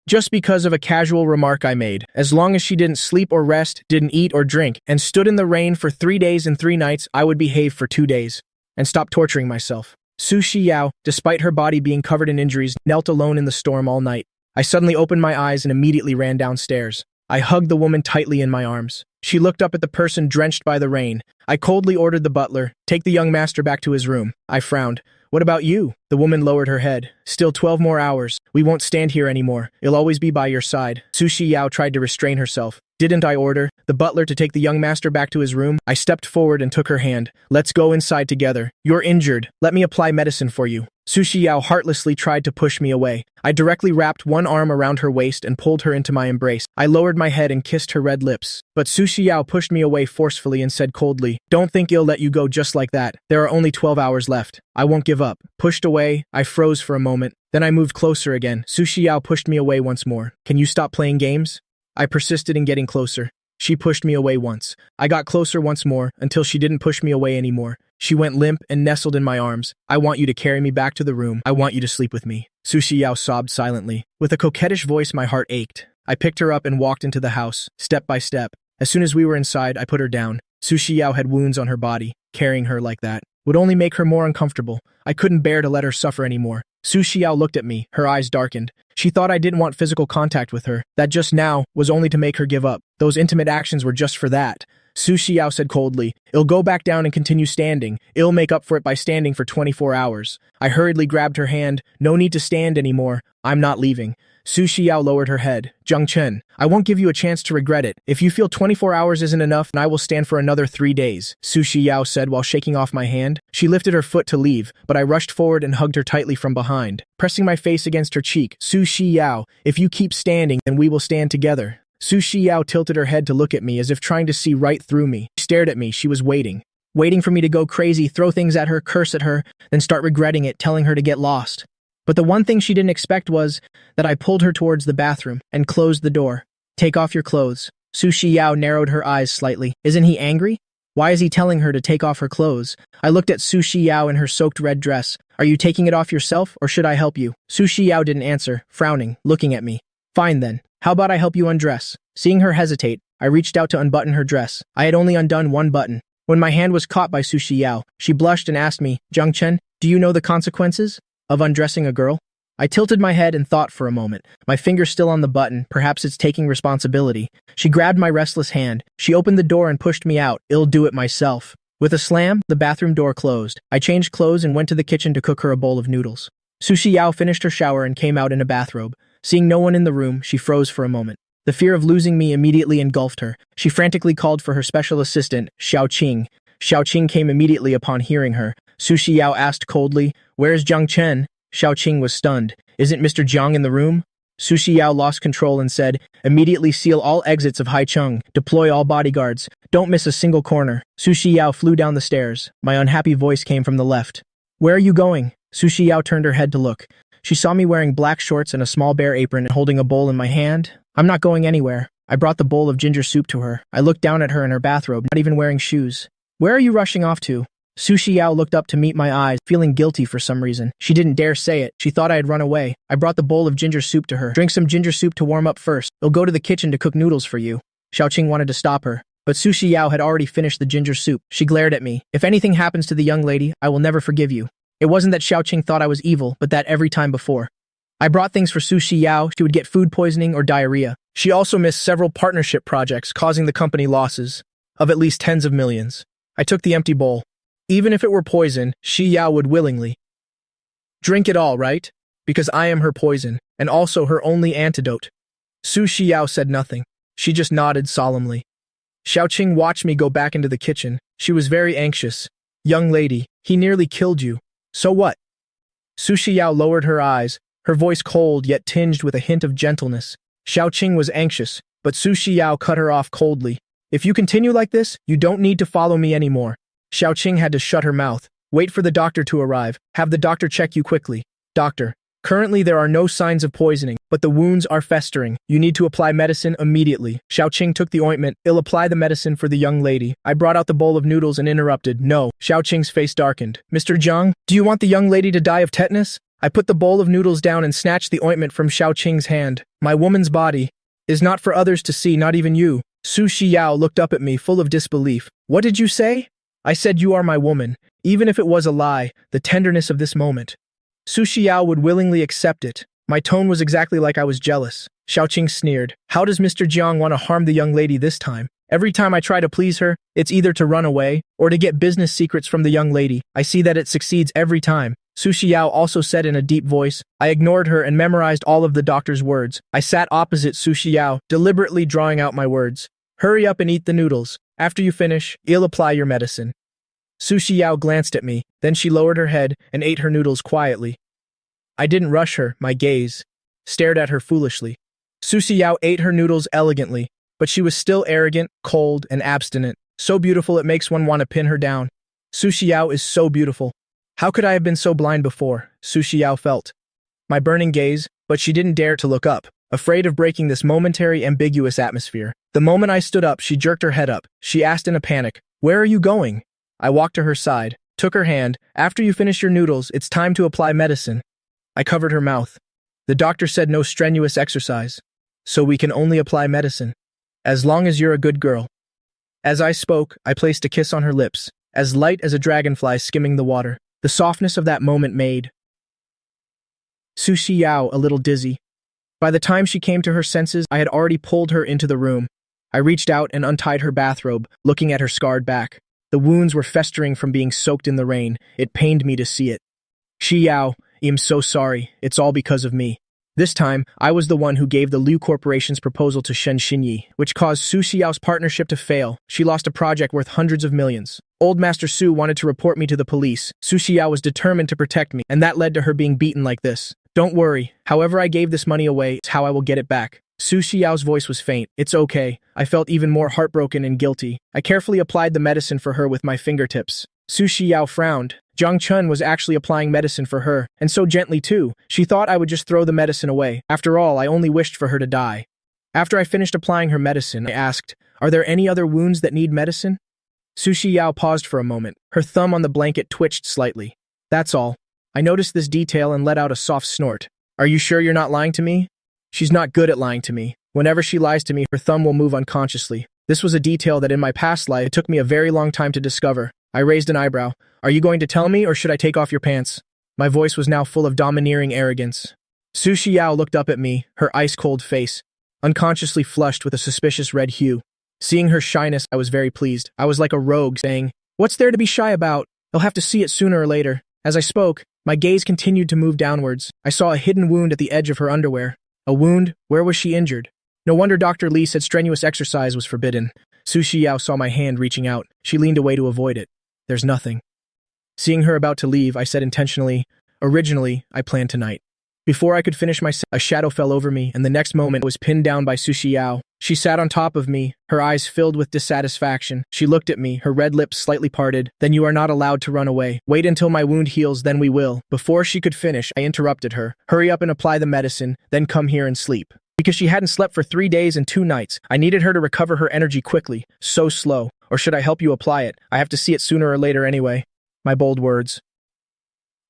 just because of a casual remark I made. As long as she didn't sleep or rest, didn't eat or drink, and stood in the rain for 3 days and 3 nights, I would behave for 2 days and stop torturing myself. Su Shiyao, despite her body being covered in injuries, knelt alone in the storm all night. I suddenly opened my eyes and immediately ran downstairs. I hugged the woman tightly in my arms. She looked up at the person drenched by the rain. I coldly ordered the butler, "Take the young master back to his room." I frowned. "What about you?" The woman lowered her head. "Still 12 more hours. We won't stand here anymore. I'll always be by your side." Su Shiyao tried to restrain herself. "Didn't I order the butler to take the young master back to his room?" I stepped forward and took her hand. "Let's go inside together. You're injured. Let me apply medicine for you." Su Shiyao heartlessly tried to push me away. I directly wrapped one arm around her waist and pulled her into my embrace. I lowered my head and kissed her red lips. But Su Shiyao pushed me away forcefully and said coldly, "Don't think I'll let you go just like that. There are only 12 hours left. I won't give up." Pushed away, I froze for a moment. Then I moved closer again. Su Shiyao pushed me away once more. "Can you stop playing games?" I persisted in getting closer. She pushed me away once. I got closer once more, until she didn't push me away anymore. She went limp and nestled in my arms. "I want you to carry me back to the room. I want you to sleep with me." Su Shiyao sobbed silently. With a coquettish voice, my heart ached. I picked her up and walked into the house, step by step. As soon as we were inside, I put her down. Su Shiyao had wounds on her body. Carrying her like that would only make her more uncomfortable. I couldn't bear to let her suffer anymore. Su Shiyao looked at me, her eyes darkened. She thought I didn't want physical contact with her, that just now was only to make her give up. Those intimate actions were just for that. Su Shiyao said coldly, "I'll go back down and continue standing. I'll make up for it by standing for 24 hours. I hurriedly grabbed her hand. "No need to stand anymore. I'm not leaving." Su Shiyao lowered her head. "Zhang Chen, I won't give you a chance to regret it. If you feel 24 hours isn't enough, then I will stand for another 3 days," Su Shiyao said while shaking off my hand. She lifted her foot to leave, but I rushed forward and hugged her tightly from behind. Pressing my face against her cheek, "Su Shiyao, if you keep standing, then we will stand together." Su Shiyao tilted her head to look at me as if trying to see right through me. She stared at me. She was waiting for me to go crazy, throw things at her, curse at her, then start regretting it, telling her to get lost. But the one thing she didn't expect was that I pulled her towards the bathroom and closed the door. "Take off your clothes." Su Shiyao narrowed her eyes slightly. Isn't he angry? Why is he telling her to take off her clothes? I looked at Su Shiyao in her soaked red dress. "Are you taking it off yourself, or should I help you?" Su Shiyao didn't answer, frowning, looking at me. "Fine then. How about I help you undress?" Seeing her hesitate, I reached out to unbutton her dress. I had only undone one button. When my hand was caught by Su Shiyao, she blushed and asked me, "Zhang Chen, do you know the consequences of undressing a girl?" I tilted my head and thought for a moment, my finger still on the button. Perhaps it's taking responsibility. She grabbed my restless hand. She opened the door and pushed me out. "I'll do it myself." With a slam, the bathroom door closed. I changed clothes and went to the kitchen to cook her a bowl of noodles. Su Shiyao finished her shower and came out in a bathrobe. Seeing no one in the room, she froze for a moment. The fear of losing me immediately engulfed her. She frantically called for her special assistant, Xiaoqing. Xiaoqing came immediately upon hearing her. Su Shiyao asked coldly, "Where's Zhang Chen?" Xiaoqing was stunned. "Isn't Mr. Jiang in the room?" Su Shiyao lost control and said, "Immediately seal all exits of Haicheng. Deploy all bodyguards. Don't miss a single corner." Su Shiyao flew down the stairs. My unhappy voice came from the left. "Where are you going?" Su Shiyao turned her head to look. She saw me wearing black shorts and a small bare apron and holding a bowl in my hand. "I'm not going anywhere." I brought the bowl of ginger soup to her. I looked down at her in her bathrobe, not even wearing shoes. "Where are you rushing off to?" Su Shiyao looked up to meet my eyes, feeling guilty for some reason. She didn't dare say it. She thought I had run away. I brought the bowl of ginger soup to her. "Drink some ginger soup to warm up first. I'll go to the kitchen to cook noodles for you." Xiaoqing wanted to stop her, but Su Shiyao had already finished the ginger soup. She glared at me. "If anything happens to the young lady, I will never forgive you." It wasn't that Xiaoqing thought I was evil, but that every time before I brought things for Su Shiyao, she would get food poisoning or diarrhea. She also missed several partnership projects, causing the company losses of at least tens of millions. I took the empty bowl. Even if it were poison, Shiyao would willingly drink it all, right? Because I am her poison, and also her only antidote. Su Shiyao said nothing. She just nodded solemnly. Xiaoqing watched me go back into the kitchen. She was very anxious. "Young lady, he nearly killed you. So what?" Su Shiyao lowered her eyes, her voice cold yet tinged with a hint of gentleness. Xiaoqing was anxious, but Su Shiyao cut her off coldly. "If you continue like this, you don't need to follow me anymore." Xiaoqing had to shut her mouth. "Wait for the doctor to arrive. Have the doctor check you quickly." "Doctor, currently there are no signs of poisoning, but the wounds are festering. You need to apply medicine immediately." Xiaoqing took the ointment. "I'll apply the medicine for the young lady." I brought out the bowl of noodles and interrupted. "No." Xiaoqing's face darkened. "Mr. Jiang, do you want the young lady to die of tetanus?" I put the bowl of noodles down and snatched the ointment from Xiao Qing's hand. My woman's body is not for others to see, not even you. Su Shiyao looked up at me, full of disbelief. What did you say? I said you are my woman, even if it was a lie, the tenderness of this moment. Su Shiyao would willingly accept it. My tone was exactly like I was jealous. Xiao Qing sneered. How does Mr. Jiang want to harm the young lady this time? Every time I try to please her, it's either to run away or to get business secrets from the young lady. I see that it succeeds every time. Su Shiyao also said in a deep voice. I ignored her and memorized all of the doctor's words. I sat opposite Su Shiyao, deliberately drawing out my words. Hurry up and eat the noodles. After you finish, you'll apply your medicine. Su Shiyao glanced at me, then she lowered her head and ate her noodles quietly. I didn't rush her, my gaze stared at her foolishly. Su Shiyao ate her noodles elegantly, but she was still arrogant, cold, and abstinent. So beautiful it makes one want to pin her down. Su Shiyao is so beautiful. How could I have been so blind before? Su Shiyao felt my burning gaze, but she didn't dare to look up, afraid of breaking this momentary ambiguous atmosphere. The moment I stood up, she jerked her head up. She asked in a panic, "Where are you going?" I walked to her side, took her hand. After you finish your noodles, it's time to apply medicine. I covered her mouth. The doctor said no strenuous exercise, so we can only apply medicine. As long as you're a good girl. As I spoke, I placed a kiss on her lips, as light as a dragonfly skimming the water. The softness of that moment made Su Shiyao a little dizzy. By the time she came to her senses, I had already pulled her into the room. I reached out and untied her bathrobe, looking at her scarred back. The wounds were festering from being soaked in the rain. It pained me to see it. Shiyao, I'm so sorry. It's all because of me. This time, I was the one who gave the Liu Corporation's proposal to Shen Xinyi, which caused Su Xiao's partnership to fail. She lost a project worth hundreds of millions. Old Master Su wanted to report me to the police. Su Xiao was determined to protect me, and that led to her being beaten like this. Don't worry. However I gave this money away, it's how I will get it back. Su Xiao's voice was faint. It's okay. I felt even more heartbroken and guilty. I carefully applied the medicine for her with my fingertips. Su Xiao frowned. Zhang Chun was actually applying medicine for her, and so gently too. She thought I would just throw the medicine away. After all, I only wished for her to die. After I finished applying her medicine, I asked, "Are there any other wounds that need medicine?" Su Xiao paused for a moment. Her thumb on the blanket twitched slightly. That's all. I noticed this detail and let out a soft snort. Are you sure you're not lying to me? She's not good at lying to me. Whenever she lies to me, her thumb will move unconsciously. This was a detail that in my past life, it took me a very long time to discover. I raised an eyebrow. Are you going to tell me, or should I take off your pants? My voice was now full of domineering arrogance. Su Xiao looked up at me, her ice-cold face unconsciously flushed with a suspicious red hue. Seeing her shyness, I was very pleased. I was like a rogue, saying, "What's there to be shy about? They'll have to see it sooner or later." As I spoke, my gaze continued to move downwards. I saw a hidden wound at the edge of her underwear. A wound? Where was she injured? No wonder Dr. Li said strenuous exercise was forbidden. Su Xiao saw my hand reaching out. She leaned away to avoid it. There's nothing. Seeing her about to leave, I said intentionally, "Originally, I planned tonight." Before I could finish my sentence, a shadow fell over me, and the next moment I was pinned down by Su Xiao. She sat on top of me, her eyes filled with dissatisfaction. She looked at me, her red lips slightly parted. "Then you are not allowed to run away. Wait until my wound heals, then we will." Before she could finish, I interrupted her. "Hurry up and apply the medicine, then come here and sleep." Because she hadn't slept for 3 days and 2 nights, I needed her to recover her energy quickly. So slow. Or should I help you apply it? I have to see it sooner or later anyway. My bold words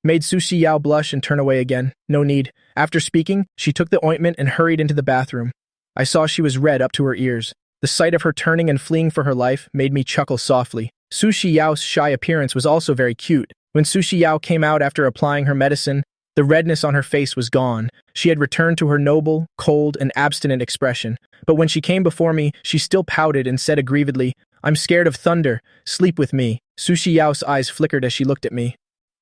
made Su Xiao blush and turn away again. No need. After speaking, she took the ointment and hurried into the bathroom. I saw she was red up to her ears. The sight of her turning and fleeing for her life made me chuckle softly. Su Xiao's shy appearance was also very cute. When Su Xiao came out after applying her medicine, the redness on her face was gone. She had returned to her noble, cold, and abstinent expression. But when she came before me, she still pouted and said aggrievedly, "I'm scared of thunder. Sleep with me." Su Xiao's eyes flickered as she looked at me.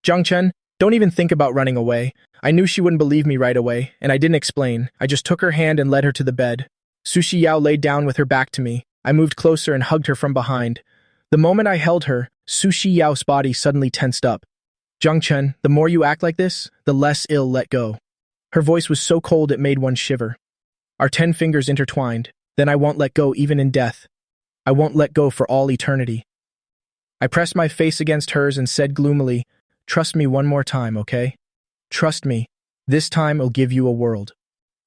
"Zhang Chen, don't even think about running away." I knew she wouldn't believe me right away, and I didn't explain. I just took her hand and led her to the bed. Su Xiao laid down with her back to me. I moved closer and hugged her from behind. The moment I held her, Su Xiao's body suddenly tensed up. "Zhang Chen, the more you act like this, the less I'll let go." Her voice was so cold it made one shiver. Our 10 fingers intertwined. "Then I won't let go even in death. I won't let go for all eternity." I pressed my face against hers and said gloomily, "Trust me one more time, okay? Trust me. This time I'll give you a world.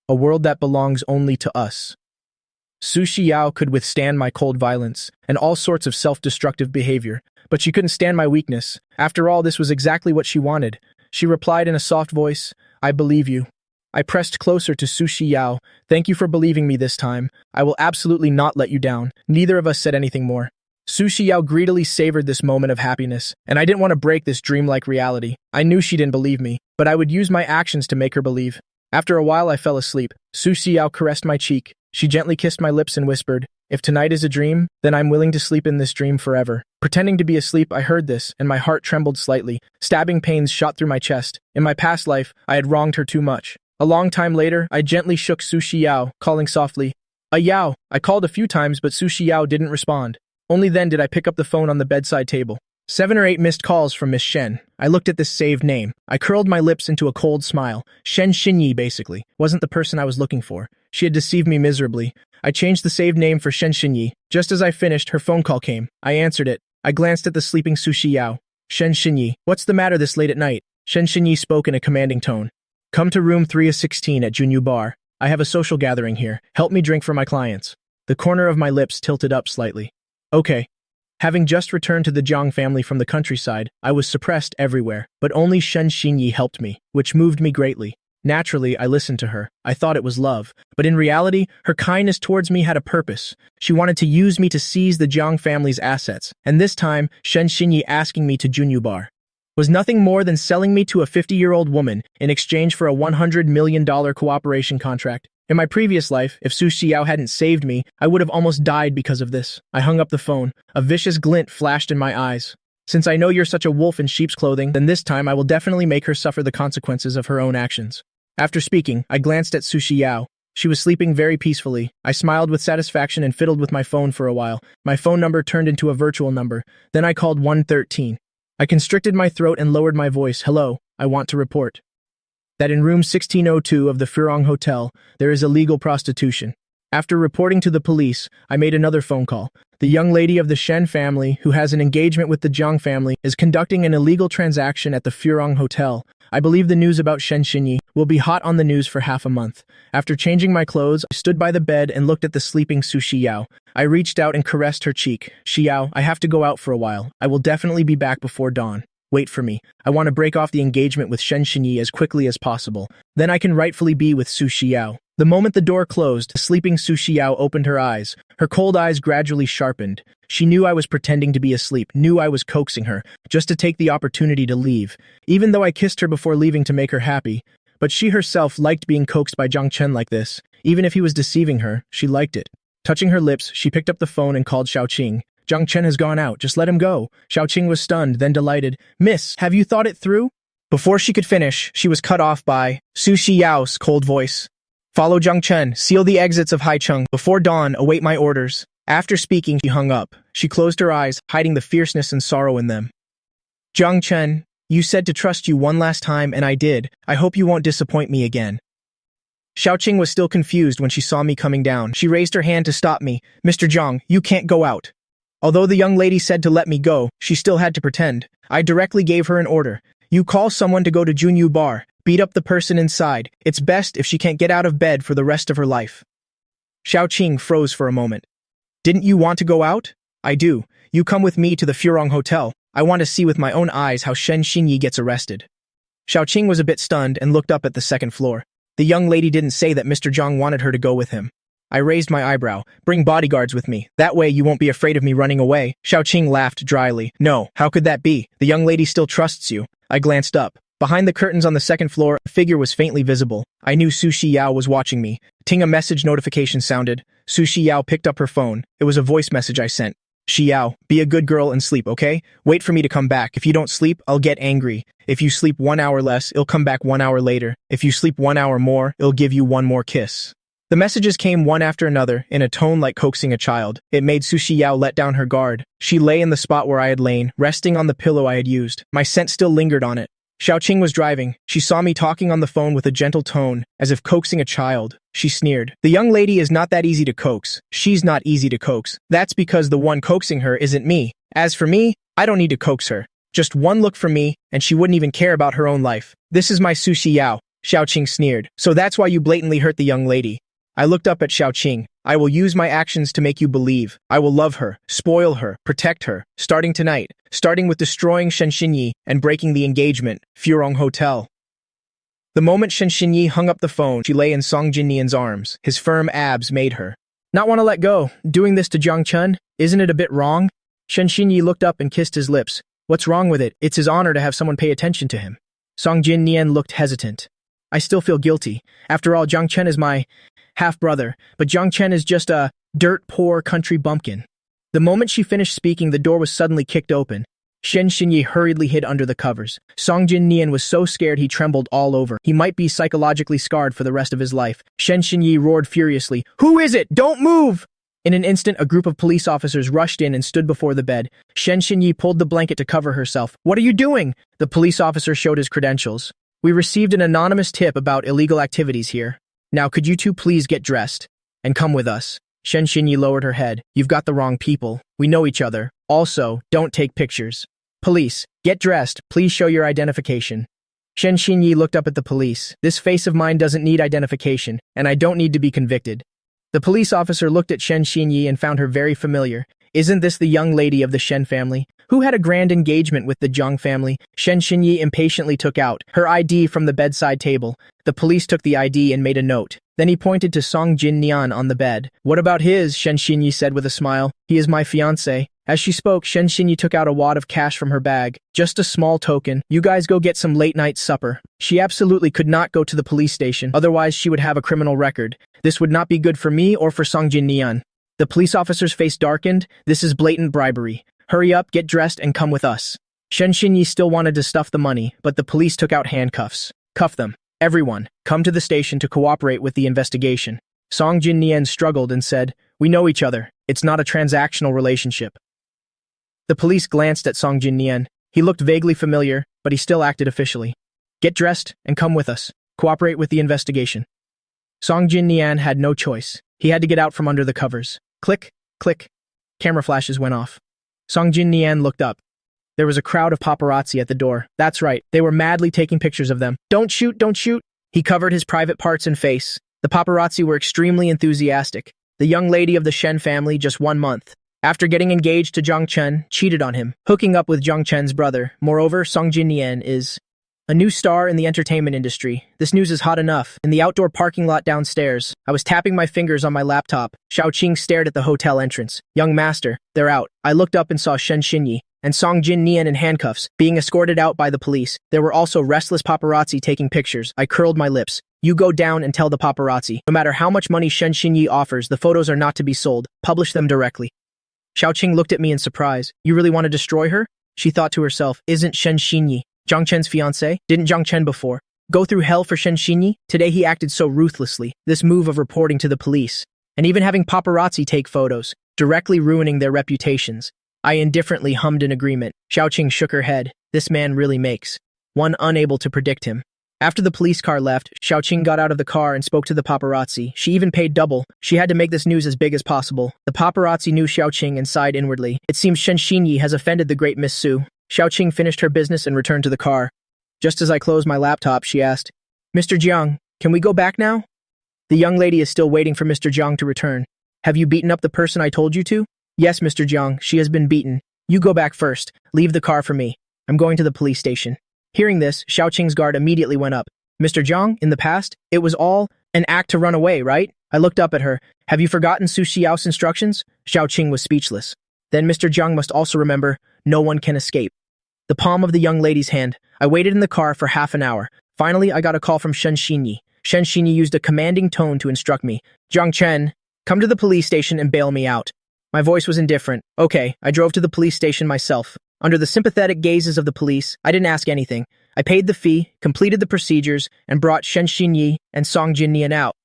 A world that belongs only to us." Su Xiao could withstand my cold violence and all sorts of self-destructive behavior, but she couldn't stand my weakness. After all, this was exactly what she wanted. She replied in a soft voice, I believe you. I pressed closer to Su Shiyao. Thank you for believing me this time. I will absolutely not let you down. Neither of us said anything more. Su Shiyao greedily savored this moment of happiness, and I didn't want to break this dreamlike reality. I knew she didn't believe me, but I would use my actions to make her believe. After a while, I fell asleep. Su Shiyao caressed my cheek. She gently kissed my lips and whispered, if tonight is a dream, then I'm willing to sleep in this dream forever. Pretending to be asleep, I heard this, and my heart trembled slightly. Stabbing pains shot through my chest. In my past life, I had wronged her too much. A long time later, I gently shook Su Shiyao, calling softly, Yao. I called a few times, but Su Shiyao didn't respond. Only then did I pick up the phone on the bedside table. 7 or 8 missed calls from Miss Shen. I looked at this saved name. I curled my lips into a cold smile. Shen Xinyi, basically, wasn't the person I was looking for. She had deceived me miserably. I changed the saved name for Shen Xinyi. Just as I finished, her phone call came. I answered it. I glanced at the sleeping Su Shiyao. Shen Xinyi, what's the matter this late at night? Shen Xinyi spoke in a commanding tone. Come to room 316 at Junyu Bar. I have a social gathering here. Help me drink for my clients. The corner of my lips tilted up slightly. Okay. Having just returned to the Jiang family from the countryside, I was suppressed everywhere, but only Shen Xinyi helped me, which moved me greatly. Naturally, I listened to her. I thought it was love, but in reality, her kindness towards me had a purpose. She wanted to use me to seize the Jiang family's assets, and this time, Shen Xinyi asking me to Junyu Bar was nothing more than selling me to a 50-year-old woman in exchange for a $100 million cooperation contract. In my previous life, if Su Xiao hadn't saved me, I would have almost died because of this. I hung up the phone. A vicious glint flashed in my eyes. Since I know you're such a wolf in sheep's clothing, then this time I will definitely make her suffer the consequences of her own actions. After speaking, I glanced at Su Xiao. She was sleeping very peacefully. I smiled with satisfaction and fiddled with my phone for a while. My phone number turned into a virtual number. Then I called 113. I constricted my throat and lowered my voice. Hello, I want to report that in room 1602 of the Furong Hotel, there is illegal prostitution. After reporting to the police, I made another phone call. The young lady of the Shen family, who has an engagement with the Jiang family, is conducting an illegal transaction at the Furong Hotel. I believe the news about Shen Xinyi will be hot on the news for half a month. After changing my clothes, I stood by the bed and looked at the sleeping Su Shiyao. I reached out and caressed her cheek. Xiao, I have to go out for a while. I will definitely be back before dawn. Wait for me. I want to break off the engagement with Shen Xinyi as quickly as possible. Then I can rightfully be with Su Xiao. The moment the door closed, the sleeping Su Xiao opened her eyes. Her cold eyes gradually sharpened. She knew I was pretending to be asleep, knew I was coaxing her, just to take the opportunity to leave, even though I kissed her before leaving to make her happy. But she herself liked being coaxed by Zhang Chen like this. Even if he was deceiving her, she liked it. Touching her lips, she picked up the phone and called Xiaoqing. Zhang Chen has gone out, just let him go. Xiaoqing was stunned, then delighted. Miss, have you thought it through? Before she could finish, she was cut off by Su Xiao's cold voice. Follow Zhang Chen, seal the exits of Haicheng. Before dawn, await my orders. After speaking, she hung up. She closed her eyes, hiding the fierceness and sorrow in them. Zhang Chen, you said to trust you one last time, and I did. I hope you won't disappoint me again. Xiaoqing was still confused when she saw me coming down. She raised her hand to stop me. Mr. Zhang, you can't go out. Although the young lady said to let me go, she still had to pretend. I directly gave her an order. You call someone to go to Junyu Bar. Beat up the person inside. It's best if she can't get out of bed for the rest of her life. Xiaoqing froze for a moment. Didn't you want to go out? I do. You come with me to the Furong Hotel. I want to see with my own eyes how Shen Xinyi gets arrested. Xiaoqing was a bit stunned and looked up at the second floor. The young lady didn't say that Mr. Zhang wanted her to go with him. I raised my eyebrow. Bring bodyguards with me. That way you won't be afraid of me running away. Xiaoqing laughed dryly. No, how could that be? The young lady still trusts you. I glanced up. Behind the curtains on the second floor, a figure was faintly visible. I knew Su Shiyao was watching me. Ting, a message notification sounded. Su Shiyao picked up her phone. It was a voice message I sent. Xiao, be a good girl and sleep, okay? Wait for me to come back. If you don't sleep, I'll get angry. If you sleep 1 hour less, it'll come back 1 hour later. If you sleep 1 hour more, it'll give you one more kiss. The messages came one after another, in a tone like coaxing a child. It made Su Xiao let down her guard. She lay in the spot where I had lain, resting on the pillow I had used. My scent still lingered on it. Xiaoqing was driving. She saw me talking on the phone with a gentle tone, as if coaxing a child. She sneered. The young lady is not that easy to coax. She's not easy to coax. That's because the one coaxing her isn't me. As for me, I don't need to coax her. Just one look from me, and she wouldn't even care about her own life. This is my Su Xiao. Xiaoqing sneered. So that's why you blatantly hurt the young lady. I looked up at Xiaoqing. I will use my actions to make you believe. I will love her, spoil her, protect her, starting tonight, starting with destroying Shen Xinyi and breaking the engagement, Furong Hotel. The moment Shen Xinyi hung up the phone, she lay in Song Jinnian's arms. His firm abs made her not want to let go. Doing this to Jiang Chun, isn't it a bit wrong? Shen Xinyi looked up and kissed his lips. What's wrong with it? It's his honor to have someone pay attention to him. Song Jinnian looked hesitant. I still feel guilty. After all, Jiang Chen is my half-brother, but Jiang Chen is just a dirt-poor country bumpkin. The moment she finished speaking, the door was suddenly kicked open. Shen Xinyi hurriedly hid under the covers. Song Jinnian was so scared he trembled all over. He might be psychologically scarred for the rest of his life. Shen Xinyi roared furiously, "Who is it? Don't move!" In an instant, a group of police officers rushed in and stood before the bed. Shen Xinyi pulled the blanket to cover herself. "What are you doing?" The police officer showed his credentials. "We received an anonymous tip about illegal activities here. Now, could you two please get dressed and come with us?" Shen Xinyi lowered her head. "You've got the wrong people. We know each other. Also, don't take pictures." "Police, get dressed. Please show your identification." Shen Xinyi looked up at the police. "This face of mine doesn't need identification, and I don't need to be convicted." The police officer looked at Shen Xinyi and found her very familiar. Isn't this the young lady of the Shen family, who had a grand engagement with the Zhang family? Shen Xinyi impatiently took out her ID from the bedside table. The police took the ID and made a note. Then he pointed to Song Jinnian on the bed. "What about his?" Shen Xinyi said with a smile. "He is my fiancé." As she spoke, Shen Xinyi took out a wad of cash from her bag. "Just a small token. You guys go get some late-night supper." She absolutely could not go to the police station, otherwise she would have a criminal record. This would not be good for me or for Song Jinnian. The police officer's face darkened. "This is blatant bribery. Hurry up, get dressed, and come with us." Shen Xinyi still wanted to stuff the money, but the police took out handcuffs. "Cuff them. Everyone, come to the station to cooperate with the investigation." Song Jinnian struggled and said, "We know each other. It's not a transactional relationship." The police glanced at Song Jinnian. He looked vaguely familiar, but he still acted officially. "Get dressed and come with us. Cooperate with the investigation." Song Jinnian had no choice. He had to get out from under the covers. Click, click. Camera flashes went off. Song Jinnian looked up. There was a crowd of paparazzi at the door. That's right, they were madly taking pictures of them. "Don't shoot, don't shoot." He covered his private parts and face. The paparazzi were extremely enthusiastic. The young lady of the Shen family, just 1 month. After getting engaged to Jiang Chen, cheated on him, hooking up with Jiang Chen's brother. Moreover, Song Jinnian is a new star in the entertainment industry. This news is hot enough. In the outdoor parking lot downstairs, I was tapping my fingers on my laptop. Xiaoqing stared at the hotel entrance. "Young master, they're out." I looked up and saw Shen Xinyi and Song Jinnian in handcuffs, being escorted out by the police. There were also restless paparazzi taking pictures. I curled my lips. "You go down and tell the paparazzi. No matter how much money Shen Xinyi offers, the photos are not to be sold. Publish them directly." Xiaoqing looked at me in surprise. "You really want to destroy her?" She thought to herself, "Isn't Shen Xinyi Jiang Chen's fiancé? Didn't Jiang Chen before go through hell for Shen Xinyi? Today he acted so ruthlessly. This move of reporting to the police, and even having paparazzi take photos, directly ruining their reputations." I indifferently hummed in agreement. Xiaoqing shook her head. This man really makes one unable to predict him. After the police car left, Xiaoqing got out of the car and spoke to the paparazzi. She even paid double. She had to make this news as big as possible. The paparazzi knew Xiaoqing and sighed inwardly. It seems Shen Xinyi has offended the great Miss Su. Xiaoqing finished her business and returned to the car. Just as I closed my laptop, she asked, "Mr. Jiang, can we go back now?" The young lady is still waiting for Mr. Jiang to return. "Have you beaten up the person I told you to?" "Yes, Mr. Jiang, she has been beaten. You go back first. Leave the car for me. I'm going to the police station." Hearing this, Xiaoqing's guard immediately went up. "Mr. Jiang, in the past, it was all an act to run away, right?" I looked up at her. "Have you forgotten Su Xiao's instructions?" Xiaoqing was speechless. Then Mr. Jiang must also remember, no one can escape. The palm of the young lady's hand. I waited in the car for half an hour. Finally, I got a call from Shen Xinyi. Shen Xinyi used a commanding tone to instruct me. "Jiang Chen, come to the police station and bail me out." My voice was indifferent. Okay, I drove to the police station myself. Under the sympathetic gazes of the police, I didn't ask anything. I paid the fee, completed the procedures, and brought Shen Xinyi and Song Jinnian out.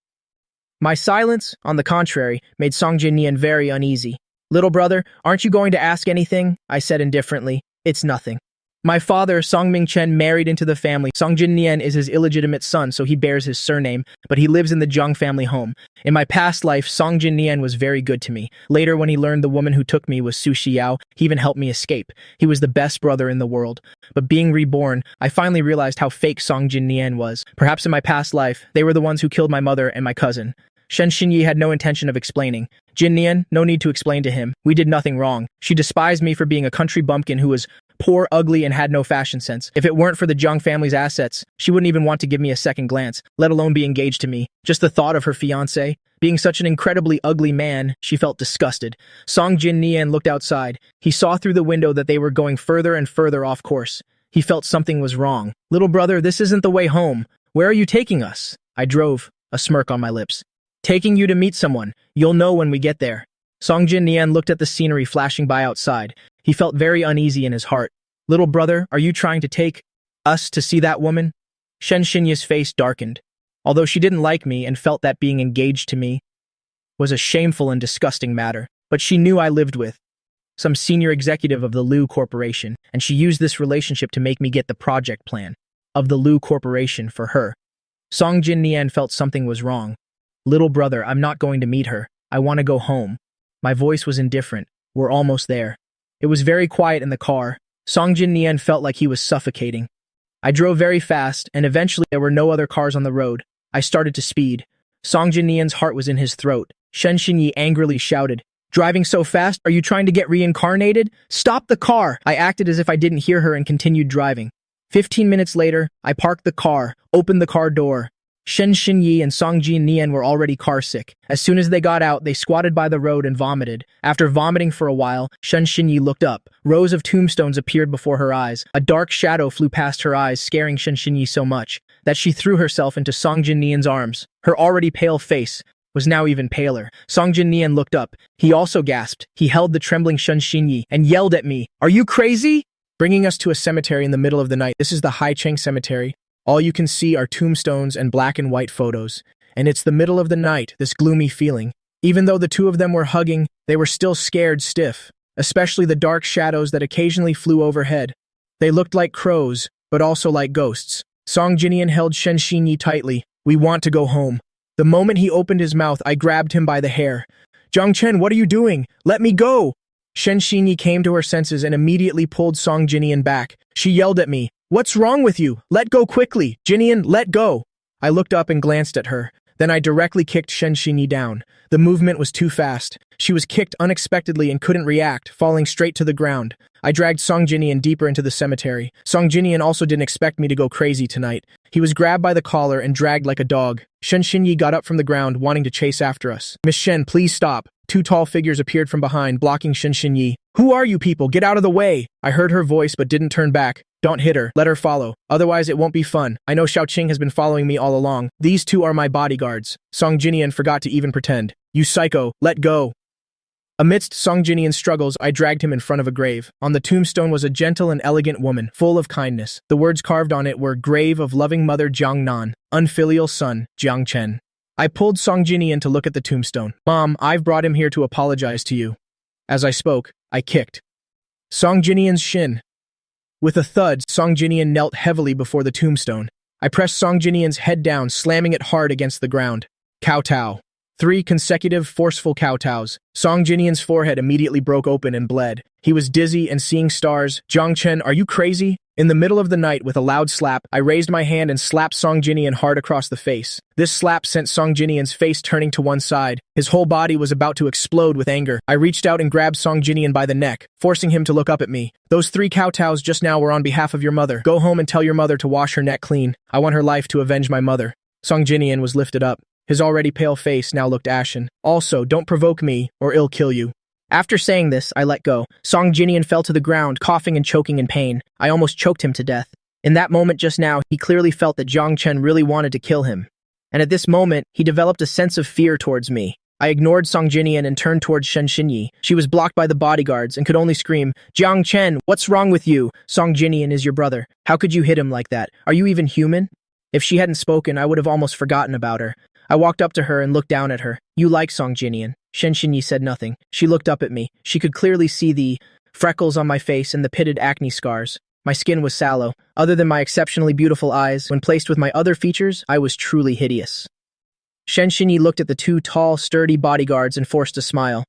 My silence, on the contrary, made Song Jinnian very uneasy. "Little brother, aren't you going to ask anything?" I said indifferently. "It's nothing. My father, Song Mingchen, married into the family. Song Jinnian is his illegitimate son, so he bears his surname, but he lives in the Zhang family home. In my past life, Song Jinnian was very good to me. Later, when he learned the woman who took me was Su Xiao, he even helped me escape. He was the best brother in the world. But being reborn, I finally realized how fake Song Jinnian was. Perhaps in my past life, they were the ones who killed my mother and my cousin." Shen Xinyi had no intention of explaining. Jin Nian, no need to explain to him. We did nothing wrong. She despised me for being a country bumpkin who was poor, ugly, and had no fashion sense. If it weren't for the Jiang family's assets, she wouldn't even want to give me a second glance, let alone be engaged to me. Just the thought of her fiancé being such an incredibly ugly man, she felt disgusted. Song Jin Nian looked outside. He saw through the window that they were going further and further off course. He felt something was wrong. Little brother, this isn't the way home. Where are you taking us? I drove, a smirk on my lips. Taking you to meet someone. You'll know when we get there. Song Jin Nian looked at the scenery flashing by outside. He felt very uneasy in his heart. Little brother, are you trying to take us to see that woman? Shen Xinyi's face darkened. Although she didn't like me and felt that being engaged to me was a shameful and disgusting matter, but she knew I lived with some senior executive of the Liu Corporation, and she used this relationship to make me get the project plan of the Liu Corporation for her. Song Jin Nian felt something was wrong. Little brother, I'm not going to meet her. I want to go home. My voice was indifferent. We're almost there. It was very quiet in the car. Song Jin Nian felt like he was suffocating. I drove very fast, and eventually there were no other cars on the road. I started to speed. Song Jin Nian's heart was in his throat. Shen Xinyi angrily shouted, "Driving so fast? Are you trying to get reincarnated? Stop the car!" I acted as if I didn't hear her and continued driving. 15 minutes later, I parked the car, opened the car door. Shen Xinyi and Song Jin Nian were already carsick. As soon as they got out, they squatted by the road and vomited. After vomiting for a while, Shen Xinyi looked up. Rows of tombstones appeared before her eyes. A dark shadow flew past her eyes, scaring Shen Xinyi so much that she threw herself into Song Jin Nian's arms. Her already pale face was now even paler. Song Jin Nian looked up. He also gasped. He held the trembling Shen Xinyi and yelled at me, "Are you crazy?" Bringing us to a cemetery in the middle of the night. This is the Haicheng Cemetery. All you can see are tombstones and black and white photos. And it's the middle of the night, this gloomy feeling. Even though the two of them were hugging, they were still scared stiff, especially the dark shadows that occasionally flew overhead. They looked like crows, but also like ghosts. Song Jinian held Shen Xinyi tightly. "We want to go home." The moment he opened his mouth, I grabbed him by the hair. "Jiang Chen, what are you doing? Let me go!" Shen Xinyi came to her senses and immediately pulled Song Jinian back. She yelled at me, "What's wrong with you? Let go quickly! Jinian, let go!" I looked up and glanced at her. Then I directly kicked Shen Xinyi down. The movement was too fast. She was kicked unexpectedly and couldn't react, falling straight to the ground. I dragged Song Jinian deeper into the cemetery. Song Jinian also didn't expect me to go crazy tonight. He was grabbed by the collar and dragged like a dog. Shen Xinyi got up from the ground, wanting to chase after us. "Miss Shen, please stop." Two tall figures appeared from behind, blocking Shen Xinyi. "Who are you people? Get out of the way!" I heard her voice but didn't turn back. "Don't hit her. Let her follow. Otherwise it won't be fun. I know Xiaoqing has been following me all along. These two are my bodyguards." Song Jinian forgot to even pretend. "You psycho, let go." Amidst Song Jinian's struggles, I dragged him in front of a grave. On the tombstone was a gentle and elegant woman, full of kindness. The words carved on it were, "Grave of loving mother Jiang Nan, unfilial son, Jiang Chen." I pulled Song Jinian to look at the tombstone. "Mom, I've brought him here to apologize to you." As I spoke, I kicked Song Jinian's shin. With a thud, Song Jinian knelt heavily before the tombstone. I pressed Song Jinian's head down, slamming it hard against the ground. Kowtow. 3 consecutive, forceful kowtows. Song Jinian's forehead immediately broke open and bled. He was dizzy and seeing stars. "Jiang Chen, are you crazy?" In the middle of the night, with a loud slap, I raised my hand and slapped Song Jinian hard across the face. This slap sent Song Jinian's face turning to one side. His whole body was about to explode with anger. I reached out and grabbed Song Jinian by the neck, forcing him to look up at me. "Those 3 kowtows just now were on behalf of your mother. Go home and tell your mother to wash her neck clean. I want her life to avenge my mother." Song Jinian was lifted up. His already pale face now looked ashen. "Also, don't provoke me, or I'll kill you." After saying this, I let go. Song Jinian fell to the ground, coughing and choking in pain. I almost choked him to death. In that moment just now, he clearly felt that Jiang Chen really wanted to kill him. And at this moment, he developed a sense of fear towards me. I ignored Song Jinian and turned towards Shen Xinyi. She was blocked by the bodyguards and could only scream, "Jiang Chen, what's wrong with you? Song Jinian is your brother. How could you hit him like that? Are you even human?" If she hadn't spoken, I would have almost forgotten about her. I walked up to her and looked down at her. "You like Song Jinian?" Shen Xinyi said nothing. She looked up at me. She could clearly see the freckles on my face and the pitted acne scars. My skin was sallow. Other than my exceptionally beautiful eyes, when placed with my other features, I was truly hideous. Shen Xinyi looked at the 2 tall, sturdy bodyguards and forced a smile.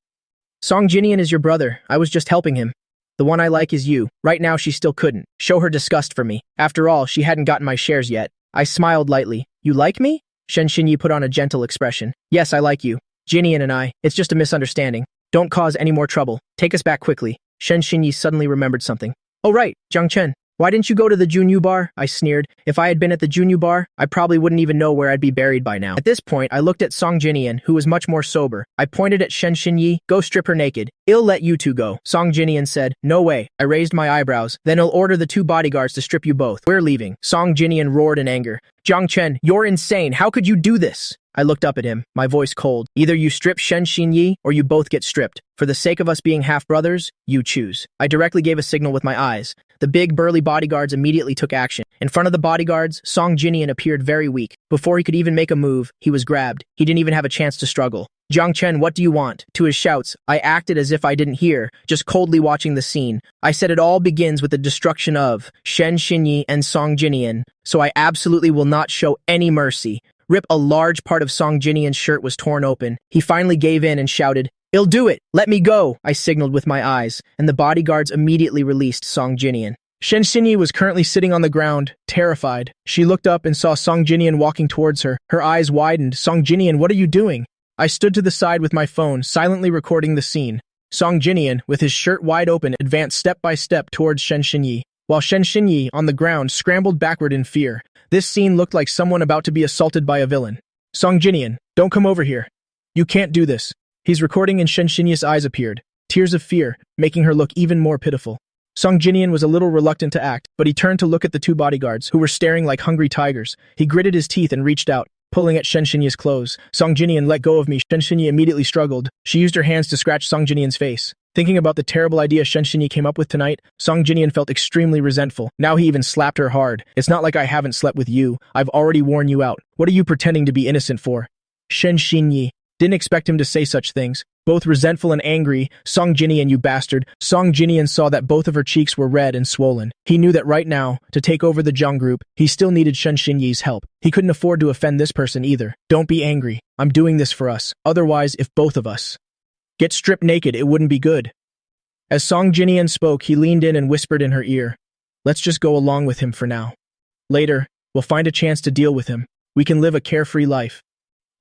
"Song Jinian is your brother. I was just helping him. The one I like is you." Right now, she still couldn't show her disgust for me. After all, she hadn't gotten my shares yet. I smiled lightly. "You like me?" Shen Xinyi put on a gentle expression. Yes, I like you. Jinian and I, it's just a misunderstanding. Don't cause any more trouble. Take us back quickly. Shen Xinyi suddenly remembered something. Oh right, Jiang Chen. Why didn't you go to the Junyu bar? I sneered. If I had been at the Junyu bar, I probably wouldn't even know where I'd be buried by now. At this point, I looked at Song Jinian, who was much more sober. I pointed at Shen Xinyi. Go strip her naked. I'll let you two go. Song Jinian said, no way. I raised my eyebrows. Then I'll order the two bodyguards to strip you both. We're leaving. Song Jinian roared in anger. Jiang Chen, you're insane. How could you do this? I looked up at him, my voice cold. Either you strip Shen Xinyi, or you both get stripped. For the sake of us being half-brothers, you choose. I directly gave a signal with my eyes. The big, burly bodyguards immediately took action. In front of the bodyguards, Song Jinian appeared very weak. Before he could even make a move, he was grabbed. He didn't even have a chance to struggle. Jiang Chen, what do you want? To his shouts, I acted as if I didn't hear, just coldly watching the scene. I said it all begins with the destruction of Shen Xinyi and Song Jinian, so I absolutely will not show any mercy. Rip, a large part of Song Jinian's shirt was torn open. He finally gave in and shouted, I'll do it! Let me go! I signaled with my eyes, and the bodyguards immediately released Song Jinian. Shen Xinyi was currently sitting on the ground, terrified. She looked up and saw Song Jinian walking towards her. Her eyes widened. Song Jinian, what are you doing? I stood to the side with my phone, silently recording the scene. Song Jinian, with his shirt wide open, advanced step by step towards Shen Xinyi, while Shen Xinyi, on the ground, scrambled backward in fear. This scene looked like someone about to be assaulted by a villain. Song Jinian, don't come over here. You can't do this. He's recording and Shen Xinyi's eyes appeared, tears of fear, making her look even more pitiful. Song Jinian was a little reluctant to act, but he turned to look at the two bodyguards, who were staring like hungry tigers. He gritted his teeth and reached out, pulling at Shen Xinyi's clothes. Song Jinian, let go of me. Shen Xinyi immediately struggled. She used her hands to scratch Song Jinian's face. Thinking about the terrible idea Shen Xinyi came up with tonight, Song Jinian felt extremely resentful. Now he even slapped her hard. It's not like I haven't slept with you. I've already worn you out. What are you pretending to be innocent for? Shen Xinyi didn't expect him to say such things. Both resentful and angry, Song Jinian, you bastard. Song Jinian saw that both of her cheeks were red and swollen. He knew that right now, to take over the Zhang group, he still needed Shen Xinyi's help. He couldn't afford to offend this person either. Don't be angry. I'm doing this for us. Otherwise, if both of us get stripped naked, it wouldn't be good. As Song Jinian spoke, he leaned in and whispered in her ear, let's just go along with him for now. Later, we'll find a chance to deal with him. We can live a carefree life.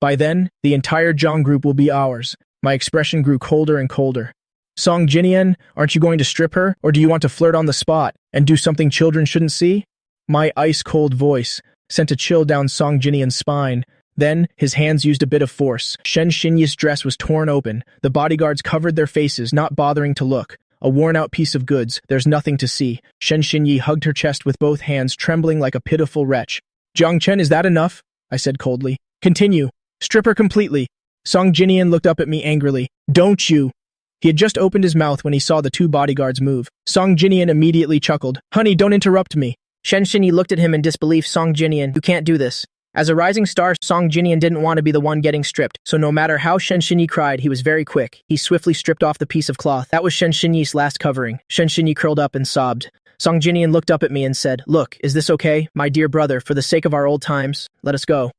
By then, the entire Zhang group will be ours. My expression grew colder and colder. Song Jinian, aren't you going to strip her, or do you want to flirt on the spot and do something children shouldn't see? My ice-cold voice sent a chill down Song Jinian's spine. Then, his hands used a bit of force. Shen Xinyi's dress was torn open. The bodyguards covered their faces, not bothering to look. A worn-out piece of goods, there's nothing to see. Shen Xinyi hugged her chest with both hands, trembling like a pitiful wretch. Jiang Chen, is that enough? I said coldly. Continue. Strip her completely. Song Jinian looked up at me angrily. Don't you? He had just opened his mouth when he saw the two bodyguards move. Song Jinian immediately chuckled. Honey, don't interrupt me. Shen Xinyi looked at him in disbelief. Song Jinian, you can't do this. As a rising star, Song Jinian didn't want to be the one getting stripped, so no matter how Shen Xinyi cried, he was very quick. He swiftly stripped off the piece of cloth. That was Shen Xinyi's last covering. Shen Xinyi curled up and sobbed. Song Jinian looked up at me and said, Look, is this okay? My dear brother, for the sake of our old times, let us go.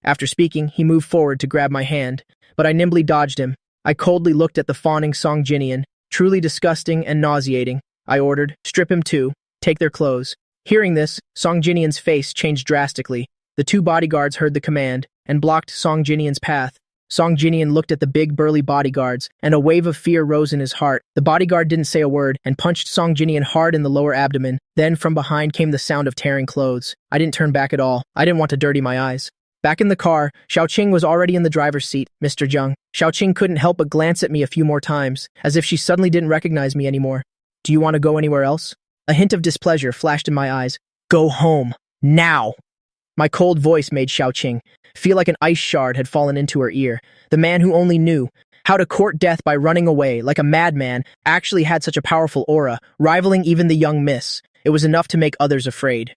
After speaking, he moved forward to grab my hand, but I nimbly dodged him. I coldly looked at the fawning Song Jinian, truly disgusting and nauseating. I ordered, strip him too, take their clothes. Hearing this, Song Jinian's face changed drastically. The two bodyguards heard the command and blocked Song Jinian's path. Song Jinian looked at the big burly bodyguards, and a wave of fear rose in his heart. The bodyguard didn't say a word and punched Song Jinian hard in the lower abdomen. Then from behind came the sound of tearing clothes. I didn't turn back at all. I didn't want to dirty my eyes. Back in the car, Xiaoqing was already in the driver's seat. Mr. Zhang. Xiaoqing couldn't help but glance at me a few more times, as if she suddenly didn't recognize me anymore. Do you want to go anywhere else? A hint of displeasure flashed in my eyes. Go home. Now. My cold voice made Xiaoqing feel like an ice shard had fallen into her ear. The man who only knew how to court death by running away like a madman actually had such a powerful aura, rivaling even the young miss. It was enough to make others afraid.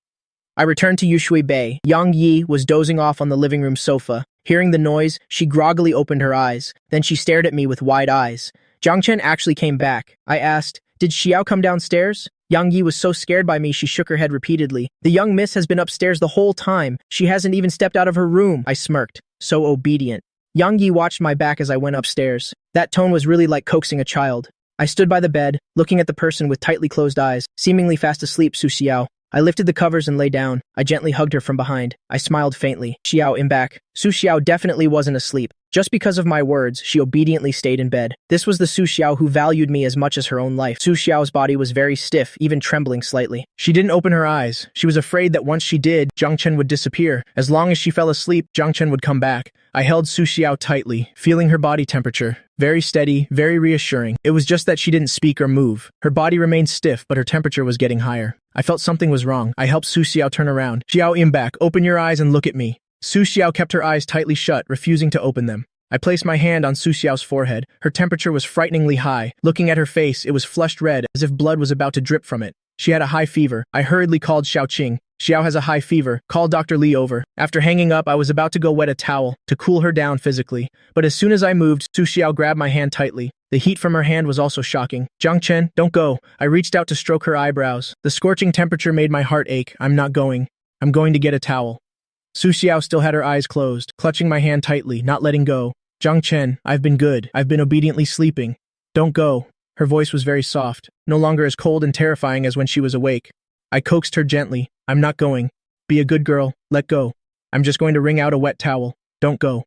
I returned to Yushui Bay. Yang Yi was dozing off on the living room sofa. Hearing the noise, she groggily opened her eyes. Then she stared at me with wide eyes. Jiang Chen actually came back. I asked, did Xiao come downstairs? Yang Yi was so scared by me she shook her head repeatedly. The young miss has been upstairs the whole time. She hasn't even stepped out of her room. I smirked. So obedient. Yang Yi watched my back as I went upstairs. That tone was really like coaxing a child. I stood by the bed, looking at the person with tightly closed eyes, seemingly fast asleep. Su Xiao. I lifted the covers and lay down. I gently hugged her from behind. I smiled faintly. Xiao im back. Su Xiao definitely wasn't asleep. Just because of my words, she obediently stayed in bed. This was the Su Xiao who valued me as much as her own life. Su Xiao's body was very stiff, even trembling slightly. She didn't open her eyes. She was afraid that once she did, Zhang Chen would disappear. As long as she fell asleep, Zhang Chen would come back. I held Su Xiao tightly, feeling her body temperature. Very steady, very reassuring. It was just that she didn't speak or move. Her body remained stiff, but her temperature was getting higher. I felt something was wrong. I helped Su Xiao turn around. Xiao im back, open your eyes and look at me. Su Xiao kept her eyes tightly shut, refusing to open them. I placed my hand on Su Xiao's forehead. Her temperature was frighteningly high. Looking at her face, it was flushed red, as if blood was about to drip from it. She had a high fever. I hurriedly called Xiao Qing. Xiao has a high fever. Call Dr. Li over. After hanging up, I was about to go wet a towel to cool her down physically. But as soon as I moved, Su Xiao grabbed my hand tightly. The heat from her hand was also shocking. Zhang Chen, don't go. I reached out to stroke her eyebrows. The scorching temperature made my heart ache. I'm not going. I'm going to get a towel. Su Xiao still had her eyes closed, clutching my hand tightly, not letting go. Zhang Chen, I've been good. I've been obediently sleeping. Don't go. Her voice was very soft, no longer as cold and terrifying as when she was awake. I coaxed her gently. I'm not going. Be a good girl. Let go. I'm just going to wring out a wet towel. Don't go.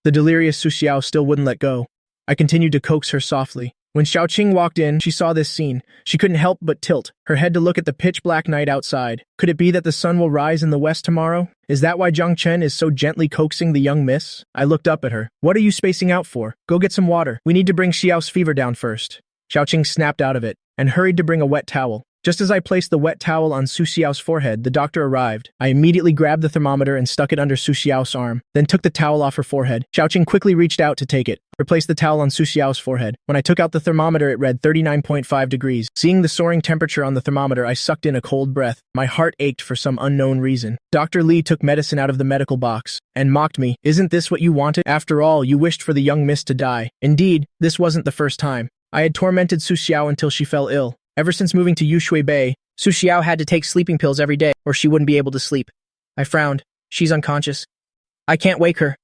The delirious Su Xiao still wouldn't let go. I continued to coax her softly. When Xiao Qing walked in, she saw this scene. She couldn't help but tilt her head to look at the pitch-black night outside. Could it be that the sun will rise in the west tomorrow? Is that why Zhang Chen is so gently coaxing the young miss? I looked up at her. What are you spacing out for? Go get some water. We need to bring Xiao's fever down first. Xiao Qing snapped out of it and hurried to bring a wet towel. Just as I placed the wet towel on Su Xiao's forehead, the doctor arrived. I immediately grabbed the thermometer and stuck it under Su Xiao's arm, then took the towel off her forehead. Xiao Qing quickly reached out to take it, replaced the towel on Su Xiao's forehead. When I took out the thermometer, it read 39.5 degrees. Seeing the soaring temperature on the thermometer, I sucked in a cold breath. My heart ached for some unknown reason. Dr. Li took medicine out of the medical box and mocked me. Isn't this what you wanted? After all, you wished for the young miss to die. Indeed, this wasn't the first time. I had tormented Su Xiao until she fell ill. Ever since moving to Yushui Bay, Su Xiao had to take sleeping pills every day, or she wouldn't be able to sleep. I frowned. She's unconscious. I can't wake her.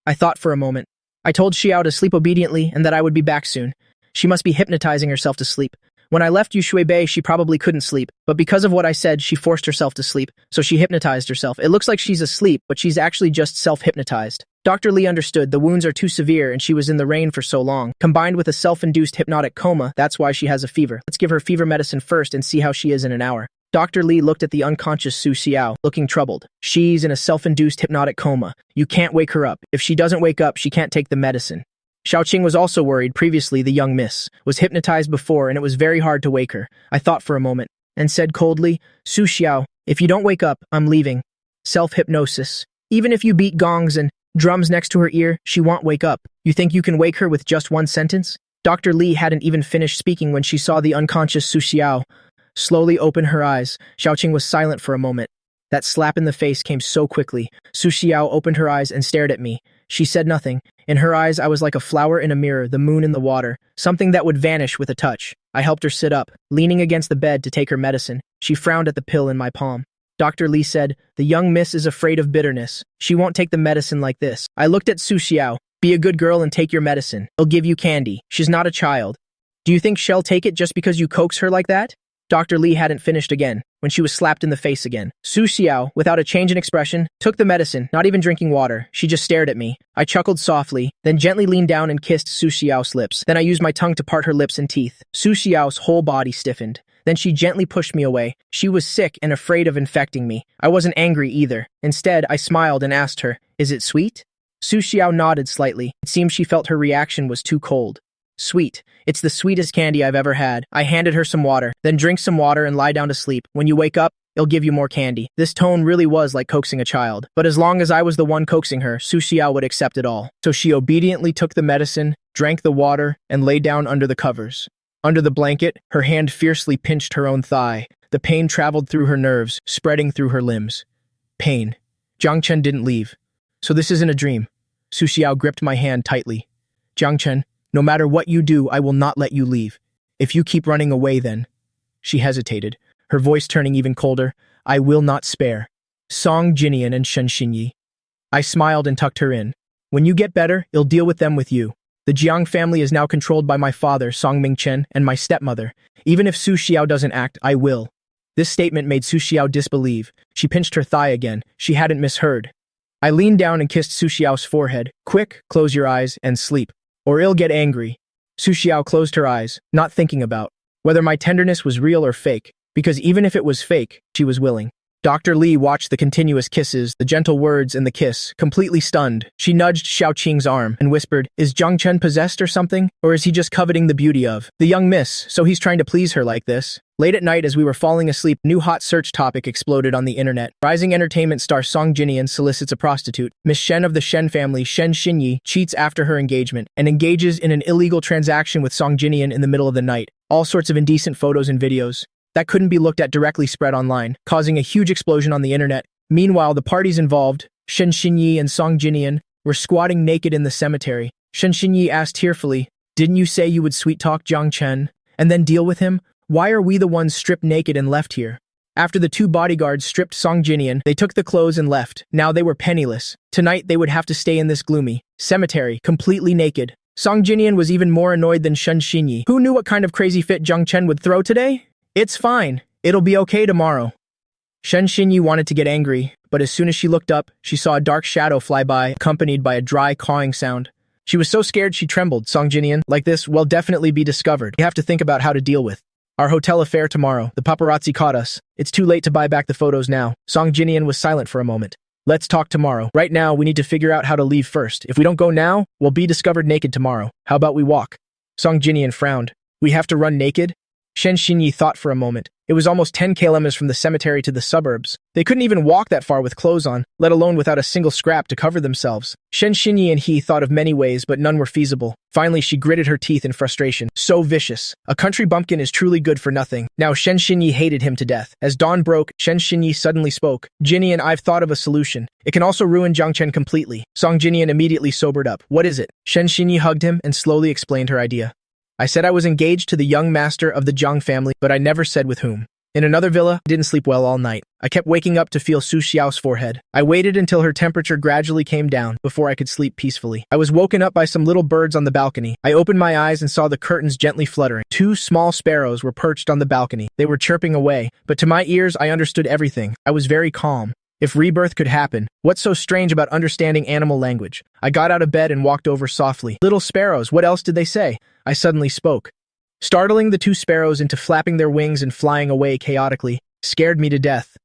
I thought for a moment. I told Xiao to sleep obediently and that I would be back soon. She must be hypnotizing herself to sleep. When I left Yushui Bay, she probably couldn't sleep, but because of what I said, she forced herself to sleep, so she hypnotized herself. It looks like she's asleep, but she's actually just self-hypnotized. Dr. Li understood the wounds are too severe and she was in the rain for so long. Combined with a self-induced hypnotic coma, that's why she has a fever. Let's give her fever medicine first and see how she is in an hour. Dr. Li looked at the unconscious Su Xiao, looking troubled. She's in a self-induced hypnotic coma. You can't wake her up. If she doesn't wake up, she can't take the medicine. Xiao Qing was also worried. Previously, the young miss was hypnotized before and it was very hard to wake her. I thought for a moment and said coldly, Su Xiao, if you don't wake up, I'm leaving. Self-hypnosis. Even if you beat gongs and drums next to her ear, she won't wake up. You think you can wake her with just one sentence? Dr. Li hadn't even finished speaking when she saw the unconscious Su Xiao slowly open her eyes. Xiao Qing was silent for a moment. That slap in the face came so quickly. Su Xiao opened her eyes and stared at me. She said nothing. In her eyes, I was like a flower in a mirror, the moon in the water, something that would vanish with a touch. I helped her sit up, leaning against the bed to take her medicine. She frowned at the pill in my palm. Dr. Li said, the young miss is afraid of bitterness. She won't take the medicine like this. I looked at Su Xiao. Be a good girl and take your medicine. I'll give you candy. She's not a child. Do you think she'll take it just because you coax her like that? Dr. Li hadn't finished again, when she was slapped in the face again. Su Xiao, without a change in expression, took the medicine, not even drinking water. She just stared at me. I chuckled softly, then gently leaned down and kissed Su Xiao's lips. Then I used my tongue to part her lips and teeth. Su Xiao's whole body stiffened. Then she gently pushed me away. She was sick and afraid of infecting me. I wasn't angry either. Instead, I smiled and asked her, is it sweet? Su Xiao nodded slightly. It seemed she felt her reaction was too cold. Sweet. It's the sweetest candy I've ever had. I handed her some water. Then drink some water and lie down to sleep. When you wake up, it'll give you more candy. This tone really was like coaxing a child. But as long as I was the one coaxing her, Su Xiao would accept it all. So she obediently took the medicine, drank the water, and lay down under the covers. Under the blanket, her hand fiercely pinched her own thigh. The pain traveled through her nerves, spreading through her limbs. Pain. Zhang Chen didn't leave. So this isn't a dream. Su Xiao gripped my hand tightly. Zhang Chen, no matter what you do, I will not let you leave. If you keep running away, then... She hesitated, her voice turning even colder. I will not spare. Song Jinian and Shen Xinyi. I smiled and tucked her in. When you get better, I'll deal with them with you. The Jiang family is now controlled by my father, Song Mingchen, and my stepmother. Even if Su Xiao doesn't act, I will. This statement made Su Xiao disbelieve. She pinched her thigh again. She hadn't misheard. I leaned down and kissed Su Xiao's forehead. Quick, close your eyes and sleep, or I'll get angry. Su Xiao closed her eyes, not thinking about whether my tenderness was real or fake, because even if it was fake, she was willing. Dr. Li watched the continuous kisses, the gentle words, and the kiss, completely stunned. She nudged Xiao Qing's arm and whispered, "Is Zhang Chen possessed or something? Or is he just coveting the beauty of the young miss, so he's trying to please her like this?" Late at night, as we were falling asleep, new hot search topic exploded on the internet. Rising entertainment star Song Jinian solicits a prostitute. Miss Shen of the Shen family, Shen Xinyi, cheats after her engagement and engages in an illegal transaction with Song Jinian in the middle of the night. All sorts of indecent photos and videos that couldn't be looked at directly spread online, causing a huge explosion on the internet. Meanwhile, the parties involved, Shen Xinyi and Song Jinian, were squatting naked in the cemetery. Shen Xinyi asked tearfully, "Didn't you say you would sweet-talk Zhang Chen and then deal with him? Why are we the ones stripped naked and left here?" After the two bodyguards stripped Song Jinian, they took the clothes and left. Now they were penniless. Tonight they would have to stay in this gloomy cemetery, completely naked. Song Jinian was even more annoyed than Shen Xinyi. Who knew what kind of crazy fit Zhang Chen would throw today? "It's fine. It'll be okay tomorrow." Shen Xinyi wanted to get angry, but as soon as she looked up, she saw a dark shadow fly by, accompanied by a dry cawing sound. She was so scared she trembled. "Song Jinian, like this will definitely be discovered. We have to think about how to deal with our hotel affair tomorrow. The paparazzi caught us. It's too late to buy back the photos now." Song Jinian was silent for a moment. "Let's talk tomorrow. Right now, we need to figure out how to leave first. If we don't go now, we'll be discovered naked tomorrow. How about we walk?" Song Jinian frowned. "We have to run naked?" Shen Xinyi thought for a moment. It was almost 10 kilometers from the cemetery to the suburbs. They couldn't even walk that far with clothes on, let alone without a single scrap to cover themselves. Shen Xinyi and he thought of many ways, but none were feasible. Finally, she gritted her teeth in frustration. So vicious. A country bumpkin is truly good for nothing. Now Shen Xinyi hated him to death. As dawn broke, Shen Xinyi suddenly spoke. "Jinian, I've thought of a solution. It can also ruin Zhang Chen completely." Song Jinian immediately sobered up. "What is it?" Shen Xinyi hugged him and slowly explained her idea. "I said I was engaged to the young master of the Zhang family, but I never said with whom. In another villa, I didn't sleep well all night. I kept waking up to feel Su Xiao's forehead. I waited until her temperature gradually came down before I could sleep peacefully. I was woken up by some little birds on the balcony. I opened my eyes and saw the curtains gently fluttering. Two small sparrows were perched on the balcony. They were chirping away, but to my ears I understood everything. I was very calm. If rebirth could happen, what's so strange about understanding animal language? I got out of bed and walked over softly. "Little sparrows, what else did they say?" I suddenly spoke. Startling the two sparrows into flapping their wings and flying away chaotically, scared me to death.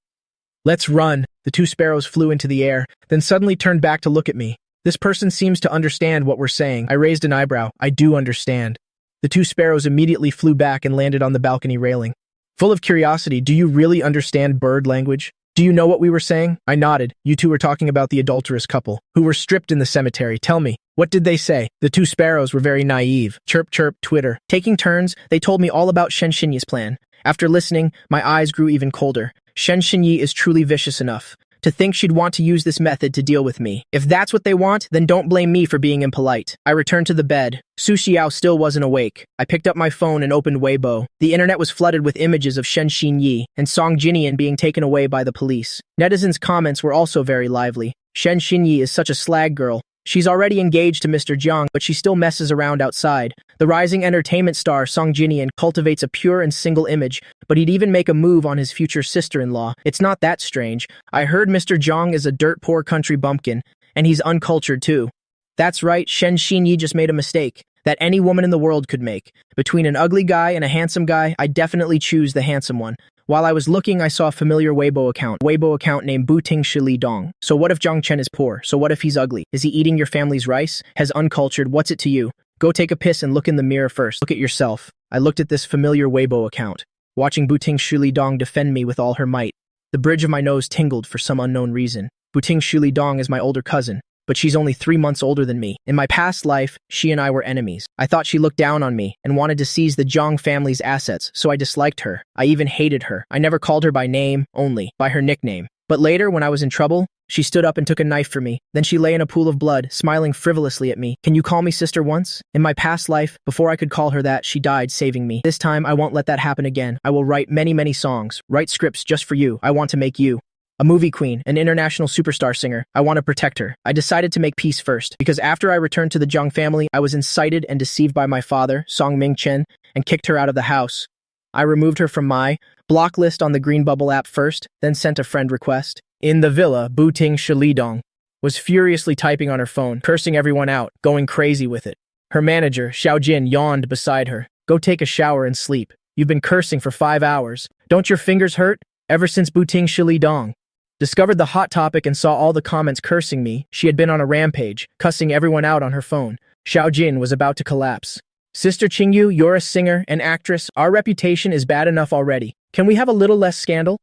"Let's run." The two sparrows flew into the air, then suddenly turned back to look at me. "This person seems to understand what we're saying." I raised an eyebrow. "I do understand." The two sparrows immediately flew back and landed on the balcony railing. Full of curiosity, "Do you really understand bird language? Do you know what we were saying?" I nodded. "You two were talking about the adulterous couple, who were stripped in the cemetery. Tell me, what did they say?" The two sparrows were very naive. Chirp, chirp, twitter. Taking turns, they told me all about Shen Xinyi's plan. After listening, my eyes grew even colder. Shen Xinyi is truly vicious enough. To think she'd want to use this method to deal with me. If that's what they want, then don't blame me for being impolite. I returned to the bed. Su Xiao still wasn't awake. I picked up my phone and opened Weibo. The internet was flooded with images of Shen Xinyi and Song Jinian being taken away by the police. Netizens' comments were also very lively. "Shen Xinyi is such a slag girl. She's already engaged to Mr. Jiang, but she still messes around outside. The rising entertainment star Song Jinian cultivates a pure and single image, but he'd even make a move on his future sister-in-law. It's not that strange. I heard Mr. Jiang is a dirt-poor country bumpkin, and he's uncultured too." That's right, Shen Xinyi just made a mistake that any woman in the world could make. Between an ugly guy and a handsome guy, I definitely choose the handsome one. While I was looking, I saw a familiar Weibo account named Buting Shili Dong. "So what if Zhang Chen is poor? So what if he's ugly? Is he eating your family's rice? Has uncultured? What's it to you? Go take a piss and look in the mirror first. Look at yourself." I looked at this familiar Weibo account, watching Buting Shili Dong defend me with all her might. The bridge of my nose tingled for some unknown reason. Buting Shili Dong is my older cousin, but she's only 3 months older than me. In my past life, she and I were enemies. I thought she looked down on me and wanted to seize the Zhang family's assets, so I disliked her. I even hated her. I never called her by name, only by her nickname. But later, when I was in trouble, she stood up and took a knife for me. Then she lay in a pool of blood, smiling frivolously at me. "Can you call me sister once?" In my past life, before I could call her that, she died saving me. This time, I won't let that happen again. I will write many, many songs, write scripts just for you. I want to make you a movie queen, an international superstar singer. I want to protect her. I decided to make peace first, because after I returned to the Zhang family, I was incited and deceived by my father, Song Mingchen, and kicked her out of the house. I removed her from my block list on the Green Bubble app first, then sent a friend request. In the villa, Buting Shalidong was furiously typing on her phone, cursing everyone out, going crazy with it. Her manager, Xiao Jin, yawned beside her. Go take a shower and sleep. You've been cursing for 5 hours. Don't your fingers hurt? Ever since Buting Shalidong discovered the hot topic and saw all the comments cursing me, she had been on a rampage, cussing everyone out on her phone. Xiao Jin was about to collapse. Sister Qingyu, you're a singer and actress. Our reputation is bad enough already. Can we have a little less scandal?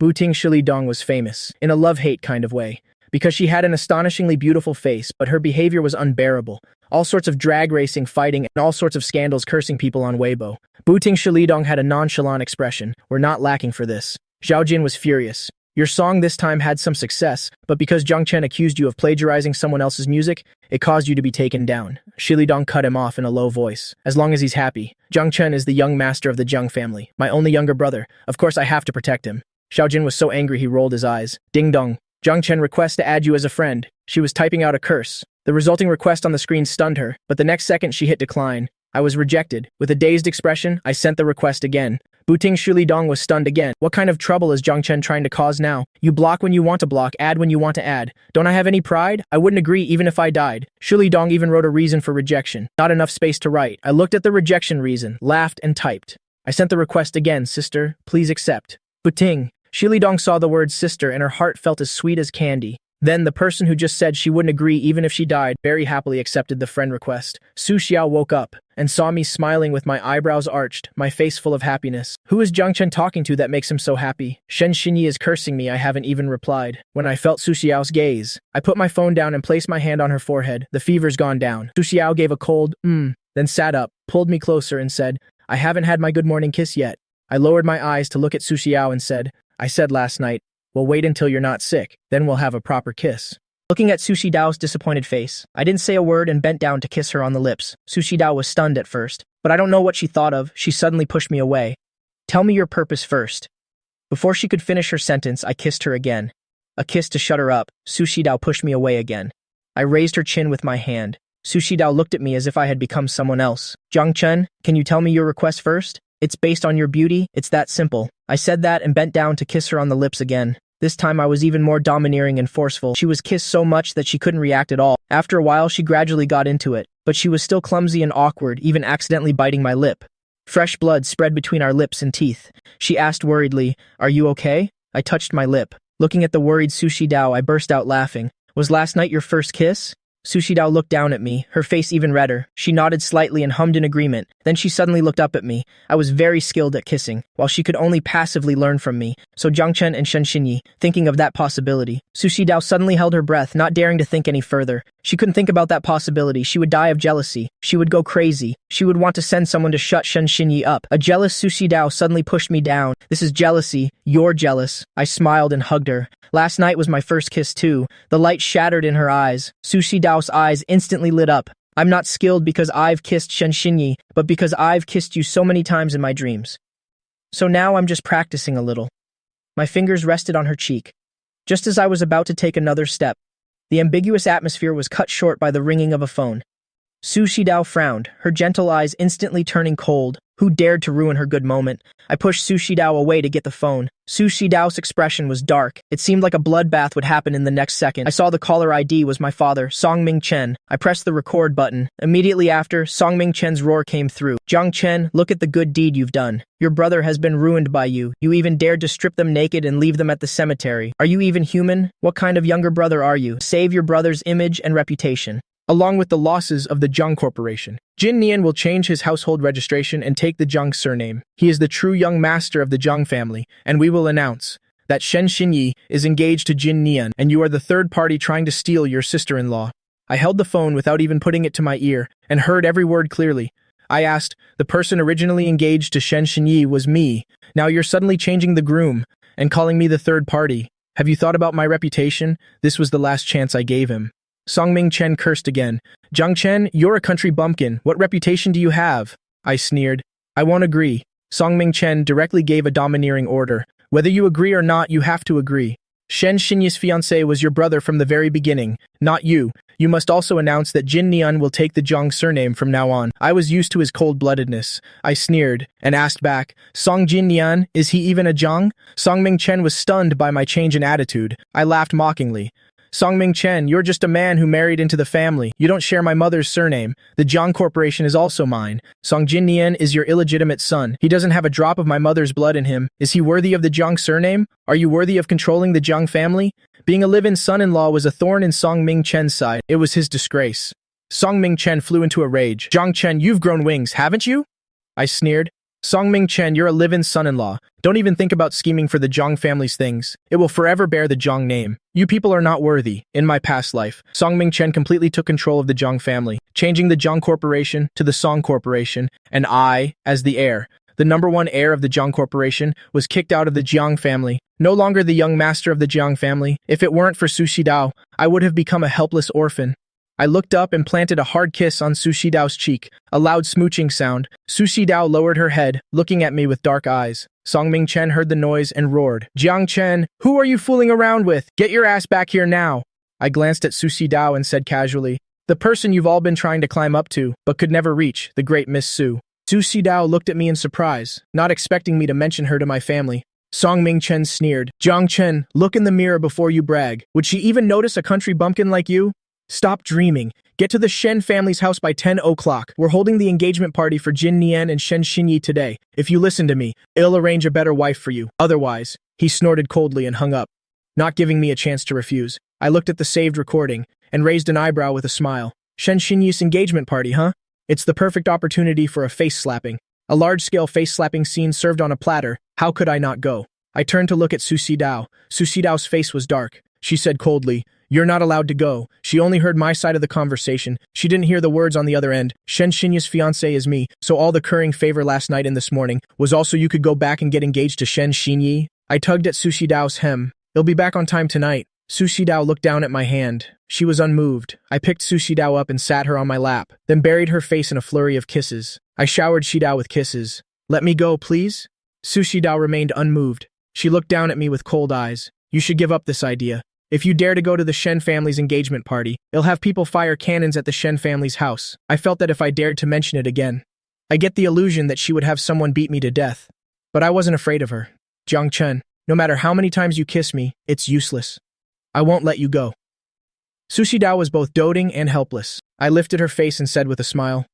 Buting Shalidong was famous, in a love-hate kind of way, because she had an astonishingly beautiful face, but her behavior was unbearable. All sorts of drag racing, fighting, and all sorts of scandals cursing people on Weibo. Buting Shalidong had a nonchalant expression. We're not lacking for this. Xiao Jin was furious. Your song this time had some success, but because Zhang Chen accused you of plagiarizing someone else's music, it caused you to be taken down. Shilidong cut him off in a low voice. As long as he's happy. Zhang Chen is the young master of the Zhang family, my only younger brother. Of course I have to protect him. Xiao Jin was so angry he rolled his eyes. Ding dong. Zhang Chen requests to add you as a friend. She was typing out a curse. The resulting request on the screen stunned her, but the next second she hit decline. I was rejected. With a dazed expression, I sent the request again. Buting Shulidong was stunned again. What kind of trouble is Zhang Chen trying to cause now? You block when you want to block, add when you want to add. Don't I have any pride? I wouldn't agree even if I died. Shulidong even wrote a reason for rejection. Not enough space to write. I looked at the rejection reason, laughed, and typed. I sent the request again, sister. Please accept. Buting. Shilidong saw the word sister and her heart felt as sweet as candy. Then the person who just said she wouldn't agree even if she died very happily accepted the friend request. Su Xiao woke up and saw me smiling with my eyebrows arched, my face full of happiness. Who is Zhang Chen talking to that makes him so happy? Shen Xinyi is cursing me, I haven't even replied. When I felt Su Xiao's gaze, I put my phone down and placed my hand on her forehead. The fever's gone down. Su Xiao gave a cold, then sat up, pulled me closer and said, I haven't had my good morning kiss yet. I lowered my eyes to look at Su Xiao and said, I said last night, we'll wait until you're not sick, then we'll have a proper kiss. Looking at Su Xiao's disappointed face, I didn't say a word and bent down to kiss her on the lips. Su Xiao was stunned at first, but I don't know what she thought of. She suddenly pushed me away. Tell me your purpose first. Before she could finish her sentence, I kissed her again. A kiss to shut her up. Su Xiao pushed me away again. I raised her chin with my hand. Su Xiao looked at me as if I had become someone else. Zhang Chen, can you tell me your request first? It's based on your beauty, it's that simple. I said that and bent down to kiss her on the lips again. This time I was even more domineering and forceful. She was kissed so much that she couldn't react at all. After a while she gradually got into it, but she was still clumsy and awkward, even accidentally biting my lip. Fresh blood spread between our lips and teeth. She asked worriedly, are you okay? I touched my lip. Looking at the worried Su Xiao, I burst out laughing. Was last night your first kiss? Su Xiao looked down at me, her face even redder. She nodded slightly and hummed in agreement. Then she suddenly looked up at me. I was very skilled at kissing, while she could only passively learn from me. So Zhang Chen and Shen Xinyi, thinking of that possibility. Su Xiao suddenly held her breath, not daring to think any further. She couldn't think about that possibility. She would die of jealousy. She would go crazy. She would want to send someone to shut Shen Xinyi up. A jealous Su Xiao suddenly pushed me down. This is jealousy. You're jealous. I smiled and hugged her. Last night was my first kiss too. The light shattered in her eyes. Su Xiao's eyes instantly lit up. I'm not skilled because I've kissed Shen Xinyi, but because I've kissed you so many times in my dreams. So now I'm just practicing a little. My fingers rested on her cheek. Just as I was about to take another step, the ambiguous atmosphere was cut short by the ringing of a phone. Su Xiao frowned, her gentle eyes instantly turning cold. Who dared to ruin her good moment? I pushed Su Xiao away to get the phone. Su Xiao's expression was dark. It seemed like a bloodbath would happen in the next second. I saw the caller ID was my father, Songming Chen. I pressed the record button. Immediately after, Songming Chen's roar came through. Zhang Chen, look at the good deed you've done. Your brother has been ruined by you. You even dared to strip them naked and leave them at the cemetery. Are you even human? What kind of younger brother are you? Save your brother's image and reputation. Along with the losses of the Zhang Corporation, Jin Nian will change his household registration and take the Zhang surname. He is the true young master of the Zhang family, and we will announce that Shen Xinyi is engaged to Jin Nian, and you are the third party trying to steal your sister-in-law. I held the phone without even putting it to my ear, and heard every word clearly. I asked, the person originally engaged to Shen Xinyi was me. Now you're suddenly changing the groom, and calling me the third party. Have you thought about my reputation? This was the last chance I gave him. Songming Chen cursed again. Zhang Chen, you're a country bumpkin. What reputation do you have? I sneered. I won't agree. Songming Chen directly gave a domineering order. Whether you agree or not, you have to agree. Shen Xinyi's fiancé was your brother from the very beginning, not you. You must also announce that Jin Nian will take the Jiang surname from now on. I was used to his cold-bloodedness. I sneered and asked back, Song Jin Nian, is he even a Jiang? Song Ming Chen was stunned by my change in attitude. I laughed mockingly. Song Ming Chen, you're just a man who married into the family. You don't share my mother's surname. The Jiang Corporation is also mine. Song Jin Nian is your illegitimate son. He doesn't have a drop of my mother's blood in him. Is he worthy of the Jiang surname? Are you worthy of controlling the Jiang family? Being a live-in son-in-law was a thorn in Song Ming Chen's side. It was his disgrace. Song Ming Chen flew into a rage. Jiang Chen, you've grown wings, haven't you? I sneered. Song Ming Chen, you're a live-in son-in-law. Don't even think about scheming for the Jiang family's things. It will forever bear the Jiang name. You people are not worthy. In my past life, Song Ming Chen completely took control of the Jiang family, changing the Jiang Corporation to the Song Corporation, and I, as the heir, the #1 heir of the Jiang Corporation, was kicked out of the Jiang family. No longer the young master of the Jiang family. If it weren't for Su Shidao, I would have become a helpless orphan. I looked up and planted a hard kiss on Su Shidao's cheek, a loud smooching sound. Su Shidao lowered her head, looking at me with dark eyes. Song Ming Chen heard the noise and roared, Jiang Chen, who are you fooling around with? Get your ass back here now. I glanced at Su Shidao and said casually, the person you've all been trying to climb up to, but could never reach, the great Miss Su. Su Shidao looked at me in surprise, not expecting me to mention her to my family. Song Ming Chen sneered, Jiang Chen, look in the mirror before you brag. Would she even notice a country bumpkin like you? Stop dreaming. Get to the Shen family's house by 10 o'clock. We're holding the engagement party for Jin Nian and Shen Xinyi today. If you listen to me, I'll arrange a better wife for you. Otherwise, he snorted coldly and hung up, not giving me a chance to refuse. I looked at the saved recording and raised an eyebrow with a smile. Shen Xinyi's engagement party, huh? It's the perfect opportunity for a face-slapping. A large-scale face-slapping scene served on a platter. How could I not go? I turned to look at Su Shidao. Su Shidao's face was dark. She said coldly, you're not allowed to go. She only heard my side of the conversation. She didn't hear the words on the other end. Shen Xinyi's fiancé is me, so all the currying favor last night and this morning was also you could go back and get engaged to Shen Xinyi. I tugged at Su Shidao's hem. He'll be back on time tonight. Su Shidao looked down at my hand. She was unmoved. I picked Su Shidao up and sat her on my lap, then buried her face in a flurry of kisses. I showered Shidao with kisses. Let me go, please? Su Shidao remained unmoved. She looked down at me with cold eyes. You should give up this idea. If you dare to go to the Shen family's engagement party, it'll have people fire cannons at the Shen family's house. I felt that if I dared to mention it again, I get the illusion that she would have someone beat me to death. But I wasn't afraid of her. Jiang Chen, no matter how many times you kiss me, it's useless. I won't let you go. Su Shidao was both doting and helpless. I lifted her face and said with a smile,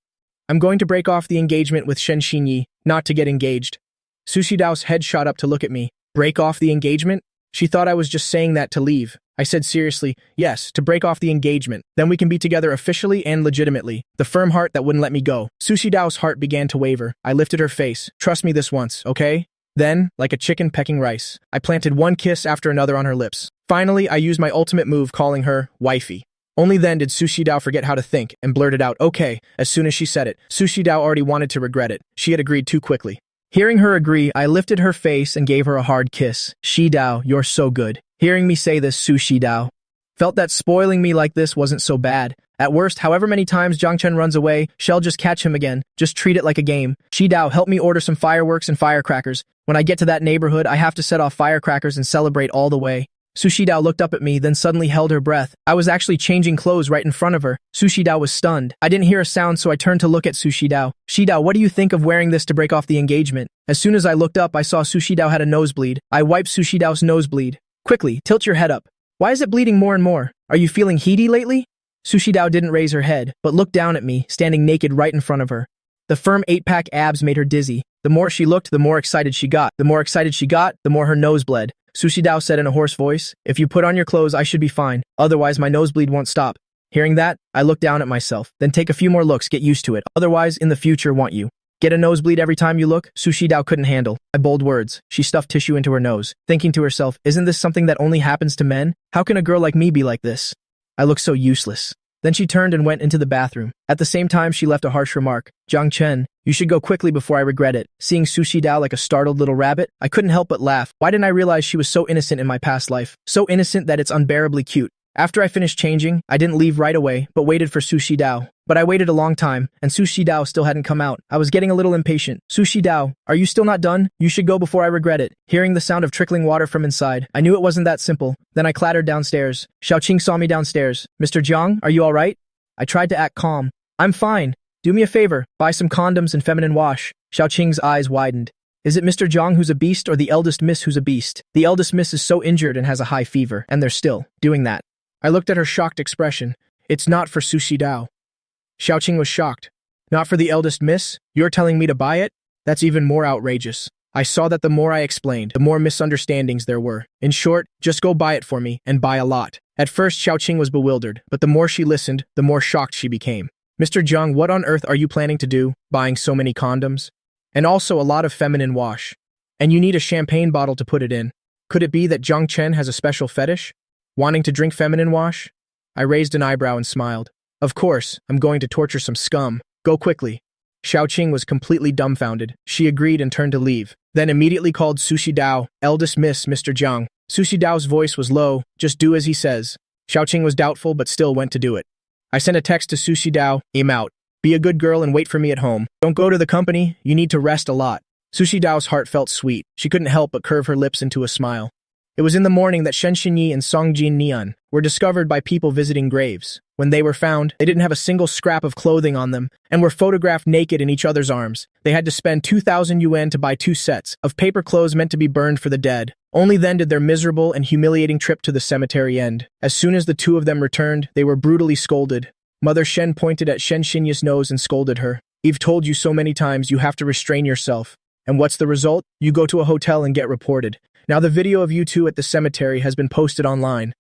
I'm going to break off the engagement with Shen Xinyi, not to get engaged. Su Shidao's head shot up to look at me. Break off the engagement? She thought I was just saying that to leave. I said seriously, yes, to break off the engagement. Then we can be together officially and legitimately. The firm heart that wouldn't let me go. Su Shidao's heart began to waver. I lifted her face. Trust me this once, okay? Then, like a chicken pecking rice, I planted one kiss after another on her lips. Finally, I used my ultimate move, calling her wifey. Only then did Su Shidao forget how to think and blurted out, okay, as soon as she said it. Su Shidao already wanted to regret it. She had agreed too quickly. Hearing her agree, I lifted her face and gave her a hard kiss. Shidao, you're so good. Hearing me say this, Su Shidao felt that spoiling me like this wasn't so bad. At worst, however many times Jiang Chen runs away, she'll just catch him again. Just treat it like a game. Shidao, help me order some fireworks and firecrackers. When I get to that neighborhood, I have to set off firecrackers and celebrate all the way. Su Shidao looked up at me, then suddenly held her breath. I was actually changing clothes right in front of her. Su Shidao was stunned. I didn't hear a sound, so I turned to look at Su Shidao. Shidao, what do you think of wearing this to break off the engagement? As soon as I looked up, I saw Su Shidao had a nosebleed. I wiped Su Shidao's nosebleed. Quickly, tilt your head up. Why is it bleeding more and more? Are you feeling heaty lately? Su Shidao didn't raise her head, but looked down at me, standing naked right in front of her. The firm 8-pack abs made her dizzy. The more she looked, the more excited she got. The more excited she got, the more her nose bled. Su Shidao said in a hoarse voice, if you put on your clothes, I should be fine. Otherwise, my nosebleed won't stop. Hearing that, I looked down at myself. Then take a few more looks, get used to it. Otherwise, in the future, want you. Get a nosebleed every time you look? Su Shidao couldn't handle my bold words. She stuffed tissue into her nose, thinking to herself, isn't this something that only happens to men? How can a girl like me be like this? I look so useless. Then she turned and went into the bathroom. At the same time, she left a harsh remark. Jiang Chen, you should go quickly before I regret it. Seeing Su Shidao like a startled little rabbit, I couldn't help but laugh. Why didn't I realize she was so innocent in my past life? So innocent that it's unbearably cute. After I finished changing, I didn't leave right away, but waited for Su Shidao. But I waited a long time, and Sushi Dao still hadn't come out. I was getting a little impatient. Sushi Dao, are you still not done? You should go before I regret it. Hearing the sound of trickling water from inside, I knew it wasn't that simple. Then I clattered downstairs. Xiaoqing saw me downstairs. Mr. Jiang, are you all right? I tried to act calm. I'm fine. Do me a favor, buy some condoms and feminine wash. Xiaoqing's eyes widened. Is it Mr. Jiang who's a beast or the eldest miss who's a beast? The eldest miss is so injured and has a high fever, and they're still doing that. I looked at her shocked expression. It's not for Sushi Dao. Xiaoqing was shocked. Not for the eldest miss? You're telling me to buy it? That's even more outrageous. I saw that the more I explained, the more misunderstandings there were. In short, just go buy it for me, and buy a lot. At first, Xiaoqing was bewildered, but the more she listened, the more shocked she became. Mr. Jiang, what on earth are you planning to do, buying so many condoms? And also a lot of feminine wash. And you need a champagne bottle to put it in. Could it be that Jiang Chen has a special fetish? Wanting to drink feminine wash? I raised an eyebrow and smiled. Of course, I'm going to torture some scum. Go quickly. Xiaoqing was completely dumbfounded. She agreed and turned to leave, then immediately called Sushi Dao, eldest miss, Mr. Jiang. Sushi Dao's voice was low, just do as he says. Xiaoqing was doubtful but still went to do it. I sent a text to Sushi Dao, I'm out. Be a good girl and wait for me at home. Don't go to the company, you need to rest a lot. Sushi Dao's heart felt sweet. She couldn't help but curve her lips into a smile. It was in the morning that Shen Xinyi and Song Jin Nian were discovered by people visiting graves. When they were found, they didn't have a single scrap of clothing on them and were photographed naked in each other's arms. They had to spend 2,000 yuan to buy 2 sets of paper clothes meant to be burned for the dead. Only then did their miserable and humiliating trip to the cemetery end. As soon as the two of them returned, they were brutally scolded. Mother Shen pointed at Shen Xinyi's nose and scolded her. I've told you so many times you have to restrain yourself. And what's the result? You go to a hotel and get reported. Now the video of you two at the cemetery has been posted online.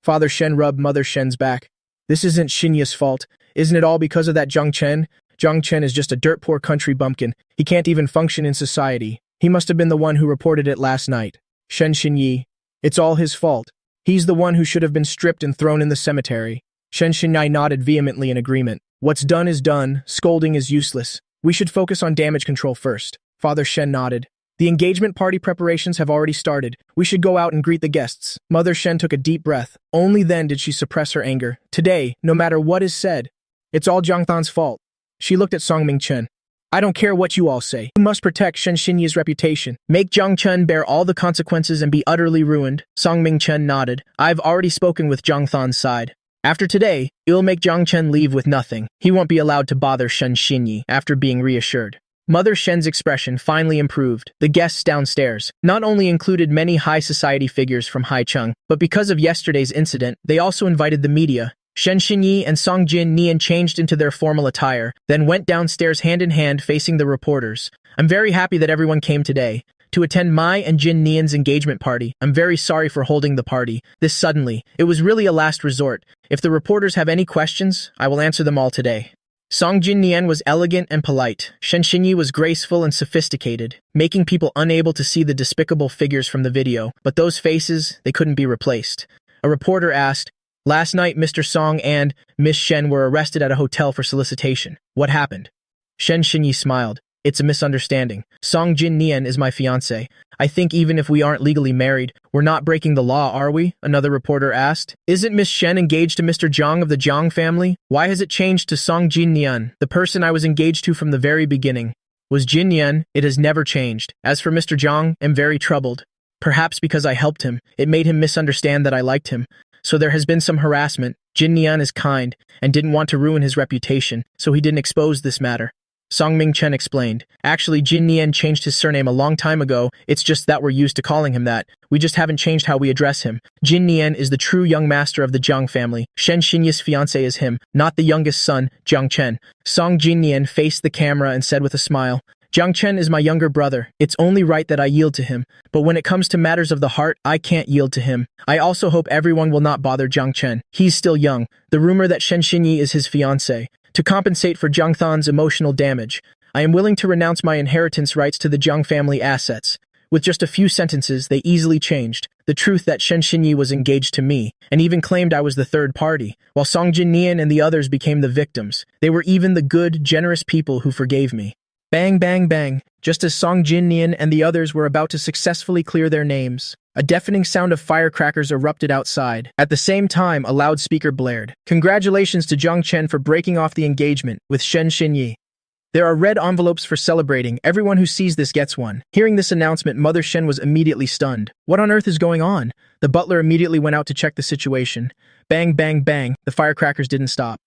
Father Shen rubbed Mother Shen's back. This isn't Xinya's fault. Isn't it all because of that Jiang Chen? Jiang Chen is just a dirt-poor country bumpkin. He can't even function in society. He must have been the one who reported it last night. Shen Xinyi. It's all his fault. He's the one who should have been stripped and thrown in the cemetery. Shen Xinyi nodded vehemently in agreement. What's done is done. Scolding is useless. We should focus on damage control first. Father Shen nodded. The engagement party preparations have already started. We should go out and greet the guests. Mother Shen took a deep breath. Only then did she suppress her anger. Today, no matter what is said, it's all Jiang Than's fault. She looked at Song Ming-chen. I don't care what you all say. You must protect Shen Xinyi's reputation. Make Jiang Chen bear all the consequences and be utterly ruined. Song Ming-chen nodded. I've already spoken with Jiang Than's side. After today, it'll make Jiang Chen leave with nothing. He won't be allowed to bother Shen Xinyi after being reassured. Mother Shen's expression finally improved. The guests downstairs not only included many high society figures from Haicheng, but because of yesterday's incident, they also invited the media. Shen Xinyi and Song Jin Nian changed into their formal attire, then went downstairs hand in hand facing the reporters. I'm very happy that everyone came today to attend my and Jin Nian's engagement party. I'm very sorry for holding the party this suddenly. It was really a last resort. If the reporters have any questions, I will answer them all today. Song Jin Nian was elegant and polite. Shen Xinyi was graceful and sophisticated, making people unable to see the despicable figures from the video, but those faces, they couldn't be replaced. A reporter asked, last night Mr. Song and Miss Shen were arrested at a hotel for solicitation. What happened? Shen Xinyi smiled. It's a misunderstanding. Song Jin Nian is my fiancé. I think even if we aren't legally married, we're not breaking the law, are we? Another reporter asked. Isn't Miss Shen engaged to Mr. Jiang of the Jiang family? Why has it changed to Song Jin Nian? The person I was engaged to from the very beginning was Jin Nian. It has never changed. As for Mr. Jiang, I'm very troubled. Perhaps because I helped him, it made him misunderstand that I liked him. So there has been some harassment. Jin Nian is kind and didn't want to ruin his reputation, so he didn't expose this matter. Song Ming-chen explained. Actually, Jin Nian changed his surname a long time ago. It's just that we're used to calling him that. We just haven't changed how we address him. Jin Nian is the true young master of the Jiang family. Shen Xinyi's fiancé is him, not the youngest son, Jiang Chen. Song Jin Nian faced the camera and said with a smile, Jiang Chen is my younger brother. It's only right that I yield to him. But when it comes to matters of the heart, I can't yield to him. I also hope everyone will not bother Jiang Chen. He's still young. The rumor that Shen Xinyi is his fiancé. To compensate for Jiang Than's emotional damage, I am willing to renounce my inheritance rights to the Jiang family assets. With just a few sentences, they easily changed the truth that Shen Xinyi was engaged to me, and even claimed I was the third party, while Song Jin Nian and the others became the victims. They were even the good, generous people who forgave me. Bang, bang, bang. Just as Song Jin Nian and the others were about to successfully clear their names, A deafening sound of firecrackers erupted outside. At the same time, a loudspeaker blared. Congratulations to Zhang Chen for breaking off the engagement with Shen Xinyi. There are red envelopes for celebrating. Everyone who sees this gets one. Hearing this announcement, Mother Shen was immediately stunned. What on earth is going on? The butler immediately went out to check the situation. Bang, bang, bang. The firecrackers didn't stop.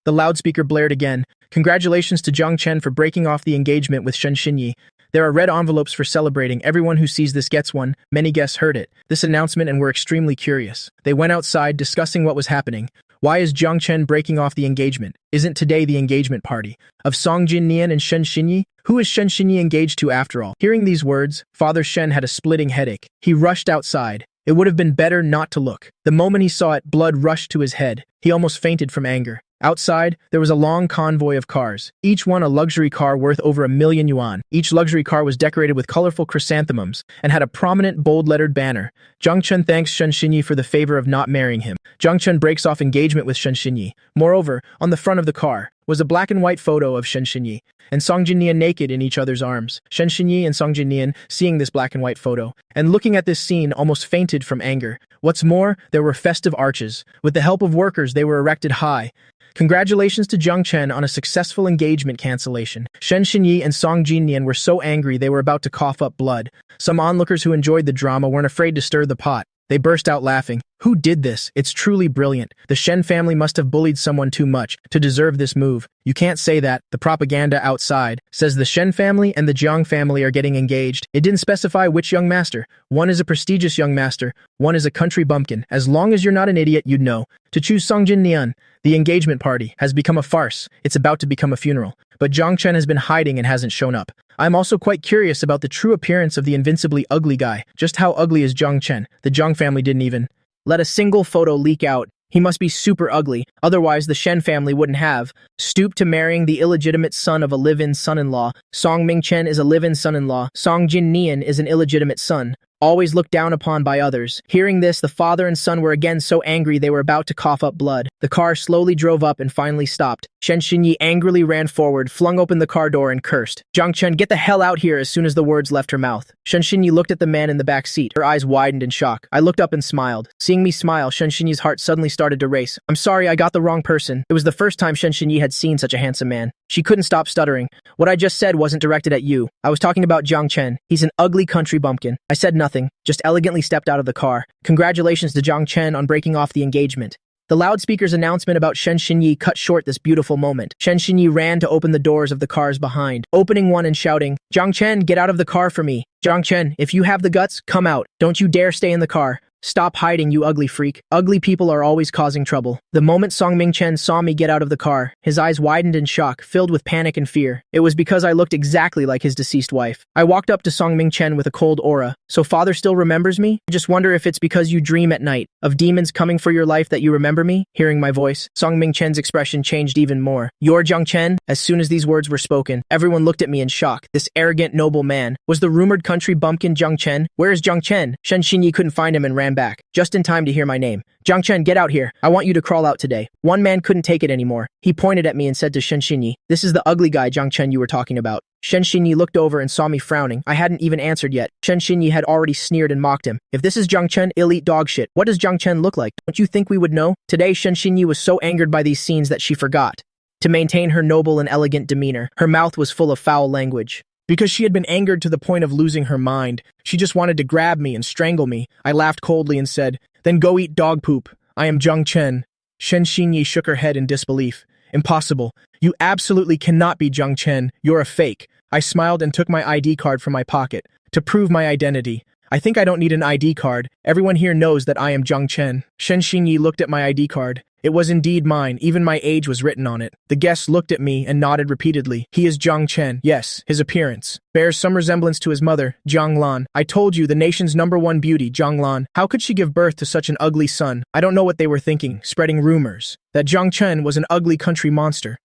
The loudspeaker blared again. Congratulations to Zhang Chen for breaking off the engagement with Shen Xinyi. There are red envelopes for celebrating. Everyone who sees this gets one. Many guests heard this announcement, and were extremely curious. They went outside discussing what was happening. Why is Zhang Chen breaking off the engagement? Isn't today the engagement party of Song Jinnian and Shen Xinyi? Who is Shen Xinyi engaged to after all? Hearing these words, Father Shen had a splitting headache. He rushed outside. It would have been better not to look. The moment he saw it, blood rushed to his head. He almost fainted from anger. Outside, there was a long convoy of cars, each one a luxury car worth over 1,000,000 yuan. Each luxury car was decorated with colorful chrysanthemums and had a prominent bold-lettered banner. Zhang Chen thanks Shen Xinyi for the favor of not marrying him. Zhang Chen breaks off engagement with Shen Xinyi. Moreover, on the front of the car was a black and white photo of Shen Xinyi and Song Jinnian naked in each other's arms. Shen Xinyi and Song Jinnian, seeing this black and white photo and looking at this scene, almost fainted from anger. What's more, there were festive arches. With the help of workers, they were erected high. Congratulations to Zhang Chen on a successful engagement cancellation. Shen Xinyi and Song Jinnian were so angry they were about to cough up blood. Some onlookers who enjoyed the drama weren't afraid to stir the pot. They burst out laughing. Who did this? It's truly brilliant. The Shen family must have bullied someone too much to deserve this move. You can't say that. The propaganda outside says the Shen family and the Jiang family are getting engaged. It didn't specify which young master. One is a prestigious young master. One is a country bumpkin. As long as you're not an idiot, you'd know. To choose Song Jinnian, the engagement party has become a farce. It's about to become a funeral. But Zhang Chen has been hiding and hasn't shown up. I'm also quite curious about the true appearance of the invincibly ugly guy. Just how ugly is Zhang Chen? The Jiang family didn't even let a single photo leak out. He must be super ugly, otherwise the Shen family wouldn't have stooped to marrying the illegitimate son of a live-in son-in-law. Song Mingchen is a live-in son-in-law. Song Jinnian is an illegitimate son, always looked down upon by others. Hearing this, the father and son were again so angry they were about to cough up blood. The car slowly drove up and finally stopped. Shen Xinyi angrily ran forward, flung open the car door and cursed. Zhang Chen, get the hell out here as soon as the words left her mouth. Shen Xinyi looked at the man in the back seat. Her eyes widened in shock. I looked up and smiled. Seeing me smile, Shen Xinyi's heart suddenly started to race. I'm sorry, I got the wrong person. It was the first time Shen Xinyi had seen such a handsome man. She couldn't stop stuttering. What I just said wasn't directed at you. I was talking about Zhang Chen. He's an ugly country bumpkin. I said nothing, just elegantly stepped out of the car. Congratulations to Zhang Chen on breaking off the engagement. The loudspeaker's announcement about Shen Xinyi cut short this beautiful moment. Shen Xinyi ran to open the doors of the cars behind, opening one and shouting, Zhang Chen, get out of the car for me. Zhang Chen, if you have the guts, come out. Don't you dare stay in the car. Stop hiding, you ugly freak. Ugly people are always causing trouble. The moment Song Mingchen saw me get out of the car, his eyes widened in shock, filled with panic and fear. It was because I looked exactly like his deceased wife. I walked up to Song Mingchen with a cold aura. So father still remembers me? I just wonder if it's because you dream at night of demons coming for your life that you remember me? Hearing my voice, Song Mingchen's expression changed even more. You're Zhang Chen? As soon as these words were spoken, everyone looked at me in shock. This arrogant, noble man was the rumored country bumpkin Zhang Chen. Where is Zhang Chen? Shen Xinyi couldn't find him and ran back, just in time to hear my name. Zhang Chen, get out here. I want you to crawl out today. One man couldn't take it anymore. He pointed at me and said to Shen Xinyi, this is the ugly guy Zhang Chen you were talking about. Shen Xinyi looked over and saw me frowning. I hadn't even answered yet. Shen Xinyi had already sneered and mocked him. If this is Zhang Chen, he'll eat dog shit. What does Zhang Chen look like? Don't you think we would know? Today, Shen Xinyi was so angered by these scenes that she forgot to maintain her noble and elegant demeanor. Her mouth was full of foul language. Because she had been angered to the point of losing her mind, she just wanted to grab me and strangle me. I laughed coldly and said, then go eat dog poop. I am Zhang Chen. Shen Xinyi shook her head in disbelief. Impossible. You absolutely cannot be Zhang Chen. You're a fake. I smiled and took my ID card from my pocket to prove my identity. I think I don't need an ID card. Everyone here knows that I am Zhang Chen. Shen Xinyi looked at my ID card. It was indeed mine. Even my age was written on it. The guests looked at me and nodded repeatedly. He is Zhang Chen. Yes, his appearance bears some resemblance to his mother, Zhang Lan. I told you, the nation's #1 beauty, Zhang Lan. How could she give birth to such an ugly son? I don't know what they were thinking, spreading rumors that Zhang Chen was an ugly country monster.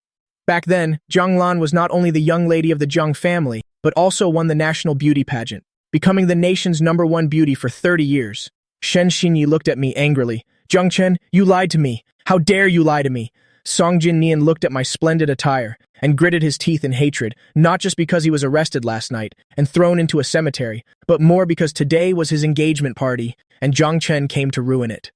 Back then, Zhang Lan was not only the young lady of the Zhang family, but also won the national beauty pageant, becoming the nation's #1 beauty for 30 years. Shen Xinyi looked at me angrily. Zhang Chen, you lied to me. How dare you lie to me? Song Jin-nian looked at my splendid attire and gritted his teeth in hatred, not just because he was arrested last night and thrown into a cemetery, but more because today was his engagement party, and Jiang Chen came to ruin it.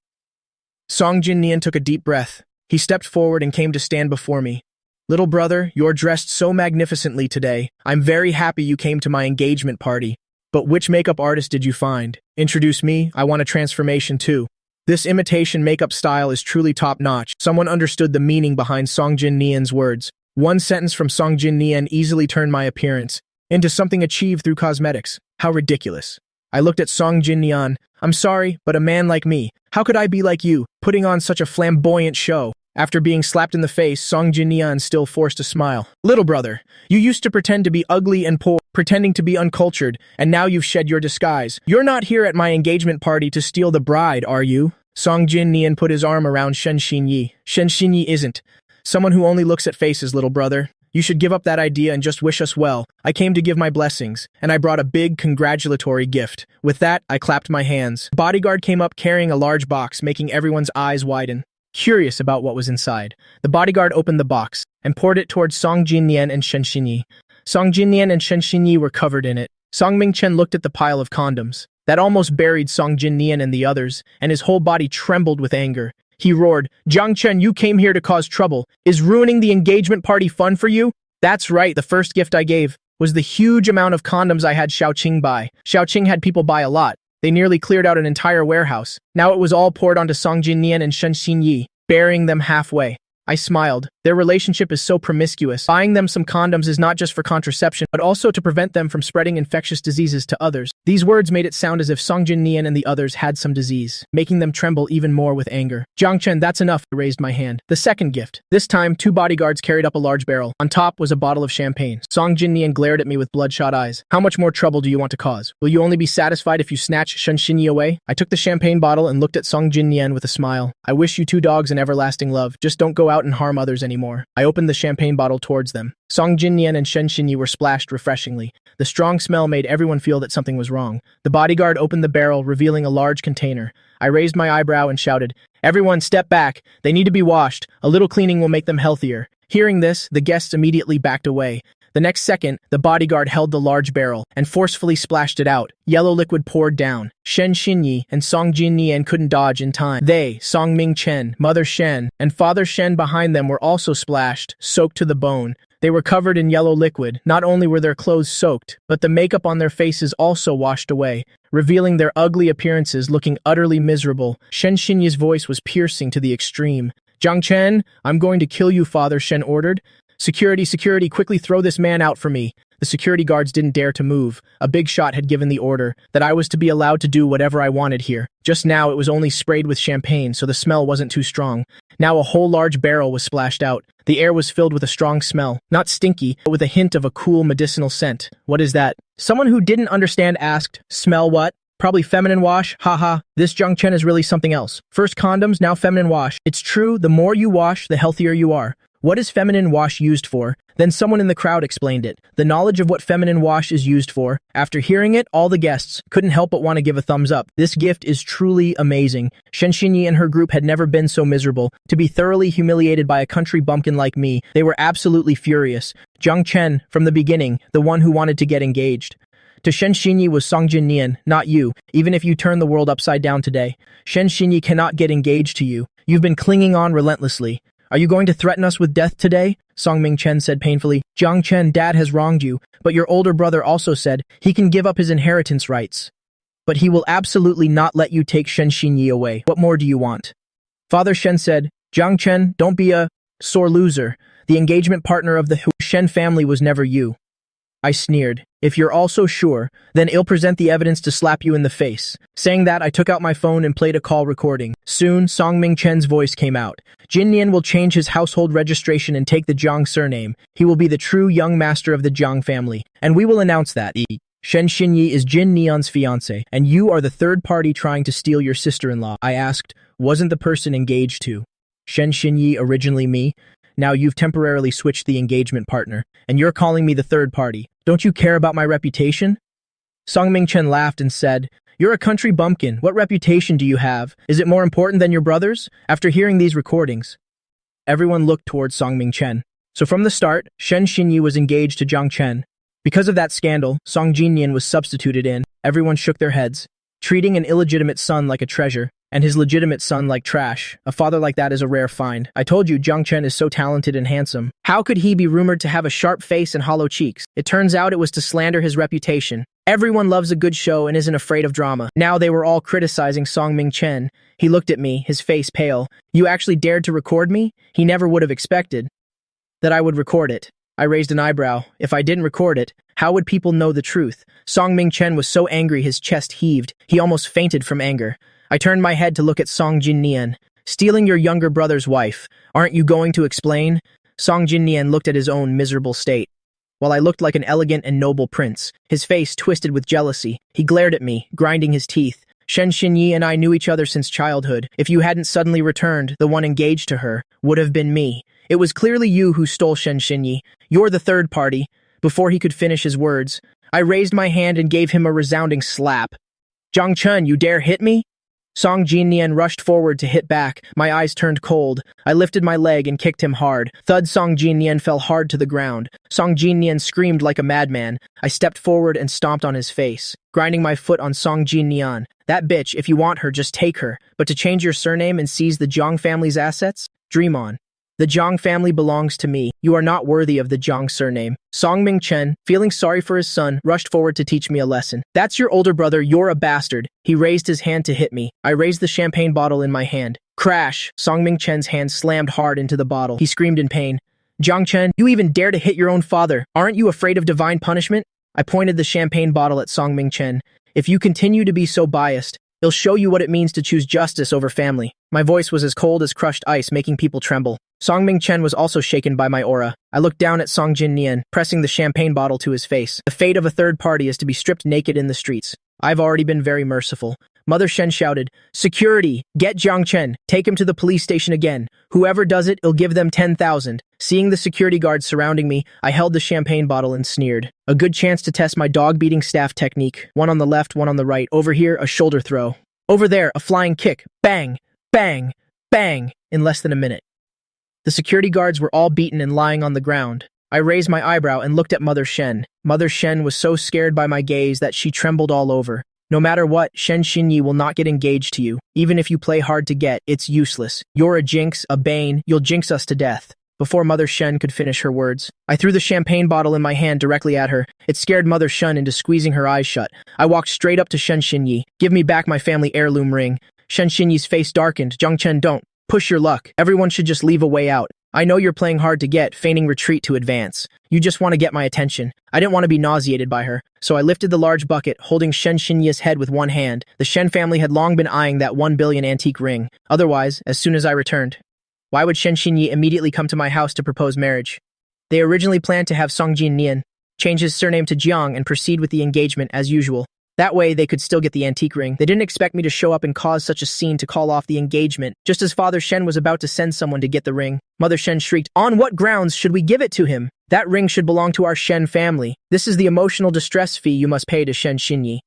Song Jin-nian took a deep breath. He stepped forward and came to stand before me. Little brother, you're dressed so magnificently today. I'm very happy you came to my engagement party. But which makeup artist did you find? Introduce me, I want a transformation too. This imitation makeup style is truly top-notch. Someone understood the meaning behind Song Jin-nian's words. One sentence from Song Jin-nian easily turned my appearance into something achieved through cosmetics. How ridiculous. I looked at Song Jin-nian. I'm sorry, but a man like me, how could I be like you, putting on such a flamboyant show? After being slapped in the face, Song Jin-nian still forced a smile. Little brother, you used to pretend to be ugly and poor, pretending to be uncultured, and now you've shed your disguise. You're not here at my engagement party to steal the bride, are you? Song Jin-nian put his arm around Shen Xinyi. Shen Xinyi isn't someone who only looks at faces, little brother. You should give up that idea and just wish us well. I came to give my blessings, and I brought a big congratulatory gift. With that, I clapped my hands. The bodyguard came up carrying a large box, making everyone's eyes widen, curious about what was inside. The bodyguard opened the box and poured it towards Song Jin-nian and Shen Xinyi. Song Jin-nian and Shen Xinyi were covered in it. Song Ming-chen looked at the pile of condoms that almost buried Song Jin-nian and the others, and his whole body trembled with anger. He roared, Jiang Chen, you came here to cause trouble. Is ruining the engagement party fun for you? That's right, the first gift I gave was the huge amount of condoms I had Xiaoqing buy. Xiaoqing had people buy a lot. They nearly cleared out an entire warehouse. Now it was all poured onto Song Jin-nian and Shen Xinyi, burying them halfway. I smiled. Their relationship is so promiscuous. Buying them some condoms is not just for contraception, but also to prevent them from spreading infectious diseases to others. These words made it sound as if Song Jin-nian and the others had some disease, making them tremble even more with anger. Jiang Chen, that's enough. I raised my hand. The second gift. This time, 2 bodyguards carried up a large barrel. On top was a bottle of champagne. Song Jin-nian glared at me with bloodshot eyes. How much more trouble do you want to cause? Will you only be satisfied if you snatch Shen Xinyi away? I took the champagne bottle and looked at Song Jin-nian with a smile. I wish you 2 dogs an everlasting love. Just don't go out and harm others anymore. I opened the champagne bottle towards them. Song Jin-nian and Shen Xinyi were splashed refreshingly. The strong smell made everyone feel that something was wrong. The bodyguard opened the barrel, revealing a large container. I raised my eyebrow and shouted, Everyone step back. They need to be washed. A little cleaning will make them healthier. Hearing this, the guests immediately backed away. The next second, the bodyguard held the large barrel and forcefully splashed it out. Yellow liquid poured down. Shen Xinyi and Song Jin-nian couldn't dodge in time. They, Song Ming-chen, Mother Shen, and Father Shen behind them were also splashed, soaked to the bone. They were covered in yellow liquid. Not only were their clothes soaked, but the makeup on their faces also washed away, revealing their ugly appearances, looking utterly miserable. Shen Xinyi's voice was piercing to the extreme. Jiang Chen, I'm going to kill you, Father Shen ordered. Security, quickly throw this man out for me. The security guards didn't dare to move. A big shot had given the order that I was to be allowed to do whatever I wanted here. Just now it was only sprayed with champagne, so the smell wasn't too strong. Now a whole large barrel was splashed out. The air was filled with a strong smell, not stinky, but with a hint of a cool medicinal scent. What is that? Someone who didn't understand asked, Smell what? Probably feminine wash, haha. This Jiang Chen is really something else. First condoms, now feminine wash. It's true, the more you wash, the healthier you are. What is feminine wash used for? Then someone in the crowd explained it. The knowledge of what feminine wash is used for. After hearing it, all the guests couldn't help but want to give a thumbs up. This gift is truly amazing. Shen Xinyi and her group had never been so miserable. To be thoroughly humiliated by a country bumpkin like me, they were absolutely furious. Jiang Chen, from the beginning, the one who wanted to get engaged. To Shen Xinyi was Song Jin-nian, not you, even if you turn the world upside down today. Shen Xinyi cannot get engaged to you. You've been clinging on relentlessly. Are you going to threaten us with death today? Song Ming-chen said painfully. Jiang Chen, Dad has wronged you, but your older brother also said he can give up his inheritance rights. But he will absolutely not let you take Shen Xinyi away. What more do you want? Father Shen said, Jiang Chen, don't be a sore loser. The engagement partner of the Shen family was never you. I sneered. If you're also sure, then I'll present the evidence to slap you in the face. Saying that, I took out my phone and played a call recording. Soon, Song Ming-chen's voice came out. Jin-nian will change his household registration and take the Jiang surname. He will be the true young master of the Jiang family. And we will announce that. Shen Xinyi is Jin-nian's fiancé, and you are the third party trying to steal your sister-in-law. I asked, wasn't the person engaged to Shen Xinyi originally me? Now you've temporarily switched the engagement partner, and you're calling me the third party. Don't you care about my reputation? Song Ming-chen laughed and said, You're a country bumpkin. What reputation do you have? Is it more important than your brother's? After hearing these recordings, everyone looked towards Song Ming-chen. So from the start, Shen Xinyi was engaged to Jiang Chen. Because of that scandal, Song Jinnian was substituted in. Everyone shook their heads, treating an illegitimate son like a treasure, and his legitimate son like trash. A father like that is a rare find. I told you Jiang Chen is so talented and handsome. How could he be rumored to have a sharp face and hollow cheeks? It turns out it was to slander his reputation. Everyone loves a good show and isn't afraid of drama. Now they were all criticizing Song Ming-chen. He looked at me, his face pale. You actually dared to record me? He never would have expected that I would record it. I raised an eyebrow. If I didn't record it, how would people know the truth? Song Ming-chen was so angry his chest heaved. He almost fainted from anger. I turned my head to look at Song Jinnian. Stealing your younger brother's wife. Aren't you going to explain? Song Jinnian looked at his own miserable state. While I looked like an elegant and noble prince, his face twisted with jealousy. He glared at me, grinding his teeth. Shen Xinyi and I knew each other since childhood. If you hadn't suddenly returned, the one engaged to her would have been me. It was clearly you who stole Shen Xinyi. You're the third party. Before he could finish his words, I raised my hand and gave him a resounding slap. Jiang Chen, you dare hit me? Song Jinnian rushed forward to hit back. My eyes turned cold. I lifted my leg and kicked him hard. Thud. Song Jinnian fell hard to the ground. Song Jinnian screamed like a madman. I stepped forward and stomped on his face, grinding my foot on Song Jinnian. That bitch, if you want her, just take her. But to change your surname and seize the Zhang family's assets? Dream on. The Zhang family belongs to me. You are not worthy of the Zhang surname. Song Ming-chen, feeling sorry for his son, rushed forward to teach me a lesson. That's your older brother, you're a bastard. He raised his hand to hit me. I raised the champagne bottle in my hand. Crash! Song Ming-chen's hand slammed hard into the bottle. He screamed in pain. Jiang Chen, you even dare to hit your own father. Aren't you afraid of divine punishment? I pointed the champagne bottle at Song Ming-chen. If you continue to be so biased, it'll show you what it means to choose justice over family. My voice was as cold as crushed ice, making people tremble. Song Ming-chen was also shaken by my aura. I looked down at Song Jinnian, pressing the champagne bottle to his face. The fate of a third party is to be stripped naked in the streets. I've already been very merciful. Mother Shen shouted, Security! Get Jiang Chen! Take him to the police station again. Whoever does it, I'll give them 10,000. Seeing the security guards surrounding me, I held the champagne bottle and sneered. A good chance to test my dog-beating staff technique. One on the left, one on the right. Over here, a shoulder throw. Over there, a flying kick. Bang! Bang! Bang! In less than a minute. The security guards were all beaten and lying on the ground. I raised my eyebrow and looked at Mother Shen. Mother Shen was so scared by my gaze that she trembled all over. No matter what, Shen Xinyi will not get engaged to you. Even if you play hard to get, it's useless. You're a jinx, a bane, you'll jinx us to death. Before Mother Shen could finish her words, I threw the champagne bottle in my hand directly at her. It scared Mother Shen into squeezing her eyes shut. I walked straight up to Shen Xinyi. Give me back my family heirloom ring. Shen Xinyi's face darkened. Jiang Chen, don't. Push your luck. Everyone should just leave a way out. I know you're playing hard to get, feigning retreat to advance. You just want to get my attention. I didn't want to be nauseated by her, so I lifted the large bucket, holding Shen Xinyi's head with one hand. The Shen family had long been eyeing that 1 billion antique ring. Otherwise, as soon as I returned, why would Shen Xinyi immediately come to my house to propose marriage? They originally planned to have Song Jinnian change his surname to Jiang and proceed with the engagement as usual. That way, they could still get the antique ring. They didn't expect me to show up and cause such a scene to call off the engagement. Just as Father Shen was about to send someone to get the ring, Mother Shen shrieked, On what grounds should we give it to him? That ring should belong to our Shen family. This is the emotional distress fee you must pay to Shen Xinyi.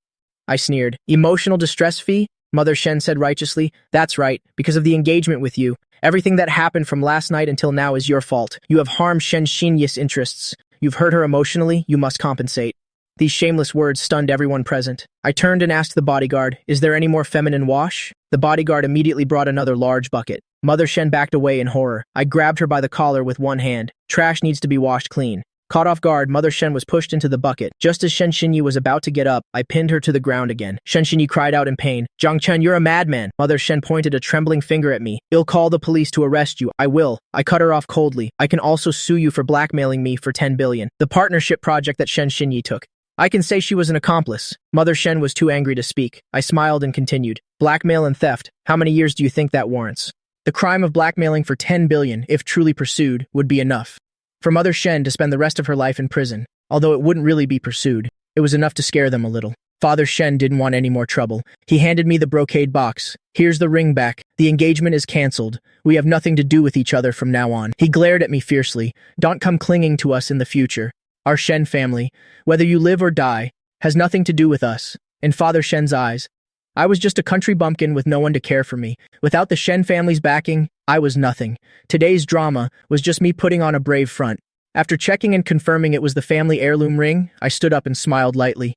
I sneered. Emotional distress fee? Mother Shen said righteously. That's right, because of the engagement with you. Everything that happened from last night until now is your fault. You have harmed Shen Xinyi's interests. You've hurt her emotionally, you must compensate. These shameless words stunned everyone present. I turned and asked the bodyguard, Is there any more feminine wash? The bodyguard immediately brought another large bucket. Mother Shen backed away in horror. I grabbed her by the collar with one hand. Trash needs to be washed clean. Caught off guard, Mother Shen was pushed into the bucket. Just as Shen Xinyi was about to get up, I pinned her to the ground again. Shen Xinyi cried out in pain. Jiang Chen, you're a madman. Mother Shen pointed a trembling finger at me. I'll call the police to arrest you. I will. I cut her off coldly. I can also sue you for blackmailing me for 10 billion. The partnership project that Shen Xinyi took. I can say she was an accomplice. Mother Shen was too angry to speak. I smiled and continued. Blackmail and theft. How many years do you think that warrants? The crime of blackmailing for 10 billion, if truly pursued, would be enough for Mother Shen to spend the rest of her life in prison. Although it wouldn't really be pursued, it was enough to scare them a little. Father Shen didn't want any more trouble. He handed me the brocade box. Here's the ring back. The engagement is cancelled. We have nothing to do with each other from now on. He glared at me fiercely. Don't come clinging to us in the future. Our Shen family, whether you live or die, has nothing to do with us. In Father Shen's eyes, I was just a country bumpkin with no one to care for me. Without the Shen family's backing, I was nothing. Today's drama was just me putting on a brave front. After checking and confirming it was the family heirloom ring, I stood up and smiled lightly.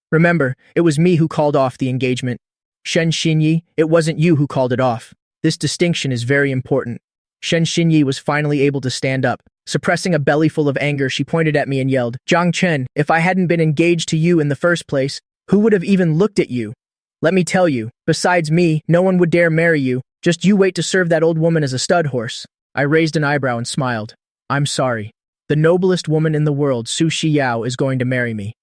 Remember, it was me who called off the engagement. Shen Xinyi, it wasn't you who called it off. This distinction is very important. Shen Xinyi was finally able to stand up. Suppressing a bellyful of anger, she pointed at me and yelled, Zhang Chen, if I hadn't been engaged to you in the first place, who would have even looked at you? Let me tell you, besides me, no one would dare marry you. Just you wait to serve that old woman as a stud horse. I raised an eyebrow and smiled. I'm sorry. The noblest woman in the world, Su Shiyao, is going to marry me.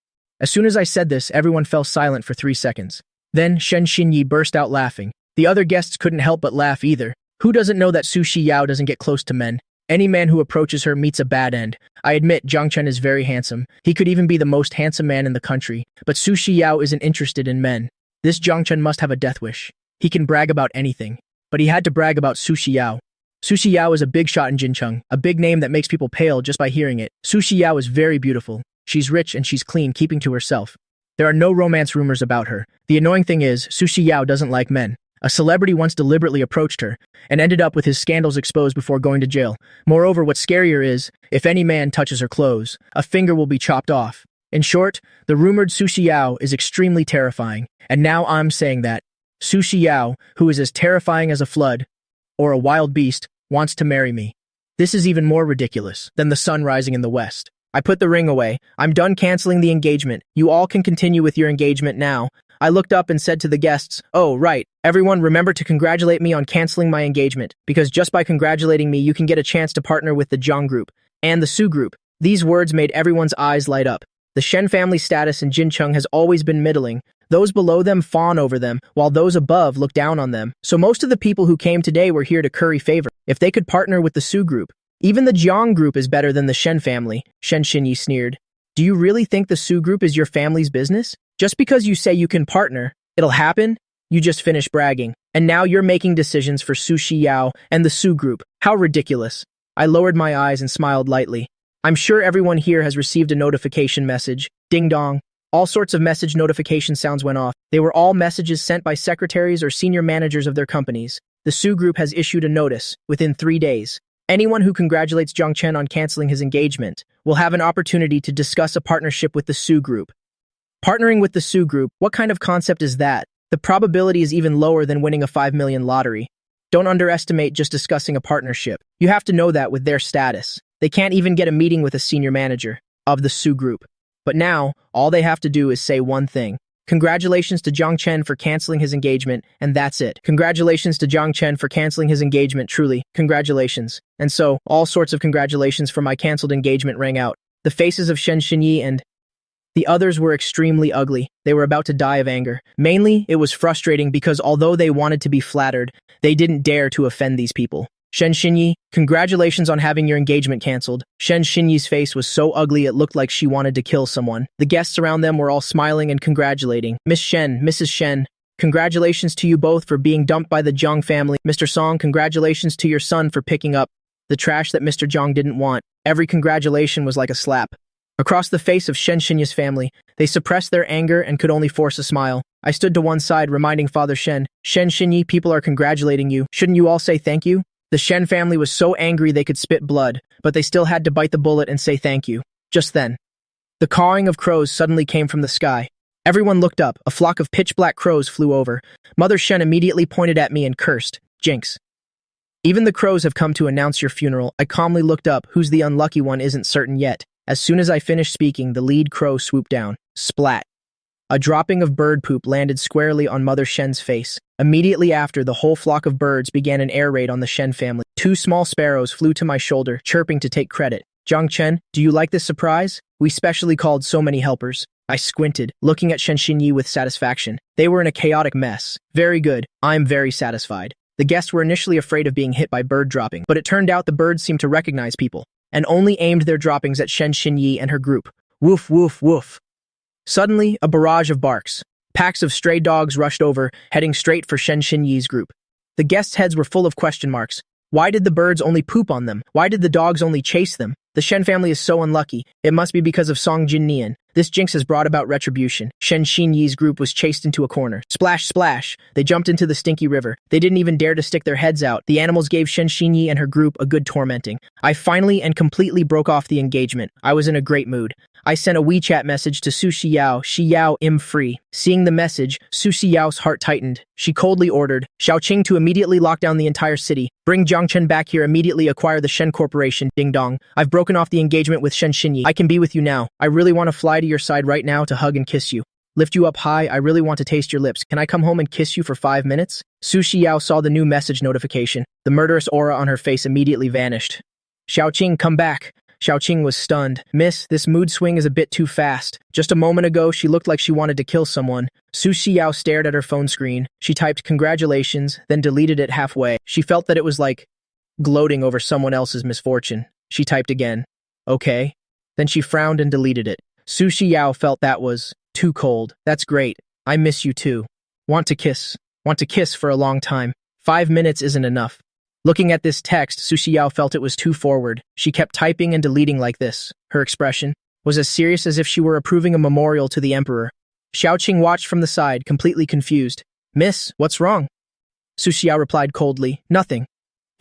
As soon as I said this, everyone fell silent for 3 seconds. Then Shen Xinyi burst out laughing. The other guests couldn't help but laugh either. Who doesn't know that Su Shiyao doesn't get close to men? Any man who approaches her meets a bad end. I admit Zhang Chen is very handsome. He could even be the most handsome man in the country. But Su Shiyao isn't interested in men. This Zhang Chen must have a death wish. He can brag about anything. But he had to brag about Su Shiyao. Su Shiyao is a big shot in Jincheng, a big name that makes people pale just by hearing it. Su Shiyao is very beautiful. She's rich and she's clean, keeping to herself. There are no romance rumors about her. The annoying thing is, Su Shiyao doesn't like men. A celebrity once deliberately approached her, and ended up with his scandals exposed before going to jail. Moreover, what's scarier is, if any man touches her clothes, a finger will be chopped off. In short, the rumored Su Shiyao is extremely terrifying, and now I'm saying that. Su Shiyao, who is as terrifying as a flood, or a wild beast, wants to marry me. This is even more ridiculous than the sun rising in the west. I put the ring away. I'm done canceling the engagement. You all can continue with your engagement now. I looked up and said to the guests, oh, right. Everyone remember to congratulate me on canceling my engagement, because just by congratulating me, you can get a chance to partner with the Zhang group and the Su group. These words made everyone's eyes light up. The Shen family status in Jincheng has always been middling. Those below them fawn over them, while those above look down on them. So most of the people who came today were here to curry favor. If they could partner with the Su group, even the Jiang group is better than the Shen family, Shen Xinyi sneered. Do you really think the Su group is your family's business? Just because you say you can partner, it'll happen? You just finished bragging. And now you're making decisions for Su Shiyao and the Su group. How ridiculous. I lowered my eyes and smiled lightly. I'm sure everyone here has received a notification message. Ding dong. All sorts of message notification sounds went off. They were all messages sent by secretaries or senior managers of their companies. The Su group has issued a notice within 3 days. Anyone who congratulates Zhang Chen on canceling his engagement will have an opportunity to discuss a partnership with the Su group. Partnering with the Su group, what kind of concept is that? The probability is even lower than winning a 5 million lottery. Don't underestimate just discussing a partnership. You have to know that with their status. They can't even get a meeting with a senior manager of the Su group. But now, all they have to do is say one thing. Congratulations to Zhang Chen for canceling his engagement, and that's it. Congratulations to Zhang Chen for canceling his engagement, truly, congratulations. And so, all sorts of congratulations for my cancelled engagement rang out. The faces of Shen Xinyi and the others were extremely ugly. They were about to die of anger. Mainly, it was frustrating because although they wanted to be flattered, they didn't dare to offend these people. Shen Xinyi, congratulations on having your engagement cancelled. Shen Xinyi's face was so ugly it looked like she wanted to kill someone. The guests around them were all smiling and congratulating. Miss Shen, Mrs. Shen, congratulations to you both for being dumped by the Zhang family. Mr. Song, congratulations to your son for picking up the trash that Mr. Zhang didn't want. Every congratulation was like a slap. Across the face of Shen Xinyi's family, they suppressed their anger and could only force a smile. I stood to one side, reminding Father Shen, Shen Xinyi, people are congratulating you. Shouldn't you all say thank you? The Shen family was so angry they could spit blood, but they still had to bite the bullet and say thank you. Just then, the cawing of crows suddenly came from the sky. Everyone looked up. A flock of pitch-black crows flew over. Mother Shen immediately pointed at me and cursed, Jinx. Even the crows have come to announce your funeral. I calmly looked up. Who's the unlucky one isn't certain yet. As soon as I finished speaking, the lead crow swooped down. Splat. A dropping of bird poop landed squarely on Mother Shen's face. Immediately after, the whole flock of birds began an air raid on the Shen family. 2 small sparrows flew to my shoulder, chirping to take credit. Zhang Chen, do you like this surprise? We specially called so many helpers. I squinted, looking at Shen Xinyi with satisfaction. They were in a chaotic mess. Very good. I'm very satisfied. The guests were initially afraid of being hit by bird dropping, but it turned out the birds seemed to recognize people, and only aimed their droppings at Shen Xinyi and her group. Woof, woof, woof. Suddenly, a barrage of barks. Packs of stray dogs rushed over, heading straight for Shen Xinyi's group. The guests' heads were full of question marks. Why did the birds only poop on them? Why did the dogs only chase them? The Shen family is so unlucky. It must be because of Song Jinnian. This jinx has brought about retribution. Shen Xinyi's group was chased into a corner. Splash, splash. They jumped into the stinky river. They didn't even dare to stick their heads out. The animals gave Shen Xinyi and her group a good tormenting. I finally and completely broke off the engagement. I was in a great mood. I sent a WeChat message to Su Xiao, im free. Seeing the message, Su Xiao's heart tightened. She coldly ordered Xiaoqing to immediately lock down the entire city. Bring Jiangchen back here, immediately acquire the Shen Corporation, ding dong. I've broken off the engagement with Shen Xinyi. I can be with you now. I really want to fly to your side right now to hug and kiss you. Lift you up high, I really want to taste your lips. Can I come home and kiss you for 5 minutes? Su Xiao saw the new message notification. The murderous aura on her face immediately vanished. Xiaoqing, come back. Xiaoqing was stunned. Miss, this mood swing is a bit too fast. Just a moment ago, she looked like she wanted to kill someone. Su Xiao stared at her phone screen. She typed congratulations, then deleted it halfway. She felt that it was like gloating over someone else's misfortune. She typed again. Okay. Then she frowned and deleted it. Su Xiao felt that was too cold. That's great. I miss you too. Want to kiss. Want to kiss for a long time. 5 minutes isn't enough. Looking at this text, Su Xiao felt it was too forward. She kept typing and deleting like this. Her expression was as serious as if she were approving a memorial to the emperor. Xiaoqing watched from the side, completely confused. Miss, what's wrong? Su Xiao replied coldly, nothing.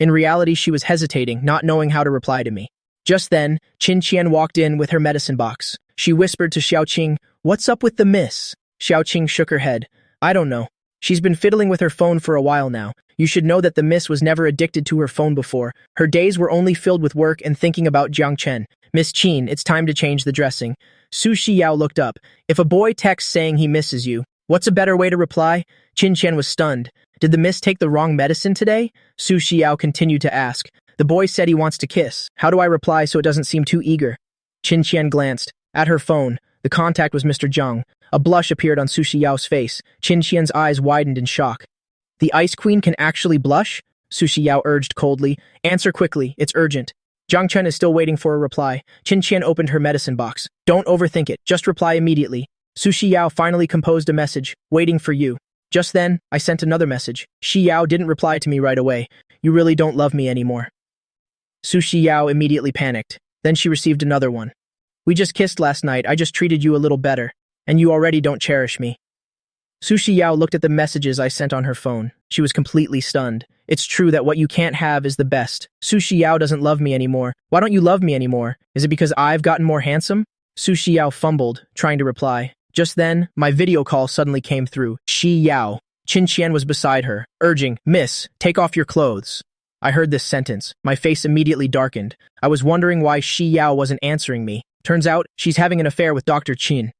In reality, she was hesitating, not knowing how to reply to me. Just then, Qin Qian walked in with her medicine box. She whispered to Xiaoqing, what's up with the miss? Xiaoqing shook her head. I don't know. She's been fiddling with her phone for a while now. You should know that the miss was never addicted to her phone before. Her days were only filled with work and thinking about Jiang Chen. Miss Qin, it's time to change the dressing. Su Xiao looked up. If a boy texts saying he misses you, what's a better way to reply? Qin Qian was stunned. Did the miss take the wrong medicine today? Su Xiao continued to ask. The boy said he wants to kiss. How do I reply so it doesn't seem too eager? Qin Qian glanced. At her phone. The contact was Mr. Zhang. A blush appeared on Su Xiao's face. Qin Qian's eyes widened in shock. The Ice Queen can actually blush? Su Xiao urged coldly. Answer quickly, it's urgent. Jiang Chen is still waiting for a reply. Qin Qian opened her medicine box. Don't overthink it, just reply immediately. Su Xiao finally composed a message, waiting for you. Just then, I sent another message. Xiao didn't reply to me right away. You really don't love me anymore. Su Xiao immediately panicked. Then she received another one. We just kissed last night, I just treated you a little better. And you already don't cherish me. Su Xiao looked at the messages I sent on her phone. She was completely stunned. It's true that what you can't have is the best. Su Xiao doesn't love me anymore. Why don't you love me anymore? Is it because I've gotten more handsome? Su Xiao fumbled, trying to reply. Just then, my video call suddenly came through. Xiao. Qin Qian was beside her, urging, Miss, take off your clothes. I heard this sentence. My face immediately darkened. I was wondering why Xiao wasn't answering me. Turns out, she's having an affair with Dr. Qin.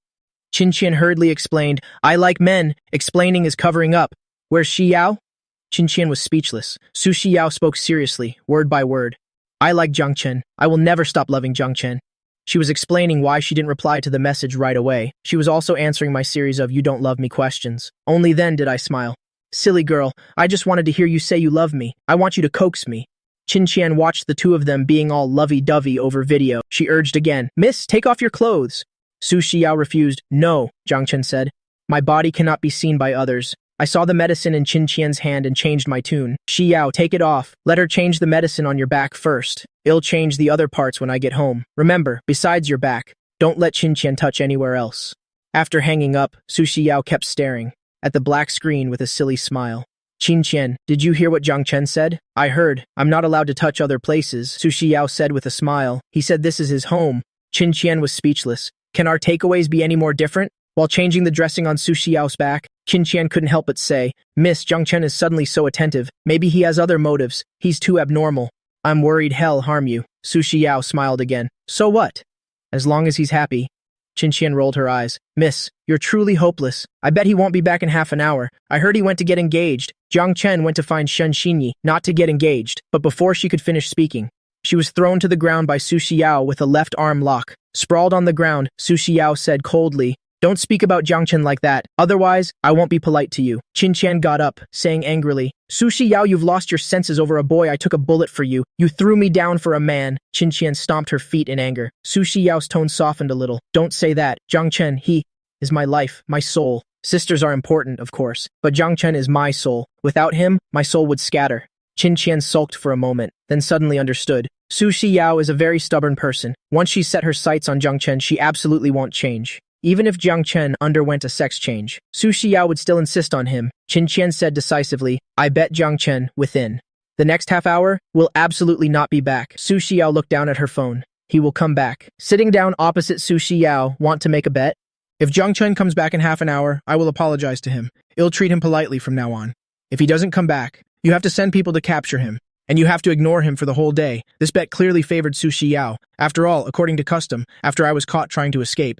Qin Qian hurriedly explained, I like men. Explaining is covering up. Where's Xiao? Qin Qian was speechless. Su Xiao spoke seriously, word by word. I like Jiang Chen. I will never stop loving Jiang Chen. She was explaining why she didn't reply to the message right away. She was also answering my series of you don't love me questions. Only then did I smile. Silly girl, I just wanted to hear you say you love me. I want you to coax me. Qin Qian watched the two of them being all lovey-dovey over video. She urged again, Miss, take off your clothes. Su Xiao refused. No, Jiang Chen said. My body cannot be seen by others. I saw the medicine in Qin Qian's hand and changed my tune. Xiao, take it off. Let her change the medicine on your back first. I'll change the other parts when I get home. Remember, besides your back, don't let Qin Qian touch anywhere else. After hanging up, Su Xiao kept staring at the black screen with a silly smile. Qin Qian, did you hear what Jiang Chen said? I heard. I'm not allowed to touch other places, Su Xiao said with a smile. He said this is his home. Qin Qian was speechless. Can our takeaways be any more different? While changing the dressing on Su Xiao's back, Qin Qian couldn't help but say, Miss, Jiang Chen is suddenly so attentive. Maybe he has other motives. He's too abnormal. I'm worried hell harm you. Su Xiao smiled again. So what? As long as he's happy. Qin Qian rolled her eyes. Miss, you're truly hopeless. I bet he won't be back in half an hour. I heard he went to get engaged. Jiang Chen went to find Shen Xinyi, not to get engaged. But before she could finish speaking, she was thrown to the ground by Su Xiao with a left arm lock. Sprawled on the ground, Su Xiao said coldly, Don't speak about Jiang Chen like that, otherwise, I won't be polite to you. Qin Qian got up, saying angrily, Su Xiao, you've lost your senses over a boy. I took a bullet for you. You threw me down for a man. Qin Qian stomped her feet in anger. Su Xiao's tone softened a little. Don't say that. Jiang Chen, he is my life, my soul. Sisters are important, of course, but Jiang Chen is my soul. Without him, my soul would scatter. Qin Qian sulked for a moment, then suddenly understood. Su Xiao is a very stubborn person. Once she's set her sights on Jiang Chen, she absolutely won't change. Even if Jiang Chen underwent a sex change, Su Xiao would still insist on him. Qin Qian said decisively, I bet Jiang Chen within the next half hour will absolutely not be back. Su Xiao looked down at her phone. He will come back. Sitting down opposite Su Xiao, want to make a bet? If Jiang Chen comes back in half an hour, I will apologize to him. Ill-treat him politely from now on. If he doesn't come back, you have to send people to capture him. And you have to ignore him for the whole day. This bet clearly favored Su Xiao. After all, according to custom, after I was caught trying to escape,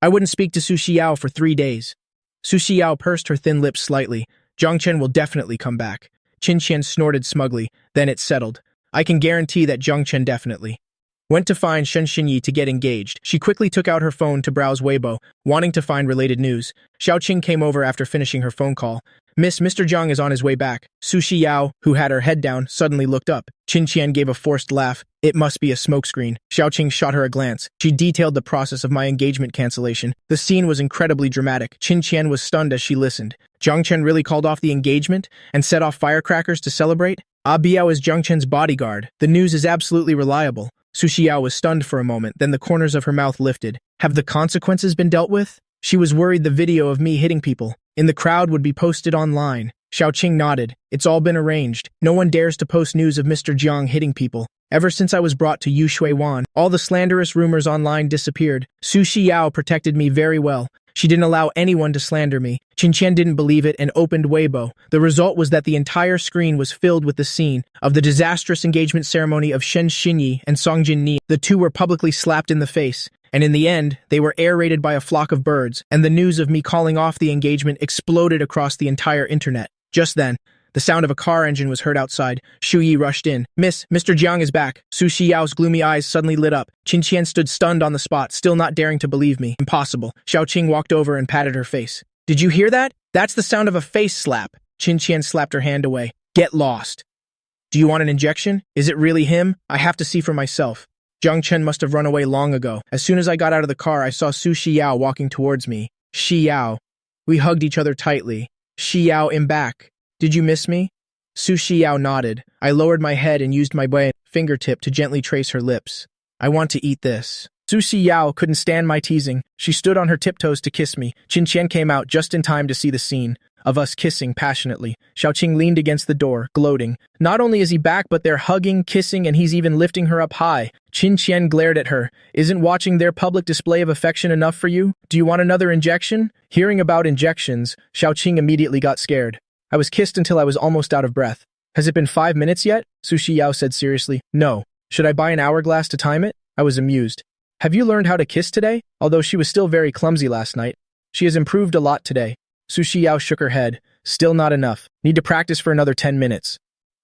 I wouldn't speak to Su Xiao for 3 days. Su Xiao pursed her thin lips slightly. Jiang Chen will definitely come back. Qin Qian snorted smugly. Then it settled. I can guarantee that Jiang Chen definitely went to find Shen Xinyi to get engaged. She quickly took out her phone to browse Weibo, wanting to find related news. Xiaoqing came over after finishing her phone call. Mr. Zhang is on his way back. Su Xiao, who had her head down, suddenly looked up. Qin Qian gave a forced laugh. It must be a smokescreen. Xiaoqing shot her a glance. She detailed the process of my engagement cancellation. The scene was incredibly dramatic. Qin Qian was stunned as she listened. Jiang Chen really called off the engagement and set off firecrackers to celebrate? Ah Biao is Jiang Chen's bodyguard. The news is absolutely reliable. Su Xiao was stunned for a moment, then the corners of her mouth lifted. Have the consequences been dealt with? She was worried the video of me hitting people in the crowd would be posted online. Xiaoqing nodded. It's all been arranged. No one dares to post news of Mr. Jiang hitting people. Ever since I was brought to Yushui Wan, all the slanderous rumors online disappeared. Su Xiao protected me very well. She didn't allow anyone to slander me. Qin Qian didn't believe it and opened Weibo. The result was that the entire screen was filled with the scene of the disastrous engagement ceremony of Shen Xinyi and Song Jinni. The two were publicly slapped in the face, and in the end, they were air-raided by a flock of birds, and the news of me calling off the engagement exploded across the entire internet. Just then, the sound of a car engine was heard outside. Shu Yi rushed in. Mr. Jiang is back. Su Xiao's gloomy eyes suddenly lit up. Qin Qian stood stunned on the spot, still not daring to believe me. Impossible. Xiaoqing walked over and patted her face. Did you hear that? That's the sound of a face slap. Qin Qian slapped her hand away. Get lost. Do you want an injection? Is it really him? I have to see for myself. Jiang Chen must have run away long ago. As soon as I got out of the car, I saw Su Xiao walking towards me. Xiao. We hugged each other tightly. Xiao, I'm back. Did you miss me? Su Xiao nodded. I lowered my head and used my fingertip to gently trace her lips. I want to eat this. Su Xiao couldn't stand my teasing. She stood on her tiptoes to kiss me. Qin Qian came out just in time to see the scene of us kissing passionately. Xiaoqing leaned against the door, gloating. Not only is he back, but they're hugging, kissing, and he's even lifting her up high. Qin Qian glared at her. Isn't watching their public display of affection enough for you? Do you want another injection? Hearing about injections, Xiaoqing immediately got scared. I was kissed until I was almost out of breath. Has it been 5 minutes yet? Su Xiao said seriously. No. Should I buy an hourglass to time it? I was amused. Have you learned how to kiss today? Although she was still very clumsy last night, she has improved a lot today. Su Xiao shook her head. Still not enough. Need to practice for another 10 minutes.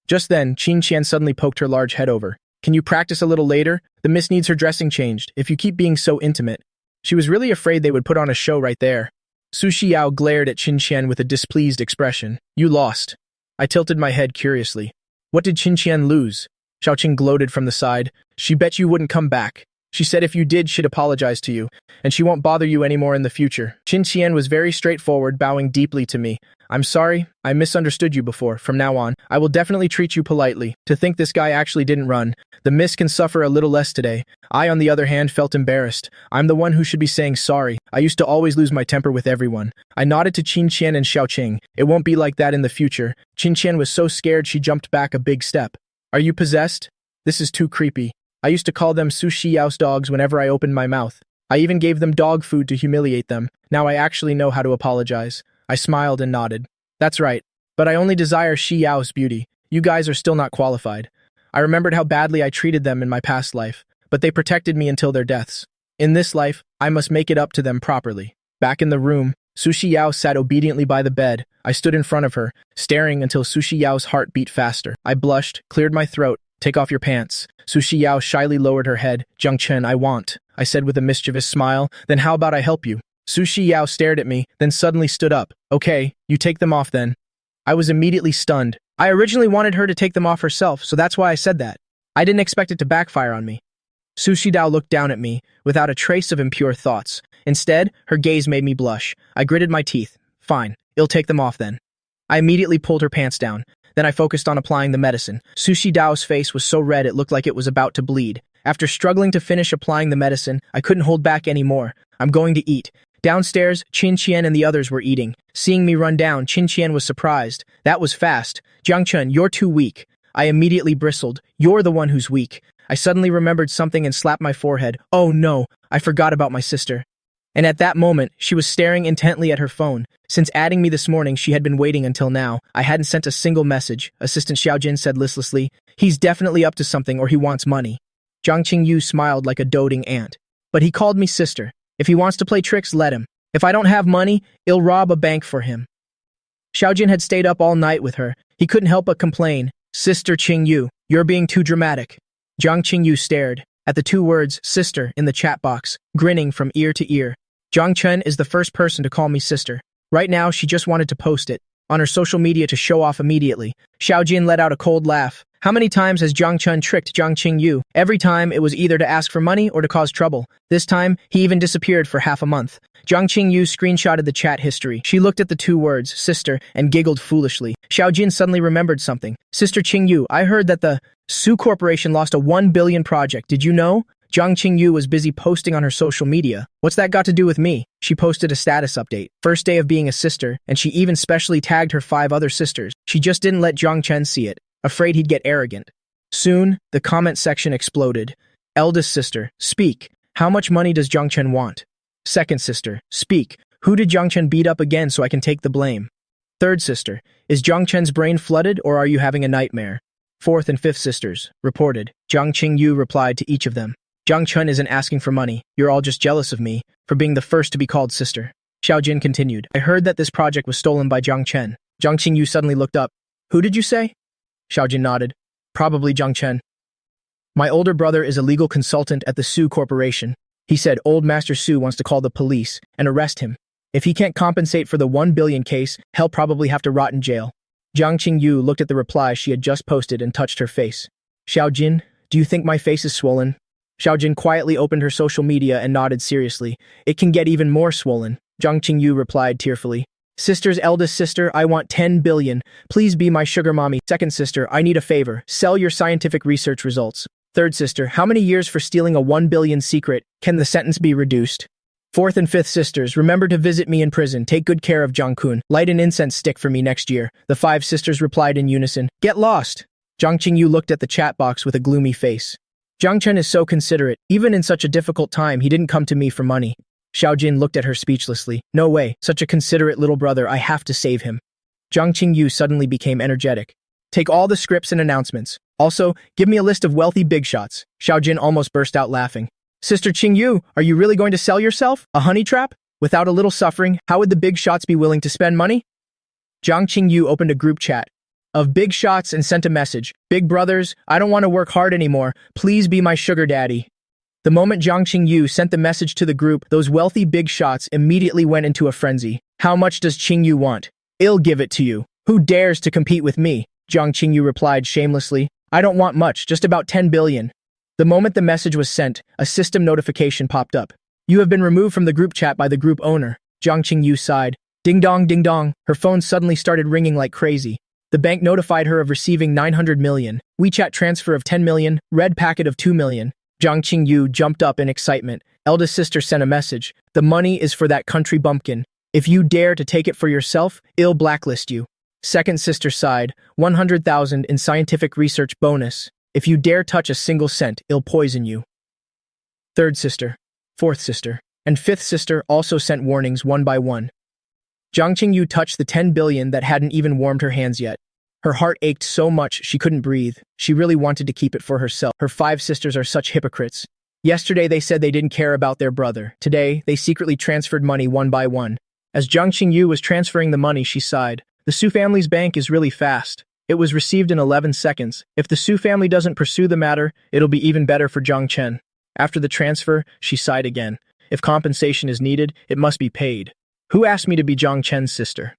Just then, Qin Qian suddenly poked her large head over. Can you practice a little later? The miss needs her dressing changed. If you keep being so intimate. She was really afraid they would put on a show right there. Su Xiao glared at Qin Qian with a displeased expression. You lost. I tilted my head curiously. What did Qin Qian lose? Xiaoqing gloated from the side. She bet you wouldn't come back. She said if you did, she'd apologize to you, and she won't bother you anymore in the future. Qin Qian was very straightforward, bowing deeply to me. I'm sorry, I misunderstood you before. From now on, I will definitely treat you politely. To think this guy actually didn't run. The miss can suffer a little less today. I, on the other hand, felt embarrassed. I'm the one who should be saying sorry. I used to always lose my temper with everyone. I nodded to Qin Qian and Xiaoqing. It won't be like that in the future. Qin Qian was so scared she jumped back a big step. Are you possessed? This is too creepy. I used to call them Su Xiao's dogs whenever I opened my mouth. I even gave them dog food to humiliate them. Now I actually know how to apologize. I smiled and nodded. That's right. But I only desire Xiao's beauty. You guys are still not qualified. I remembered how badly I treated them in my past life, but they protected me until their deaths. In this life, I must make it up to them properly. Back in the room, Su Xiao sat obediently by the bed. I stood in front of her, staring until Su Xiao's heart beat faster. I blushed, cleared my throat. Take off your pants. Su Xiao shyly lowered her head. Jiang Chen, I want, I said with a mischievous smile. Then how about I help you? Su Xiao stared at me, then suddenly stood up. Okay, you take them off then. I was immediately stunned. I originally wanted her to take them off herself, so that's why I said that. I didn't expect it to backfire on me. Su Shidao looked down at me, without a trace of impure thoughts. Instead, her gaze made me blush. I gritted my teeth. Fine, I'll take them off then. I immediately pulled her pants down. Then I focused on applying the medicine. Su Shidao's face was so red it looked like it was about to bleed. After struggling to finish applying the medicine, I couldn't hold back anymore. I'm going to eat. Downstairs, Qin Qian and the others were eating. Seeing me run down, Qin Qian was surprised. That was fast. Jiang Chun, you're too weak. I immediately bristled. You're the one who's weak. I suddenly remembered something and slapped my forehead. Oh no, I forgot about my sister. And at that moment, she was staring intently at her phone. Since adding me this morning, she had been waiting until now. I hadn't sent a single message, Assistant Xiaojin said listlessly. He's definitely up to something or he wants money. Zhang Qingyu smiled like a doting aunt. But he called me sister. If he wants to play tricks, let him. If I don't have money, I'll rob a bank for him. Xiaojin had stayed up all night with her. He couldn't help but complain. Sister Qingyu, you're being too dramatic. Zhang Qingyu stared at the two words, sister, in the chat box, grinning from ear to ear. Zhang Chen is the first person to call me sister. Right now, she just wanted to post it on her social media to show off immediately. Xiaojin let out a cold laugh. How many times has Zhang Chen tricked Zhang Qingyu? Every time, it was either to ask for money or to cause trouble. This time, he even disappeared for half a month. Zhang Qingyu screenshotted the chat history. She looked at the two words, sister, and giggled foolishly. Xiaojin suddenly remembered something. Sister Qingyu, I heard that the Su Corporation lost a 1 billion project. Did you know? Zhang Qingyu was busy posting on her social media. What's that got to do with me? She posted a status update. First day of being a sister, and she even specially tagged her 5 other sisters. She just didn't let Zhang Chen see it, afraid he'd get arrogant. Soon, the comment section exploded. Eldest sister, speak. How much money does Zhang Chen want? Second sister, speak. Who did Zhang Chen beat up again so I can take the blame? Third sister, is Zhang Chen's brain flooded or are you having a nightmare? Fourth and fifth sisters, reported. Zhang Qingyu replied to each of them. Zhang Chen isn't asking for money. You're all just jealous of me for being the first to be called sister. Xiaojin continued. I heard that this project was stolen by Zhang Chen. Zhang Qingyu suddenly looked up. Who did you say? Xiaojin nodded. Probably Zhang Chen. My older brother is a legal consultant at the Su Corporation. He said old Master Su wants to call the police and arrest him. If he can't compensate for the 1 billion case, he'll probably have to rot in jail. Zhang Qingyu looked at the reply she had just posted and touched her face. Xiaojin, do you think my face is swollen? Xiaojin quietly opened her social media and nodded seriously. It can get even more swollen. Zhang Qingyu replied tearfully. Sister's eldest sister, I want 10 billion. Please be my sugar mommy. Second sister, I need a favor. Sell your scientific research results. Third sister, how many years for stealing a 1 billion secret? Can the sentence be reduced? Fourth and fifth sisters, remember to visit me in prison. Take good care of Jiang-kun. Light an incense stick for me next year. The 5 sisters replied in unison. Get lost. Zhang Qingyu looked at the chat box with a gloomy face. Zhang Chen is so considerate. Even in such a difficult time, he didn't come to me for money. Xiaojin looked at her speechlessly. No way, such a considerate little brother, I have to save him. Zhang Qingyu suddenly became energetic. Take all the scripts and announcements. Also, give me a list of wealthy big shots. Xiaojin almost burst out laughing. Sister Qingyu, are you really going to sell yourself? A honey trap? Without a little suffering, how would the big shots be willing to spend money? Zhang Qingyu opened a group chat of big shots and sent a message. Big brothers, I don't want to work hard anymore. Please be my sugar daddy. The moment Zhang Qingyu sent the message to the group, those wealthy big shots immediately went into a frenzy. How much does Qingyu want? I'll give it to you. Who dares to compete with me? Zhang Qingyu replied shamelessly. I don't want much, just about 10 billion. The moment the message was sent, a system notification popped up. You have been removed from the group chat by the group owner. Zhang Qingyu sighed. Ding dong, ding dong. Her phone suddenly started ringing like crazy. The bank notified her of receiving 900 million. WeChat transfer of 10 million. Red packet of 2 million. Zhang Qingyu jumped up in excitement. Eldest sister sent a message. The money is for that country bumpkin. If you dare to take it for yourself, I'll blacklist you. Second sister sighed. 100,000 in scientific research bonus. If you dare touch a single cent, I'll poison you. Third sister, fourth sister, and fifth sister also sent warnings one by one. Zhang Qingyu touched the 10 billion that hadn't even warmed her hands yet. Her heart ached so much she couldn't breathe. She really wanted to keep it for herself. Her 5 sisters are such hypocrites. Yesterday they said they didn't care about their brother. Today, they secretly transferred money one by one. As Zhang Qingyu was transferring the money, she sighed. The Su family's bank is really fast. It was received in 11 seconds. If the Su family doesn't pursue the matter, it'll be even better for Zhang Chen. After the transfer, she sighed again. If compensation is needed, it must be paid. Who asked me to be Zhang Chen's sister?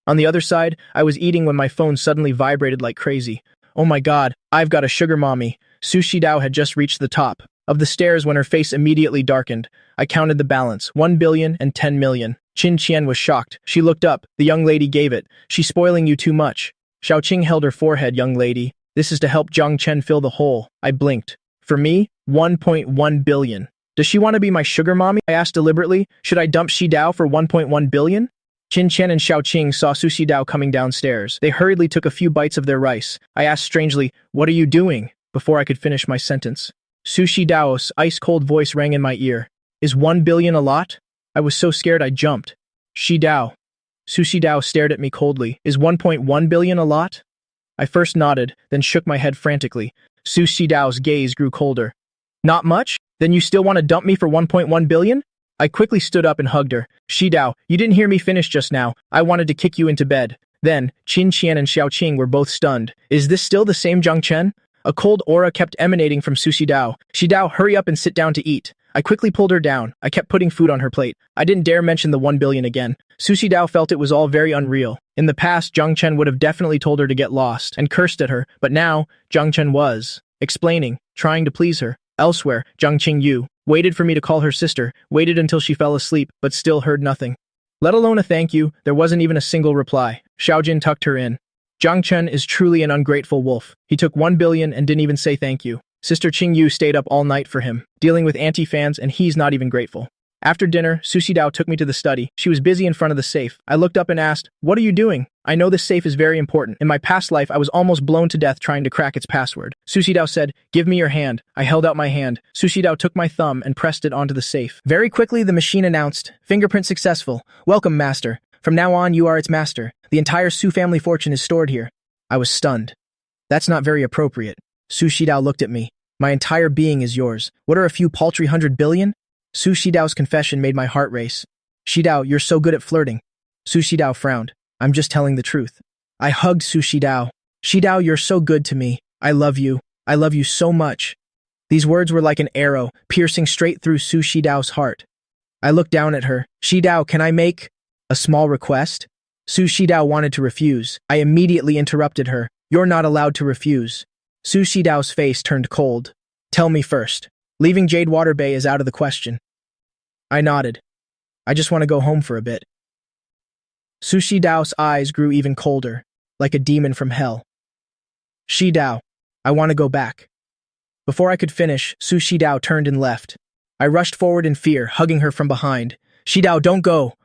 On the other side, I was eating when my phone suddenly vibrated like crazy. Oh my god, I've got a sugar mommy. Su Shidao had just reached the top of the stairs when her face immediately darkened. I counted the balance, 1 billion and 10 million. Qin Qian was shocked. She looked up. The young lady gave it. She's spoiling you too much. Xiaoqing held her forehead, young lady. This is to help Zhang Chen fill the hole. I blinked. For me, 1.1 billion. Does she want to be my sugar mommy? I asked deliberately. Should I dump Shi Dao for 1.1 billion? Qin Chen and Xiao Qing saw Su Dao coming downstairs. They hurriedly took a few bites of their rice. I asked strangely, "What are you doing?" before I could finish my sentence. Su Dao's ice-cold voice rang in my ear. Is 1 billion a lot? I was so scared I jumped. Shi Dao. Su Dao stared at me coldly. Is 1.1 billion a lot? I first nodded, then shook my head frantically. Su Dao's gaze grew colder. Not much? Then you still want to dump me for 1.1 billion? I quickly stood up and hugged her. Shi Dao, you didn't hear me finish just now. I wanted to kick you into bed. Then, Qin Qian and Xiao Qing were both stunned. Is this still the same Zhang Chen? A cold aura kept emanating from Su Dao. Shi Dao, hurry up and sit down to eat. I quickly pulled her down. I kept putting food on her plate. I didn't dare mention the 1 billion again. Su Dao felt it was all very unreal. In the past, Zhang Chen would have definitely told her to get lost and cursed at her, but now, Zhang Chen was explaining, trying to please her. Elsewhere, Zhang Qingyu waited for me to call her sister, waited until she fell asleep, but still heard nothing. Let alone a thank you, there wasn't even a single reply. Xiaojin tucked her in. Zhang Chen is truly an ungrateful wolf. He took 1 billion and didn't even say thank you. Sister Qingyu stayed up all night for him, dealing with anti-fans, and he's not even grateful. After dinner, Su Dao took me to the study. She was busy in front of the safe. I looked up and asked, "What are you doing?" I know this safe is very important. In my past life, I was almost blown to death trying to crack its password. Su Dao said, "Give me your hand." I held out my hand. Su Dao took my thumb and pressed it onto the safe. Very quickly, the machine announced, "Fingerprint successful. Welcome, master. From now on, you are its master. The entire Su family fortune is stored here." I was stunned. That's not very appropriate. Su Dao looked at me. My entire being is yours. What are a few paltry 100 billion? Su Dao's confession made my heart race. Shi Dao, you're so good at flirting. Su Dao frowned. I'm just telling the truth. I hugged Su Dao. Shi Dao, you're so good to me. I love you. I love you so much. These words were like an arrow, piercing straight through Su Dao's heart. I looked down at her. Shi Dao, can I make a small request? Su Dao wanted to refuse. I immediately interrupted her. You're not allowed to refuse. Su Dao's face turned cold. Tell me first. Leaving Jadewater Bay is out of the question. I nodded. I just want to go home for a bit. Su Dao's eyes grew even colder, like a demon from hell. Shi Dao, I want to go back. Before I could finish, Su Dao turned and left. I rushed forward in fear, hugging her from behind. Shi Dao, don't go!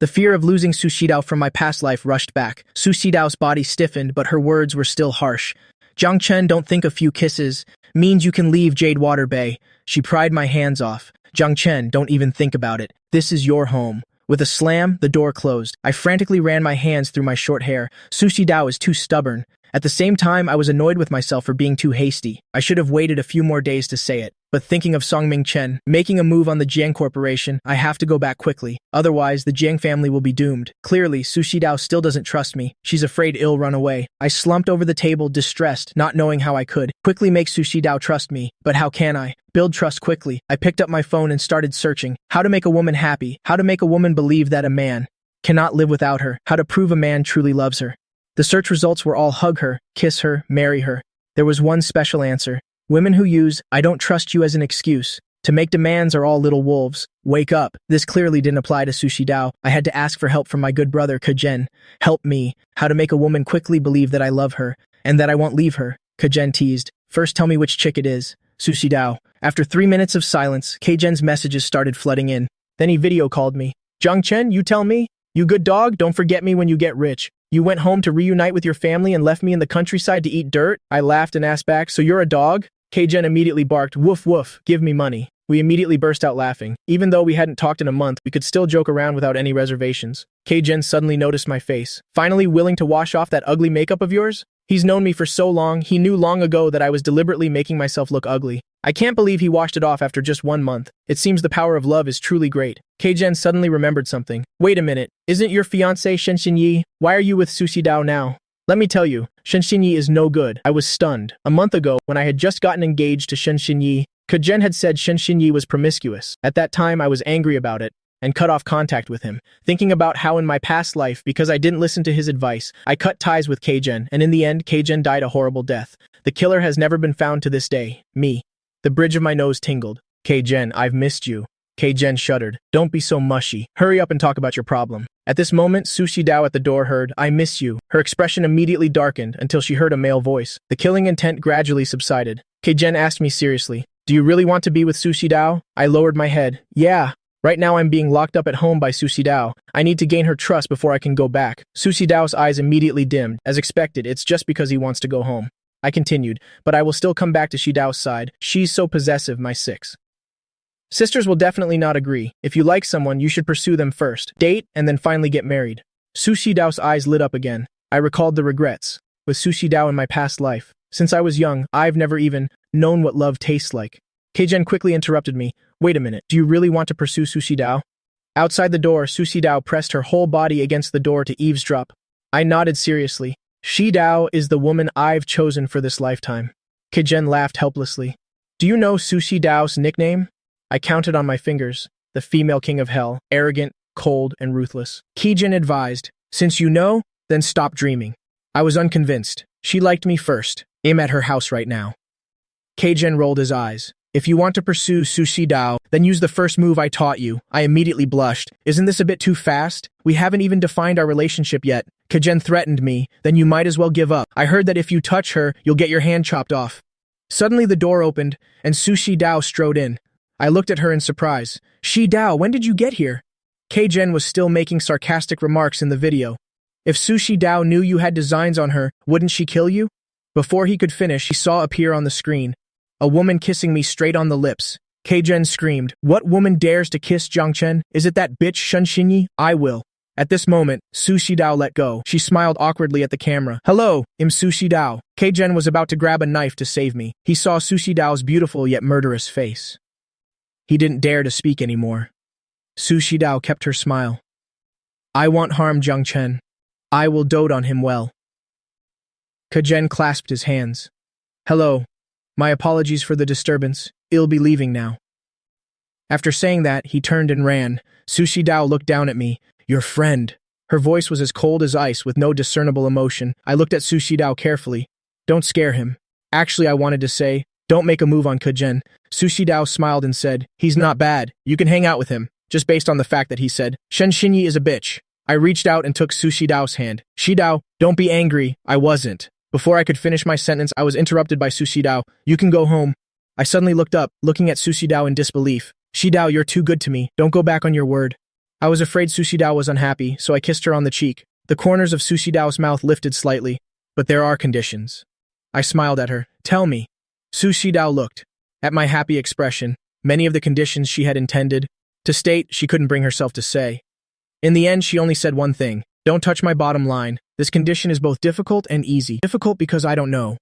The fear of losing Su Dao from my past life rushed back. Su Dao's body stiffened, but her words were still harsh. Zhang Chen, don't think a few kisses means you can leave Jadewater Bay. She pried my hands off. Zhang Chen, don't even think about it. This is your home. With a slam, the door closed. I frantically ran my hands through my short hair. Su Dao is too stubborn. At the same time, I was annoyed with myself for being too hasty. I should have waited a few more days to say it. But thinking of Songming Chen making a move on the Jiang Corporation, I have to go back quickly. Otherwise, the Jiang family will be doomed. Clearly, Su Dao still doesn't trust me. She's afraid I'll run away. I slumped over the table, distressed, not knowing how I could quickly make Su Dao trust me. But how can I build trust quickly? I picked up my phone and started searching. How to make a woman happy. How to make a woman believe that a man cannot live without her. How to prove a man truly loves her. The search results were all hug her, kiss her, marry her. There was one special answer. Women who use, "I don't trust you" as an excuse to make demands are all little wolves. Wake up. This clearly didn't apply to Su Dao. I had to ask for help from my good brother, Kajen. Help me. How to make a woman quickly believe that I love her, and that I won't leave her. Kajen teased. First tell me which chick it is. Su Dao. After 3 minutes of silence, Kajen's messages started flooding in. Then he video called me. Zhang Chen, you tell me? You good dog, don't forget me when you get rich. You went home to reunite with your family and left me in the countryside to eat dirt? I laughed and asked back, so you're a dog? Kajen immediately barked, woof woof, give me money. We immediately burst out laughing. Even though we hadn't talked in a month, we could still joke around without any reservations. Kajen suddenly noticed my face. Finally willing to wash off that ugly makeup of yours? He's known me for so long, he knew long ago that I was deliberately making myself look ugly. I can't believe he washed it off after just 1 month. It seems the power of love is truly great. Kajen suddenly remembered something. Wait a minute, isn't your fiancé Shen Xinyi? Why are you with Su Dao now? Let me tell you, Shen Xinyi is no good. I was stunned. A month ago, when I had just gotten engaged to Shen Xinyi, Kajen had said Shen Xinyi was promiscuous. At that time, I was angry about it and cut off contact with him, thinking about how in my past life, because I didn't listen to his advice, I cut ties with Kajen, and in the end, Kajen died a horrible death. The killer has never been found to this day. Me. The bridge of my nose tingled. Kajen, I've missed you. Kajen shuddered. Don't be so mushy. Hurry up and talk about your problem. At this moment, Su Dao at the door heard, I miss you. Her expression immediately darkened until she heard a male voice. The killing intent gradually subsided. Kajen asked me seriously, Do you really want to be with Sushi Dao? I lowered my head. Yeah. Right now I'm being locked up at home by Sushi Dao. I need to gain her trust before I can go back. Sushi Dao's eyes immediately dimmed. As expected, it's just because he wants to go home. I continued, but I will still come back to Shi Dao's side. She's so possessive, my 6. Sisters will definitely not agree. If you like someone, you should pursue them first. Date, and then finally get married. Sushi Dao's eyes lit up again. I recalled the regrets with Sushi Dao in my past life. Since I was young, I've never even known what love tastes like. Keijen quickly interrupted me. Wait a minute, do you really want to pursue Sushi Dao? Outside the door, Sushi Dao pressed her whole body against the door to eavesdrop. I nodded seriously. Shi Dao is the woman I've chosen for this lifetime. Keijen laughed helplessly. Do you know Sushi Dao's nickname? I counted on my fingers. The female king of hell, arrogant, cold, and ruthless. Keijen advised, since you know, then stop dreaming. I was unconvinced. She liked me first. I'm at her house right now. Keijen rolled his eyes. If you want to pursue Sushi Dao, then use the first move I taught you. I immediately blushed. Isn't this a bit too fast? We haven't even defined our relationship yet. Keijen threatened me. Then you might as well give up. I heard that if you touch her, you'll get your hand chopped off. Suddenly the door opened, and Sushi Dao strode in. I looked at her in surprise. Shi Dao, when did you get here? Keijen was still making sarcastic remarks in the video. If Sushi Dao knew you had designs on her, wouldn't she kill you? Before he could finish, he saw appear on the screen. A woman kissing me straight on the lips. Keijen screamed, what woman dares to kiss Jiang Chen? Is it that bitch Shunshinyi? I will. At this moment, Sushi Dao let go. She smiled awkwardly at the camera. Hello, I'm Sushi Dao. Keijen was about to grab a knife to save me. He saw Sushi Dao's beautiful yet murderous face. He didn't dare to speak anymore. Sushi Dao kept her smile. I won't harm Jiang Chen. I will dote on him well. Keijen clasped his hands. Hello. My apologies for the disturbance. I'll be leaving now. After saying that, he turned and ran. Sushi Dao looked down at me. Your friend. Her voice was as cold as ice with no discernible emotion. I looked at Sushi Dao carefully. Don't scare him. Actually, I wanted to say, don't make a move on Keijen. Sushi Dao smiled and said, he's not bad. You can hang out with him. Just based on the fact that he said, Shen Xinyi is a bitch. I reached out and took Sushi Dao's hand. Shi Dao, don't be angry. I wasn't. Before I could finish my sentence, I was interrupted by Sushi Dao. You can go home. I suddenly looked up, looking at Sushi Dao in disbelief. Shi Dao, you're too good to me. Don't go back on your word. I was afraid Sushi Dao was unhappy, so I kissed her on the cheek. The corners of Sushi Dao's mouth lifted slightly. But there are conditions. I smiled at her. Tell me. Sushi Dao looked at my happy expression. Many of the conditions she had intended to state, she couldn't bring herself to say. In the end, she only said one thing. Don't touch my bottom line. This condition is both difficult and easy. Difficult because I don't know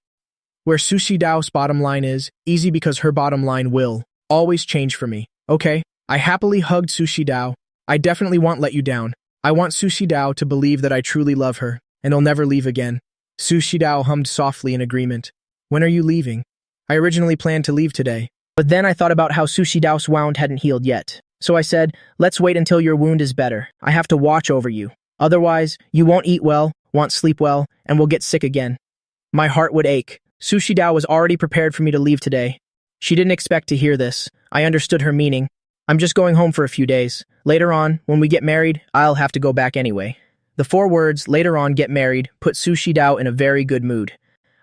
where Sushi Dao's bottom line is. Easy because her bottom line will always change for me. Okay? I happily hugged Sushi Dao. I definitely won't let you down. I want Sushi Dao to believe that I truly love her, and I'll never leave again. Sushi Dao hummed softly in agreement. When are you leaving? I originally planned to leave today. But then I thought about how Sushi Dao's wound hadn't healed yet. So I said, let's wait until your wound is better. I have to watch over you. Otherwise, you won't eat well, won't sleep well, and will get sick again. My heart would ache. Sushi Dao was already prepared for me to leave today. She didn't expect to hear this. I understood her meaning. I'm just going home for a few days. Later on, when we get married, I'll have to go back anyway. The 4 words, later on, get married, put Sushi Dao in a very good mood.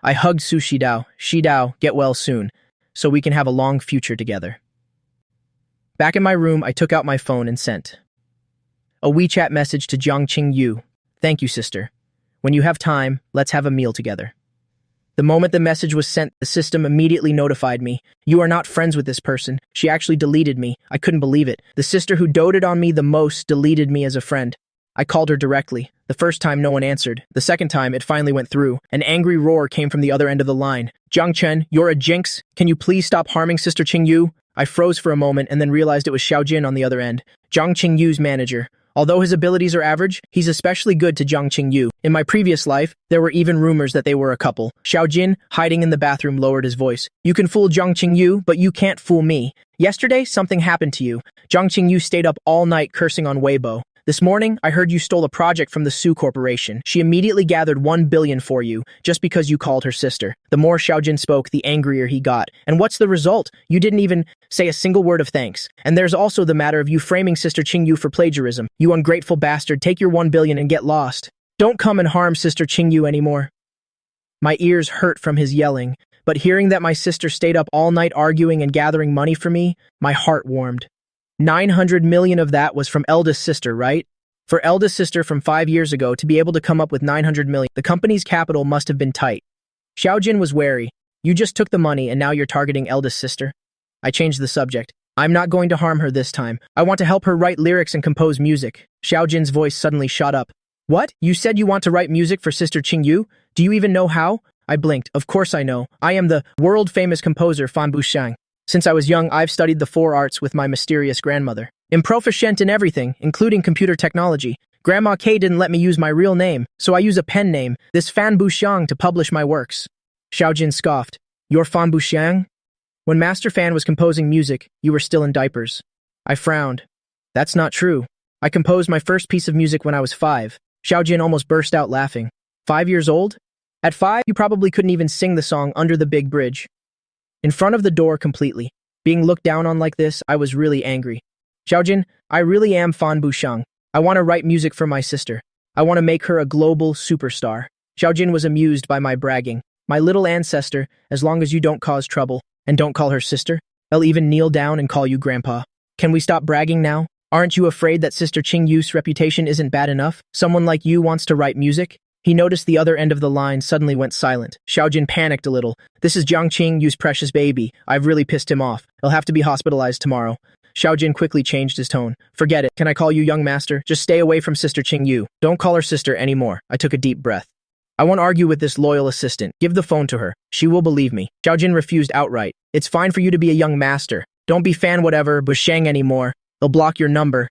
I hugged Sushi Dao. Shi Dao, get well soon, so we can have a long future together. Back in my room, I took out my phone and sent a WeChat message to Jiang Qingyu. Thank you, sister. When you have time, let's have a meal together. The moment the message was sent, the system immediately notified me. You are not friends with this person. She actually deleted me. I couldn't believe it. The sister who doted on me the most deleted me as a friend. I called her directly. The first time, no one answered. The second time, it finally went through. An angry roar came from the other end of the line. Jiang Chen, you're a jinx. Can you please stop harming Sister Qingyu? I froze for a moment and then realized it was Xiaojin on the other end, Jiang Qingyu's manager. Although his abilities are average, he's especially good to Jiang Qingyu. In my previous life, there were even rumors that they were a couple. Xiaojin, hiding in the bathroom, lowered his voice. You can fool Jiang Qingyu, but you can't fool me. Yesterday, something happened to you. Jiang Qingyu stayed up all night cursing on Weibo. This morning, I heard you stole a project from the Su Corporation. She immediately gathered 1 billion for you, just because you called her sister. The more Xiaojin spoke, the angrier he got. And what's the result? You didn't even say a single word of thanks. And there's also the matter of you framing Sister Qingyu for plagiarism. You ungrateful bastard, take your 1 billion and get lost. Don't come and harm Sister Qingyu anymore. My ears hurt from his yelling. but hearing that my sister stayed up all night arguing and gathering money for me, my heart warmed. 900 million of that was from eldest sister, right? For eldest sister from 5 years ago to be able to come up with 900 million, the company's capital must have been tight. Xiaojin was wary. You just took the money and now you're targeting eldest sister? I changed the subject. I'm not going to harm her this time. I want to help her write lyrics and compose music. Xiaojin's voice suddenly shot up. What? You said you want to write music for Sister Qingyu? Do you even know how? I blinked. Of course I know. I am the world-famous composer Fan Buxiang. Since I was young, I've studied the 4 arts with my mysterious grandmother. I'm proficient in everything, including computer technology. Grandma K didn't let me use my real name, so I use a pen name, this Fan Buxiang, to publish my works. Xiaojin scoffed. You're Fan Buxiang? When Master Fan was composing music, you were still in diapers. I frowned. That's not true. I composed my first piece of music when I was 5. Xiaojin almost burst out laughing. 5 years old? At 5, you probably couldn't even sing the song Under the Big Bridge. In front of the door completely. Being looked down on like this, I was really angry. Xiaojin, I really am Fan Buxiang. I want to write music for my sister. I want to make her a global superstar. Xiaojin was amused by my bragging. My little ancestor, as long as you don't cause trouble, and don't call her sister, I'll even kneel down and call you grandpa. Can we stop bragging now? Aren't you afraid that Sister Qingyu's reputation isn't bad enough? Someone like you wants to write music? He noticed the other end of the line suddenly went silent. Xiaojin panicked a little. This is Jiang Qingyu's precious baby. I've really pissed him off. He'll have to be hospitalized tomorrow. Xiaojin quickly changed his tone. Forget it. Can I call you young master? Just stay away from Sister Qingyu. Don't call her sister anymore. I took a deep breath. I won't argue with this loyal assistant. Give the phone to her. She will believe me. Xiaojin refused outright. It's fine for you to be a young master. Don't be Fan whatever Buxiang anymore. They'll block your number.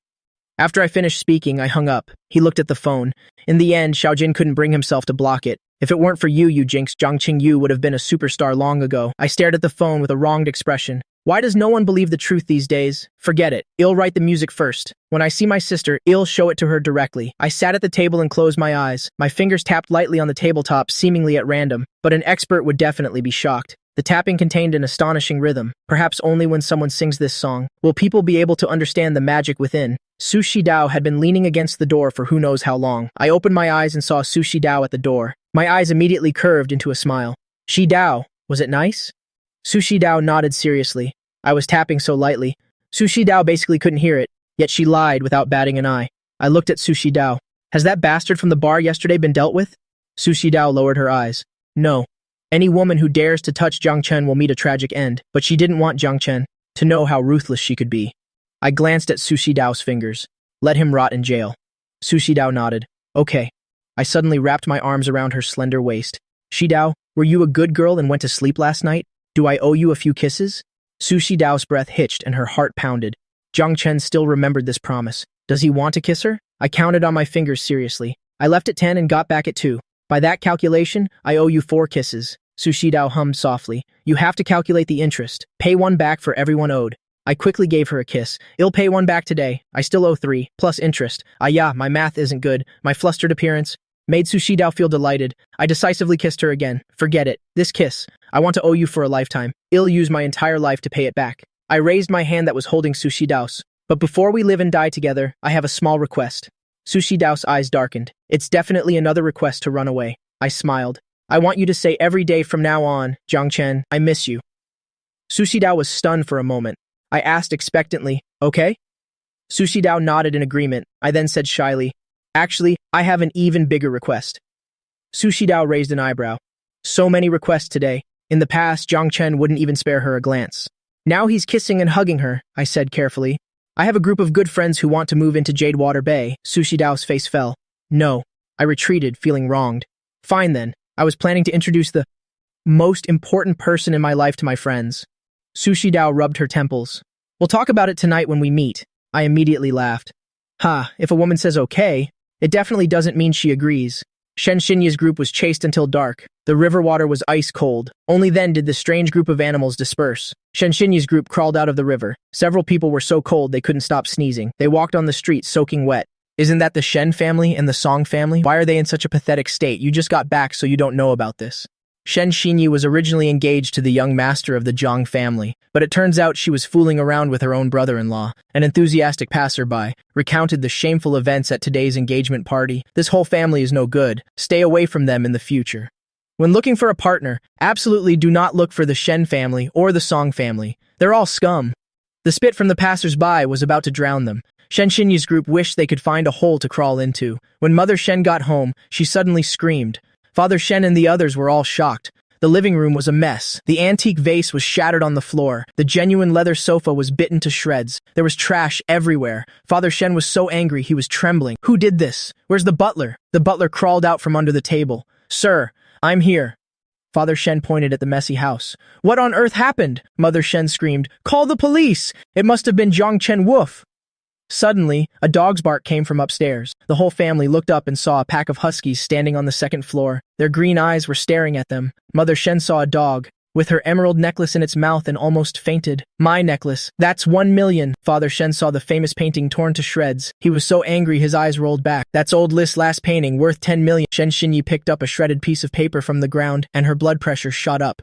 After I finished speaking, I hung up. He looked at the phone. In the end, Xiaojin couldn't bring himself to block it. If it weren't for you, you jinx, Jiang Qingyu would have been a superstar long ago. I stared at the phone with a wronged expression. Why does no one believe the truth these days? Forget it. I'll write the music first. When I see my sister, I'll show it to her directly. I sat at the table and closed my eyes. My fingers tapped lightly on the tabletop, seemingly at random, but an expert would definitely be shocked. The tapping contained an astonishing rhythm. Perhaps only when someone sings this song will people be able to understand the magic within. Su Shidao had been leaning against the door for who knows how long. I opened my eyes and saw Su Shidao at the door. My eyes immediately curved into a smile. Shidao, was it nice? Su Shidao nodded seriously. I was tapping so lightly. Su Shidao basically couldn't hear it, yet she lied without batting an eye. I looked at Su Shidao. Has that bastard from the bar yesterday been dealt with? Su Shidao lowered her eyes. No. Any woman who dares to touch Jiang Chen will meet a tragic end, but she didn't want Jiang Chen to know how ruthless she could be. I glanced at Su Shidao's fingers. Let him rot in jail. Su Shidao nodded. Okay. I suddenly wrapped my arms around her slender waist. Shidao, were you a good girl and went to sleep last night? Do I owe you a few kisses? Su Shidao's breath hitched and her heart pounded. Jiang Chen still remembered this promise. Does he want to kiss her? I counted on my fingers seriously. I left at 10 and got back at 2. By that calculation, I owe you 4 kisses. Su Shidao hummed softly. You have to calculate the interest. Pay 1 back for everyone owed. I quickly gave her a kiss. I'll pay 1 back today. I still owe 3, plus interest. Yeah, my math isn't good. My flustered appearance made Su Shidao feel delighted. I decisively kissed her again. Forget it. This kiss. I want to owe you for a lifetime. I'll use my entire life to pay it back. I raised my hand that was holding Su Shidao's. But before we live and die together, I have a small request. Su Shidao's eyes darkened. It's definitely another request to run away. I smiled. I want you to say every day from now on, Jiang Chen, I miss you. Su Shidao was stunned for a moment. I asked expectantly, okay? Su Shidao nodded in agreement. I then said shyly, actually, I have an even bigger request. Su Shidao raised an eyebrow. So many requests today. In the past, Jiang Chen wouldn't even spare her a glance. Now he's kissing and hugging her, I said carefully. I have a group of good friends who want to move into Jadewater Bay. Su Shidao's face fell. No. I retreated, feeling wronged. Fine then. I was planning to introduce the most important person in my life to my friends. Su Shidao rubbed her temples. We'll talk about it tonight when we meet. I immediately laughed. If a woman says okay, it definitely doesn't mean she agrees. Shen Xinya's group was chased until dark. The river water was ice cold. Only then did the strange group of animals disperse. Shen Xinya's group crawled out of the river. Several people were so cold they couldn't stop sneezing. They walked on the street soaking wet. Isn't that the Shen family and the Song family? Why are they in such a pathetic state? You just got back, so you don't know about this. Shen Xinyi was originally engaged to the young master of the Zhang family, but it turns out she was fooling around with her own brother-in-law. An enthusiastic passerby recounted the shameful events at today's engagement party. This whole family is no good. Stay away from them in the future. When looking for a partner, absolutely do not look for the Shen family or the Song family. They're all scum. The spit from the passers-by was about to drown them. Shen Xinyi's group wished they could find a hole to crawl into. When Mother Shen got home, she suddenly screamed. Father Shen and the others were all shocked. The living room was a mess. The antique vase was shattered on the floor. The genuine leather sofa was bitten to shreds. There was trash everywhere. Father Shen was so angry he was trembling. Who did this? Where's the butler? The butler crawled out from under the table. Sir, I'm here. Father Shen pointed at the messy house. What on earth happened? Mother Shen screamed. Call the police! It must have been Zhang Chen Woof. Suddenly, a dog's bark came from upstairs. The whole family looked up and saw a pack of huskies standing on the second floor. Their green eyes were staring at them. Mother Shen saw a dog, with her emerald necklace in its mouth, and almost fainted. My necklace. That's 1 million. Father Shen saw the famous painting torn to shreds. He was so angry his eyes rolled back. That's old List's last painting, worth 10 million. Shen Xinyi picked up a shredded piece of paper from the ground, and her blood pressure shot up.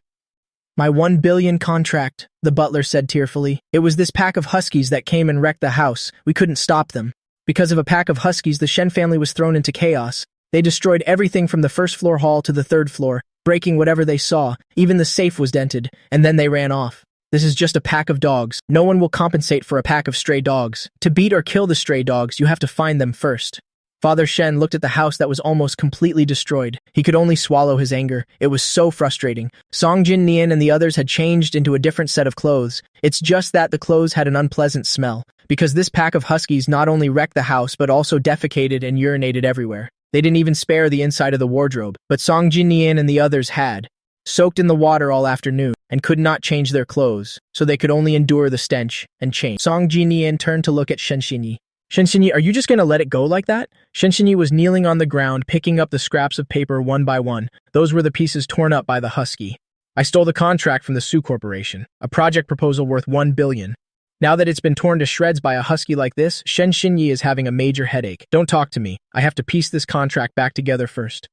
My 1 billion contract, the butler said tearfully. It was this pack of huskies that came and wrecked the house. We couldn't stop them. Because of a pack of huskies, the Shen family was thrown into chaos. They destroyed everything from the first floor hall to the third floor, breaking whatever they saw. Even the safe was dented, and then they ran off. This is just a pack of dogs. No one will compensate for a pack of stray dogs. To beat or kill the stray dogs, you have to find them first. Father Shen looked at the house that was almost completely destroyed. He could only swallow his anger. It was so frustrating. Song Jin Nian and the others had changed into a different set of clothes. It's just that the clothes had an unpleasant smell, because this pack of huskies not only wrecked the house but also defecated and urinated everywhere. They didn't even spare the inside of the wardrobe, but Song Jin Nian and the others had soaked in the water all afternoon and could not change their clothes, so they could only endure the stench and change. Song Jin Nian turned to look at Shen Xinyi. Shen Xinyi, are you just going to let it go like that? Shen Xinyi was kneeling on the ground, picking up the scraps of paper one by one. Those were the pieces torn up by the husky. I stole the contract from the Su Corporation, a project proposal worth 1 billion. Now that it's been torn to shreds by a husky like this, Shen Xinyi is having a major headache. Don't talk to me. I have to piece this contract back together first.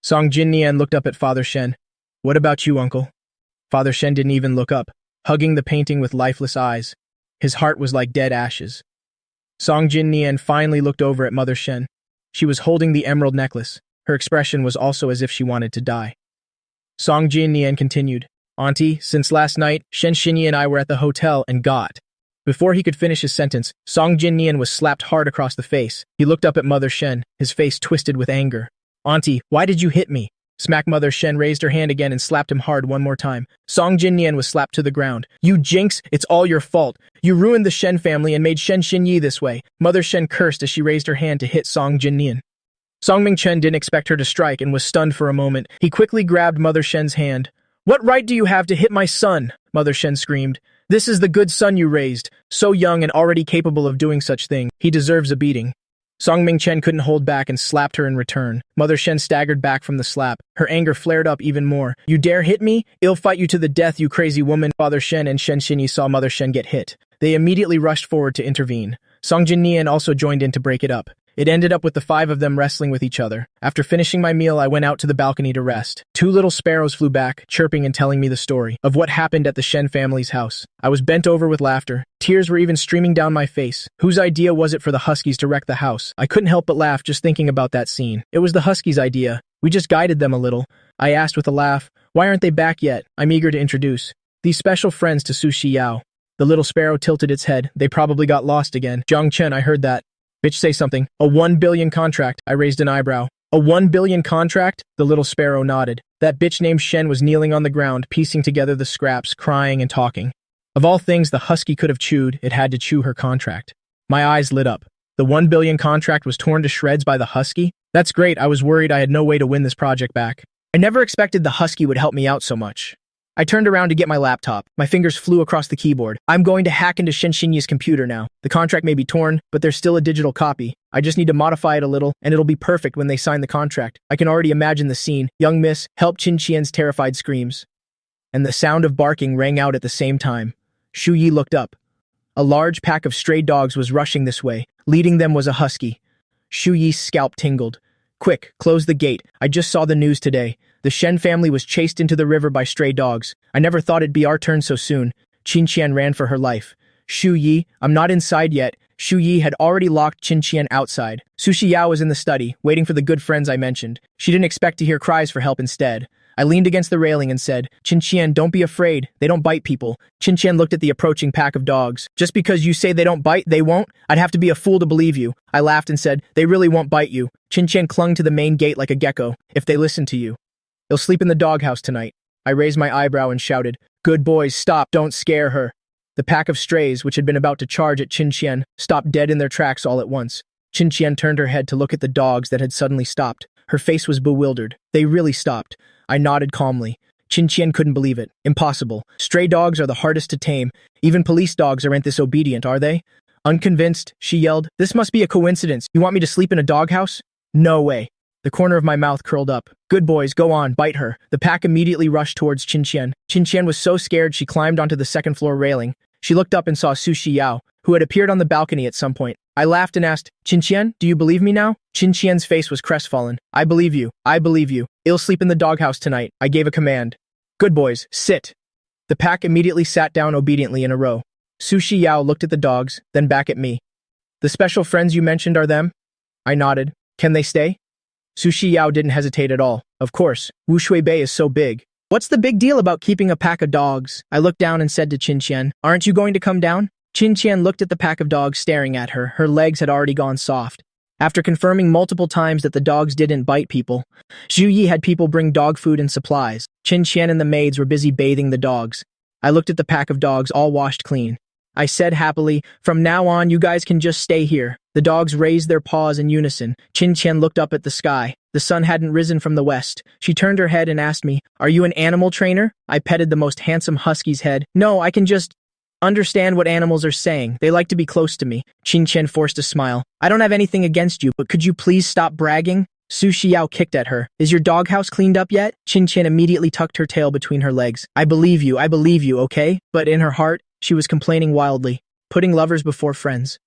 Song Jin Nian looked up at Father Shen. What about you, uncle? Father Shen didn't even look up, hugging the painting with lifeless eyes. His heart was like dead ashes. Song Jin Nian finally looked over at Mother Shen. She was holding the emerald necklace. Her expression was also as if she wanted to die. Song Jin Nian continued, Auntie, since last night, Shen Xinyi and I were at the hotel and got. Before he could finish his sentence, Song Jin Nian was slapped hard across the face. He looked up at Mother Shen, his face twisted with anger. Auntie, why did you hit me? Smack. Mother Shen raised her hand again and slapped him hard one more time. Song Jin Nian was slapped to the ground. You jinx, it's all your fault. You ruined the Shen family and made Shen Xinyi this way. Mother Shen cursed as she raised her hand to hit Song Jin Nian. Song Mingchen didn't expect her to strike and was stunned for a moment. He quickly grabbed Mother Shen's hand. What right do you have to hit my son? Mother Shen screamed. This is the good son you raised, so young and already capable of doing such thing. He deserves a beating. Song Mingchen couldn't hold back and slapped her in return. Mother Shen staggered back from the slap. Her anger flared up even more. You dare hit me? I'll fight you to the death, you crazy woman. Father Shen and Shen Xinyi saw Mother Shen get hit. They immediately rushed forward to intervene. Song Jin Nian also joined in to break it up. It ended up with the 5 of them wrestling with each other. After finishing my meal, I went out to the balcony to rest. 2 little sparrows flew back, chirping and telling me the story of what happened at the Shen family's house. I was bent over with laughter. Tears were even streaming down my face. Whose idea was it for the huskies to wreck the house? I couldn't help but laugh just thinking about that scene. It was the huskies' idea. We just guided them a little. I asked with a laugh, why aren't they back yet? I'm eager to introduce these special friends to Su Xiao. The little sparrow tilted its head. They probably got lost again. Zhang Chen, I heard that. Bitch, say something. A 1 billion contract. I raised an eyebrow. A 1 billion contract? The little sparrow nodded. That bitch named Shen was kneeling on the ground, piecing together the scraps, crying and talking. Of all things the husky could have chewed, it had to chew her contract. My eyes lit up. The 1 billion contract was torn to shreds by the husky? That's great. I was worried I had no way to win this project back. I never expected the husky would help me out so much. I turned around to get my laptop. My fingers flew across the keyboard. I'm going to hack into Shen Xinyi's computer now. The contract may be torn, but there's still a digital copy. I just need to modify it a little, and it'll be perfect when they sign the contract. I can already imagine the scene. Young Miss, help Qin Qian's terrified screams. And the sound of barking rang out at the same time. Shu Yi looked up. A large pack of stray dogs was rushing this way. Leading them was a husky. Shu Yi's scalp tingled. Quick, close the gate. I just saw the news today. The Shen family was chased into the river by stray dogs. I never thought it'd be our turn so soon. Qin Qian ran for her life. Shu Yi, I'm not inside yet. Shu Yi had already locked Qin Qian outside. Su Shiyao was in the study, waiting for the good friends I mentioned. She didn't expect to hear cries for help instead. I leaned against the railing and said, Qin Qian, don't be afraid. They don't bite people. Qin Qian looked at the approaching pack of dogs. Just because you say they don't bite, they won't? I'd have to be a fool to believe you. I laughed and said, they really won't bite you. Qin Qian clung to the main gate like a gecko. If they listen to you, they'll sleep in the doghouse tonight. I raised my eyebrow and shouted, good boys, stop, don't scare her. The pack of strays, which had been about to charge at Qin Qian, stopped dead in their tracks all at once. Qin Qian turned her head to look at the dogs that had suddenly stopped. Her face was bewildered. They really stopped. I nodded calmly. Qin Qian couldn't believe it. Impossible. Stray dogs are the hardest to tame. Even police dogs aren't this obedient, are they? Unconvinced, she yelled, this must be a coincidence. You want me to sleep in a doghouse? No way. The corner of my mouth curled up. Good boys, go on, bite her. The pack immediately rushed towards Qin Qian. Qin Qian was so scared she climbed onto the second floor railing. She looked up and saw Su Shiyao, who had appeared on the balcony at some point. I laughed and asked, Qin Qian, do you believe me now? Qin Qian's face was crestfallen. I believe you. I believe you. I'll sleep in the doghouse tonight. I gave a command. Good boys, sit. The pack immediately sat down obediently in a row. Su Shiyao looked at the dogs, then back at me. The special friends you mentioned are them? I nodded. Can they stay? Su Shiyao didn't hesitate at all. Of course, Wu Shui Bei is so big. What's the big deal about keeping a pack of dogs? I looked down and said to Qin Qian, aren't you going to come down? Qin Qian looked at the pack of dogs staring at her. Her legs had already gone soft. After confirming multiple times that the dogs didn't bite people, Zhu Yi had people bring dog food and supplies. Qin Qian and the maids were busy bathing the dogs. I looked at the pack of dogs all washed clean. I said happily, from now on you guys can just stay here. The dogs raised their paws in unison. Qin Qian looked up at the sky. The sun hadn't risen from the west. She turned her head and asked me, are you an animal trainer? I petted the most handsome husky's head. No, I can just understand what animals are saying. They like to be close to me. Qin Qian forced a smile. I don't have anything against you, but could you please stop bragging? Su Xiao kicked at her. Is your doghouse cleaned up yet? Qin Qian immediately tucked her tail between her legs. I believe you, okay? But in her heart, she was complaining wildly, putting lovers before friends.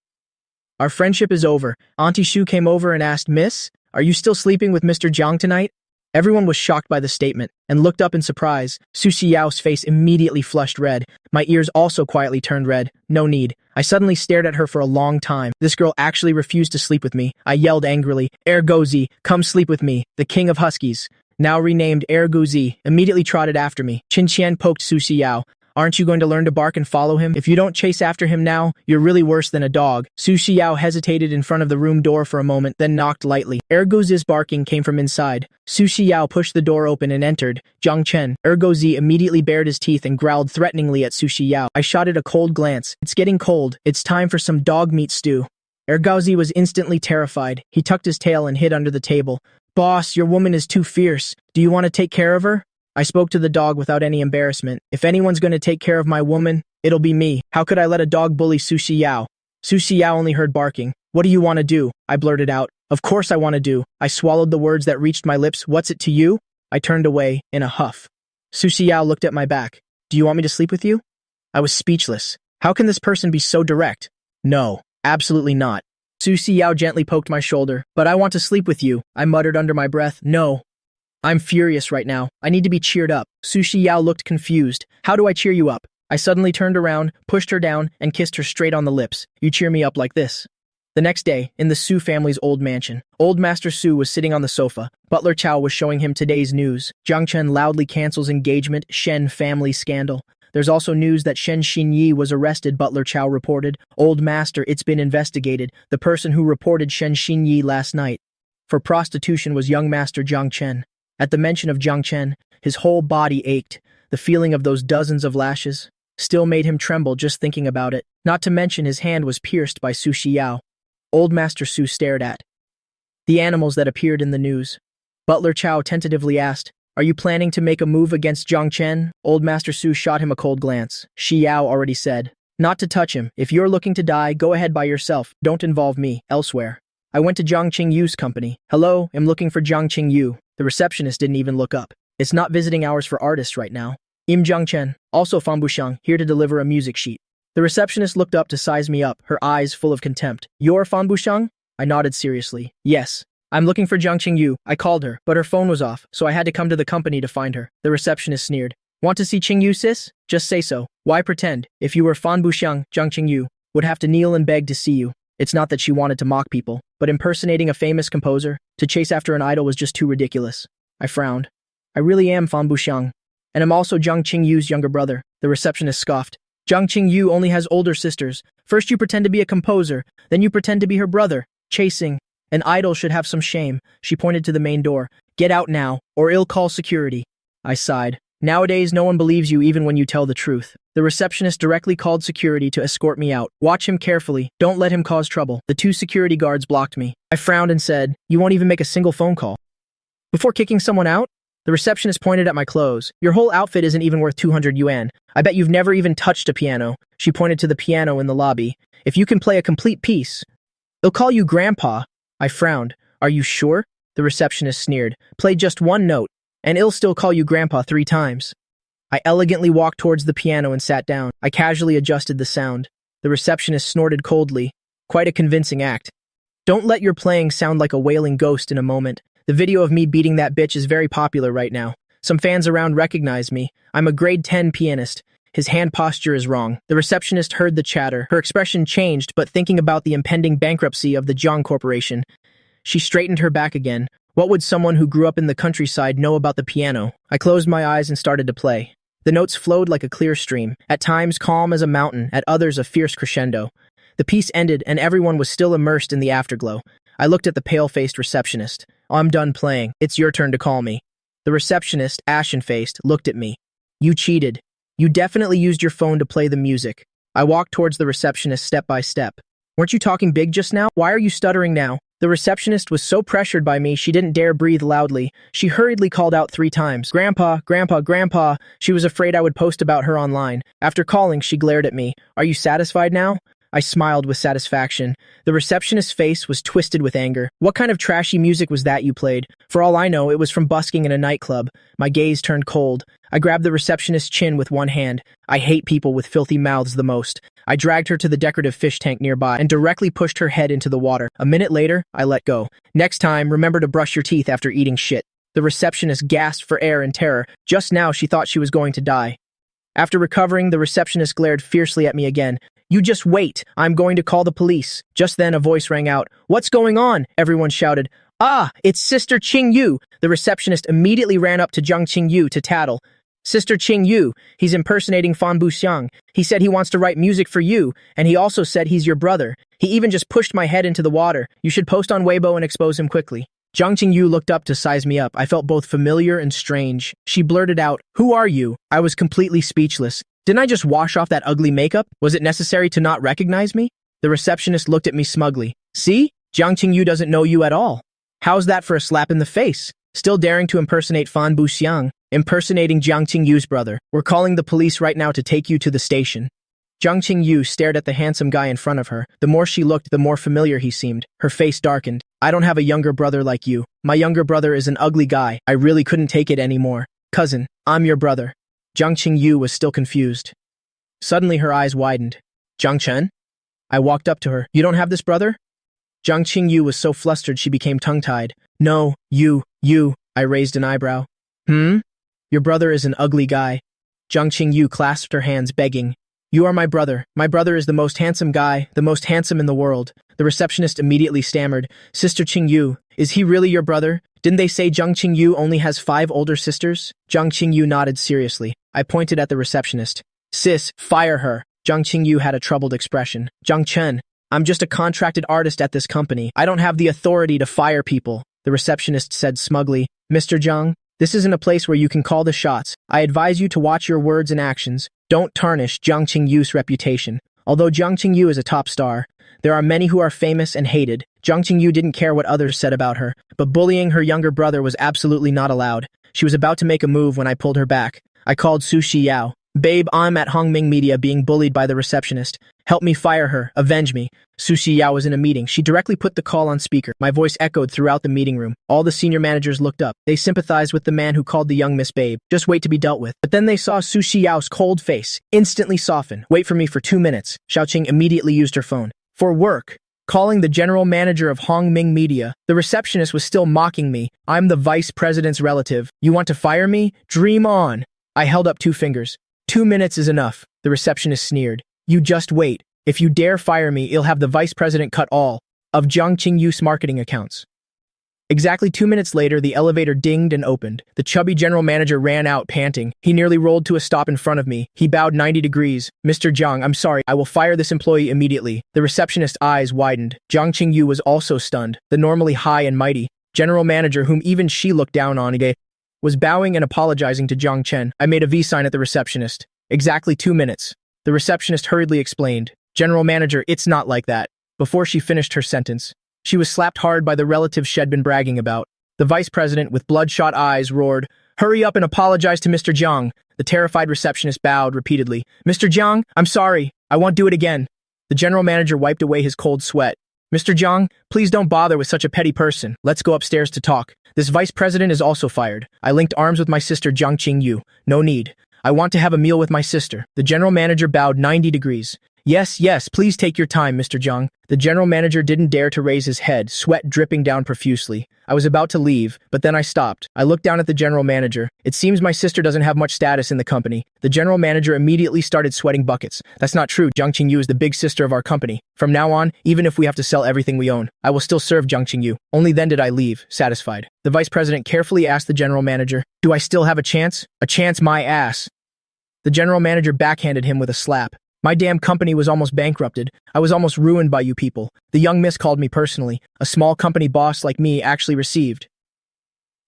Our friendship is over. Auntie Shu came over and asked, Miss, are you still sleeping with Mr. Jiang tonight? Everyone was shocked by the statement and looked up in surprise. Su Xiao's face immediately flushed red. My ears also quietly turned red. No need. I suddenly stared at her for a long time. This girl actually refused to sleep with me. I yelled angrily, Ergozi, come sleep with me, the king of huskies. Now renamed Ergozi, immediately trotted after me. Qin Qian poked Su Xiao. Aren't you going to learn to bark and follow him? If you don't chase after him now, you're really worse than a dog. Su Xiao hesitated in front of the room door for a moment, then knocked lightly. Ergozi's barking came from inside. Su Xiao pushed the door open and entered. Jiang Chen. Ergozi immediately bared his teeth and growled threateningly at Su Xiao. I shot it a cold glance. It's getting cold. It's time for some dog meat stew. Ergozi was instantly terrified. He tucked his tail and hid under the table. Boss, your woman is too fierce. Do you want to take care of her? I spoke to the dog without any embarrassment. If anyone's going to take care of my woman, it'll be me. How could I let a dog bully Su Xiao? Su Xiao only heard barking. What do you want to do? I blurted out. Of course I want to do. I swallowed the words that reached my lips. What's it to you? I turned away in a huff. Su Xiao looked at my back. Do you want me to sleep with you? I was speechless. How can this person be so direct? No, absolutely not. Su Xiao gently poked my shoulder. But I want to sleep with you. I muttered under my breath. No. I'm furious right now. I need to be cheered up. Su Xiao looked confused. How do I cheer you up? I suddenly turned around, pushed her down, and kissed her straight on the lips. You cheer me up like this. The next day, in the Su family's old mansion, old Master Su was sitting on the sofa. Butler Chow was showing him today's news. Jiang Chen loudly cancels engagement, Shen family scandal. There's also news that Shen Xinyi was arrested, Butler Chow reported. Old Master, it's been investigated. The person who reported Shen Xinyi last night for prostitution was young Master Jiang Chen. At the mention of Jiang Chen, his whole body ached. The feeling of those dozens of lashes still made him tremble just thinking about it. Not to mention his hand was pierced by Su Xiao. Old Master Su stared at the animals that appeared in the news. Butler Chow tentatively asked, are you planning to make a move against Jiang Chen? Old Master Su shot him a cold glance. Xiao already said, not to touch him. If you're looking to die, go ahead by yourself. Don't involve me elsewhere. I went to Jiang Qingyu's company. Hello, I'm looking for Jiang Qingyu. The receptionist didn't even look up. It's not visiting hours for artists right now. Im Jiangchen, also Fan Buxiang, here to deliver a music sheet. The receptionist looked up to size me up, her eyes full of contempt. You're Fan Buxiang? I nodded seriously. Yes. I'm looking for Jiang Qingyu. I called her, but her phone was off, so I had to come to the company to find her. The receptionist sneered. Want to see Qingyu, sis? Just say so. Why pretend? If you were Fan Buxiang, Jiang Qingyu would have to kneel and beg to see you. It's not that she wanted to mock people, but impersonating a famous composer to chase after an idol was just too ridiculous. I frowned. I really am Fan Buxiang, and I'm also Zhang Qingyu's younger brother. The receptionist scoffed. Zhang Qingyu only has older sisters. First you pretend to be a composer, then you pretend to be her brother. Chasing an idol should have some shame. She pointed to the main door. Get out now, or I'll call security. I sighed. Nowadays, no one believes you even when you tell the truth. The receptionist directly called security to escort me out. Watch him carefully. Don't let him cause trouble. The 2 security guards blocked me. I frowned and said, you won't even make a single phone call. Before kicking someone out? The receptionist pointed at my clothes. Your whole outfit isn't even worth 200 yuan. I bet you've never even touched a piano. She pointed to the piano in the lobby. If you can play a complete piece, they'll call you Grandpa. I frowned. Are you sure? The receptionist sneered. Play just 1 note, and I'll still call you Grandpa 3 times. I elegantly walked towards the piano and sat down. I casually adjusted the sound. The receptionist snorted coldly. Quite a convincing act. Don't let your playing sound like a wailing ghost in a moment. The video of me beating that bitch is very popular right now. Some fans around recognize me. I'm a grade 10 pianist. His hand posture is wrong. The receptionist heard the chatter. Her expression changed, but thinking about the impending bankruptcy of the Jiang Corporation, she straightened her back again. What would someone who grew up in the countryside know about the piano? I closed my eyes and started to play. The notes flowed like a clear stream, at times calm as a mountain, at others a fierce crescendo. The piece ended, and everyone was still immersed in the afterglow. I looked at the pale-faced receptionist. I'm done playing. It's your turn to call me. The receptionist, ashen-faced, looked at me. You cheated. You definitely used your phone to play the music. I walked towards the receptionist step by step. Weren't you talking big just now? Why are you stuttering now? The receptionist was so pressured by me she didn't dare breathe loudly. She hurriedly called out 3 times. Grandpa, Grandpa, Grandpa. She was afraid I would post about her online. After calling, she glared at me. Are you satisfied now? I smiled with satisfaction. The receptionist's face was twisted with anger. What kind of trashy music was that you played? For all I know, it was from busking in a nightclub. My gaze turned cold. I grabbed the receptionist's chin with one hand. I hate people with filthy mouths the most. I dragged her to the decorative fish tank nearby and directly pushed her head into the water. A minute later, I let go. Next time, remember to brush your teeth after eating shit. The receptionist gasped for air in terror. Just now, she thought she was going to die. After recovering, the receptionist glared fiercely at me again. You just wait. I'm going to call the police. Just then, a voice rang out. What's going on? Everyone shouted. Ah, it's Sister Qingyu. The receptionist immediately ran up to Zhang Qingyu to tattle. Sister Qingyu, he's impersonating Fan Buxiang. He said he wants to write music for you, and he also said he's your brother. He even just pushed my head into the water. You should post on Weibo and expose him quickly. Zhang Qingyu looked up to size me up. I felt both familiar and strange. She blurted out, Who are you? I was completely speechless. Didn't I just wash off that ugly makeup? Was it necessary to not recognize me? The receptionist looked at me smugly. See? Zhang Qingyu doesn't know you at all. How's that for a slap in the face? Still daring to impersonate Fan Buxiang, impersonating Zhang Qingyu's brother. We're calling the police right now to take you to the station. Zhang Qingyu stared at the handsome guy in front of her. The more she looked, the more familiar he seemed. Her face darkened. I don't have a younger brother like you. My younger brother is an ugly guy. I really couldn't take it anymore. Cousin, I'm your brother. Zhang Qingyu was still confused. Suddenly her eyes widened. Zhang Chen? I walked up to her. You don't have this brother? Zhang Qingyu was so flustered she became tongue-tied. No, you. I raised an eyebrow. Your brother is an ugly guy. Zhang Qingyu clasped her hands, begging. You are my brother. My brother is the most handsome guy, the most handsome in the world. The receptionist immediately stammered. Sister Qingyu, is he really your brother? Didn't they say Zhang Qingyu only has 5 older sisters? Zhang Qingyu nodded seriously. I pointed at the receptionist. Sis, fire her. Zhang Qingyu had a troubled expression. Zhang Chen, I'm just a contracted artist at this company. I don't have the authority to fire people. The receptionist said smugly. Mr. Zhang, this isn't a place where you can call the shots. I advise you to watch your words and actions. Don't tarnish Zhang Qingyu's reputation. Although Zhang Qingyu is a top star, there are many who are famous and hated. Zhang Qingyu didn't care what others said about her, but bullying her younger brother was absolutely not allowed. She was about to make a move when I pulled her back. I called Su Shiyao. Babe, I'm at Hongming Media being bullied by the receptionist. Help me fire her. Avenge me. Su Shiyao was in a meeting. She directly put the call on speaker. My voice echoed throughout the meeting room. All the senior managers looked up. They sympathized with the man who called the young Miss Babe. Just wait to be dealt with. But then they saw Su Xiao's cold face instantly soften. Wait for me for 2 minutes. Xiaoqing immediately used her phone. For work. Calling the general manager of Hongming Media. The receptionist was still mocking me. I'm the vice president's relative. You want to fire me? Dream on. I held up 2 fingers. 2 minutes is enough. The receptionist sneered. You just wait. If you dare fire me, he'll have the vice president cut all of Jiang Qingyu's marketing accounts. Exactly 2 minutes later, the elevator dinged and opened. The chubby general manager ran out, panting. He nearly rolled to a stop in front of me. He bowed 90 degrees. Mr. Jiang, I'm sorry. I will fire this employee immediately. The receptionist's eyes widened. Jiang Qingyu was also stunned. The normally high and mighty general manager, whom even she looked down on, was bowing and apologizing to Jiang Chen. I made a V sign at the receptionist. Exactly 2 minutes. The receptionist hurriedly explained. General manager, it's not like that. Before she finished her sentence, she was slapped hard by the relative she'd been bragging about. The vice president, with bloodshot eyes, roared, "Hurry up and apologize to Mr. Jiang." The terrified receptionist bowed repeatedly. "Mr. Jiang, I'm sorry. I won't do it again." The general manager wiped away his cold sweat. "Mr. Jiang, please don't bother with such a petty person. Let's go upstairs to talk. This vice president is also fired." I linked arms with my sister Jiang Qingyu. "No need. I want to have a meal with my sister." The general manager bowed 90 degrees. Yes, please take your time, Mr. Jiang." The general manager didn't dare to raise his head, sweat dripping down profusely. I was about to leave, but then I stopped. I looked down at the general manager. It seems my sister doesn't have much status in the company. The general manager immediately started sweating buckets. "That's not true. Jiang Qingyu is the big sister of our company. From now on, even if we have to sell everything we own, I will still serve Jiang Qingyu." Only then did I leave, satisfied. The vice president carefully asked the general manager, "Do I still have a chance?" "A chance, my ass." The general manager backhanded him with a slap. "My damn company was almost bankrupted. I was almost ruined by you people. The young miss called me personally. A small company boss like me actually received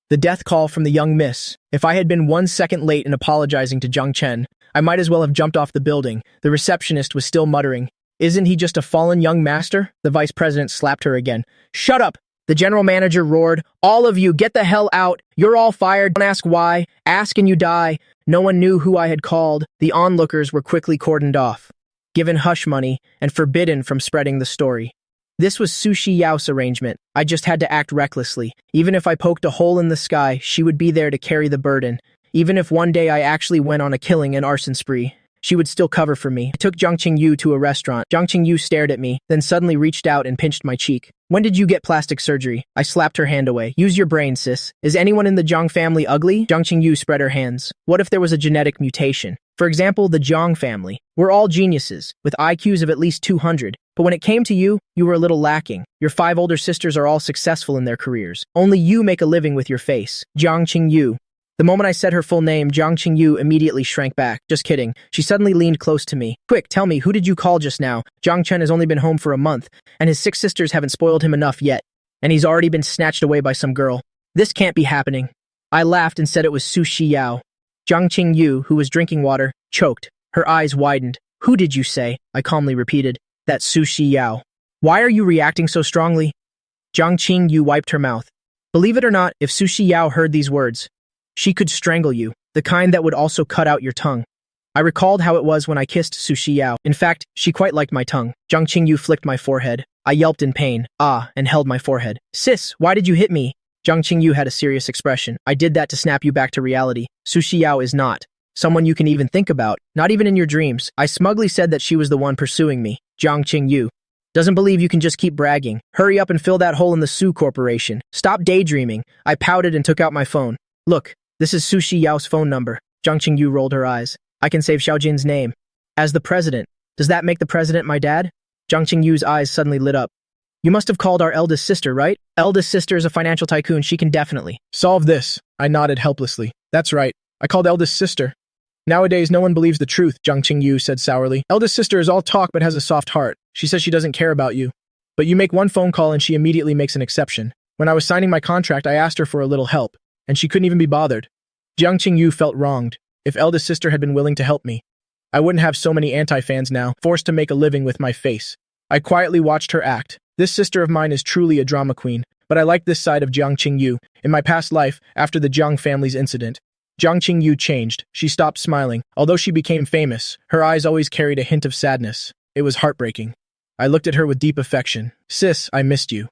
the death call from the young miss. If I had been 1 second late in apologizing to Jiang Chen, I might as well have jumped off the building." The receptionist was still muttering, "Isn't he just a fallen young master?" The vice president slapped her again. "Shut up!" The general manager roared, "All of you, get the hell out. You're all fired. Don't ask why. Ask and you die." No one knew who I had called. The onlookers were quickly cordoned off, given hush money, and forbidden from spreading the story. This was Sushi Yao's arrangement. I just had to act recklessly. Even if I poked a hole in the sky, she would be there to carry the burden. Even if one day I actually went on a killing and arson spree, she would still cover for me. I took Jiang Qingyu to a restaurant. Jiang Qingyu stared at me, then suddenly reached out and pinched my cheek. "When did you get plastic surgery?" I slapped her hand away. "Use your brain, sis. Is anyone in the Jiang family ugly?" Jiang Qingyu spread her hands. "What if there was a genetic mutation? For example, the Jiang family. We're all geniuses, with IQs of at least 200. But when it came to you, you were a little lacking. Your 5 older sisters are all successful in their careers. Only you make a living with your face. Jiang Qingyu." The moment I said her full name, Jiang Qingyu immediately shrank back. "Just kidding." She suddenly leaned close to me. "Quick, tell me, who did you call just now? Jiang Chen has only been home for a month, and his 6 sisters haven't spoiled him enough yet. And he's already been snatched away by some girl. This can't be happening." I laughed and said it was Sushi Yao. Jiang Qingyu, who was drinking water, choked. Her eyes widened. "Who did you say?" I calmly repeated. "That Sushi Yao." "Why are you reacting so strongly?" Jiang Qingyu wiped her mouth. "Believe it or not, if Sushi Yao heard these words, she could strangle you, the kind that would also cut out your tongue." I recalled how it was when I kissed Sushi Yao. In fact, she quite liked my tongue. Jiang Qingyu flicked my forehead. I yelped in pain, and held my forehead. "Sis, why did you hit me?" Jiang Qingyu had a serious expression. "I did that to snap you back to reality. Sushi Yao is not someone you can even think about, not even in your dreams." I smugly said that she was the one pursuing me. Jiang Qingyu doesn't believe you can just keep bragging. Hurry up and fill that hole in the Su Corporation. Stop daydreaming. I pouted and took out my phone. "Look, this is Sushi Yao's phone number." Jiang Qingyu rolled her eyes. "I can save Xiaojin's name. As the president. Does that make the president my dad?" Jiang Qingyu's eyes suddenly lit up. "You must have called our eldest sister, right?" "Eldest sister is a financial tycoon. She can definitely solve this." I nodded helplessly. "That's right. I called eldest sister." "Nowadays, no one believes the truth," Jiang Qingyu said sourly. "Eldest sister is all talk but has a soft heart. She says she doesn't care about you. But you make one phone call and she immediately makes an exception. When I was signing my contract, I asked her for a little help, and she couldn't even be bothered." Jiang Qingyu felt wronged. If eldest sister had been willing to help me, I wouldn't have so many anti-fans now, forced to make a living with my face. I quietly watched her act. This sister of mine is truly a drama queen, but I like this side of Jiang Qingyu. In my past life, after the Jiang family's incident, Jiang Qingyu changed. She stopped smiling. Although she became famous, her eyes always carried a hint of sadness. It was heartbreaking. I looked at her with deep affection. "Sis, I missed you."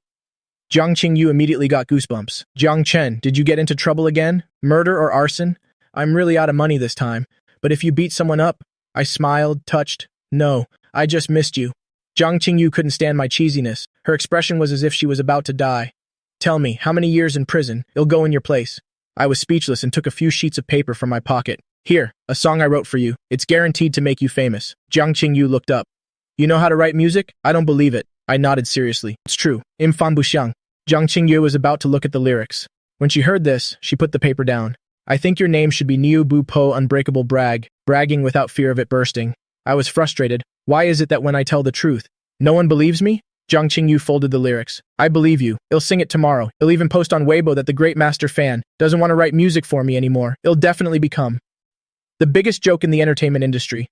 Jiang Qingyu immediately got goosebumps. "Jiang Chen, did you get into trouble again? Murder or arson? I'm really out of money this time. But if you beat someone up..." I smiled, touched. "No, I just missed you." Jiang Qingyu couldn't stand my cheesiness. Her expression was as if she was about to die. "Tell me, how many years in prison? It'll go in your place." I was speechless and took a few sheets of paper from my pocket. "Here, a song I wrote for you. It's guaranteed to make you famous." Jiang Qingyu looked up. You know how to write music? I don't believe it. I nodded seriously. It's true. Im fan buxiang. Jiang Qingyu was about to look at the lyrics. When she heard this, she put the paper down. I think your name should be Niu Bu Po Unbreakable Brag, bragging without fear of it bursting. I was frustrated. Why is it that when I tell the truth, no one believes me? Jiang Qingyu folded the lyrics. I believe you. He'll sing it tomorrow. He'll even post on Weibo that the great master fan doesn't want to write music for me anymore. He'll definitely become the biggest joke in the entertainment industry.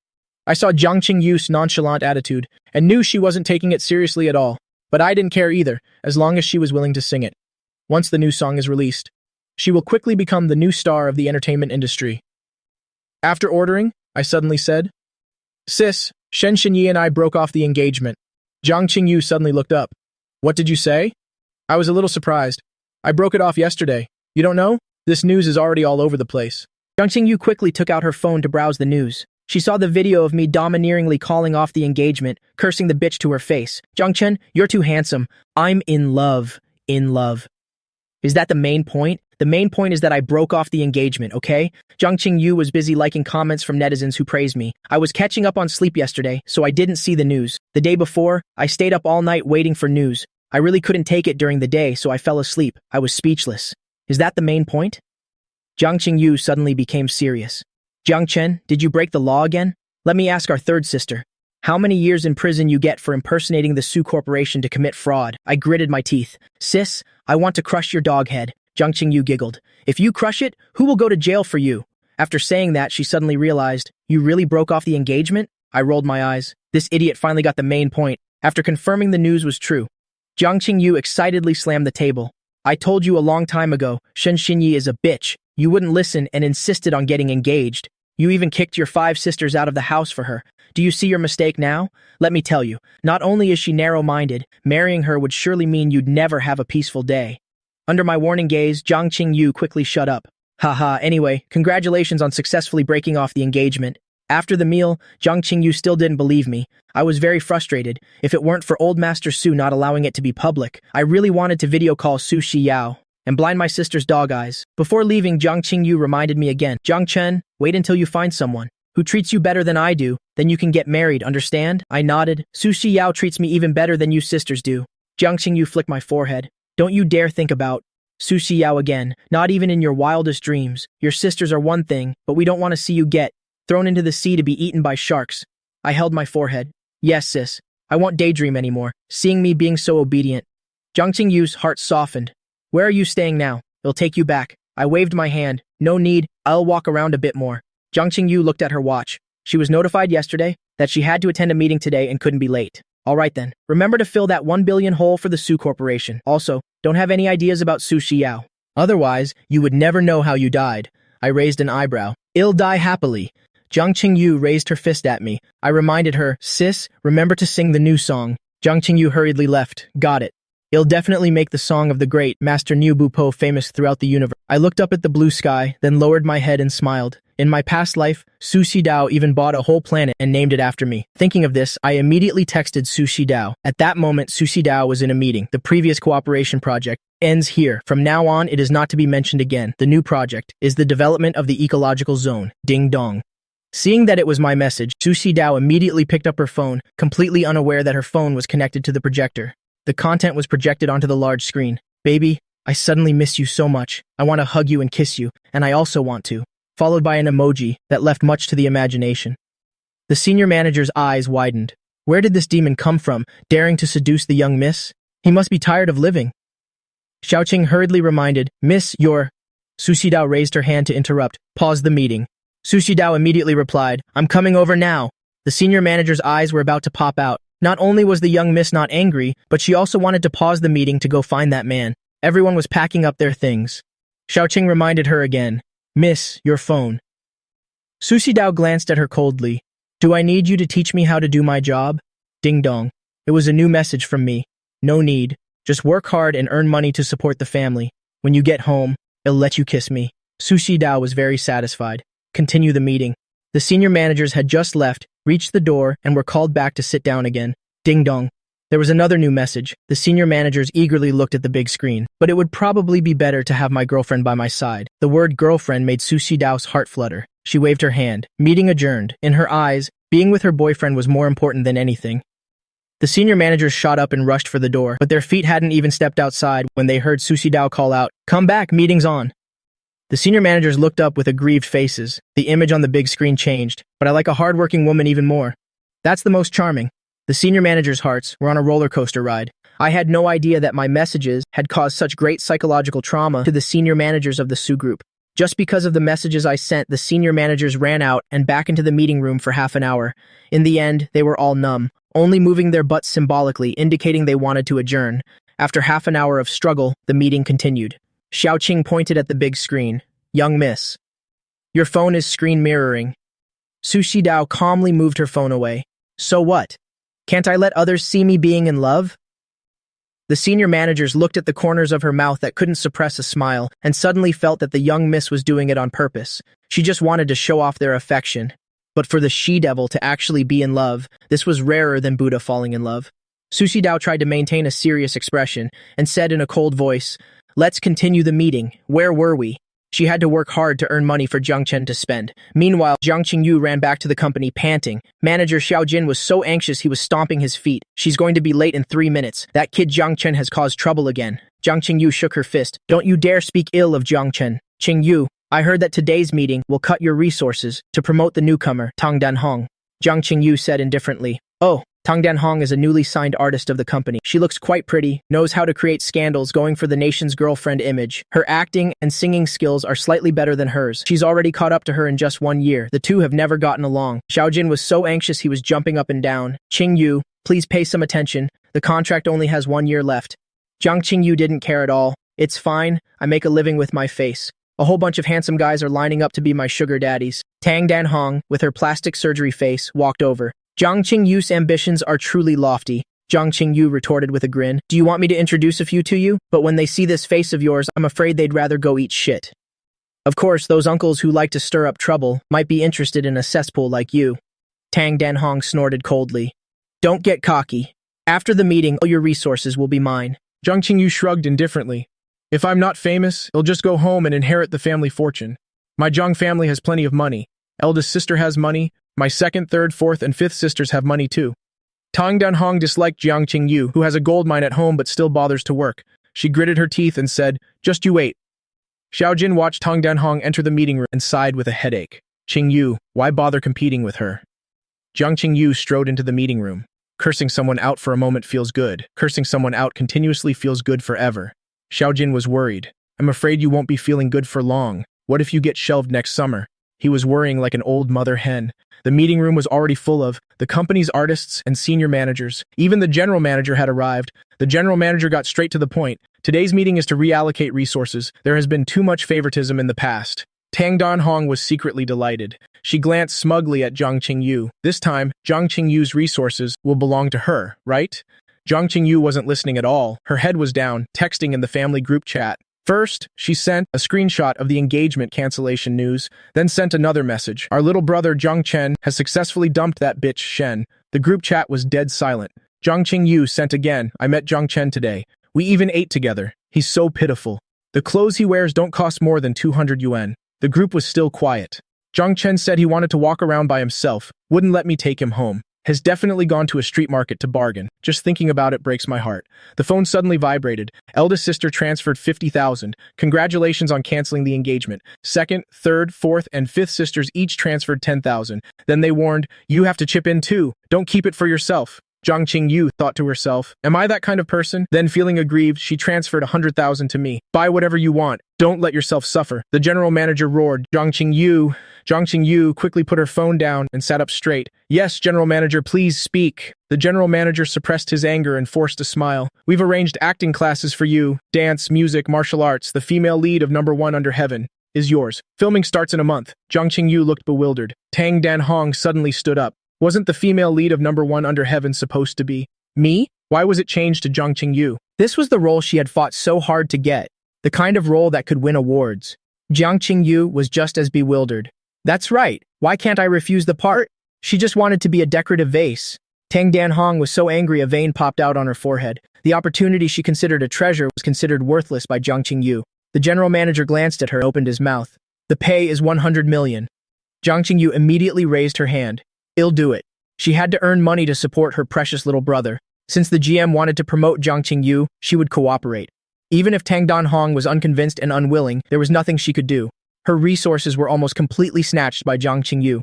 I saw Jiang Qingyu's nonchalant attitude and knew she wasn't taking it seriously at all. But I didn't care either, as long as she was willing to sing it. Once the new song is released, she will quickly become the new star of the entertainment industry. After ordering, I suddenly said, Sis, Shen Xinyi and I broke off the engagement. Jiang Qingyu suddenly looked up. What did you say? I was a little surprised. I broke it off yesterday. You don't know? This news is already all over the place. Jiang Qingyu quickly took out her phone to browse the news. She saw the video of me domineeringly calling off the engagement, cursing the bitch to her face. Jiang Chen, you're too handsome. I'm in love. In love. Is that the main point? The main point is that I broke off the engagement, okay? Jiang Qingyu was busy liking comments from netizens who praised me. I was catching up on sleep yesterday, so I didn't see the news. The day before, I stayed up all night waiting for news. I really couldn't take it during the day, so I fell asleep. I was speechless. Is that the main point? Jiang Qingyu suddenly became serious. Jiang Chen, did you break the law again? Let me ask our third sister. How many years in prison you get for impersonating the Su Corporation to commit fraud? I gritted my teeth. Sis, I want to crush your dog head. Jiang Qingyu giggled. If you crush it, who will go to jail for you? After saying that, she suddenly realized, you really broke off the engagement? I rolled my eyes. This idiot finally got the main point. After confirming the news was true, Jiang Qingyu excitedly slammed the table. I told you a long time ago, Shen Xinyi is a bitch. You wouldn't listen and insisted on getting engaged. You even kicked your 5 sisters out of the house for her. Do you see your mistake now? Let me tell you, not only is she narrow-minded, marrying her would surely mean you'd never have a peaceful day. Under my warning gaze, Jiang Qingyu quickly shut up. Haha, anyway, congratulations on successfully breaking off the engagement. After the meal, Jiang Qingyu still didn't believe me. I was very frustrated. If it weren't for old Master Su not allowing it to be public, I really wanted to video call Su Shiyao and blind my sister's dog eyes. Before leaving, Jiang Qingyu reminded me again, Jiang Chen, wait until you find someone who treats you better than I do, then you can get married, understand? I nodded. Su Shiyao treats me even better than you sisters do. Jiang Qingyu flicked my forehead. Don't you dare think about Su Shiyao again, not even in your wildest dreams. Your sisters are one thing, but we don't want to see you get thrown into the sea to be eaten by sharks. I held my forehead. Yes, sis. I won't daydream anymore, seeing me being so obedient. Jiang Qingyu's heart softened. Where are you staying now? It'll take you back. I waved my hand. No need, I'll walk around a bit more. Jiang Qingyu looked at her watch. She was notified yesterday that she had to attend a meeting today and couldn't be late. All right then, remember to fill that 1 billion hole for the Su Corporation. Also, don't have any ideas about Su Shiyao. Otherwise, you would never know how you died. I raised an eyebrow. I'll die happily. Jiang Qingyu raised her fist at me. I reminded her, sis, remember to sing the new song. Jiang Qingyu hurriedly left. Got it. It'll definitely make the song of the great Master Niu Bu Po famous throughout the universe. I looked up at the blue sky, then lowered my head and smiled. In my past life, Su Shidao even bought a whole planet and named it after me. Thinking of this, I immediately texted Su Shidao. At that moment, Su Shidao was in a meeting. The previous cooperation project ends here. From now on, it is not to be mentioned again. The new project is the development of the ecological zone. Ding dong. Seeing that it was my message, Su Shidao immediately picked up her phone, completely unaware that her phone was connected to the projector. The content was projected onto the large screen. Baby, I suddenly miss you so much. I want to hug you and kiss you, and I also want to. Followed by an emoji that left much to the imagination. The senior manager's eyes widened. Where did this demon come from, daring to seduce the young miss? He must be tired of living. Xiaoqing hurriedly reminded, Miss, your... Su Shidao raised her hand to interrupt. Pause the meeting. Su Shidao immediately replied, I'm coming over now. The senior manager's eyes were about to pop out. Not only was the young miss not angry, but she also wanted to pause the meeting to go find that man. Everyone was packing up their things. Xiaoqing reminded her again, Miss, your phone. Su Shidao glanced at her coldly. Do I need you to teach me how to do my job? Ding dong. It was a new message from me. No need. Just work hard and earn money to support the family. When you get home, it'll let you kiss me. Su Shidao was very satisfied. Continue the meeting. The senior managers had just left, reached the door, and were called back to sit down again. Ding dong. There was another new message. The senior managers eagerly looked at the big screen. But it would probably be better to have my girlfriend by my side. The word girlfriend made Su Shidao's heart flutter. She waved her hand. Meeting adjourned. In her eyes, being with her boyfriend was more important than anything. The senior managers shot up and rushed for the door, but their feet hadn't even stepped outside when they heard Sushi Dao call out, "Come back, meeting's on." The senior managers looked up with aggrieved faces. The image on the big screen changed, but I like a hardworking woman even more. That's the most charming. The senior managers' hearts were on a roller coaster ride. I had no idea that my messages had caused such great psychological trauma to the senior managers of the Su group. Just because of the messages I sent, the senior managers ran out and back into the meeting room for half an hour. In the end, they were all numb, only moving their butts symbolically, indicating they wanted to adjourn. After half an hour of struggle, the meeting continued. Xiaoqing pointed at the big screen. "Young miss, your phone is screen mirroring." Sushi Dao calmly moved her phone away. "So what? Can't I let others see me being in love?" The senior managers looked at the corners of her mouth that couldn't suppress a smile, and suddenly felt that the young miss was doing it on purpose. She just wanted to show off their affection. But for the she-devil to actually be in love, this was rarer than Buddha falling in love. Sushi Dao tried to maintain a serious expression, and said in a cold voice, "Let's continue the meeting. Where were we?" She had to work hard to earn money for Jiang Chen to spend. Meanwhile, Jiang Qingyu ran back to the company panting. Manager Xiao Jin was so anxious he was stomping his feet. "She's going to be late in 3 minutes. That kid Jiang Chen has caused trouble again." Jiang Qingyu shook her fist. "Don't you dare speak ill of Jiang Chen. Qingyu, I heard that today's meeting will cut your resources to promote the newcomer, Tang Danhong." Jiang Qingyu said indifferently. "Oh, Tang Danhong is a newly signed artist of the company. She looks quite pretty, knows how to create scandals, going for the nation's girlfriend image. Her acting and singing skills are slightly better than hers. She's already caught up to her in just 1 year. The two have never gotten along." Xiao Jin was so anxious he was jumping up and down. "Qingyu, please pay some attention. The contract only has 1 year left." Jiang Qingyu didn't care at all. "It's fine. I make a living with my face. A whole bunch of handsome guys are lining up to be my sugar daddies." Tang Danhong, with her plastic surgery face, walked over. "Jiang Qingyu's ambitions are truly lofty." Jiang Qingyu retorted with a grin. "Do you want me to introduce a few to you? But when they see this face of yours, I'm afraid they'd rather go eat shit. Of course, those uncles who like to stir up trouble might be interested in a cesspool like you." Tang Danhong snorted coldly. "Don't get cocky. After the meeting, all your resources will be mine." Jiang Qingyu shrugged indifferently. "If I'm not famous, I'll just go home and inherit the family fortune. My Jiang family has plenty of money. Eldest sister has money. My second, third, fourth, and fifth sisters have money too." Tang Danhong disliked Jiang Qingyu, who has a gold mine at home but still bothers to work. She gritted her teeth and said, "Just you wait." Xiao Jin watched Tang Danhong enter the meeting room and sighed with a headache. "Qingyu, why bother competing with her?" Jiang Qingyu strode into the meeting room. Cursing someone out for a moment feels good. Cursing someone out continuously feels good forever. Xiao Jin was worried. "I'm afraid you won't be feeling good for long. What if you get shelved next summer?" He was worrying like an old mother hen. The meeting room was already full of the company's artists and senior managers. Even the general manager had arrived. The general manager got straight to the point. "Today's meeting is to reallocate resources. There has been too much favoritism in the past." Tang Danhong was secretly delighted. She glanced smugly at Jiang Qingyu. This time, Jiang Qingyu's resources will belong to her, right? Jiang Qingyu wasn't listening at all. Her head was down, texting in the family group chat. First, she sent a screenshot of the engagement cancellation news, then sent another message. "Our little brother Jiang Chen has successfully dumped that bitch Shen." The group chat was dead silent. Jiang Qingyu sent again, "I met Jiang Chen today. We even ate together. He's so pitiful. The clothes he wears don't cost more than 200 yuan. The group was still quiet. Jiang Chen said he wanted to walk around by himself, wouldn't let me take him home. Has definitely gone to a street market to bargain. Just thinking about it breaks my heart." The phone suddenly vibrated. Eldest sister transferred 50,000. Congratulations on canceling the engagement. Second, third, fourth, and fifth sisters each transferred 10,000. Then they warned, "You have to chip in too. Don't keep it for yourself." Jiang Qingyu thought to herself, "Am I that kind of person?" Then feeling aggrieved, she transferred 100,000 to me. "Buy whatever you want. Don't let yourself suffer." The general manager roared. Jiang Qingyu quickly put her phone down and sat up straight. "Yes, general manager, please speak." The general manager suppressed his anger and forced a smile. "We've arranged acting classes for you. Dance, music, martial arts. The female lead of number 1 under heaven is yours. Filming starts in a month." Jiang Qingyu looked bewildered. Tang Danhong suddenly stood up. "Wasn't the female lead of number 1 under heaven supposed to be me? Why was it changed to Jiang Qingyu?" This was the role she had fought so hard to get, the kind of role that could win awards. Jiang Qingyu was just as bewildered. "That's right. Why can't I refuse the part?" She just wanted to be a decorative vase. Tang Danhong was so angry a vein popped out on her forehead. The opportunity she considered a treasure was considered worthless by Jiang Qingyu. The general manager glanced at her and opened his mouth. "The pay is 100 million. Jiang Qingyu immediately raised her hand. "I'll do it." She had to earn money to support her precious little brother. Since the GM wanted to promote Jiang Qingyu, she would cooperate. Even if Tang Danhong was unconvinced and unwilling, there was nothing she could do. Her resources were almost completely snatched by Jiang Qingyu.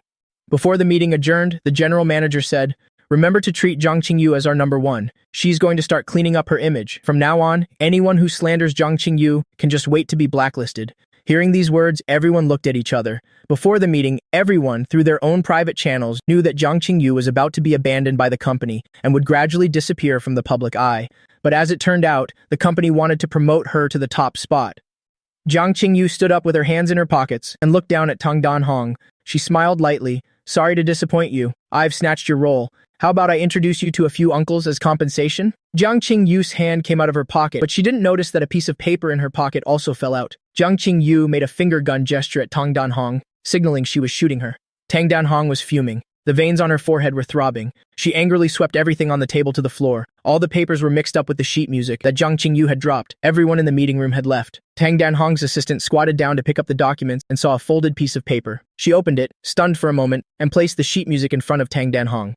Before the meeting adjourned, the general manager said, "Remember to treat Jiang Qingyu as our number one. She's going to start cleaning up her image. From now on, anyone who slanders Jiang Qingyu can just wait to be blacklisted." Hearing these words, everyone looked at each other. Before the meeting, everyone, through their own private channels, knew that Jiang Qingyu was about to be abandoned by the company and would gradually disappear from the public eye. But as it turned out, the company wanted to promote her to the top spot. Jiang Qingyu stood up with her hands in her pockets and looked down at Tang Danhong. She smiled lightly. "Sorry to disappoint you. I've snatched your role. How about I introduce you to a few uncles as compensation?" Jiang Qingyu's hand came out of her pocket, but she didn't notice that a piece of paper in her pocket also fell out. Jiang Qingyu made a finger gun gesture at Tang Danhong, signaling she was shooting her. Tang Danhong was fuming. The veins on her forehead were throbbing. She angrily swept everything on the table to the floor. All the papers were mixed up with the sheet music that Jiang Qingyu had dropped. Everyone in the meeting room had left. Tang Danhong's assistant squatted down to pick up the documents and saw a folded piece of paper. She opened it, stunned for a moment, and placed the sheet music in front of Tang Danhong.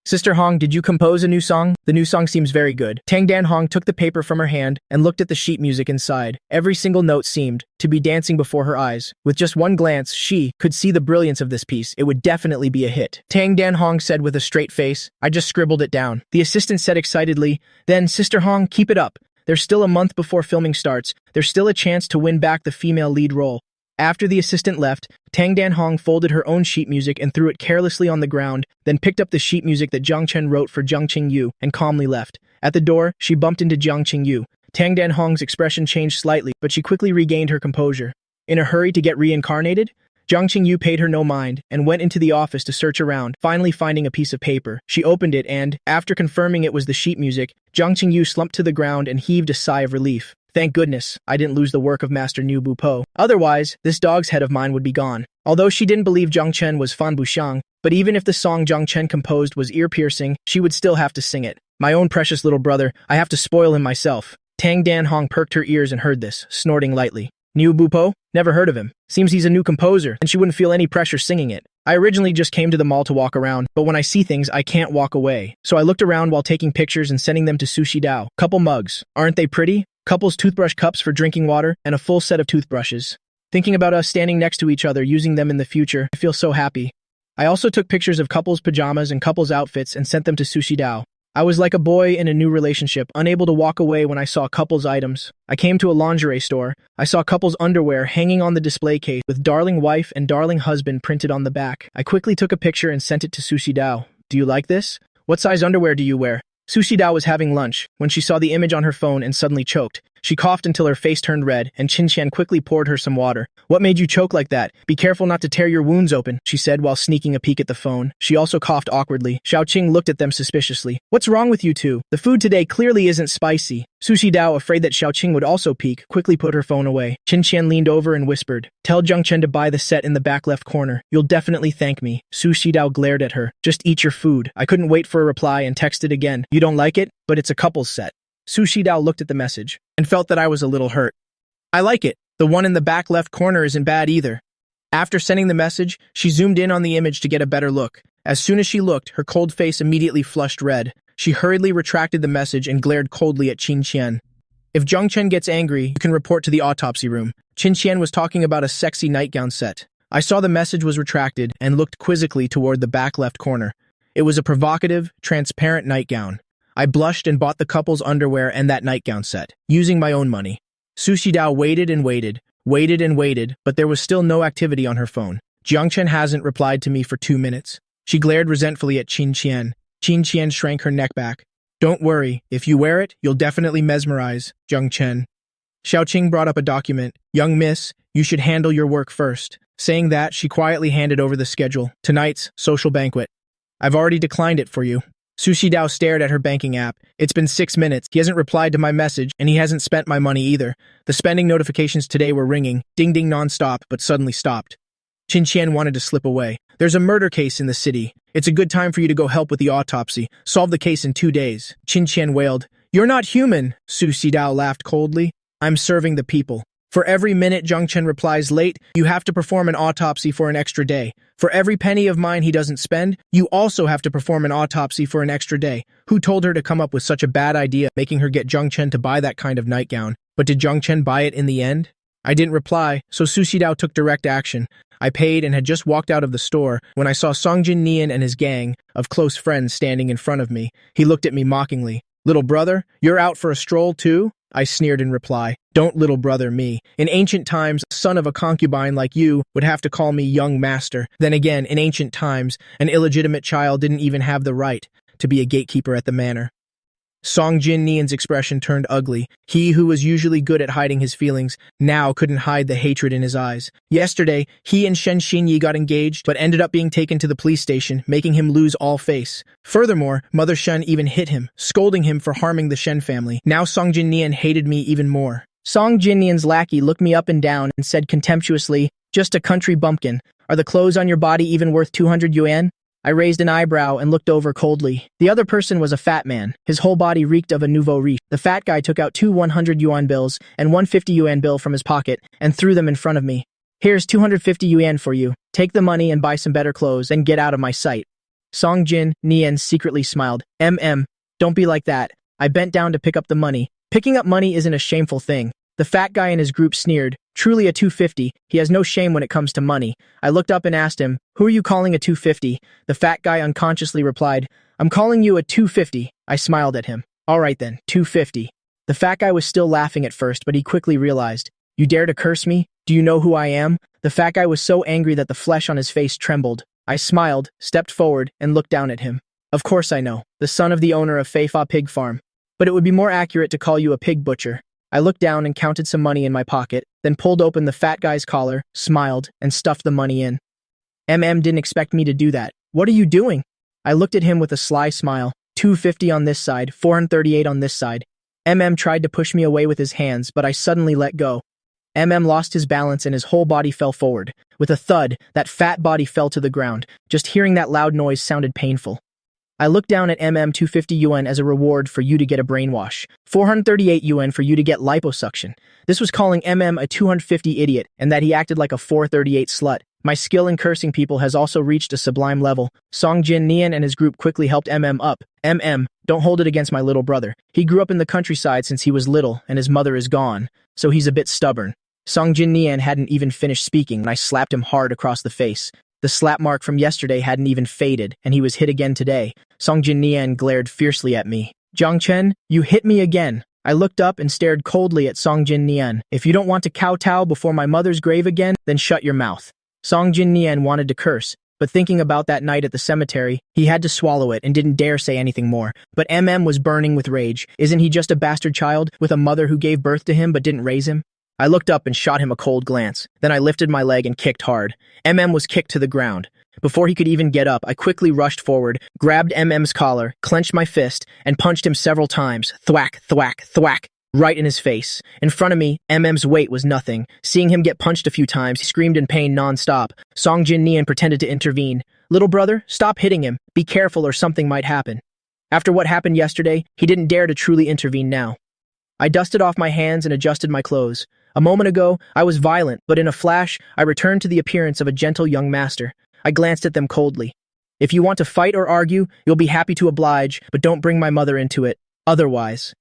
"Sister Hong, did you compose a new song? The new song seems very good." Tang Danhong took the paper from her hand and looked at the sheet music inside. Every single note seemed to be dancing before her eyes. With just one glance, she could see the brilliance of this piece. It would definitely be a hit. Tang Danhong said with a straight face, "I just scribbled it down." The assistant said excitedly, "Then, Sister Hong, keep it up. There's still a month before filming starts. There's still a chance to win back the female lead role." After the assistant left, Tang Danhong folded her own sheet music and threw it carelessly on the ground, then picked up the sheet music that Jiang Chen wrote for Jiang Qingyu and calmly left. At the door, she bumped into Jiang Qingyu. Tang Danhong's expression changed slightly, but she quickly regained her composure. In a hurry to get reincarnated, Jiang Qingyu paid her no mind and went into the office to search around, finally finding a piece of paper. She opened it and, after confirming it was the sheet music, Jiang Qingyu slumped to the ground and heaved a sigh of relief. "Thank goodness, I didn't lose the work of Master Niu Bupo. Otherwise, this dog's head of mine would be gone." Although she didn't believe Jiang Chen was Fan Buxiang, but even if the song Jiang Chen composed was ear-piercing, she would still have to sing it. "My own precious little brother, I have to spoil him myself." Tang Danhong perked her ears and heard this, snorting lightly. "Niu Bupo? Never heard of him. Seems he's a new composer, and she wouldn't feel any pressure singing it. I originally just came to the mall to walk around, but when I see things, I can't walk away. So I looked around while taking pictures and sending them to Sushi Dao. Couple mugs. Aren't they pretty? Couples toothbrush cups for drinking water, and a full set of toothbrushes. Thinking about us standing next to each other using them in the future, I feel so happy." I also took pictures of couples' pajamas and couples' outfits and sent them to Sushi Dao. I was like a boy in a new relationship, unable to walk away when I saw couples' items. I came to a lingerie store. I saw couples' underwear hanging on the display case with darling wife and darling husband printed on the back. I quickly took a picture and sent it to Sushi Dao. "Do you like this? What size underwear do you wear?" Sushi Dao was having lunch when she saw the image on her phone and suddenly choked. She coughed until her face turned red, and Qin Qian quickly poured her some water. "What made you choke like that? Be careful not to tear your wounds open," she said while sneaking a peek at the phone. She also coughed awkwardly. Xiaoqing looked at them suspiciously. "What's wrong with you two? The food today clearly isn't spicy." Sushi Dao, afraid that Xiaoqing would also peek, quickly put her phone away. Qin Qian leaned over and whispered, "Tell Jiang Chen to buy the set in the back left corner. You'll definitely thank me." Sushi Dao glared at her. "Just eat your food." I couldn't wait for a reply and texted again. "You don't like it? But it's a couple's set." Sushi Dao looked at the message and felt that I was a little hurt. "I like it. The one in the back left corner isn't bad either." After sending the message, she zoomed in on the image to get a better look. As soon as she looked, her cold face immediately flushed red. She hurriedly retracted the message and glared coldly at Qin Qian. "If Jiang Chen gets angry, you can report to the autopsy room." Qin Qian was talking about a sexy nightgown set. I saw the message was retracted and looked quizzically toward the back left corner. It was a provocative, transparent nightgown. I blushed and bought the couple's underwear and that nightgown set, using my own money. Sushi Dao waited and waited, but there was still no activity on her phone. Jiang Chen hasn't replied to me for 2 minutes. She glared resentfully at Qin Qian. Qin Qian shrank her neck back. "Don't worry, if you wear it, you'll definitely mesmerize, Jiang Chen." Xiaoqing brought up a document. "Young miss, you should handle your work first." Saying that, she quietly handed over the schedule. "Tonight's social banquet. I've already declined it for you." Sushi Dao stared at her banking app. "It's been 6 minutes. He hasn't replied to my message, and he hasn't spent my money either." The spending notifications today were ringing, ding-ding non-stop, but suddenly stopped. Qin Qian wanted to slip away. "There's a murder case in the city. It's a good time for you to go help with the autopsy. Solve the case in 2 days." Qin Qian wailed. "You're not human." Sushi Dao laughed coldly. "I'm serving the people." For every minute Zhang Chen replies late, you have to perform an autopsy for an extra day. For every penny of mine he doesn't spend, you also have to perform an autopsy for an extra day. Who told her to come up with such a bad idea, making her get Zhang Chen to buy that kind of nightgown? But did Zhang Chen buy it in the end? I didn't reply, so Su Xidao took direct action. I paid and had just walked out of the store when I saw Songjin Nian and his gang of close friends standing in front of me. He looked at me mockingly. Little brother, you're out for a stroll too? I sneered in reply. Don't little brother me. In ancient times, a son of a concubine like you would have to call me young master. Then again, in ancient times, an illegitimate child didn't even have the right to be a gatekeeper at the manor. Song Jin Nian's expression turned ugly. He who was usually good at hiding his feelings now couldn't hide the hatred in his eyes. Yesterday, he and Shen Xinyi got engaged, but ended up being taken to the police station, making him lose all face. Furthermore, Mother Shen even hit him, scolding him for harming the Shen family. Now Song Jin Nian hated me even more. Song Jin Nian's lackey looked me up and down and said contemptuously, "Just a country bumpkin. Are the clothes on your body even worth 200 yuan? I raised an eyebrow and looked over coldly. The other person was a fat man. His whole body reeked of a nouveau riche. The fat guy took out 2 100 yuan bills and 150 yuan bill from his pocket and threw them in front of me. Here's 250 yuan for you. Take the money and buy some better clothes and get out of my sight." Song Jin Nian secretly smiled. Don't be like that. I bent down to pick up the money. Picking up money isn't a shameful thing. The fat guy in his group sneered. Truly a 250. He has no shame when it comes to money. I looked up and asked him, "Who are you calling a 250? The fat guy unconsciously replied, "I'm calling you a 250. I smiled at him. All right then, 250. The fat guy was still laughing at first, but he quickly realized, "You dare to curse me? Do you know who I am?" The fat guy was so angry that the flesh on his face trembled. I smiled, stepped forward, and looked down at him. "Of course I know. The son of the owner of Feifa Pig Farm. But it would be more accurate to call you a pig butcher." I looked down and counted some money in my pocket, then pulled open the fat guy's collar, smiled, and stuffed the money in. Didn't expect me to do that. "What are you doing?" I looked at him with a sly smile. 250 on this side, 438 on this side. Tried to push me away with his hands, but I suddenly let go. Lost his balance and his whole body fell forward. With a thud, that fat body fell to the ground. Just hearing that loud noise sounded painful. I looked down at 250 yuan as a reward for you to get a brainwash. 438 yuan for you to get liposuction. This was calling a 250 idiot, and that he acted like a 438 slut. My skill in cursing people has also reached a sublime level. Song Jin Nian and his group quickly helped up. Don't hold it against my little brother. He grew up in the countryside since he was little, and his mother is gone, so he's a bit stubborn. Song Jin Nian hadn't even finished speaking when I slapped him hard across the face. The slap mark from yesterday hadn't even faded, and he was hit again today. Song Jin Nian glared fiercely at me. "Zhang Chen, you hit me again." I looked up and stared coldly at Song Jin Nian. "If you don't want to kowtow before my mother's grave again, then shut your mouth." Song Jin Nian wanted to curse, but thinking about that night at the cemetery, he had to swallow it and didn't dare say anything more. But was burning with rage. Isn't he just a bastard child with a mother who gave birth to him but didn't raise him? I looked up and shot him a cold glance. Then I lifted my leg and kicked hard. Was kicked to the ground. Before he could even get up, I quickly rushed forward, grabbed M's collar, clenched my fist, and punched him several times. Thwack, thwack, thwack, right in his face. In front of me, M's weight was nothing. Seeing him get punched a few times, he screamed in pain non-stop. Song Jin Nian pretended to intervene. "Little brother, stop hitting him. Be careful or something might happen." After what happened yesterday, he didn't dare to truly intervene now. I dusted off my hands and adjusted my clothes. A moment ago, I was violent, but in a flash, I returned to the appearance of a gentle young master. I glanced at them coldly. "If you want to fight or argue, you'll be happy to oblige, but don't bring my mother into it. Otherwise."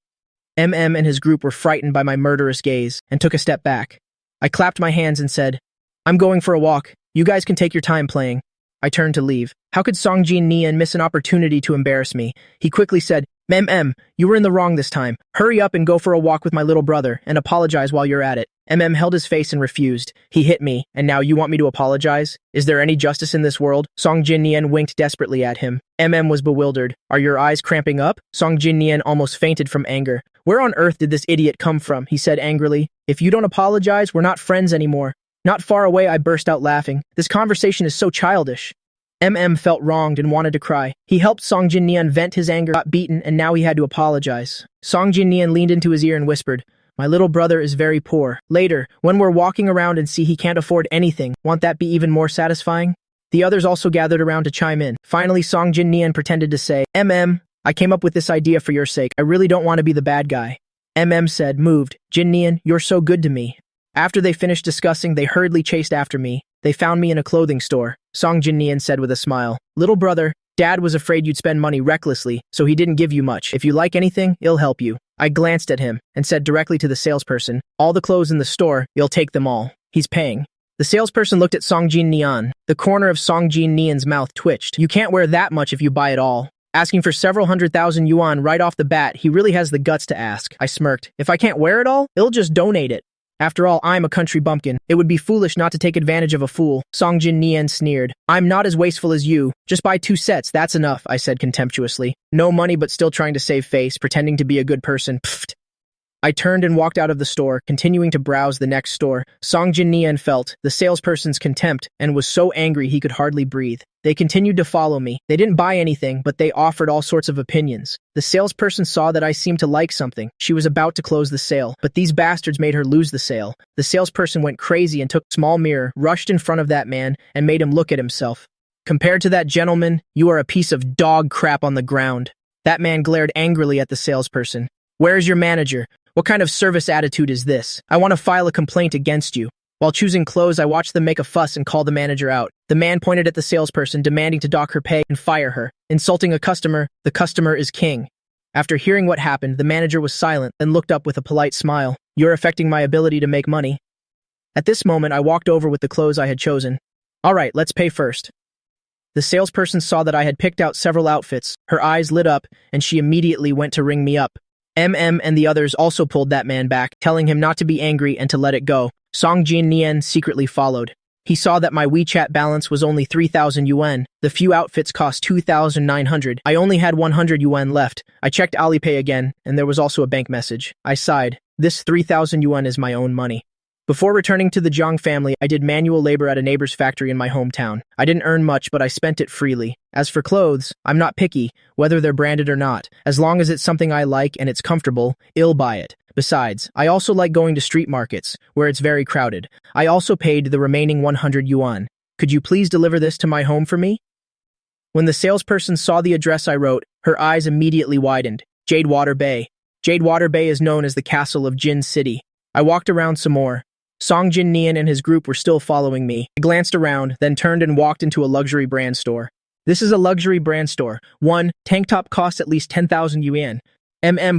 and his group were frightened by my murderous gaze and took a step back. I clapped my hands and said, "I'm going for a walk. You guys can take your time playing." I turned to leave. How could Song Jin Nian miss an opportunity to embarrass me? He quickly said, You were in the wrong this time. Hurry up and go for a walk with my little brother, and apologize while you're at it." Held his face and refused. He hit me, and now you want me to apologize? Is there any justice in this world? Song Jin Nian winked desperately at him. Was bewildered. "Are your eyes cramping up?" Song Jin Nian almost fainted from anger. "Where on earth did this idiot come from?" he said angrily. "If you don't apologize, we're not friends anymore." Not far away, I burst out laughing. This conversation is so childish. Felt wronged and wanted to cry. He helped Song Jin Nian vent his anger, got beaten, and now he had to apologize. Song Jin Nian leaned into his ear and whispered, "My little brother is very poor. Later, when we're walking around and see he can't afford anything, won't that be even more satisfying?" The others also gathered around to chime in. Finally, Song Jin Nian pretended to say, I came up with this idea for your sake. I really don't want to be the bad guy." Said, moved, "Jin Nian, you're so good to me." After they finished discussing, they hurriedly chased after me. They found me in a clothing store. Song Jin-nian said with a smile, "Little brother, Dad was afraid you'd spend money recklessly, so he didn't give you much. If you like anything, he'll help you." I glanced at him and said directly to the salesperson, "All the clothes in the store, you'll take them all. He's paying." The salesperson looked at Song Jin-nian. The corner of Song Jin-nian's mouth twitched. "You can't wear that much if you buy it all." Asking for several 100,000 yuan right off the bat, he really has the guts to ask. I smirked. "If I can't wear it all, he'll just donate it. After all, I'm a country bumpkin. It would be foolish not to take advantage of a fool." Song Jin-nian sneered. "I'm not as wasteful as you. Just buy 2 sets, that's enough," I said contemptuously. No money but still trying to save face, pretending to be a good person. Pfft. I turned and walked out of the store, continuing to browse the next store. Song Jin-nian felt the salesperson's contempt and was so angry he could hardly breathe. They continued to follow me. They didn't buy anything, but they offered all sorts of opinions. The salesperson saw that I seemed to like something. She was about to close the sale, but these bastards made her lose the sale. The salesperson went crazy and took a small mirror, rushed in front of that man, and made him look at himself. "Compared to that gentleman, you are a piece of dog crap on the ground." That man glared angrily at the salesperson. "Where's your manager? What kind of service attitude is this? I want to file a complaint against you." While choosing clothes, I watched them make a fuss and call the manager out. The man pointed at the salesperson, demanding to dock her pay and fire her. Insulting a customer, the customer is king. After hearing what happened, the manager was silent, then looked up with a polite smile. "You're affecting my ability to make money." At this moment, I walked over with the clothes I had chosen. "All right, let's pay first." The salesperson saw that I had picked out several outfits. Her eyes lit up, and she immediately went to ring me up. And the others also pulled that man back, telling him not to be angry and to let it go. Song Jin-nian secretly followed. He saw that my WeChat balance was only 3,000 yuan. The few outfits cost 2,900. I only had 100 yuan left. I checked Alipay again, and there was also a bank message. I sighed. This 3,000 yuan is my own money. Before returning to the Zhang family, I did manual labor at a neighbor's factory in my hometown. I didn't earn much, but I spent it freely. As for clothes, I'm not picky, whether they're branded or not. As long as it's something I like and it's comfortable, I'll buy it. Besides, I also like going to street markets, where it's very crowded. I also paid the remaining 100 yuan. "Could you please deliver this to my home for me?" When the salesperson saw the address I wrote, her eyes immediately widened. Jadewater Bay. Jadewater Bay is known as the castle of Jin City. I walked around some more. Song Jin-nian and his group were still following me. I glanced around, then turned and walked into a luxury brand store. This is a luxury brand store. One tank top costs at least 10,000 yuan.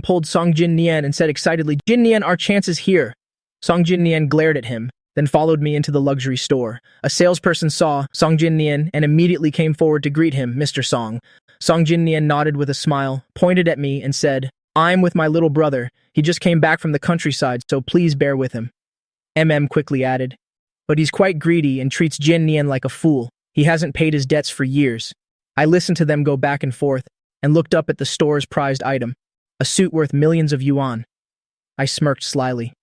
Pulled Song Jin-nian and said excitedly, "Jin-nian, our chance is here." Song Jin-nian glared at him, then followed me into the luxury store. A salesperson saw Song Jin-nian and immediately came forward to greet him, "Mr. Song." Song Jin-nian nodded with a smile, pointed at me, and said, "I'm with my little brother. He just came back from the countryside, so please bear with him." Quickly added, "But he's quite greedy and treats Jin-nian like a fool. He hasn't paid his debts for years." I listened to them go back and forth and looked up at the store's prized item, a suit worth millions of yuan. I smirked slyly.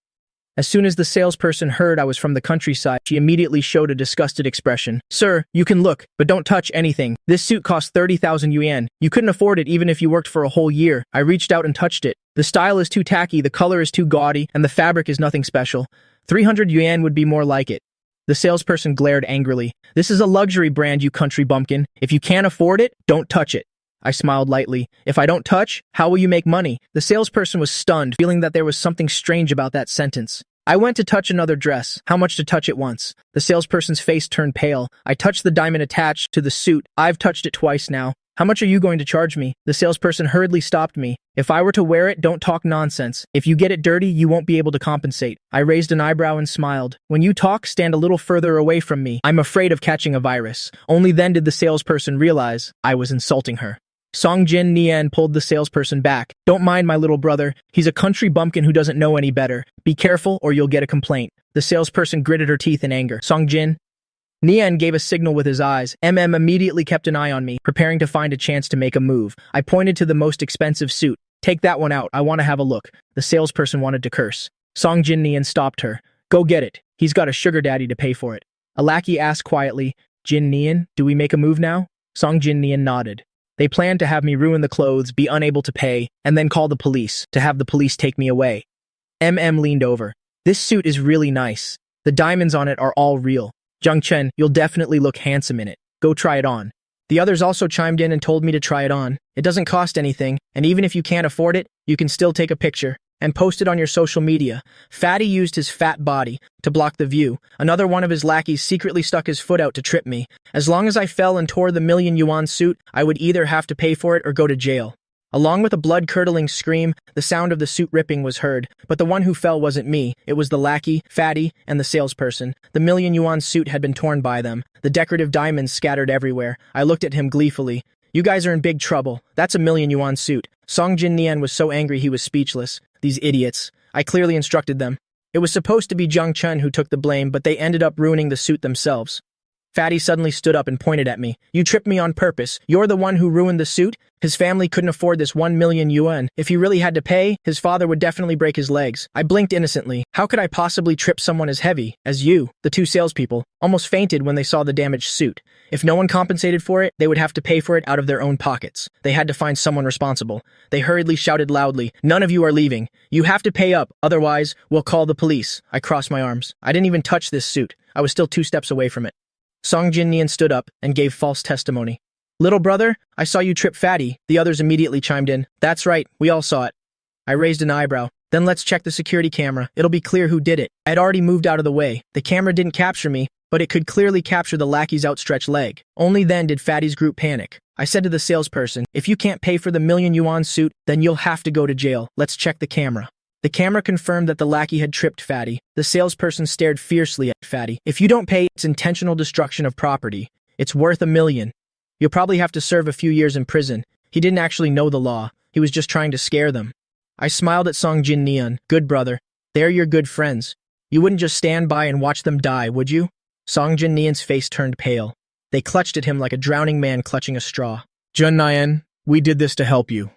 As soon as the salesperson heard I was from the countryside, she immediately showed a disgusted expression. "Sir, you can look, but don't touch anything. This suit costs 30,000 yuan. You couldn't afford it even if you worked for a whole year." I reached out and touched it. "The style is too tacky, the color is too gaudy, and the fabric is nothing special. 300 yuan would be more like it." The salesperson glared angrily. "This is a luxury brand, you country bumpkin. If you can't afford it, don't touch it." I smiled lightly. "If I don't touch, how will you make money?" The salesperson was stunned, feeling that there was something strange about that sentence. I went to touch another dress. "How much to touch it once?" The salesperson's face turned pale. I touched the diamond attached to the suit. "I've touched it twice now. How much are you going to charge me?" The salesperson hurriedly stopped me. "If I were to wear it, don't talk nonsense. If you get it dirty, you won't be able to compensate." I raised an eyebrow and smiled. "When you talk, stand a little further away from me. I'm afraid of catching a virus." Only then did the salesperson realize I was insulting her. Song Jin-nian pulled the salesperson back. "Don't mind my little brother. He's a country bumpkin who doesn't know any better. Be careful or you'll get a complaint." The salesperson gritted her teeth in anger. Song Jin-nian gave a signal with his eyes. Immediately kept an eye on me, preparing to find a chance to make a move. I pointed to the most expensive suit. "Take that one out. I want to have a look." The salesperson wanted to curse. Song Jin-nian stopped her. "Go get it. He's got a sugar daddy to pay for it." A lackey asked quietly, "Jin-nian, do we make a move now?" Song Jin-nian nodded. They planned to have me ruin the clothes, be unable to pay, and then call the police, to have the police take me away. Leaned over. "This suit is really nice. The diamonds on it are all real. Zhang Chen, you'll definitely look handsome in it. Go try it on." The others also chimed in and told me to try it on. "It doesn't cost anything, and even if you can't afford it, you can still take a picture." and post it on your social media. Fatty used his fat body to block the view. Another one of his lackeys secretly stuck his foot out to trip me. As long as I fell and tore the million-yuan suit, I would either have to pay for it or go to jail. Along with a blood-curdling scream, the sound of the suit ripping was heard, but the one who fell wasn't me. It was the lackey, Fatty, and the salesperson. The million-yuan suit had been torn by them, the decorative diamonds scattered everywhere. I looked at him gleefully. You guys are in big trouble. That's a million-yuan suit. Song Jin Nian was so angry he was speechless. These idiots. I clearly instructed them. It was supposed to be Jung Chun who took the blame, but they ended up ruining the suit themselves. Fatty suddenly stood up and pointed at me. You tripped me on purpose. You're the one who ruined the suit? His family couldn't afford this 1 million yuan. If he really had to pay, his father would definitely break his legs. I blinked innocently. How could I possibly trip someone as heavy as you? The two salespeople almost fainted when they saw the damaged suit. If no one compensated for it, they would have to pay for it out of their own pockets. They had to find someone responsible. They hurriedly shouted loudly, "None of you are leaving. You have to pay up, otherwise we'll call the police." I crossed my arms. I didn't even touch this suit. I was still 2 steps away from it. Song Jin Nian stood up and gave false testimony. Little brother, I saw you trip Fatty. The others immediately chimed in. That's right, we all saw it. I raised an eyebrow. Then let's check the security camera. It'll be clear who did it. I had already moved out of the way. The camera didn't capture me, but it could clearly capture the lackey's outstretched leg. Only then did Fatty's group panic. I said to the salesperson, if you can't pay for the million-yuan suit, then you'll have to go to jail. Let's check the camera. The camera confirmed that the lackey had tripped Fatty. The salesperson stared fiercely at Fatty. If you don't pay, it's intentional destruction of property. It's worth $1 million. You'll probably have to serve a few years in prison. He didn't actually know the law. He was just trying to scare them. I smiled at Song Jin Nian. Good brother. They're your good friends. You wouldn't just stand by and watch them die, would you? Song Jin Nian's face turned pale. They clutched at him like a drowning man clutching a straw. Jun Nian, we did this to help you.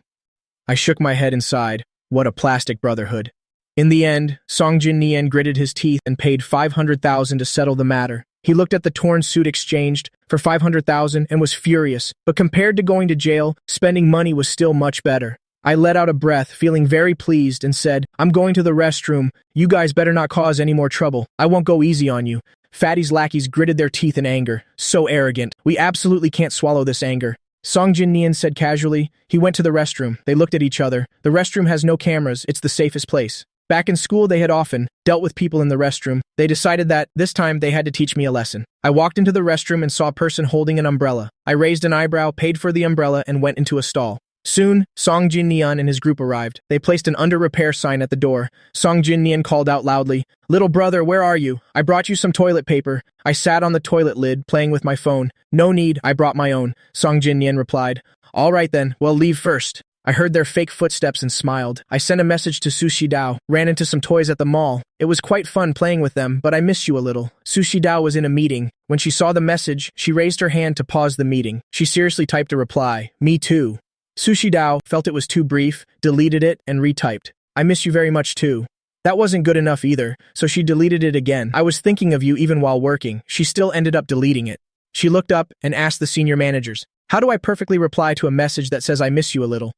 I shook my head and sighed. What a plastic brotherhood. In the end, Song Jin Nian gritted his teeth and paid 500,000 to settle the matter. He looked at the torn suit exchanged for 500,000 and was furious, but compared to going to jail, spending money was still much better. I let out a breath, feeling very pleased, and said, I'm going to the restroom. You guys better not cause any more trouble. I won't go easy on you. Fatty's lackeys gritted their teeth in anger. So arrogant. We absolutely can't swallow this anger. Song Jin Nian said casually. He went to the restroom. They looked at each other. The restroom has no cameras. It's the safest place. Back in school, they had often dealt with people in the restroom. They decided that, this time, they had to teach me a lesson. I walked into the restroom and saw a person holding an umbrella. I raised an eyebrow, paid for the umbrella, and went into a stall. Soon, Song Jin Nian and his group arrived. They placed an under repair sign at the door. Song Jin Nian called out loudly, Little brother, where are you? I brought you some toilet paper. I sat on the toilet lid, playing with my phone. No need, I brought my own, Song Jin Nian replied. All right then, well leave first. I heard their fake footsteps and smiled. I sent a message to Sushi Dao, ran into some toys at the mall. It was quite fun playing with them, but I miss you a little. Sushi Dao was in a meeting. When she saw the message, she raised her hand to pause the meeting. She seriously typed a reply, me too. Sushi Dao felt it was too brief, deleted it, and retyped. I miss you very much too. That wasn't good enough either, so she deleted it again. I was thinking of you even while working. She still ended up deleting it. She looked up and asked the senior managers, how do I perfectly reply to a message that says I miss you a little?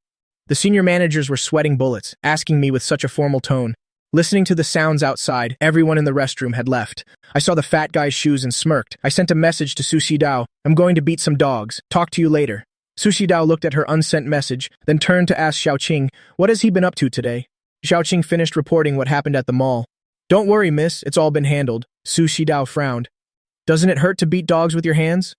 The senior managers were sweating bullets, asking me with such a formal tone. Listening to the sounds outside, everyone in the restroom had left. I saw the fat guy's shoes and smirked. I sent a message to Sushi Dao. I'm going to beat some dogs. Talk to you later. Sushi Dao looked at her unsent message, then turned to ask Xiaoqing, what has he been up to today? Xiaoqing finished reporting what happened at the mall. Don't worry, miss, it's all been handled. Sushi Dao frowned. Doesn't it hurt to beat dogs with your hands?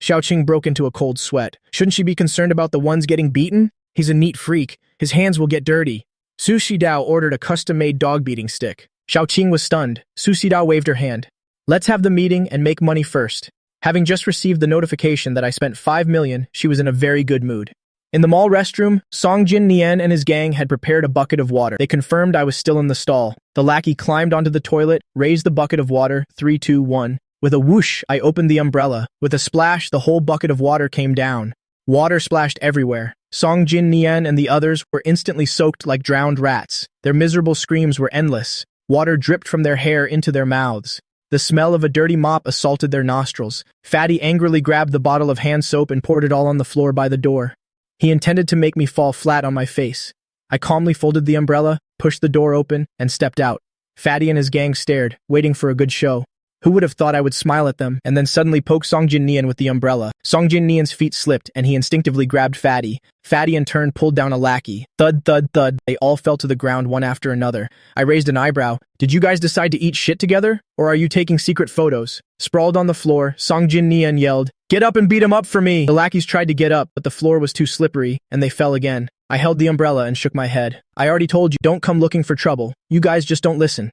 Xiaoqing broke into a cold sweat. Shouldn't she be concerned about the ones getting beaten? He's a neat freak. His hands will get dirty. Sushi Dao ordered a custom-made dog-beating stick. Xiaoqing was stunned. Sushi Dao waved her hand. Let's have the meeting and make money first. Having just received the notification that I spent 5 million, she was in a very good mood. In the mall restroom, Song Jin Nian and his gang had prepared a bucket of water. They confirmed I was still in the stall. The lackey climbed onto the toilet, raised the bucket of water, 3, 2, 1. With a whoosh, I opened the umbrella. With a splash, the whole bucket of water came down. Water splashed everywhere. Song Jin Nian and the others were instantly soaked like drowned rats. Their miserable screams were endless. Water dripped from their hair into their mouths. The smell of a dirty mop assaulted their nostrils. Fatty angrily grabbed the bottle of hand soap and poured it all on the floor by the door. He intended to make me fall flat on my face. I calmly folded the umbrella, pushed the door open, and stepped out. Fatty and his gang stared, waiting for a good show. Who would have thought I would smile at them and then suddenly poke Song Jin Nian with the umbrella? Song Jin Nian's feet slipped and he instinctively grabbed Fatty. Fatty in turn pulled down a lackey. Thud, thud, thud. They all fell to the ground one after another. I raised an eyebrow. Did you guys decide to eat shit together? Or are you taking secret photos? Sprawled on the floor, Song Jin Nian yelled, "Get up and beat him up for me!" The lackeys tried to get up, but the floor was too slippery, and they fell again. I held the umbrella and shook my head. I already told you, don't come looking for trouble. You guys just don't listen.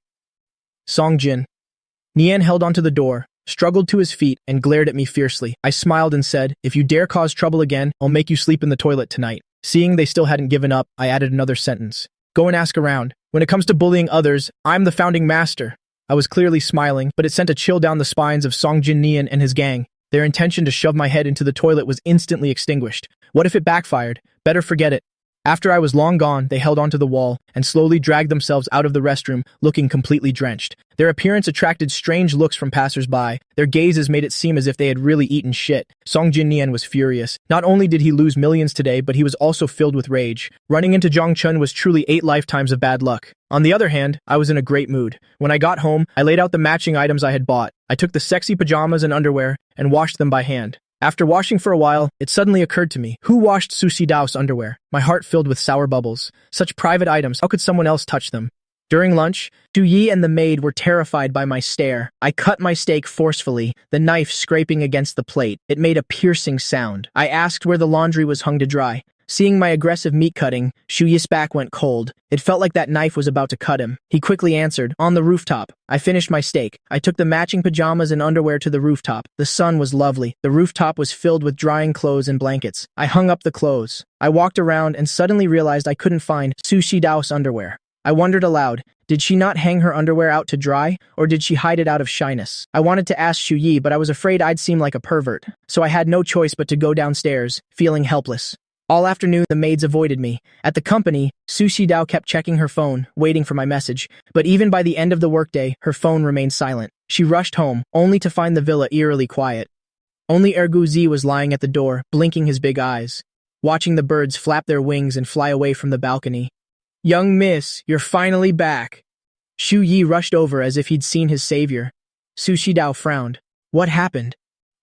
Song Jin. Nian held onto the door, struggled to his feet, and glared at me fiercely. I smiled and said, "If you dare cause trouble again, I'll make you sleep in the toilet tonight." Seeing they still hadn't given up, I added another sentence. "Go and ask around. When it comes to bullying others, I'm the founding master." I was clearly smiling, but it sent a chill down the spines of Song Jin Nian and his gang. Their intention to shove my head into the toilet was instantly extinguished. What if it backfired? Better forget it. After I was long gone, they held onto the wall and slowly dragged themselves out of the restroom, looking completely drenched. Their appearance attracted strange looks from passers-by. Their gazes made it seem as if they had really eaten shit. Song Jin Nian was furious. Not only did he lose millions today, but he was also filled with rage. Running into Zhang Chun was truly 8 lifetimes of bad luck. On the other hand, I was in a great mood. When I got home, I laid out the matching items I had bought. I took the sexy pajamas and underwear and washed them by hand. After washing for a while, it suddenly occurred to me, who washed Sushi Dao's underwear? My heart filled with sour bubbles. Such private items, how could someone else touch them? During lunch, Xu Yi and the maid were terrified by my stare. I cut my steak forcefully, the knife scraping against the plate. It made a piercing sound. I asked where the laundry was hung to dry. Seeing my aggressive meat cutting, Xu Yi's back went cold. It felt like that knife was about to cut him. He quickly answered, "On the rooftop." I finished my steak. I took the matching pajamas and underwear to the rooftop. The sun was lovely. The rooftop was filled with drying clothes and blankets. I hung up the clothes. I walked around and suddenly realized I couldn't find Sushi Dao's underwear. I wondered aloud, did she not hang her underwear out to dry, or did she hide it out of shyness? I wanted to ask Xu Yi, but I was afraid I'd seem like a pervert. So I had no choice but to go downstairs, feeling helpless. All afternoon, the maids avoided me. At the company, Sushi Dao kept checking her phone, waiting for my message. But even by the end of the workday, her phone remained silent. She rushed home, only to find the villa eerily quiet. Only Erguzi was lying at the door, blinking his big eyes, watching the birds flap their wings and fly away from the balcony. "Young miss, you're finally back." Xu Yi rushed over as if he'd seen his savior. Sushi Dao frowned. What happened?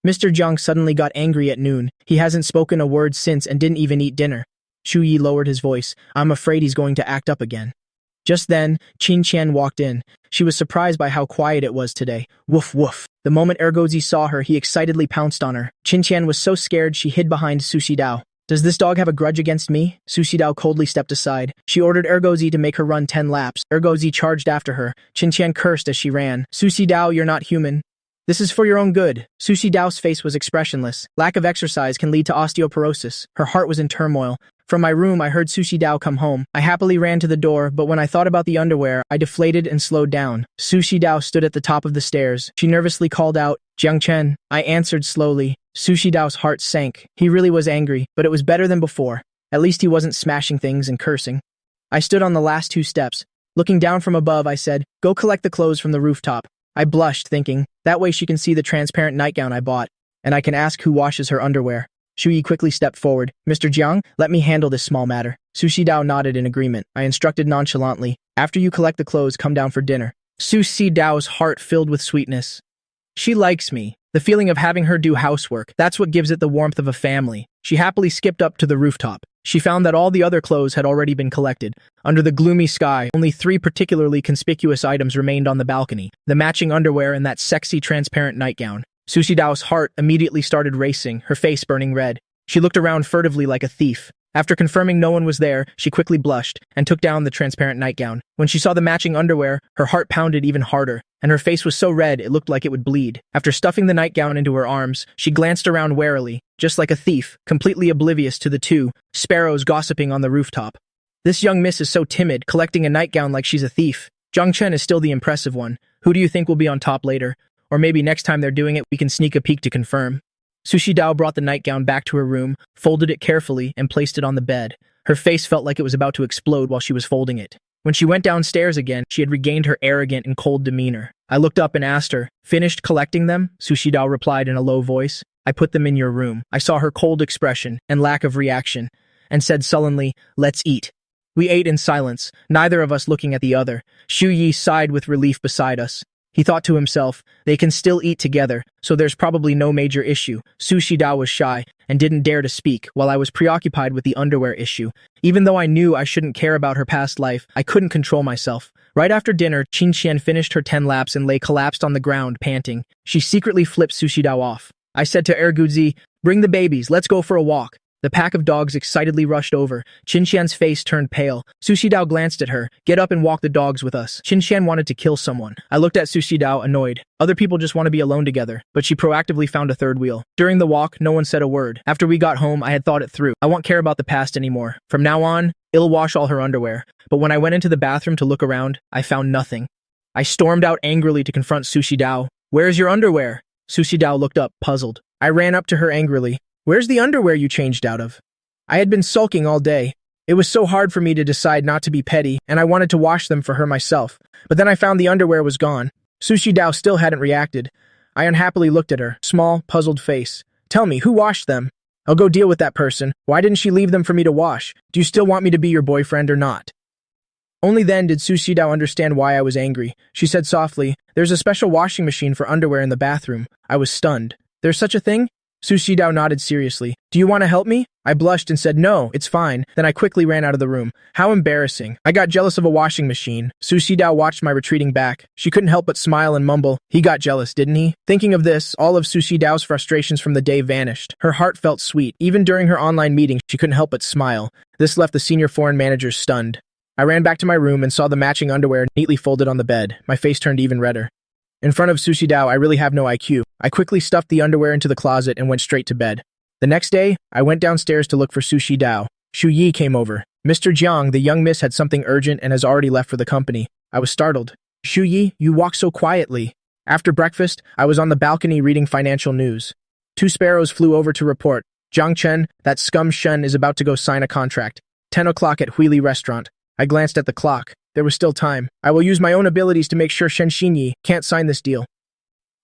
Mr. Jiang suddenly got angry at noon. He hasn't spoken a word since and didn't even eat dinner. Xu Yi lowered his voice. I'm afraid he's going to act up again. Just then, Qin Qian walked in. She was surprised by how quiet it was today. Woof woof. The moment Ergozi saw her, he excitedly pounced on her. Qin Qian was so scared she hid behind Sushi Dao. Does this dog have a grudge against me? Sushi Dao coldly stepped aside. She ordered Ergozi to make her run 10 laps. Ergozi charged after her. Qin Qian cursed as she ran. Sushi Dao, you're not human. This is for your own good. Sushi Dao's face was expressionless. Lack of exercise can lead to osteoporosis. Her heart was in turmoil. From my room, I heard Sushi Dao come home. I happily ran to the door, but when I thought about the underwear, I deflated and slowed down. Sushi Dao stood at the top of the stairs. She nervously called out, Jiang Chen. I answered slowly. Sushi Dao's heart sank. He really was angry, but it was better than before. At least he wasn't smashing things and cursing. I stood on the last 2 steps. Looking down from above, I said, go collect the clothes from the rooftop. I blushed, thinking, that way she can see the transparent nightgown I bought, and I can ask who washes her underwear. Xu Yi quickly stepped forward. Mr. Jiang, let me handle this small matter. Sushi Dao nodded in agreement. I instructed nonchalantly, after you collect the clothes, come down for dinner. Sushi Dao's heart filled with sweetness. She likes me. The feeling of having her do housework, that's what gives it the warmth of a family. She happily skipped up to the rooftop. She found that all the other clothes had already been collected. Under the gloomy sky, only 3 particularly conspicuous items remained on the balcony, the matching underwear and that sexy transparent nightgown. Sushi Dao's heart immediately started racing, her face burning red. She looked around furtively like a thief. After confirming no one was there, she quickly blushed and took down the transparent nightgown. When she saw the matching underwear, her heart pounded even harder, and her face was so red it looked like it would bleed. After stuffing the nightgown into her arms, she glanced around warily, just like a thief, completely oblivious to the 2 sparrows gossiping on the rooftop. This young miss is so timid, collecting a nightgown like she's a thief. Zhang Chen is still the impressive one. Who do you think will be on top later? Or maybe next time they're doing it, we can sneak a peek to confirm. Sushi Dao brought the nightgown back to her room, folded it carefully, and placed it on the bed. Her face felt like it was about to explode while she was folding it. When she went downstairs again, she had regained her arrogant and cold demeanor. I looked up and asked her, finished collecting them? Sushi Dao replied in a low voice, I put them in your room. I saw her cold expression and lack of reaction, and said sullenly, let's eat. We ate in silence, neither of us looking at the other. Xu Yi sighed with relief beside us. He thought to himself, they can still eat together, so there's probably no major issue. Su Shidao was shy and didn't dare to speak while I was preoccupied with the underwear issue. Even though I knew I shouldn't care about her past life, I couldn't control myself. Right after dinner, Qin Qian finished her 10 laps and lay collapsed on the ground, panting. She secretly flipped Su Shidao off. I said to Ergudzi, bring the babies, let's go for a walk. The pack of dogs excitedly rushed over. Qin Qian's face turned pale. Su Shidao glanced at her. Get up and walk the dogs with us. Qin Qian wanted to kill someone. I looked at Su Shidao, annoyed. Other people just want to be alone together, but she proactively found a third wheel. During the walk, no one said a word. After we got home, I had thought it through. I won't care about the past anymore. From now on, I'll wash all her underwear. But when I went into the bathroom to look around, I found nothing. I stormed out angrily to confront Su Shidao. Where's your underwear? Su Shidao looked up, puzzled. I ran up to her angrily. Where's the underwear you changed out of? I had been sulking all day. It was so hard for me to decide not to be petty, and I wanted to wash them for her myself. But then I found the underwear was gone. Su Shidao still hadn't reacted. I unhappily looked at her, small, puzzled face. Tell me, who washed them? I'll go deal with that person. Why didn't she leave them for me to wash? Do you still want me to be your boyfriend or not? Only then did Su Shidao understand why I was angry. She said softly, there's a special washing machine for underwear in the bathroom. I was stunned. There's such a thing? Su Shidao nodded seriously. Do you want to help me? I blushed and said no, it's fine. Then I quickly ran out of the room. How embarrassing. I got jealous of a washing machine. Su Shidao watched my retreating back. She couldn't help but smile and mumble. He got jealous, didn't he? Thinking of this, all of Su Shidao's frustrations from the day vanished. Her heart felt sweet. Even during her online meeting, she couldn't help but smile. This left the senior foreign manager stunned. I ran back to my room and saw the matching underwear neatly folded on the bed. My face turned even redder. In front of Su Shidao, I really have no IQ. I quickly stuffed the underwear into the closet and went straight to bed. The next day, I went downstairs to look for Su Shidao. Shu Yi came over. Mr. Jiang, the young miss, had something urgent and has already left for the company. I was startled. Shu Yi, you walk so quietly. After breakfast, I was on the balcony reading financial news. 2 sparrows flew over to report. Jiang Chen, that scum Shen, is about to go sign a contract. 10 o'clock at Huili restaurant. I glanced at the clock. There was still time. I will use my own abilities to make sure Shen Xinyi can't sign this deal.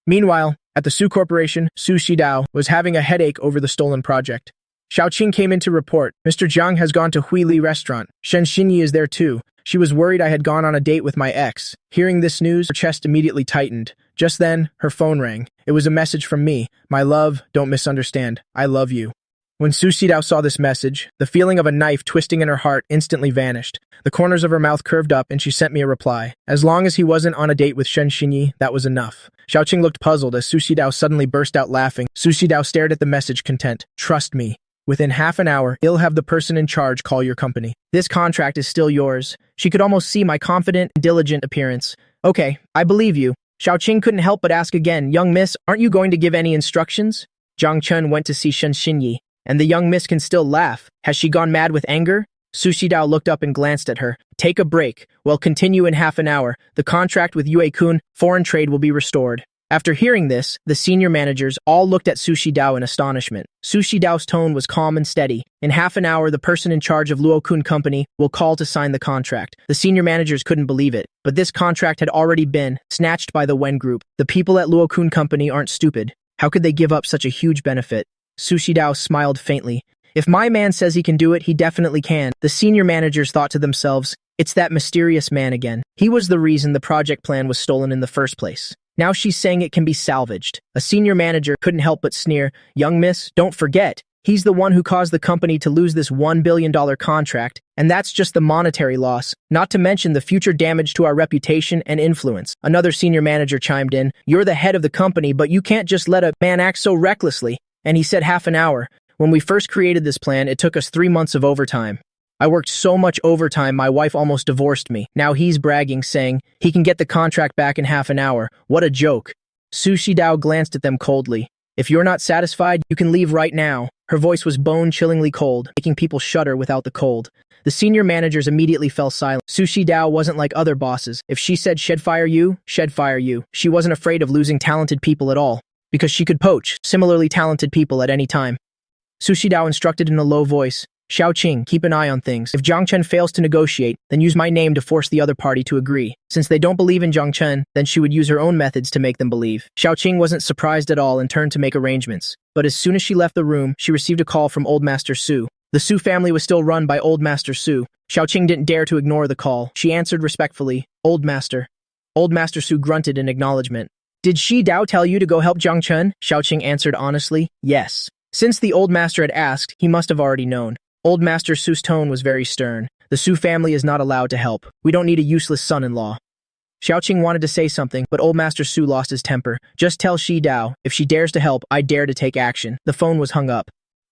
Meanwhile, at the Su Corporation, Su Shidao was having a headache over the stolen project. Xiaoqing came in to report. Mr. Jiang has gone to Huili restaurant. Shen Xinyi is there too. She was worried I had gone on a date with my ex. Hearing this news, her chest immediately tightened. Just then, her phone rang. It was a message from me. My love, don't misunderstand. I love you. When Su Shidao saw this message, the feeling of a knife twisting in her heart instantly vanished. The corners of her mouth curved up and she sent me a reply. As long as he wasn't on a date with Shen Xinyi, that was enough. Xiaoqing looked puzzled as Su Shidao suddenly burst out laughing. Su Shidao stared at the message, content. Trust me. Within half an hour, I'll have the person in charge call your company. This contract is still yours. She could almost see my confident and diligent appearance. Okay, I believe you. Xiaoqing couldn't help but ask again, young miss, aren't you going to give any instructions? Jiang Chen went to see Shen Xinyi. And the young miss can still laugh. Has she gone mad with anger? Su Shidao looked up and glanced at her. Take a break. We'll continue in half an hour. The contract with Yue-kun, foreign trade, will be restored. After hearing this, the senior managers all looked at Su Shidao in astonishment. Su Shidao's tone was calm and steady. In half an hour, the person in charge of Luo-kun company will call to sign the contract. The senior managers couldn't believe it. But this contract had already been snatched by the Wen group. The people at Luo-kun company aren't stupid. How could they give up such a huge benefit? Su Shidao smiled faintly. If my man says he can do it, he definitely can. The senior managers thought to themselves, it's that mysterious man again. He was the reason the project plan was stolen in the first place. Now she's saying it can be salvaged. A senior manager couldn't help but sneer. Young miss, don't forget, he's the one who caused the company to lose this $1 billion contract, and that's just the monetary loss, not to mention the future damage to our reputation and influence. Another senior manager chimed in. You're the head of the company, but you can't just let a man act so recklessly. And he said half an hour. When we first created this plan, it took us 3 months of overtime. I worked so much overtime, my wife almost divorced me. Now he's bragging, saying he can get the contract back in half an hour. What a joke. Su Shidao glanced at them coldly. If you're not satisfied, you can leave right now. Her voice was bone-chillingly cold, making people shudder without the cold. The senior managers immediately fell silent. Su Shidao wasn't like other bosses. If she said she'd fire you, she'd fire you. She wasn't afraid of losing talented people at all, because she could poach similarly talented people at any time. Su Shidao instructed in a low voice, Xiaoqing, keep an eye on things. If Jiang Chen fails to negotiate, then use my name to force the other party to agree. Since they don't believe in Jiang Chen, then she would use her own methods to make them believe. Xiaoqing wasn't surprised at all and turned to make arrangements. But as soon as she left the room, she received a call from Old Master Su. The Su family was still run by Old Master Su. Xiaoqing didn't dare to ignore the call. She answered respectfully, Old Master. Old Master Su grunted in acknowledgement. Did Shi Dao tell you to go help Jiang Chen? Xiaoqing answered honestly, yes. Since the old master had asked, he must have already known. Old Master Su's tone was very stern. The Su family is not allowed to help. We don't need a useless son-in-law. Xiaoqing wanted to say something, but Old Master Su lost his temper. Just tell Shi Dao, if she dares to help, I dare to take action. The phone was hung up.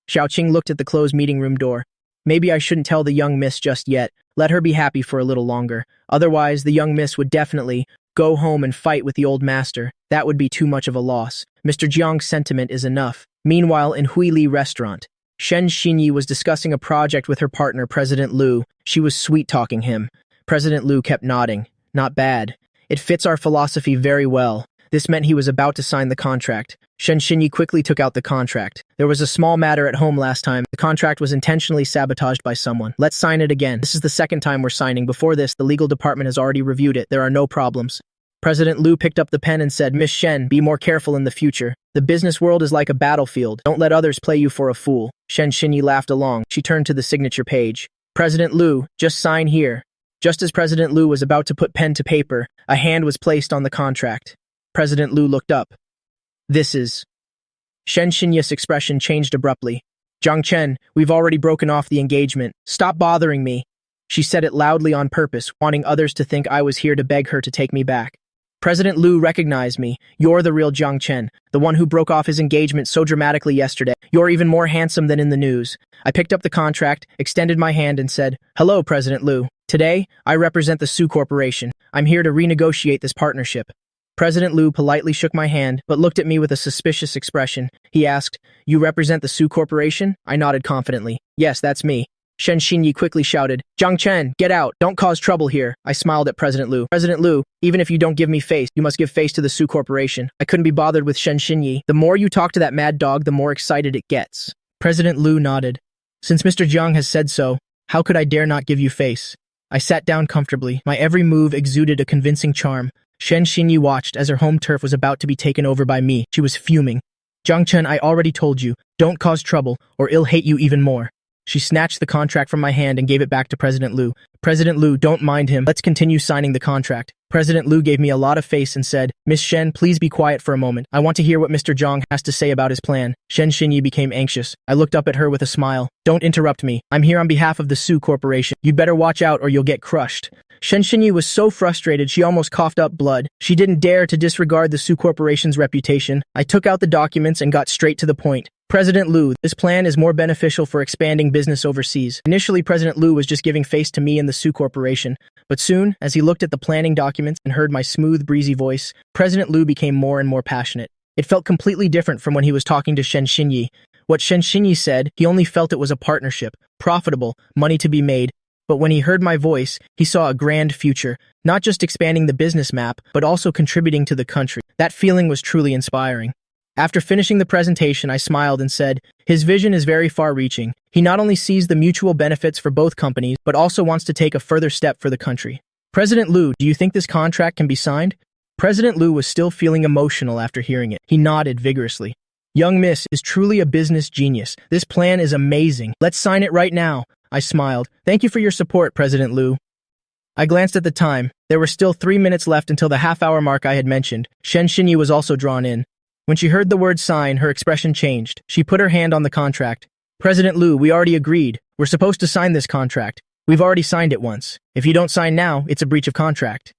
Xiaoqing looked at the closed meeting room door. Maybe I shouldn't tell the young miss just yet. Let her be happy for a little longer. Otherwise, the young miss would definitely go home and fight with the old master. That would be too much of a loss. Mr. Jiang's sentiment is enough. Meanwhile, in Huili restaurant, Shen Xinyi was discussing a project with her partner, President Liu. She was sweet-talking him. President Liu kept nodding. Not bad. It fits our philosophy very well. This meant he was about to sign the contract. Shen Xinyi quickly took out the contract. There was a small matter at home last time. The contract was intentionally sabotaged by someone. Let's sign it again. This is the second time we're signing. Before this, the legal department has already reviewed it. There are no problems. President Liu picked up the pen and said, Miss Shen, be more careful in the future. The business world is like a battlefield. Don't let others play you for a fool. Shen Xinyi laughed along. She turned to the signature page. President Liu, just sign here. Just as President Liu was about to put pen to paper, a hand was placed on the contract. President Liu looked up. This is... Shen Xinyi's expression changed abruptly. Jiang Chen, we've already broken off the engagement. Stop bothering me. She said it loudly on purpose, wanting others to think I was here to beg her to take me back. President Liu recognized me. You're the real Jiang Chen, the one who broke off his engagement so dramatically yesterday. You're even more handsome than in the news. I picked up the contract, extended my hand and said, Hello, President Liu. Today, I represent the Su Corporation. I'm here to renegotiate this partnership. President Liu politely shook my hand, but looked at me with a suspicious expression. He asked, You represent the Su Corporation? I nodded confidently. Yes, that's me. Shen Xinyi quickly shouted, Jiang Chen, get out, don't cause trouble here. I smiled at President Liu. President Liu, even if you don't give me face, you must give face to the Su Corporation. I couldn't be bothered with Shen Xinyi. The more you talk to that mad dog, the more excited it gets. President Liu nodded. Since Mr. Jiang has said so, how could I dare not give you face? I sat down comfortably. My every move exuded a convincing charm. Shen Xinyi watched as her home turf was about to be taken over by me. She was fuming. Jiang Chen, I already told you, don't cause trouble, or I'll hate you even more. She snatched the contract from my hand and gave it back to President Liu. President Liu, don't mind him. Let's continue signing the contract. President Liu gave me a lot of face and said, Miss Shen, please be quiet for a moment. I want to hear what Mr. Jiang has to say about his plan. Shen Xinyi became anxious. I looked up at her with a smile. Don't interrupt me. I'm here on behalf of the Su Corporation. You'd better watch out or you'll get crushed. Shen Xinyi was so frustrated she almost coughed up blood. She didn't dare to disregard the Su Corporation's reputation. I took out the documents and got straight to the point. President Liu, this plan is more beneficial for expanding business overseas. Initially, President Liu was just giving face to me and the Su Corporation, but soon, as he looked at the planning documents and heard my smooth, breezy voice, President Liu became more and more passionate. It felt completely different from when he was talking to Shen Xinyi. What Shen Xinyi said, he only felt it was a partnership, profitable, money to be made. But when he heard my voice, he saw a grand future, not just expanding the business map, but also contributing to the country. That feeling was truly inspiring. After finishing the presentation, I smiled and said, his vision is very far-reaching. He not only sees the mutual benefits for both companies, but also wants to take a further step for the country. President Liu, do you think this contract can be signed? President Liu was still feeling emotional after hearing it. He nodded vigorously. Young Miss is truly a business genius. This plan is amazing. Let's sign it right now. I smiled. Thank you for your support, President Liu. I glanced at the time. There were still 3 minutes left until the half-hour mark I had mentioned. Shen Xinyi was also drawn in. When she heard the word sign, her expression changed. She put her hand on the contract. President Liu, we already agreed. We're supposed to sign this contract. We've already signed it once. If you don't sign now, it's a breach of contract.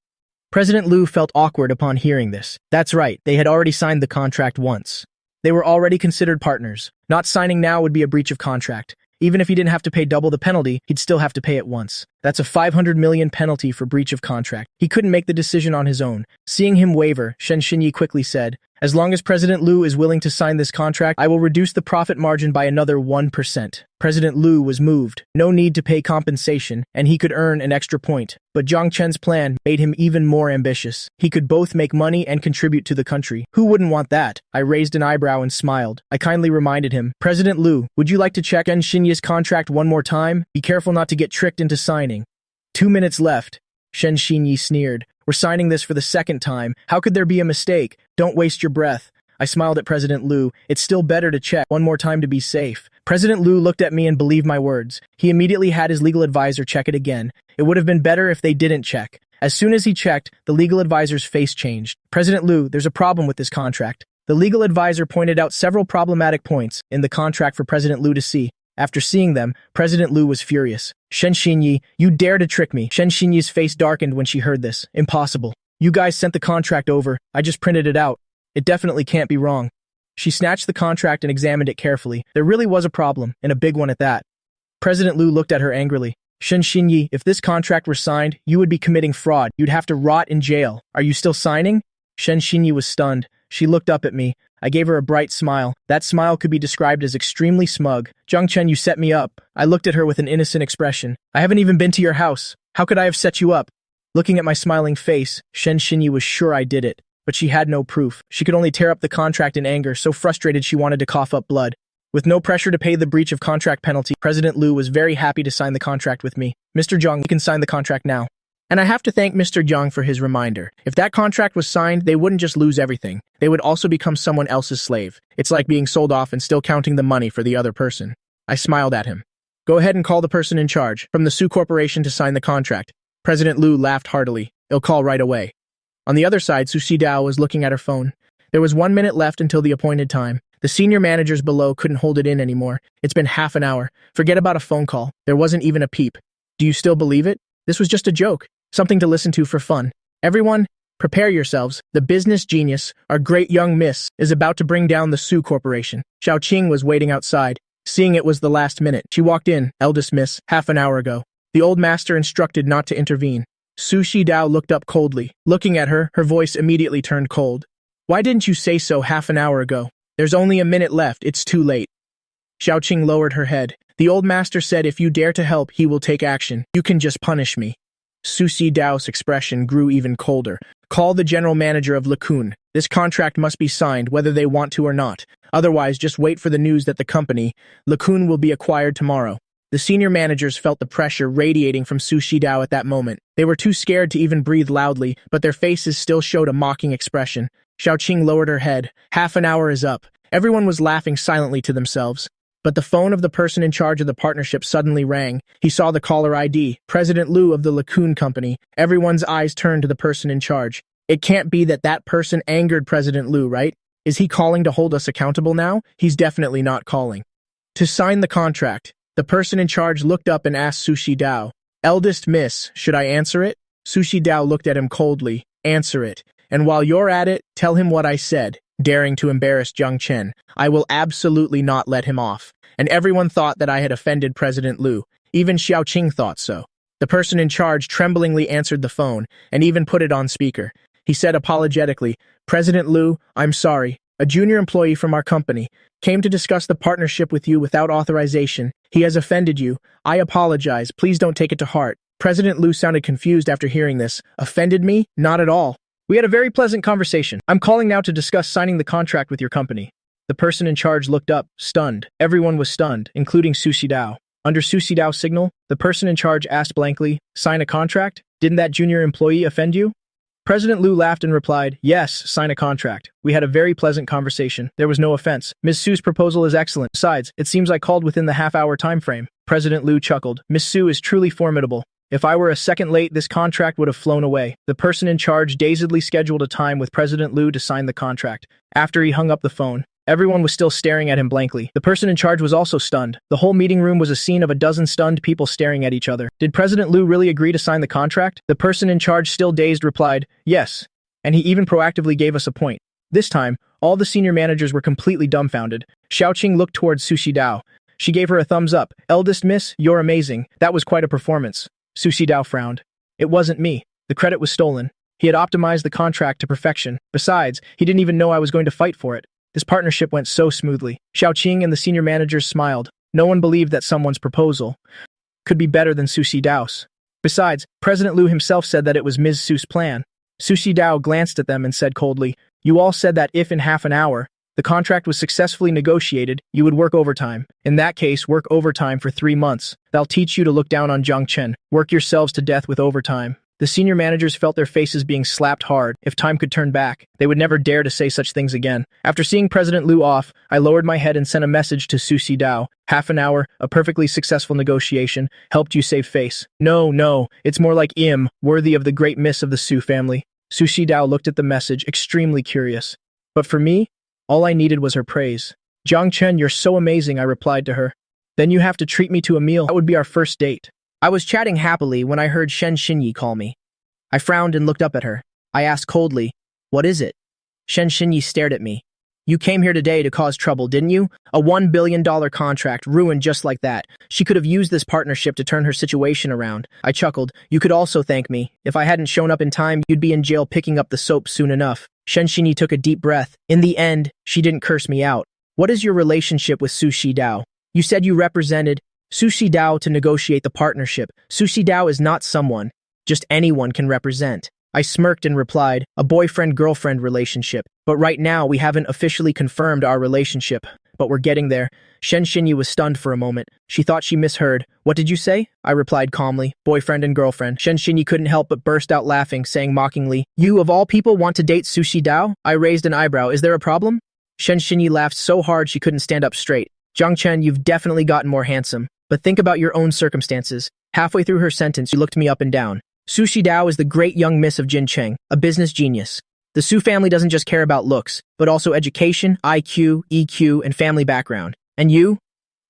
President Liu felt awkward upon hearing this. That's right, they had already signed the contract once. They were already considered partners. Not signing now would be a breach of contract. Even if he didn't have to pay double the penalty, he'd still have to pay it once. That's a 500 million penalty for breach of contract. He couldn't make the decision on his own. Seeing him waver, Shen Xinyi quickly said, as long as President Liu is willing to sign this contract, I will reduce the profit margin by another 1%. President Liu was moved. No need to pay compensation, and he could earn an extra point. But Jiang Chen's plan made him even more ambitious. He could both make money and contribute to the country. Who wouldn't want that? I raised an eyebrow and smiled. I kindly reminded him, President Liu, would you like to check Shen Xinyi's contract one more time? Be careful not to get tricked into signing. 2 minutes left. Shen Xinyi sneered. We're signing this for the second time. How could there be a mistake? Don't waste your breath. I smiled at President Liu. It's still better to check one more time to be safe. President Liu looked at me and believed my words. He immediately had his legal advisor check it again. It would have been better if they didn't check. As soon as he checked, the legal advisor's face changed. President Liu, there's a problem with this contract. The legal advisor pointed out several problematic points in the contract for President Liu to see. After seeing them, President Liu was furious. Shen Xinyi, you dare to trick me. Shen Xinyi's face darkened when she heard this. Impossible. You guys sent the contract over. I just printed it out. It definitely can't be wrong. She snatched the contract and examined it carefully. There really was a problem, and a big one at that. President Liu looked at her angrily. Shen Xinyi, if this contract were signed, you would be committing fraud. You'd have to rot in jail. Are you still signing? Shen Xinyi was stunned. She looked up at me. I gave her a bright smile. That smile could be described as extremely smug. Zhang Chen, you set me up. I looked at her with an innocent expression. I haven't even been to your house. How could I have set you up? Looking at my smiling face, Shen Xinyi was sure I did it. But she had no proof. She could only tear up the contract in anger, so frustrated she wanted to cough up blood. With no pressure to pay the breach of contract penalty, President Liu was very happy to sign the contract with me. Mr. Zhang, you can sign the contract now. And I have to thank Mr. Zhang for his reminder. If that contract was signed, they wouldn't just lose everything. They would also become someone else's slave. It's like being sold off and still counting the money for the other person. I smiled at him. Go ahead and call the person in charge from the Su Corporation to sign the contract. President Liu laughed heartily. He'll call right away. On the other side, Su Xidao was looking at her phone. There was 1 minute left until the appointed time. The senior managers below couldn't hold it in anymore. It's been half an hour. Forget about a phone call. There wasn't even a peep. Do you still believe it? This was just a joke. Something to listen to for fun. Everyone, prepare yourselves. The business genius, our great young miss, is about to bring down the Su Corporation. Xiao Qing was waiting outside. Seeing it was the last minute, she walked in, eldest miss, half an hour ago. The old master instructed not to intervene. Su Xidao looked up coldly. Looking at her, her voice immediately turned cold. Why didn't you say so half an hour ago? There's only a minute left. It's too late. Xiao Qing lowered her head. The old master said if you dare to help, he will take action. You can just punish me. Su Xidao's expression grew even colder. Call the general manager of LeCun. This contract must be signed whether they want to or not. Otherwise, just wait for the news that the company, LeCun, will be acquired tomorrow. The senior managers felt the pressure radiating from Su Xidao at that moment. They were too scared to even breathe loudly, but their faces still showed a mocking expression. Xiao Qing lowered her head. Half an hour is up. Everyone was laughing silently to themselves. But the phone of the person in charge of the partnership suddenly rang. He saw the caller ID, President Liu of the LeCun Company. Everyone's eyes turned to the person in charge. It can't be that that person angered President Liu, right? Is he calling to hold us accountable now? He's definitely not calling. To sign the contract, the person in charge looked up and asked Su Xidao, Eldest miss, should I answer it? Su Xidao looked at him coldly. Answer it. And while you're at it, tell him what I said. Daring to embarrass Zhang Chen, I will absolutely not let him off. And everyone thought that I had offended President Liu. Even Xiao Qing thought so. The person in charge tremblingly answered the phone, and even put it on speaker. He said apologetically, President Liu, I'm sorry. A junior employee from our company came to discuss the partnership with you without authorization. He has offended you. I apologize. Please don't take it to heart. President Liu sounded confused after hearing this. Offended me? Not at all. We had a very pleasant conversation. I'm calling now to discuss signing the contract with your company. The person in charge looked up, stunned. Everyone was stunned, including Su Xidao. Under Su Xidao's signal, the person in charge asked blankly, sign a contract? Didn't that junior employee offend you? President Liu laughed and replied, yes, sign a contract. We had a very pleasant conversation. There was no offense. Ms. Su's proposal is excellent. Besides, it seems I called within the half-hour time frame. President Liu chuckled. Ms. Su is truly formidable. If I were a second late, this contract would have flown away. The person in charge dazedly scheduled a time with President Liu to sign the contract. After he hung up the phone, everyone was still staring at him blankly. The person in charge was also stunned. The whole meeting room was a scene of a dozen stunned people staring at each other. Did President Liu really agree to sign the contract? The person in charge, still dazed, replied, yes. And he even proactively gave us a point. This time, all the senior managers were completely dumbfounded. Xiao Qing looked towards Su Xidao. She gave her a thumbs up. Eldest miss, you're amazing. That was quite a performance. Su Xidao frowned. It wasn't me. The credit was stolen. He had optimized the contract to perfection. Besides, he didn't even know I was going to fight for it. This partnership went so smoothly. Xiao Qing and the senior managers smiled. No one believed that someone's proposal could be better than Su Xidao's. Besides, President Liu himself said that it was Ms. Su's plan. Su Xidao glanced at them and said coldly, you all said that if in half an hour the contract was successfully negotiated, you would work overtime. In that case, work overtime for 3 months. That'll teach you to look down on Zhang Chen. Work yourselves to death with overtime. The senior managers felt their faces being slapped hard. If time could turn back, they would never dare to say such things again. After seeing President Liu off, I lowered my head and sent a message to Su Xidao. Half an hour, a perfectly successful negotiation, helped you save face. No, it's more like worthy of the great miss of the Su family. Su Xidao looked at the message, extremely curious. But for me, all I needed was her praise. Jiang Chen, you're so amazing, I replied to her. Then you have to treat me to a meal. That would be our first date. I was chatting happily when I heard Shen Xinyi call me. I frowned and looked up at her. I asked coldly, "What is it?" Shen Xinyi stared at me. "You came here today to cause trouble, didn't you? A $1 billion contract ruined just like that. She could have used this partnership to turn her situation around." I chuckled. "You could also thank me. If I hadn't shown up in time, you'd be in jail picking up the soap soon enough." Shen Xinyi took a deep breath. In the end, she didn't curse me out. "What is your relationship with Su Xidao? You said you represented Su Xidao to negotiate the partnership. Su Xidao is not someone just anyone can represent." I smirked and replied, "A boyfriend-girlfriend relationship. But right now, we haven't officially confirmed our relationship. But we're getting there." Shen Xinyi was stunned for a moment. She thought she misheard. "What did you say?" I replied calmly, "Boyfriend and girlfriend." Shen Xinyi couldn't help but burst out laughing, saying mockingly, "You, of all people, want to date Su Xidao?" I raised an eyebrow. "Is there a problem?" Shen Xinyi laughed so hard she couldn't stand up straight. "Jiang Chen, you've definitely gotten more handsome. But think about your own circumstances." Halfway through her sentence, she looked me up and down. "Su Xidao is the great young miss of Jincheng, a business genius. The Su family doesn't just care about looks, but also education, IQ, EQ, and family background. And you?"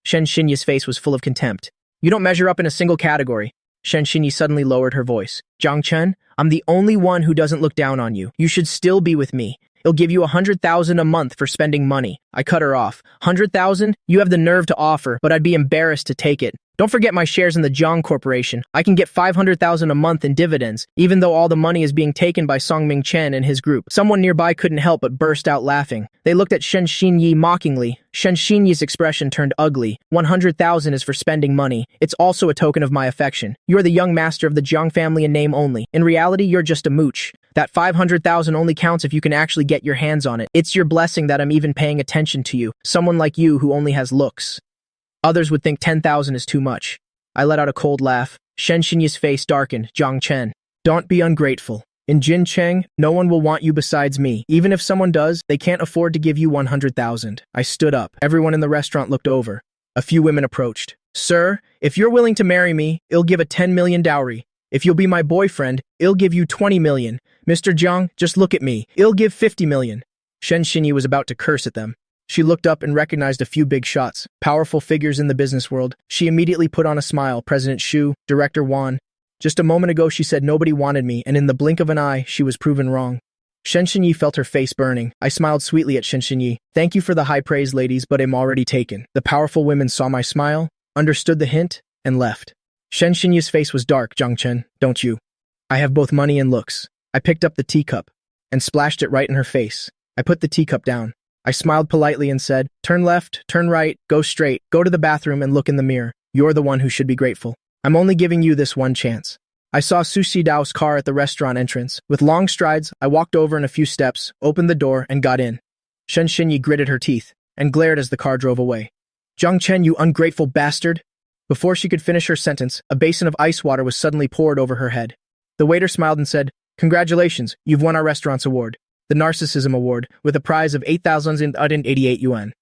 Shen Xinyi's face was full of contempt. "You don't measure up in a single category." Shen Xinyi suddenly lowered her voice. "Jiang Chen, I'm the only one who doesn't look down on you. You should still be with me. It'll give you 100,000 a month for spending money." I cut her off. 100,000? You have the nerve to offer, but I'd be embarrassed to take it. Don't forget my shares in the Jiang Corporation. I can get 500,000 a month in dividends, even though all the money is being taken by Songming Chen and his group. Someone nearby couldn't help but burst out laughing. They looked at Shen Xinyi mockingly. Shen Xinyi's expression turned ugly. 100,000 is for spending money. It's also a token of my affection. You're the young master of the Jiang family in name only. In reality, you're just a mooch. That 500,000 only counts if you can actually get your hands on it. It's your blessing that I'm even paying attention to you, someone like you who only has looks. Others would think 10,000 is too much. I let out a cold laugh. Shen Xinyi's face darkened. "Jiang Chen, don't be ungrateful. In Jincheng, no one will want you besides me. Even if someone does, they can't afford to give you 100,000. I stood up. Everyone in the restaurant looked over. A few women approached. "Sir, if you're willing to marry me, I'll give a 10 million dowry. If you'll be my boyfriend, I'll give you 20 million. Mr. Jiang, just look at me. I'll give 50 million. Shen Xinyi was about to curse at them. She looked up and recognized a few big shots, powerful figures in the business world. She immediately put on a smile. President Xu, Director Wan. Just a moment ago she said nobody wanted me, and in the blink of an eye, she was proven wrong. Shen Xinyi felt her face burning. I smiled sweetly at Shen Xinyi. "Thank you for the high praise, ladies, but I'm already taken." The powerful women saw my smile, understood the hint, and left. Shen Xinyi's face was dark. "Jiang Chen, don't you? I have both money and looks." I picked up the teacup and splashed it right in her face. I put the teacup down. I smiled politely and said, "Turn left, turn right, go straight, go to the bathroom and look in the mirror. You're the one who should be grateful. I'm only giving you this one chance." I saw Su Xidao's car at the restaurant entrance. With long strides, I walked over in a few steps, opened the door, and got in. Shen Xinyi gritted her teeth and glared as the car drove away. "Jiang Chen, you ungrateful bastard!" Before she could finish her sentence, a basin of ice water was suddenly poured over her head. The waiter smiled and said, "Congratulations, you've won our restaurant's award, the Narcissism Award, with a prize of 8,088 yuan.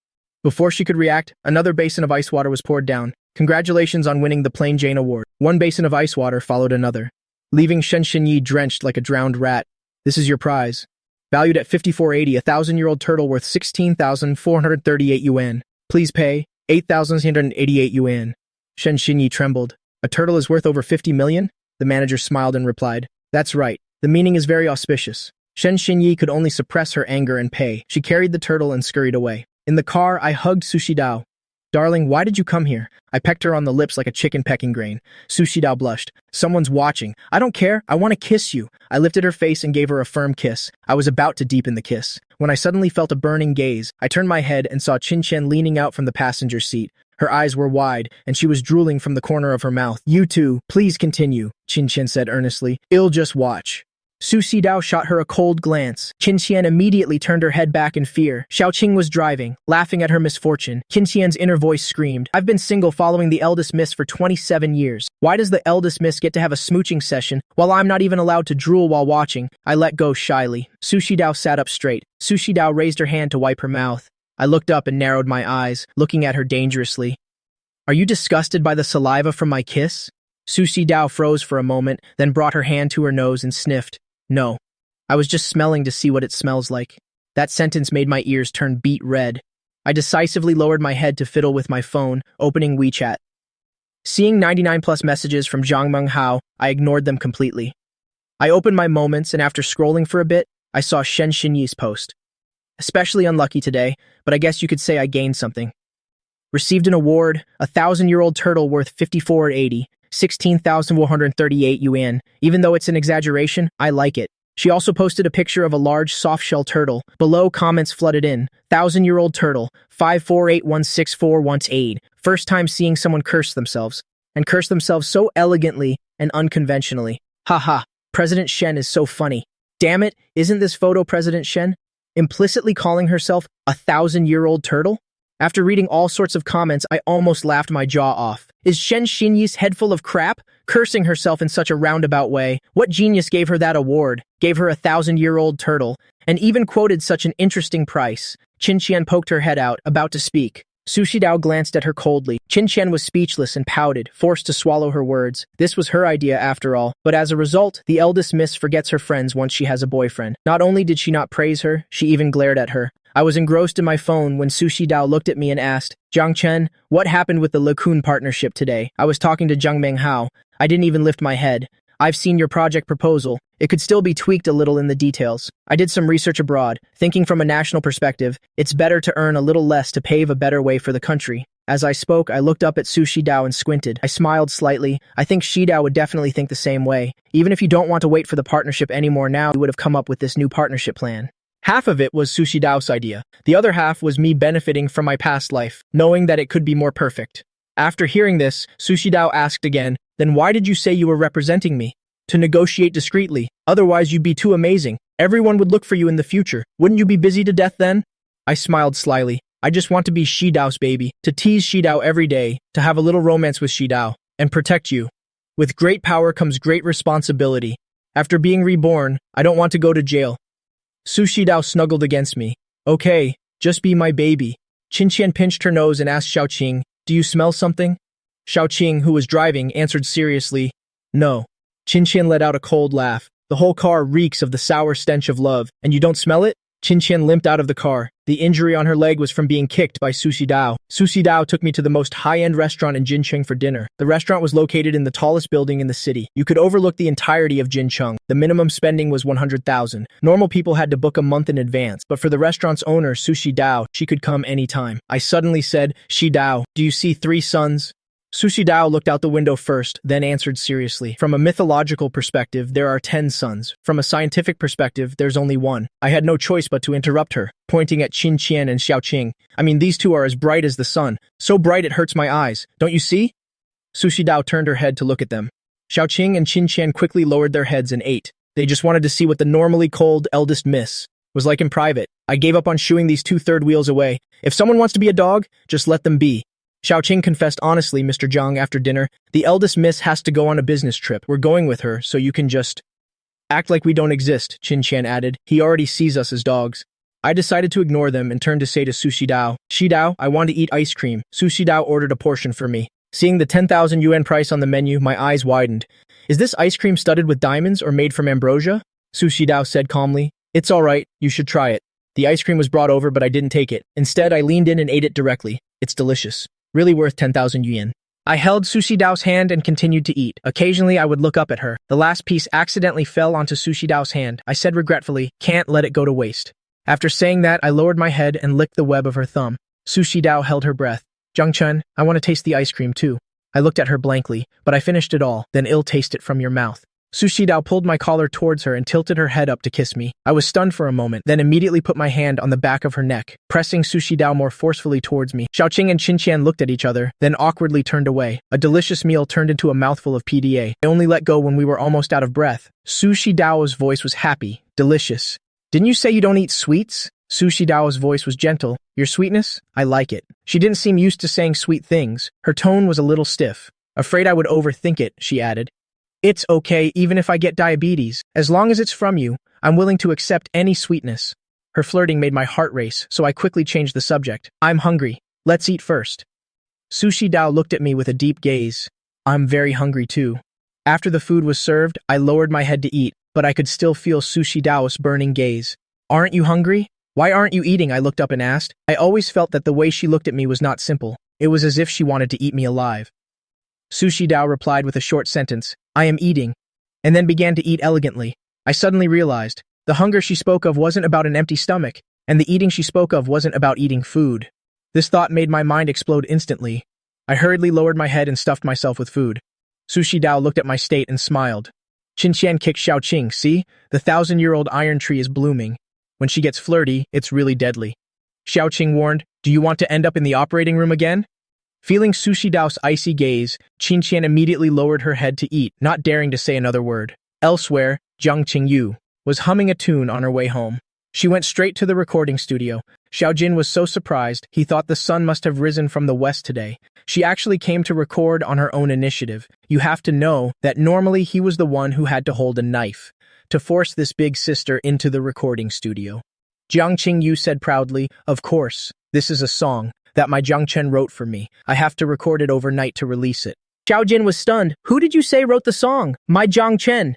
Before she could react, another basin of ice water was poured down. "Congratulations on winning the Plain Jane Award." One basin of ice water followed another, leaving Shen Xinyi drenched like a drowned rat. "This is your prize. Valued at 5480, a 1,000-year-old turtle worth 16,438 yuan. Please pay 8,888 yuan. Shen Xinyi trembled. "A turtle is worth over 50 million? The manager smiled and replied, "That's right. The meaning is very auspicious." Shen Xinyi could only suppress her anger and pay. She carried the turtle and scurried away. In the car, I hugged Su Xidao. "Darling, why did you come here?" I pecked her on the lips like a chicken pecking grain. Su Xidao blushed. "Someone's watching. I don't care. I want to kiss you." I lifted her face and gave her a firm kiss. I was about to deepen the kiss, when I suddenly felt a burning gaze. I turned my head and saw Qin Chen leaning out from the passenger seat. Her eyes were wide, and she was drooling from the corner of her mouth. "You two, please continue," Qin Chen said earnestly. "I'll just watch." Su Xidao shot her a cold glance. Qin Qian immediately turned her head back in fear. Xiaoqing was driving, laughing at her misfortune. Qin Qian's inner voice screamed, "I've been single following the eldest miss for 27 years. Why does the eldest miss get to have a smooching session while I'm not even allowed to drool while watching?" I let go shyly. Su Xidao sat up straight. Su Xidao raised her hand to wipe her mouth. I looked up and narrowed my eyes, looking at her dangerously. "Are you disgusted by the saliva from my kiss?" Su Xidao froze for a moment, then brought her hand to her nose and sniffed. "No. I was just smelling to see what it smells like." That sentence made my ears turn beet red. I decisively lowered my head to fiddle with my phone, opening WeChat. Seeing 99+ messages from Zhang Menghao, I ignored them completely. I opened my moments, and after scrolling for a bit, I saw Shen Xinyi's post. Especially unlucky today, but I guess you could say I gained something. Received an award, a 1,000-year-old turtle worth 54.80, 16,438 yuan. Even though it's an exaggeration, I like it. She also posted a picture of a large soft-shell turtle. Below, comments flooded in. 1,000-year-old turtle, 548164118. First time seeing someone curse themselves. And curse themselves so elegantly and unconventionally. Haha, President Shen is so funny. Damn it, isn't this photo President Shen? Implicitly calling herself a 1,000-year-old turtle? After reading all sorts of comments, I almost laughed my jaw off. Is Shen Xinyi's head full of crap? Cursing herself in such a roundabout way. What genius gave her that award? Gave her a 1,000-year-old turtle? And even quoted such an interesting price? Qin Qian poked her head out, about to speak. Su Xidao glanced at her coldly. Qin Qian was speechless and pouted, forced to swallow her words. This was her idea after all. But as a result, the eldest miss forgets her friends once she has a boyfriend. Not only did she not praise her, she even glared at her. I was engrossed in my phone when Su Xidao looked at me and asked, "Zhang Chen, what happened with the LeCun partnership today?" I was talking to Zhang Menghao. I didn't even lift my head. "I've seen your project proposal. It could still be tweaked a little in the details. I did some research abroad. Thinking from a national perspective, it's better to earn a little less to pave a better way for the country." As I spoke, I looked up at Su Xidao and squinted. I smiled slightly. I think Xidao would definitely think the same way. Even if you don't want to wait for the partnership anymore now, we would have come up with this new partnership plan. Half of it was Su Xidao's idea. The other half was me benefiting from my past life, knowing that it could be more perfect. After hearing this, Su Xidao asked again, "Then why did you say you were representing me?" "To negotiate discreetly. Otherwise you'd be too amazing. Everyone would look for you in the future. Wouldn't you be busy to death then?" I smiled slyly. I just want to be Xidao's baby, to tease Xidao every day, to have a little romance with Xidao, and protect you. With great power comes great responsibility. After being reborn, I don't want to go to jail. Su Xidao snuggled against me. "Okay, just be my baby." Qin Qian pinched her nose and asked Xiaoqing, "Do you smell something?" Xiaoqing, who was driving, answered seriously, "No." Qin Qian let out a cold laugh. "The whole car reeks of the sour stench of love, and you don't smell it?" Qin Qian limped out of the car. The injury on her leg was from being kicked by Su Xidao. Su Xidao took me to the most high-end restaurant in Jincheng for dinner. The restaurant was located in the tallest building in the city. You could overlook the entirety of Jincheng. The minimum spending was 100,000. Normal people had to book a month in advance, but for the restaurant's owner, Su Xidao, she could come anytime. I suddenly said, "Xidao, do you see 3 suns?" Su Xidao looked out the window first, then answered seriously. "From a mythological perspective, there are 10 suns. From a scientific perspective, there's only one." I had no choice but to interrupt her, pointing at Qin Qian and Xiaoqing. "I mean, these two are as bright as the sun. So bright it hurts my eyes. Don't you see?" Su Xidao turned her head to look at them. Xiaoqing and Qin Qian quickly lowered their heads and ate. They just wanted to see what the normally cold eldest miss was like in private. I gave up on shooing these 2 third wheels away. If someone wants to be a dog, just let them be. Xiaoqing confessed honestly, "Mr. Zhang, after dinner, the eldest miss has to go on a business trip. We're going with her, so you can just act like we don't exist," Qin Qian added. "He already sees us as dogs." I decided to ignore them and turned to say to Su Xidao, "Xidao, I want to eat ice cream." Su Xidao ordered a portion for me. Seeing the 10,000 yuan price on the menu, my eyes widened. "Is this ice cream studded with diamonds or made from ambrosia?" Su Xidao said calmly. "It's all right, you should try it." The ice cream was brought over, but I didn't take it. Instead, I leaned in and ate it directly. It's delicious. Really worth 10,000 yuan. I held Su Xidao's hand and continued to eat. Occasionally, I would look up at her. The last piece accidentally fell onto Su Xidao's hand. I said regretfully, "Can't let it go to waste." After saying that, I lowered my head and licked the web of her thumb. Su Xidao held her breath. "Zhang Chen, I want to taste the ice cream too." I looked at her blankly, "But I finished it all, then ill taste it from your mouth." Sushi Dao pulled my collar towards her and tilted her head up to kiss me. I was stunned for a moment, then immediately put my hand on the back of her neck, pressing Sushi Dao more forcefully towards me. Xiaoqing and Qinqian looked at each other, then awkwardly turned away. A delicious meal turned into a mouthful of PDA. I only let go when we were almost out of breath. Sushi Dao's voice was happy, delicious. Didn't you say you don't eat sweets? Sushi Dao's voice was gentle. Your sweetness? I like it. She didn't seem used to saying sweet things. Her tone was a little stiff. Afraid I would overthink it, she added. It's okay even if I get diabetes. As long as it's from you, I'm willing to accept any sweetness. Her flirting made my heart race, so I quickly changed the subject. I'm hungry. Let's eat first. Sushi Dao looked at me with a deep gaze. I'm very hungry too. After the food was served, I lowered my head to eat, but I could still feel Sushi Dao's burning gaze. Aren't you hungry? Why aren't you eating? I looked up and asked. I always felt that the way she looked at me was not simple. It was as if she wanted to eat me alive. Sushi Dao replied with a short sentence. I am eating, and then began to eat elegantly. I suddenly realized the hunger she spoke of wasn't about an empty stomach, and the eating she spoke of wasn't about eating food. This thought made my mind explode instantly. I hurriedly lowered my head and stuffed myself with food. Sushi Dao looked at my state and smiled. Qinqian kicked Xiaoqing. See, the 1,000-year-old iron tree is blooming. When she gets flirty, it's really deadly. Xiaoqing warned, do you want to end up in the operating room again? Feeling Sushi Dao's icy gaze, Qinqian immediately lowered her head to eat, not daring to say another word. Elsewhere, Jiang Qingyu was humming a tune on her way home. She went straight to the recording studio. Xiaojin was so surprised, he thought the sun must have risen from the west today. She actually came to record on her own initiative. You have to know that normally he was the one who had to hold a knife to force this big sister into the recording studio. Jiang Qingyu said proudly, of course, this is a song that my Jiang Chen wrote for me. I have to record it overnight to release it. Xiaojin was stunned. Who did you say wrote the song? My Jiang Chen.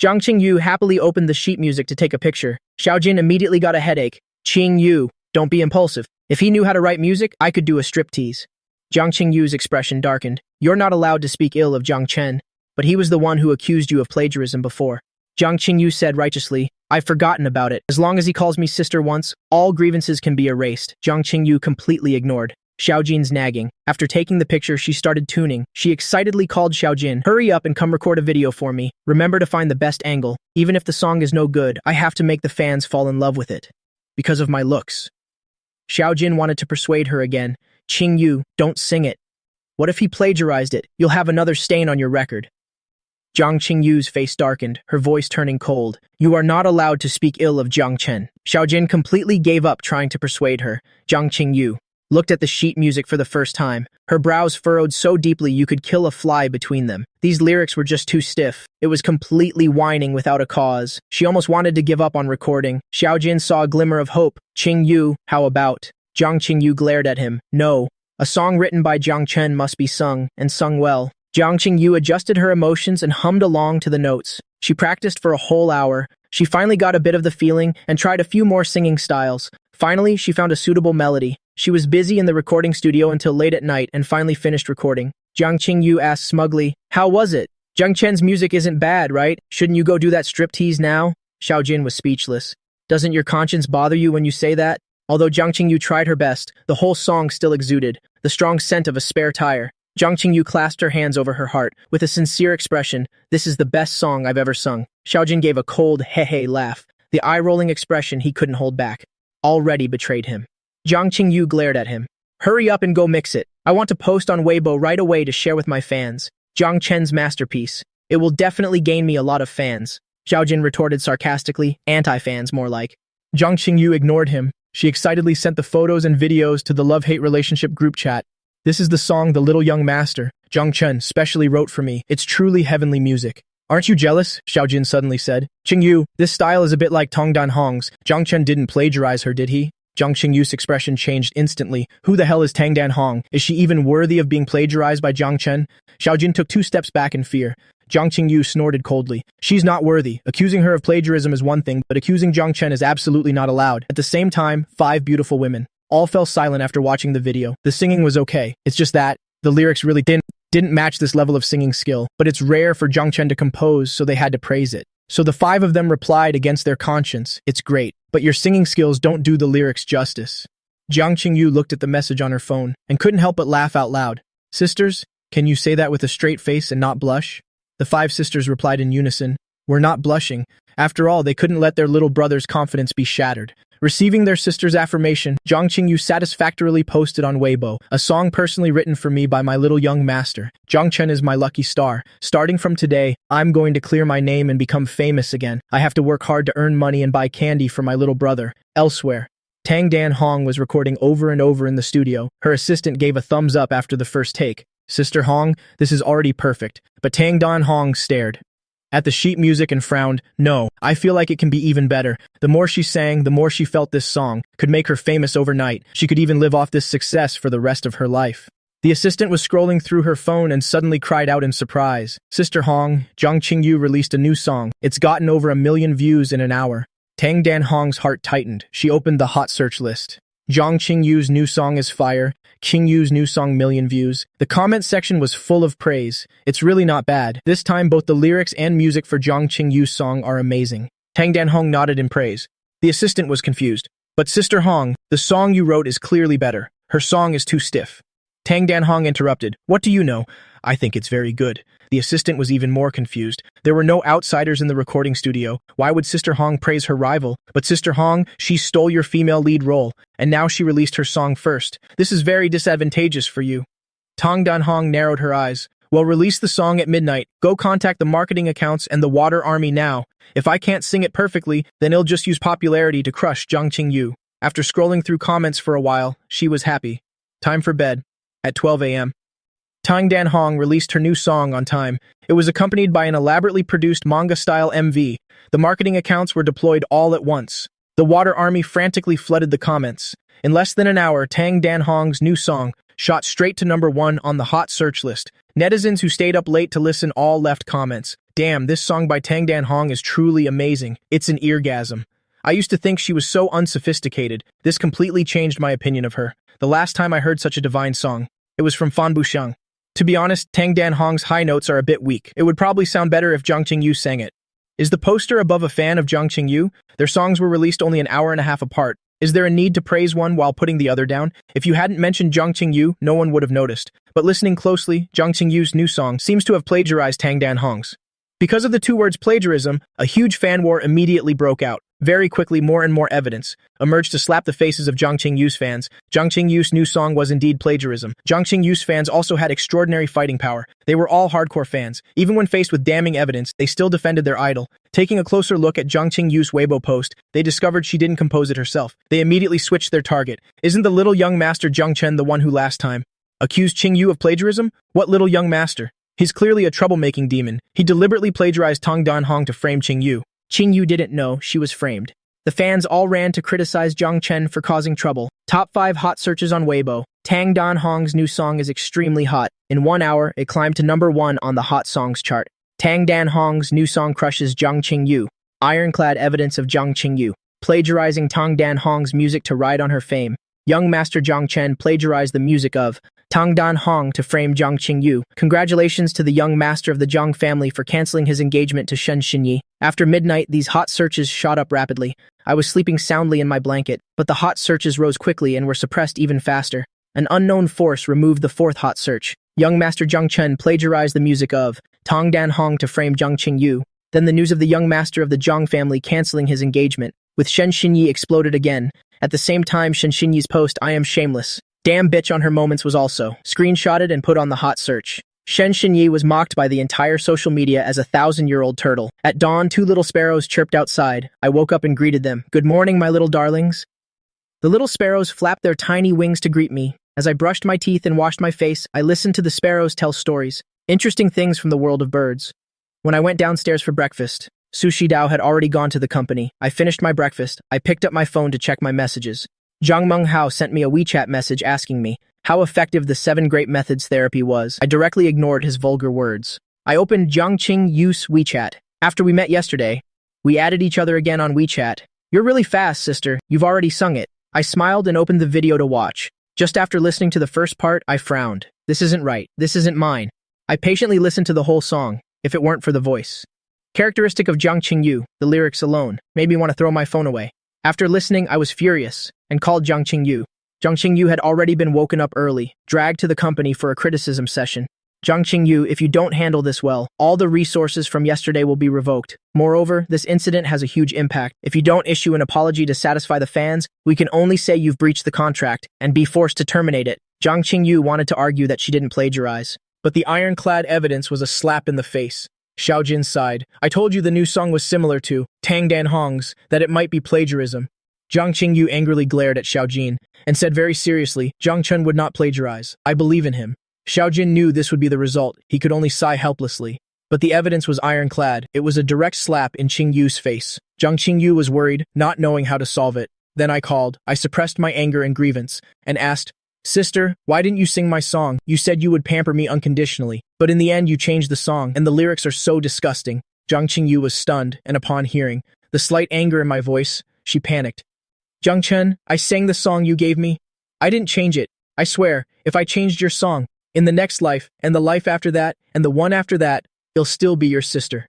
Jiang Qingyu happily opened the sheet music to take a picture. Xiaojin immediately got a headache. Qingyu, don't be impulsive. If he knew how to write music, I could do a striptease. Jiang Qingyu's expression darkened. You're not allowed to speak ill of Jiang Chen, but he was the one who accused you of plagiarism before. Jiang Qingyu said righteously, I've forgotten about it. As long as he calls me sister once, all grievances can be erased. Jiang Qingyu completely ignored Xiaojin's nagging. After taking the picture, she started tuning. She excitedly called Xiaojin, hurry up and come record a video for me. Remember to find the best angle. Even if the song is no good, I have to make the fans fall in love with it. Because of my looks. Xiaojin wanted to persuade her again. Qingyu, don't sing it. What if he plagiarized it? You'll have another stain on your record. Jiang Qingyu's face darkened, her voice turning cold. You are not allowed to speak ill of Jiang Chen. Xiaojin completely gave up trying to persuade her. Jiang Qingyu looked at the sheet music for the first time. Her brows furrowed so deeply you could kill a fly between them. These lyrics were just too stiff. It was completely whining without a cause. She almost wanted to give up on recording. Xiaojin saw a glimmer of hope. Qingyu, how about? Jiang Qingyu glared at him. No. A song written by Jiang Chen must be sung, and sung well. Jiang Qingyu adjusted her emotions and hummed along to the notes. She practiced for a whole hour. She finally got a bit of the feeling and tried a few more singing styles. Finally, she found a suitable melody. She was busy in the recording studio until late at night and finally finished recording. Jiang Qingyu asked smugly, how was it? Jiang Chen's music isn't bad, right? Shouldn't you go do that striptease now? Xiaojin was speechless. Doesn't your conscience bother you when you say that? Although Jiang Qingyu tried her best, the whole song still exuded the strong scent of a spare tire. Jiang Qingyu clasped her hands over her heart. With a sincere expression, this is the best song I've ever sung. Xiaojin gave a cold, he-he laugh. The eye-rolling expression he couldn't hold back. Already betrayed him. Jiang Qingyu glared at him. Hurry up and go mix it. I want to post on Weibo right away to share with my fans. Jiang Chen's masterpiece. It will definitely gain me a lot of fans. Xiaojin retorted sarcastically, anti-fans more like. Jiang Qingyu ignored him. She excitedly sent the photos and videos to the love-hate relationship group chat. This is the song the little young master, Jiang Chen, specially wrote for me. It's truly heavenly music. Aren't you jealous? Xiaojin suddenly said. Qingyu, this style is a bit like Tong Dan Hong's. Jiang Chen didn't plagiarize her, did he? Jiang Qingyu's expression changed instantly. Who the hell is Tang Dan Hong? Is she even worthy of being plagiarized by Jiang Chen? Xiaojin took 2 steps back in fear. Jiang Qingyu snorted coldly. She's not worthy. Accusing her of plagiarism is one thing, but accusing Jiang Chen is absolutely not allowed. At the same time, 5 beautiful women all fell silent after watching the video. The singing was okay. It's just that the lyrics really didn't match this level of singing skill, but it's rare for Jiang Chen to compose, so they had to praise it. So the 5 of them replied against their conscience. It's great, but your singing skills don't do the lyrics justice. Jiang Qingyu looked at the message on her phone and couldn't help but laugh out loud. Sisters, can you say that with a straight face and not blush? The five sisters replied in unison. We're not blushing. After all, they couldn't let their little brother's confidence be shattered. Receiving their sister's affirmation, Zhang Qingyu satisfactorily posted on Weibo, a song personally written for me by my little young master. Zhangchen is my lucky star. Starting from today, I'm going to clear my name and become famous again. I have to work hard to earn money and buy candy for my little brother. Elsewhere, Tang Dan Hong was recording over and over in the studio. Her assistant gave a thumbs up after the first take. Sister Hong, this is already perfect. But Tang Dan Hong stared at the sheet music and frowned. No, I feel like it can be even better. The more she sang, the more she felt this song could make her famous overnight. She could even live off this success for the rest of her life. The assistant was scrolling through her phone and suddenly cried out in surprise. Sister Hong, Zhang Qingyu released a new song. It's gotten over 1 million views in an hour. Tang Dan Hong's heart tightened. She opened the hot search list. Zhang Qingyu's new song is fire. Qingyu's new song million views. The comment section was full of praise. It's really not bad. This time both the lyrics and music for Zhang Qingyu's song are amazing. Tang Dan Hong nodded in praise. The assistant was confused. But Sister Hong, the song you wrote is clearly better. Her song is too stiff. Tang Dan Hong interrupted. What do you know? I think it's very good. The assistant was even more confused. There were no outsiders in the recording studio. Why would Sister Hong praise her rival? But Sister Hong, she stole your female lead role, and now she released her song first. This is very disadvantageous for you. Tang Dan Hong narrowed her eyes. Well, release the song at midnight. Go contact the marketing accounts and the Water Army now. If I can't sing it perfectly, then it'll just use popularity to crush Zhang Qingyu. After scrolling through comments for a while, she was happy. Time for bed. At 12 a.m. Tang Dan Hong released her new song on time. It was accompanied by an elaborately produced manga-style MV. The marketing accounts were deployed all at once. The Water Army frantically flooded the comments. In less than an hour, Tang Dan Hong's new song shot straight to #1 on the hot search list. Netizens who stayed up late to listen all left comments. Damn, this song by Tang Dan Hong is truly amazing. It's an eargasm. I used to think she was so unsophisticated. This completely changed my opinion of her. The last time I heard such a divine song, it was from Fan Buxiang. To be honest, Tang Dan Hong's high notes are a bit weak. It would probably sound better if Zhang Qingyu sang it. Is the poster above a fan of Zhang Qingyu? Their songs were released only an hour and a half apart. Is there a need to praise one while putting the other down? If you hadn't mentioned Zhang Qingyu, no one would have noticed. But listening closely, Zhang Qingyu's new song seems to have plagiarized Tang Dan Hong's. Because of the two words plagiarism, a huge fan war immediately broke out. Very quickly, more and more evidence emerged to slap the faces of Zhang Qingyu's fans. Zhang Qingyu's new song was indeed plagiarism. Zhang Qingyu's fans also had extraordinary fighting power. They were all hardcore fans. Even when faced with damning evidence, they still defended their idol. Taking a closer look at Zhang Qingyu's Weibo post, they discovered she didn't compose it herself. They immediately switched their target. Isn't the little young master Zhang Chen the one who last time accused Qingyu of plagiarism? What little young master? He's clearly a troublemaking demon. He deliberately plagiarized Tang Dan Hong to frame Qingyu. Qingyu didn't know she was framed. The fans all ran to criticize Zhang Chen for causing trouble. Top 5 hot searches on Weibo. Tang Dan Hong's new song is extremely hot. In 1 hour, it climbed to #1 on the hot songs chart. Tang Dan Hong's new song crushes Zhang Qingyu. Ironclad evidence of Zhang Qingyu plagiarizing Tang Dan Hong's music to ride on her fame. Young master Zhang Chen plagiarized the music of Tang Dan Hong to frame Zhang Qingyu. Congratulations to the young master of the Zhang family for canceling his engagement to Shen Xinyi. After midnight, these hot searches shot up rapidly. I was sleeping soundly in my blanket, but the hot searches rose quickly and were suppressed even faster. An unknown force removed the 4th hot search. Young master Zhang Chen plagiarized the music of Tang Dan Hong to frame Zhang Qingyu. Then the news of the young master of the Zhang family canceling his engagement with Shen Xinyi exploded again. At the same time, Shen Xinyi's post, "I am shameless. Damn bitch" on her moments was also screenshotted and put on the hot search. Shen Xinyi was mocked by the entire social media as a 1,000-year-old turtle. At dawn, 2 little sparrows chirped outside. I woke up and greeted them. "Good morning, my little darlings." The little sparrows flapped their tiny wings to greet me. As I brushed my teeth and washed my face, I listened to the sparrows tell stories, interesting things from the world of birds. When I went downstairs for breakfast, Sushi Dao had already gone to the company. I finished my breakfast. I picked up my phone to check my messages. Zhang Menghao sent me a WeChat message asking me how effective the 7 Great Methods therapy was. I directly ignored his vulgar words. I opened Zhang Qingyu's WeChat. After we met yesterday, we added each other again on WeChat. "You're really fast, sister. You've already sung it." I smiled and opened the video to watch. Just after listening to the first part, I frowned. This isn't right. This isn't mine. I patiently listened to the whole song, if it weren't for the voice. Characteristic of Zhang Qingyu, the lyrics alone, made me want to throw my phone away. After listening, I was furious and called Zhang Qingyu. Zhang Qingyu had already been woken up early, dragged to the company for a criticism session. Zhang Qingyu, if you don't handle this well, all the resources from yesterday will be revoked. Moreover, this incident has a huge impact. If you don't issue an apology to satisfy the fans, we can only say you've breached the contract and be forced to terminate it. Zhang Qingyu wanted to argue that she didn't plagiarize, but the ironclad evidence was a slap in the face. Xiao Jin sighed. I told you the new song was similar to Tang Dan Hong's, that it might be plagiarism. Zhang Qingyu angrily glared at Xiao Jin and said very seriously, Zhang Chen would not plagiarize. I believe in him. Xiao Jin knew this would be the result. He could only sigh helplessly. But the evidence was ironclad. It was a direct slap in Qingyu's face. Zhang Qingyu was worried, not knowing how to solve it. Then I called. I suppressed my anger and grievance and asked, Sister, why didn't you sing my song? You said you would pamper me unconditionally. But in the end you changed the song, and the lyrics are so disgusting. Zhang Qingyu was stunned, and upon hearing the slight anger in my voice, she panicked. Zhang Chen, I sang the song you gave me. I didn't change it. I swear, if I changed your song, in the next life, and the life after that, and the one after that, it'll still be your sister.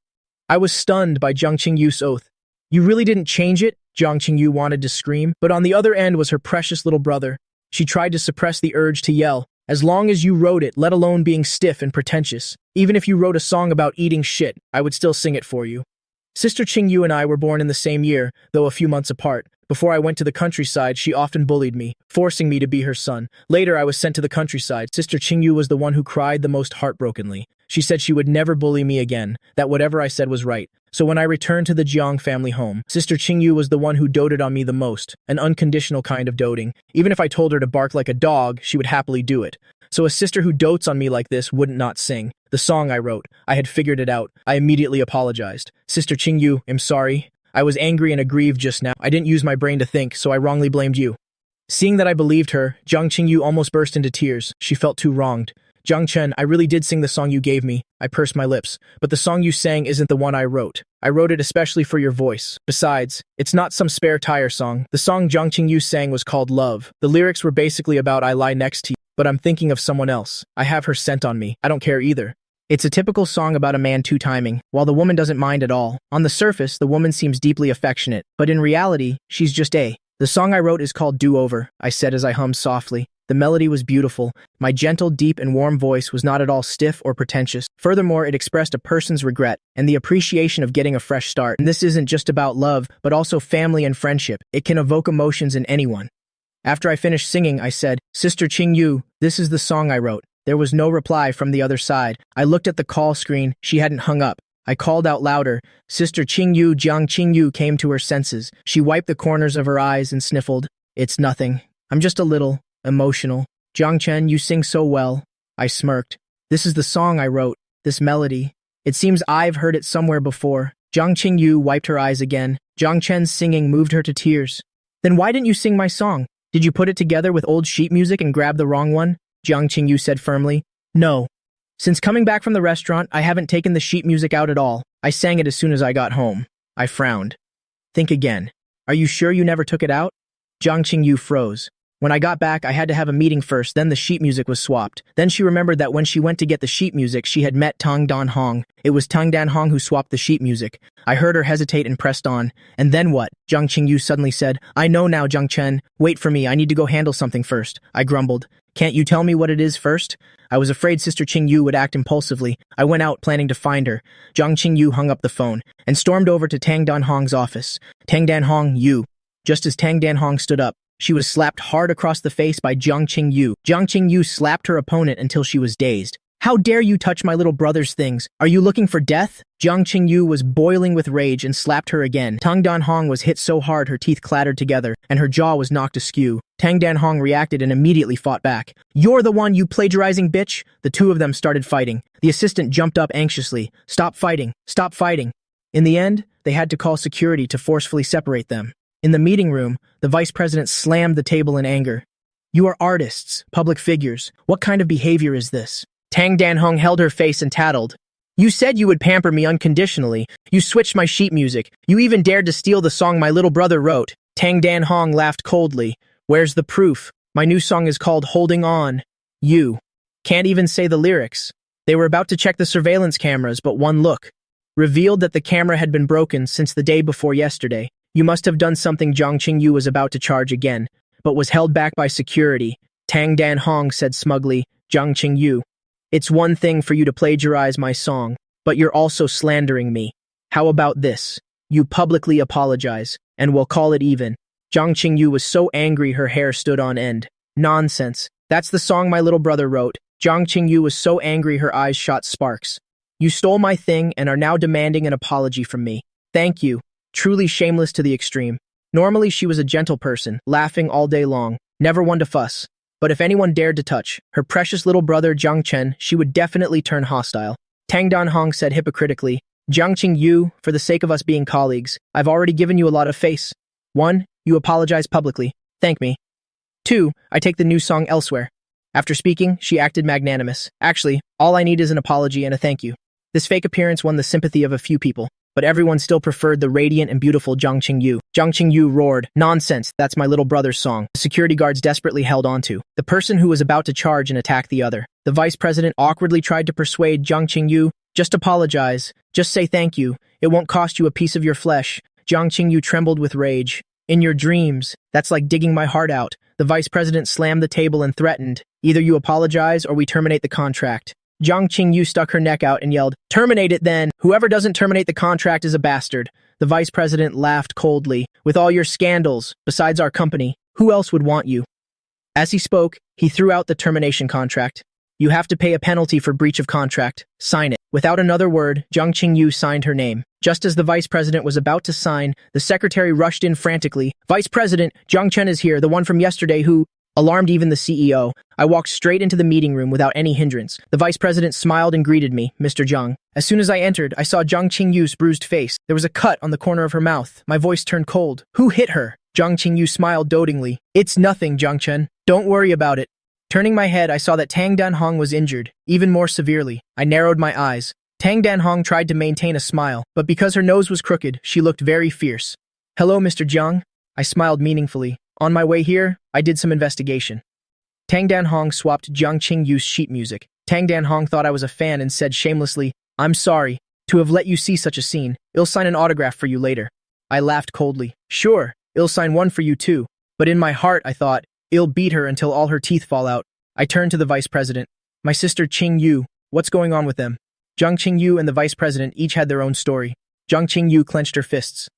I was stunned by Zhang Qingyu's oath. You really didn't change it? Zhang Qingyu wanted to scream, but on the other end was her precious little brother. She tried to suppress the urge to yell. As long as you wrote it, let alone being stiff and pretentious. Even if you wrote a song about eating shit, I would still sing it for you. Sister Qingyu and I were born in the same year, though a few months apart. Before I went to the countryside, she often bullied me, forcing me to be her son. Later, I was sent to the countryside. Sister Qingyu was the one who cried the most heartbrokenly. She said she would never bully me again, that whatever I said was right. So when I returned to the Jiang family home, Sister Qingyu was the one who doted on me the most, an unconditional kind of doting. Even if I told her to bark like a dog, she would happily do it. So a sister who dotes on me like this wouldn't not sing. The song I wrote, I had figured it out. I immediately apologized. Sister Qingyu, I'm sorry. I was angry and aggrieved just now. I didn't use my brain to think, so I wrongly blamed you. Seeing that I believed her, Zhang Qingyu almost burst into tears. She felt too wronged. Zhang Chen, I really did sing the song you gave me. I pursed my lips. But the song you sang isn't the one I wrote. I wrote it especially for your voice. Besides, it's not some spare tire song. The song Zhang Qingyu sang was called Love. The lyrics were basically about I lie next to you, but I'm thinking of someone else. I have her scent on me. I don't care either. It's a typical song about a man two-timing, while the woman doesn't mind at all. On the surface, the woman seems deeply affectionate, but in reality, she's just a. The song I wrote is called Do-Over, I said as I hummed softly. The melody was beautiful. My gentle, deep, and warm voice was not at all stiff or pretentious. Furthermore, it expressed a person's regret and the appreciation of getting a fresh start. And this isn't just about love, but also family and friendship. It can evoke emotions in anyone. After I finished singing, I said, Sister Qingyu, this is the song I wrote. There was no reply from the other side. I looked at the call screen. She hadn't hung up. I called out louder. Sister Qingyu, Jiang Qingyu came to her senses. She wiped the corners of her eyes and sniffled. It's nothing. I'm just a little emotional. Zhang Chen, you sing so well. I smirked. This is the song I wrote, this melody. It seems I've heard it somewhere before. Zhang Qingyu wiped her eyes again. Zhang Chen's singing moved her to tears. Then why didn't you sing my song? Did you put it together with old sheet music and grab the wrong one? Jiang Qingyu said firmly. No. Since coming back from the restaurant, I haven't taken the sheet music out at all. I sang it as soon as I got home. I frowned. Think again. Are you sure you never took it out? Jiang Qingyu froze. When I got back, I had to have a meeting first, then the sheet music was swapped. Then she remembered that when she went to get the sheet music, she had met Tang Dan Hong. It was Tang Dan Hong who swapped the sheet music. I heard her hesitate and pressed on. And then what? Zhang Qingyu suddenly said, I know now, Zhang Chen. Wait for me, I need to go handle something first. I grumbled. Can't you tell me what it is first? I was afraid Sister Qingyu would act impulsively. I went out planning to find her. Zhang Qingyu hung up the phone and stormed over to Tang Dan Hong's office. Tang Dan Hong, you. Just as Tang Dan Hong stood up, she was slapped hard across the face by Zhang Qingyu. Zhang Qingyu slapped her opponent until she was dazed. How dare you touch my little brother's things? Are you looking for death? Zhang Qingyu was boiling with rage and slapped her again. Tang Dan Hong was hit so hard her teeth clattered together, and her jaw was knocked askew. Tang Dan Hong reacted and immediately fought back. You're the one, you plagiarizing bitch! The two of them started fighting. The assistant jumped up anxiously. Stop fighting! Stop fighting! In the end, they had to call security to forcefully separate them. In the meeting room, the vice president slammed the table in anger. You are artists, public figures. What kind of behavior is this? Tang Dan Hong held her face and tattled. You said you would pamper me unconditionally. You switched my sheet music. You even dared to steal the song my little brother wrote. Tang Dan Hong laughed coldly. Where's the proof? My new song is called Holding On. You can't even say the lyrics. They were about to check the surveillance cameras, but one look revealed that the camera had been broken since the day before yesterday. You must have done something. Zhang Qingyu was about to charge again, but was held back by security. Tang Dan Hong said smugly, Zhang Qingyu, It's one thing for you to plagiarize my song, but you're also slandering me. How about this? You publicly apologize, and we'll call it even. Zhang Qingyu was so angry her hair stood on end. Nonsense. That's the song my little brother wrote. Zhang Qingyu was so angry her eyes shot sparks. You stole my thing and are now demanding an apology from me. Thank you. Truly shameless to the extreme. Normally she was a gentle person, laughing all day long, never one to fuss. But if anyone dared to touch her precious little brother Jiang Chen, she would definitely turn hostile. Tang Danhong said hypocritically, Jiang Qingyu, for the sake of us being colleagues, I've already given you a lot of face. 1. You apologize publicly. Thank me. 2. I take the new song elsewhere. After speaking, she acted magnanimous. Actually, all I need is an apology and a thank you. This fake appearance won the sympathy of a few people, but everyone still preferred the radiant and beautiful Zhang Qingyu. Zhang Qingyu roared, Nonsense, that's my little brother's song. The security guards desperately held onto the person who was about to charge and attack the other. The vice president awkwardly tried to persuade Zhang Qingyu, just apologize, just say thank you, it won't cost you a piece of your flesh. Zhang Qingyu trembled with rage. In your dreams, that's like digging my heart out. The vice president slammed the table and threatened, either you apologize or we terminate the contract. Zhang Qingyu stuck her neck out and yelled, Terminate it then! Whoever doesn't terminate the contract is a bastard. The vice president laughed coldly. With all your scandals, besides our company, who else would want you? As he spoke, he threw out the termination contract. You have to pay a penalty for breach of contract. Sign it. Without another word, Zhang Qingyu signed her name. Just as the vice president was about to sign, the secretary rushed in frantically. Vice President, Zhang Chen is here, the one from yesterday who alarmed even the CEO. I walked straight into the meeting room without any hindrance. The vice president smiled and greeted me, Mr. Zhang. As soon as I entered, I saw Zhang Qingyu's bruised face. There was a cut on the corner of her mouth. My voice turned cold. Who hit her? Zhang Qingyu smiled dotingly. It's nothing, Zhang Chen. Don't worry about it. Turning my head, I saw that Tang Danhong was injured, even more severely. I narrowed my eyes. Tang Danhong tried to maintain a smile, but because her nose was crooked, she looked very fierce. Hello, Mr. Zhang. I smiled meaningfully. On my way here, I did some investigation. Tang Danhong swapped Zhang Qingyu's sheet music. Tang Danhong thought I was a fan and said shamelessly, I'm sorry to have let you see such a scene. I'll sign an autograph for you later. I laughed coldly. Sure, I'll sign one for you too. But in my heart, I thought, I'll beat her until all her teeth fall out. I turned to the vice president. My sister Qingyu, what's going on with them? Zhang Qingyu and the vice president each had their own story. Zhang Qingyu clenched her fists.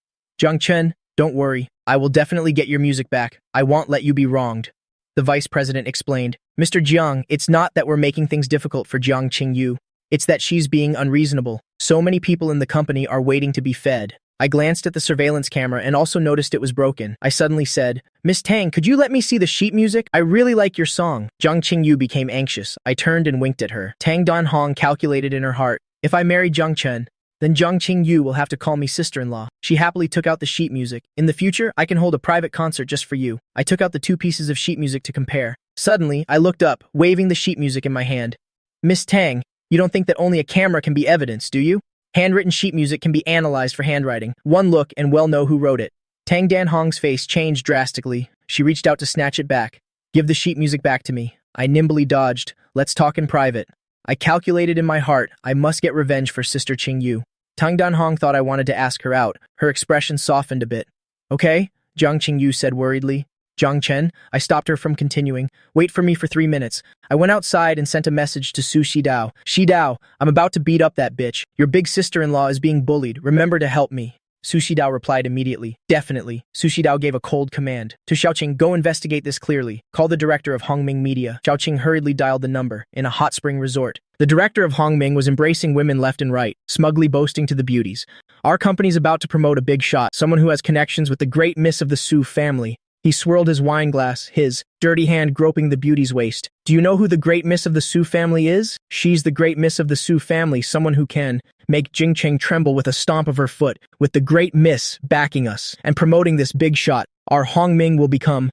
Zhang Chen, don't worry. I will definitely get your music back. I won't let you be wronged. The vice president explained. Mr. Jiang, it's not that we're making things difficult for Zhang Qingyu. It's that she's being unreasonable. So many people in the company are waiting to be fed. I glanced at the surveillance camera and also noticed it was broken. I suddenly said, Miss Tang, could you let me see the sheet music? I really like your song. Zhang Qingyu became anxious. I turned and winked at her. Tang Danhong calculated in her heart, if I marry Zhang Chen, then Zhang Qingyu will have to call me sister-in-law. She happily took out the sheet music. In the future, I can hold a private concert just for you. I took out the 2 pieces of sheet music to compare. Suddenly, I looked up, waving the sheet music in my hand. Miss Tang, you don't think that only a camera can be evidence, do you? Handwritten sheet music can be analyzed for handwriting. One look and we'll know who wrote it. Tang Danhong's face changed drastically. She reached out to snatch it back. Give the sheet music back to me. I nimbly dodged. Let's talk in private. I calculated in my heart, I must get revenge for Sister Qingyu. Tang Danhong thought I wanted to ask her out. Her expression softened a bit. Okay, Zhang Qingyu said worriedly. Zhang Chen, I stopped her from continuing. Wait for me for 3 minutes. I went outside and sent a message to Su Shidao. Shidao, I'm about to beat up that bitch. Your big sister-in-law is being bullied. Remember to help me. Su Shidao replied immediately. Definitely. Su Shidao gave a cold command. To Xiaoqing, go investigate this clearly. Call the director of Hongming Media. Xiaoqing hurriedly dialed the number. In a hot spring resort. The director of Hongming was embracing women left and right, smugly boasting to the beauties. Our company's about to promote a big shot, someone who has connections with the great miss of the Su family. He swirled his wine glass, his dirty hand groping the beauty's waist. Do you know who the great miss of the Su family is? She's the great miss of the Su family, someone who can make Jingcheng tremble with a stomp of her foot. With the great miss backing us and promoting this big shot, our Hongming will become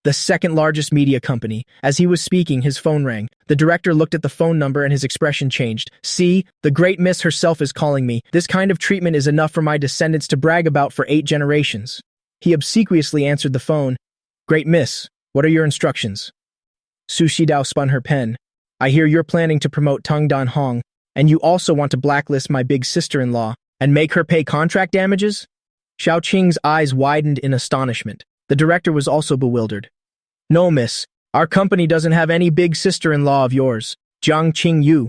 the second largest media company. As he was speaking, his phone rang. The director looked at the phone number and his expression changed. See, the great miss herself is calling me. This kind of treatment is enough for my descendants to brag about for 8 generations. He obsequiously answered the phone. Great miss, what are your instructions? Su Shidao spun her pen. I hear you're planning to promote Tang Danhong, and you also want to blacklist my big sister-in-law and make her pay contract damages? Xiaoqing's eyes widened in astonishment. The director was also bewildered. No, miss. Our company doesn't have any big sister-in-law of yours. Jiang Qingyu.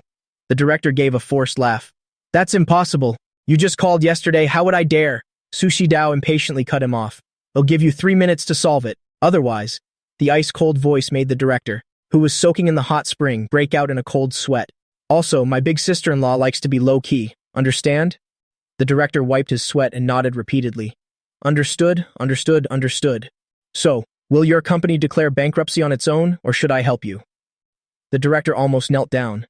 The director gave a forced laugh. That's impossible. You just called yesterday, how would I dare? Su Shidao impatiently cut him off. They'll give you 3 minutes to solve it. Otherwise, the ice-cold voice made the director, who was soaking in the hot spring, break out in a cold sweat. Also, my big sister-in-law likes to be low-key. Understand? The director wiped his sweat and nodded repeatedly. Understood, understood, understood. So, will your company declare bankruptcy on its own, or should I help you? The director almost knelt down.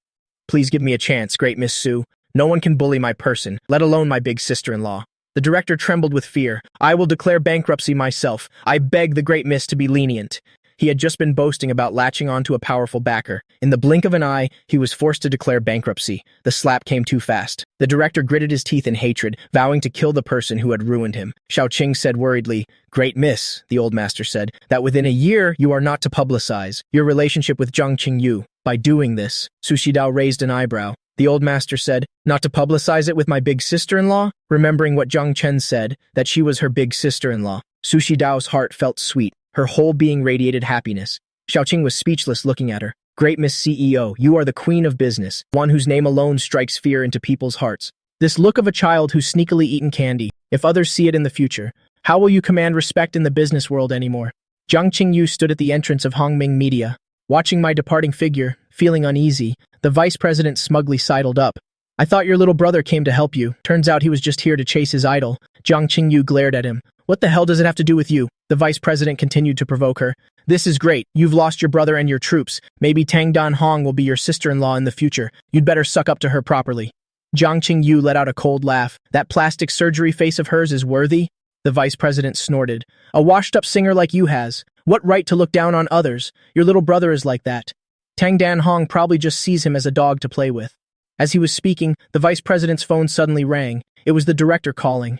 Please give me a chance, great Miss Su. No one can bully my person, let alone my big sister-in-law. The director trembled with fear. I will declare bankruptcy myself. I beg the great miss to be lenient. He had just been boasting about latching onto a powerful backer. In the blink of an eye, he was forced to declare bankruptcy. The slap came too fast. The director gritted his teeth in hatred, vowing to kill the person who had ruined him. Xiaoqing said worriedly, Great miss, the old master said, that within a year you are not to publicize your relationship with Jiang Qingyu. By doing this, Su Shidao raised an eyebrow. The old master said, not to publicize it with my big sister-in-law? Remembering what Zhang Chen said, that she was her big sister-in-law. Su Shidao's heart felt sweet. Her whole being radiated happiness. Xiaoqing was speechless looking at her. Great Miss CEO, you are the queen of business, one whose name alone strikes fear into people's hearts. This look of a child who's sneakily eaten candy. If others see it in the future, how will you command respect in the business world anymore? Jiang Qingyu stood at the entrance of Hongming Media. Watching my departing figure, feeling uneasy, the vice president smugly sidled up. I thought your little brother came to help you. Turns out he was just here to chase his idol. Jiang Qingyu glared at him. What the hell does it have to do with you? The vice president continued to provoke her. This is great. You've lost your brother and your troops. Maybe Tang Dan-hong will be your sister-in-law in the future. You'd better suck up to her properly. Jiang Qingyu let out a cold laugh. That plastic surgery face of hers is worthy? The vice president snorted. A washed-up singer like you has. What right to look down on others? Your little brother is like that. Tang Dan-hong probably just sees him as a dog to play with. As he was speaking, the vice president's phone suddenly rang. It was the director calling.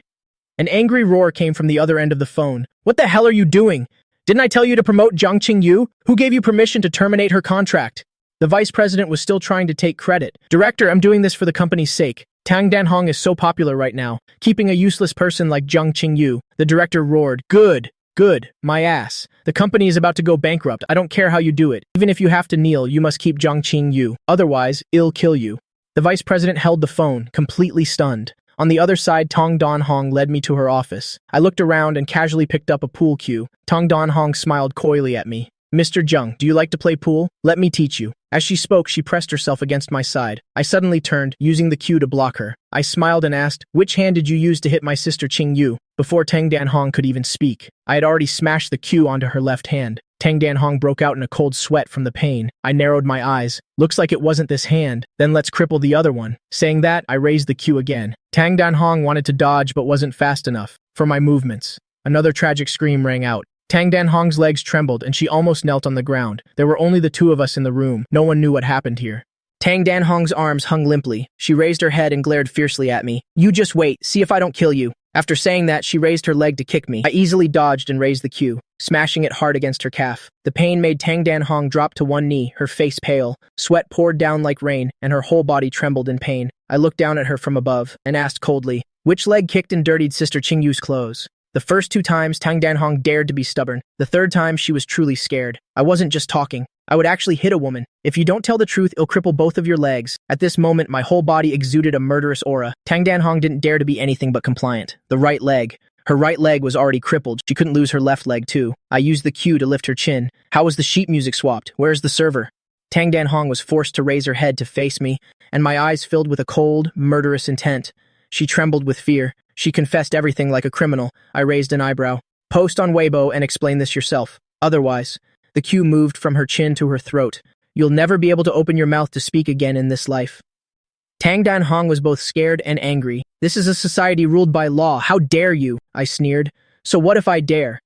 An angry roar came from the other end of the phone. What the hell are you doing? Didn't I tell you to promote Jiang Qingyu? Who gave you permission to terminate her contract? The vice president was still trying to take credit. Director, I'm doing this for the company's sake. Tang Dan-hong is so popular right now. Keeping a useless person like Jiang Qingyu. The director roared. Good. Good. My ass. The company is about to go bankrupt. I don't care how you do it. Even if you have to kneel, you must keep Jiang Qingyu. Otherwise, it'll kill you. The vice president held the phone, completely stunned. On the other side, Tang Dan-hong led me to her office. I looked around and casually picked up a pool cue. Tang Dan-hong smiled coyly at me. Mr. Jiang, do you like to play pool? Let me teach you. As she spoke, she pressed herself against my side. I suddenly turned, using the cue to block her. I smiled and asked, which hand did you use to hit my sister Qingyu? Before Tang Dan-hong could even speak, I had already smashed the cue onto her left hand. Tang Dan-hong broke out in a cold sweat from the pain. I narrowed my eyes. Looks like it wasn't this hand. Then let's cripple the other one. Saying that, I raised the cue again. Tang Dan-hong wanted to dodge but wasn't fast enough for my movements. Another tragic scream rang out. Tang Dan-hong's legs trembled and she almost knelt on the ground. There were only the two of us in the room. No one knew what happened here. Tang Dan-hong's arms hung limply. She raised her head and glared fiercely at me. You just wait, see if I don't kill you. After saying that, she raised her leg to kick me. I easily dodged and raised the cue, smashing it hard against her calf. The pain made Tang Dan-hong drop to one knee, her face pale. Sweat poured down like rain, and her whole body trembled in pain. I looked down at her from above and asked coldly, which leg kicked and dirtied Sister Qingyu's clothes? The first 2 times, Tang Dan-hong dared to be stubborn. The 3rd time, she was truly scared. I wasn't just talking. I would actually hit a woman. If you don't tell the truth, it'll cripple both of your legs. At this moment, my whole body exuded a murderous aura. Tang Dan-hong didn't dare to be anything but compliant. The right leg. Her right leg was already crippled. She couldn't lose her left leg, too. I used the cue to lift her chin. How was the sheet music swapped? Where's the server? Tang Dan-hong was forced to raise her head to face me, and my eyes filled with a cold, murderous intent. She trembled with fear. She confessed everything like a criminal. I raised an eyebrow. Post on Weibo and explain this yourself. Otherwise, the cue moved from her chin to her throat. You'll never be able to open your mouth to speak again in this life. Tang Dan-hong was both scared and angry. This is a society ruled by law. How dare you? I sneered. So what if I dare?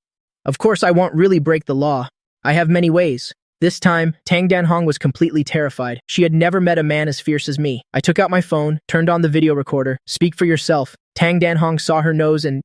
Of course I won't really break the law. I have many ways. This time, Tang Dan-hong was completely terrified. She had never met a man as fierce as me. I took out my phone, turned on the video recorder. Speak for yourself. Tang Dan-hong saw her nose and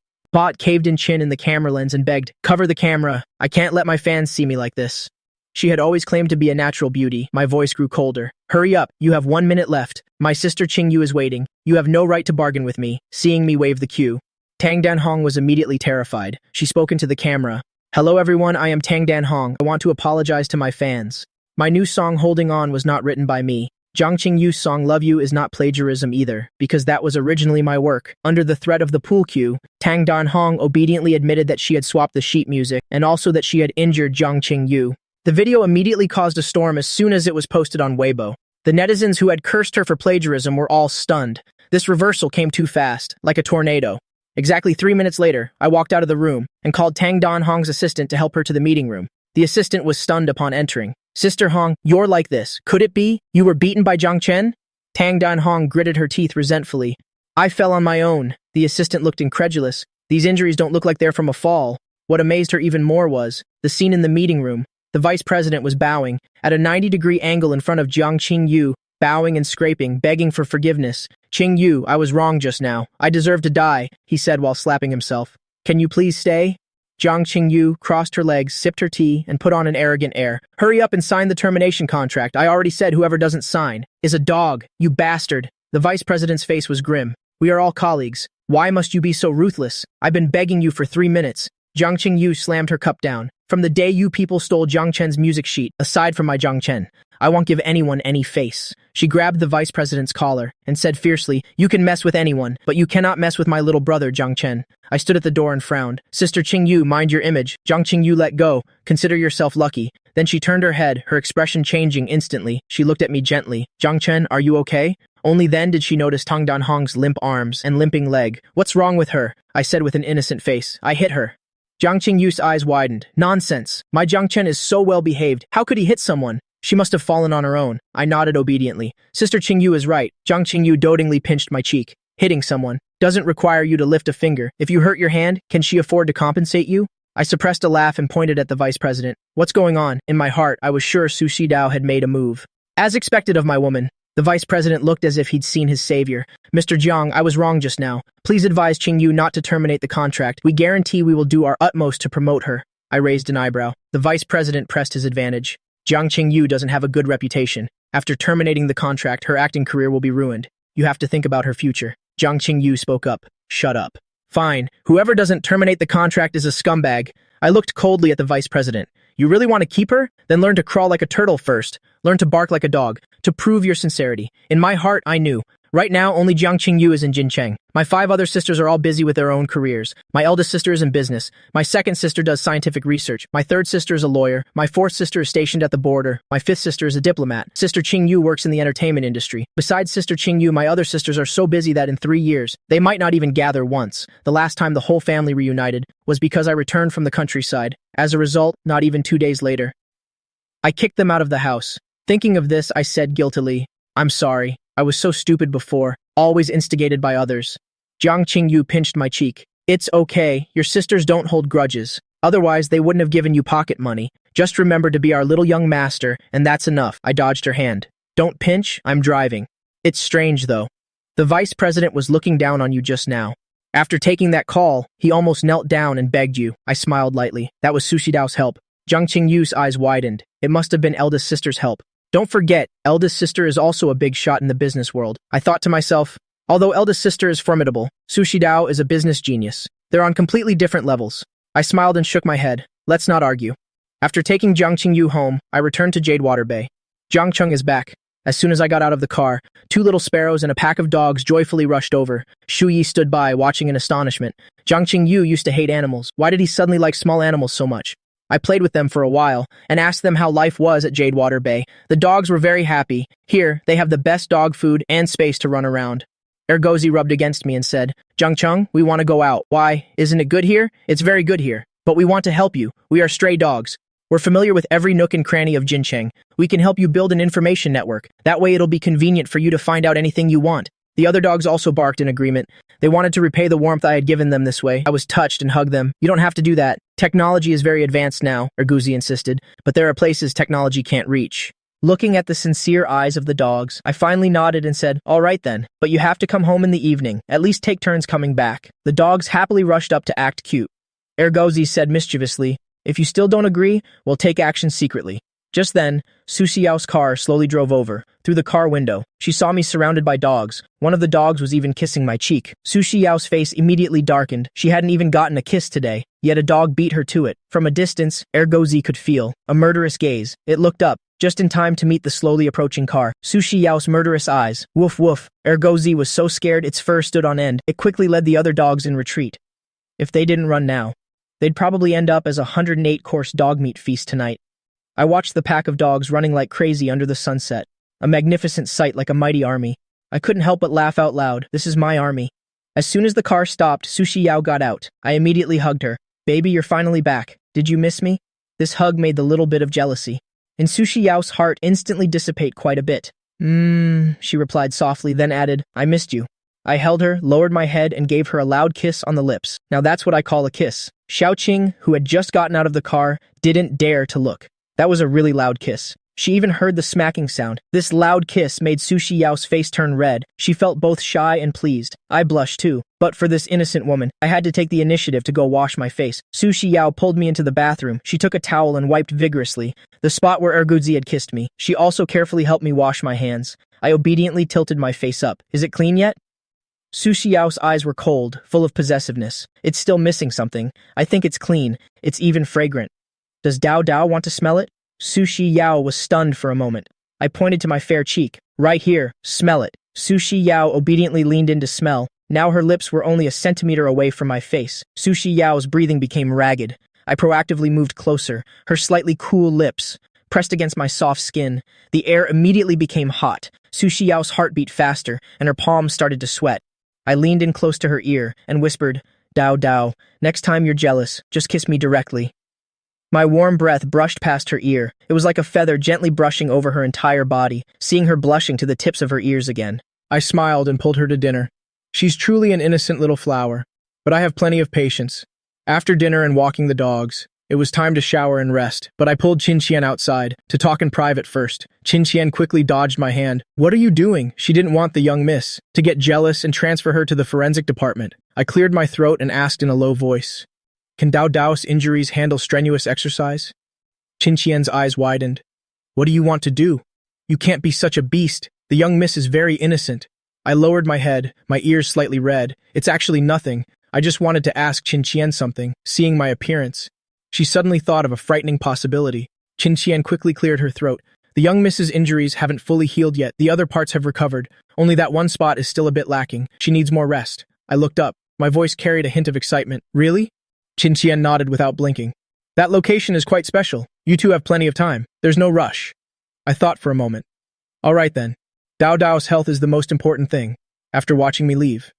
caved-in chin in the camera lens and begged, cover the camera. I can't let my fans see me like this. She had always claimed to be a natural beauty. My voice grew colder. Hurry up. You have 1 minute left. My sister Qingyu is waiting. You have no right to bargain with me. Seeing me wave the cue. Tang Dan-hong was immediately terrified. She spoke into the camera. Hello everyone, I am Tang Dan-hong. I want to apologize to my fans. My new song Holding On was not written by me. Zhang Qingyu's song Love You is not plagiarism either, because that was originally my work. Under the threat of the pool cue, Tang Danhong obediently admitted that she had swapped the sheet music, and also that she had injured Zhang Qingyu. The video immediately caused a storm as soon as it was posted on Weibo. The netizens who had cursed her for plagiarism were all stunned. This reversal came too fast, like a tornado. Exactly 3 minutes later, I walked out of the room and called Tang Danhong's assistant to help her to the meeting room. The assistant was stunned upon entering. Sister Hong, you're like this. Could it be? You were beaten by Zhang Chen? Tang Danhong gritted her teeth resentfully. I fell on my own. The assistant looked incredulous. These injuries don't look like they're from a fall. What amazed her even more was the scene in the meeting room. The vice president was bowing, at a 90-degree angle in front of Zhang Qingyu, bowing and scraping, begging for forgiveness. Qingyu, I was wrong just now. I deserve to die, he said while slapping himself. Can you please stay? Zhang Qingyu crossed her legs, sipped her tea, and put on an arrogant air. Hurry up and sign the termination contract. I already said whoever doesn't sign is a dog, you bastard. The vice president's face was grim. We are all colleagues. Why must you be so ruthless? I've been begging you for 3 minutes. Zhang Qingyu slammed her cup down. From the day you people stole Zhang Chen's music sheet, aside from my Zhang Chen, I won't give anyone any face. She grabbed the vice president's collar and said fiercely, you can mess with anyone, but you cannot mess with my little brother, Zhang Chen. I stood at the door and frowned. Sister Qingyu, mind your image. Zhang Qingyu, let go. Consider yourself lucky. Then she turned her head, her expression changing instantly. She looked at me gently. Zhang Chen, are you okay? Only then did she notice Tang Danhong's limp arms and limping leg. What's wrong with her? I said with an innocent face. I hit her. Zhang Qingyu's eyes widened. Nonsense. My Zhang Chen is so well behaved. How could he hit someone? She must have fallen on her own. I nodded obediently. Sister Qingyu is right. Zhang Qingyu dotingly pinched my cheek. Hitting someone doesn't require you to lift a finger. If you hurt your hand, can she afford to compensate you? I suppressed a laugh and pointed at the vice president. What's going on? In my heart, I was sure Su Shidao had made a move. As expected of my woman, the vice president looked as if he'd seen his savior. Mr. Jiang, I was wrong just now. Please advise Qingyu not to terminate the contract. We guarantee we will do our utmost to promote her. I raised an eyebrow. The vice president pressed his advantage. Zhang Qingyu doesn't have a good reputation. After terminating the contract, her acting career will be ruined. You have to think about her future. Zhang Qingyu spoke up. Shut up. Fine. Whoever doesn't terminate the contract is a scumbag. I looked coldly at the vice president. You really want to keep her? Then learn to crawl like a turtle first. Learn to bark like a dog. To prove your sincerity. In my heart, I knew. Right now, only Zhang Qingyu is in Jincheng. My 5 other sisters are all busy with their own careers. My eldest sister is in business. My second sister does scientific research. My third sister is a lawyer. My fourth sister is stationed at the border. My fifth sister is a diplomat. Sister Qingyu works in the entertainment industry. Besides Sister Qingyu, my other sisters are so busy that in 3 years, they might not even gather once. The last time the whole family reunited was because I returned from the countryside. As a result, not even 2 days later, I kicked them out of the house. Thinking of this, I said guiltily, I'm sorry. I was so stupid before, always instigated by others. Zhang Qingyu pinched my cheek. It's okay, your sisters don't hold grudges. Otherwise, they wouldn't have given you pocket money. Just remember to be our little young master, and that's enough. I dodged her hand. Don't pinch, I'm driving. It's strange, though. The vice president was looking down on you just now. After taking that call, he almost knelt down and begged you. I smiled lightly. That was Su Shidao's help. Zhang Qingyu's eyes widened. It must have been eldest sister's help. Don't forget, eldest sister is also a big shot in the business world. I thought to myself, although eldest sister is formidable, Su Shidao is a business genius. They're on completely different levels. I smiled and shook my head. Let's not argue. After taking Zhang Qingyu home, I returned to Jadewater Bay. Zhang Cheng is back. As soon as I got out of the car, 2 little sparrows and a pack of dogs joyfully rushed over. Shu Yi stood by, watching in astonishment. Zhang Qingyu used to hate animals. Why did he suddenly like small animals so much? I played with them for a while and asked them how life was at Jadewater Bay. The dogs were very happy. Here, they have the best dog food and space to run around. Ergozi rubbed against me and said, Zhang Cheng, we want to go out. Why? Isn't it good here? It's very good here. But we want to help you. We are stray dogs. We're familiar with every nook and cranny of Jincheng. We can help you build an information network. That way it'll be convenient for you to find out anything you want. The other dogs also barked in agreement. They wanted to repay the warmth I had given them this way. I was touched and hugged them. You don't have to do that. Technology is very advanced now, Erguzi insisted, but there are places technology can't reach. Looking at the sincere eyes of the dogs, I finally nodded and said, all right then, but you have to come home in the evening. At least take turns coming back. The dogs happily rushed up to act cute. Ergozi said mischievously, if you still don't agree, we'll take action secretly. Just then, Su Xiao's car slowly drove over. Through the car window, she saw me surrounded by dogs. One of the dogs was even kissing my cheek. Su Xiao's face immediately darkened. She hadn't even gotten a kiss today. yet a dog beat her to it. From a distance, Ergozi could feel a murderous gaze. It looked up, just in time to meet the slowly approaching car. Sushi Yao's murderous eyes. Woof woof. Ergozi was so scared its fur stood on end. It quickly led the other dogs in retreat. If they didn't run now, they'd probably end up as a 108-course dog meat feast tonight. I watched the pack of dogs running like crazy under the sunset. A magnificent sight like a mighty army. I couldn't help but laugh out loud. This is my army. As soon as the car stopped, Sushi Yao got out. I immediately hugged her. Baby, you're finally back. Did you miss me? This hug made the little bit of jealousy in Sushi Yao's heart instantly dissipate quite a bit. She replied softly, then added, I missed you. I held her, lowered my head, and gave her a loud kiss on the lips. Now that's what I call a kiss. Xiaoqing, who had just gotten out of the car, didn't dare to look. That was a really loud kiss. She even heard the smacking sound. This loud kiss made Sushi Yao's face turn red. She felt both shy and pleased. I blushed too. But for this innocent woman, I had to take the initiative to go wash my face. Sushi Yao pulled me into the bathroom. She took a towel and wiped vigorously the spot where Ergudzi had kissed me. She also carefully helped me wash my hands. I obediently tilted my face up. Is it clean yet? Sushi Yao's eyes were cold, full of possessiveness. It's still missing something. I think it's clean. It's even fragrant. Does Dao Dao want to smell it? Sushi Yao was stunned for a moment. I pointed to my fair cheek. Right here, smell it. Sushi Yao obediently leaned in to smell. Now her lips were only a centimeter away from my face. Sushi Yao's breathing became ragged. I proactively moved closer. Her slightly cool lips pressed against my soft skin. The air immediately became hot. Sushi Yao's heart beat faster, and her palms started to sweat. I leaned in close to her ear and whispered, Dao Dao, next time you're jealous, just kiss me directly. My warm breath brushed past her ear. It was like a feather gently brushing over her entire body, seeing her blushing to the tips of her ears again. I smiled and pulled her to dinner. She's truly an innocent little flower, but I have plenty of patience. After dinner and walking the dogs, it was time to shower and rest, but I pulled Qinqian outside to talk in private first. Qinqian quickly dodged my hand. What are you doing? She didn't want the young miss to get jealous and transfer her to the forensic department. I cleared my throat and asked in a low voice, Can Dao Dao's injuries handle strenuous exercise? Qinqian's eyes widened. What do you want to do? You can't be such a beast. The young miss is very innocent. I lowered my head, my ears slightly red. It's actually nothing. I just wanted to ask Qinqian something, seeing my appearance. She suddenly thought of a frightening possibility. Qinqian quickly cleared her throat. The young miss's injuries haven't fully healed yet. The other parts have recovered. Only that one spot is still a bit lacking. She needs more rest. I looked up. My voice carried a hint of excitement. Really? Qinqian nodded without blinking. That location is quite special. You two have plenty of time. There's no rush. I thought for a moment. All right then. Dao Dao's health is the most important thing. After watching me leave.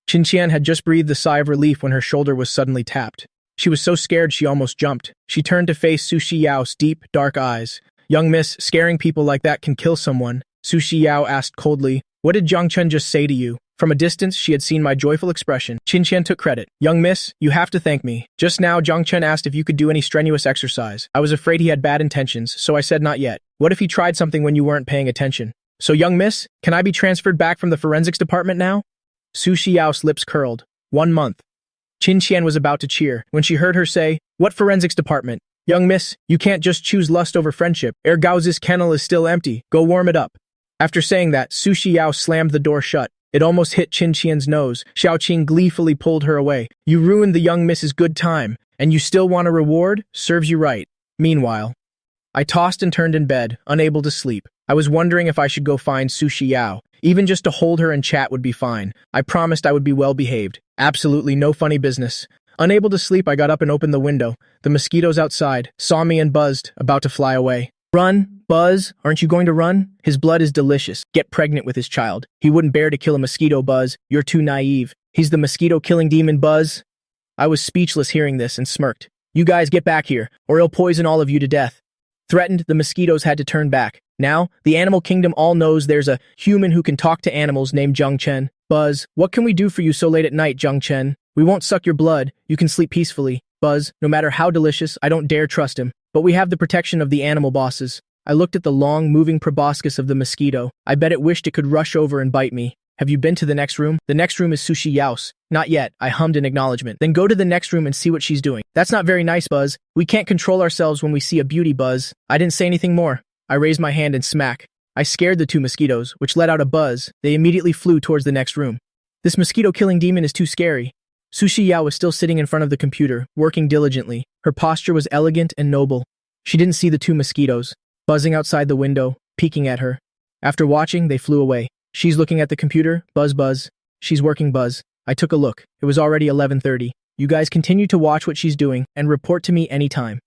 Qinqian had just breathed a sigh of relief when her shoulder was suddenly tapped. She was so scared she almost jumped. She turned to face Sushi Yao's deep, dark eyes. Young miss, scaring people like that can kill someone. Sushi Yao asked coldly, What did Zhangchen just say to you? From a distance, she had seen my joyful expression. Qinqian took credit. Young miss, you have to thank me. Just now, Zhangchen asked if you could do any strenuous exercise. I was afraid he had bad intentions, so I said not yet. What if he tried something when you weren't paying attention? So young miss, can I be transferred back from the forensics department now? Sushi Yao's lips curled. 1 month. Qinqian was about to cheer when she heard her say, What forensics department? Young miss, you can't just choose lust over friendship. Gao's kennel is still empty. Go warm it up. After saying that, Sushi Yao slammed the door shut. It almost hit Qinqian's nose. Xiaoqing gleefully pulled her away. You ruined the young miss's good time, and you still want a reward? Serves you right. Meanwhile, I tossed and turned in bed, unable to sleep. I was wondering if I should go find Sushi Yao. Even just to hold her and chat would be fine. I promised I would be well behaved. Absolutely no funny business. Unable to sleep, I got up and opened the window. The mosquitoes outside saw me and buzzed, about to fly away. Run, Buzz. Aren't you going to run? His blood is delicious. Get pregnant with his child. He wouldn't bear to kill a mosquito, Buzz. You're too naive. He's the mosquito-killing demon, Buzz. I was speechless hearing this and smirked. You guys get back here, or he'll poison all of you to death. Threatened, the mosquitoes had to turn back. Now, the animal kingdom all knows there's a human who can talk to animals named Zhangchen. Buzz, what can we do for you so late at night, Zhangchen? We won't suck your blood. You can sleep peacefully. Buzz, no matter how delicious, I don't dare trust him. But we have the protection of the animal bosses. I looked at the long, moving proboscis of the mosquito. I bet it wished it could rush over and bite me. Have you been to the next room? The next room is Sushi Yao's. Not yet, I hummed in acknowledgement. Then go to the next room and see what she's doing. That's not very nice, Buzz. We can't control ourselves when we see a beauty, Buzz. I didn't say anything more. I raised my hand and smack. I scared the two mosquitoes, which let out a buzz. They immediately flew towards the next room. This mosquito-killing demon is too scary. Sushi Yao was still sitting in front of the computer, working diligently. Her posture was elegant and noble. She didn't see the two mosquitoes, buzzing outside the window, peeking at her. After watching, they flew away. She's looking at the computer, buzz buzz. She's working buzz. I took a look. It was already 11:30. You guys continue to watch what she's doing and report to me anytime.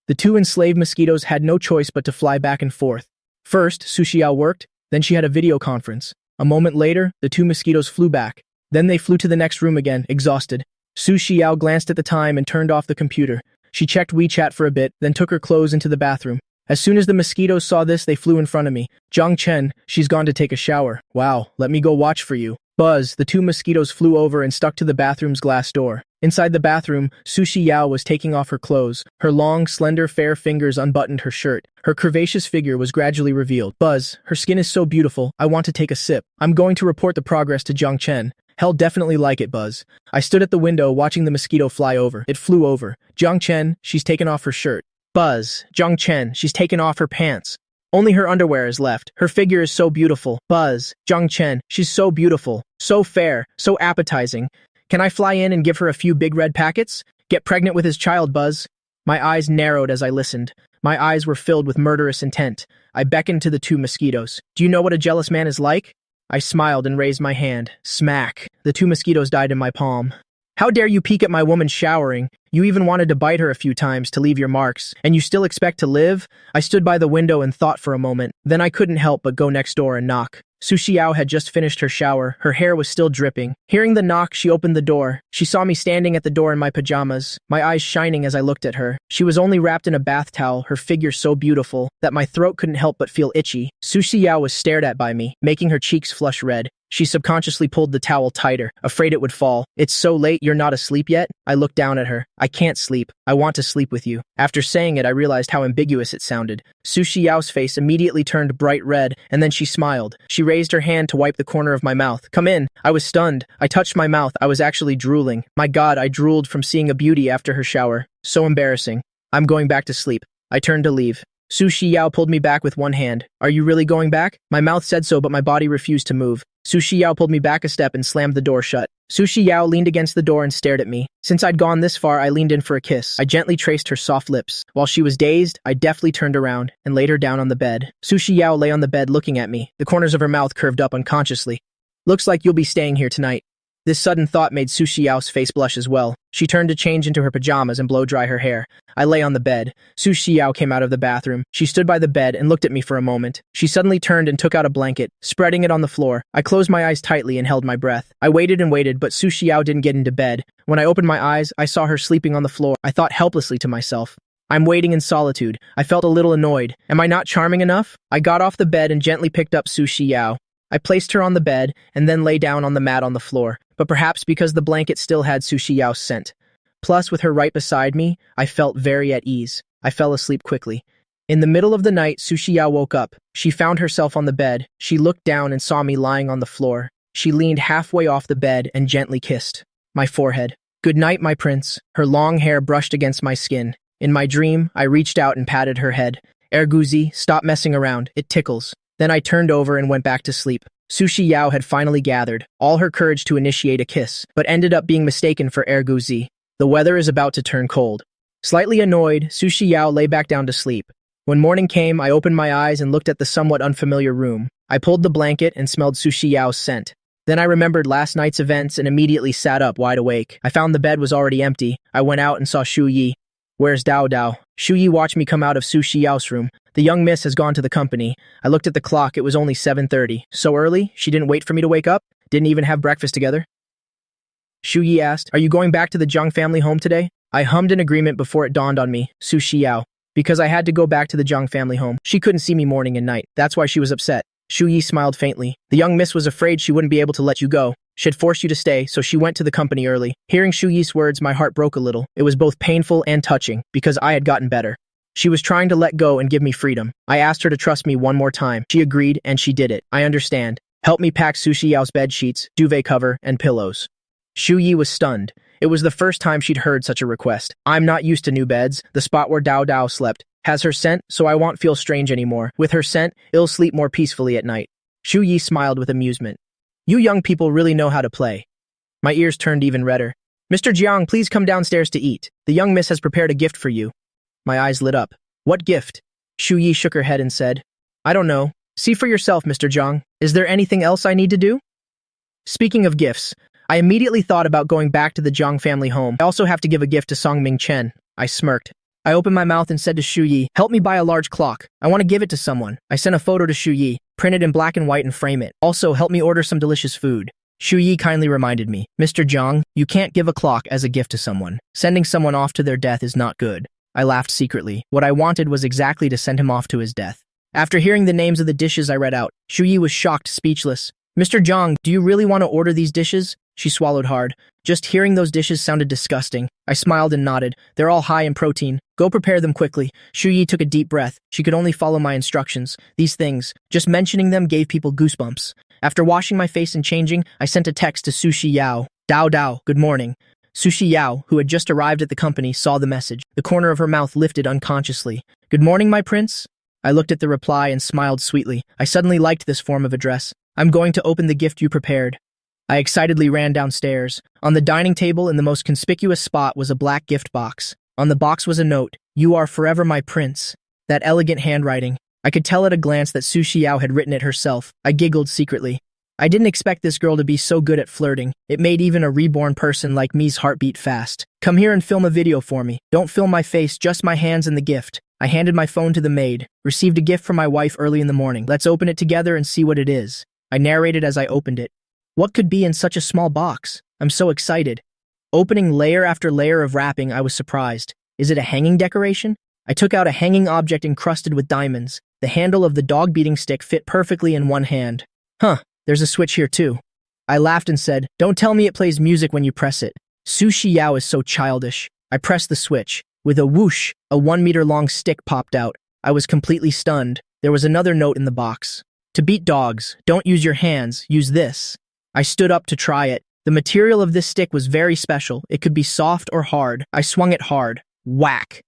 The two enslaved mosquitoes had no choice but to fly back and forth. First, Sushi Yao worked, then she had a video conference. A moment later, the two mosquitoes flew back. Then they flew to the next room again, exhausted. Sushi Yao glanced at the time and turned off the computer. She checked WeChat for a bit, then took her clothes into the bathroom. As soon as the mosquitoes saw this, they flew in front of me. Zhang Chen, she's gone to take a shower. Wow, let me go watch for you. Buzz, the two mosquitoes flew over and stuck to the bathroom's glass door. Inside the bathroom, Sushi Yao was taking off her clothes. Her long, slender, fair fingers unbuttoned her shirt. Her curvaceous figure was gradually revealed. Buzz, her skin is so beautiful, I want to take a sip. I'm going to report the progress to Zhang Chen. He'll definitely like it, Buzz. I stood at the window watching the mosquito fly over. It flew over. Zhang Chen, she's taken off her shirt. Buzz, Zhang Chen, she's taken off her pants. Only her underwear is left. Her figure is so beautiful. Buzz, Zhang Chen, she's so beautiful, so fair, so appetizing. Can I fly in and give her a few big red packets? Get pregnant with his child, Buzz. My eyes narrowed as I listened. My eyes were filled with murderous intent. I beckoned to the two mosquitoes. Do you know what a jealous man is like? I smiled and raised my hand. Smack. The two mosquitoes died in my palm. How dare you peek at my woman showering? You even wanted to bite her a few times to leave your marks, and you still expect to live? I stood by the window and thought for a moment. Then I couldn't help but go next door and knock. Sushi Yao had just finished her shower. Her hair was still dripping. Hearing the knock, she opened the door. She saw me standing at the door in my pajamas, my eyes shining as I looked at her. She was only wrapped in a bath towel, her figure so beautiful that my throat couldn't help but feel itchy. Sushi Yao was stared at by me, making her cheeks flush red. She subconsciously pulled the towel tighter, afraid it would fall. It's so late, you're not asleep yet? I looked down at her. I can't sleep. I want to sleep with you. After saying it, I realized how ambiguous it sounded. Sushi Yao's face immediately turned bright red, and then she smiled. She raised her hand to wipe the corner of my mouth. Come in. I was stunned. I touched my mouth. I was actually drooling. My God, I drooled from seeing a beauty after her shower. So embarrassing. I'm going back to sleep. I turned to leave. Sushi Yao pulled me back with one hand. Are you really going back? My mouth said so, but my body refused to move. Sushi Yao pulled me back a step and slammed the door shut. Sushi Yao leaned against the door and stared at me. Since I'd gone this far, I leaned in for a kiss. I gently traced her soft lips. While she was dazed, I deftly turned around and laid her down on the bed. Sushi Yao lay on the bed looking at me. The corners of her mouth curved up unconsciously. Looks like you'll be staying here tonight. This sudden thought made Sushi Yao's face blush as well. She turned to change into her pajamas and blow-dry her hair. I lay on the bed. Sushi Yao came out of the bathroom. She stood by the bed and looked at me for a moment. She suddenly turned and took out a blanket, spreading it on the floor. I closed my eyes tightly and held my breath. I waited and waited, but Sushi Yao didn't get into bed. When I opened my eyes, I saw her sleeping on the floor. I thought helplessly to myself, I'm waiting in solitude. I felt a little annoyed. Am I not charming enough? I got off the bed and gently picked up Sushi Yao. I placed her on the bed and then lay down on the mat on the floor, but perhaps because the blanket still had Sushi Yao's scent. Plus, with her right beside me, I felt very at ease. I fell asleep quickly. In the middle of the night, Sushi Yao woke up. She found herself on the bed. She looked down and saw me lying on the floor. She leaned halfway off the bed and gently kissed my forehead. Good night, my prince. Her long hair brushed against my skin. In my dream, I reached out and patted her head. Erguzi, stop messing around. It tickles. Then I turned over and went back to sleep. Sushi Yao had finally gathered all her courage to initiate a kiss, but ended up being mistaken for Erguzi. The weather is about to turn cold. Slightly annoyed, Sushi Yao lay back down to sleep. When morning came, I opened my eyes and looked at the somewhat unfamiliar room. I pulled the blanket and smelled Sushi Yao's scent. Then I remembered last night's events and immediately sat up wide awake. I found the bed was already empty. I went out and saw Shu Yi. Where's Dao Dao? Shu Yi watched me come out of Sushi Yao's room. The young miss has gone to the company. I looked at the clock. It was only 7:30. So early? She didn't wait for me to wake up? Didn't even have breakfast together? Shu Yi asked, are you going back to the Zhang family home today? I hummed in agreement before it dawned on me, Sushi Yao. Because I had to go back to the Zhang family home. She couldn't see me morning and night. That's why she was upset. Shu Yi smiled faintly. The young miss was afraid she wouldn't be able to let you go. She'd force you to stay, so she went to the company early. Hearing Shu Yi's words, my heart broke a little. It was both painful and touching, because I had gotten better. She was trying to let go and give me freedom. I asked her to trust me one more time. She agreed, and she did it. I understand. Help me pack Sushi Yao's bed sheets, duvet cover, and pillows. Shu Yi was stunned. It was the first time she'd heard such a request. I'm not used to new beds. The spot where Dao Dao slept has her scent, so I won't feel strange anymore. With her scent, I'll sleep more peacefully at night. Shu Yi smiled with amusement. You young people really know how to play. My ears turned even redder. Mr. Jiang, please come downstairs to eat. The young miss has prepared a gift for you. My eyes lit up. What gift? Shu Yi shook her head and said, I don't know. See for yourself, Mr. Jiang. Is there anything else I need to do? Speaking of gifts, I immediately thought about going back to the Jiang family home. I also have to give a gift to Song Ming Chen. I smirked. I opened my mouth and said to Shu Yi, help me buy a large clock. I want to give it to someone. I sent a photo to Shu Yi, print it in black and white and frame it. Also, help me order some delicious food. Shu Yi kindly reminded me, Mr. Jiang, you can't give a clock as a gift to someone. Sending someone off to their death is not good. I laughed secretly. What I wanted was exactly to send him off to his death. After hearing the names of the dishes I read out, Shu Yi was shocked, speechless. Mr. Jiang, do you really want to order these dishes? She swallowed hard. Just hearing those dishes sounded disgusting. I smiled and nodded. They're all high in protein. Go prepare them quickly. Shu Yi took a deep breath. She could only follow my instructions. These things, just mentioning them gave people goosebumps. After washing my face and changing, I sent a text to Sushi Yao. Dao Dao, good morning. Sushi Yao, who had just arrived at the company, saw the message. The corner of her mouth lifted unconsciously. Good morning, my prince. I looked at the reply and smiled sweetly. I suddenly liked this form of address. I'm going to open the gift you prepared. I excitedly ran downstairs. On the dining table in the most conspicuous spot was a black gift box. On the box was a note, You are forever my prince. That elegant handwriting. I could tell at a glance that Su Xiao had written it herself. I giggled secretly. I didn't expect this girl to be so good at flirting. It made even a reborn person like me's heart beat fast. Come here and film a video for me. Don't film my face, just my hands and the gift. I handed my phone to the maid. Received a gift from my wife early in the morning. Let's open it together and see what it is. I narrated as I opened it. What could be in such a small box? I'm so excited. Opening layer after layer of wrapping, I was surprised. Is it a hanging decoration? I took out a hanging object encrusted with diamonds. The handle of the dog beating stick fit perfectly in one hand. Huh, there's a switch here too. I laughed and said, don't tell me it plays music when you press it. Su Xiao is so childish. I pressed the switch. With a whoosh, a 1-meter-long stick popped out. I was completely stunned. There was another note in the box. To beat dogs, don't use your hands, use this. I stood up to try it. The material of this stick was very special. It could be soft or hard. I swung it hard. Whack!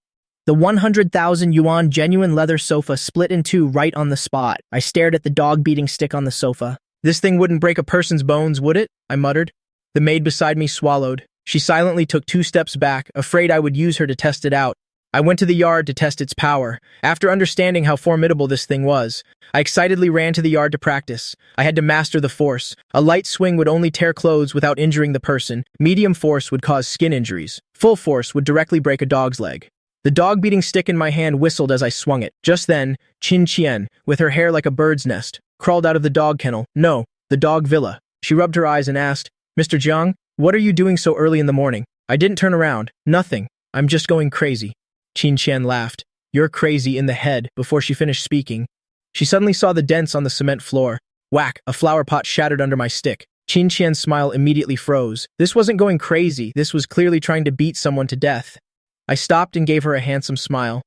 The 100,000 yuan genuine leather sofa split in two right on the spot. I stared at the dog-beating stick on the sofa. This thing wouldn't break a person's bones, would it? I muttered. The maid beside me swallowed. She silently took 2 steps back, afraid I would use her to test it out. I went to the yard to test its power. After understanding how formidable this thing was, I excitedly ran to the yard to practice. I had to master the force. A light swing would only tear clothes without injuring the person. Medium force would cause skin injuries. Full force would directly break a dog's leg. The dog-beating stick in my hand whistled as I swung it. Just then, Qin Qian, with her hair like a bird's nest, crawled out of the dog kennel. No, the dog villa. She rubbed her eyes and asked, Mr. Jiang, what are you doing so early in the morning? I didn't turn around. Nothing. I'm just going crazy. Qin Qian laughed. You're crazy in the head. Before she finished speaking, she suddenly saw the dents on the cement floor. Whack, a flower pot shattered under my stick. Qin Qian's smile immediately froze. This wasn't going crazy. This was clearly trying to beat someone to death. I stopped and gave her a handsome smile.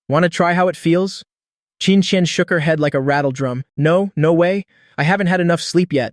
Want to try how it feels? Qin Qian shook her head like a rattle drum. No, no way. I haven't had enough sleep yet.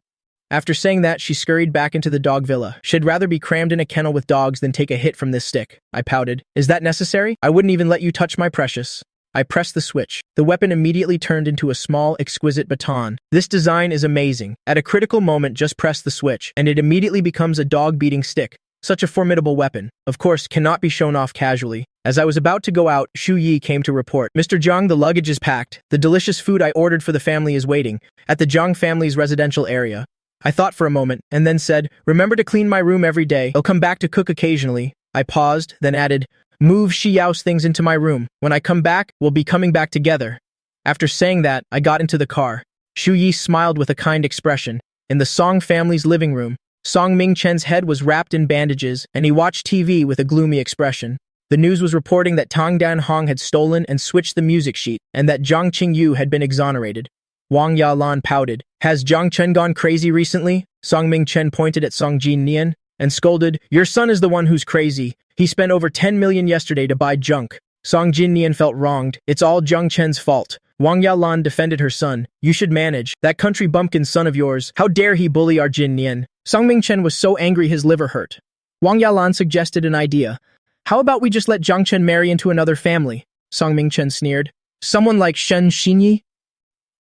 After saying that, she scurried back into the dog villa. She'd rather be crammed in a kennel with dogs than take a hit from this stick. I pouted. Is that necessary? I wouldn't even let you touch my precious. I pressed the switch. The weapon immediately turned into a small, exquisite baton. This design is amazing. At a critical moment, just press the switch, and it immediately becomes a dog-beating stick. Such a formidable weapon, of course, cannot be shown off casually. As I was about to go out, Shu Yi came to report. Mr. Zhang, the luggage is packed. The delicious food I ordered for the family is waiting at the Zhang family's residential area. I thought for a moment, and then said, remember to clean my room every day. I'll come back to cook occasionally. I paused, then added, move Xiao's things into my room. When I come back, we'll be coming back together. After saying that, I got into the car. Shu Yi smiled with a kind expression. In the Song family's living room, Song Mingchen's head was wrapped in bandages, and he watched TV with a gloomy expression. The news was reporting that Tang Danhong had stolen and switched the music sheet, and that Zhang Qingyu had been exonerated. Wang Yalan pouted. Has Zhang Chen gone crazy recently? Song Mingchen pointed at Song Jinnian and scolded, your son is the one who's crazy. He spent over 10 million yesterday to buy junk. Song Jinnian felt wronged. It's all Zhang Chen's fault. Wang Yalan defended her son. You should manage. That country bumpkin son of yours. How dare he bully our Jinnian? Song Mingchen was so angry his liver hurt. Wang Yalan suggested an idea. How about we just let Zhang Chen marry into another family? Song Mingchen sneered. Someone like Shen Xinyi?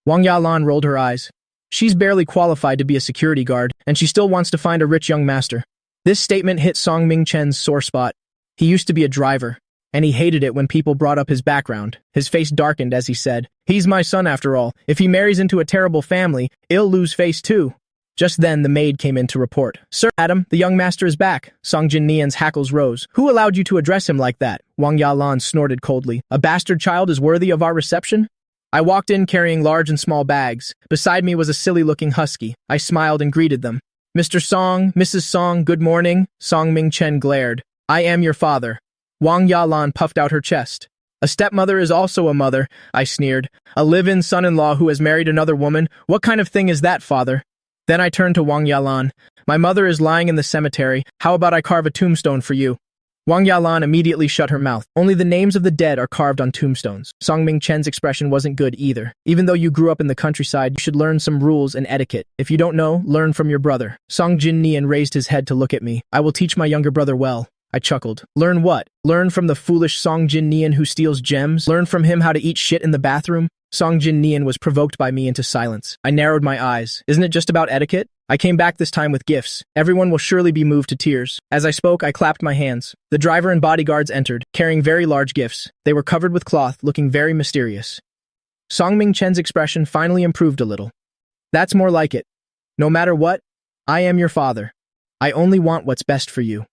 Wang Yalan rolled her eyes. She's barely qualified to be a security guard, and she still wants to find a rich young master. This statement hit Song Ming-chen's sore spot. He used to be a driver, and he hated it when people brought up his background. His face darkened as he said, "He's my son after all. If he marries into a terrible family, he'll lose face too." Just then, the maid came in to report. "Sir, Adam, the young master is back." Song Jin-nian's hackles rose. "Who allowed you to address him like that?" Wang Yalan snorted coldly. "A bastard child is worthy of our reception?" I walked in carrying large and small bags. Beside me was a silly-looking husky. I smiled and greeted them. "Mr. Song, Mrs. Song, good morning." Song Ming-chen glared. "I am your father." Wang Yalan puffed out her chest. "A stepmother is also a mother," I sneered. "A live-in son-in-law who has married another woman? What kind of thing is that, father?" Then I turned to Wang Yalan. "My mother is lying in the cemetery. How about I carve a tombstone for you?" Wang Yalan immediately shut her mouth. "Only the names of the dead are carved on tombstones." Song Ming-chen's expression wasn't good either. "Even though you grew up in the countryside, you should learn some rules and etiquette. If you don't know, learn from your brother." Song Jin-nian raised his head to look at me. "I will teach my younger brother well." I chuckled. "Learn what? Learn from the foolish Song Jin-nian who steals gems? Learn from him how to eat shit in the bathroom?" Song Jin-nian was provoked by me into silence. I narrowed my eyes. "Isn't it just about etiquette?" I came back this time with gifts. Everyone will surely be moved to tears. As I spoke, I clapped my hands. The driver and bodyguards entered, carrying very large gifts. They were covered with cloth, looking very mysterious. Song Ming-chen's expression finally improved a little. "That's more like it. No matter what, I am your father. I only want what's best for you."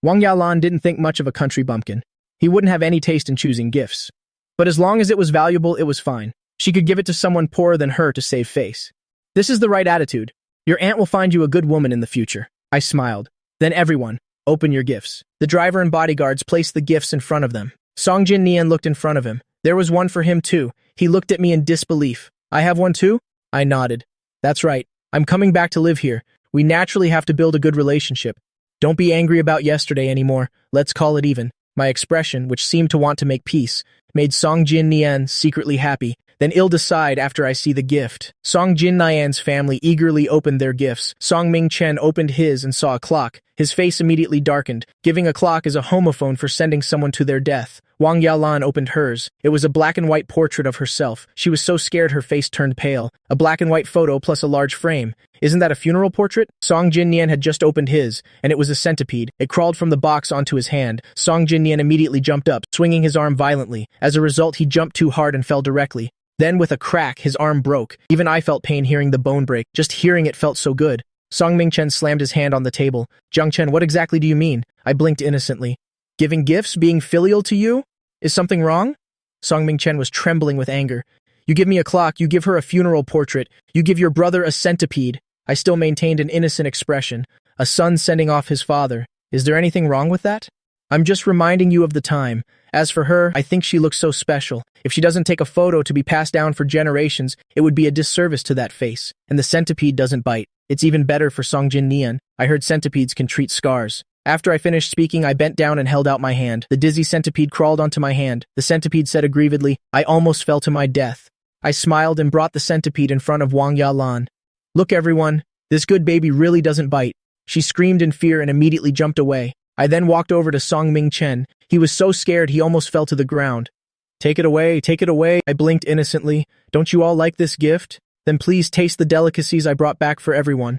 Wang Yalan didn't think much of a country bumpkin. He wouldn't have any taste in choosing gifts. But as long as it was valuable, it was fine. She could give it to someone poorer than her to save face. This is the right attitude. Your aunt will find you a good woman in the future. I smiled. Then everyone, open your gifts. The driver and bodyguards placed the gifts in front of them. Song Jin-nian looked in front of him. There was one for him too. He looked at me in disbelief. "I have one too?" I nodded. "That's right. I'm coming back to live here. We naturally have to build a good relationship. Don't be angry about yesterday anymore. Let's call it even." My expression, which seemed to want to make peace, made Song Jin-nian secretly happy. Then he'll decide after I see the gift. Song Jin-nian's family eagerly opened their gifts. Song Ming-chen opened his and saw a clock. His face immediately darkened. Giving a clock is a homophone for sending someone to their death. Wang Yalan opened hers. It was a black and white portrait of herself. She was so scared her face turned pale. A black and white photo plus a large frame. Isn't that a funeral portrait? Song Jin-nian had just opened his, and it was a centipede. It crawled from the box onto his hand. Song Jin-nian immediately jumped up, swinging his arm violently. As a result, he jumped too hard and fell directly. Then, with a crack, his arm broke. Even I felt pain hearing the bone break. Just hearing it felt so good. Song Ming-chen slammed his hand on the table. "Jung-chen, what exactly do you mean?" I blinked innocently. "Giving gifts, being filial to you? Is something wrong?" Song Ming-chen was trembling with anger. "You give me a clock, you give her a funeral portrait, you give your brother a centipede." I still maintained an innocent expression. A son sending off his father. Is there anything wrong with that? "I'm just reminding you of the time. As for her, I think she looks so special. If she doesn't take a photo to be passed down for generations, it would be a disservice to that face. And the centipede doesn't bite. It's even better for Song Jin-nian. I heard centipedes can treat scars." After I finished speaking, I bent down and held out my hand. The dizzy centipede crawled onto my hand. The centipede said aggrievedly, "I almost fell to my death." I smiled and brought the centipede in front of Wang Yalan. "Look everyone, this good baby really doesn't bite." She screamed in fear and immediately jumped away. I then walked over to Song Ming-chen. He was so scared he almost fell to the ground. Take it away, I blinked innocently. "Don't you all like this gift? Then please taste the delicacies I brought back for everyone."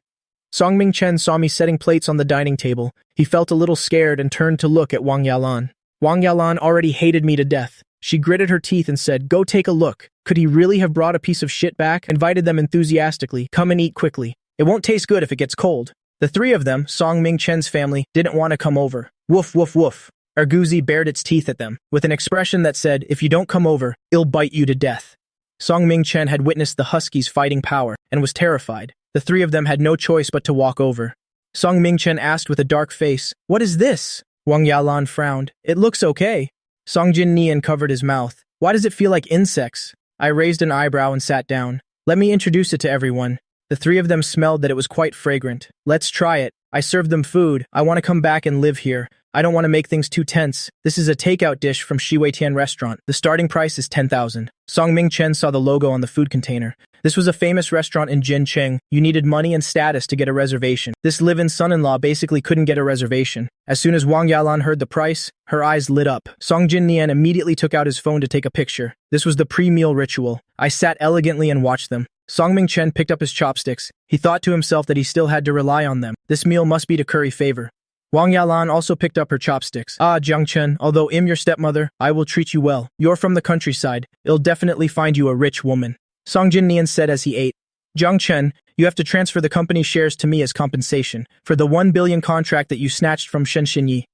Song Ming-chen saw me setting plates on the dining table. He felt a little scared and turned to look at Wang Yalan. Wang Yalan already hated me to death. She gritted her teeth and said, "Go take a look." Could he really have brought a piece of shit back? Invited them enthusiastically. "Come and eat quickly. It won't taste good if it gets cold." The three of them, Song Ming-chen's family, didn't want to come over. Woof, woof, woof. Arguzi bared its teeth at them, with an expression that said, "If you don't come over, it'll bite you to death." Song Ming-chen had witnessed the Huskies' fighting power, and was terrified. The three of them had no choice but to walk over. Song Ming-chen asked with a dark face, "What is this?" Wang Yalan frowned. "It looks okay." Song Jin-nian covered his mouth. "Why does it feel like insects?" I raised an eyebrow and sat down. "Let me introduce it to everyone." The three of them smelled that it was quite fragrant. "Let's try it." I served them food. "I want to come back and live here. I don't want to make things too tense. This is a takeout dish from Shiwei-tian restaurant. The starting price is 10,000. Song Ming-chen saw the logo on the food container. This was a famous restaurant in Jincheng. You needed money and status to get a reservation. This live-in son-in-law basically couldn't get a reservation. As soon as Wang Yalan heard the price, her eyes lit up. Song Jin-nian immediately took out his phone to take a picture. This was the pre-meal ritual. I sat elegantly and watched them. Song Ming-chen picked up his chopsticks. He thought to himself that he still had to rely on them. This meal must be to curry favor. Wang Yalan also picked up her chopsticks. Ah, Jiang Chen, although I'm your stepmother, I will treat you well. You're from the countryside. I'll definitely find you a rich woman. Song Jinnian said as he ate. Jiang Chen, you have to transfer the company's shares to me as compensation for the 1 billion contract that you snatched from Shen Xinyi.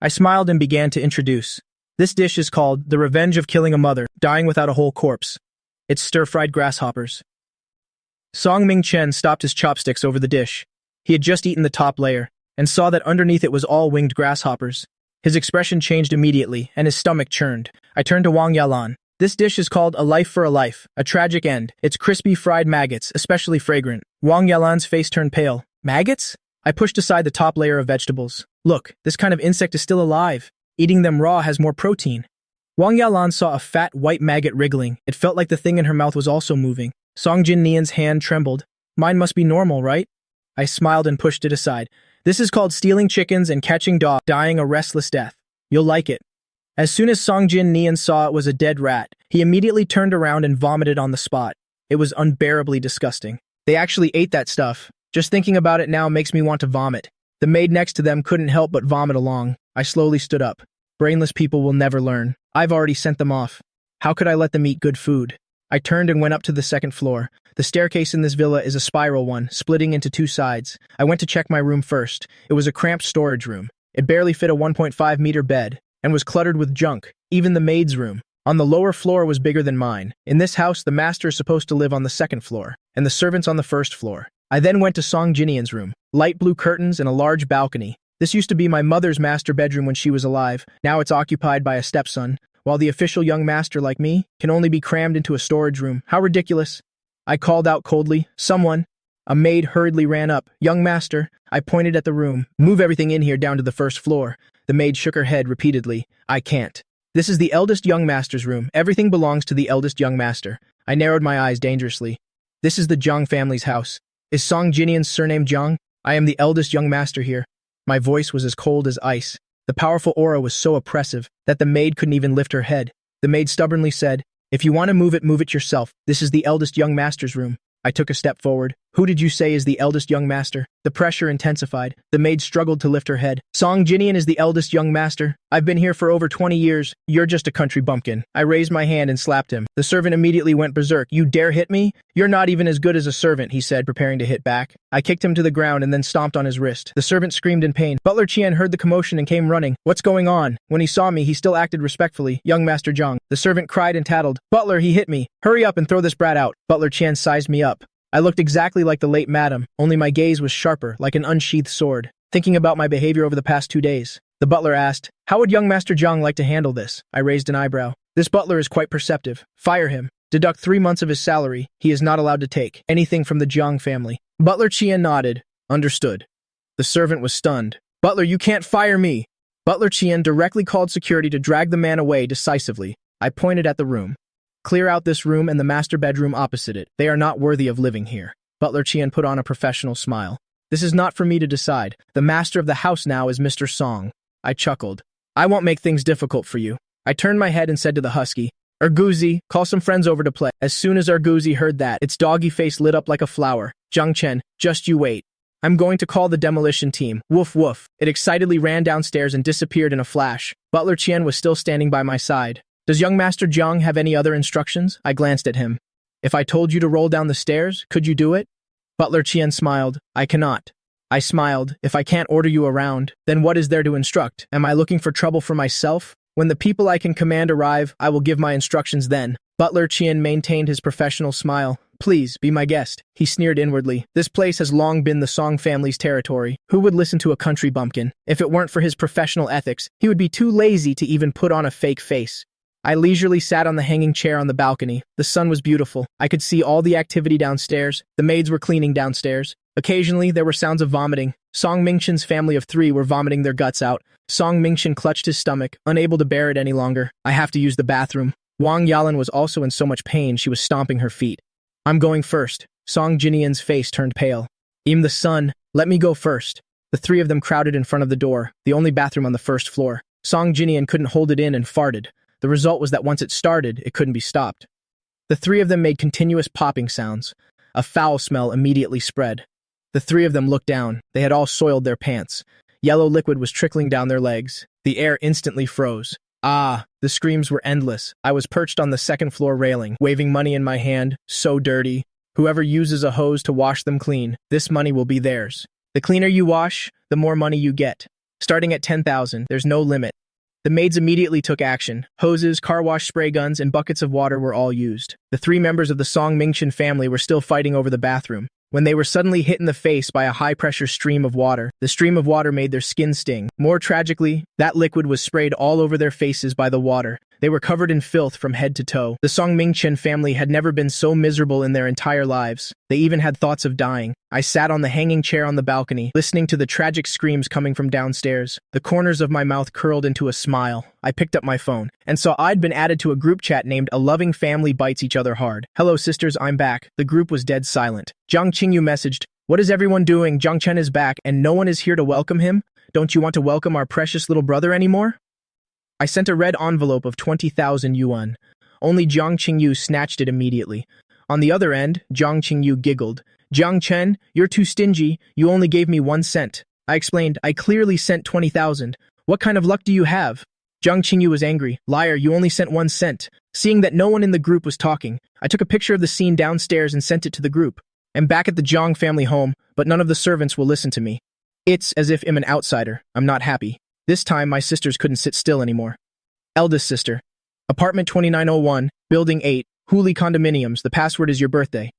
I smiled and began to introduce. This dish is called the revenge of killing a mother, dying without a whole corpse. It's stir-fried grasshoppers. Song Ming-chen stopped his chopsticks over the dish. He had just eaten the top layer, and saw that underneath it was all winged grasshoppers. His expression changed immediately, and his stomach churned. I turned to Wang Yalan. This dish is called a life for a life, a tragic end. It's crispy fried maggots, especially fragrant. Wang Yalan's face turned pale. Maggots? I pushed aside the top layer of vegetables. Look, this kind of insect is still alive. Eating them raw has more protein. Wang Yalan saw a fat white maggot wriggling. It felt like the thing in her mouth was also moving. Song Jinnian's hand trembled. Mine must be normal, right? I smiled and pushed it aside. This is called stealing chickens and catching dogs, dying a restless death. You'll like it. As soon as Song Jinnian saw it was a dead rat, he immediately turned around and vomited on the spot. It was unbearably disgusting. They actually ate that stuff. Just thinking about it now makes me want to vomit. The maid next to them couldn't help but vomit along. I slowly stood up. Brainless people will never learn. I've already sent them off. How could I let them eat good food? I turned and went up to the second floor. The staircase in this villa is a spiral one, splitting into two sides. I went to check my room first. It was a cramped storage room. It barely fit a 1.5-meter bed, and was cluttered with junk, even the maid's room. On the lower floor was bigger than mine. In this house, the master is supposed to live on the second floor, and the servants on the first floor. I then went to Song Jinnian's room. Light blue curtains and a large balcony. This used to be my mother's master bedroom when she was alive. Now it's occupied by a stepson, while the official young master like me can only be crammed into a storage room. How ridiculous. I called out coldly, someone. A maid hurriedly ran up. Young master. I pointed at the room. Move everything in here down to the first floor. The maid shook her head repeatedly. I can't. This is the eldest young master's room. Everything belongs to the eldest young master. I narrowed my eyes dangerously. This is the Zhang family's house. Is Song Jinnian's surname Zhang? I am the eldest young master here. My voice was as cold as ice. The powerful aura was so oppressive that the maid couldn't even lift her head. The maid stubbornly said, if you want to move it yourself. This is the eldest young master's room. I took a step forward. Who did you say is the eldest young master? The pressure intensified. The maid struggled to lift her head. Song Jinnian is the eldest young master. I've been here for over 20 years. You're just a country bumpkin. I raised my hand and slapped him. The servant immediately went berserk. You dare hit me? You're not even as good as a servant, he said, preparing to hit back. I kicked him to the ground and then stomped on his wrist. The servant screamed in pain. Butler Qian heard the commotion and came running. What's going on? When he saw me, he still acted respectfully. Young Master Zhang. The servant cried and tattled. Butler, he hit me. Hurry up and throw this brat out. Butler Qian sized me up. I looked exactly like the late madam, only my gaze was sharper, like an unsheathed sword. Thinking about my behavior over the past 2 days, the butler asked, how would young Master Zhang like to handle this? I raised an eyebrow. This butler is quite perceptive. Fire him. Deduct 3 months of his salary. He is not allowed to take anything from the Zhang family. Butler Qian nodded. Understood. The servant was stunned. Butler, you can't fire me. Butler Qian directly called security to drag the man away decisively. I pointed at the room. Clear out this room and the master bedroom opposite it. They are not worthy of living here. Butler Qian put on a professional smile. This is not for me to decide. The master of the house now is Mr. Song. I chuckled. I won't make things difficult for you. I turned my head and said to the husky, Erguzi, call some friends over to play. As soon as Erguzi heard that, its doggy face lit up like a flower. Zhang Chen, just you wait. I'm going to call the demolition team. Woof woof. It excitedly ran downstairs and disappeared in a flash. Butler Qian was still standing by my side. Does young Master Zhang have any other instructions? I glanced at him. If I told you to roll down the stairs, could you do it? Butler Qian smiled. I cannot. I smiled. If I can't order you around, then what is there to instruct? Am I looking for trouble for myself? When the people I can command arrive, I will give my instructions then. Butler Qian maintained his professional smile. Please, be my guest. He sneered inwardly. This place has long been the Song family's territory. Who would listen to a country bumpkin? If it weren't for his professional ethics, he would be too lazy to even put on a fake face. I leisurely sat on the hanging chair on the balcony. The sun was beautiful. I could see all the activity downstairs. The maids were cleaning downstairs. Occasionally, there were sounds of vomiting. Song Mingchen's family of 3 were vomiting their guts out. Song Mingchen clutched his stomach, unable to bear it any longer. I have to use the bathroom. Wang Yalan was also in so much pain she was stomping her feet. I'm going first. Song Jinnian's face turned pale. I'm the son. Let me go first. The 3 of them crowded in front of the door, the only bathroom on the first floor. Song Jinnian couldn't hold it in and farted. The result was that once it started, it couldn't be stopped. The three of them made continuous popping sounds. A foul smell immediately spread. The three of them looked down. They had all soiled their pants. Yellow liquid was trickling down their legs. The air instantly froze. Ah, the screams were endless. I was perched on the second floor railing, waving money in my hand. So dirty. Whoever uses a hose to wash them clean, this money will be theirs. The cleaner you wash, the more money you get. Starting at 10,000, there's no limit. The maids immediately took action. Hoses, car wash spray guns, and buckets of water were all used. The three members of the Song Mingchen family were still fighting over the bathroom when they were suddenly hit in the face by a high-pressure stream of water. The stream of water made their skin sting. More tragically, that liquid was sprayed all over their faces by the water. They were covered in filth from head to toe. The Song Mingchen family had never been so miserable in their entire lives. They even had thoughts of dying. I sat on the hanging chair on the balcony, listening to the tragic screams coming from downstairs. The corners of my mouth curled into a smile. I picked up my phone and saw I'd been added to a group chat named A Loving Family Bites Each Other Hard. Hello sisters, I'm back. The group was dead silent. Jiang Qingyu messaged, "What is everyone doing? Jiang Chen is back and no one is here to welcome him? Don't you want to welcome our precious little brother anymore?" I sent a red envelope of 20,000 yuan. Only Jiang Qingyu snatched it immediately. On the other end, Jiang Qingyu giggled. "Jiang Chen, you're too stingy. You only gave me 1 cent. I explained, "I clearly sent 20,000. What kind of luck do you have?" Jiang Qingyu was angry. "Liar, you only sent 1 cent. Seeing that no one in the group was talking, I took a picture of the scene downstairs and sent it to the group. I'm back at the Jiang family home, but none of the servants will listen to me. It's as if I'm an outsider. I'm not happy. This time, my sisters couldn't sit still anymore." Eldest sister. Apartment 2901, Building 8, Hooli Condominiums. The password is your birthday.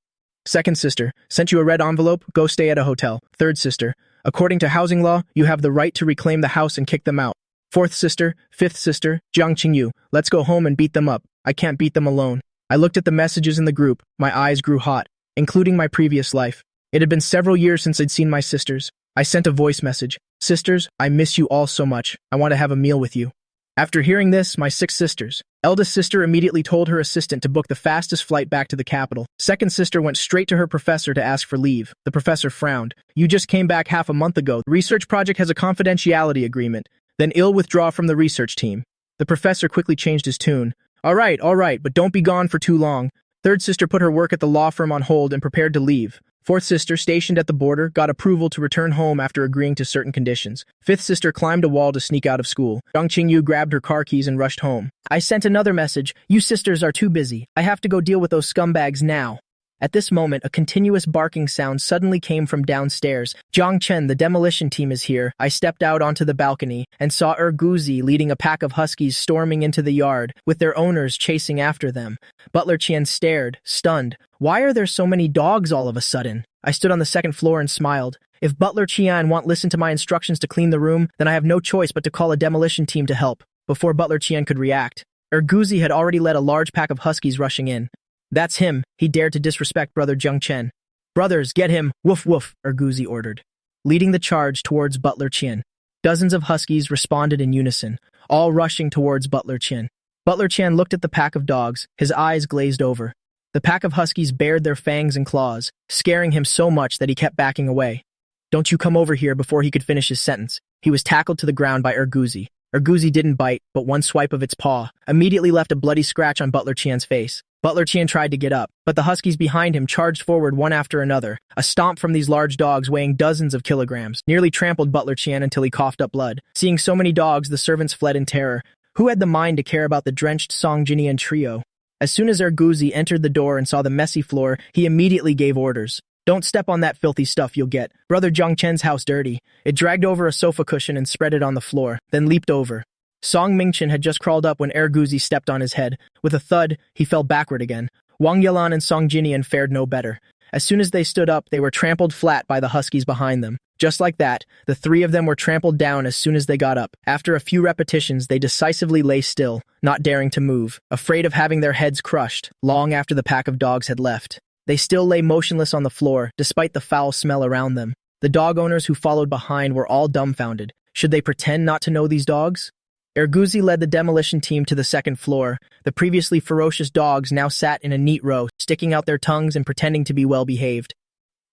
Second sister. Sent you a red envelope. Go stay at a hotel. Third sister. According to housing law, you have the right to reclaim the house and kick them out. Fourth sister. Fifth sister. Jiang Qingyu. Let's go home and beat them up. I can't beat them alone. I looked at the messages in the group. My eyes grew hot, including my previous life. It had been several years since I'd seen my sisters. I sent a voice message. "Sisters, I miss you all so much. I want to have a meal with you." After hearing this, my 6 sisters. Eldest sister immediately told her assistant to book the fastest flight back to the capital. Second sister went straight to her professor to ask for leave. The professor frowned. "You just came back half a month ago. The research project has a confidentiality agreement. Then I'll withdraw from the research team." The professor quickly changed his tune. All right, but don't be gone for too long." Third sister put her work at the law firm on hold and prepared to leave. Fourth sister, stationed at the border, got approval to return home after agreeing to certain conditions. Fifth sister climbed a wall to sneak out of school. Jiang Qingyu grabbed her car keys and rushed home. I sent another message. "You sisters are too busy. I have to go deal with those scumbags now." At this moment, a continuous barking sound suddenly came from downstairs. "Jiang Chen, the demolition team is here." I stepped out onto the balcony and saw Guzi leading a pack of huskies storming into the yard, with their owners chasing after them. Butler Qian stared, stunned. Why are there so many dogs all of a sudden? I stood on the second floor and smiled. If Butler Qian won't listen to my instructions to clean the room, then I have no choice but to call a demolition team to help. Before Butler Qian could react, Guzi had already led a large pack of huskies rushing in. "That's him. He dared to disrespect Brother Jiang Chen." "Brothers, get him! Woof woof," Guzi ordered, leading the charge towards Butler Qian. Dozens of huskies responded in unison, all rushing towards Butler Qian. Butler Qian looked at the pack of dogs, his eyes glazed over. The pack of huskies bared their fangs and claws, scaring him so much that he kept backing away. "Don't you come over here," before he could finish his sentence. He was tackled to the ground by Guzi. Guzi didn't bite, but one swipe of its paw immediately left a bloody scratch on Butler Qian's face. Butler Qian tried to get up, but the huskies behind him charged forward one after another. A stomp from these large dogs weighing dozens of kilograms nearly trampled Butler Qian until he coughed up blood. Seeing so many dogs, the servants fled in terror. Who had the mind to care about the drenched Song Jinian trio? As soon as Guzi entered the door and saw the messy floor, he immediately gave orders. "Don't step on that filthy stuff, you'll get Brother Jiang Chen's house dirty." It dragged over a sofa cushion and spread it on the floor, then leaped over. Song Mingchen had just crawled up when Guzi stepped on his head. With a thud, he fell backward again. Wang Yalan and Song Jinian fared no better. As soon as they stood up, they were trampled flat by the huskies behind them. Just like that, the 3 of them were trampled down as soon as they got up. After a few repetitions, they decisively lay still, not daring to move, afraid of having their heads crushed, long after the pack of dogs had left. They still lay motionless on the floor, despite the foul smell around them. The dog owners who followed behind were all dumbfounded. Should they pretend not to know these dogs? Guzi led the demolition team to the second floor. The previously ferocious dogs now sat in a neat row, sticking out their tongues and pretending to be well-behaved.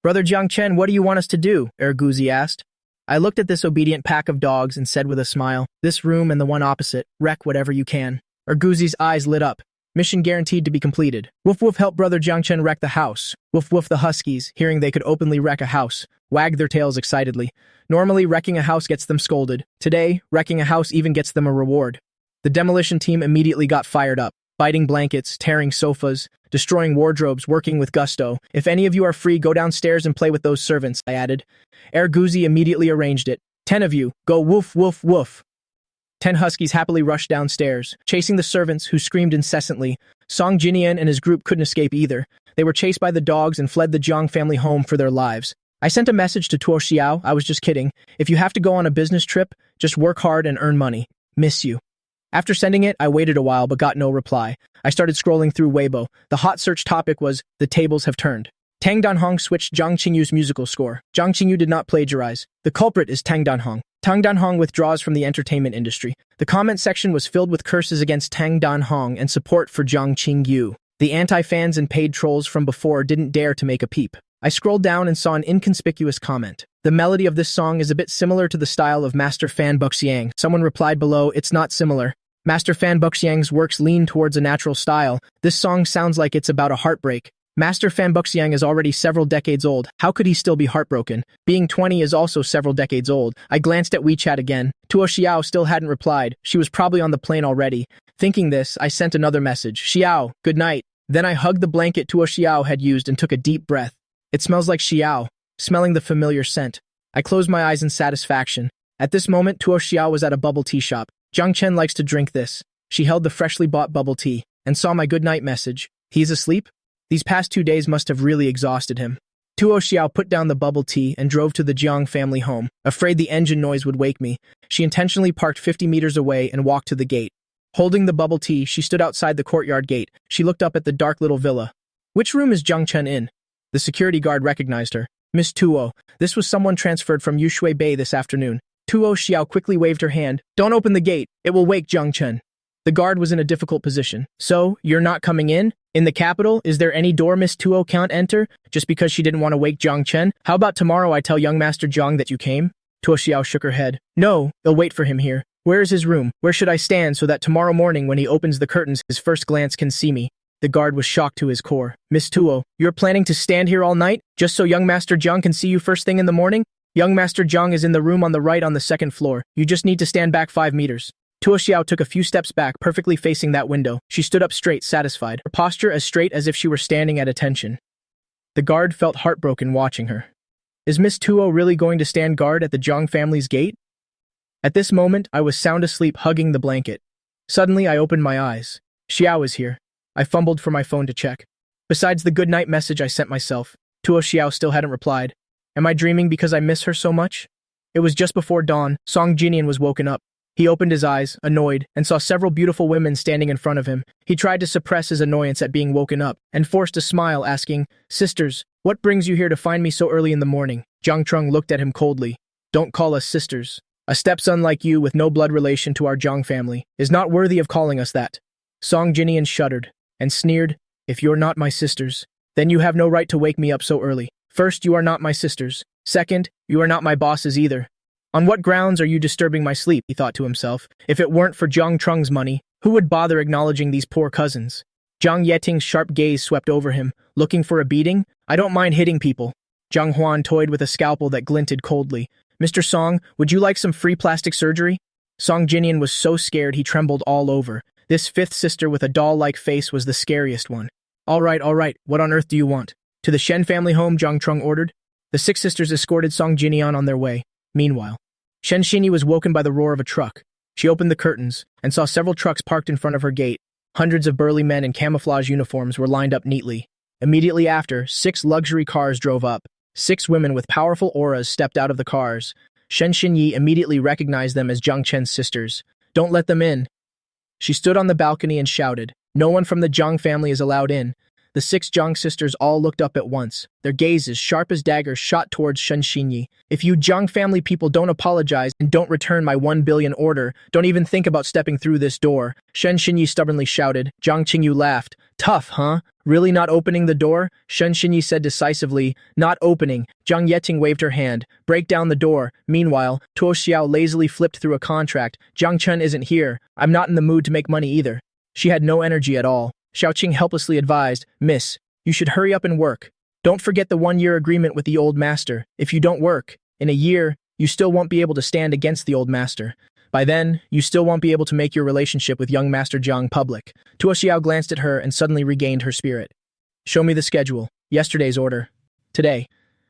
"Brother Jiang Chen, what do you want us to do?" Guzi asked. I looked at this obedient pack of dogs and said with a smile, "This room and the one opposite, wreck whatever you can." Guzi's eyes lit up. Mission guaranteed to be completed. Woof woof help brother Jiang Chen wreck the house. Woof woof the huskies, hearing they could openly wreck a house, wagged their tails excitedly. Normally, wrecking a house gets them scolded. Today, wrecking a house even gets them a reward. The demolition team immediately got fired up, biting blankets, tearing sofas, destroying wardrobes, working with gusto. If any of you are free, go downstairs and play with those servants, I added. Heir immediately arranged it. 10 of you, go woof woof woof. 10 huskies happily rushed downstairs, chasing the servants who screamed incessantly. Song Jinian and his group couldn't escape either. They were chased by the dogs and fled the Jiang family home for their lives. I sent a message to Tuo Xiao. I was just kidding. If you have to go on a business trip, just work hard and earn money. Miss you. After sending it, I waited a while but got no reply. I started scrolling through Weibo. The hot search topic was, the tables have turned. Tang Danhong switched Zhang Qingyu's musical score. Zhang Qingyu did not plagiarize. The culprit is Tang Danhong. Tang Danhong withdraws from the entertainment industry. The comment section was filled with curses against Tang Danhong and support for Zhang Qingyu. The anti-fans and paid trolls from before didn't dare to make a peep. I scrolled down and saw an inconspicuous comment. The melody of this song is a bit similar to the style of Master Fan Buxiang. Someone replied below, it's not similar. Master Fan Buxiang's works lean towards a natural style. This song sounds like it's about a heartbreak. Master Fan Buxiang is already several decades old. How could he still be heartbroken? Being 20 is also several decades old. I glanced at WeChat again. Tuo Xiao still hadn't replied. She was probably on the plane already. Thinking this, I sent another message. Xiao, good night. Then I hugged the blanket Tuo Xiao had used and took a deep breath. It smells like Xiao, smelling the familiar scent. I closed my eyes in satisfaction. At this moment, Tuo Xiao was at a bubble tea shop. Jiang Chen likes to drink this. She held the freshly bought bubble tea and saw my goodnight message. He's asleep? These past 2 days must have really exhausted him. Tuo Xiao put down the bubble tea and drove to the Jiang family home. Afraid the engine noise would wake me, she intentionally parked 50 meters away and walked to the gate. Holding the bubble tea, she stood outside the courtyard gate. She looked up at the dark little villa. Which room is Jiang Chen in? The security guard recognized her. Miss Tuo, this was someone transferred from Yushui Bay this afternoon. Tuo Xiao quickly waved her hand. Don't open the gate. It will wake Jiang Chen. The guard was in a difficult position. So, you're not coming in? In the capital, is there any door Miss Tuo can't enter? Just because she didn't want to wake Jiang Chen? How about tomorrow I tell young Master Jiang that you came? Tuo Xiao shook her head. No, they'll wait for him here. Where is his room? Where should I stand so that tomorrow morning when he opens the curtains, his first glance can see me? The guard was shocked to his core. Miss Tuo, you're planning to stand here all night? Just so young Master Jiang can see you first thing in the morning? Young Master Jiang is in the room on the right on the second floor. You just need to stand back 5 meters. Tuo Xiao took a few steps back, perfectly facing that window. She stood up straight, satisfied, her posture as straight as if she were standing at attention. The guard felt heartbroken watching her. Is Miss Tuo really going to stand guard at the Jiang family's gate? At this moment, I was sound asleep, hugging the blanket. Suddenly, I opened my eyes. Xiao is here. I fumbled for my phone to check. Besides the goodnight message I sent myself, Tuo Xiao still hadn't replied. Am I dreaming because I miss her so much? It was just before dawn. Song Jinian was woken up. He opened his eyes, annoyed, and saw several beautiful women standing in front of him. He tried to suppress his annoyance at being woken up, and forced a smile, asking, Sisters, what brings you here to find me so early in the morning? Jiang Trung looked at him coldly. Don't call us sisters. A stepson like you with no blood relation to our Jiang family is not worthy of calling us that. Song Jinian shuddered, and sneered, If you're not my sisters, then you have no right to wake me up so early. First, you are not my sisters. Second, you are not my bosses either. On what grounds are you disturbing my sleep, he thought to himself. If it weren't for Jiang Trung's money, who would bother acknowledging these poor cousins? Jiang Yeting's sharp gaze swept over him. Looking for a beating? I don't mind hitting people. Jiang Huan toyed with a scalpel that glinted coldly. Mr. Song, would you like some free plastic surgery? Song Jinian was so scared he trembled all over. This fifth sister with a doll-like face was the scariest one. All right, what on earth do you want? To the Shen family home, Jiang Trung ordered. The 6 sisters escorted Song Jinian on their way. Meanwhile, Shen Xinyi was woken by the roar of a truck. She opened the curtains and saw several trucks parked in front of her gate. Hundreds of burly men in camouflage uniforms were lined up neatly. Immediately after, 6 luxury cars drove up. 6 women with powerful auras stepped out of the cars. Shen Xinyi immediately recognized them as Jiang Chen's sisters. Don't let them in. She stood on the balcony and shouted, No one from the Jiang family is allowed in. The 6 Jiang sisters all looked up at once. Their gazes, sharp as daggers, shot towards Shen Xinyi. If you Jiang family people don't apologize and don't return my 1 billion order, don't even think about stepping through this door. Shen Xinyi stubbornly shouted. Jiang Qingyu laughed. Tough, huh? Really not opening the door? Shen Xinyi said decisively. Not opening. Jiang Yeting waved her hand. Break down the door. Meanwhile, Tuo Xiao lazily flipped through a contract. Jiang Chen isn't here. I'm not in the mood to make money either. She had no energy at all. Xiaoqing helplessly advised, "Miss, you should hurry up and work. Don't forget the 1-year agreement with the old master. If you don't work, in a year, you still won't be able to stand against the old master. By then, you still won't be able to make your relationship with young Master Jiang public." Tuo Xiao glanced at her and suddenly regained her spirit. "Show me the schedule. Yesterday's order. Today."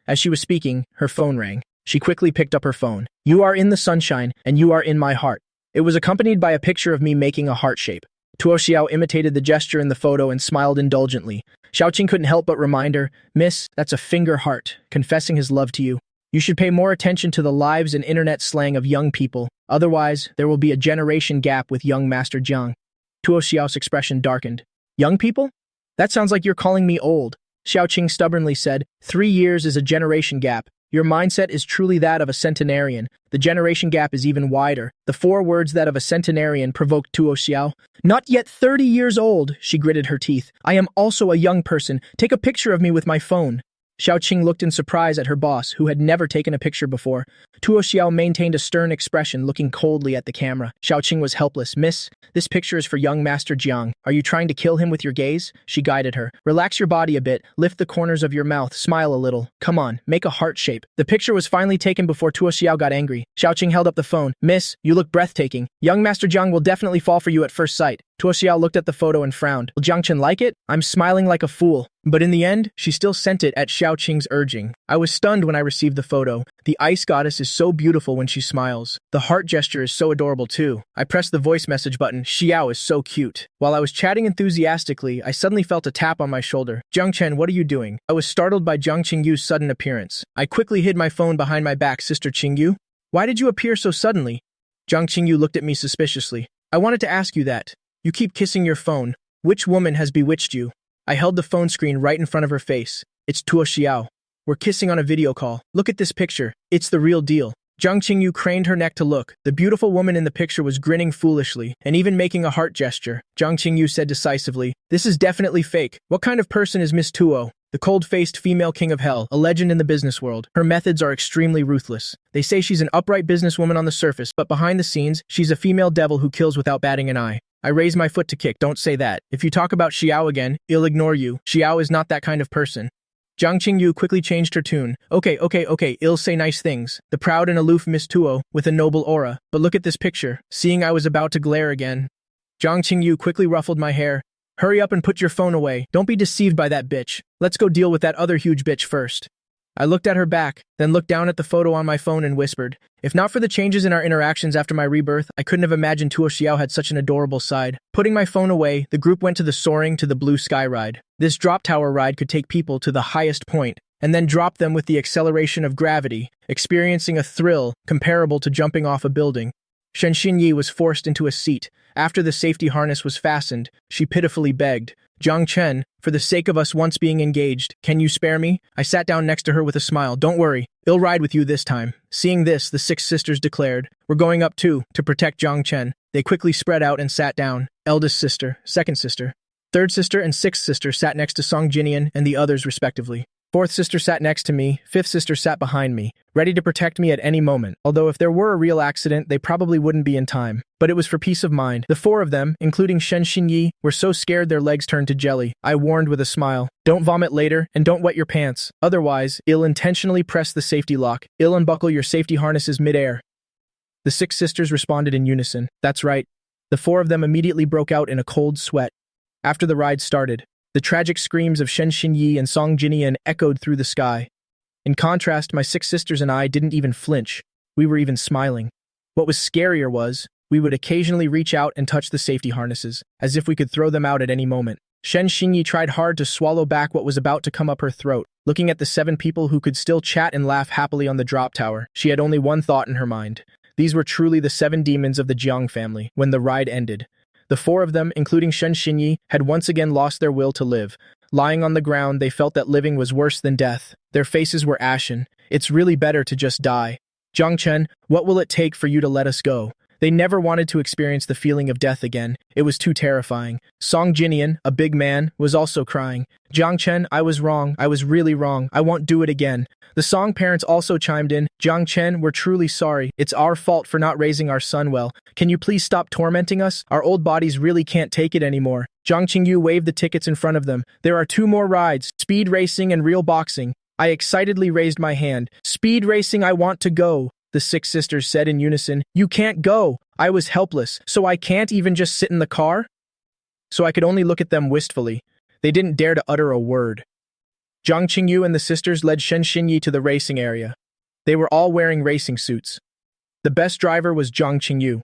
As she was speaking, her phone rang. She quickly picked up her phone. "You are in the sunshine, and you are in my heart." It was accompanied by a picture of me making a heart shape. Tuo Xiao imitated the gesture in the photo and smiled indulgently. Xiaoqing couldn't help but remind her, "Miss, that's a finger heart, confessing his love to you. You should pay more attention to the lives and internet slang of young people. Otherwise, there will be a generation gap with young Master Jiang." Tuo Xiao's expression darkened. "Young people? That sounds like you're calling me old." Xiaoqing stubbornly said, 3 years is a generation gap. Your mindset is truly that of a centenarian. The generation gap is even wider." The 4 words that of a centenarian provoked Tuo Xiao. "Not yet 30 years old," she gritted her teeth. "I am also a young person. Take a picture of me with my phone." Xiaoqing looked in surprise at her boss, who had never taken a picture before. Tuo Xiao maintained a stern expression, looking coldly at the camera. Xiaoqing was helpless. "Miss, this picture is for young Master Jiang. Are you trying to kill him with your gaze?" She guided her. "Relax your body a bit, lift the corners of your mouth, smile a little. Come on, make a heart shape." The picture was finally taken before Tuo Xiao got angry. Xiaoqing held up the phone. "Miss, you look breathtaking. Young Master Jiang will definitely fall for you at first sight." Tuo Xiao looked at the photo and frowned. "Will Jiangchen like it?" "I'm smiling like a fool." But in the end, she still sent it at Xiaoqing's urging. I was stunned when I received the photo. The ice goddess is so beautiful when she smiles. The heart gesture is so adorable too. I pressed the voice message button. Xiao is so cute. While I was chatting enthusiastically, I suddenly felt a tap on my shoulder. "Jiangchen, what are you doing?" I was startled by Jiang Qingyu's sudden appearance. I quickly hid my phone behind my back. "Sister Qingyu? Why did you appear so suddenly?" Jiang Qingyu looked at me suspiciously. "I wanted to ask you that. You keep kissing your phone. Which woman has bewitched you?" I held the phone screen right in front of her face. "It's Tuo Xiao. We're kissing on a video call. Look at this picture. It's the real deal." Jiang Qingyu craned her neck to look. The beautiful woman in the picture was grinning foolishly, and even making a heart gesture. Jiang Qingyu said decisively, "This is definitely fake. What kind of person is Miss Tuo?" The cold-faced female king of hell, a legend in the business world. Her methods are extremely ruthless. They say she's an upright businesswoman on the surface, but behind the scenes, she's a female devil who kills without batting an eye. I raised my foot to kick. "Don't say that. If you talk about Xiao again, he'll ignore you. Xiao is not that kind of person." Jiang Qingyu quickly changed her tune. Okay, I'll say nice things. The proud and aloof Miss Tuo, with a noble aura. But look at this picture." Seeing I was about to glare again, Jiang Qingyu quickly ruffled my hair. "Hurry up and put your phone away. Don't be deceived by that bitch. Let's go deal with that other huge bitch first." I looked at her back, then looked down at the photo on my phone and whispered, "If not for the changes in our interactions after my rebirth, I couldn't have imagined Tuo Xiao had such an adorable side." Putting my phone away, the group went to the Soaring to the Blue Sky ride. This drop tower ride could take people to the highest point, and then drop them with the acceleration of gravity, experiencing a thrill comparable to jumping off a building. Shen Xinyi was forced into a seat. After the safety harness was fastened, she pitifully begged, "Jiang Chen, for the sake of us once being engaged, can you spare me?" I sat down next to her with a smile. "Don't worry, I'll ride with you this time." Seeing this, the 6 sisters declared, "We're going up too, to protect Jiang Chen." They quickly spread out and sat down. Eldest sister, second sister, third sister and sixth sister sat next to Song Jinian and the others respectively. Fourth sister sat next to me, fifth sister sat behind me, ready to protect me at any moment, although if there were a real accident, they probably wouldn't be in time. But it was for peace of mind. The 4 of them, including Shen Xinyi, were so scared their legs turned to jelly. I warned with a smile, "Don't vomit later, and don't wet your pants. Otherwise, I'll intentionally press the safety lock. I'll unbuckle your safety harnesses mid-air." The 6 sisters responded in unison. That's right. The 4 of them immediately broke out in a cold sweat. After the ride started, the tragic screams of Shen Xinyi and Song Jinian echoed through the sky. In contrast, my 6 sisters and I didn't even flinch. We were even smiling. What was scarier was, we would occasionally reach out and touch the safety harnesses, as if we could throw them out at any moment. Shen Xinyi tried hard to swallow back what was about to come up her throat. Looking at the 7 people who could still chat and laugh happily on the drop tower, she had only one thought in her mind. These were truly the 7 demons of the Jiang family. When the ride ended, the 4 of them, including Shen Xinyi, had once again lost their will to live. Lying on the ground, they felt that living was worse than death. Their faces were ashen. "It's really better to just die. Jiang Chen, what will it take for you to let us go?" They never wanted to experience the feeling of death again. It was too terrifying. Song Jinian, a big man, was also crying. Jiang Chen, I was wrong. I was really wrong. I won't do it again. The Song parents also chimed in. Jiang Chen, we're truly sorry. It's our fault for not raising our son well. Can you please stop tormenting us? Our old bodies really can't take it anymore. Jiang Qingyu waved the tickets in front of them. There are 2 more rides, speed racing and real boxing. I excitedly raised my hand. Speed racing, I want to go. The 6 sisters said in unison. You can't go. I was helpless, so I can't even just sit in the car? So I could only look at them wistfully. They didn't dare to utter a word. Jiang Qingyu and the sisters led Shen Xinyi to the racing area. They were all wearing racing suits. The best driver was Jiang Qingyu.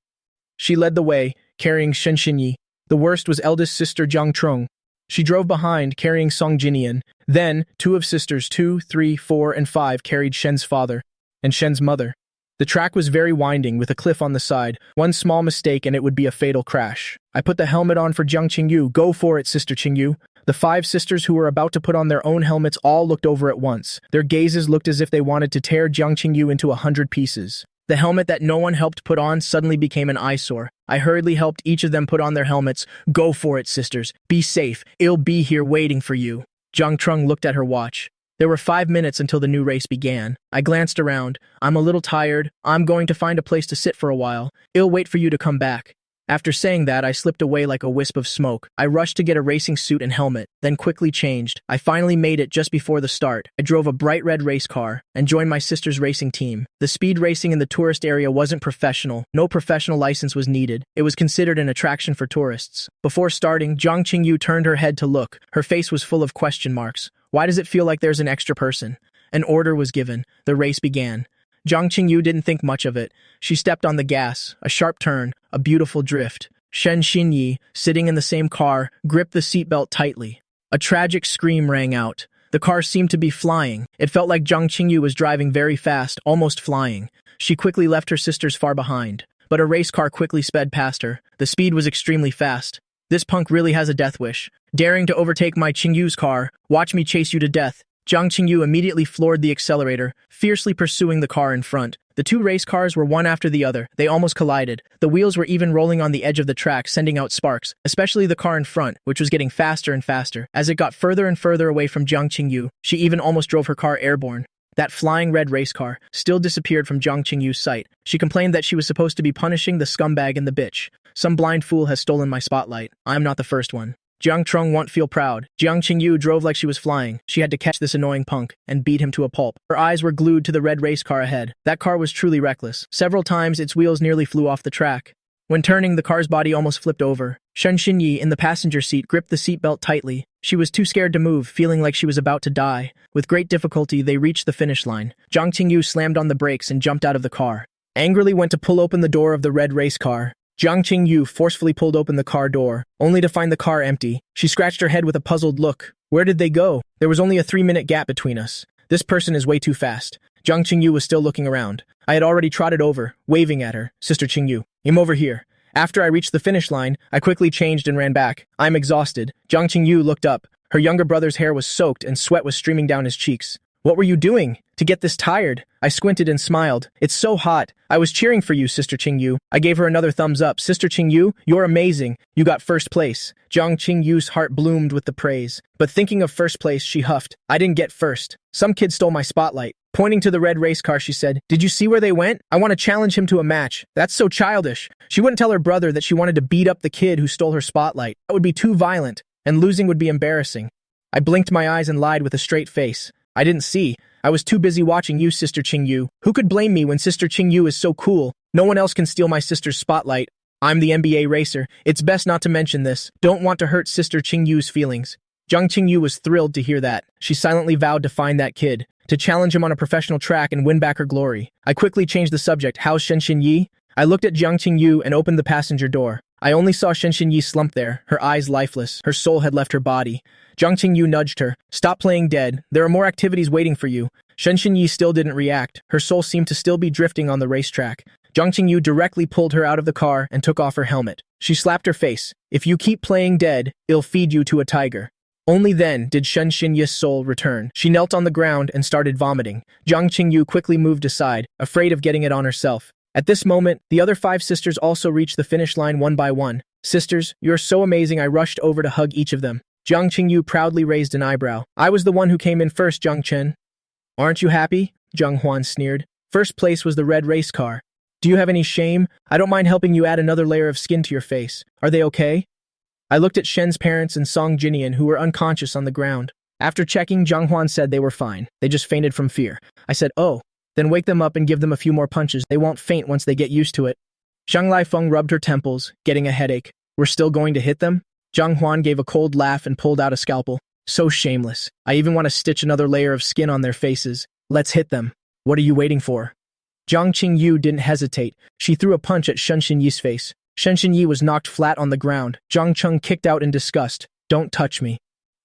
She led the way, carrying Shen Xinyi. The worst was eldest sister Jiang Trung. She drove behind, carrying Song Jinian. Then, 2 of sisters 2, 3, 4, and 5 carried Shen's father and Shen's mother. The track was very winding, with a cliff on the side. One small mistake and it would be a fatal crash. I put the helmet on for Jiang Qingyu. Go for it, Sister Qingyu. The 5 sisters who were about to put on their own helmets all looked over at once. Their gazes looked as if they wanted to tear Jiang Qingyu into 100 pieces. The helmet that no one helped put on suddenly became an eyesore. I hurriedly helped each of them put on their helmets. Go for it, sisters. Be safe. It'll be here waiting for you. Jiang Trung looked at her watch. There were 5 minutes until the new race began. I glanced around. I'm a little tired. I'm going to find a place to sit for a while. I'll wait for you to come back. After saying that, I slipped away like a wisp of smoke. I rushed to get a racing suit and helmet, then quickly changed. I finally made it just before the start. I drove a bright red race car and joined my sister's racing team. The speed racing in the tourist area wasn't professional. No professional license was needed. It was considered an attraction for tourists. Before starting, Jiang Qingyu turned her head to look. Her face was full of question marks. Why does it feel like there's an extra person? An order was given. The race began. Jiang Qingyu didn't think much of it. She stepped on the gas, a sharp turn, a beautiful drift. Shen Xinyi, sitting in the same car, gripped the seatbelt tightly. A tragic scream rang out. The car seemed to be flying. It felt like Jiang Qingyu was driving very fast, almost flying. She quickly left her sisters far behind. But a race car quickly sped past her. The speed was extremely fast. This punk really has a death wish. Daring to overtake my Qingyu's car, watch me chase you to death. Jiang Qingyu immediately floored the accelerator, fiercely pursuing the car in front. The 2 race cars were one after the other. They almost collided. The wheels were even rolling on the edge of the track, sending out sparks, especially the car in front, which was getting faster and faster. As it got further and further away from Jiang Qingyu, she even almost drove her car airborne. That flying red race car still disappeared from Jiang Qingyu's sight. She complained that she was supposed to be punishing the scumbag and the bitch. Some blind fool has stolen my spotlight. I'm not the first one. Jiang Trung won't feel proud. Jiang Qingyu drove like she was flying. She had to catch this annoying punk and beat him to a pulp. Her eyes were glued to the red race car ahead. That car was truly reckless. Several times, its wheels nearly flew off the track. When turning, the car's body almost flipped over. Shen Xinyi, in the passenger seat, gripped the seatbelt tightly. She was too scared to move, feeling like she was about to die. With great difficulty, they reached the finish line. Jiang Qingyu slammed on the brakes and jumped out of the car. Angrily went to pull open the door of the red race car. Jiang Qingyu forcefully pulled open the car door, only to find the car empty. She scratched her head with a puzzled look. Where did they go? There was only a 3-minute gap between us. This person is way too fast. Jiang Qingyu was still looking around. I had already trotted over, waving at her. Sister Qingyu, I'm over here. After I reached the finish line, I quickly changed and ran back. I'm exhausted. Jiang Qingyu looked up. Her younger brother's hair was soaked and sweat was streaming down his cheeks. What were you doing to get this tired? I squinted and smiled. It's so hot. I was cheering for you, Sister Qingyu. I gave her another thumbs up. Sister Qingyu, you're amazing. You got first place. Jiang Qingyu's heart bloomed with the praise. But thinking of first place, she huffed. I didn't get first. Some kid stole my spotlight. Pointing to the red race car, she said, Did you see where they went? I want to challenge him to a match. That's so childish. She wouldn't tell her brother that she wanted to beat up the kid who stole her spotlight. That would be too violent, and losing would be embarrassing. I blinked my eyes and lied with a straight face. I didn't see. I was too busy watching you, Sister Qingyu. Who could blame me when Sister Qingyu is so cool? No one else can steal my sister's spotlight. I'm the NBA racer. It's best not to mention this. Don't want to hurt Sister Qingyu's feelings. Jiang Qingyu was thrilled to hear that. She silently vowed to find that kid, to challenge him on a professional track and win back her glory. I quickly changed the subject. How's Shen Xinyi? I looked at Jiang Qingyu and opened the passenger door. I only saw Shen Xinyi slumped there, her eyes lifeless. Her soul had left her body. Jiang Qingyu nudged her. Stop playing dead. There are more activities waiting for you. Shen Xinyi still didn't react. Her soul seemed to still be drifting on the racetrack. Jiang Qingyu directly pulled her out of the car and took off her helmet. She slapped her face. If you keep playing dead, I'll feed you to a tiger. Only then did Shen Xinyi's soul return. She knelt on the ground and started vomiting. Jiang Qingyu quickly moved aside, afraid of getting it on herself. At this moment, the other 5 sisters also reached the finish line one by one. Sisters, you're so amazing, I rushed over to hug each of them. Jiang Qingyu proudly raised an eyebrow. I was the one who came in first, Jiang Chen. Aren't you happy? Jiang Huan sneered. First place was the red race car. Do you have any shame? I don't mind helping you add another layer of skin to your face. Are they okay? I looked at Shen's parents and Song Jinian, who were unconscious on the ground. After checking, Jiang Huan said they were fine. They just fainted from fear. I said, oh, then wake them up and give them a few more punches. They won't faint once they get used to it. Zhang Laifeng rubbed her temples, getting a headache. We're still going to hit them? Jiang Huan gave a cold laugh and pulled out a scalpel. So shameless. I even want to stitch another layer of skin on their faces. Let's hit them. What are you waiting for? Jiang Qingyu didn't hesitate. She threw a punch at Shen Xinyi's face. Shen Xinyi was knocked flat on the ground. Zhang Cheng kicked out in disgust. Don't touch me.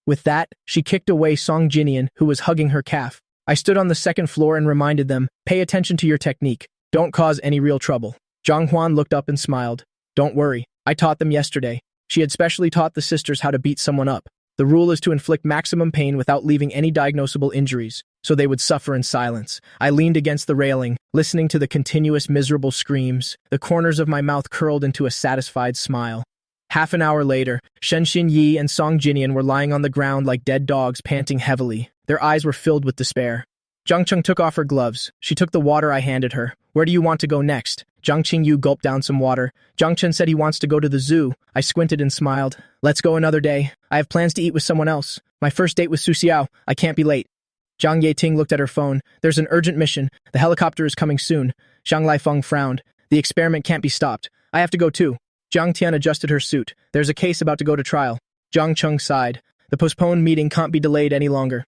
With that, she kicked away Song Jinian, who was hugging her calf. I stood on the second floor and reminded them, pay attention to your technique. Don't cause any real trouble. Zhang Huan looked up and smiled. Don't worry. I taught them yesterday. She had specially taught the sisters how to beat someone up. The rule is to inflict maximum pain without leaving any diagnosable injuries, so they would suffer in silence. I leaned against the railing, listening to the continuous miserable screams. The corners of my mouth curled into a satisfied smile. Half an hour later, Shen Xinyi and Song Jinian were lying on the ground like dead dogs, panting heavily. Their eyes were filled with despair. Jiang Cheng took off her gloves. She took the water I handed her. Where do you want to go next? Jiang Qingyu gulped down some water. Jiang Chen said he wants to go to the zoo. I squinted and smiled. Let's go another day. I have plans to eat with someone else. My first date with Su Xiao. I can't be late. Zhang Yeting looked at her phone. There's an urgent mission. The helicopter is coming soon. Zhang Laifeng frowned. The experiment can't be stopped. I have to go too. Jiang Tian adjusted her suit. There's a case about to go to trial. Jiang Cheng sighed. The postponed meeting can't be delayed any longer.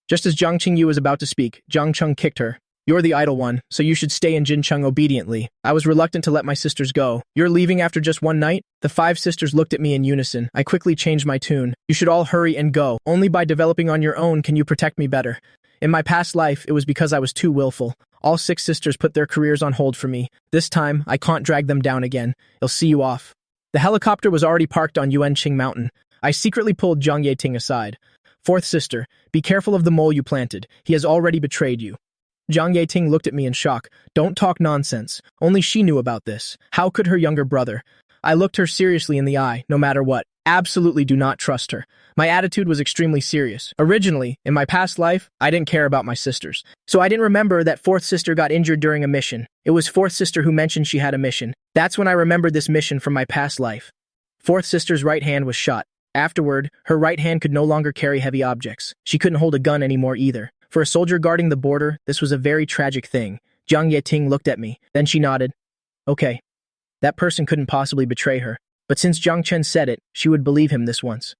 Just as Jiang Qingyu was about to speak, Jiang Cheng kicked her. You're the idle one, so you should stay in Jincheng obediently. I was reluctant to let my sisters go. You're leaving after just one night? The 5 sisters looked at me in unison. I quickly changed my tune. You should all hurry and go. Only by developing on your own can you protect me better. In my past life, it was because I was too willful. All 6 sisters put their careers on hold for me. This time, I can't drag them down again. I'll see you off. The helicopter was already parked on Yuanqing Mountain. I secretly pulled Zhang Yeting aside. 4th sister, be careful of the mole you planted. He has already betrayed you. Zhang Yeting looked at me in shock. Don't talk nonsense. Only she knew about this. How could her younger brother? I looked her seriously in the eye, no matter what. Absolutely do not trust her. My attitude was extremely serious. Originally, in my past life, I didn't care about my sisters. So I didn't remember that 4th sister got injured during a mission. It was 4th sister who mentioned she had a mission. That's when I remembered this mission from my past life. 4th sister's right hand was shot. Afterward, her right hand could no longer carry heavy objects. She couldn't hold a gun anymore either. For a soldier guarding the border, this was a very tragic thing. Zhang Yeting looked at me. Then she nodded. Okay. That person couldn't possibly betray her. But since Jiang Chen said it, she would believe him this once.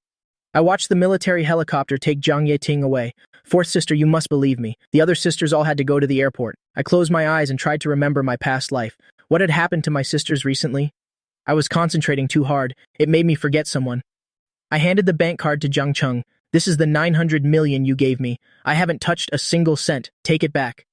I watched the military helicopter take Zhang Yeting away. 4th sister, you must believe me. The other sisters all had to go to the airport. I closed my eyes and tried to remember my past life. What had happened to my sisters recently? I was concentrating too hard. It made me forget someone. I handed the bank card to Jiang Cheng. This is the 900 million you gave me. I haven't touched a single cent. Take it back.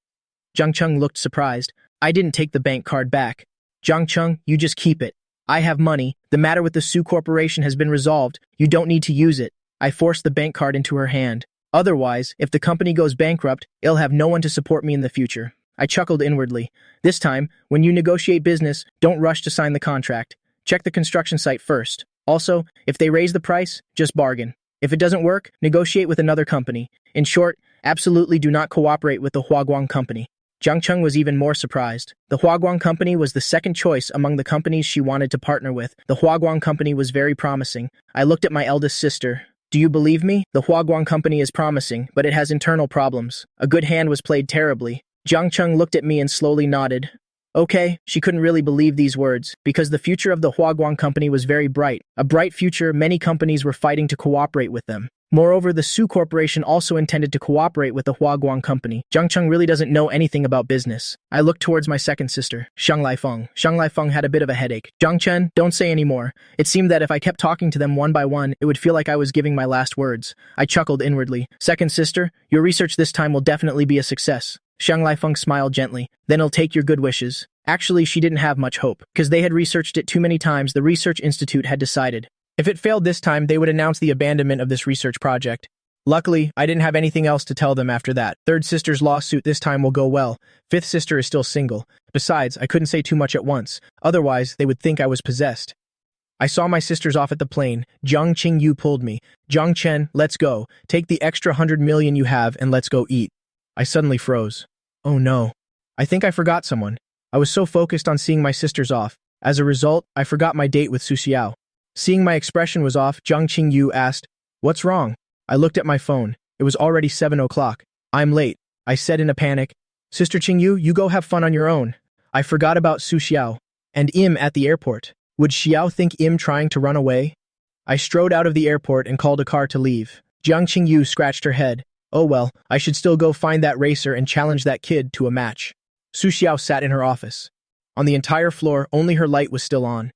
Jiang Cheng looked surprised. I didn't take the bank card back. Jiang Cheng, you just keep it. I have money. The matter with the Su Corporation has been resolved. You don't need to use it. I forced the bank card into her hand. Otherwise, if the company goes bankrupt, it'll have no one to support me in the future. I chuckled inwardly. This time, when you negotiate business, don't rush to sign the contract. Check the construction site first. Also, if they raise the price, just bargain. If it doesn't work, negotiate with another company. In short, absolutely do not cooperate with the Huaguang company. Jiang Cheng was even more surprised. The Huaguang company was the second choice among the companies she wanted to partner with. The Huaguang company was very promising. I looked at my eldest sister. Do you believe me? The Huaguang company is promising, but it has internal problems. A good hand was played terribly. Jiang Cheng looked at me and slowly nodded. Okay, she couldn't really believe these words, because the future of the Huaguang company was very bright. A bright future, many companies were fighting to cooperate with them. Moreover, the Su Corporation also intended to cooperate with the Huaguang company. Jiang Cheng really doesn't know anything about business. I looked towards my second sister, Zhang Laifeng. Zhang Laifeng had a bit of a headache. Jiang Chen, don't say any more. It seemed that if I kept talking to them one by one, it would feel like I was giving my last words. I chuckled inwardly. Second sister, your research this time will definitely be a success. Zhang Laifeng smiled gently. Then I'll take your good wishes. Actually, she didn't have much hope. Because they had researched it too many times, the research institute had decided. If it failed this time, they would announce the abandonment of this research project. Luckily, I didn't have anything else to tell them after that. Third sister's lawsuit this time will go well. Fifth sister is still single. Besides, I couldn't say too much at once. Otherwise, they would think I was possessed. I saw my sisters off at the plane. Jiang Qingyu pulled me. Jiang Chen, let's go. Take the extra 100 million you have and let's go eat. I suddenly froze. Oh no. I think I forgot someone. I was so focused on seeing my sisters off. As a result, I forgot my date with Su Xiao. Seeing my expression was off, Jiang Qingyu asked, "What's wrong?" I looked at my phone. It was already 7 o'clock. "I'm late," I said in a panic. "Sister Qingyu, you go have fun on your own. I forgot about Su Xiao and Im at the airport. Would Xiao think Im trying to run away?" I strode out of the airport and called a car to leave. Jiang Qingyu scratched her head. "Oh well, I should still go find that racer and challenge that kid to a match." Su Xiao sat in her office. On the entire floor, only her light was still on.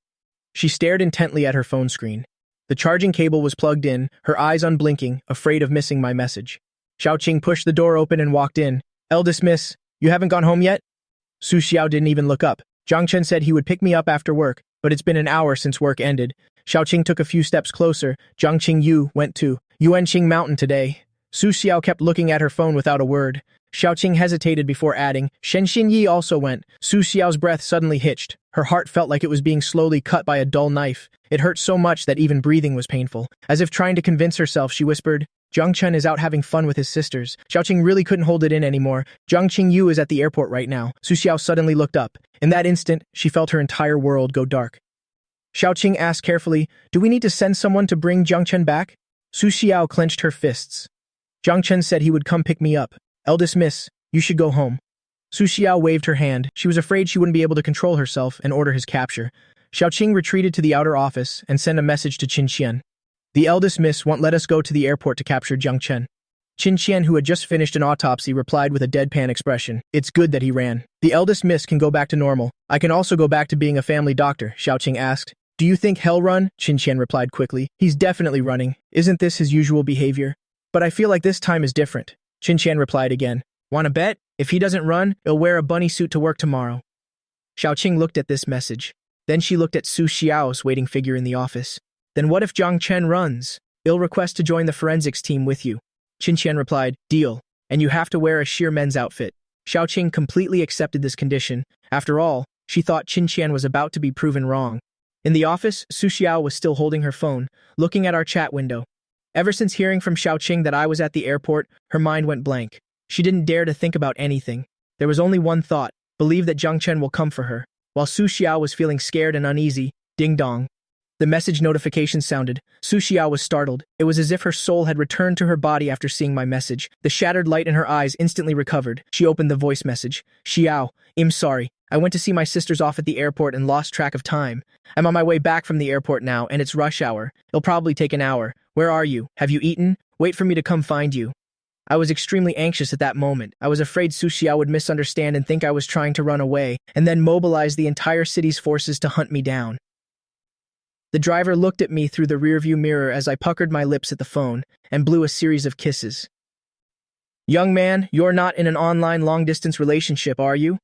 She stared intently at her phone screen. The charging cable was plugged in, her eyes unblinking, afraid of missing my message. Xiaoqing pushed the door open and walked in. "Eldest miss, you haven't gone home yet?" Su Xiao didn't even look up. Jiang Chen said he would pick me up after work, but it's been an hour since work ended. Xiaoqing took a few steps closer. Jiang Qingyu went to Yuanqing Mountain today. Su Xiao kept looking at her phone without a word. Xiaoqing hesitated before adding, "Shen Xinyi also went." Su Xiao's breath suddenly hitched. Her heart felt like it was being slowly cut by a dull knife. It hurt so much that even breathing was painful. As if trying to convince herself, she whispered, "Jiang Chen is out having fun with his sisters." Xiaoqing really couldn't hold it in anymore. "Jiang Qingyu is at the airport right now." Su Xiao suddenly looked up. In that instant, she felt her entire world go dark. Xiaoqing asked carefully, "Do we need to send someone to bring Jiang Chen back?" Su Xiao clenched her fists. "Jiang Chen said he would come pick me up. Eldest miss, you should go home." Su Xiao waved her hand. She was afraid she wouldn't be able to control herself and order his capture. Xiaoqing retreated to the outer office and sent a message to Qin Qian. "The eldest miss won't let us go to the airport to capture Jiang Chen." Qin Qian, who had just finished an autopsy, replied with a deadpan expression. "It's good that he ran. The eldest miss can go back to normal. I can also go back to being a family doctor," Xiaoqing asked. "Do you think he'll run?" Qin Qian replied quickly. "He's definitely running. Isn't this his usual behavior? But I feel like this time is different." Qin Qian replied again. "Wanna bet? If he doesn't run, he'll wear a bunny suit to work tomorrow." Xiaoqing looked at this message. Then she looked at Su Xiao's waiting figure in the office. "Then what if Jiang Chen runs? I'll request to join the forensics team with you." Qin Qian replied, "Deal. And you have to wear a sheer men's outfit." Xiaoqing completely accepted this condition. After all, she thought Qin Qian was about to be proven wrong. In the office, Su Xiao was still holding her phone, looking at our chat window. Ever since hearing from Xiaoqing that I was at the airport, her mind went blank. She didn't dare to think about anything. There was only one thought, believe that Jiang Chen will come for her. While Su Xiao was feeling scared and uneasy, ding dong. The message notification sounded. Su Xiao was startled. It was as if her soul had returned to her body after seeing my message. The shattered light in her eyes instantly recovered. She opened the voice message. "Xiao, I'm sorry. I went to see my sisters off at the airport and lost track of time. I'm on my way back from the airport now, and it's rush hour. It'll probably take an hour. Where are you? Have you eaten? Wait for me to come find you." I was extremely anxious at that moment. I was afraid Su Xiao would misunderstand and think I was trying to run away, and then mobilize the entire city's forces to hunt me down. The driver looked at me through the rearview mirror as I puckered my lips at the phone and blew a series of kisses. "Young man, you're not in an online long-distance relationship, are you?"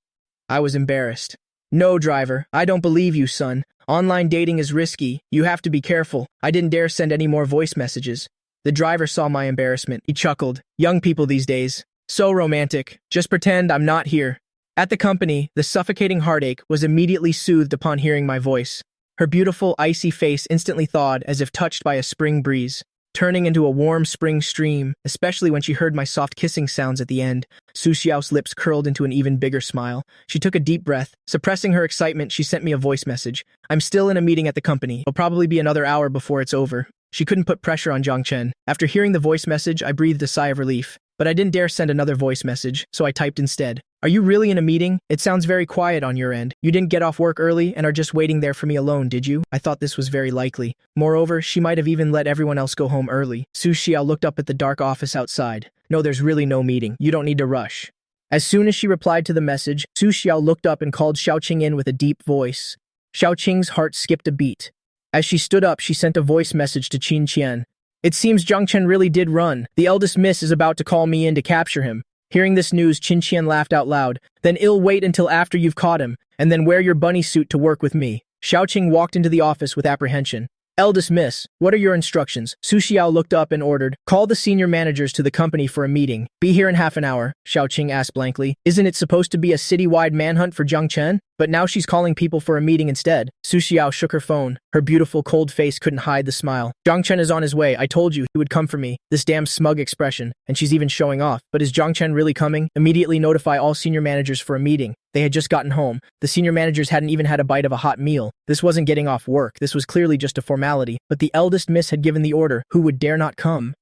I was embarrassed. "No, driver, I don't believe you, son. Online dating is risky. You have to be careful." I didn't dare send any more voice messages. The driver saw my embarrassment. He chuckled. "Young people these days. So romantic. Just pretend I'm not here." At the company, the suffocating heartache was immediately soothed upon hearing my voice. Her beautiful, icy face instantly thawed as if touched by a spring breeze, turning into a warm spring stream, especially when she heard my soft kissing sounds at the end. Su Xiao's lips curled into an even bigger smile. She took a deep breath. Suppressing her excitement, she sent me a voice message. "I'm still in a meeting at the company. It'll probably be another hour before it's over." She couldn't put pressure on Jiang Chen. After hearing the voice message, I breathed a sigh of relief. But I didn't dare send another voice message, so I typed instead. "Are you really in a meeting? It sounds very quiet on your end. You didn't get off work early and are just waiting there for me alone, did you?" I thought this was very likely. Moreover, she might have even let everyone else go home early. Su Xiao looked up at the dark office outside. "No, there's really no meeting. You don't need to rush." As soon as she replied to the message, Su Xiao looked up and called Xiaoqing in with a deep voice. Xiaoqing's heart skipped a beat. As she stood up, she sent a voice message to Qin Qian. "It seems Jiang Chen really did run. The eldest miss is about to call me in to capture him." Hearing this news, Qin Qian laughed out loud. "Then I'll wait until after you've caught him, and then wear your bunny suit to work with me." Xiaoqing walked into the office with apprehension. Eldest miss, what are your instructions? Su Xiao looked up and ordered, call the senior managers to the company for a meeting. Be here in half an hour, Xiaoqing asked blankly. Isn't it supposed to be a citywide manhunt for Jiang Chen? But now she's calling people for a meeting instead. Su Xiao shook her phone. Her beautiful cold face couldn't hide the smile. Jiang Chen is on his way. I told you he would come for me. This damn smug expression. And she's even showing off. But is Jiang Chen really coming? Immediately notify all senior managers for a meeting. They had just gotten home. The senior managers hadn't even had a bite of a hot meal. This wasn't getting off work. This was clearly just a formality. But the eldest miss had given the order. Who would dare not come?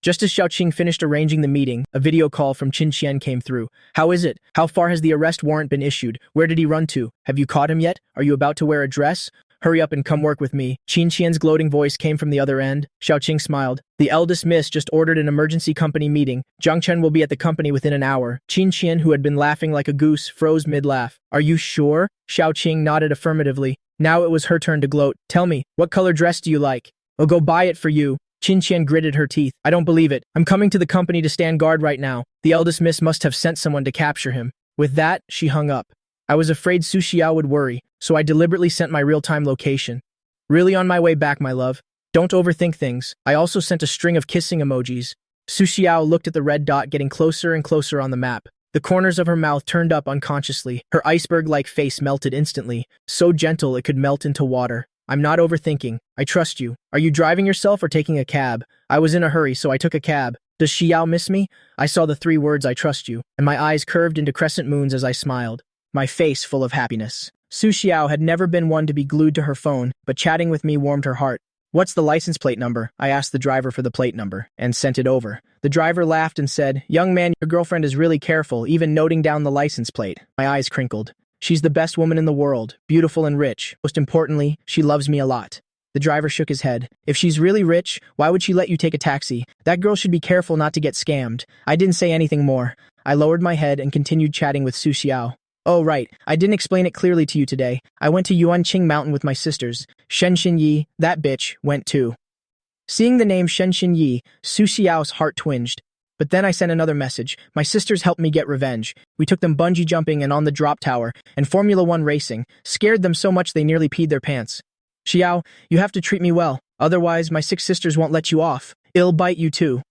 Just as Xiaoqing finished arranging the meeting, a video call from Qin Qian came through. How is it? How far has the arrest warrant been issued? Where did he run to? Have you caught him yet? Are you about to wear a dress? Hurry up and come work with me. Qin Qian's gloating voice came from the other end. Xiaoqing smiled. The eldest miss just ordered an emergency company meeting. Jiang Chen will be at the company within an hour. Qin Qian, who had been laughing like a goose, froze mid-laugh. Are you sure? Xiaoqing nodded affirmatively. Now it was her turn to gloat. Tell me, what color dress do you like? I'll go buy it for you. Qin Qian gritted her teeth. I don't believe it. I'm coming to the company to stand guard right now. The eldest miss must have sent someone to capture him. With that, she hung up. I was afraid Su Xiao would worry, so I deliberately sent my real-time location. Really on my way back, my love. Don't overthink things. I also sent a string of kissing emojis. Su Xiao looked at the red dot getting closer and closer on the map. The corners of her mouth turned up unconsciously. Her iceberg-like face melted instantly, so gentle it could melt into water. I'm not overthinking. I trust you. Are you driving yourself or taking a cab? I was in a hurry, so I took a cab. Does Xiao miss me? I saw the 3 words, I trust you, and my eyes curved into crescent moons as I smiled, my face full of happiness. Su Xiao had never been one to be glued to her phone, but chatting with me warmed her heart. What's the license plate number? I asked the driver for the plate number, and sent it over. The driver laughed and said, Young man, your girlfriend is really careful, even noting down the license plate. My eyes crinkled. She's the best woman in the world, beautiful and rich. Most importantly, she loves me a lot. The driver shook his head. If she's really rich, why would she let you take a taxi? That girl should be careful not to get scammed. I didn't say anything more. I lowered my head and continued chatting with Su Xiao. Oh, right. I didn't explain it clearly to you today. I went to Yuanqing Mountain with my sisters. Shen Xinyi, that bitch, went too. Seeing the name Shen Xinyi, Su Xiao's heart twinged. But then I sent another message. My sisters helped me get revenge. We took them bungee jumping and on the drop tower, and Formula 1 racing. Scared them so much they nearly peed their pants. Xiao, you have to treat me well. Otherwise, my 6 sisters won't let you off. It'll bite you too.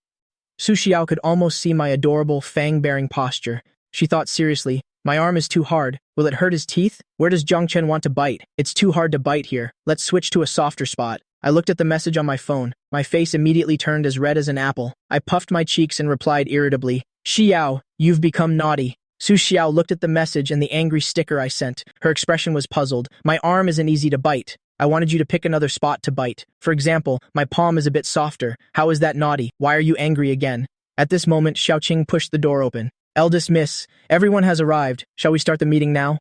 Su Xiao could almost see my adorable, fang-bearing posture. She thought seriously, my arm is too hard. Will it hurt his teeth? Where does Jiang Chen want to bite? It's too hard to bite here. Let's switch to a softer spot. I looked at the message on my phone. My face immediately turned as red as an apple. I puffed my cheeks and replied irritably, Xiao, you've become naughty. Su Xiao looked at the message and the angry sticker I sent. Her expression was puzzled. My arm isn't easy to bite. I wanted you to pick another spot to bite. For example, my palm is a bit softer. How is that naughty? Why are you angry again? At this moment, Xiaoqing pushed the door open. Eldest miss, everyone has arrived. Shall we start the meeting now?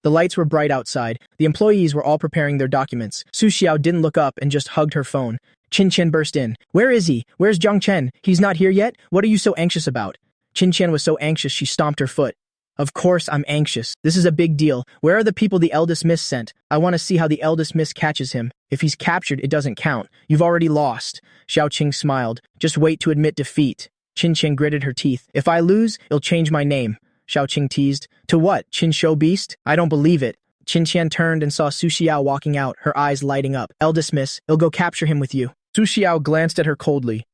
The lights were bright outside. The employees were all preparing their documents. Su Xiao didn't look up and just hugged her phone. Qin Qian burst in. Where is he? Where's Jiang Chen? He's not here yet? What are you so anxious about? Qin Qian was so anxious she stomped her foot. Of course I'm anxious. This is a big deal. Where are the people the eldest miss sent? I want to see how the eldest miss catches him. If he's captured, it doesn't count. You've already lost. Xiaoqing smiled. Just wait to admit defeat. Qin Qian gritted her teeth. If I lose, it'll change my name. Xiaoqing teased. To what? Qin Shou Beast? I don't believe it. Qin Qian turned and saw Su Xiao walking out, her eyes lighting up. Eldest miss, I'll go capture him with you. Su Xiao glanced at her coldly.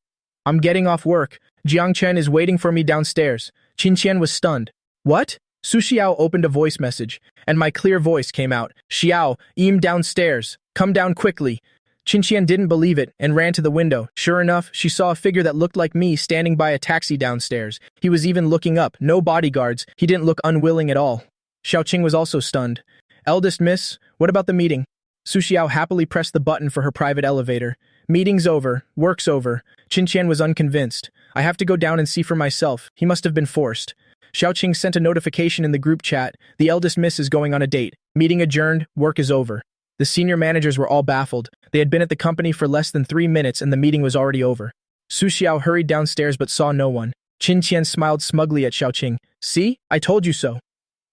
I'm getting off work. Jiang Chen is waiting for me downstairs. Qin Qian was stunned. What? Su Xiao opened a voice message, and my clear voice came out. Xiao, I'm downstairs. Come down quickly. Qin Qian didn't believe it and ran to the window. Sure enough, she saw a figure that looked like me standing by a taxi downstairs. He was even looking up. No bodyguards. He didn't look unwilling at all. Xiaoqing was also stunned. Eldest miss, what about the meeting? Su Xiao happily pressed the button for her private elevator. Meeting's over. Work's over. Qin Qian was unconvinced. I have to go down and see for myself. He must have been forced. Xiaoqing sent a notification in the group chat. The eldest miss is going on a date. Meeting adjourned. Work is over. The senior managers were all baffled. They had been at the company for less than 3 minutes and the meeting was already over. Su Xiao hurried downstairs but saw no one. Qin Qian smiled smugly at Xiaoqing. See? I told you so.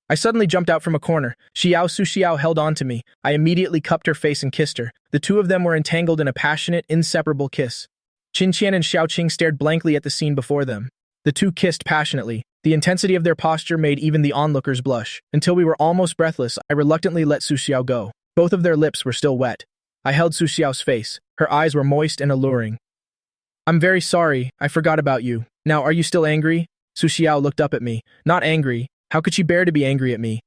I suddenly jumped out from a corner. Su Xiao held on to me. I immediately cupped her face and kissed her. The two of them were entangled in a passionate, inseparable kiss. Qin Qian and Xiaoqing stared blankly at the scene before them. The two kissed passionately. The intensity of their posture made even the onlookers blush. Until we were almost breathless, I reluctantly let Su Xiao go. Both of their lips were still wet. I held Su Xiao's face. Her eyes were moist and alluring. I'm very sorry, I forgot about you. Now, are you still angry? Su Xiao looked up at me. Not angry. How could she bear to be angry at me?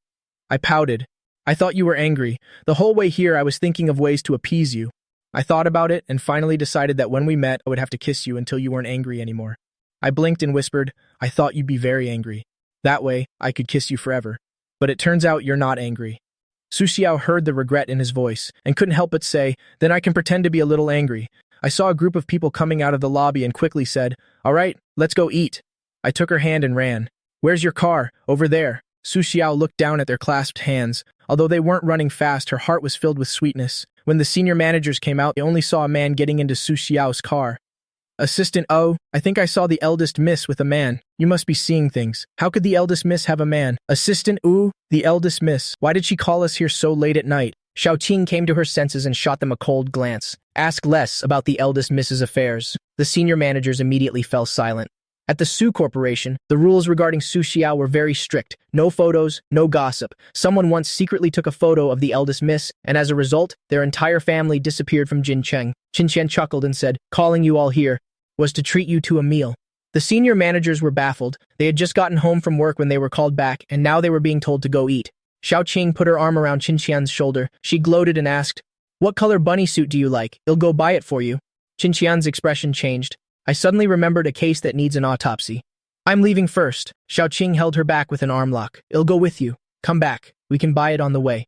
I pouted. I thought you were angry. The whole way here I was thinking of ways to appease you. I thought about it and finally decided that when we met I would have to kiss you until you weren't angry anymore. I blinked and whispered, I thought you'd be very angry. That way, I could kiss you forever. But it turns out you're not angry. Su Xiao heard the regret in his voice and couldn't help but say, then I can pretend to be a little angry. I saw a group of people coming out of the lobby and quickly said, all right, let's go eat. I took her hand and ran. Where's your car? Over there. Su Xiao looked down at their clasped hands. Although they weren't running fast, her heart was filled with sweetness. When the senior managers came out, they only saw a man getting into Su Xiao's car. Assistant O, I think I saw the eldest miss with a man. You must be seeing things. How could the eldest miss have a man? Assistant U, the eldest miss. Why did she call us here so late at night? Xiaoqing came to her senses and shot them a cold glance. Ask less about the eldest miss's affairs. The senior managers immediately fell silent. At the Su Corporation, the rules regarding Su Xiao were very strict. No photos, no gossip. Someone once secretly took a photo of the eldest miss, and as a result, their entire family disappeared from Jincheng. Qinqian chuckled and said, calling you all here was to treat you to a meal. The senior managers were baffled. They had just gotten home from work when they were called back, and now they were being told to go eat. Xiaoqing put her arm around Qinqian's shoulder. She gloated and asked, what color bunny suit do you like? I'll go buy it for you. Qinqian's expression changed. I suddenly remembered a case that needs an autopsy. I'm leaving first. Xiaoqing held her back with an arm lock. I'll go with you. Come back. We can buy it on the way.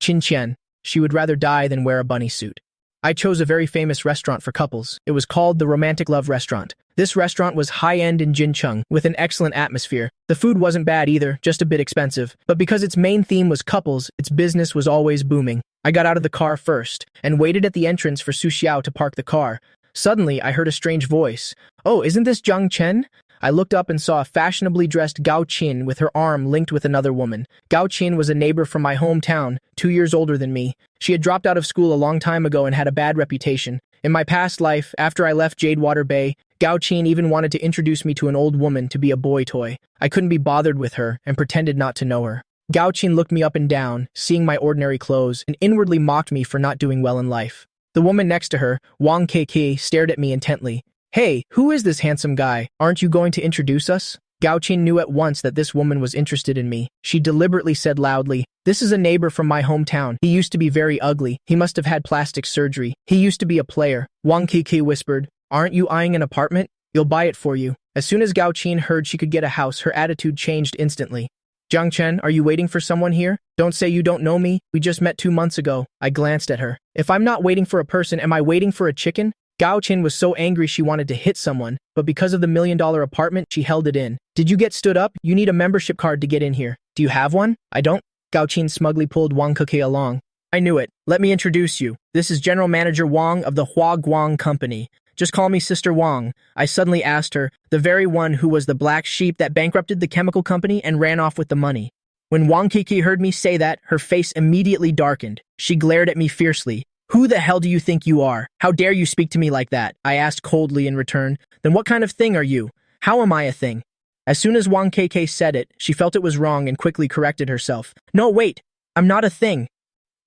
Qinqian. She would rather die than wear a bunny suit. I chose a very famous restaurant for couples. It was called the Romantic Love Restaurant. This restaurant was high-end in Jincheng, with an excellent atmosphere. The food wasn't bad either, just a bit expensive. But because its main theme was couples, its business was always booming. I got out of the car first, and waited at the entrance for Su Xiao to park the car. Suddenly, I heard a strange voice. Oh, isn't this Zhang Chen? I looked up and saw a fashionably dressed Gao Qin with her arm linked with another woman. Gao Qin was a neighbor from my hometown, 2 years older than me. She had dropped out of school a long time ago and had a bad reputation. In my past life, after I left Jadewater Bay, Gao Qin even wanted to introduce me to an old woman to be a boy toy. I couldn't be bothered with her and pretended not to know her. Gao Qin looked me up and down, seeing my ordinary clothes, and inwardly mocked me for not doing well in life. The woman next to her, Wang Keke, stared at me intently. Hey, who is this handsome guy? Aren't you going to introduce us? Gao Qin knew at once that this woman was interested in me. She deliberately said loudly, this is a neighbor from my hometown. He used to be very ugly. He must have had plastic surgery. He used to be a player. Wang Keke whispered, aren't you eyeing an apartment? You'll buy it for you. As soon as Gao Qin heard she could get a house, her attitude changed instantly. Zhang Chen, are you waiting for someone here? Don't say you don't know me. We just met 2 months ago. I glanced at her. If I'm not waiting for a person, am I waiting for a chicken? Gao Qin was so angry she wanted to hit someone, but because of the $1 million apartment, she held it in. Did you get stood up? You need a membership card to get in here. Do you have one? I don't. Gao Qin smugly pulled Wang Keke along. I knew it. Let me introduce you. This is General Manager Wang of the Hua Guang Company. Just call me Sister Wang. I suddenly asked her, the very one who was the black sheep that bankrupted the chemical company and ran off with the money. When Wang Keke heard me say that, her face immediately darkened. She glared at me fiercely. Who the hell do you think you are? How dare you speak to me like that? I asked coldly in return. Then what kind of thing are you? How am I a thing? As soon as Wang Keke said it, she felt it was wrong and quickly corrected herself. No, wait! I'm not a thing!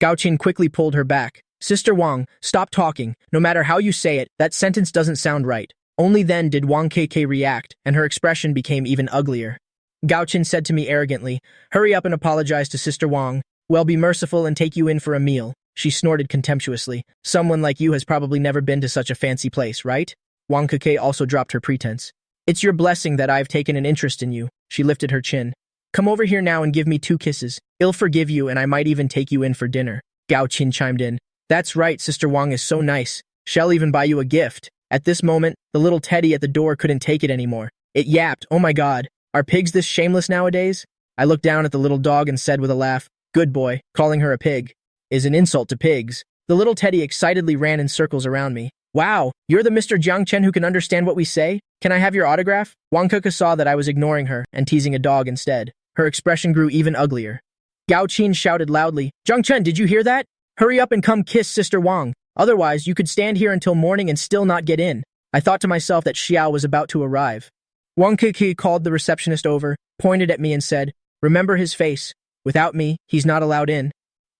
Gao Qin quickly pulled her back. Sister Wang, stop talking. No matter how you say it, that sentence doesn't sound right. Only then did Wang Keke react, and her expression became even uglier. Gao Qin said to me arrogantly, hurry up and apologize to Sister Wang. Well, be merciful and take you in for a meal. She snorted contemptuously. Someone like you has probably never been to such a fancy place, right? Wang Keke also dropped her pretense. It's your blessing that I've taken an interest in you. She lifted her chin. Come over here now and give me 2 kisses. I'll forgive you and I might even take you in for dinner. Gao Qin chimed in. That's right, Sister Wang is so nice. She'll even buy you a gift. At this moment, the little teddy at the door couldn't take it anymore. It yapped, oh my god, are pigs this shameless nowadays? I looked down at the little dog and said with a laugh, good boy, calling her a pig is an insult to pigs. The little teddy excitedly ran in circles around me. Wow, you're the Mr. Jiang Chen who can understand what we say? Can I have your autograph? Wang Keke saw that I was ignoring her and teasing a dog instead. Her expression grew even uglier. Gao Qin shouted loudly, Jiang Chen, did you hear that? Hurry up and come kiss Sister Wang. Otherwise, you could stand here until morning and still not get in. I thought to myself that Xiao was about to arrive. Wang Keke called the receptionist over, pointed at me and said, remember his face. Without me, he's not allowed in.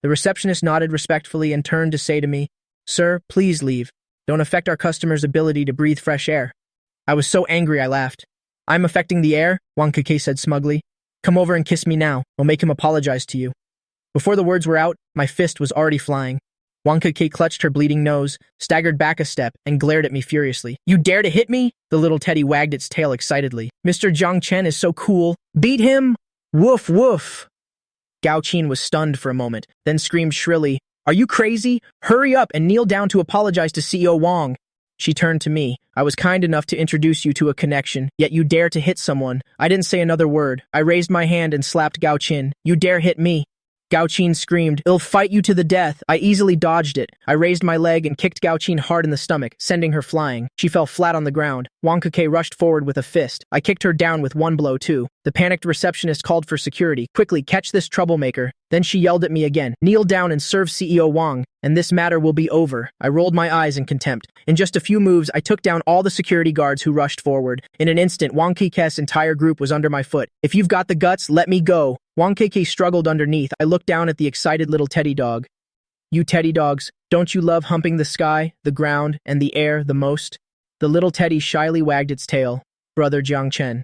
The receptionist nodded respectfully and turned to say to me, sir, please leave. Don't affect our customers' ability to breathe fresh air. I was so angry I laughed. I'm affecting the air, Wang Keke said smugly. Come over and kiss me now. I'll make him apologize to you. Before the words were out, my fist was already flying. Wang Keke clutched her bleeding nose, staggered back a step, and glared at me furiously. You dare to hit me? The little teddy wagged its tail excitedly. Mr. Jiang Chen is so cool. Beat him! Woof woof! Gao Qin was stunned for a moment, then screamed shrilly, Are you crazy? Hurry up and kneel down to apologize to CEO Wang. She turned to me. I was kind enough to introduce you to a connection, yet you dare to hit someone. I didn't say another word. I raised my hand and slapped Gao Qin. You dare hit me? Gao Qin screamed, I'll fight you to the death. I easily dodged it. I raised my leg and kicked Gao Qin hard in the stomach, sending her flying. She fell flat on the ground. Wang Keke rushed forward with a fist. I kicked her down with one blow too. The panicked receptionist called for security. Quickly, catch this troublemaker. Then she yelled at me again. Kneel down and serve CEO Wang, and this matter will be over. I rolled my eyes in contempt. In just a few moves, I took down all the security guards who rushed forward. In an instant, Wang Keke's entire group was under my foot. If you've got the guts, let me go. Wang Keke struggled underneath. I looked down at the excited little teddy dog. You teddy dogs, don't you love humping the sky, the ground, and the air the most? The little teddy shyly wagged its tail. Brother Jiang Chen.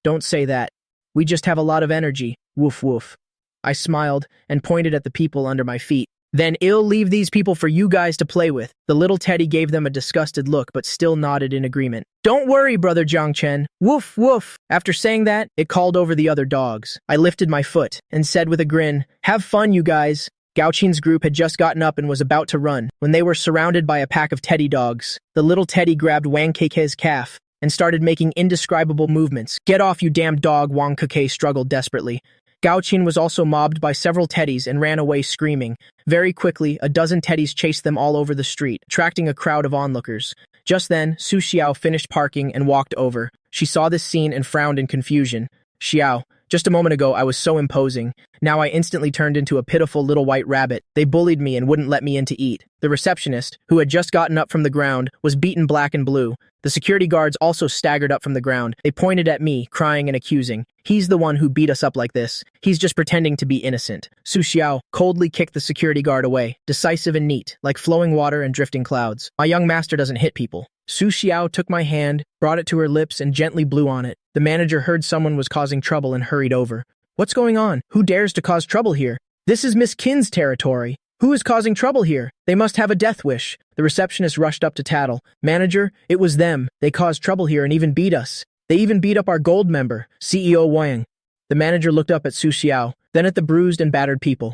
Don't say that. We just have a lot of energy. Woof woof. I smiled and pointed at the people under my feet. Then I'll leave these people for you guys to play with. The little teddy gave them a disgusted look but still nodded in agreement. Don't worry, Brother Jiang Chen. Woof woof. After saying that, it called over the other dogs. I lifted my foot and said with a grin, Have fun, you guys. Gao Qin's group had just gotten up and was about to run when they were surrounded by a pack of teddy dogs. The little teddy grabbed Wang Keke's calf and started making indescribable movements. Get off, you damned dog, Wang Keke struggled desperately. Gao Qin was also mobbed by several teddies and ran away screaming. Very quickly, a dozen teddies chased them all over the street, attracting a crowd of onlookers. Just then, Su Xiao finished parking and walked over. She saw this scene and frowned in confusion. Xiao, just a moment ago I was so imposing. Now I instantly turned into a pitiful little white rabbit. They bullied me and wouldn't let me in to eat. The receptionist, who had just gotten up from the ground, was beaten black and blue. The security guards also staggered up from the ground. They pointed at me, crying and accusing. He's the one who beat us up like this. He's just pretending to be innocent. Su Xiao coldly kicked the security guard away, decisive and neat, like flowing water and drifting clouds. My young master doesn't hit people. Su Xiao took my hand, brought it to her lips, and gently blew on it. The manager heard someone was causing trouble and hurried over. What's going on? Who dares to cause trouble here? This is Miss Qin's territory. Who is causing trouble here? They must have a death wish. The receptionist rushed up to tattle. Manager, it was them. They caused trouble here and even beat us. They even beat up our gold member, CEO Wang. The manager looked up at Su Xiao, then at the bruised and battered people.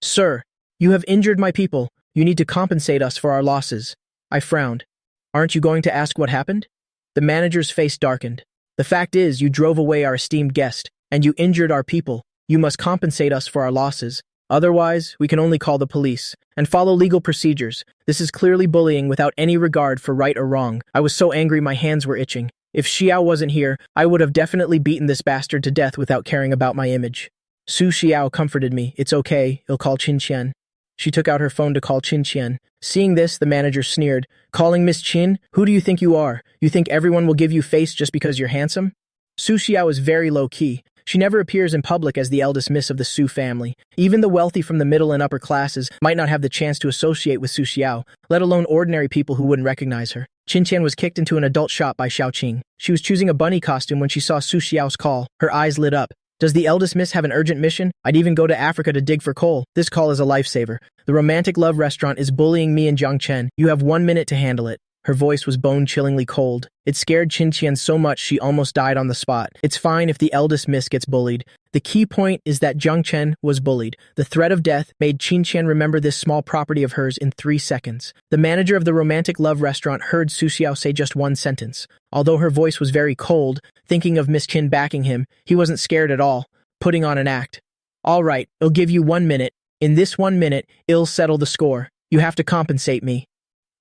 Sir, you have injured my people. You need to compensate us for our losses. I frowned. Aren't you going to ask what happened? The manager's face darkened. The fact is, you drove away our esteemed guest, and you injured our people. You must compensate us for our losses. Otherwise, we can only call the police and follow legal procedures. This is clearly bullying without any regard for right or wrong. I was so angry my hands were itching. If Xiao wasn't here, I would have definitely beaten this bastard to death without caring about my image. Su Xiao comforted me. It's okay, he'll call Qin Qian. She took out her phone to call Qin Qian. Seeing this, the manager sneered. Calling Miss Qin? Who do you think you are? You think everyone will give you face just because you're handsome? Su Xiao is very low-key. She never appears in public as the eldest miss of the Su family. Even the wealthy from the middle and upper classes might not have the chance to associate with Su Xiao, let alone ordinary people who wouldn't recognize her. Qin Qian was kicked into an adult shop by Xiaoqing. She was choosing a bunny costume when she saw Su Xiao's call. Her eyes lit up. Does the eldest miss have an urgent mission? I'd even go to Africa to dig for coal. This call is a lifesaver. The romantic love restaurant is bullying me and Jiang Chen. You have 1 minute to handle it. Her voice was bone-chillingly cold. It scared Qin Qian so much she almost died on the spot. It's fine if the eldest miss gets bullied. The key point is that Jiang Chen was bullied. The threat of death made Qin Qian remember this small property of hers in 3 seconds. The manager of the romantic love restaurant heard Su Xiao say just one sentence. Although her voice was very cold, thinking of Miss Qin backing him, he wasn't scared at all, putting on an act. All right, I'll give you 1 minute. In this 1 minute, I'll settle the score. You have to compensate me.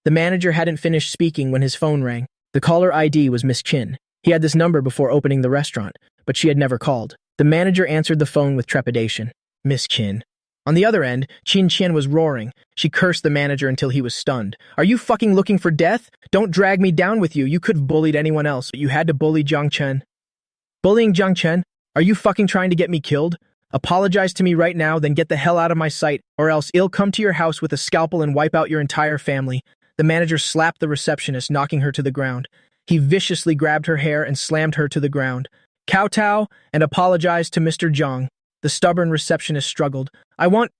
The manager hadn't finished speaking when his phone rang. The caller ID was Miss Qin. He had this number before opening the restaurant, but she had never called. The manager answered the phone with trepidation. Miss Qin. On the other end, Qin Qian was roaring. She cursed the manager until he was stunned. Are you fucking looking for death? Don't drag me down with you. You could have bullied anyone else, but you had to bully Jiang Chen. Bullying Jiang Chen? Are you fucking trying to get me killed? Apologize to me right now, then get the hell out of my sight, or else I'll come to your house with a scalpel and wipe out your entire family. The manager slapped the receptionist, knocking her to the ground. He viciously grabbed her hair and slammed her to the ground. Kowtow and apologized to Mr. Zhang. The stubborn receptionist struggled. The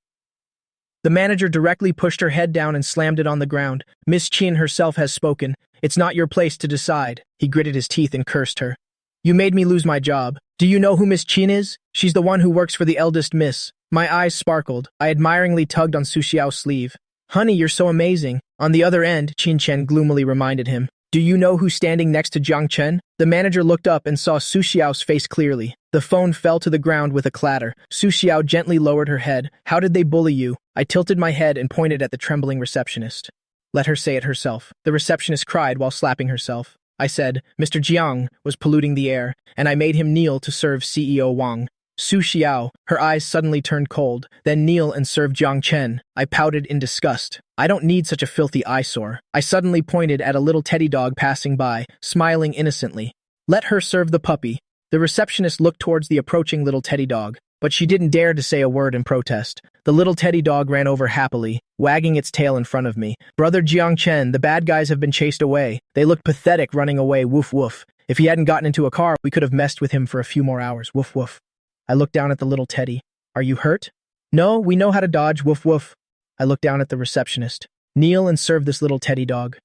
manager directly pushed her head down and slammed it on the ground. Miss Qin herself has spoken. It's not your place to decide. He gritted his teeth and cursed her. You made me lose my job. Do you know who Miss Qin is? She's the one who works for the eldest miss. My eyes sparkled. I admiringly tugged on Su Xiao's sleeve. Honey, you're so amazing. On the other end, Qin Chen gloomily reminded him. Do you know who's standing next to Jiang Chen? The manager looked up and saw Su Xiao's face clearly. The phone fell to the ground with a clatter. Su Xiao gently lowered her head. How did they bully you? I tilted my head and pointed at the trembling receptionist. Let her say it herself. The receptionist cried while slapping herself. I said, Mr. Jiang was polluting the air, and I made him kneel to serve CEO Wang. Su Xiao, her eyes suddenly turned cold, then kneel and serve Jiang Chen. I pouted in disgust. I don't need such a filthy eyesore. I suddenly pointed at a little teddy dog passing by, smiling innocently. Let her serve the puppy. The receptionist looked towards the approaching little teddy dog, but she didn't dare to say a word in protest. The little teddy dog ran over happily, wagging its tail in front of me. Brother Jiang Chen, the bad guys have been chased away. They looked pathetic running away, woof woof. If he hadn't gotten into a car, we could have messed with him for a few more hours, woof woof. I looked down at the little teddy. Are you hurt? No, we know how to dodge, woof woof. I looked down at the receptionist. Kneel and serve this little teddy dog.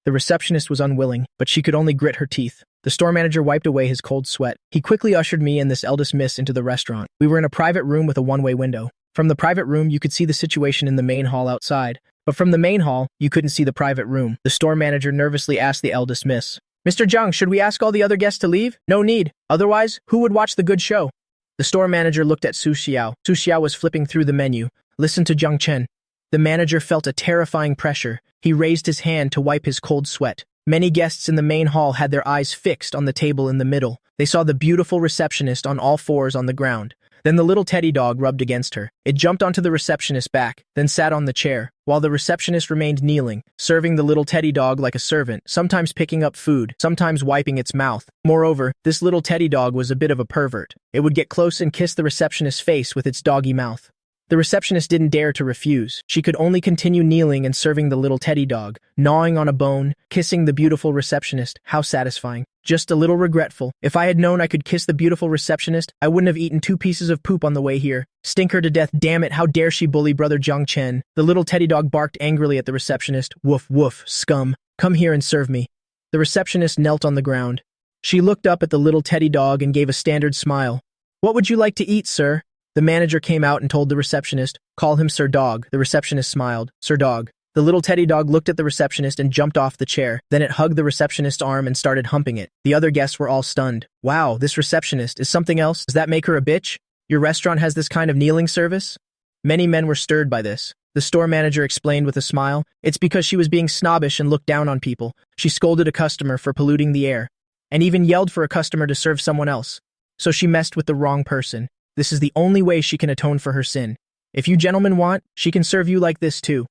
The receptionist was unwilling, but she could only grit her teeth. The store manager wiped away his cold sweat. He quickly ushered me and this eldest miss into the restaurant. We were in a private room with a one-way window. From the private room, you could see the situation in the main hall outside. But from the main hall, you couldn't see the private room. The store manager nervously asked the eldest miss, Mr. Zhang, should we ask all the other guests to leave? No need. Otherwise, who would watch the good show? The store manager looked at Su Xiao. Su Xiao was flipping through the menu. Listen to Jiang Chen. The manager felt a terrifying pressure. He raised his hand to wipe his cold sweat. Many guests in the main hall had their eyes fixed on the table in the middle. They saw the beautiful receptionist on all fours on the ground. Then the little teddy dog rubbed against her. It jumped onto the receptionist's back, then sat on the chair, while the receptionist remained kneeling, serving the little teddy dog like a servant, sometimes picking up food, sometimes wiping its mouth. Moreover, this little teddy dog was a bit of a pervert. It would get close and kiss the receptionist's face with its doggy mouth. The receptionist didn't dare to refuse. She could only continue kneeling and serving the little teddy dog, gnawing on a bone, kissing the beautiful receptionist. How satisfying. Just a little regretful. If I had known I could kiss the beautiful receptionist, I wouldn't have eaten 2 pieces of poop on the way here. Stink her to death, damn it, how dare she bully brother Jiang Chen. The little teddy dog barked angrily at the receptionist. Woof woof, scum. Come here and serve me. The receptionist knelt on the ground. She looked up at the little teddy dog and gave a standard smile. What would you like to eat, sir? The manager came out and told the receptionist, call him Sir Dog. The receptionist smiled. Sir Dog. The little teddy dog looked at the receptionist and jumped off the chair. Then it hugged the receptionist's arm and started humping it. The other guests were all stunned. Wow, this receptionist is something else? Does that make her a bitch? Your restaurant has this kind of kneeling service? Many men were stirred by this. The store manager explained with a smile. It's because she was being snobbish and looked down on people. She scolded a customer for polluting the air, and even yelled for a customer to serve someone else. So she messed with the wrong person. This is the only way she can atone for her sin. If you gentlemen want, she can serve you like this too.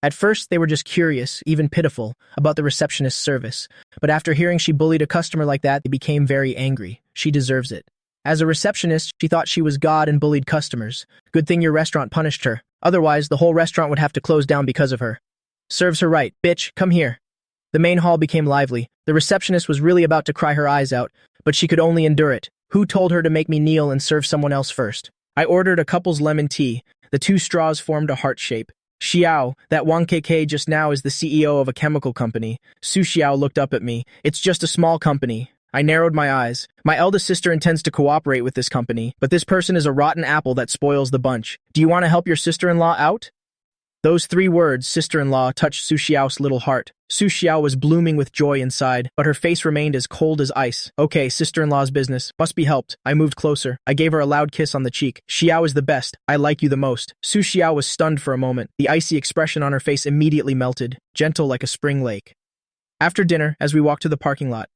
At first, they were just curious, even pitiful, about the receptionist's service. But after hearing she bullied a customer like that, they became very angry. She deserves it. As a receptionist, she thought she was God and bullied customers. Good thing your restaurant punished her. Otherwise, the whole restaurant would have to close down because of her. Serves her right. Bitch, come here. The main hall became lively. The receptionist was really about to cry her eyes out, but she could only endure it. Who told her to make me kneel and serve someone else first? I ordered a couple's lemon tea. The 2 straws formed a heart shape. Xiao, that Wang KK just now is the CEO of a chemical company. Su Xiao looked up at me. It's just a small company. I narrowed my eyes. My eldest sister intends to cooperate with this company, but this person is a rotten apple that spoils the bunch. Do you want to help your sister-in-law out? Those 3 words, sister-in-law, touched Su Xiao's little heart. Su Xiao was blooming with joy inside, but her face remained as cold as ice. Okay, sister-in-law's business. Must be helped. I moved closer. I gave her a loud kiss on the cheek. Xiao is the best. I like you the most. Su Xiao was stunned for a moment. The icy expression on her face immediately melted, gentle like a spring lake. After dinner, as we walked to the parking lot,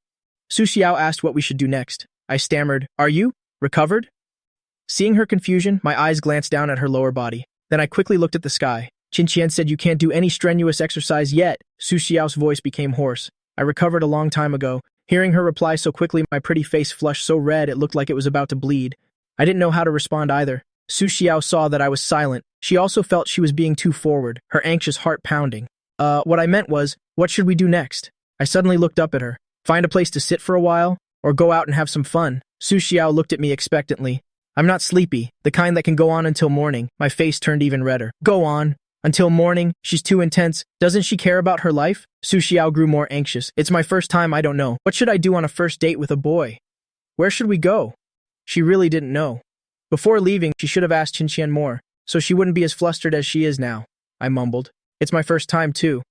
Su Xiao asked what we should do next. I stammered, Are you recovered? Seeing her confusion, my eyes glanced down at her lower body. Then I quickly looked at the sky. Qin Qian said you can't do any strenuous exercise yet. Su Xiao's voice became hoarse. I recovered a long time ago. Hearing her reply so quickly, my pretty face flushed so red it looked like it was about to bleed. I didn't know how to respond either. Su Xiao saw that I was silent. She also felt she was being too forward, her anxious heart pounding. What I meant was, what should we do next? I suddenly looked up at her. Find a place to sit for a while? Or go out and have some fun? Su Xiao looked at me expectantly. I'm not sleepy, the kind that can go on until morning. My face turned even redder. Go on. Until morning? She's too intense. Doesn't she care about her life? Su Xiao grew more anxious. It's my first time, I don't know. What should I do on a first date with a boy? Where should we go? She really didn't know. Before leaving, she should have asked Qinqian more, so she wouldn't be as flustered as she is now. I mumbled. It's my first time too.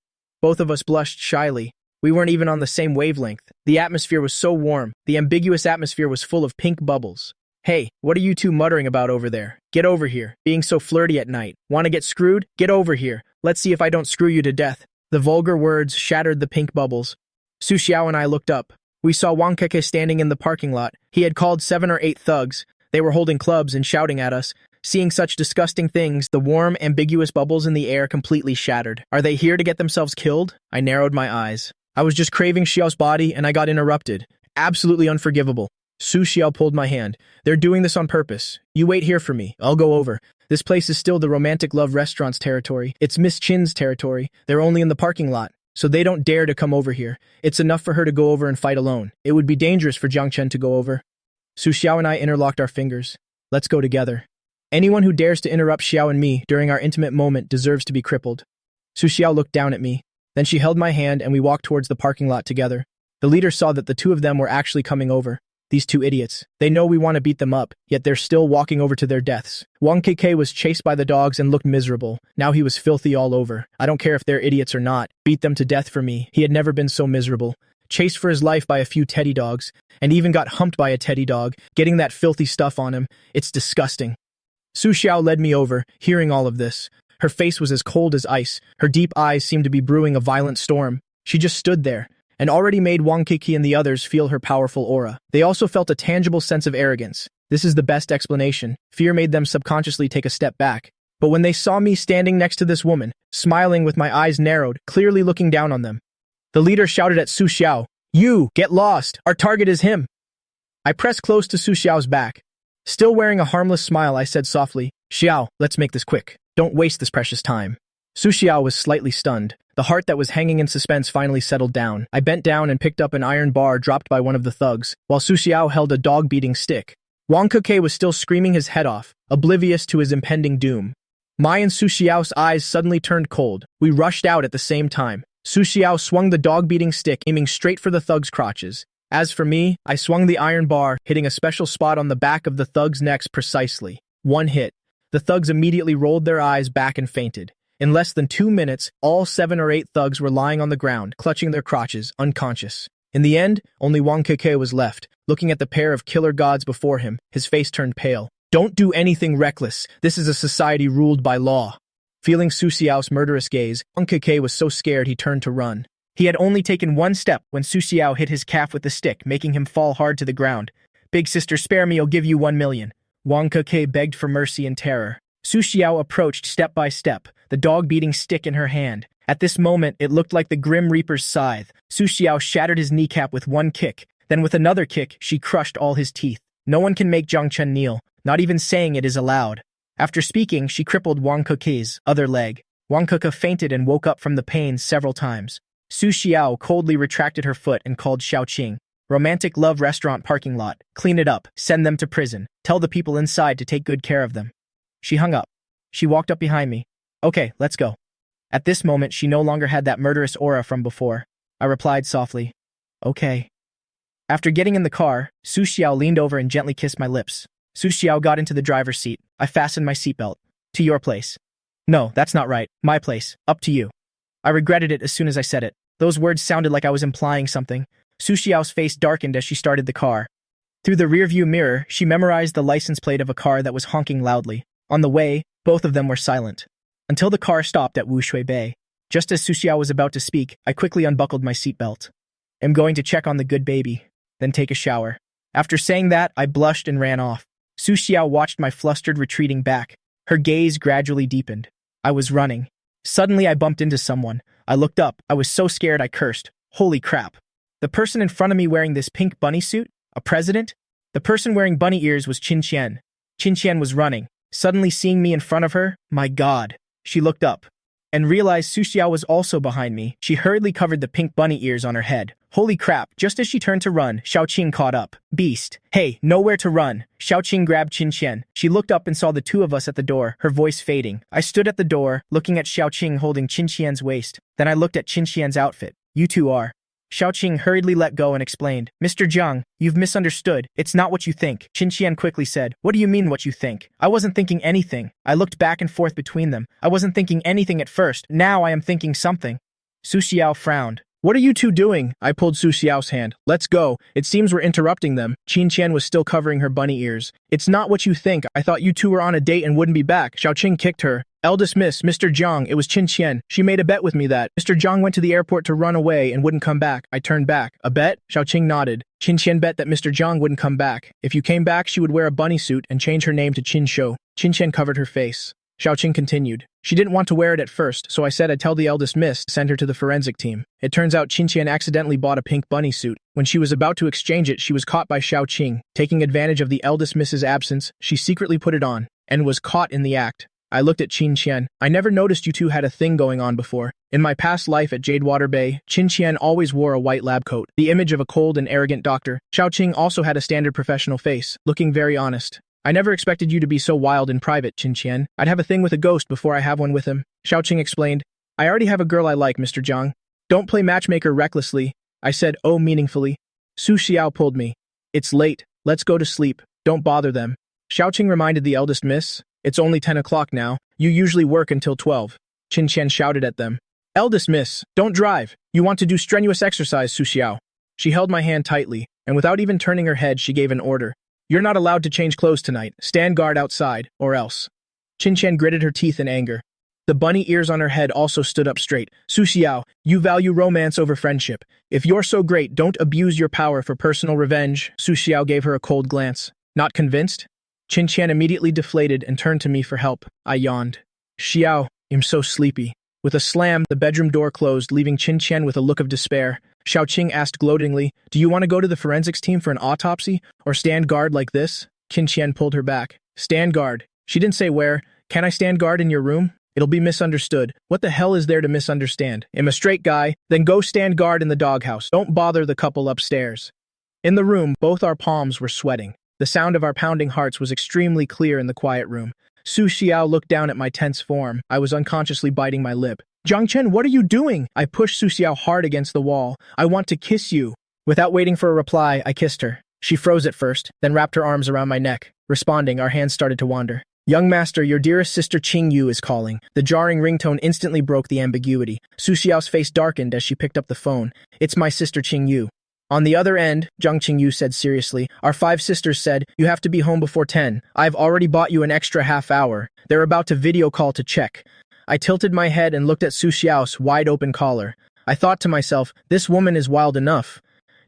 Both of us blushed shyly. We weren't even on the same wavelength. The atmosphere was so warm. The ambiguous atmosphere was full of pink bubbles. Hey, what are you two muttering about over there? Get over here. Being so flirty at night. Want to get screwed? Get over here. Let's see if I don't screw you to death. The vulgar words shattered the pink bubbles. Su Xiao and I looked up. We saw Wang Keke standing in the parking lot. He had called 7 or 8 thugs. They were holding clubs and shouting at us. Seeing such disgusting things, the warm, ambiguous bubbles in the air completely shattered. Are they here to get themselves killed? I narrowed my eyes. I was just craving Xiao's body and I got interrupted. Absolutely unforgivable. Su Xiao pulled my hand. They're doing this on purpose. You wait here for me. I'll go over. This place is still the romantic love restaurant's territory. It's Miss Chin's territory. They're only in the parking lot, so they don't dare to come over here. It's enough for her to go over and fight alone. It would be dangerous for Jiang Chen to go over. Su Xiao and I interlocked our fingers. Let's go together. Anyone who dares to interrupt Xiao and me during our intimate moment deserves to be crippled. Su Xiao looked down at me. Then she held my hand and we walked towards the parking lot together. The leader saw that the two of them were actually coming over. These two idiots. They know we want to beat them up, yet they're still walking over to their deaths. Wang Keke was chased by the dogs and looked miserable. Now he was filthy all over. I don't care if they're idiots or not. Beat them to death for me. He had never been so miserable. Chased for his life by a few teddy dogs, and even got humped by a teddy dog, getting that filthy stuff on him. It's disgusting. Su Xiao led me over, hearing all of this. Her face was as cold as ice. Her deep eyes seemed to be brewing a violent storm. She just stood there, and already made Wang Keke and the others feel her powerful aura. They also felt a tangible sense of arrogance. This is the best explanation. Fear made them subconsciously take a step back. But when they saw me standing next to this woman, smiling with my eyes narrowed, clearly looking down on them, the leader shouted at Su Xiao, "You, get lost! Our target is him!" I pressed close to Su Xiao's back. Still wearing a harmless smile, I said softly, "Xiao, let's make this quick. Don't waste this precious time." Su Xiao was slightly stunned. The heart that was hanging in suspense finally settled down. I bent down and picked up an iron bar dropped by one of the thugs, while Su Xiao held a dog-beating stick. Wang Keke was still screaming his head off, oblivious to his impending doom. My and Su Xiao's eyes suddenly turned cold. We rushed out at the same time. Su Xiao swung the dog-beating stick, aiming straight for the thug's crotches. As for me, I swung the iron bar, hitting a special spot on the back of the thug's necks precisely. One hit. The thugs immediately rolled their eyes back and fainted. In less than 2 minutes, all 7 or 8 thugs were lying on the ground, clutching their crotches, unconscious. In the end, only Wang Keke was left, looking at the pair of killer gods before him. His face turned pale. Don't do anything reckless. This is a society ruled by law. Feeling Su Xiao's murderous gaze, Wang Keke was so scared he turned to run. He had only taken 1 step when Su Xiao hit his calf with the stick, making him fall hard to the ground. "Big sister, spare me, I'll give you 1 million. Wang Keke begged for mercy in terror. Su Xiao approached step by step, the dog-beating stick in her hand. At this moment, it looked like the Grim Reaper's scythe. Su Xiao shattered his kneecap with 1 kick. Then with another kick, she crushed all his teeth. No one can make Jiang Chen kneel, not even saying it is allowed. After speaking, she crippled Wang Keke's other leg. Wang Keke fainted and woke up from the pain several times. Su Xiao coldly retracted her foot and called Xiaoqing. Romantic love restaurant parking lot. Clean it up. Send them to prison. Tell the people inside to take good care of them. She hung up. She walked up behind me. Okay, let's go. At this moment, she no longer had that murderous aura from before. I replied softly, okay. After getting in the car, Su Xiao leaned over and gently kissed my lips. Su Xiao got into the driver's seat. I fastened my seatbelt. To your place. No, that's not right. My place. Up to you. I regretted it as soon as I said it. Those words sounded like I was implying something. Su Xiao's face darkened as she started the car. Through the rearview mirror, she memorized the license plate of a car that was honking loudly. On the way, both of them were silent. Until the car stopped at Wushui Bay. Just as Su Xiao was about to speak, I quickly unbuckled my seatbelt. I'm going to check on the good baby, then take a shower. After saying that, I blushed and ran off. Su Xiao watched my flustered retreating back. Her gaze gradually deepened. I was running. Suddenly I bumped into someone. I looked up. I was so scared I cursed. Holy crap. The person in front of me wearing this pink bunny suit? A president? The person wearing bunny ears was Qinqian. Qinqian was running. Suddenly seeing me in front of her, my God. She looked up. and realized Su Xiao was also behind me. She hurriedly covered the pink bunny ears on her head. Holy crap, just as she turned to run, Xiaoqing caught up. Beast. Hey, nowhere to run. Xiaoqing grabbed Qin Qian. She looked up and saw the two of us at the door, her voice fading. I stood at the door, looking at Xiaoqing holding Qin Qian's waist. Then I looked at Qin Qian's outfit. You two are. Xiaoqing hurriedly let go and explained. Mr. Zhang, you've misunderstood. It's not what you think. Qin Qian quickly said. What do you mean what you think? I wasn't thinking anything. I looked back and forth between them. I wasn't thinking anything at first. Now I am thinking something. Su Xiao frowned. What are you two doing? I pulled Su Xiao's hand. Let's go. It seems we're interrupting them. Qin Qian was still covering her bunny ears. It's not what you think. I thought you two were on a date and wouldn't be back. Xiaoqing kicked her. Eldest miss, Mr. Zhang, it was Qin Qian. She made a bet with me that Mr. Zhang went to the airport to run away and wouldn't come back. I turned back. A bet? Xiaoqing nodded. Qin Qian bet that Mr. Zhang wouldn't come back. If you came back, she would wear a bunny suit and change her name to Qin Shou. Qin Qian covered her face. Xiaoqing continued. She didn't want to wear it at first, so I said I'd tell the eldest miss to send her to the forensic team. It turns out Qin Qian accidentally bought a pink bunny suit. When she was about to exchange it, she was caught by Xiaoqing. Taking advantage of the eldest miss's absence, she secretly put it on, and was caught in the act. I looked at Qin Qian. I never noticed you two had a thing going on before. In my past life at Jadewater Bay, Qin Qian always wore a white lab coat, the image of a cold and arrogant doctor. Xiaoqing also had a standard professional face, looking very honest. I never expected you to be so wild in private, Qin Qian. I'd have a thing with a ghost before I have one with him. Xiaoqing explained. I already have a girl I like, Mr. Zhang. Don't play matchmaker recklessly. I said, oh, meaningfully. Su Xiao pulled me. It's late. Let's go to sleep. Don't bother them. Xiaoqing reminded the eldest miss. It's only 10 o'clock now. You usually work until 12. Qin Qian shouted at them. Eldest miss, don't drive. You want to do strenuous exercise, Su Xiao. She held my hand tightly, and without even turning her head, she gave an order. You're not allowed to change clothes tonight. Stand guard outside, or else. Qin Qian gritted her teeth in anger. The bunny ears on her head also stood up straight. Su Xiao, you value romance over friendship. If you're so great, don't abuse your power for personal revenge. Su Xiao gave her a cold glance. Not convinced? Qin Qian immediately deflated and turned to me for help. I yawned. Xiao, I'm so sleepy. With a slam, the bedroom door closed, leaving Qin Qian with a look of despair. Xiaoqing asked gloatingly, do you want to go to the forensics team for an autopsy, or stand guard like this? Qin Qian pulled her back. Stand guard. She didn't say where. Can I stand guard in your room? It'll be misunderstood. What the hell is there to misunderstand? I'm a straight guy. Then go stand guard in the doghouse. Don't bother the couple upstairs. In the room, both our palms were sweating. The sound of our pounding hearts was extremely clear in the quiet room. Su Xiao looked down at my tense form. I was unconsciously biting my lip. Zhang Chen, what are you doing? I pushed Su Xiao hard against the wall. I want to kiss you. Without waiting for a reply, I kissed her. She froze at first, then wrapped her arms around my neck. Responding, our hands started to wander. Young master, your dearest sister Qing Yu is calling. The jarring ringtone instantly broke the ambiguity. Su Xiao's face darkened as she picked up the phone. It's my sister Qing Yu. On the other end, Zhang Qingyu said seriously, our 5 sisters said, you have to be home before 10. I've already bought you an extra half hour. They're about to video call to check. I tilted my head and looked at Su Xiao's wide-open collar. I thought to myself, this woman is wild enough.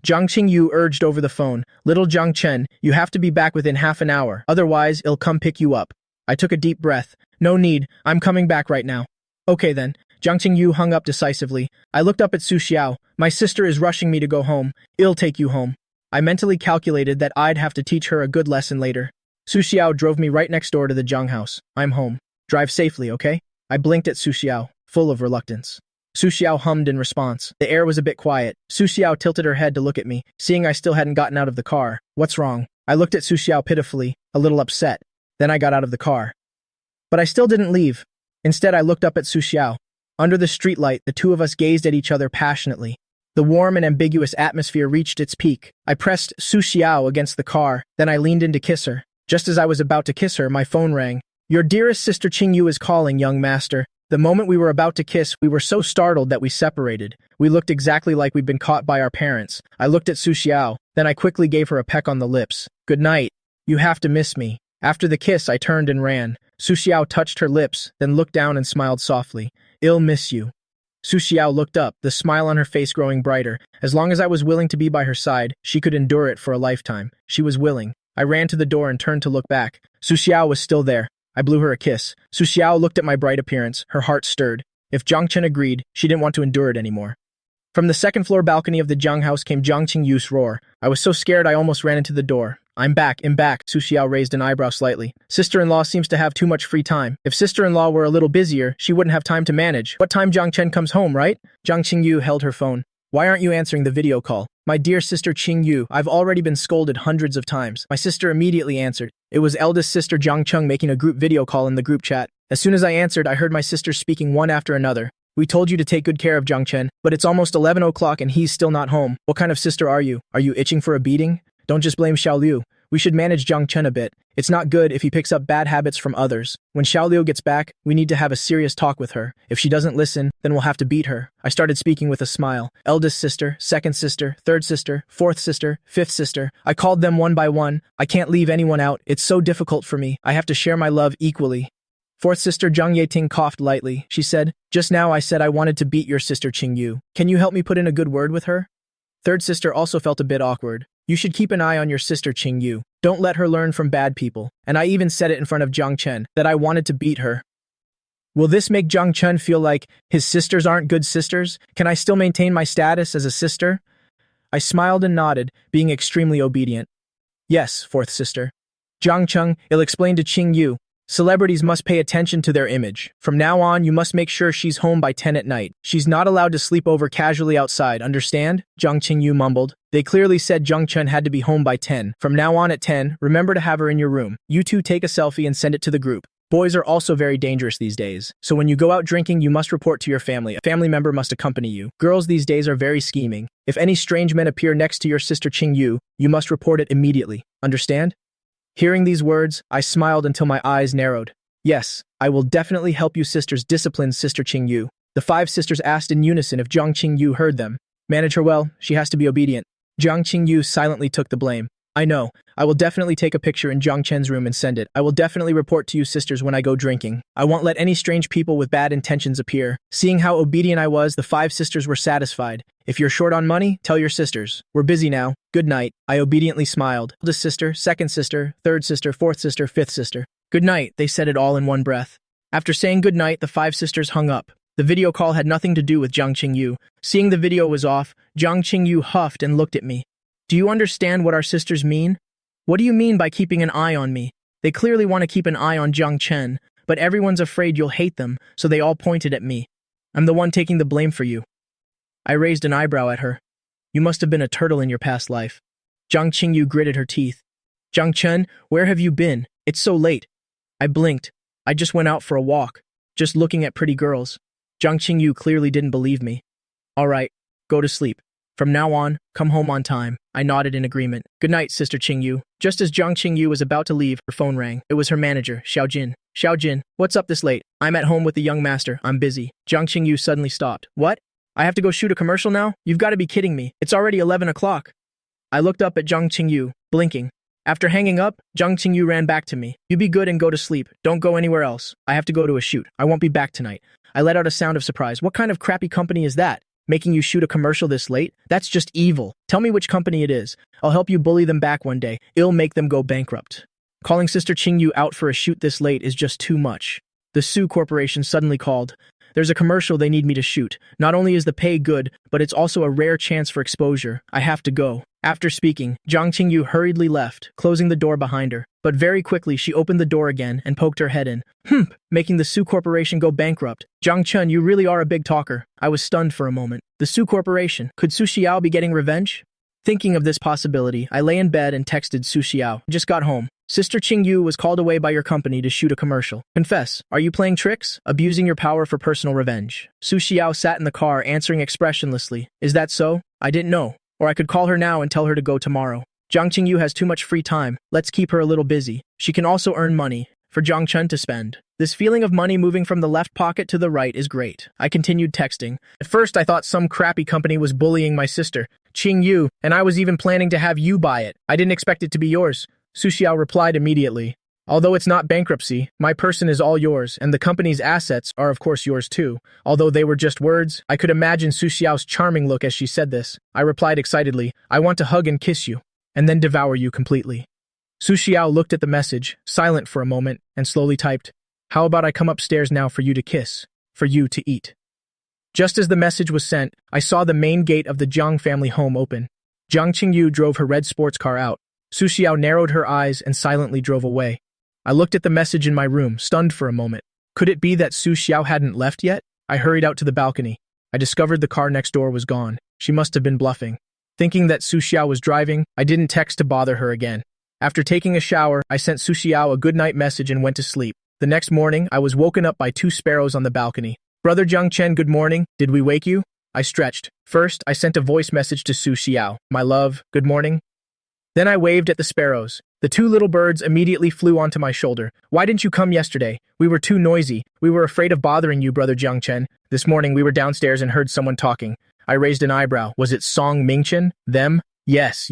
Zhang Qingyu urged over the phone, little Zhang Chen, you have to be back within half an hour, otherwise I'll come pick you up. I took a deep breath. No need, I'm coming back right now. Okay then. Zhang Qingyu hung up decisively. I looked up at Su Xiao. My sister is rushing me to go home. I'll take you home. I mentally calculated that I'd have to teach her a good lesson later. Su Xiao drove me right next door to the Zhang house. I'm home. Drive safely, okay? I blinked at Su Xiao, full of reluctance. Su Xiao hummed in response. The air was a bit quiet. Su Xiao tilted her head to look at me, seeing I still hadn't gotten out of the car. What's wrong? I looked at Su Xiao pitifully, a little upset. Then I got out of the car. But I still didn't leave. Instead, I looked up at Su Xiao. Under the streetlight, the two of us gazed at each other passionately. The warm and ambiguous atmosphere reached its peak. I pressed Su Xiao against the car, then I leaned in to kiss her. Just as I was about to kiss her, my phone rang. Your dearest sister Qingyu is calling, young master. The moment we were about to kiss, we were so startled that we separated. We looked exactly like we'd been caught by our parents. I looked at Su Xiao, then I quickly gave her a peck on the lips. Good night. You have to miss me. After the kiss, I turned and ran. Su Xiao touched her lips, then looked down and smiled softly. I'll miss you. Su Xiao looked up, the smile on her face growing brighter. As long as I was willing to be by her side, she could endure it for a lifetime. She was willing. I ran to the door and turned to look back. Su Xiao was still there. I blew her a kiss. Su Xiao looked at my bright appearance. Her heart stirred. If Zhang Chen agreed, she didn't want to endure it anymore. From the second-floor balcony of the Zhang house came Zhang Qingyu's roar. I was so scared I almost ran into the door. I'm back, Su Xiao raised an eyebrow slightly. Sister-in-law seems to have too much free time. If sister-in-law were a little busier, she wouldn't have time to manage. What time Jiang Chen comes home, right? Jiang Qingyu held her phone. Why aren't you answering the video call? My dear sister Qingyu, I've already been scolded hundreds of times. My sister immediately answered. It was eldest sister Jiang Cheng making a group video call in the group chat. As soon as I answered, I heard my sisters speaking one after another. We told you to take good care of Jiang Chen, but it's almost 11 o'clock and he's still not home. What kind of sister are you? Are you itching for a beating? Don't just blame Xiaoliu. We should manage Jiang Chen a bit. It's not good if he picks up bad habits from others. When Xiaoliu gets back, we need to have a serious talk with her. If she doesn't listen, then we'll have to beat her. I started speaking with a smile. Eldest sister, second sister, third sister, fourth sister, fifth sister. I called them one by one. I can't leave anyone out. It's so difficult for me. I have to share my love equally. Fourth sister Zhang Yeting coughed lightly. She said, just now I said I wanted to beat your sister Qingyu. Can you help me put in a good word with her? Third sister also felt a bit awkward. You should keep an eye on your sister Qingyu. Don't let her learn from bad people. And I even said it in front of Jiang Chen, that I wanted to beat her. Will this make Jiang Chen feel like his sisters aren't good sisters? Can I still maintain my status as a sister? I smiled and nodded, being extremely obedient. Yes, fourth sister. Jiang Cheng, it'll explain to Qingyu. Celebrities must pay attention to their image. From now on, you must make sure she's home by 10 at night. She's not allowed to sleep over casually outside, understand? Jiang Qingyu mumbled. They clearly said Jiang Chen had to be home by 10. From now on at 10, remember to have her in your room. You two take a selfie and send it to the group. Boys are also very dangerous these days. So when you go out drinking, you must report to your family. A family member must accompany you. Girls these days are very scheming. If any strange men appear next to your sister Qingyu, you must report it immediately. Understand? Hearing these words, I smiled until my eyes narrowed. Yes, I will definitely help you sisters discipline sister Qingyu. The five sisters asked in unison if Jiang Qingyu heard them. Manage her well, she has to be obedient. Jiang Qingyu silently took the blame. I know. I will definitely take a picture in Jiang Chen's room and send it. I will definitely report to you sisters when I go drinking. I won't let any strange people with bad intentions appear. Seeing how obedient I was, the five sisters were satisfied. If you're short on money, tell your sisters. We're busy now. Good night. I obediently smiled. Eldest sister, second sister, third sister, fourth sister, fifth sister. Good night, they said it all in one breath. After saying good night, the five sisters hung up. The video call had nothing to do with Jiang Qingyu. Seeing the video was off, Jiang Qingyu huffed and looked at me. Do you understand what our sisters mean? What do you mean by keeping an eye on me? They clearly want to keep an eye on Jiang Chen, but everyone's afraid you'll hate them, so they all pointed at me. I'm the one taking the blame for you. I raised an eyebrow at her. You must have been a turtle in your past life. Jiang Qingyu gritted her teeth. Jiang Chen, where have you been? It's so late. I blinked. I just went out for a walk, just looking at pretty girls. Jiang Qingyu clearly didn't believe me. All right, go to sleep. From now on, come home on time. I nodded in agreement. Good night, sister Qingyu. Just as Jiang Qingyu was about to leave, her phone rang. It was her manager, Xiaojin. Xiaojin, what's up this late? I'm at home with the young master. I'm busy. Jiang Qingyu suddenly stopped. What? I have to go shoot a commercial now? You've got to be kidding me. It's already 11 o'clock. I looked up at Jiang Qingyu, blinking. After hanging up, Jiang Qingyu ran back to me. You be good and go to sleep. Don't go anywhere else. I have to go to a shoot. I won't be back tonight. I let out a sound of surprise. What kind of crappy company is that? Making you shoot a commercial this late? That's just evil. Tell me which company it is. I'll help you bully them back one day. It'll make them go bankrupt. Calling sister Qingyu out for a shoot this late is just too much. The Su Corporation suddenly called. There's a commercial they need me to shoot. Not only is the pay good, but it's also a rare chance for exposure. I have to go. After speaking, Jiang Qingyu hurriedly left, closing the door behind her. But very quickly she opened the door again and poked her head in. Making the Su Corporation go bankrupt. Jiang Chen, you really are a big talker. I was stunned for a moment. The Su Corporation. Could Su Xiao be getting revenge? Thinking of this possibility, I lay in bed and texted Su Xiao. Just got home. Sister Qingyu was called away by your company to shoot a commercial. Confess, are you playing tricks? Abusing your power for personal revenge? Su Xiao sat in the car, answering expressionlessly. Is that so? I didn't know. Or I could call her now and tell her to go tomorrow. Jiang Qingyu has too much free time. Let's keep her a little busy. She can also earn money for Jiang Chen to spend. This feeling of money moving from the left pocket to the right is great. I continued texting. At first, I thought some crappy company was bullying my sister, Qingyu, and I was even planning to have you buy it. I didn't expect it to be yours. Su Xiao replied immediately. Although it's not bankruptcy, my person is all yours, and the company's assets are of course yours too. Although they were just words, I could imagine Su Xiao's charming look as she said this. I replied excitedly, I want to hug and kiss you, and then devour you completely. Su Xiao looked at the message, silent for a moment, and slowly typed, how about I come upstairs now for you to kiss, for you to eat. Just as the message was sent, I saw the main gate of the Jiang family home open. Jiang Qingyu drove her red sports car out. Su Xiao narrowed her eyes and silently drove away. I looked at the message in my room, stunned for a moment. Could it be that Su Xiao hadn't left yet? I hurried out to the balcony. I discovered the car next door was gone. She must have been bluffing. Thinking that Su Xiao was driving, I didn't text to bother her again. After taking a shower, I sent Su Xiao a goodnight message and went to sleep. The next morning, I was woken up by two sparrows on the balcony. Brother Zhang Chen, good morning. Did we wake you? I stretched. First, I sent a voice message to Su Xiao. My love, good morning. Then I waved at the sparrows. The two little birds immediately flew onto my shoulder. Why didn't you come yesterday? We were too noisy. We were afraid of bothering you, Brother Zhang Chen. This morning we were downstairs and heard someone talking. I raised an eyebrow. Was it Song Mingchen? Them? Yes.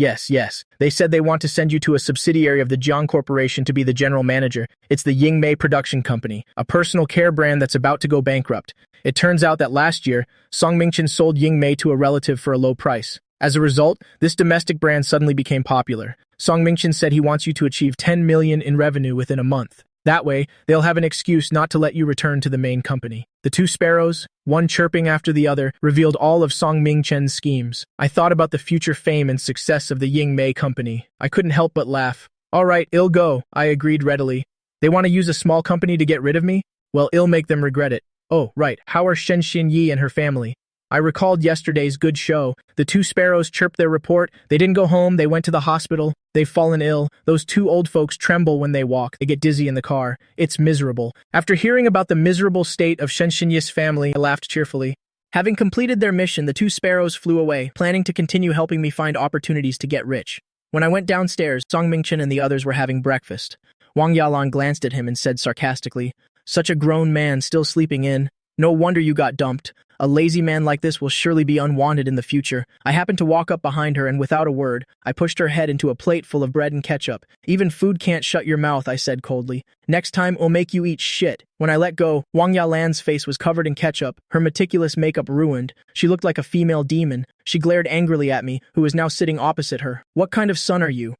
They said they want to send you to a subsidiary of the Jiang Corporation to be the general manager. It's the Yingmei Production Company, a personal care brand that's about to go bankrupt. It turns out that last year, Song Mingchen sold Yingmei to a relative for a low price. As a result, this domestic brand suddenly became popular. Song Mingchen said he wants you to achieve 10 million in revenue within a month. That way, they'll have an excuse not to let you return to the main company. The two sparrows, one chirping after the other, revealed all of Song Mingchen's schemes. I thought about the future fame and success of the Yingmei company. I couldn't help but laugh. All right, it'll go, I agreed readily. They want to use a small company to get rid of me? Well, it'll make them regret it. Oh, right, how are Shen Xinyi and her family? I recalled yesterday's good show. The two sparrows chirped their report. They didn't go home, they went to the hospital. They've fallen ill. Those two old folks tremble when they walk. They get dizzy in the car. It's miserable. After hearing about the miserable state of Shen Xinyi's family, I laughed cheerfully. Having completed their mission, the two sparrows flew away, planning to continue helping me find opportunities to get rich. When I went downstairs, Song Mingchen and the others were having breakfast. Wang Yalan glanced at him and said sarcastically, "Such a grown man still sleeping in. No wonder you got dumped. A lazy man like this will surely be unwanted in the future." I happened to walk up behind her and without a word, I pushed her head into a plate full of bread and ketchup. "Even food can't shut your mouth," I said coldly. "Next time, I'll make you eat shit." When I let go, Wang Yalan's face was covered in ketchup, her meticulous makeup ruined. She looked like a female demon. She glared angrily at me, who was now sitting opposite her. "What kind of son are you?"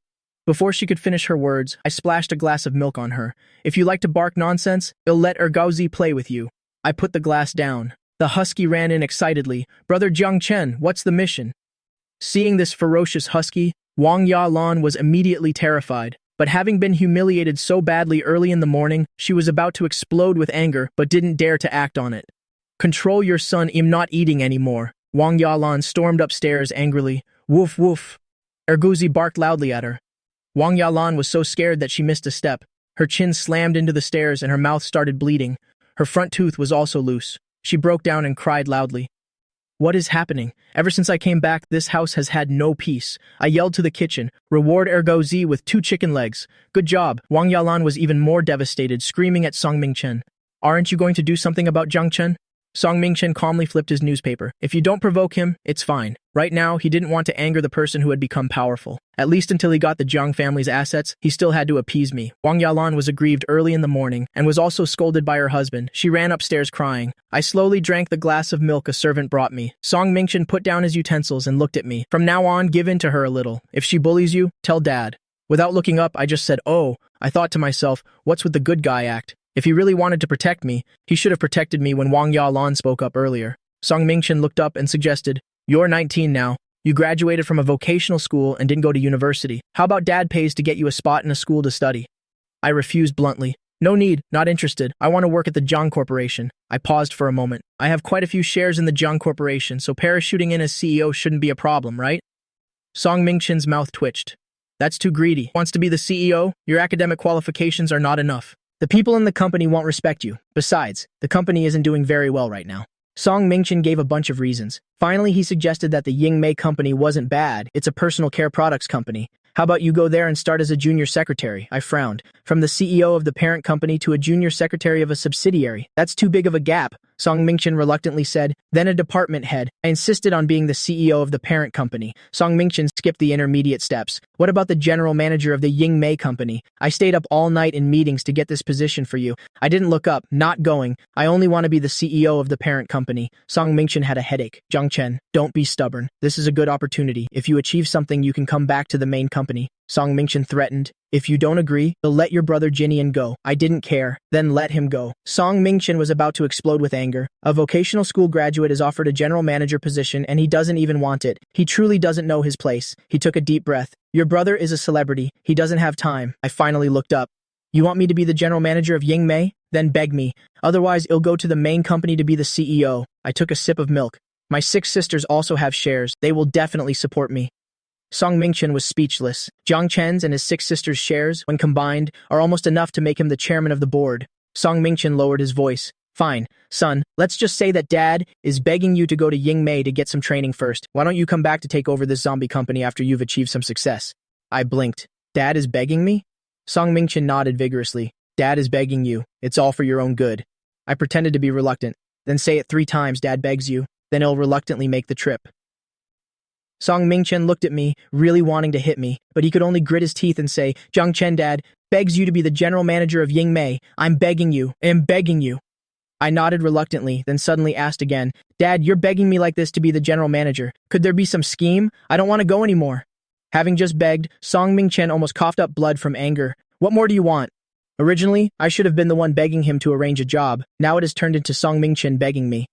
Before she could finish her words, I splashed a glass of milk on her. "If you like to bark nonsense, I'll let Ergauzi play with you." I put the glass down. The husky ran in excitedly. "Brother Zhang Chen, what's the mission?" Seeing this ferocious husky, Wang Yalan was immediately terrified. But having been humiliated so badly early in the morning, she was about to explode with anger but didn't dare to act on it. "Control your son, I'm not eating anymore." Wang Yalan stormed upstairs angrily. "Woof woof." Erguzi barked loudly at her. Wang Yalan was so scared that she missed a step. Her chin slammed into the stairs and her mouth started bleeding. Her front tooth was also loose. She broke down and cried loudly. "What is happening? Ever since I came back, this house has had no peace." I yelled to the kitchen, "Reward Ergozi with 2 chicken legs." "Good job." Wang Yalan was even more devastated, screaming at Song Mingchen. "Aren't you going to do something about Zhang Chen?" Song Mingchen calmly flipped his newspaper. "If you don't provoke him, it's fine." Right now, he didn't want to anger the person who had become powerful. At least until he got the Jiang family's assets, he still had to appease me. Wang Yalan was aggrieved early in the morning and was also scolded by her husband. She ran upstairs crying. I slowly drank the glass of milk a servant brought me. Song Mingchen put down his utensils and looked at me. "From now on, give in to her a little. If she bullies you, tell Dad." Without looking up, I just said, "Oh." I thought to myself, what's with the good guy act? If he really wanted to protect me, he should have protected me when Wang Yalan spoke up earlier. Song Mingchen looked up and suggested, "You're 19 now. You graduated from a vocational school and didn't go to university. How about Dad pays to get you a spot in a school to study?" I refused bluntly. "No need, not interested. I want to work at the Jiang Corporation." I paused for a moment. "I have quite a few shares in the Jiang Corporation, so parachuting in as CEO shouldn't be a problem, right?" Song Mingchen's mouth twitched. "That's too greedy. Wants to be the CEO? Your academic qualifications are not enough. The people in the company won't respect you. Besides, the company isn't doing very well right now." Song Mingchen gave a bunch of reasons. Finally, he suggested that the Yingmei company wasn't bad. It's a personal care products company. "How about you go there and start as a junior secretary?" I frowned. "From the CEO of the parent company to a junior secretary of a subsidiary. That's too big of a gap." Song Mingchen reluctantly said. "Then a department head." I insisted on being the CEO of the parent company. Song Mingchen skipped the intermediate steps. "What about the general manager of the Yingmei company? I stayed up all night in meetings to get this position for you." I didn't look up. "Not going. I only want to be the CEO of the parent company." Song Mingchen had a headache. "Zhang Chen, don't be stubborn. This is a good opportunity. If you achieve something, you can come back to the main company." Song Mingchen threatened. If you don't agree, they'll let your brother Jinian go. I didn't care. Then let him go. Song Mingchen was about to explode with anger. A vocational school graduate is offered a general manager position and he doesn't even want it. He truly doesn't know his place. He took a deep breath. Your brother is a celebrity. He doesn't have time. I finally looked up. You want me to be the general manager of Yingmei? Then beg me. Otherwise, I'll go to the main company to be the CEO. I took a sip of milk. My 6 sisters also have shares. They will definitely support me. Song Mingchen was speechless. Jiang Chen's and his 6 sisters' shares, when combined, are almost enough to make him the chairman of the board. Song Mingchen lowered his voice. Fine, son, let's just say that Dad is begging you to go to Yingmei to get some training first. Why don't you come back to take over this zombie company after you've achieved some success? I blinked. Dad is begging me? Song Mingchen nodded vigorously. Dad is begging you. It's all for your own good. I pretended to be reluctant. Then say it 3 times, Dad begs you. Then he'll reluctantly make the trip. Song Mingchen looked at me, really wanting to hit me, but he could only grit his teeth and say, Jiang Chen Dad begs you to be the general manager of Yingmei. I'm begging you. I'm begging you. I nodded reluctantly, then suddenly asked again, Dad, you're begging me like this to be the general manager. Could there be some scheme? I don't want to go anymore. Having just begged, Song Mingchen almost coughed up blood from anger. What more do you want? Originally, I should have been the one begging him to arrange a job. Now it has turned into Song Mingchen begging me.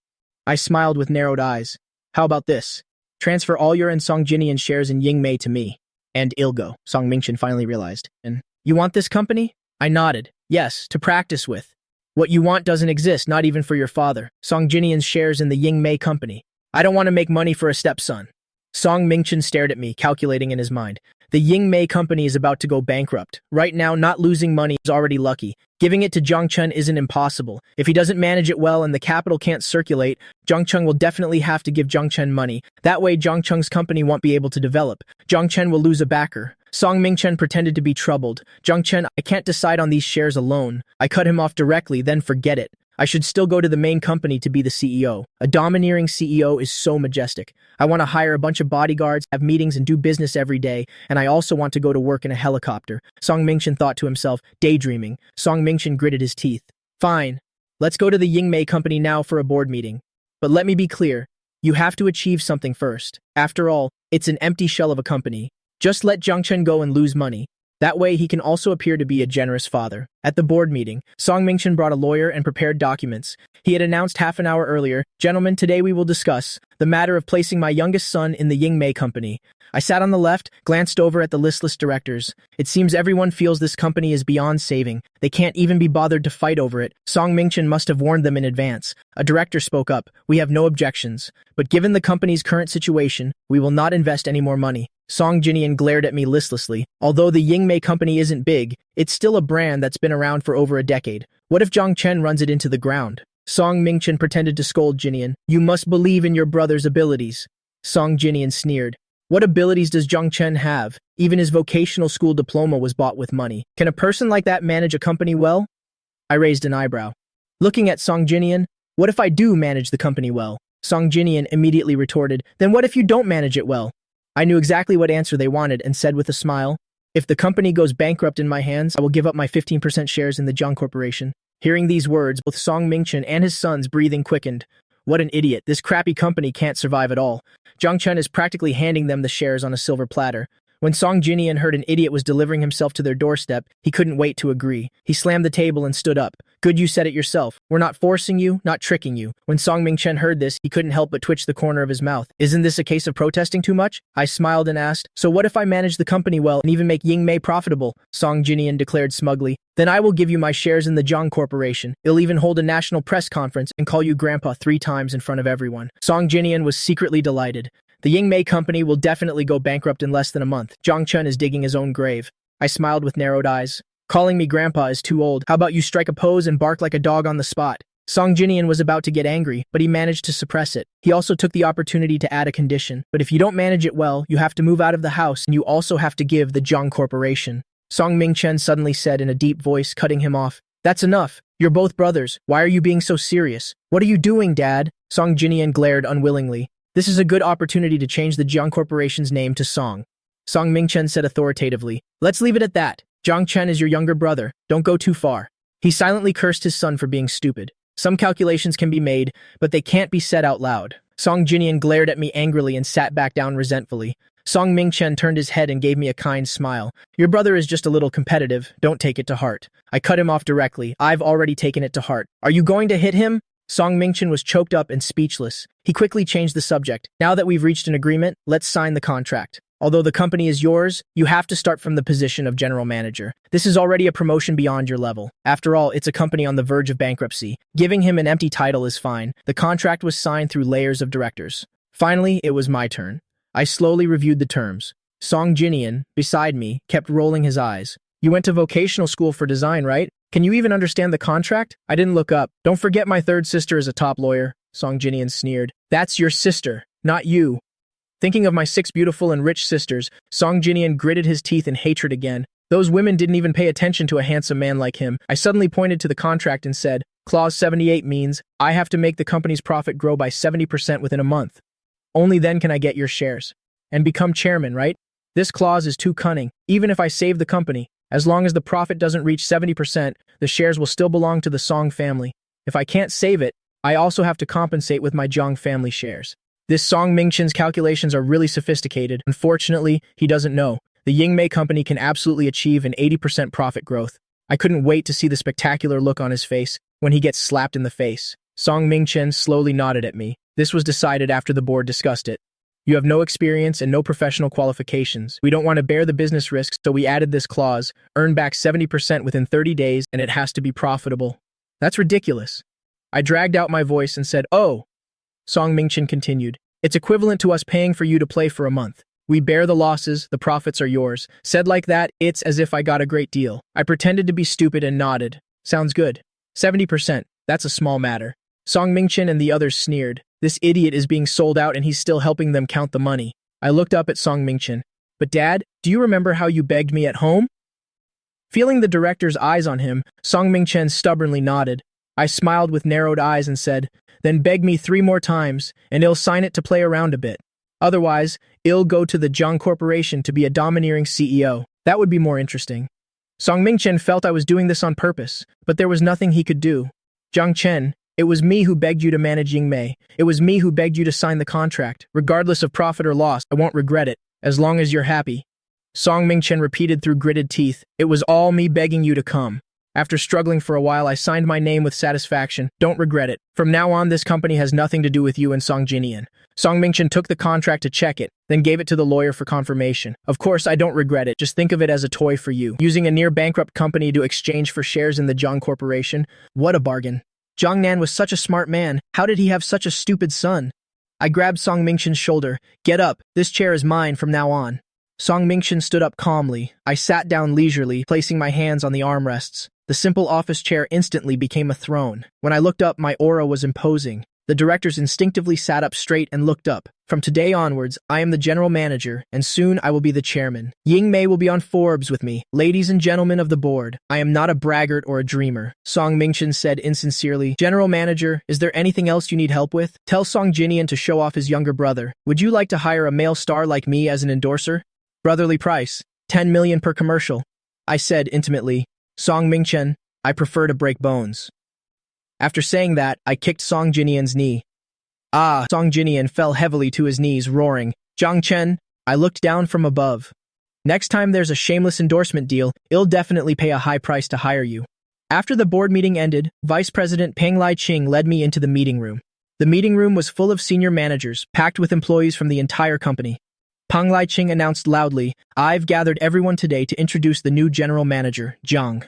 I smiled with narrowed eyes. How about this? Transfer all your and Song Jinian shares in Yingmei to me. And Ilgo, Song Mingchen finally realized. And you want this company? I nodded. Yes, to practice with. What you want doesn't exist, not even for your father. Song Jinian's shares in the Yingmei company. I don't want to make money for a stepson. Song Mingchen stared at me, calculating in his mind. The Yingmei company is about to go bankrupt. Right now, not losing money is already lucky. Giving it to Jiang Chen isn't impossible. If he doesn't manage it well and the capital can't circulate, Jiang Chen will definitely have to give Jiang Chen money. That way, Jiang Chen's company won't be able to develop. Jiang Chen will lose a backer. Song Mingchen pretended to be troubled. Jiang Chen, I can't decide on these shares alone. I cut him off directly, then forget it. I should still go to the main company to be the CEO. A domineering CEO is so majestic. I want to hire a bunch of bodyguards, have meetings, and do business every day, and I also want to go to work in a helicopter. Song Mingchen thought to himself, daydreaming. Song Mingchen gritted his teeth. Fine. Let's go to the Yingmei company now for a board meeting. But let me be clear. You have to achieve something first. After all, it's an empty shell of a company. Just let Jiang Chen go and lose money. That way, he can also appear to be a generous father. At the board meeting, Song Mingchen brought a lawyer and prepared documents. He had announced half an hour earlier, Gentlemen, today we will discuss the matter of placing my youngest son in the Yingmei company. I sat on the left, glanced over at the listless directors. It seems everyone feels this company is beyond saving. They can't even be bothered to fight over it. Song Mingchen must have warned them in advance. A director spoke up. We have no objections. But given the company's current situation, we will not invest any more money. Song Jinian glared at me listlessly. Although the Yingmei company isn't big, it's still a brand that's been around for over a decade. What if Jiang Chen runs it into the ground? Song Mingchen pretended to scold Jinian. You must believe in your brother's abilities. Song Jinian sneered. What abilities does Jiang Chen have? Even his vocational school diploma was bought with money. Can a person like that manage a company well? I raised an eyebrow. Looking at Song Jinian, what if I do manage the company well? Song Jinian immediately retorted, then what if you don't manage it well? I knew exactly what answer they wanted and said with a smile, if the company goes bankrupt in my hands, I will give up my 15% shares in the Jiang Corporation. Hearing these words, both Song Mingchen and his son's breathing quickened. What an idiot. This crappy company can't survive at all. Jiang Chen is practically handing them the shares on a silver platter. When Song Jinian heard an idiot was delivering himself to their doorstep, he couldn't wait to agree. He slammed the table and stood up. Good, you said it yourself. We're not forcing you, not tricking you. When Song Mingchen heard this, he couldn't help but twitch the corner of his mouth. Isn't this a case of protesting too much? I smiled and asked, so what if I manage the company well and even make Yingmei profitable? Song Jinian declared smugly. Then I will give you my shares in the Jiang Corporation. It'll even hold a national press conference and call you Grandpa 3 times in front of everyone. Song Jinian was secretly delighted. The Yingmei company will definitely go bankrupt in less than a month. Jiang Chen is digging his own grave. I smiled with narrowed eyes. Calling me grandpa is too old. How about you strike a pose and bark like a dog on the spot? Song Jinian was about to get angry, but he managed to suppress it. He also took the opportunity to add a condition. But if you don't manage it well, you have to move out of the house and you also have to give the Jiang Corporation. Song Mingchen suddenly said in a deep voice, cutting him off. That's enough. You're both brothers. Why are you being so serious? What are you doing, Dad? Song Jinian glared unwillingly. This is a good opportunity to change the Jiang Corporation's name to Song. Song Mingchen said authoritatively. Let's leave it at that. Jiang Chen is your younger brother. Don't go too far. He silently cursed his son for being stupid. Some calculations can be made, but they can't be said out loud. Song Jinian glared at me angrily and sat back down resentfully. Song Mingchen turned his head and gave me a kind smile. Your brother is just a little competitive. Don't take it to heart. I cut him off directly. I've already taken it to heart. Are you going to hit him? Song Mingchen was choked up and speechless. He quickly changed the subject. Now that we've reached an agreement, let's sign the contract. Although the company is yours, you have to start from the position of general manager. This is already a promotion beyond your level. After all, it's a company on the verge of bankruptcy. Giving him an empty title is fine. The contract was signed through layers of directors. Finally, it was my turn. I slowly reviewed the terms. Song Jinian, beside me, kept rolling his eyes. You went to vocational school for design, right? Can you even understand the contract? I didn't look up. Don't forget my third sister is a top lawyer. Song Jinian sneered. That's your sister, not you. Thinking of my 6 beautiful and rich sisters, Song Jinian gritted his teeth in hatred again. Those women didn't even pay attention to a handsome man like him. I suddenly pointed to the contract and said, Clause 78 means I have to make the company's profit grow by 70% within a month. Only then can I get your shares. And become chairman, right? This clause is too cunning. Even if I save the company, as long as the profit doesn't reach 70%, the shares will still belong to the Song family. If I can't save it, I also have to compensate with my Jiang family shares. This Song Mingchen's calculations are really sophisticated. Unfortunately, he doesn't know. The Yingmei company can absolutely achieve an 80% profit growth. I couldn't wait to see the spectacular look on his face when he gets slapped in the face. Song Mingchen slowly nodded at me. This was decided after the board discussed it. You have no experience and no professional qualifications. We don't want to bear the business risks, so we added this clause, earn back 70% within 30 days, and it has to be profitable. That's ridiculous. I dragged out my voice and said, oh. Song Mingchen continued, it's equivalent to us paying for you to play for a month. We bear the losses, the profits are yours. Said like that, it's as if I got a great deal. I pretended to be stupid and nodded. Sounds good. 70%, that's a small matter. Song Mingchen and the others sneered. This idiot is being sold out and he's still helping them count the money. I looked up at Song Mingchen. But Dad, do you remember how you begged me at home? Feeling the director's eyes on him, Song Mingchen stubbornly nodded. I smiled with narrowed eyes and said, then beg me 3 more times, and I'll sign it to play around a bit. Otherwise, I'll go to the Jiang Corporation to be a domineering CEO. That would be more interesting. Song Mingchen felt I was doing this on purpose, but there was nothing he could do. Jiang Chen, it was me who begged you to manage Yingmei. It was me who begged you to sign the contract. Regardless of profit or loss, I won't regret it, as long as you're happy. Song Mingchen repeated through gritted teeth, it was all me begging you to come. After struggling for a while, I signed my name with satisfaction. Don't regret it. From now on, this company has nothing to do with you and Song Jinian. Song Mingchen took the contract to check it, then gave it to the lawyer for confirmation. Of course, I don't regret it. Just think of it as a toy for you. Using a near-bankrupt company to exchange for shares in the Jiang Corporation. What a bargain. Jiang Nan was such a smart man. How did he have such a stupid son? I grabbed Song Mingchen's shoulder. Get up. This chair is mine from now on. Song Mingchen stood up calmly. I sat down leisurely, placing my hands on the armrests. The simple office chair instantly became a throne. When I looked up, my aura was imposing. The directors instinctively sat up straight and looked up. From today onwards, I am the general manager, and soon I will be the chairman. Yingmei will be on Forbes with me. Ladies and gentlemen of the board, I am not a braggart or a dreamer. Song Mingchen said insincerely, General manager, is there anything else you need help with? Tell Song Jinian to show off his younger brother. Would you like to hire a male star like me as an endorser? Brotherly price, 10 million per commercial. I said intimately, Song Mingchen, I prefer to break bones. After saying that, I kicked Song Jinian's knee. Ah, Song Jinian fell heavily to his knees, roaring, Jiang Chen, I looked down from above. Next time there's a shameless endorsement deal, I'll definitely pay a high price to hire you. After the board meeting ended, Vice President Peng Lai-ching led me into the meeting room. The meeting room was full of senior managers, packed with employees from the entire company. Peng Lai-ching announced loudly, I've gathered everyone today to introduce the new general manager, Jiang.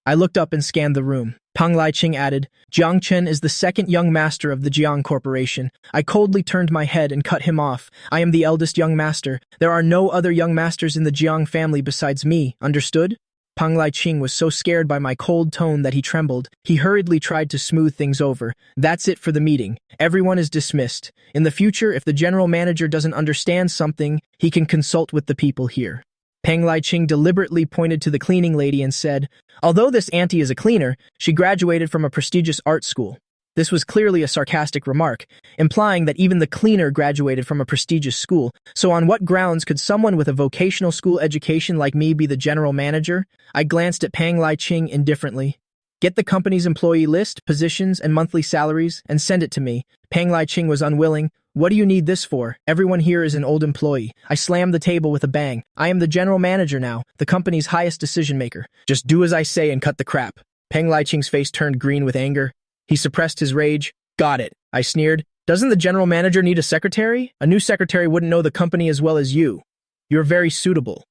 I looked up and scanned the room. Peng Lai-ching added, Jiang Chen is the second young master of the Jiang Corporation. I coldly turned my head and cut him off. I am the eldest young master. There are no other young masters in the Jiang family besides me, understood? Peng Lai-ching was so scared by my cold tone that he trembled. He hurriedly tried to smooth things over. That's it for the meeting. Everyone is dismissed. In the future, if the general manager doesn't understand something, he can consult with the people here. Peng Lai-ching deliberately pointed to the cleaning lady and said, although this auntie is a cleaner, she graduated from a prestigious art school. This was clearly a sarcastic remark, implying that even the cleaner graduated from a prestigious school. So on what grounds could someone with a vocational school education like me be the general manager? I glanced at Peng Lai-ching indifferently. Get the company's employee list, positions, and monthly salaries, and send it to me. Peng Lai-ching was unwilling. What do you need this for? Everyone here is an old employee. I slammed the table with a bang. I am the general manager now, the company's highest decision maker. Just do as I say and cut the crap. Peng Liqing's face turned green with anger. He suppressed his rage. Got it, I sneered. Doesn't the general manager need a secretary? A new secretary wouldn't know the company as well as you. You're very suitable.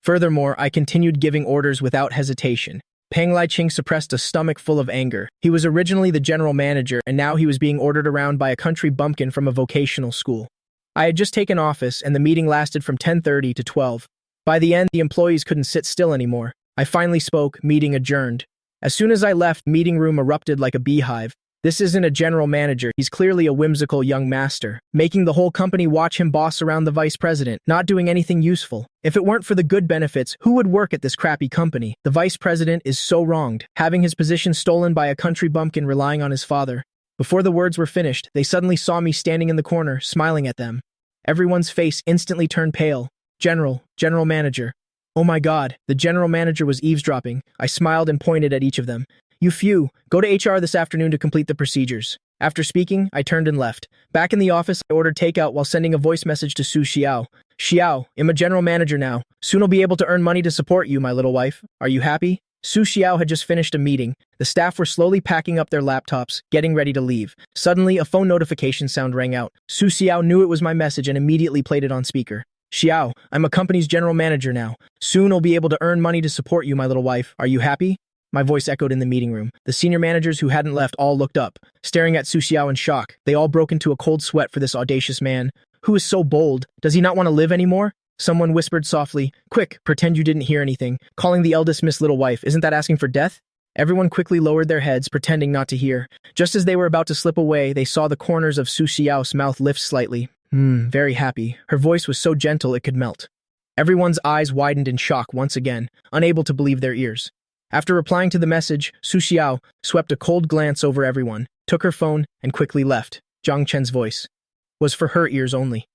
Furthermore, I continued giving orders without hesitation. Peng Liqing suppressed a stomach full of anger. He was originally the general manager, and now he was being ordered around by a country bumpkin from a vocational school. I had just taken office, and the meeting lasted from 10:30 to 12. By the end, the employees couldn't sit still anymore. I finally spoke, meeting adjourned. As soon as I left, meeting room erupted like a beehive. This isn't a general manager, he's clearly a whimsical young master, making the whole company watch him boss around the vice president, not doing anything useful. If it weren't for the good benefits, who would work at this crappy company? The vice president is so wronged, having his position stolen by a country bumpkin relying on his father. Before the words were finished, they suddenly saw me standing in the corner, smiling at them. Everyone's face instantly turned pale. General manager. Oh my god, the general manager was eavesdropping. I smiled and pointed at each of them. You few, go to HR this afternoon to complete the procedures. After speaking, I turned and left. Back in the office, I ordered takeout while sending a voice message to Su Xiao. Xiao, I'm a general manager now. Soon I'll be able to earn money to support you, my little wife. Are you happy? Su Xiao had just finished a meeting. The staff were slowly packing up their laptops, getting ready to leave. Suddenly, a phone notification sound rang out. Su Xiao knew it was my message and immediately played it on speaker. Xiao, I'm a company's general manager now. Soon I'll be able to earn money to support you, my little wife. Are you happy? My voice echoed in the meeting room. The senior managers who hadn't left all looked up, staring at Su Xiao in shock. They all broke into a cold sweat for this audacious man. Who is so bold? Does he not want to live anymore? Someone whispered softly, Quick, pretend you didn't hear anything. Calling the eldest Miss Little Wife, isn't that asking for death? Everyone quickly lowered their heads, pretending not to hear. Just as they were about to slip away, they saw the corners of Su Xiao's mouth lift slightly. Very happy. Her voice was so gentle it could melt. Everyone's eyes widened in shock once again, unable to believe their ears. After replying to the message, Su Xiao swept a cold glance over everyone, took her phone, and quickly left. Zhang Chen's voice was for her ears only.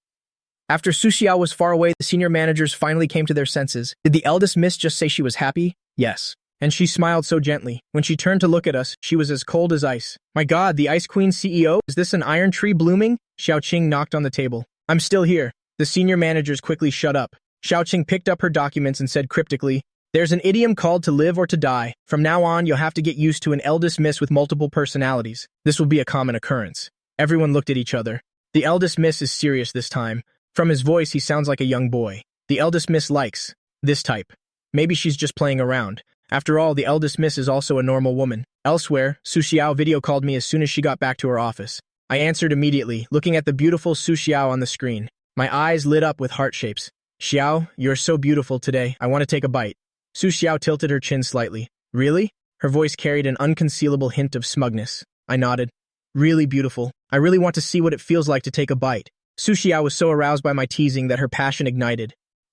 After Su Xiao was far away, the senior managers finally came to their senses. Did the eldest miss just say she was happy? Yes. And she smiled so gently. When she turned to look at us, she was as cold as ice. My god, the Ice Queen CEO? Is this an iron tree blooming? Xiaoqing knocked on the table. I'm still here. The senior managers quickly shut up. Xiaoqing picked up her documents and said cryptically, There's an idiom called to live or to die. From now on, you'll have to get used to an eldest miss with multiple personalities. This will be a common occurrence. Everyone looked at each other. The eldest miss is serious this time. From his voice, he sounds like a young boy. The eldest miss likes this type. Maybe she's just playing around. After all, the eldest miss is also a normal woman. Elsewhere, Su Xiao video called me as soon as she got back to her office. I answered immediately, looking at the beautiful Su Xiao on the screen. My eyes lit up with heart shapes. Xiao, you're so beautiful today. I want to take a bite. Su Xiao tilted her chin slightly. Really? Her voice carried an unconcealable hint of smugness. I nodded. Really beautiful. I really want to see what it feels like to take a bite. Su Xiao was so aroused by my teasing that her passion ignited.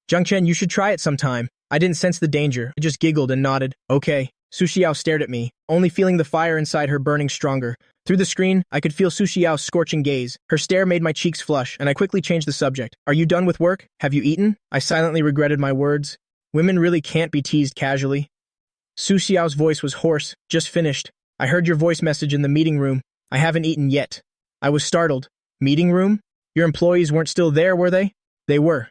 Zhang Chen, you should try it sometime. I didn't sense the danger. I just giggled and nodded. Okay. Su Xiao stared at me, only feeling the fire inside her burning stronger. Through the screen, I could feel Su Xiao's scorching gaze. Her stare made my cheeks flush, and I quickly changed the subject. Are you done with work? Have you eaten? I silently regretted my words. Women really can't be teased casually. Su Xiao's voice was hoarse. Just finished. I heard your voice message in the meeting room. I haven't eaten yet. I was startled. Meeting room? Your employees weren't still there, were they? They were.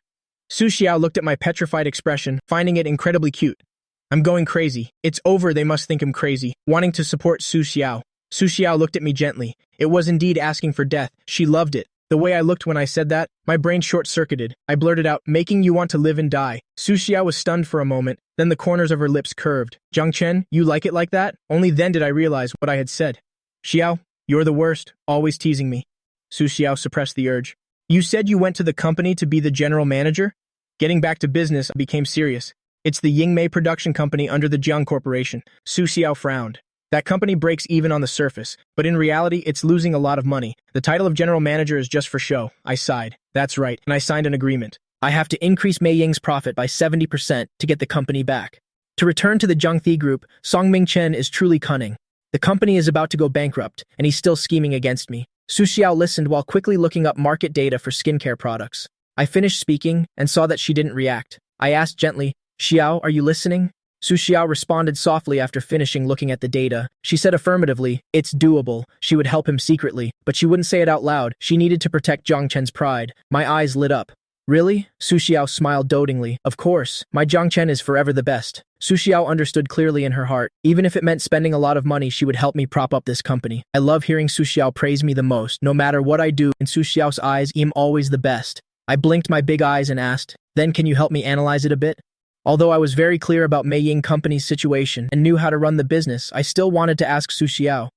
Su Xiao looked at my petrified expression, finding it incredibly cute. I'm going crazy. It's over, they must think I'm crazy. Wanting to support Su Xiao. Su Xiao looked at me gently. It was indeed asking for death. She loved it. The way I looked when I said that, my brain short-circuited. I blurted out, making you want to live and die. Su Xiao was stunned for a moment, then the corners of her lips curved. Zhang Chen, you like it like that? Only then did I realize what I had said. Xiao, you're the worst, always teasing me. Su Xiao suppressed the urge. You said you went to the company to be the general manager? Getting back to business, I became serious. It's the Yingmei production company under the Jiang Corporation. Su Xiao frowned. That company breaks even on the surface, but in reality, it's losing a lot of money. The title of general manager is just for show. I sighed. That's right, and I signed an agreement. I have to increase Mei Ying's profit by 70% to get the company back. To return to the Zhangthi group, Song Mingchen is truly cunning. The company is about to go bankrupt, and he's still scheming against me. Su Xiao listened while quickly looking up market data for skincare products. I finished speaking and saw that she didn't react. I asked gently, Xiao, are you listening? Su Xiao responded softly after finishing looking at the data. She said affirmatively, it's doable. She would help him secretly, but she wouldn't say it out loud. She needed to protect Zhang Chen's pride. My eyes lit up. Really? Su Xiao smiled dotingly. Of course, my Zhang Chen is forever the best. Su Xiao understood clearly in her heart. Even if it meant spending a lot of money, she would help me prop up this company. I love hearing Su Xiao praise me the most. No matter what I do, in Su Xiao's eyes, I'm always the best. I blinked my big eyes and asked, then can you help me analyze it a bit? Although I was very clear about Mei Ying Company's situation and knew how to run the business, I still wanted to ask Su Xiao.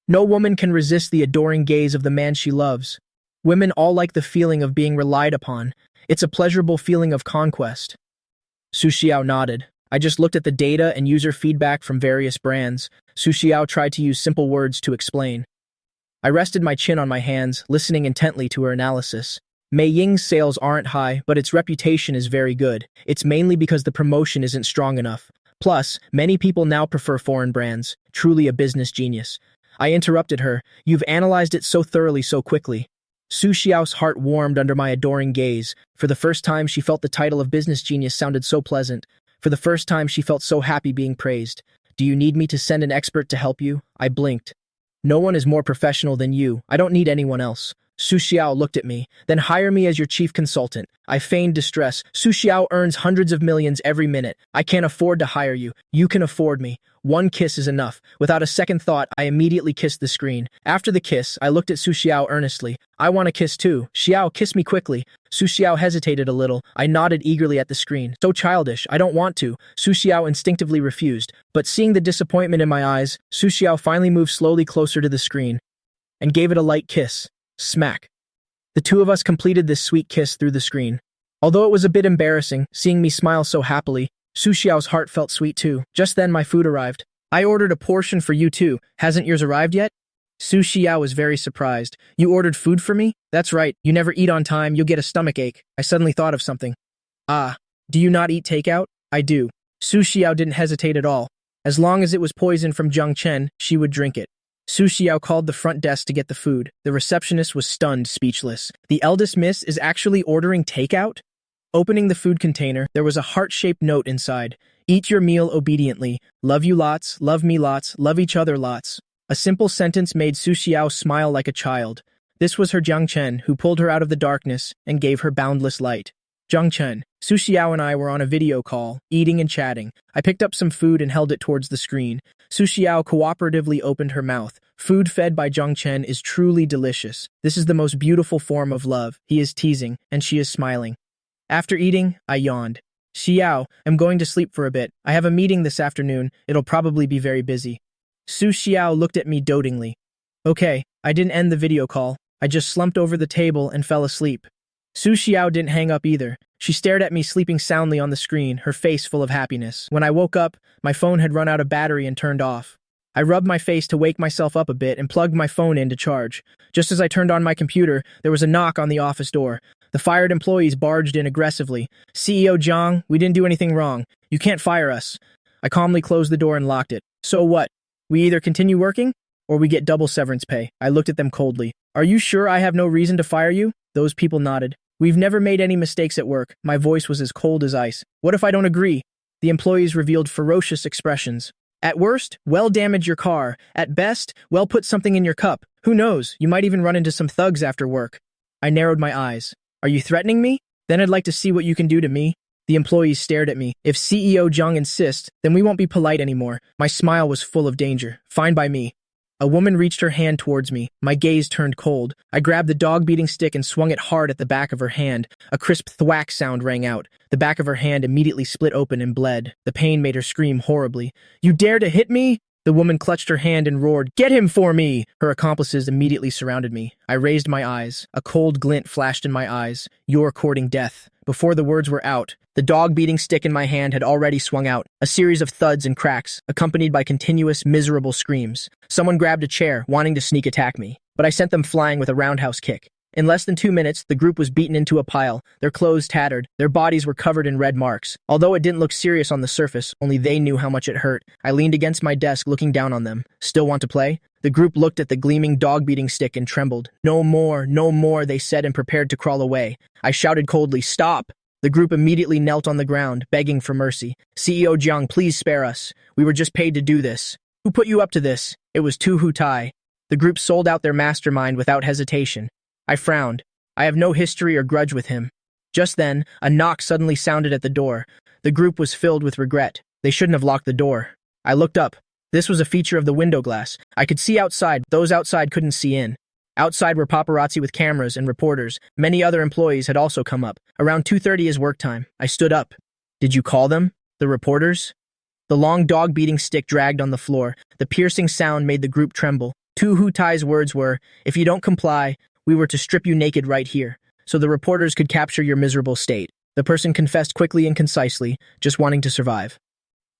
No woman can resist the adoring gaze of the man she loves. Women all like the feeling of being relied upon. It's a pleasurable feeling of conquest. Su Xiao nodded. I just looked at the data and user feedback from various brands. Su Xiao tried to use simple words to explain. I rested my chin on my hands, listening intently to her analysis. Mei Ying's sales aren't high, but its reputation is very good. It's mainly because the promotion isn't strong enough. Plus, many people now prefer foreign brands. Truly a business genius. I interrupted her. You've analyzed it so thoroughly so quickly. Su Xiao's heart warmed under my adoring gaze. For the first time, she felt the title of business genius sounded so pleasant. For the first time, she felt so happy being praised. Do you need me to send an expert to help you? I blinked. No one is more professional than you. I don't need anyone else. Su Xiao looked at me. Then hire me as your chief consultant. I feigned distress. Su Xiao earns hundreds of millions every minute. I can't afford to hire you. You can afford me. One kiss is enough. Without a second thought, I immediately kissed the screen. After the kiss, I looked at Su Xiao earnestly. I want to kiss too. Xiao, kiss me quickly. Su Xiao hesitated a little. I nodded eagerly at the screen. So childish. I don't want to. Su Xiao instinctively refused. But seeing the disappointment in my eyes, Su Xiao finally moved slowly closer to the screen and gave it a light kiss. Smack. The two of us completed this sweet kiss through the screen. Although it was a bit embarrassing, seeing me smile so happily, Su Xiao's heart felt sweet too. Just then my food arrived. I ordered a portion for you too. Hasn't yours arrived yet? Su Xiao was very surprised. You ordered food for me? That's right. You never eat on time, you'll get a stomachache. I suddenly thought of something. Ah, do you not eat takeout? I do. Su Xiao didn't hesitate at all. As long as it was poison from Zhang Chen, she would drink it. Su Xiao called the front desk to get the food. The receptionist was stunned, speechless. The eldest miss is actually ordering takeout? Opening the food container, there was a heart-shaped note inside. Eat your meal obediently. Love you lots, love me lots, love each other lots. A simple sentence made Su Xiao smile like a child. This was her Zhang Chen, who pulled her out of the darkness and gave her boundless light. Zhang Chen. Su Xiao and I were on a video call, eating and chatting. I picked up some food and held it towards the screen. Su Xiao cooperatively opened her mouth. Food fed by Zhang Chen is truly delicious. This is the most beautiful form of love. He is teasing, and she is smiling. After eating, I yawned. Xiao, I'm going to sleep for a bit. I have a meeting this afternoon. It'll probably be very busy. Su Xiao looked at me dotingly. Okay, I didn't end the video call. I just slumped over the table and fell asleep. Su Xiao didn't hang up either. She stared at me sleeping soundly on the screen, her face full of happiness. When I woke up, my phone had run out of battery and turned off. I rubbed my face to wake myself up a bit and plugged my phone in to charge. Just as I turned on my computer, there was a knock on the office door. The fired employees barged in aggressively. CEO Zhang, we didn't do anything wrong. You can't fire us. I calmly closed the door and locked it. So what? We either continue working, or we get double severance pay. I looked at them coldly. Are you sure I have no reason to fire you? Those people nodded. We've never made any mistakes at work. My voice was as cold as ice. What if I don't agree? The employees revealed ferocious expressions. At worst, well damage your car. At best, well put something in your cup. Who knows, you might even run into some thugs after work. I narrowed my eyes. Are you threatening me? Then I'd like to see what you can do to me. The employees stared at me. If CEO Zhang insists, then we won't be polite anymore. My smile was full of danger. Fine by me. A woman reached her hand towards me. My gaze turned cold. I grabbed the dog-beating stick and swung it hard at the back of her hand. A crisp thwack sound rang out. The back of her hand immediately split open and bled. The pain made her scream horribly. You dare to hit me? The woman clutched her hand and roared, Get him for me! Her accomplices immediately surrounded me. I raised my eyes. A cold glint flashed in my eyes. You're courting death. Before the words were out, the dog-beating stick in my hand had already swung out. A series of thuds and cracks, accompanied by continuous, miserable screams. Someone grabbed a chair, wanting to sneak attack me, but I sent them flying with a roundhouse kick. In less than 2 minutes, the group was beaten into a pile, their clothes tattered, their bodies were covered in red marks. Although it didn't look serious on the surface, only they knew how much it hurt. I leaned against my desk, looking down on them. Still want to play? The group looked at the gleaming dog-beating stick and trembled. No more, they said, and prepared to crawl away. I shouted coldly, Stop! The group immediately knelt on the ground, begging for mercy. CEO Jiang, please spare us. We were just paid to do this. Who put you up to this? It was Tu Hu Tai. The group sold out their mastermind without hesitation. I frowned. I have no history or grudge with him. Just then, a knock suddenly sounded at the door. The group was filled with regret. They shouldn't have locked the door. I looked up. This was a feature of the window glass. I could see outside, but those outside couldn't see in. Outside were paparazzi with cameras and reporters. Many other employees had also come up. Around 2:30 is work time. I stood up. Did you call them? The reporters? The long dog-beating stick dragged on the floor. The piercing sound made the group tremble. Tu Hu Tai's words were, if you don't comply, we were to strip you naked right here, so the reporters could capture your miserable state. The person confessed quickly and concisely, just wanting to survive.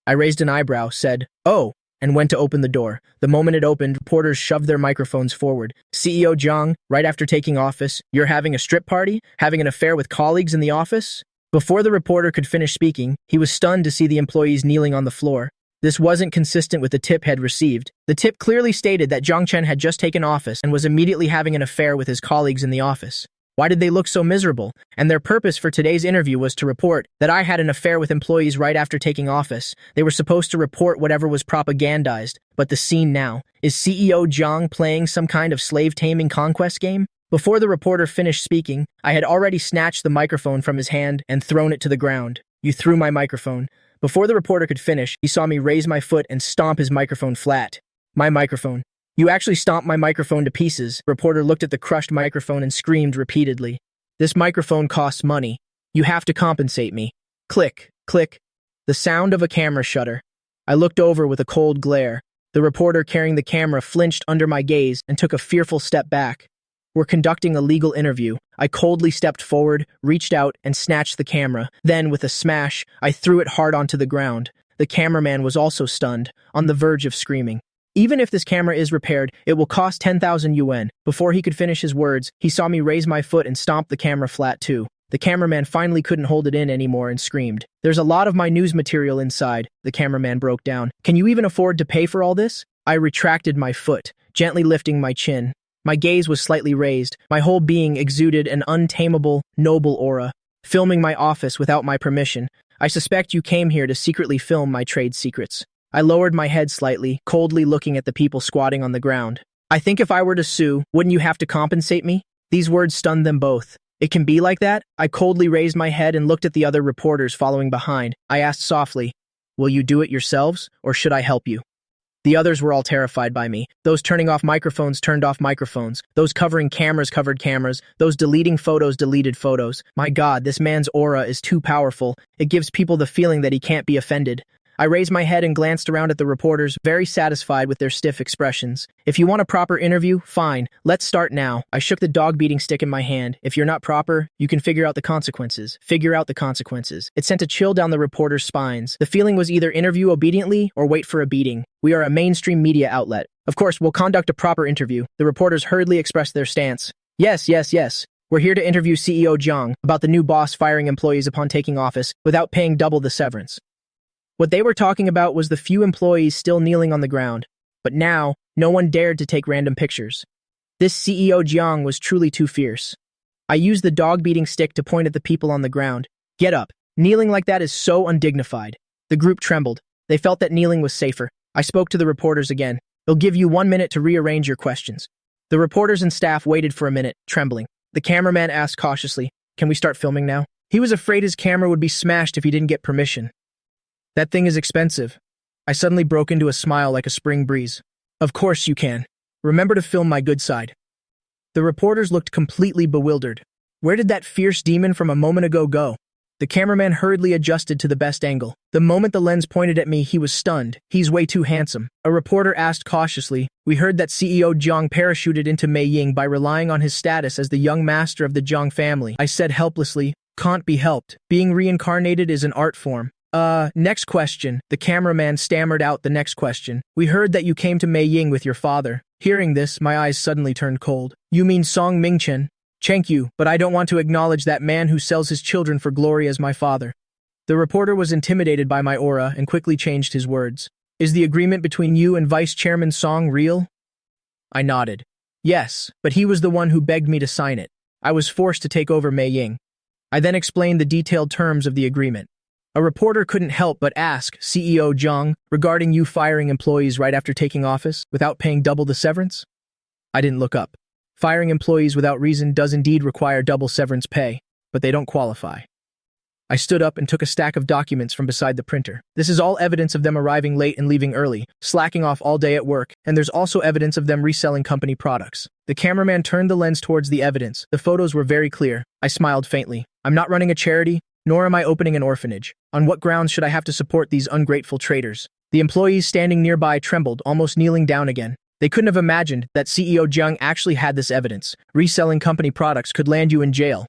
I raised an eyebrow, said, oh, and went to open the door. The moment it opened, reporters shoved their microphones forward. CEO Jiang, right after taking office, you're having a strip party? Having an affair with colleagues in the office? Before the reporter could finish speaking, he was stunned to see the employees kneeling on the floor. This wasn't consistent with the tip he'd received. The tip clearly stated that Jiang Chen had just taken office and was immediately having an affair with his colleagues in the office. Why did they look so miserable? And their purpose for today's interview was to report that I had an affair with employees right after taking office. They were supposed to report whatever was propagandized. But the scene now. Is CEO Jiang playing some kind of slave-taming conquest game? Before the reporter finished speaking, I had already snatched the microphone from his hand and thrown it to the ground. You threw my microphone. Before the reporter could finish, he saw me raise my foot and stomp his microphone flat. My microphone. You actually stomped my microphone to pieces. Reporter looked at the crushed microphone and screamed repeatedly. This microphone costs money. You have to compensate me. Click, click. The sound of a camera shutter. I looked over with a cold glare. The reporter carrying the camera flinched under my gaze and took a fearful step back. We're conducting a legal interview. I coldly stepped forward, reached out, and snatched the camera. Then, with a smash, I threw it hard onto the ground. The cameraman was also stunned, on the verge of screaming. Even if this camera is repaired, it will cost 10,000 yuan. Before he could finish his words, he saw me raise my foot and stomp the camera flat too. The cameraman finally couldn't hold it in anymore and screamed. There's a lot of my news material inside. The cameraman broke down. Can you even afford to pay for all this? I retracted my foot, gently lifting my chin. My gaze was slightly raised. My whole being exuded an untamable, noble aura. Filming my office without my permission. I suspect you came here to secretly film my trade secrets. I lowered my head slightly, coldly looking at the people squatting on the ground. I think if I were to sue, wouldn't you have to compensate me? These words stunned them both. It can be like that? I coldly raised my head and looked at the other reporters following behind. I asked softly, will you do it yourselves, or should I help you? The others were all terrified by me. Those turning off microphones turned off microphones. Those covering cameras covered cameras. Those deleting photos deleted photos. My God, this man's aura is too powerful. It gives people the feeling that he can't be offended. I raised my head and glanced around at the reporters, very satisfied with their stiff expressions. If you want a proper interview, fine. Let's start now. I shook the dog-beating stick in my hand. If you're not proper, you can figure out the consequences. Figure out the consequences. It sent a chill down the reporters' spines. The feeling was either interview obediently or wait for a beating. We are a mainstream media outlet. Of course, we'll conduct a proper interview. The reporters hurriedly expressed their stance. Yes. We're here to interview CEO Jiang about the new boss firing employees upon taking office without paying double the severance. What they were talking about was the few employees still kneeling on the ground. But now, no one dared to take random pictures. This CEO Jiang was truly too fierce. I used the dog-beating stick to point at the people on the ground. Get up. Kneeling like that is so undignified. The group trembled. They felt that kneeling was safer. I spoke to the reporters again. They'll give you 1 minute to rearrange your questions. The reporters and staff waited for a minute, trembling. The cameraman asked cautiously, can we start filming now? He was afraid his camera would be smashed if he didn't get permission. That thing is expensive. I suddenly broke into a smile like a spring breeze. Of course you can. Remember to film my good side. The reporters looked completely bewildered. Where did that fierce demon from a moment ago go? The cameraman hurriedly adjusted to the best angle. The moment the lens pointed at me, he was stunned. He's way too handsome. A reporter asked cautiously, we heard that CEO Jiang parachuted into Mei Ying by relying on his status as the young master of the Jiang family. I said helplessly, can't be helped. Being reincarnated is an art form. Next question. The cameraman stammered out the next question. We heard that you came to Mei Ying with your father. Hearing this, my eyes suddenly turned cold. You mean Song Mingchen? Thank you, but I don't want to acknowledge that man who sells his children for glory as my father. The reporter was intimidated by my aura and quickly changed his words. Is the agreement between you and Vice Chairman Song real? I nodded. Yes, but he was the one who begged me to sign it. I was forced to take over Mei Ying. I then explained the detailed terms of the agreement. A reporter couldn't help but ask CEO Zhang regarding you firing employees right after taking office without paying double the severance. I didn't look up. Firing employees without reason does indeed require double severance pay, but they don't qualify. I stood up and took a stack of documents from beside the printer. This is all evidence of them arriving late and leaving early, slacking off all day at work, and there's also evidence of them reselling company products. The cameraman turned the lens towards the evidence. The photos were very clear. I smiled faintly. I'm not running a charity, nor am I opening an orphanage. On what grounds should I have to support these ungrateful traitors? The employees standing nearby trembled, almost kneeling down again. They couldn't have imagined that CEO Zhang actually had this evidence. Reselling company products could land you in jail.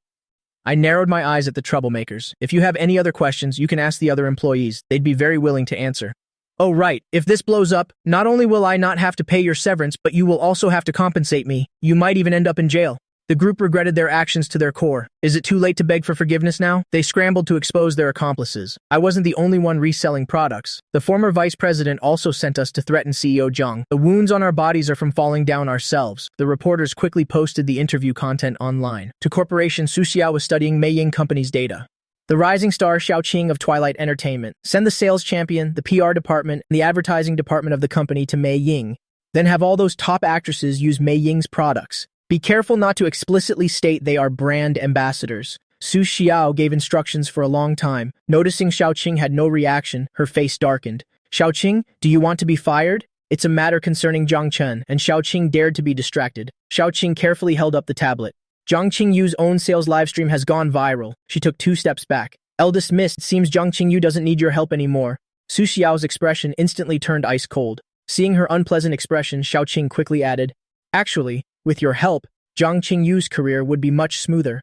I narrowed my eyes at the troublemakers. If you have any other questions, you can ask the other employees. They'd be very willing to answer. Oh right, if this blows up, not only will I not have to pay your severance, but you will also have to compensate me. You might even end up in jail. The group regretted their actions to their core. Is it too late to beg for forgiveness now? They scrambled to expose their accomplices. I wasn't the only one reselling products. The former vice president also sent us to threaten CEO Zhang. The wounds on our bodies are from falling down ourselves. The reporters quickly posted the interview content online. To corporation, Su Xiao was studying Mei Ying Company's data. The rising star Xiaoqing of Twilight Entertainment. Send the sales champion, the PR department, and the advertising department of the company to Mei Ying. Then have all those top actresses use Mei Ying's products. Be careful not to explicitly state they are brand ambassadors. Su Xiao gave instructions for a long time. Noticing Xiaoqing had no reaction, her face darkened. Xiaoqing, do you want to be fired? It's a matter concerning Zhang Chen, and Xiaoqing dared to be distracted. Xiaoqing carefully held up the tablet. Zhang Qingyu's own sales livestream has gone viral. She took 2 steps back. Eldest miss, it seems Zhang Qingyu doesn't need your help anymore. Su Xiao's expression instantly turned ice cold. Seeing her unpleasant expression, Xiaoqing quickly added, actually, with your help, Zhang Qingyu's career would be much smoother.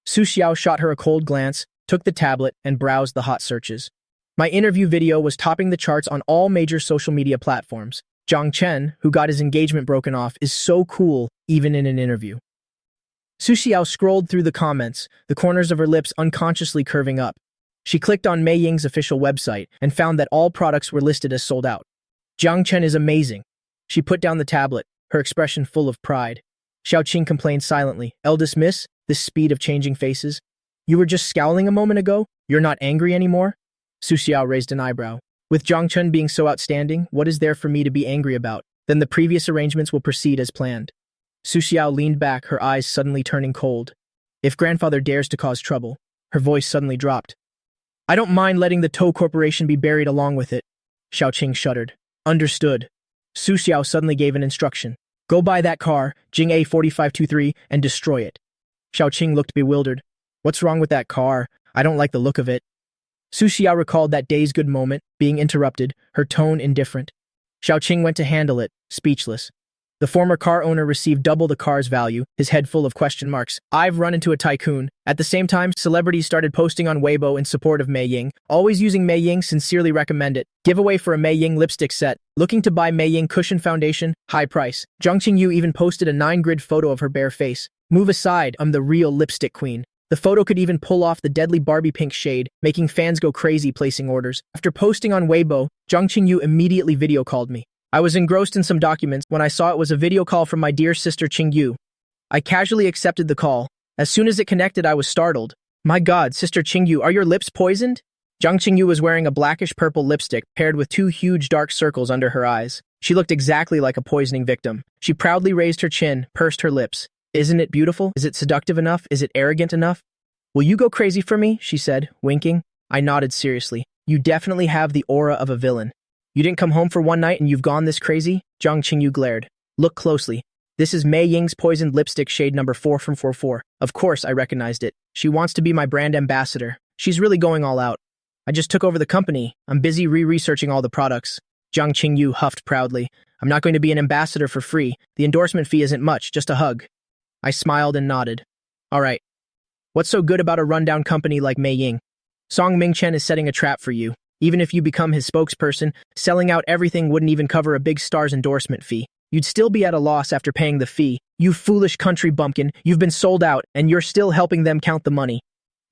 Su Xiao shot her a cold glance, took the tablet, and browsed the hot searches. My interview video was topping the charts on all major social media platforms. Zhang Chen, who got his engagement broken off, is so cool, even in an interview. Su Xiao scrolled through the comments, the corners of her lips unconsciously curving up. She clicked on Mei Ying's official website and found that all products were listed as sold out. Zhang Chen is amazing. She put down the tablet, her expression full of pride. Xiaoqing complained silently. Eldest miss, this speed of changing faces. You were just scowling a moment ago? You're not angry anymore? Su Xiao raised an eyebrow. With Zhang Chen being so outstanding, what is there for me to be angry about? Then the previous arrangements will proceed as planned. Su Xiao leaned back, her eyes suddenly turning cold. If grandfather dares to cause trouble, her voice suddenly dropped. I don't mind letting the Tou Corporation be buried along with it. Xiaoqing shuddered. Understood. Su Xiao suddenly gave an instruction. Go buy that car, Jing A4523, and destroy it. Xiaoqing looked bewildered. What's wrong with that car? I don't like the look of it. Su Xiao recalled that day's good moment, being interrupted, her tone indifferent. Xiaoqing went to handle it, speechless. The former car owner received double the car's value, his head full of question marks. I've run into a tycoon. At the same time, celebrities started posting on Weibo in support of Mei Ying. Always using Mei Ying, sincerely recommend it. Giveaway for a Mei Ying lipstick set. Looking to buy Mei Ying cushion foundation? High price. Zhang Qingyu even posted a 9-grid photo of her bare face. Move aside, I'm the real lipstick queen. The photo could even pull off the deadly Barbie pink shade, making fans go crazy placing orders. After posting on Weibo, Zhang Qingyu immediately video called me. I was engrossed in some documents when I saw it was a video call from my dear sister Qingyu. I casually accepted the call. As soon as it connected, I was startled. My God, Sister Qingyu, are your lips poisoned? Zhang Qingyu was wearing a blackish-purple lipstick paired with 2 huge dark circles under her eyes. She looked exactly like a poisoning victim. She proudly raised her chin, pursed her lips. Isn't it beautiful? Is it seductive enough? Is it arrogant enough? Will you go crazy for me? She said, winking. I nodded seriously. You definitely have the aura of a villain. You didn't come home for one night and you've gone this crazy? Zhang Qingyu glared. Look closely. This is Mei Ying's poisoned lipstick shade number 4 from 44. Of course, I recognized it. She wants to be my brand ambassador. She's really going all out. I just took over the company. I'm busy researching all the products. Zhang Qingyu huffed proudly. I'm not going to be an ambassador for free. The endorsement fee isn't much, just a hug. I smiled and nodded. All right. What's so good about a rundown company like Mei Ying? Song Mingchen is setting a trap for you. Even if you become his spokesperson, selling out everything wouldn't even cover a big star's endorsement fee. You'd still be at a loss after paying the fee. You foolish country bumpkin, you've been sold out, and you're still helping them count the money.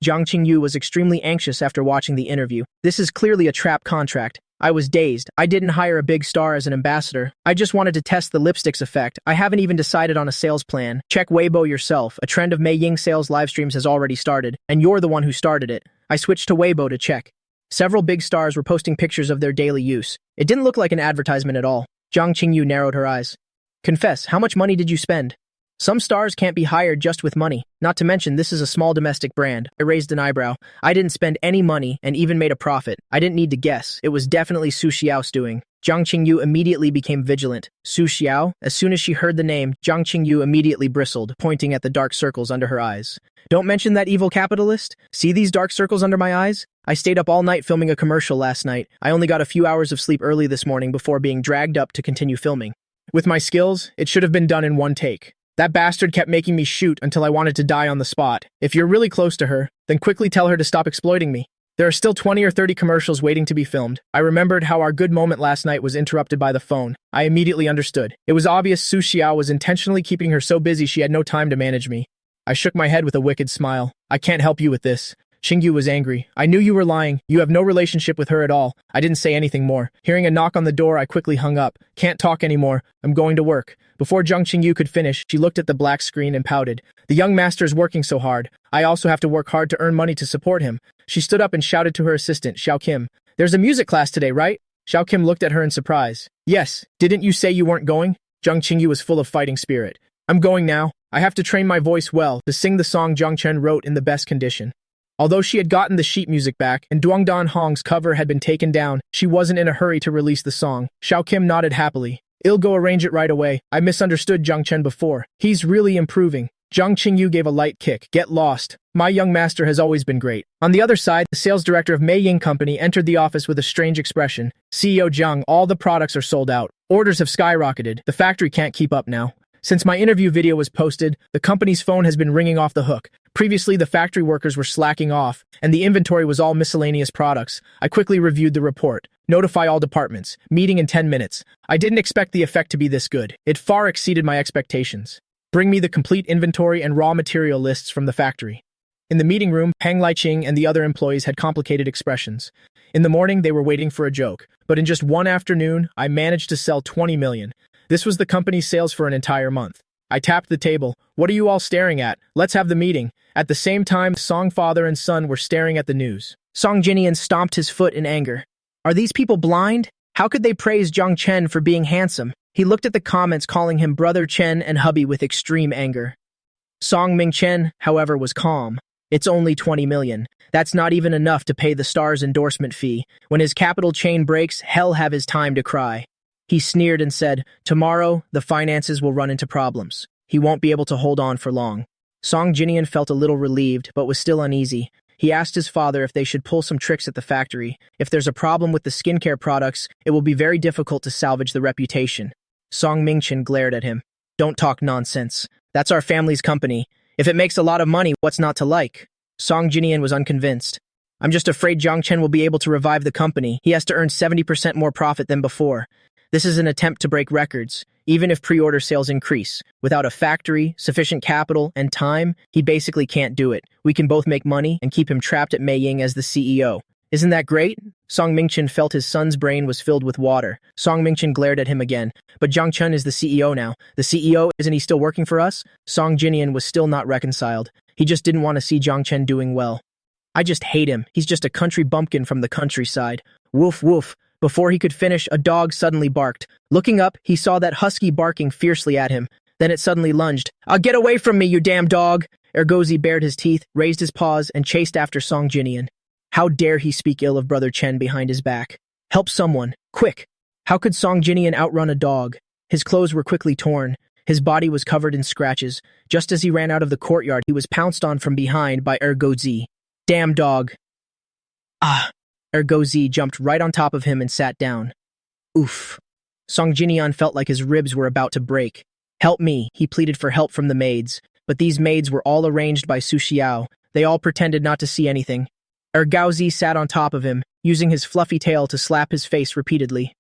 Zhang Qingyu was extremely anxious after watching the interview. This is clearly a trap contract. I was dazed. I didn't hire a big star as an ambassador. I just wanted to test the lipsticks effect. I haven't even decided on a sales plan. Check Weibo yourself. A trend of Mei Ying sales live streams has already started, and you're the one who started it. I switched to Weibo to check. Several big stars were posting pictures of their daily use. It didn't look like an advertisement at all. Zhang Qingyu narrowed her eyes. Confess, how much money did you spend? Some stars can't be hired just with money. Not to mention, this is a small domestic brand. I raised an eyebrow. I didn't spend any money and even made a profit. I didn't need to guess. It was definitely Su Xiao's doing. Zhang Qingyu immediately became vigilant. Su Xiao? As soon as she heard the name, Zhang Qingyu immediately bristled, pointing at the dark circles under her eyes. Don't mention that evil capitalist. See these dark circles under my eyes? I stayed up all night filming a commercial last night. I only got a few hours of sleep early this morning before being dragged up to continue filming. With my skills, it should have been done in one take. That bastard kept making me shoot until I wanted to die on the spot. If you're really close to her, then quickly tell her to stop exploiting me. There are still 20 or 30 commercials waiting to be filmed. I remembered how our good moment last night was interrupted by the phone. I immediately understood. It was obvious Su Xiao was intentionally keeping her so busy she had no time to manage me. I shook my head with a wicked smile. I can't help you with this. Qingyu was angry. I knew you were lying. You have no relationship with her at all. I didn't say anything more. Hearing a knock on the door, I quickly hung up. Can't talk anymore. I'm going to work. Before Zhang Qingyu could finish, she looked at the black screen and pouted. The young master is working so hard. I also have to work hard to earn money to support him. She stood up and shouted to her assistant, Xiao Kim. There's a music class today, right? Xiao Kim looked at her in surprise. Yes. Didn't you say you weren't going? Zhang Qingyu was full of fighting spirit. I'm going now. I have to train my voice well to sing the song Zhang Chen wrote in the best condition. Although she had gotten the sheet music back and Duangdan Hong's cover had been taken down, she wasn't in a hurry to release the song. Xiao Kim nodded happily. I'll go arrange it right away. I misunderstood Zhang Chen before. He's really improving. Zhang Qingyu gave a light kick. Get lost. My young master has always been great. On the other side, the sales director of Mei Ying Company entered the office with a strange expression. CEO Zhang, all the products are sold out. Orders have skyrocketed. The factory can't keep up now. Since my interview video was posted, the company's phone has been ringing off the hook. Previously, the factory workers were slacking off, and the inventory was all miscellaneous products. I quickly reviewed the report. Notify all departments. Meeting in 10 minutes. I didn't expect the effect to be this good. It far exceeded my expectations. Bring me the complete inventory and raw material lists from the factory. In the meeting room, Peng Liqing and the other employees had complicated expressions. In the morning, they were waiting for a joke. But in just one afternoon, I managed to sell 20 million. This was the company's sales for an entire month. I tapped the table. What are you all staring at? Let's have the meeting. At the same time, Song father and son were staring at the news. Song Jinian stomped his foot in anger. Are these people blind? How could they praise Zhang Chen for being handsome? He looked at the comments calling him Brother Chen and hubby with extreme anger. Song Mingchen, however, was calm. It's only 20 million. That's not even enough to pay the star's endorsement fee. When his capital chain breaks, hell have his time to cry. He sneered and said, tomorrow, the finances will run into problems. He won't be able to hold on for long. Song Jinian felt a little relieved, but was still uneasy. He asked his father if they should pull some tricks at the factory. If there's a problem with the skincare products, it will be very difficult to salvage the reputation. Song Mingchen glared at him. Don't talk nonsense. That's our family's company. If it makes a lot of money, what's not to like? Song Jinian was unconvinced. I'm just afraid Zhang Chen will be able to revive the company. He has to earn 70% more profit than before. This is an attempt to break records, even if pre-order sales increase. Without a factory, sufficient capital, and time, he basically can't do it. We can both make money and keep him trapped at Mei Ying as the CEO. Isn't that great? Song Mingchen felt his son's brain was filled with water. Song Mingchen glared at him again. But Zhang Chen is the CEO now. The CEO, isn't he still working for us? Song Jinian was still not reconciled. He just didn't want to see Zhang Chen doing well. I just hate him. He's just a country bumpkin from the countryside. Woof woof. Before he could finish, a dog suddenly barked. Looking up, he saw that husky barking fiercely at him. Then it suddenly lunged. Get away from me, you damn dog! Ergozi bared his teeth, raised his paws, and chased after Song Jinian. How dare he speak ill of Brother Chen behind his back? Help someone, quick! How could Song Jinian outrun a dog? His clothes were quickly torn. His body was covered in scratches. Just as he ran out of the courtyard, he was pounced on from behind by Ergozi. Damn dog! Ergozi jumped right on top of him and sat down. Oof. Song Jinian felt like his ribs were about to break. Help me, he pleaded for help from the maids. But these maids were all arranged by Su Xiao. They all pretended not to see anything. Ergozi sat on top of him, using his fluffy tail to slap his face repeatedly.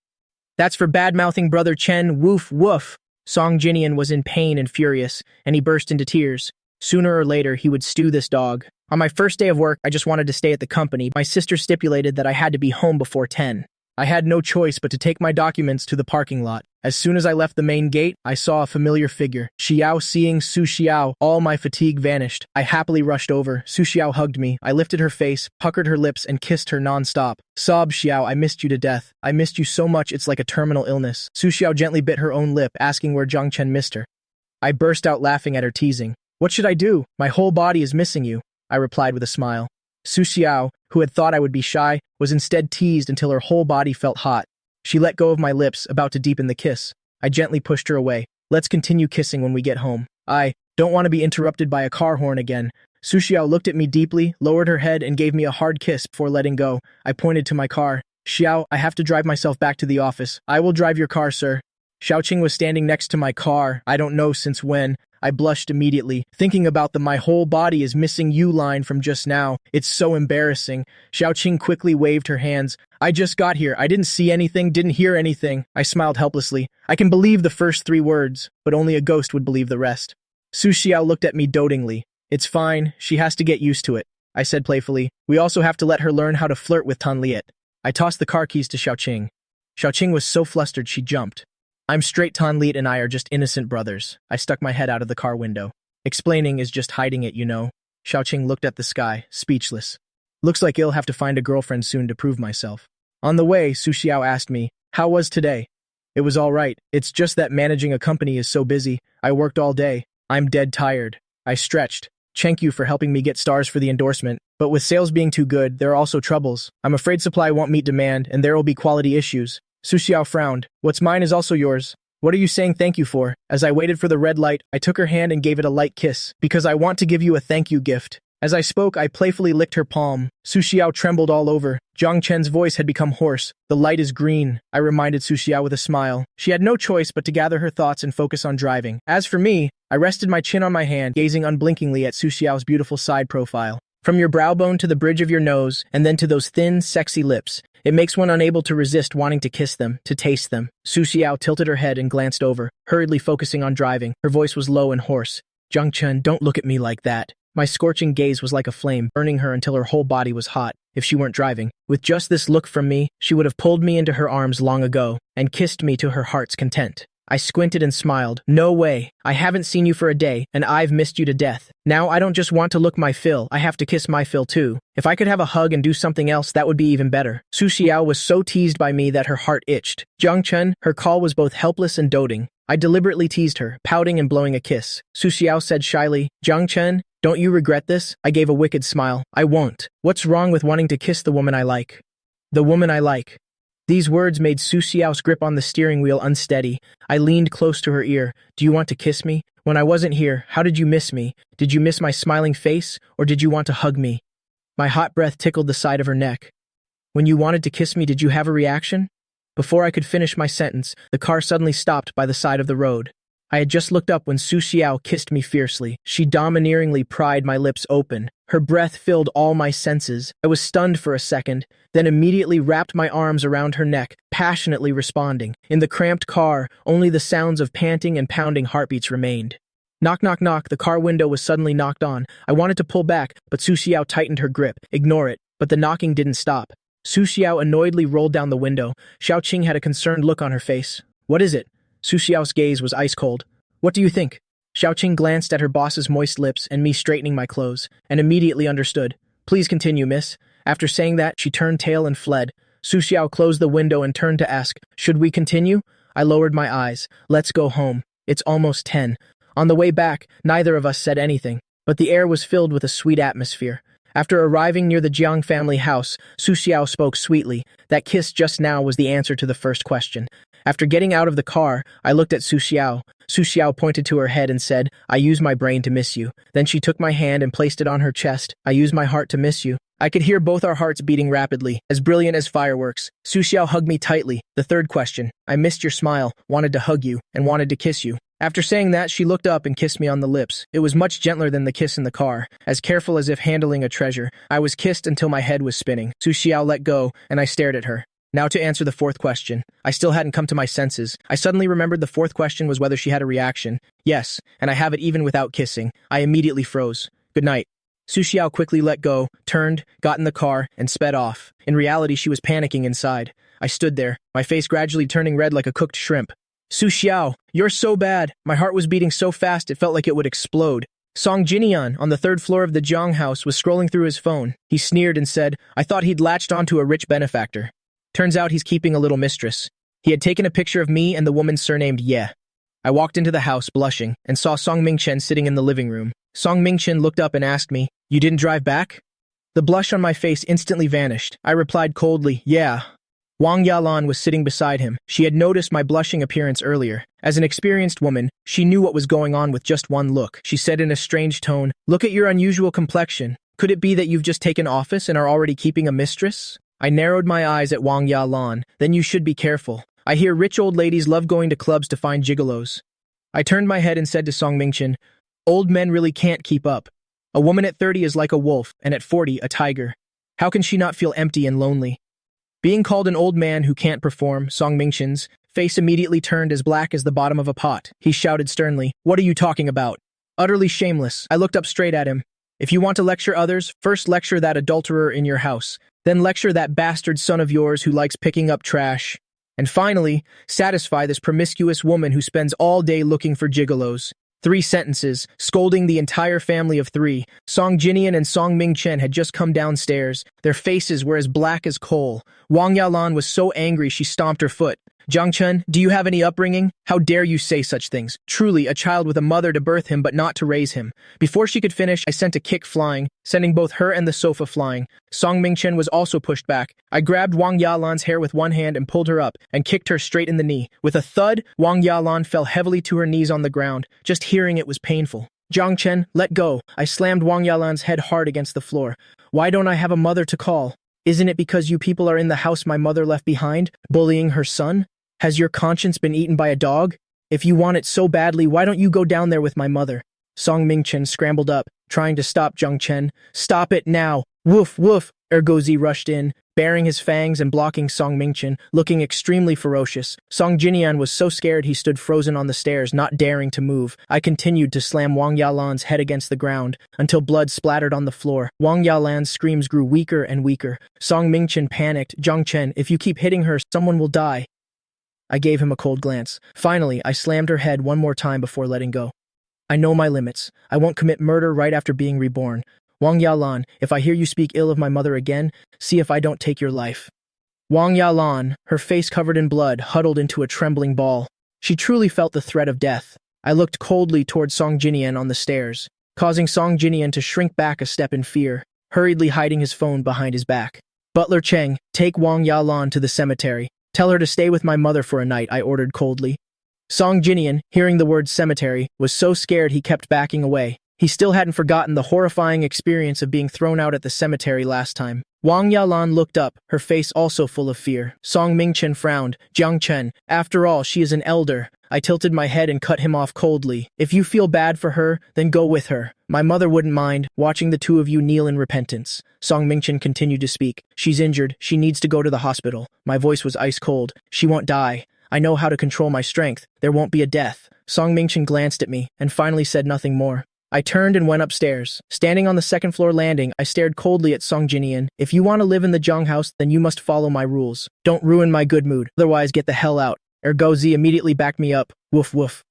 That's for bad-mouthing Brother Chen, woof woof. Song Jinian was in pain and furious, and he burst into tears. Sooner or later, he would stew this dog. On my first day of work, I just wanted to stay at the company. My sister stipulated that I had to be home before 10. I had no choice but to take my documents to the parking lot. As soon as I left the main gate, I saw a familiar figure. Xiao seeing Su Xiao, all my fatigue vanished. I happily rushed over. Su Xiao hugged me. I lifted her face, puckered her lips, and kissed her non-stop. Sobbed Xiao, I missed you to death. I missed you so much it's like a terminal illness. Su Xiao gently bit her own lip, asking where Zhang Chen missed her. I burst out laughing at her teasing. What should I do? My whole body is missing you, I replied with a smile. Su Xiao, who had thought I would be shy, was instead teased until her whole body felt hot. She let go of my lips, about to deepen the kiss. I gently pushed her away. Let's continue kissing when we get home. I don't want to be interrupted by a car horn again. Su Xiao looked at me deeply, lowered her head, and gave me a hard kiss before letting go. I pointed to my car. Xiao, I have to drive myself back to the office. I will drive your car, sir. Xiaoqing was standing next to my car, I don't know since when. I blushed immediately, thinking about the "my whole body is missing you" line from just now. It's so embarrassing. Xiaoqing quickly waved her hands. I just got here. I didn't see anything, didn't hear anything. I smiled helplessly. I can believe the first 3 words, but only a ghost would believe the rest. Su Xiao looked at me dotingly. It's fine. She has to get used to it, I said playfully. We also have to let her learn how to flirt with Tan Liet. I tossed the car keys to Xiaoqing. Xiaoqing was so flustered she jumped. I'm straight. Tan Liet and I are just innocent brothers. I stuck my head out of the car window. Explaining is just hiding it, you know. Xiaoqing looked at the sky, speechless. Looks like I'll have to find a girlfriend soon to prove myself. On the way, Su Xiao asked me, how was today? It was all right. It's just that managing a company is so busy. I worked all day. I'm dead tired. I stretched. Thank you for helping me get stars for the endorsement. But with sales being too good, there are also troubles. I'm afraid supply won't meet demand, and there will be quality issues. Su Xiao frowned. What's mine is also yours. What are you saying thank you for? As I waited for the red light, I took her hand and gave it a light kiss, because I want to give you a thank you gift. As I spoke, I playfully licked her palm. Su Xiao trembled all over. Zhang Chen's voice had become hoarse. The light is green, I reminded Su Xiao with a smile. She had no choice but to gather her thoughts and focus on driving. As for me, I rested my chin on my hand, gazing unblinkingly at Su Xiao's beautiful side profile. From your brow bone to the bridge of your nose, and then to those thin, sexy lips, it makes one unable to resist wanting to kiss them, to taste them. Su Xiao tilted her head and glanced over, hurriedly focusing on driving. Her voice was low and hoarse. Zhang Chen, don't look at me like that. My scorching gaze was like a flame, burning her until her whole body was hot. If she weren't driving, with just this look from me, she would have pulled me into her arms long ago and kissed me to her heart's content. I squinted and smiled. No way. I haven't seen you for a day, and I've missed you to death. Now I don't just want to look my fill, I have to kiss my fill too. If I could have a hug and do something else, that would be even better. Su Xiao was so teased by me that her heart itched. Zhang Chen, her call was both helpless and doting. I deliberately teased her, pouting and blowing a kiss. Su Xiao said shyly, Zhang Chen, don't you regret this? I gave a wicked smile. I won't. What's wrong with wanting to kiss the woman I like? The woman I like. These words made Su Xiao's grip on the steering wheel unsteady. I leaned close to her ear. Do you want to kiss me? When I wasn't here, how did you miss me? Did you miss my smiling face, or did you want to hug me? My hot breath tickled the side of her neck. When you wanted to kiss me, did you have a reaction? Before I could finish my sentence, the car suddenly stopped by the side of the road. I had just looked up when Su Xiao kissed me fiercely. She domineeringly pried my lips open. Her breath filled all my senses. I was stunned for a second, then immediately wrapped my arms around her neck, passionately responding. In the cramped car, only the sounds of panting and pounding heartbeats remained. Knock, knock, knock. The car window was suddenly knocked on. I wanted to pull back, but Su Xiao tightened her grip. Ignore it. But the knocking didn't stop. Su Xiao annoyedly rolled down the window. Xiaoqing had a concerned look on her face. What is it? Su Xiao's gaze was ice cold. What do you think? Xiaoqing glanced at her boss's moist lips and me straightening my clothes, and immediately understood. Please continue, miss. After saying that, she turned tail and fled. Su Xiao closed the window and turned to ask, should we continue? I lowered my eyes. Let's go home. It's almost 10. On the way back, neither of us said anything, but the air was filled with a sweet atmosphere. After arriving near the Jiang family house, Su Xiao spoke sweetly. That kiss just now was the answer to the first question. After getting out of the car, I looked at Su Xiao. Su Xiao pointed to her head and said, I use my brain to miss you. Then she took my hand and placed it on her chest. I use my heart to miss you. I could hear both our hearts beating rapidly, as brilliant as fireworks. Su Xiao hugged me tightly. The third question. I missed your smile, wanted to hug you, and wanted to kiss you. After saying that, she looked up and kissed me on the lips. It was much gentler than the kiss in the car, as careful as if handling a treasure. I was kissed until my head was spinning. Su Xiao let go, and I stared at her. Now to answer the fourth question. I still hadn't come to my senses. I suddenly remembered the fourth question was whether she had a reaction. Yes, and I have it even without kissing. I immediately froze. Good night. Su Xiao quickly let go, turned, got in the car, and sped off. In reality, she was panicking inside. I stood there, my face gradually turning red like a cooked shrimp. Su Xiao, you're so bad. My heart was beating so fast it felt like it would explode. Song Jinian, on the third floor of the Zhang house, was scrolling through his phone. He sneered and said, I thought he'd latched onto a rich benefactor. Turns out he's keeping a little mistress. He had taken a picture of me and the woman surnamed Ye. I walked into the house, blushing, and saw Song Mingchen sitting in the living room. Song Mingchen looked up and asked me, You didn't drive back? The blush on my face instantly vanished. I replied coldly, Yeah. Wang Yalan was sitting beside him. She had noticed my blushing appearance earlier. As an experienced woman, she knew what was going on with just one look. She said in a strange tone, Look at your unusual complexion. Could it be that you've just taken office and are already keeping a mistress? I narrowed my eyes at Wang Yalan. Then you should be careful. I hear rich old ladies love going to clubs to find gigolos. I turned my head and said to Song Mingchen, Old men really can't keep up. A woman at 30 is like a wolf, and at 40, a tiger. How can she not feel empty and lonely? Being called an old man who can't perform, Song Mingchen's face immediately turned as black as the bottom of a pot. He shouted sternly, What are you talking about? Utterly shameless, I looked up straight at him. If you want to lecture others, first lecture that adulterer in your house. Then lecture that bastard son of yours who likes picking up trash. And finally, satisfy this promiscuous woman who spends all day looking for gigolos. 3 sentences, scolding the entire family of 3. Song Jinian and Song Mingchen had just come downstairs. Their faces were as black as coal. Wang Yalan was so angry she stomped her foot. Jiang Chen, do you have any upbringing? How dare you say such things? Truly, a child with a mother to birth him but not to raise him. Before she could finish, I sent a kick flying, sending both her and the sofa flying. Song Mingchen was also pushed back. I grabbed Wang Yalan's hair with one hand and pulled her up, and kicked her straight in the knee. With a thud, Wang Yalan fell heavily to her knees on the ground. Just hearing it was painful. Jiang Chen, let go. I slammed Wang Yalan's head hard against the floor. Why don't I have a mother to call? Isn't it because you people are in the house my mother left behind, bullying her son? Has your conscience been eaten by a dog? If you want it so badly, why don't you go down there with my mother? Song Mingchen scrambled up, trying to stop Jiang Chen. Stop it now! Woof, woof! Ergozi rushed in, baring his fangs and blocking Song Mingchen, looking extremely ferocious. Song Jinian was so scared he stood frozen on the stairs, not daring to move. I continued to slam Wang Yalan's head against the ground, until blood splattered on the floor. Wang Yalan's screams grew weaker and weaker. Song Mingchen panicked. Jiang Chen, if you keep hitting her, someone will die. I gave him a cold glance. Finally, I slammed her head one more time before letting go. I know my limits. I won't commit murder right after being reborn. Wang Yalan, if I hear you speak ill of my mother again, see if I don't take your life. Wang Yalan, her face covered in blood, huddled into a trembling ball. She truly felt the threat of death. I looked coldly toward Song Jinian on the stairs, causing Song Jinian to shrink back a step in fear, hurriedly hiding his phone behind his back. Butler Cheng, take Wang Yalan to the cemetery. Tell her to stay with my mother for a night, I ordered coldly. Song Jinian, hearing the word cemetery, was so scared he kept backing away. He still hadn't forgotten the horrifying experience of being thrown out at the cemetery last time. Wang Yalan looked up, her face also full of fear. Song Mingchen frowned. Jiang Chen, after all, she is an elder. I tilted my head and cut him off coldly. If you feel bad for her, then go with her. My mother wouldn't mind, watching the 2 of you kneel in repentance. Song Mingchen continued to speak. She's injured. She needs to go to the hospital. My voice was ice cold. She won't die. I know how to control my strength. There won't be a death. Song Mingchen glanced at me, and finally said nothing more. I turned and went upstairs. Standing on the 2nd floor landing, I stared coldly at Song Jinian. If you want to live in the Zhang house, then you must follow my rules. Don't ruin my good mood. Otherwise, get the hell out. Ergozi immediately backed me up. Woof woof.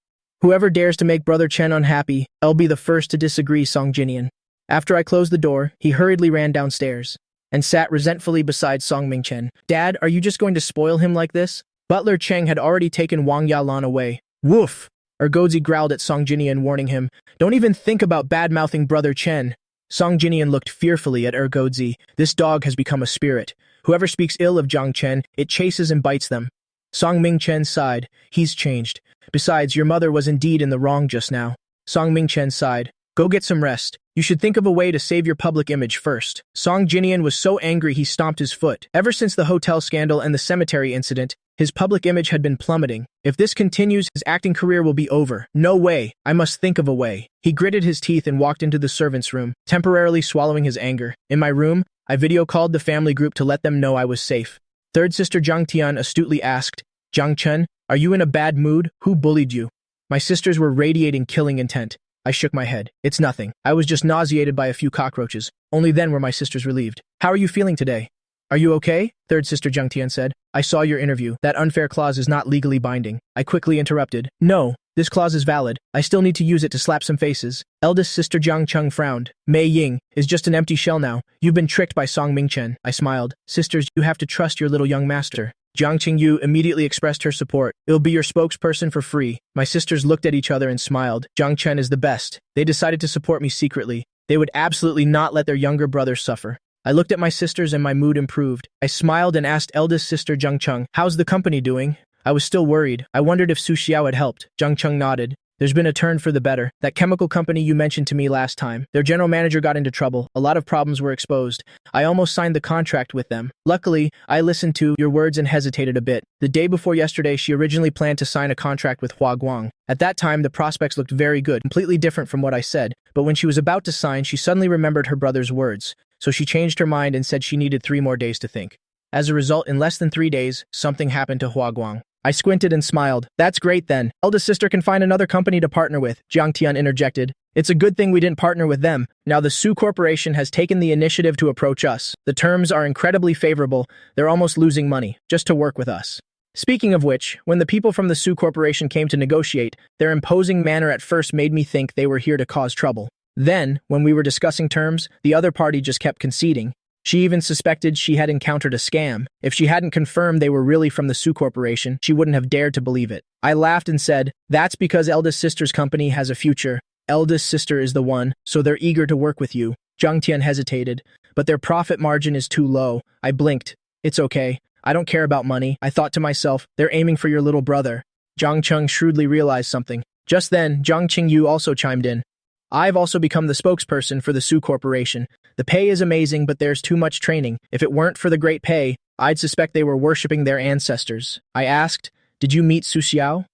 Whoever dares to make Brother Chen unhappy, I'll be the first to disagree, Song Jinian. After I closed the door, he hurriedly ran downstairs and sat resentfully beside Song Mingchen. Dad, are you just going to spoil him like this? Butler Cheng had already taken Wang Yalan away. Woof! Ergozi growled at Song Jinian, warning him, Don't even think about bad-mouthing Brother Chen. Song Jinian looked fearfully at Ergozi. This dog has become a spirit. Whoever speaks ill of Jiang Chen, it chases and bites them. Song Mingchen sighed. He's changed. Besides, your mother was indeed in the wrong just now. Song Mingchen sighed. Go get some rest. You should think of a way to save your public image first. Song Jinian was so angry he stomped his foot. Ever since the hotel scandal and the cemetery incident, his public image had been plummeting. If this continues, his acting career will be over. No way. I must think of a way. He gritted his teeth and walked into the servants' room, temporarily swallowing his anger. In my room, I video-called the family group to let them know I was safe. Third sister Jiang Tian astutely asked, Jiang Chen, are you in a bad mood? Who bullied you? My sisters were radiating killing intent. I shook my head. It's nothing. I was just nauseated by a few cockroaches. Only then were my sisters relieved. How are you feeling today? Are you okay? Third sister Jung Tian said. I saw your interview. That unfair clause is not legally binding. I quickly interrupted. No, this clause is valid. I still need to use it to slap some faces. Eldest sister Jiang Chung frowned. Mei Ying is just an empty shell now. You've been tricked by Song Mingchen. I smiled. Sisters, you have to trust your little young master. Jiang Qingyu immediately expressed her support. It'll be your spokesperson for free. My sisters looked at each other and smiled. Jiang Chen is the best. They decided to support me secretly. They would absolutely not let their younger brother suffer. I looked at my sisters and my mood improved. I smiled and asked eldest sister Jiang Chung, how's the company doing? I was still worried. I wondered if Su Xiao had helped. Jiang Chung nodded. There's been a turn for the better. That chemical company you mentioned to me last time, their general manager got into trouble. A lot of problems were exposed. I almost signed the contract with them. Luckily, I listened to your words and hesitated a bit. The day before yesterday, she originally planned to sign a contract with Hua Guang. At that time, the prospects looked very good, completely different from what I said. But when she was about to sign, she suddenly remembered her brother's words. So she changed her mind and said she needed 3 more days to think. As a result, in less than 3 days, something happened to Hua Guang. I squinted and smiled. That's great then. Eldest sister can find another company to partner with, Jiang Tian interjected. It's a good thing we didn't partner with them. Now the Su Corporation has taken the initiative to approach us. The terms are incredibly favorable. They're almost losing money, just to work with us. Speaking of which, when the people from the Su Corporation came to negotiate, their imposing manner at first made me think they were here to cause trouble. Then, when we were discussing terms, the other party just kept conceding. She even suspected she had encountered a scam. If she hadn't confirmed they were really from the Su Corporation, she wouldn't have dared to believe it. I laughed and said, that's because eldest sister's company has a future. Eldest sister is the one, so they're eager to work with you. Jiang Tian hesitated, but their profit margin is too low. I blinked. It's okay. I don't care about money. I thought to myself, they're aiming for your little brother. Jiang Chung shrewdly realized something. Just then, Jiang Qingyu also chimed in. I've also become the spokesperson for the Su Corporation. The pay is amazing, but there's too much training. If it weren't for the great pay, I'd suspect they were worshipping their ancestors. I asked, did you meet Su Xiao?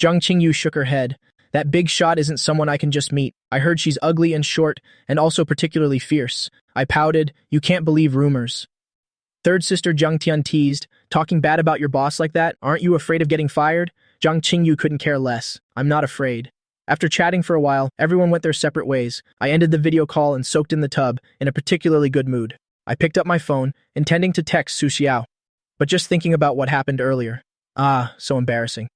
Jiang Qingyu shook her head. That big shot isn't someone I can just meet. I heard she's ugly and short, and also particularly fierce. I pouted, you can't believe rumors. Third sister Jiang Tian teased, talking bad about your boss like that, aren't you afraid of getting fired? Jiang Qingyu couldn't care less. I'm not afraid. After chatting for a while, everyone went their separate ways. I ended the video call and soaked in the tub, in a particularly good mood. I picked up my phone, intending to text Su Xiao, but just thinking about what happened earlier. So embarrassing.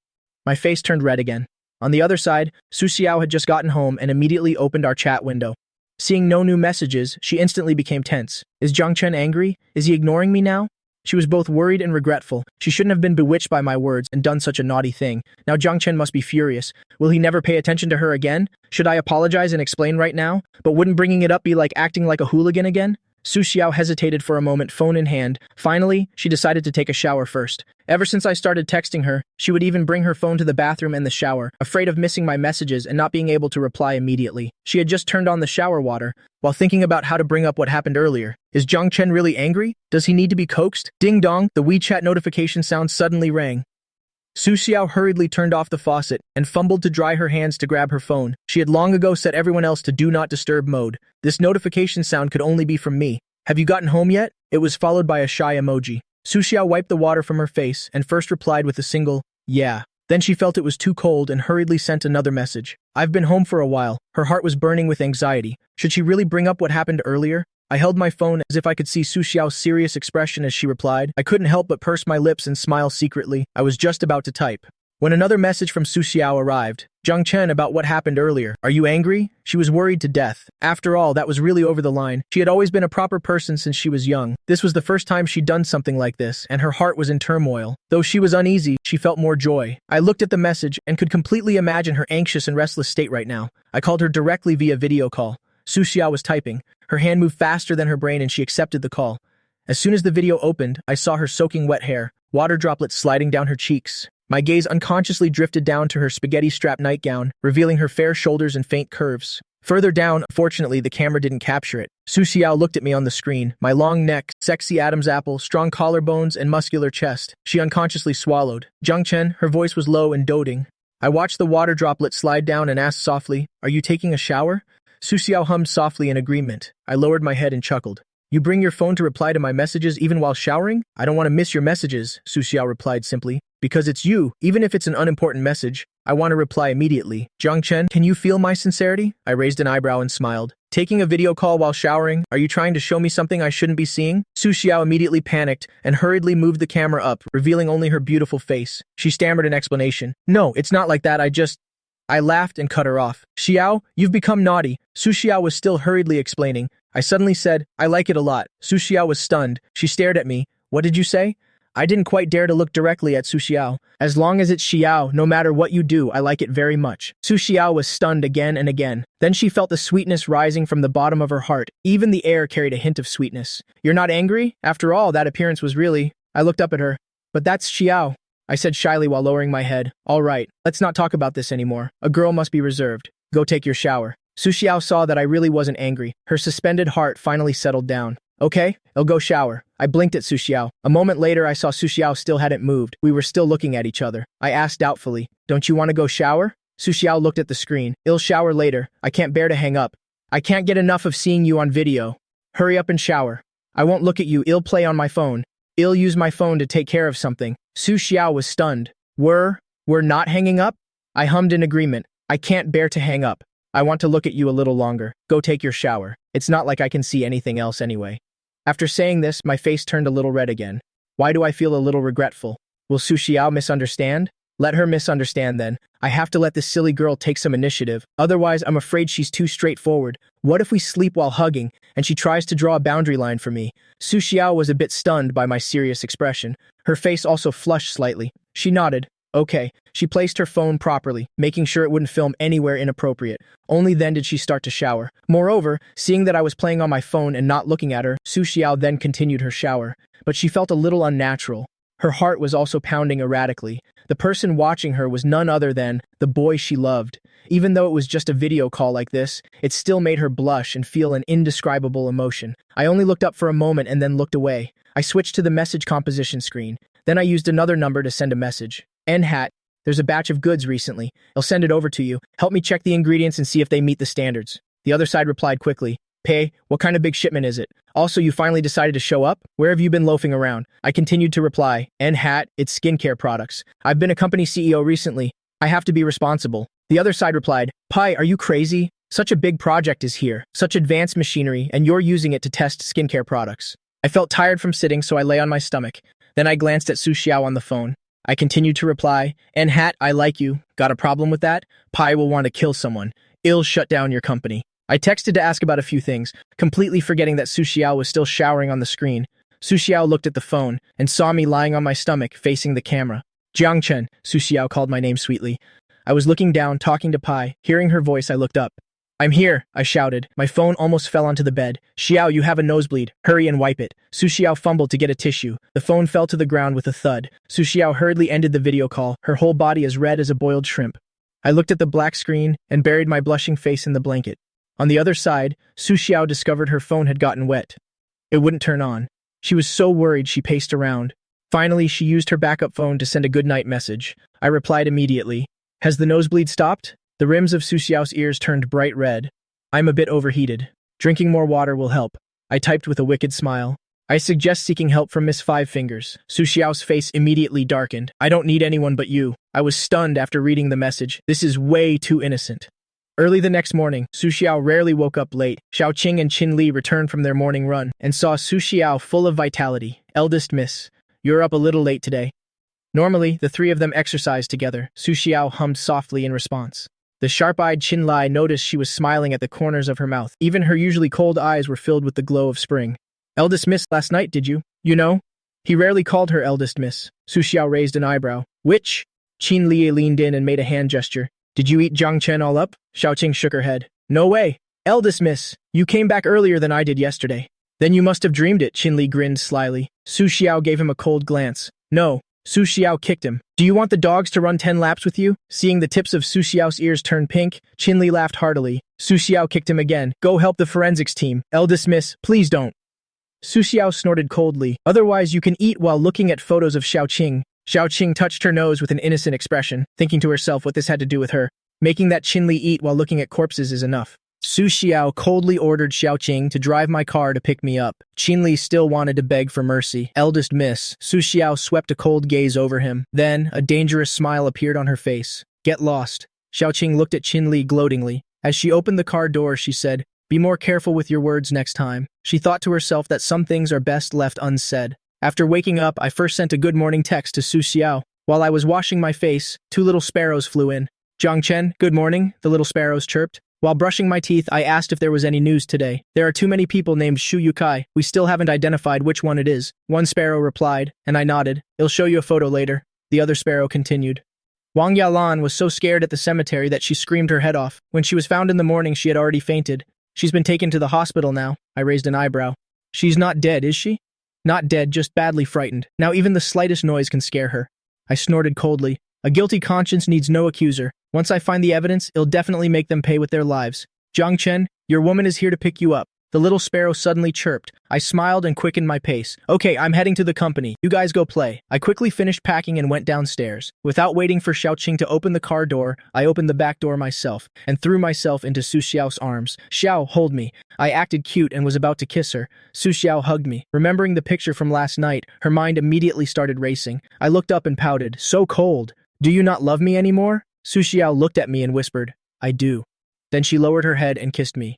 My face turned red again. On the other side, Su Xiao had just gotten home and immediately opened our chat window. Seeing no new messages, she instantly became tense. Is Jiang Chen angry? Is he ignoring me now? She was both worried and regretful. She shouldn't have been bewitched by my words and done such a naughty thing. Now Jiang Chen must be furious. Will he never pay attention to her again? Should I apologize and explain right now? But wouldn't bringing it up be like acting like a hooligan again? Su Xiao hesitated for a moment, phone in hand. Finally, she decided to take a shower first. Ever since I started texting her, she would even bring her phone to the bathroom and the shower, afraid of missing my messages and not being able to reply immediately. She had just turned on the shower water, while thinking about how to bring up what happened earlier. Is Jiang Chen really angry? Does he need to be coaxed? Ding dong, the WeChat notification sound suddenly rang. Su Xiao hurriedly turned off the faucet and fumbled to dry her hands to grab her phone. She had long ago set everyone else to do not disturb mode. This notification sound could only be from me. Have you gotten home yet? It was followed by a shy emoji. Su Xiao wiped the water from her face and first replied with a single, yeah. Then she felt it was too cold and hurriedly sent another message. I've been home for a while. Her heart was burning with anxiety. Should she really bring up what happened earlier? I held my phone as if I could see Su Xiao's serious expression as she replied. I couldn't help but purse my lips and smile secretly. I was just about to type when another message from Su Xiao arrived. Jiang Chen, about what happened earlier. Are you angry? She was worried to death. After all, that was really over the line. She had always been a proper person since she was young. This was the first time she'd done something like this, and her heart was in turmoil. Though she was uneasy, she felt more joy. I looked at the message and could completely imagine her anxious and restless state right now. I called her directly via video call. Su Xiao was typing. Her hand moved faster than her brain and she accepted the call. As soon as the video opened, I saw her soaking wet hair, water droplets sliding down her cheeks. My gaze unconsciously drifted down to her spaghetti-strap nightgown, revealing her fair shoulders and faint curves. Further down, fortunately, the camera didn't capture it. Su Xiao looked at me on the screen. My long neck, sexy Adam's apple, strong collarbones, and muscular chest. She unconsciously swallowed. Jiang Chen, her voice was low and doting. I watched the water droplet slide down and asked softly, are you taking a shower? Su Xiao hummed softly in agreement. I lowered my head and chuckled. You bring your phone to reply to my messages even while showering? I don't want to miss your messages, Su Xiao replied simply. Because it's you, even if it's an unimportant message, I want to reply immediately. Jiang Chen, can you feel my sincerity? I raised an eyebrow and smiled. Taking a video call while showering? Are you trying to show me something I shouldn't be seeing? Su Xiao immediately panicked and hurriedly moved the camera up, revealing only her beautiful face. She stammered an explanation. No, it's not like that, I laughed and cut her off. Xiao, you've become naughty. Su Xiao was still hurriedly explaining. I suddenly said, I like it a lot. Su Xiao was stunned. She stared at me. What did you say? I didn't quite dare to look directly at Su Xiao. As long as it's Xiao, no matter what you do, I like it very much. Su Xiao was stunned again and again. Then she felt the sweetness rising from the bottom of her heart. Even the air carried a hint of sweetness. You're not angry? After all, that appearance was really… I looked up at her. But that's Xiao, I said shyly while lowering my head. All right, let's not talk about this anymore. A girl must be reserved. Go take your shower. Su Xiao saw that I really wasn't angry. Her suspended heart finally settled down. Okay, I'll go shower. I blinked at Su Xiao. A moment later, I saw Su Xiao still hadn't moved. We were still looking at each other. I asked doubtfully, don't you want to go shower? Su Xiao looked at the screen. I'll shower later. I can't bear to hang up. I can't get enough of seeing you on video. Hurry up and shower. I won't look at you. I'll play on my phone. I'll use my phone to take care of something. Su Xiao was stunned. We're not hanging up? I hummed in agreement. I can't bear to hang up. I want to look at you a little longer. Go take your shower. It's not like I can see anything else anyway. After saying this, my face turned a little red again. Why do I feel a little regretful? Will Su Xiao misunderstand? Let her misunderstand then. I have to let this silly girl take some initiative. Otherwise, I'm afraid she's too straightforward. What if we sleep while hugging, and she tries to draw a boundary line for me? Su Xiao was a bit stunned by my serious expression. Her face also flushed slightly. She nodded. Okay. She placed her phone properly, making sure it wouldn't film anywhere inappropriate. Only then did she start to shower. Moreover, seeing that I was playing on my phone and not looking at her, Su Xiao then continued her shower. But she felt a little unnatural. Her heart was also pounding erratically. The person watching her was none other than the boy she loved. Even though it was just a video call like this, it still made her blush and feel an indescribable emotion. I only looked up for a moment and then looked away. I switched to the message composition screen. Then I used another number to send a message. N-hat, there's a batch of goods recently. I'll send it over to you. Help me check the ingredients and see if they meet the standards. The other side replied quickly. Pay, what kind of big shipment is it? Also, you finally decided to show up? Where have you been loafing around? I continued to reply. N-hat, it's skincare products. I've been a company CEO recently. I have to be responsible. The other side replied. Pi, are you crazy? Such a big project is here. Such advanced machinery, and you're using it to test skincare products. I felt tired from sitting, so I lay on my stomach. Then I glanced at Su Xiao on the phone. I continued to reply, N-hat, I like you. Got a problem with that? Pi will want to kill someone. I'll shut down your company. I texted to ask about a few things, completely forgetting that Su Xiao was still showering on the screen. Su Xiao looked at the phone and saw me lying on my stomach, facing the camera. Jiang Chen, Su Xiao called my name sweetly. I was looking down, talking to Pi. Hearing her voice, I looked up. I'm here, I shouted. My phone almost fell onto the bed. Xiao, you have a nosebleed. Hurry and wipe it. Su Xiao fumbled to get a tissue. The phone fell to the ground with a thud. Su Xiao hurriedly ended the video call, her whole body as red as a boiled shrimp. I looked at the black screen and buried my blushing face in the blanket. On the other side, Su Xiao discovered her phone had gotten wet. It wouldn't turn on. She was so worried she paced around. Finally, she used her backup phone to send a goodnight message. I replied immediately. Has the nosebleed stopped? The rims of Su Xiao's ears turned bright red. I'm a bit overheated. Drinking more water will help. I typed with a wicked smile. I suggest seeking help from Miss Five Fingers. Su Xiao's face immediately darkened. I don't need anyone but you. I was stunned after reading the message. This is way too innocent. Early the next morning, Su Xiao rarely woke up late. Xiaoqing and Qin Li returned from their morning run and saw Su Xiao full of vitality. Eldest miss, you're up a little late today. Normally, the three of them exercised together. Su Xiao hummed softly in response. The sharp-eyed Qin Li noticed she was smiling at the corners of her mouth. Even her usually cold eyes were filled with the glow of spring. Eldest miss last night, did you? You know? He rarely called her eldest miss. Su Xiao raised an eyebrow. Which? Qin Li leaned in and made a hand gesture. Did you eat Jiang Chen all up? Xiaoqing shook her head. No way. Eldest miss, you came back earlier than I did yesterday. Then you must have dreamed it, Qin Li grinned slyly. Su Xiao gave him a cold glance. No. Su Xiao kicked him. Do you want the dogs to run 10 laps with you? Seeing the tips of Su Xiao's ears turn pink, Qin Li laughed heartily. Su Xiao kicked him again. Go help the forensics team. Eldest miss, please don't. Su Xiao snorted coldly. Otherwise you can eat while looking at photos of Xiaoqing. Xiaoqing touched her nose with an innocent expression, thinking to herself what this had to do with her. Making that Qin Li eat while looking at corpses is enough. Su Xiao coldly ordered Xiaoqing to drive my car to pick me up. Qin Li still wanted to beg for mercy. Eldest miss, Su Xiao swept a cold gaze over him. Then, a dangerous smile appeared on her face. Get lost. Xiaoqing looked at Qin Li gloatingly. As she opened the car door, she said, Be more careful with your words next time. She thought to herself that some things are best left unsaid. After waking up, I first sent a good morning text to Su Xiao. While I was washing my face, 2 little sparrows flew in. Jiang Chen, good morning, the little sparrows chirped. While brushing my teeth, I asked if there was any news today. There are too many people named Shu Yukai. We still haven't identified which one it is. One sparrow replied, and I nodded. I'll show you a photo later. The other sparrow continued. Wang Yalan was so scared at the cemetery that she screamed her head off. When she was found in the morning, she had already fainted. She's been taken to the hospital now. I raised an eyebrow. She's not dead, is she? Not dead, just badly frightened. Now even the slightest noise can scare her. I snorted coldly. A guilty conscience needs no accuser. Once I find the evidence, it'll definitely make them pay with their lives. Jiang Chen, your woman is here to pick you up. The little sparrow suddenly chirped. I smiled and quickened my pace. Okay, I'm heading to the company. You guys go play. I quickly finished packing and went downstairs. Without waiting for Xiaoqing to open the car door, I opened the back door myself and threw myself into Su Xiao's arms. Xiao, hold me. I acted cute and was about to kiss her. Su Xiao hugged me. Remembering the picture from last night, her mind immediately started racing. I looked up and pouted. So cold. Do you not love me anymore? Su Xiao looked at me and whispered, I do. Then she lowered her head and kissed me.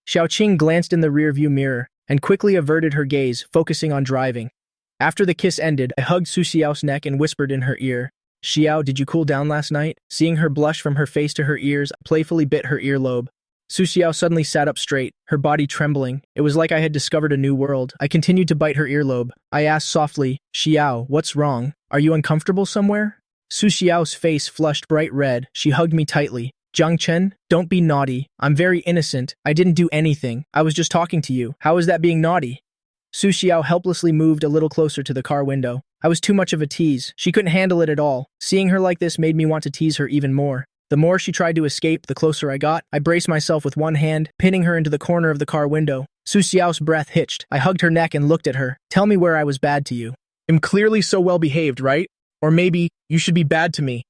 Xiaoqing glanced in the rearview mirror and quickly averted her gaze, focusing on driving. After the kiss ended, I hugged Su Xiao's neck and whispered in her ear, Xiao, did you cool down last night? Seeing her blush from her face to her ears, I playfully bit her earlobe. Su Xiao suddenly sat up straight, her body trembling. It was like I had discovered a new world. I continued to bite her earlobe. I asked softly, Xiao, what's wrong? Are you uncomfortable somewhere? Su Xiao's face flushed bright red. She hugged me tightly. Jiang Chen, don't be naughty. I'm very innocent. I didn't do anything. I was just talking to you. How is that being naughty? Su Xiao helplessly moved a little closer to the car window. I was too much of a tease. She couldn't handle it at all. Seeing her like this made me want to tease her even more. The more she tried to escape, the closer I got. I braced myself with one hand, pinning her into the corner of the car window. Su Xiao's breath hitched. I hugged her neck and looked at her. Tell me where I was bad to you. I'm clearly so well behaved, right? Or maybe you should be bad to me.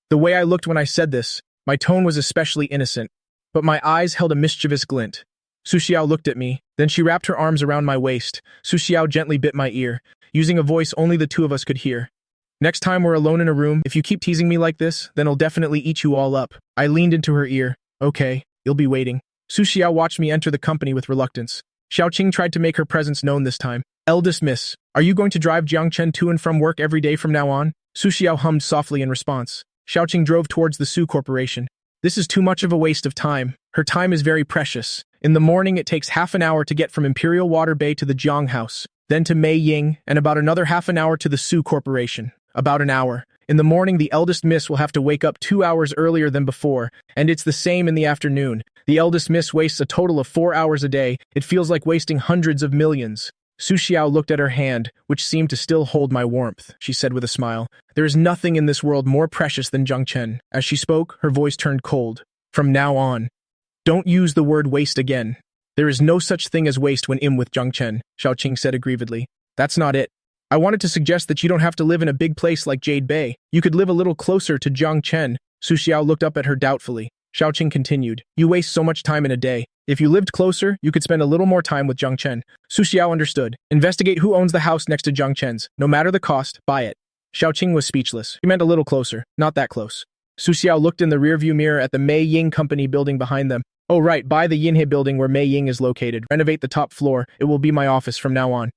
The way I looked when I said this, my tone was especially innocent, but my eyes held a mischievous glint. Su Xiao looked at me, then she wrapped her arms around my waist. Su Xiao gently bit my ear, using a voice only the two of us could hear. Next time we're alone in a room, if you keep teasing me like this, then I'll definitely eat you all up. I leaned into her ear. Okay, you'll be waiting. Su Xiao watched me enter the company with reluctance. Xiaoqing tried to make her presence known this time. Eldest miss, are you going to drive Jiang Chen to and from work every day from now on? Su Xiao hummed softly in response. Xiaoqing drove towards the Su Corporation. This is too much of a waste of time. Her time is very precious. In the morning, it takes half an hour to get from Imperial Water Bay to the Jiang House, then to Mei Ying, and about another half an hour to the Su Corporation. About an hour. In the morning, the eldest miss will have to wake up 2 hours earlier than before, and it's the same in the afternoon. The eldest miss wastes a total of 4 hours a day. It feels like wasting hundreds of millions. Su Xiao looked at her hand, which seemed to still hold my warmth. She said with a smile, there is nothing in this world more precious than Jiang Chen. As she spoke, her voice turned cold. From now on, don't use the word waste again. There is no such thing as waste when I'm with Jiang Chen, Xiaoqing said aggrievedly. That's not it. I wanted to suggest that you don't have to live in a big place like Jade Bay. You could live a little closer to Jiang Chen. Su Xiao looked up at her doubtfully. Xiaoqing continued, you waste so much time in a day. If you lived closer, you could spend a little more time with Jiang Chen. Su Xiao understood. Investigate who owns the house next to Jiang Chen's. No matter the cost, buy it. Xiaoqing was speechless. He meant a little closer, not that close. Su Xiao looked in the rearview mirror at the Mei Ying company building behind them. Oh right, buy the Yinhe building where Mei Ying is located. Renovate the top floor. It will be my office from now on.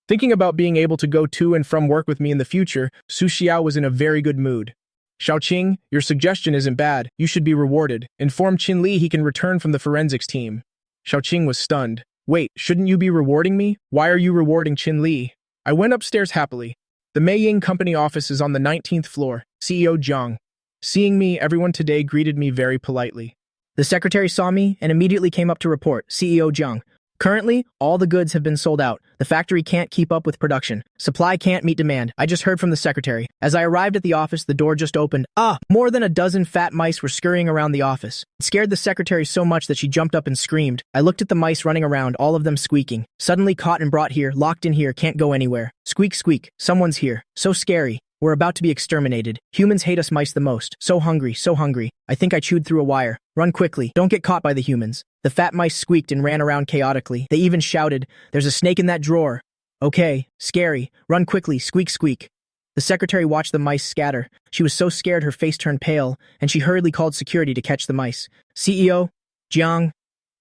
Thinking about being able to go to and from work with me in the future, Su Xiao was in a very good mood. Xiaoqing, your suggestion isn't bad. You should be rewarded. Inform Qin Li he can return from the forensics team. Xiaoqing was stunned. Wait, shouldn't you be rewarding me? Why are you rewarding Qin Li? I went upstairs happily. The Mei Ying company office is on the 19th floor. CEO Zhang. Seeing me, everyone today greeted me very politely. The secretary saw me and immediately came up to report, CEO Zhang. Currently, all the goods have been sold out. The factory can't keep up with production. Supply can't meet demand. I just heard from the secretary. As I arrived at the office, the door just opened. More than a dozen fat mice were scurrying around the office. It scared the secretary so much that she jumped up and screamed. I looked at the mice running around, all of them squeaking. Suddenly caught and brought here, locked in here, can't go anywhere. Squeak, squeak. Someone's here. So scary. We're about to be exterminated. Humans hate us mice the most. So hungry, so hungry. I think I chewed through a wire. Run quickly. Don't get caught by the humans. The fat mice squeaked and ran around chaotically. They even shouted, there's a snake in that drawer. Okay, scary. Run quickly, squeak, squeak. The secretary watched the mice scatter. She was so scared her face turned pale, and she hurriedly called security to catch the mice. CEO, Jiang,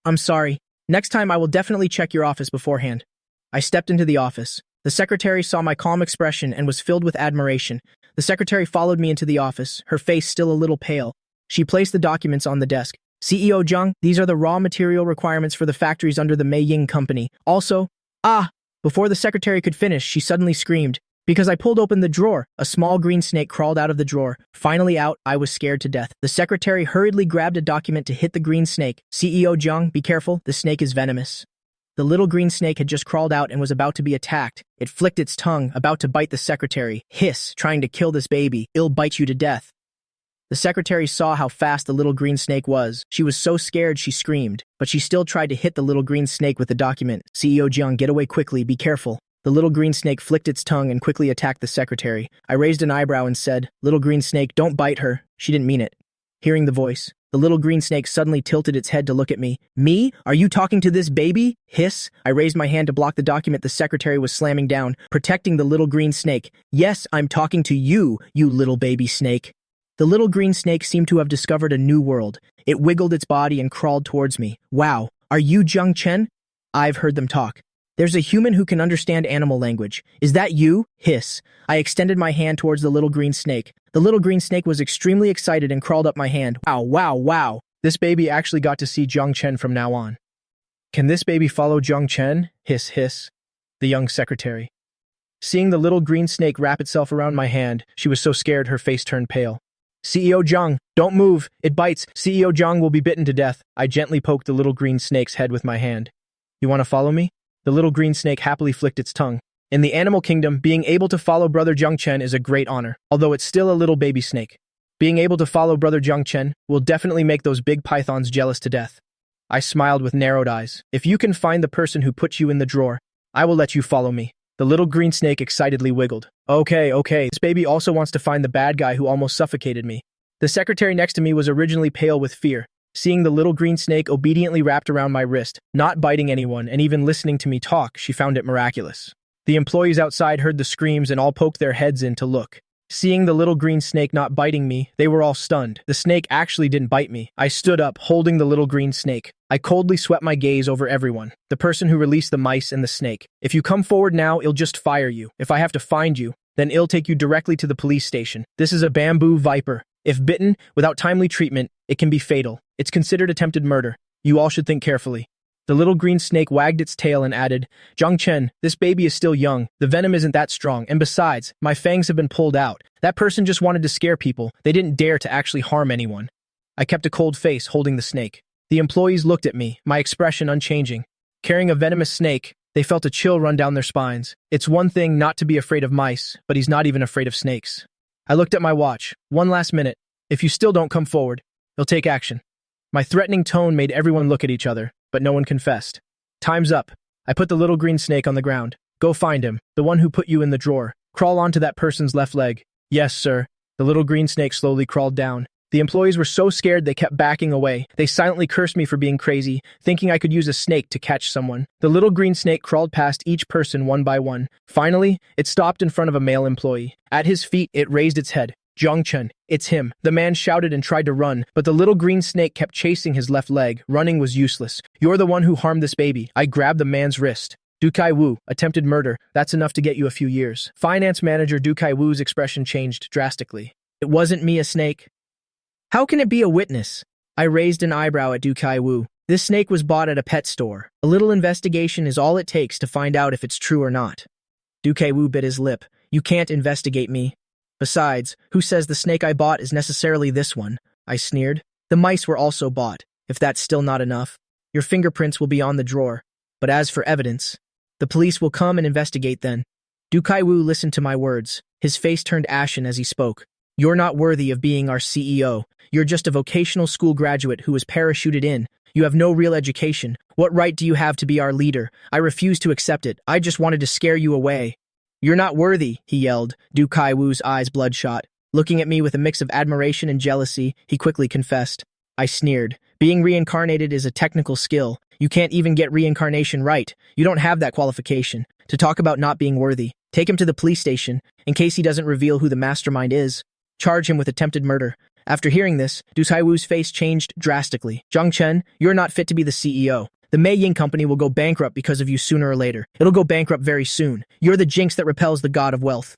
I'm sorry. Next time I will definitely check your office beforehand. I stepped into the office. The secretary saw my calm expression and was filled with admiration. The secretary followed me into the office, her face still a little pale. She placed the documents on the desk. CEO Zhang, these are the raw material requirements for the factories under the Mei Ying Company. Also, before the secretary could finish, she suddenly screamed. Because I pulled open the drawer, a small green snake crawled out of the drawer. Finally out, I was scared to death. The secretary hurriedly grabbed a document to hit the green snake. CEO Zhang, be careful, the snake is venomous. The little green snake had just crawled out and was about to be attacked. It flicked its tongue, about to bite the secretary. Hiss, trying to kill this baby. It'll bite you to death. The secretary saw how fast the little green snake was. She was so scared she screamed, but she still tried to hit the little green snake with the document. CEO Jiang, get away quickly, be careful. The little green snake flicked its tongue and quickly attacked the secretary. I raised an eyebrow and said, little green snake, don't bite her. She didn't mean it. Hearing the voice, the little green snake suddenly tilted its head to look at me. Me? Are you talking to this baby? Hiss. I raised my hand to block the document the secretary was slamming down, protecting the little green snake. Yes, I'm talking to you, you little baby snake. The little green snake seemed to have discovered a new world. It wiggled its body and crawled towards me. Wow, are you Zhang Chen? I've heard them talk. There's a human who can understand animal language. Is that you? Hiss. I extended my hand towards the little green snake. The little green snake was extremely excited and crawled up my hand. Wow, wow, wow. This baby actually got to see Zhang Chen from now on. Can this baby follow Zhang Chen? Hiss, hiss. The young secretary. Seeing the little green snake wrap itself around my hand, she was so scared her face turned pale. CEO Zhang, don't move. It bites. CEO Zhang will be bitten to death. I gently poked the little green snake's head with my hand. You want to follow me? The little green snake happily flicked its tongue. In the animal kingdom, being able to follow Brother Zhang Chen is a great honor, although it's still a little baby snake. Being able to follow Brother Zhang Chen will definitely make those big pythons jealous to death. I smiled with narrowed eyes. If you can find the person who put you in the drawer, I will let you follow me. The little green snake excitedly wiggled. Okay. This baby also wants to find the bad guy who almost suffocated me. The secretary next to me was originally pale with fear. Seeing the little green snake obediently wrapped around my wrist, not biting anyone and even listening to me talk, she found it miraculous. The employees outside heard the screams and all poked their heads in to look. Seeing the little green snake not biting me, they were all stunned. The snake actually didn't bite me. I stood up, holding the little green snake. I coldly swept my gaze over everyone. The person who released the mice and the snake. If you come forward now, it'll just fire you. If I have to find you, then it'll take you directly to the police station. This is a bamboo viper. If bitten, without timely treatment, it can be fatal. It's considered attempted murder. You all should think carefully. The little green snake wagged its tail and added, Zhang Chen, this baby is still young. The venom isn't that strong. And besides, my fangs have been pulled out. That person just wanted to scare people. They didn't dare to actually harm anyone. I kept a cold face holding the snake. The employees looked at me, my expression unchanging. Carrying a venomous snake, they felt a chill run down their spines. It's one thing not to be afraid of mice, but he's not even afraid of snakes. I looked at my watch. 1 last minute. If you still don't come forward, he'll take action. My threatening tone made everyone look at each other, but no one confessed. Time's up. I put the little green snake on the ground. Go find him, the one who put you in the drawer. Crawl onto that person's left leg. Yes, sir. The little green snake slowly crawled down. The employees were so scared they kept backing away. They silently cursed me for being crazy, thinking I could use a snake to catch someone. The little green snake crawled past each person one by one. Finally, it stopped in front of a male employee. At his feet, it raised its head. Zhang Chen, it's him. The man shouted and tried to run, but the little green snake kept chasing his left leg. Running was useless. You're the one who harmed this baby. I grabbed the man's wrist. Du Kai Wu, attempted murder. That's enough to get you a few years. Finance manager Du Kai Wu's expression changed drastically. It wasn't me, a snake. How can it be a witness? I raised an eyebrow at Du Kai Wu. This snake was bought at a pet store. A little investigation is all it takes to find out if it's true or not. Du Kai Wu bit his lip. You can't investigate me. Besides, who says the snake I bought is necessarily this one? I sneered. The mice were also bought. If that's still not enough, your fingerprints will be on the drawer. But as for evidence, the police will come and investigate then. Du Kai Wu listened to my words. His face turned ashen as he spoke. You're not worthy of being our CEO. You're just a vocational school graduate who was parachuted in. You have no real education. What right do you have to be our leader? I refuse to accept it. I just wanted to scare you away. You're not worthy, he yelled, Du Kai Wu's eyes bloodshot. Looking at me with a mix of admiration and jealousy, he quickly confessed. I sneered. Being reincarnated is a technical skill. You can't even get reincarnation right. You don't have that qualification. To talk about not being worthy, take him to the police station, in case he doesn't reveal who the mastermind is. Charge him with attempted murder. After hearing this, Du Kai Wu's face changed drastically. Zhang Chen, you're not fit to be the CEO. The Mei Ying company will go bankrupt because of you sooner or later. It'll go bankrupt very soon. You're the jinx that repels the god of wealth.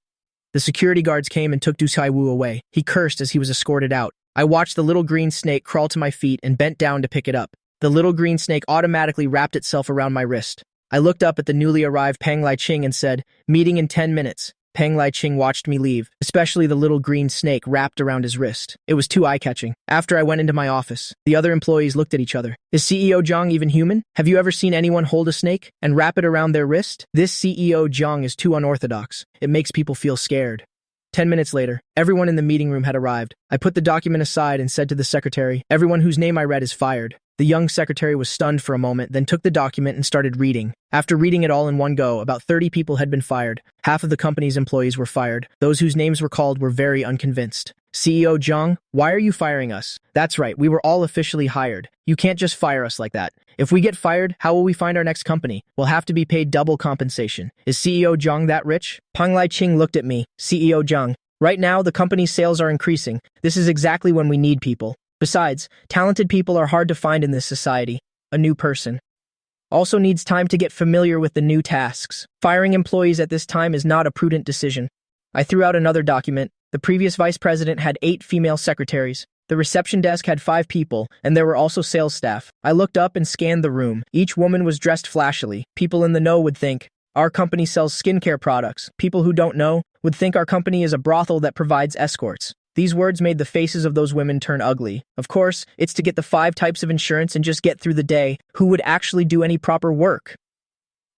The security guards came and took Du Wu away. He cursed as he was escorted out. I watched the little green snake crawl to my feet and bent down to pick it up. The little green snake automatically wrapped itself around my wrist. I looked up at the newly arrived Pang Lai Ching and said, "Meeting in 10 minutes." Pang Lai Ching watched me leave, especially the little green snake wrapped around his wrist. It was too eye-catching. After I went into my office, the other employees looked at each other. Is CEO Zhang even human? Have you ever seen anyone hold a snake and wrap it around their wrist? This CEO Zhang is too unorthodox. It makes people feel scared. 10 minutes later, everyone in the meeting room had arrived. I put the document aside and said to the secretary, "Everyone whose name I read is fired." The young secretary was stunned for a moment, then took the document and started reading. After reading it all in one go, about 30 people had been fired. Half of the company's employees were fired. Those whose names were called were very unconvinced. CEO Zhang, why are you firing us? That's right, we were all officially hired. You can't just fire us like that. If we get fired, how will we find our next company? We'll have to be paid double compensation. Is CEO Zhang that rich? Pang Lai Ching looked at me. CEO Zhang, right now the company's sales are increasing. This is exactly when we need people. Besides, talented people are hard to find in this society. A new person also needs time to get familiar with the new tasks. Firing employees at this time is not a prudent decision. I threw out another document. The previous vice president had 8 female secretaries. The reception desk had 5 people, and there were also sales staff. I looked up and scanned the room. Each woman was dressed flashily. People in the know would think, our company sells skincare products. People who don't know would think our company is a brothel that provides escorts. These words made the faces of those women turn ugly. Of course, it's to get the 5 types of insurance and just get through the day. Who would actually do any proper work?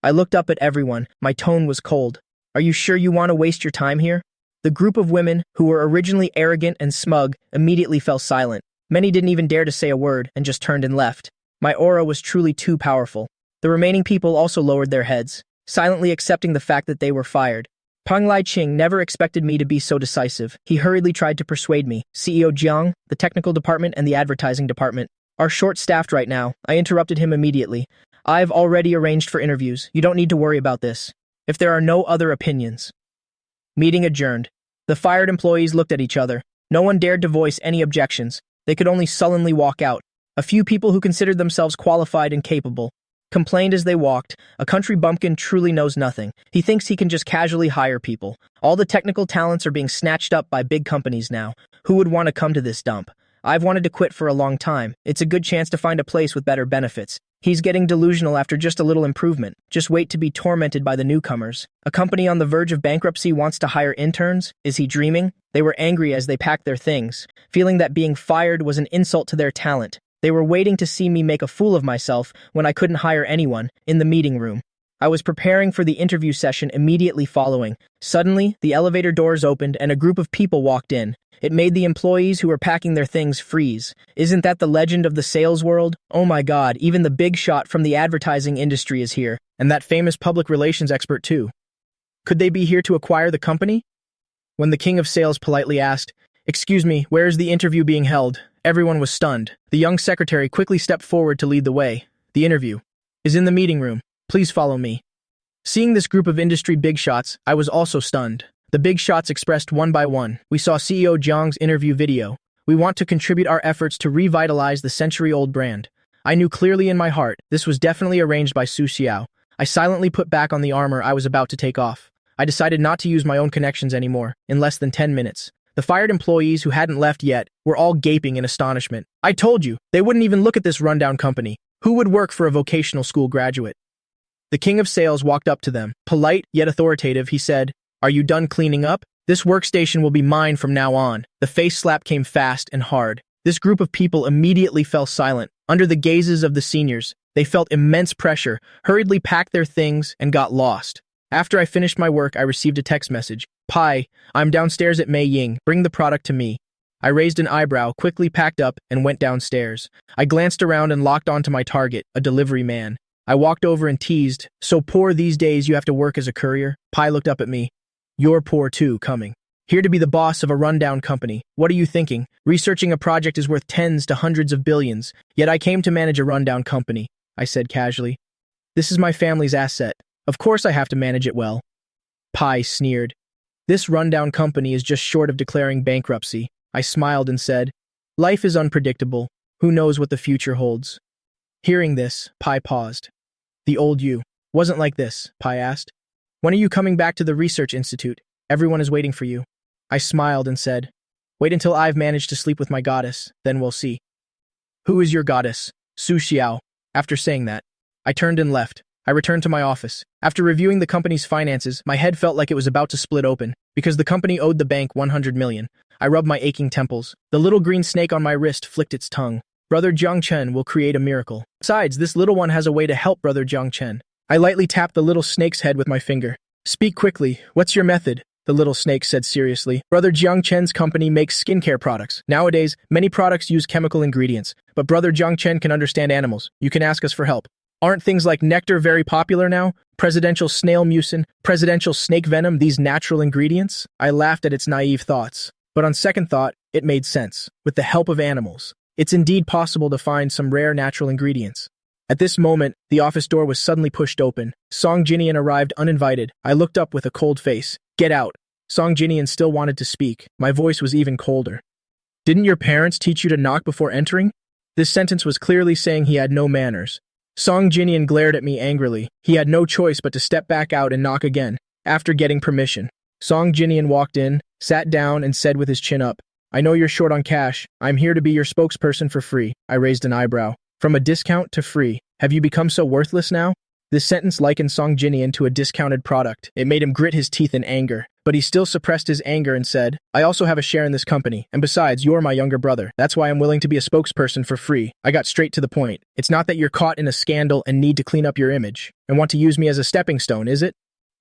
I looked up at everyone. My tone was cold. Are you sure you want to waste your time here? The group of women, who were originally arrogant and smug, immediately fell silent. Many didn't even dare to say a word and just turned and left. My aura was truly too powerful. The remaining people also lowered their heads, silently accepting the fact that they were fired. Pang Lai Ching never expected me to be so decisive. He hurriedly tried to persuade me. CEO Jiang, the technical department and the advertising department are short-staffed right now. I interrupted him immediately. I've already arranged for interviews. You don't need to worry about this. If there are no other opinions. Meeting adjourned. The fired employees looked at each other. No one dared to voice any objections. They could only sullenly walk out. A few people who considered themselves qualified and capable complained as they walked. A country bumpkin truly knows nothing. He thinks he can just casually hire people. All the technical talents are being snatched up by big companies now. Who would want to come to this dump? I've wanted to quit for a long time. It's a good chance to find a place with better benefits. He's getting delusional after just a little improvement. Just wait to be tormented by the newcomers. A company on the verge of bankruptcy wants to hire interns? Is he dreaming? They were angry as they packed their things, feeling that being fired was an insult to their talent. They were waiting to see me make a fool of myself when I couldn't hire anyone in the meeting room. I was preparing for the interview session immediately following. Suddenly, the elevator doors opened and a group of people walked in. It made the employees who were packing their things freeze. Isn't that the legend of the sales world? Oh my god, even the big shot from the advertising industry is here. And that famous public relations expert too. Could they be here to acquire the company? When the king of sales politely asked, "Excuse me, where is the interview being held?" Everyone was stunned. The young secretary quickly stepped forward to lead the way. The interview is in the meeting room. Please follow me. Seeing this group of industry big shots, I was also stunned. The big shots expressed one by one. We saw CEO Jiang's interview video. We want to contribute our efforts to revitalize the century-old brand. I knew clearly in my heart, this was definitely arranged by Su Xiao. I silently put back on the armor I was about to take off. I decided not to use my own connections anymore, in less than 10 minutes. The fired employees who hadn't left yet were all gaping in astonishment. I told you, they wouldn't even look at this rundown company. Who would work for a vocational school graduate? The king of sales walked up to them. Polite yet authoritative, he said, "Are you done cleaning up? This workstation will be mine from now on." The face slap came fast and hard. This group of people immediately fell silent. Under the gazes of the seniors, they felt immense pressure, hurriedly packed their things, and got lost. After I finished my work, I received a text message. "Pai, I'm downstairs at Mei Ying. Bring the product to me." I raised an eyebrow, quickly packed up, and went downstairs. I glanced around and locked onto my target, a delivery man. I walked over and teased, "So poor these days you have to work as a courier?" Pai looked up at me. "You're poor too, coming here to be the boss of a rundown company. What are you thinking? Researching a project is worth tens to hundreds of billions. Yet I came to manage a rundown company," I said casually. "This is my family's asset. Of course I have to manage it well." Pai sneered. "This rundown company is just short of declaring bankruptcy." I smiled and said, "Life is unpredictable. Who knows what the future holds?" Hearing this, Pai paused. The old you. Wasn't like this, Pai asked. When are you coming back to the research institute? Everyone is waiting for you. I smiled and said, wait until I've managed to sleep with my goddess, then we'll see. Who is your goddess? Su Xiao. After saying that, I turned and left. I returned to my office. After reviewing the company's finances, my head felt like it was about to split open, because the company owed the bank 100 million. I rubbed my aching temples. The little green snake on my wrist flicked its tongue. Brother Jiang Chen will create a miracle. Besides, this little one has a way to help Brother Jiang Chen. I lightly tapped the little snake's head with my finger. Speak quickly. What's your method? The little snake said seriously. Brother Jiang Chen's company makes skincare products. Nowadays, many products use chemical ingredients, but Brother Jiang Chen can understand animals. You can ask us for help. Aren't things like nectar very popular now? Presidential snail mucin, presidential snake venom, these natural ingredients? I laughed at its naive thoughts. But on second thought, it made sense. With the help of animals, it's indeed possible to find some rare natural ingredients. At this moment, the office door was suddenly pushed open. Song Jinian arrived uninvited. I looked up with a cold face. Get out. Song Jinian still wanted to speak. My voice was even colder. Didn't your parents teach you to knock before entering? This sentence was clearly saying he had no manners. Song Jinian glared at me angrily. He had no choice but to step back out and knock again, after getting permission. Song Jinian walked in, sat down, and said with his chin up, I know you're short on cash. I'm here to be your spokesperson for free. I raised an eyebrow. From a discount to free. Have you become so worthless now? This sentence likened Song Jinian to a discounted product. It made him grit his teeth in anger. But he still suppressed his anger and said, I also have a share in this company, and besides, you're my younger brother. That's why I'm willing to be a spokesperson for free. I got straight to the point. It's not that you're caught in a scandal and need to clean up your image, and want to use me as a stepping stone, is it?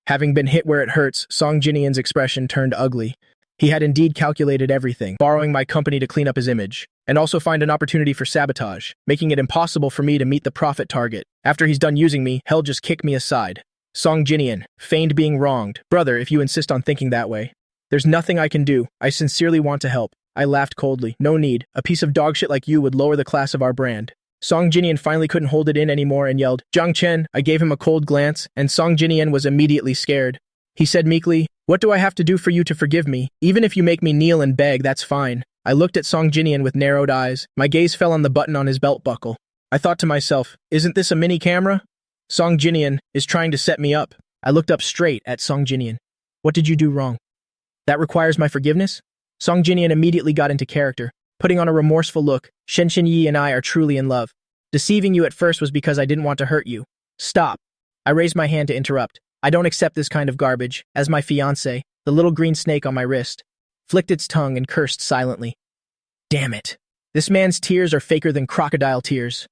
Having been hit where it hurts, Song Jinian's expression turned ugly. He had indeed calculated everything, borrowing my company to clean up his image, and also find an opportunity for sabotage, making it impossible for me to meet the profit target. After he's done using me, he'll just kick me aside. Song Jinian feigned being wronged. Brother, if you insist on thinking that way. There's nothing I can do. I sincerely want to help. I laughed coldly. No need. A piece of dog shit like you would lower the class of our brand. Song Jinian finally couldn't hold it in anymore and yelled, Jiang Chen. I gave him a cold glance, and Song Jinian was immediately scared. He said meekly, what do I have to do for you to forgive me? Even if you make me kneel and beg, that's fine. I looked at Song Jinian with narrowed eyes. My gaze fell on the button on his belt buckle. I thought to myself, isn't this a mini camera? Song Jinian is trying to set me up. I looked up straight at Song Jinian. What did you do wrong? That requires my forgiveness? Song Jinian immediately got into character, putting on a remorseful look. Shen Yi and I are truly in love. Deceiving you at first was because I didn't want to hurt you. Stop. I raised my hand to interrupt. I don't accept this kind of garbage. As my fiancé, the little green snake on my wrist, flicked its tongue and cursed silently. Damn it. This man's tears are faker than crocodile tears.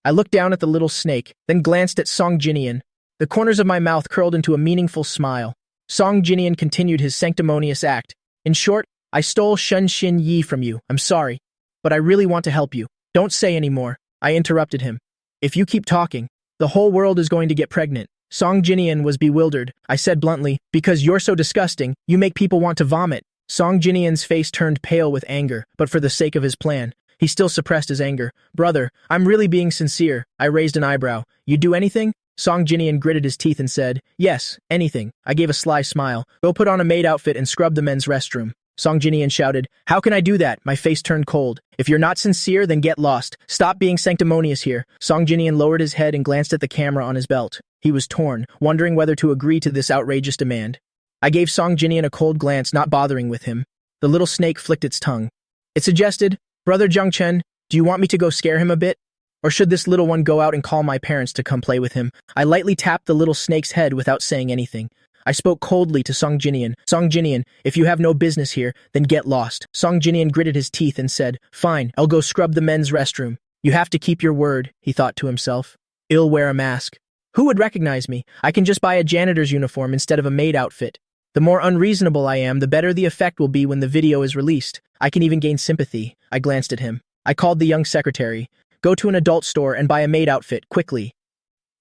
I looked down at the little snake, then glanced at Song Jinian. The corners of my mouth curled into a meaningful smile. Song Jinian continued his sanctimonious act. In short, I stole Shen Yi from you. I'm sorry, but I really want to help you. Don't say any more. I interrupted him. If you keep talking, the whole world is going to get pregnant. Song Jinian was bewildered. I said bluntly, because you're so disgusting, you make people want to vomit. Song Jinian's face turned pale with anger, but for the sake of his plan, he still suppressed his anger. Brother, I'm really being sincere. I raised an eyebrow. You do anything? Song Jinian gritted his teeth and said, yes, anything. I gave a sly smile. Go put on a maid outfit and scrub the men's restroom. Song Jinian shouted, how can I do that? My face turned cold. If you're not sincere, then get lost. Stop being sanctimonious here. Song Jinian lowered his head and glanced at the camera on his belt. He was torn, wondering whether to agree to this outrageous demand. I gave Song Jinian a cold glance, not bothering with him. The little snake flicked its tongue. It suggested, Brother Jiang Chen, do you want me to go scare him a bit? Or should this little one go out and call my parents to come play with him? I lightly tapped the little snake's head without saying anything. I spoke coldly to Song Jinian. Song Jinian, if you have no business here, then get lost. Song Jinian gritted his teeth and said, fine, I'll go scrub the men's restroom. You have to keep your word, he thought to himself. I'll wear a mask. Who would recognize me? I can just buy a janitor's uniform instead of a maid outfit. The more unreasonable I am, the better the effect will be when the video is released. I can even gain sympathy. I glanced at him. I called the young secretary. Go to an adult store and buy a maid outfit, quickly.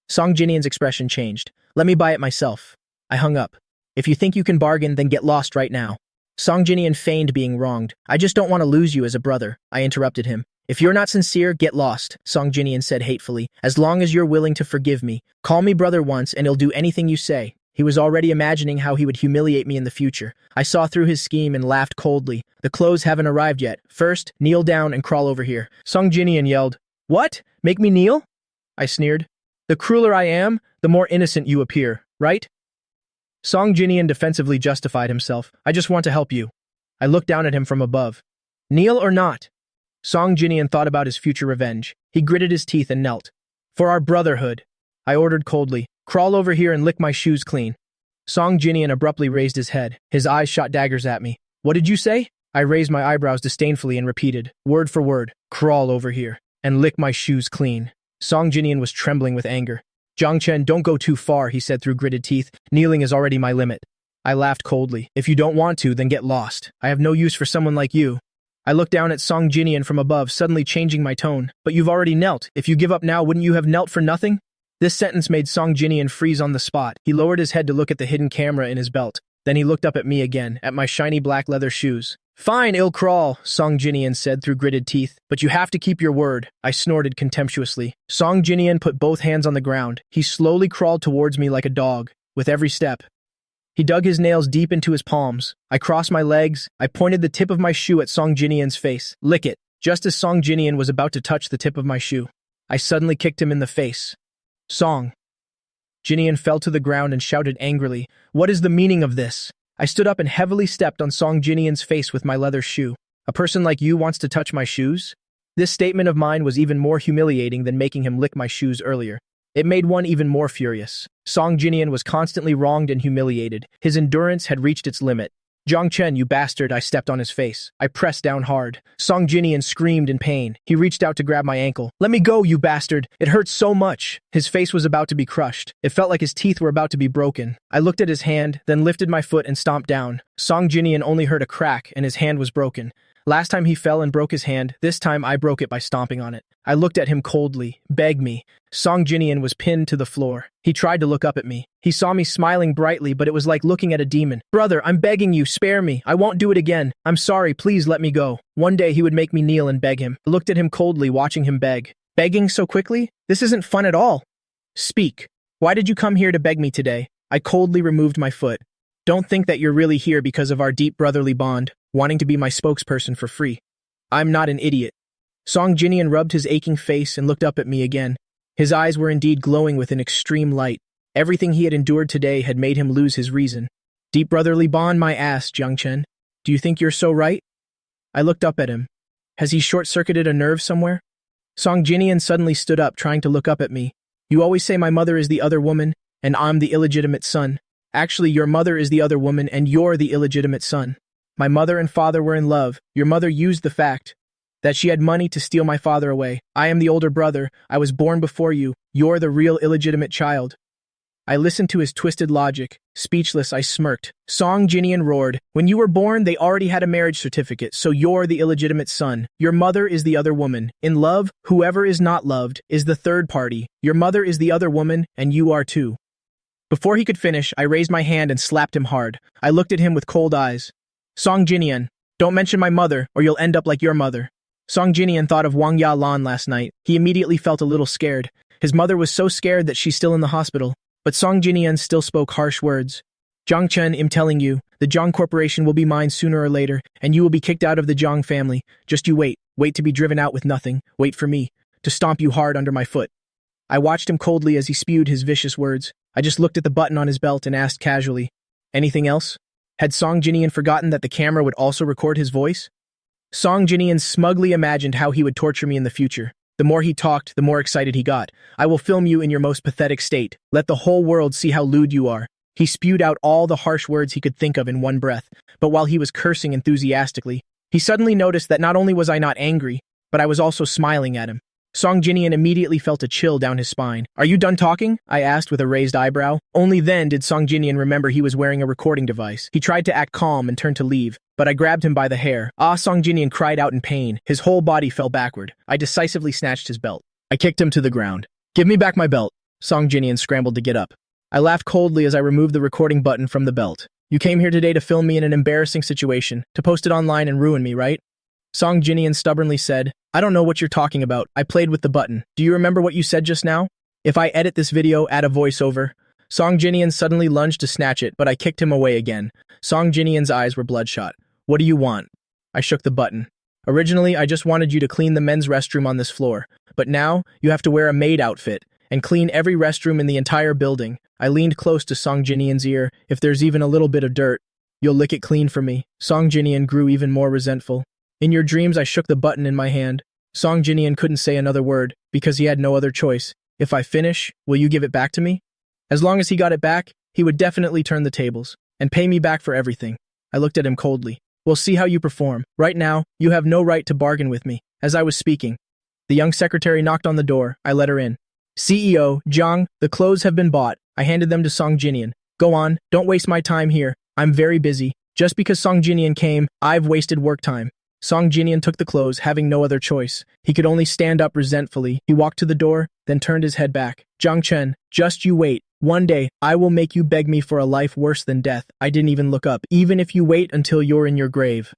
Song Jinian's expression changed. Let me buy it myself. I hung up. If you think you can bargain, then get lost right now. Song Jinian feigned being wronged. I just don't want to lose you as a brother. I interrupted him. If you're not sincere, get lost, Song Jinian said hatefully. As long as you're willing to forgive me. Call me brother once and I'll do anything you say. He was already imagining how he would humiliate me in the future. I saw through his scheme and laughed coldly. The clothes haven't arrived yet. First, kneel down and crawl over here. Song Jinian yelled, what? Make me kneel? I sneered. The crueler I am, the more innocent you appear, right? Song Jinian defensively justified himself. I just want to help you. I looked down at him from above. Kneel or not? Song Jinian thought about his future revenge. He gritted his teeth and knelt. For our brotherhood, I ordered coldly. Crawl over here and lick my shoes clean. Song Jinian abruptly raised his head. His eyes shot daggers at me. What did you say? I raised my eyebrows disdainfully and repeated, word for word, crawl over here and lick my shoes clean. Song Jinian was trembling with anger. Jiang Chen, don't go too far, he said through gritted teeth. Kneeling is already my limit. I laughed coldly. If you don't want to, then get lost. I have no use for someone like you. I looked down at Song Jinian from above, suddenly changing my tone. But you've already knelt. If you give up now, wouldn't you have knelt for nothing? This sentence made Song Jinian freeze on the spot. He lowered his head to look at the hidden camera in his belt. Then he looked up at me again, at my shiny black leather shoes. Fine, I'll crawl, Song Jinian said through gritted teeth. But you have to keep your word, I snorted contemptuously. Song Jinian put both hands on the ground. He slowly crawled towards me like a dog, with every step. He dug his nails deep into his palms. I crossed my legs. I pointed the tip of my shoe at Song Jinian's face. Lick it. Just as Song Jinian was about to touch the tip of my shoe, I suddenly kicked him in the face. Song. Jinian fell to the ground and shouted angrily, What is the meaning of this? I stood up and heavily stepped on Song Jinian's face with my leather shoe. A person like you wants to touch my shoes? This statement of mine was even more humiliating than making him lick my shoes earlier. It made one even more furious. Song Jinian was constantly wronged and humiliated. His endurance had reached its limit. Jiang Chen, you bastard, I stepped on his face. I pressed down hard. Song Jinian screamed in pain. He reached out to grab my ankle. Let me go, you bastard. It hurts so much. His face was about to be crushed. It felt like his teeth were about to be broken. I looked at his hand, then lifted my foot and stomped down. Song Jinian only heard a crack and his hand was broken. Last time he fell and broke his hand, this time I broke it by stomping on it. I looked at him coldly, begged me. Song Jinian was pinned to the floor. He tried to look up at me. He saw me smiling brightly, but it was like looking at a demon. Brother, I'm begging you, spare me. I won't do it again. I'm sorry, please let me go. One day he would make me kneel and beg him. I looked at him coldly, watching him beg. Begging so quickly? This isn't fun at all. Speak. Why did you come here to beg me today? I coldly removed my foot. Don't think that you're really here because of our deep brotherly bond, wanting to be my spokesperson for free. I'm not an idiot. Song Jinian rubbed his aching face and looked up at me again. His eyes were indeed glowing with an extreme light. Everything he had endured today had made him lose his reason. Deep brotherly bond, my ass, Jiang Chen. Do you think you're so right? I looked up at him. Has he short-circuited a nerve somewhere? Song Jinian suddenly stood up, trying to look up at me. You always say my mother is the other woman, and I'm the illegitimate son. Actually, your mother is the other woman, and you're the illegitimate son. My mother and father were in love. Your mother used the fact that she had money to steal my father away. I am the older brother. I was born before you. You're the real illegitimate child. I listened to his twisted logic. Speechless, I smirked. Song Jinian roared. When you were born, they already had a marriage certificate, so you're the illegitimate son. Your mother is the other woman. In love, whoever is not loved is the third party. Your mother is the other woman, and you are too. Before he could finish, I raised my hand and slapped him hard. I looked at him with cold eyes. Song Jinian, don't mention my mother, or you'll end up like your mother. Song Jinian thought of Wang Ya Lan last night. He immediately felt a little scared. His mother was so scared that she's still in the hospital. But Song Jinian still spoke harsh words. Jiang Chen, I'm telling you, the Jiang Corporation will be mine sooner or later, and you will be kicked out of the Jiang family. Just you wait. Wait to be driven out with nothing. Wait for me to stomp you hard under my foot. I watched him coldly as he spewed his vicious words. I just looked at the button on his belt and asked casually, anything else? Had Song Jinian forgotten that the camera would also record his voice? Song Jinian smugly imagined how he would torture me in the future. The more he talked, the more excited he got. I will film you in your most pathetic state. Let the whole world see how lewd you are. He spewed out all the harsh words he could think of in one breath, but while he was cursing enthusiastically, he suddenly noticed that not only was I not angry, but I was also smiling at him. Song Jinian immediately felt a chill down his spine. Are you done talking? I asked with a raised eyebrow. Only then did Song Jinian remember he was wearing a recording device. He tried to act calm and turned to leave, but I grabbed him by the hair. Song Jinian cried out in pain. His whole body fell backward. I decisively snatched his belt. I kicked him to the ground. Give me back my belt. Song Jinian scrambled to get up. I laughed coldly as I removed the recording button from the belt. You came here today to film me in an embarrassing situation, to post it online and ruin me, right? Song Jinian stubbornly said, I don't know what you're talking about. I played with the button. Do you remember what you said just now? If I edit this video, add a voiceover. Song Jinian suddenly lunged to snatch it, but I kicked him away again. Song Jinian's eyes were bloodshot. What do you want? I shook the button. Originally, I just wanted you to clean the men's restroom on this floor, but now you have to wear a maid outfit and clean every restroom in the entire building. I leaned close to Song Jinian's ear. If there's even a little bit of dirt, you'll lick it clean for me. Song Jinian grew even more resentful. In your dreams, I shook the button in my hand. Song Jinian couldn't say another word because he had no other choice. If I finish, will you give it back to me? As long as he got it back, he would definitely turn the tables and pay me back for everything. I looked at him coldly. We'll see how you perform. Right now, you have no right to bargain with me. As I was speaking, the young secretary knocked on the door. I let her in. CEO, Zhang, the clothes have been bought. I handed them to Song Jinian. Go on, don't waste my time here. I'm very busy. Just because Song Jinian came, I've wasted work time. Song Jinian took the clothes, having no other choice. He could only stand up resentfully. He walked to the door, then turned his head back. Zhang Chen, just you wait. One day, I will make you beg me for a life worse than death. I didn't even look up, even if you wait until you're in your grave.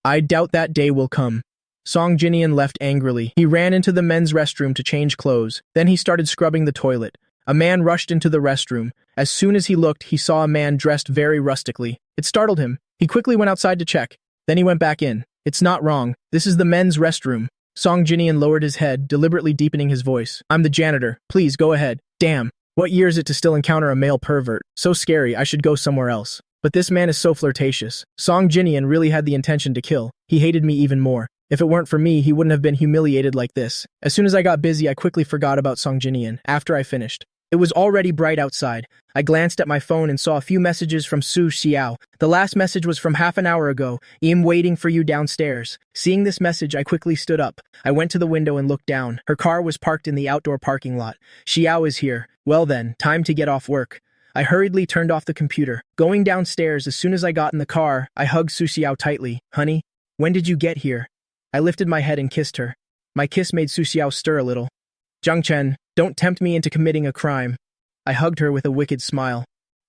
I doubt that day will come. Song Jinian left angrily. He ran into the men's restroom to change clothes. Then he started scrubbing the toilet. A man rushed into the restroom. As soon as he looked, he saw a man dressed very rustically. It startled him. He quickly went outside to check. Then he went back in. It's not wrong. This is the men's restroom. Song Jinian lowered his head, deliberately deepening his voice. I'm the janitor. Please, go ahead. Damn. What year is it to still encounter a male pervert? So scary, I should go somewhere else. But this man is so flirtatious. Song Jinian really had the intention to kill. He hated me even more. If it weren't for me, he wouldn't have been humiliated like this. As soon as I got busy, I quickly forgot about Song Jinian. After I finished, it was already bright outside. I glanced at my phone and saw a few messages from Su Xiao. The last message was from half an hour ago. I'm waiting for you downstairs. Seeing this message, I quickly stood up. I went to the window and looked down. Her car was parked in the outdoor parking lot. Xiao is here. Well then, time to get off work. I hurriedly turned off the computer. Going downstairs, as soon as I got in the car, I hugged Su Xiao tightly. Honey, when did you get here? I lifted my head and kissed her. My kiss made Su Xiao stir a little. Zhang Chen, don't tempt me into committing a crime. I hugged her with a wicked smile.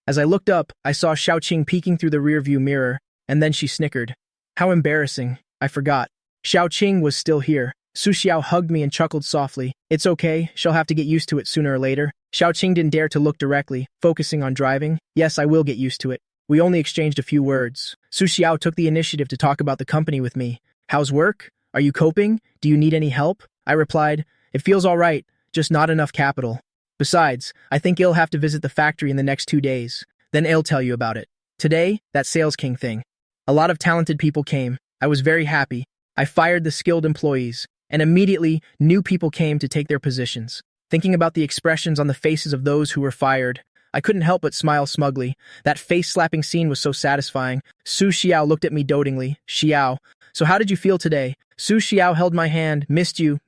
As I looked up, I saw Xiaoqing peeking through the rearview mirror, and then she snickered. How embarrassing. I forgot. Xiaoqing was still here. Su Xiao hugged me and chuckled softly. It's okay, she'll have to get used to it sooner or later. Xiaoqing didn't dare to look directly, focusing on driving. Yes, I will get used to it. We only exchanged a few words. Su Xiao took the initiative to talk about the company with me. How's work? Are you coping? Do you need any help? I replied, it feels all right, just not enough capital. Besides, I think I'll have to visit the factory in the next 2 days. Then I'll tell you about it. Today, that Sales King thing. A lot of talented people came. I was very happy. I fired the skilled employees, and immediately, new people came to take their positions. Thinking about the expressions on the faces of those who were fired, I couldn't help but smile smugly. That face-slapping scene was so satisfying. Su Xiao looked at me dotingly. Xiao, so how did you feel today? Su Xiao held my hand. Missed you,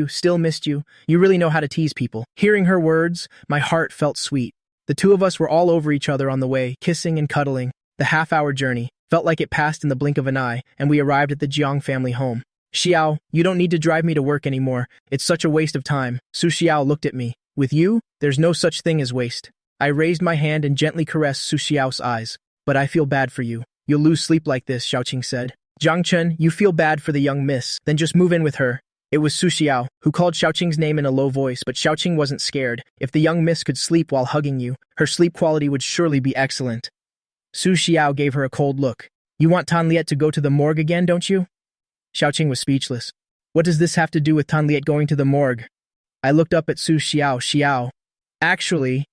still missed you. You really know how to tease people. Hearing her words, my heart felt sweet. The two of us were all over each other on the way, kissing and cuddling. The half-hour journey felt like it passed in the blink of an eye, and we arrived at the Jiang family home. Xiao, you don't need to drive me to work anymore. It's such a waste of time. Su Xiao looked at me. With you, there's no such thing as waste. I raised my hand and gently caressed Su Xiao's eyes. But I feel bad for you. You'll lose sleep like this, Xiaoqing said. Zhang Chen, you feel bad for the young miss, then just move in with her. It was Su Xiao, who called Xiaoqing's name in a low voice, but Xiaoqing wasn't scared. If the young miss could sleep while hugging you, her sleep quality would surely be excellent. Su Xiao gave her a cold look. You want Tan Liet to go to the morgue again, don't you? Xiaoqing was speechless. What does this have to do with Tan Liet going to the morgue? I looked up at Su Xiao. Xiao. Actually,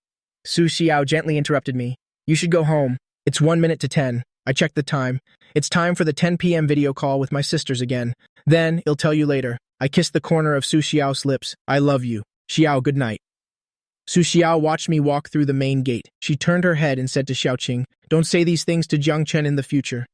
Su Xiao gently interrupted me. You should go home. It's 1 minute to 10. I checked the time. It's time for the 10 p.m. video call with my sisters again. Then, I'll tell you later. I kissed the corner of Su Xiao's lips. I love you. Xiao, good night. Su Xiao watched me walk through the main gate. She turned her head and said to Xiaoqing, don't say these things to Zhang Chen in the future.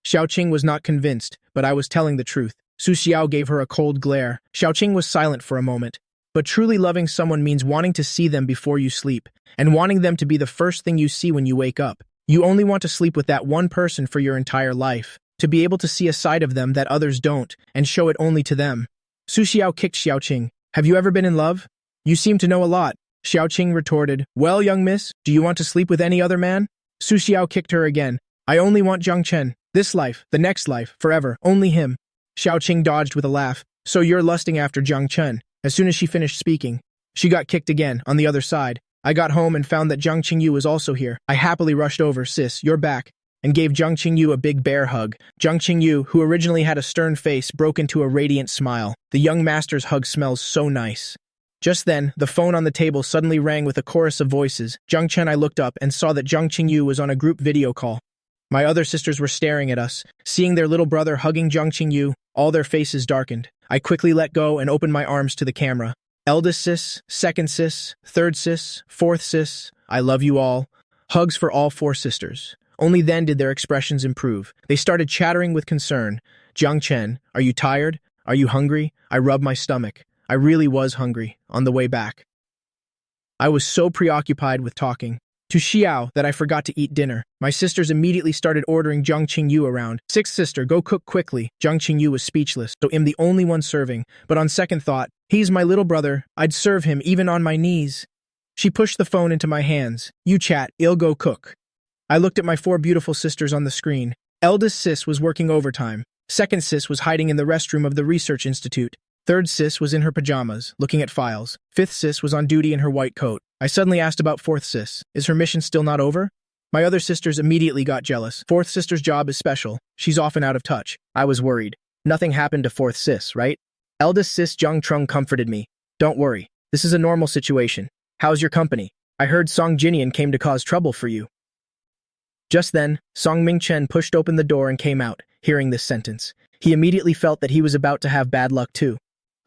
Xiaoqing was not convinced, but I was telling the truth. Su Xiao gave her a cold glare. Xiaoqing was silent for a moment. But truly loving someone means wanting to see them before you sleep, and wanting them to be the first thing you see when you wake up. You only want to sleep with that one person for your entire life, to be able to see a side of them that others don't, and show it only to them. Su Xiao kicked Xiaoqing. Have you ever been in love? You seem to know a lot. Xiaoqing retorted. Well, young miss, do you want to sleep with any other man? Su Xiao kicked her again. I only want Zhang Chen. This life, the next life, forever, only him. Xiaoqing dodged with a laugh. So you're lusting after Zhang Chen. As soon as she finished speaking, she got kicked again, on the other side. I got home and found that Zhang Qingyu was also here. I happily rushed over. Sis, you're back. and gave Jung Qingyu a big bear hug. Jung Qingyu, who originally had a stern face, broke into a radiant smile. The young master's hug smells so nice. Just then, the phone on the table suddenly rang with a chorus of voices. Jung Chen, I looked up and saw that Jung Qingyu was on a group video call. My other sisters were staring at us, seeing their little brother hugging Jung Qingyu. All their faces darkened. I quickly let go and opened my arms to the camera. Eldest sis, second sis, third sis, fourth sis, I love you all. Hugs for all 4 sisters. Only then did their expressions improve. They started chattering with concern. Jung Chen, are you tired? Are you hungry? I rubbed my stomach. I really was hungry, on the way back. I was so preoccupied with talking to Xiao that I forgot to eat dinner. My sisters immediately started ordering Jung Qingyu around. Sixth sister, go cook quickly. Jung Qingyu was speechless, so I'm the only one serving. But on second thought, he's my little brother. I'd serve him even on my knees. She pushed the phone into my hands. You chat, I'll go cook. I looked at my 4 beautiful sisters on the screen. Eldest sis was working overtime. Second sis was hiding in the restroom of the research institute. Third sis was in her pajamas, looking at files. Fifth sis was on duty in her white coat. I suddenly asked about fourth sis. Is her mission still not over? My other sisters immediately got jealous. Fourth sister's job is special. She's often out of touch. I was worried. Nothing happened to fourth sis, right? Eldest sis Jung Trung comforted me. Don't worry. This is a normal situation. How's your company? I heard Song Jinian came to cause trouble for you. Just then, Song Mingchen pushed open the door and came out, hearing this sentence. He immediately felt that he was about to have bad luck too.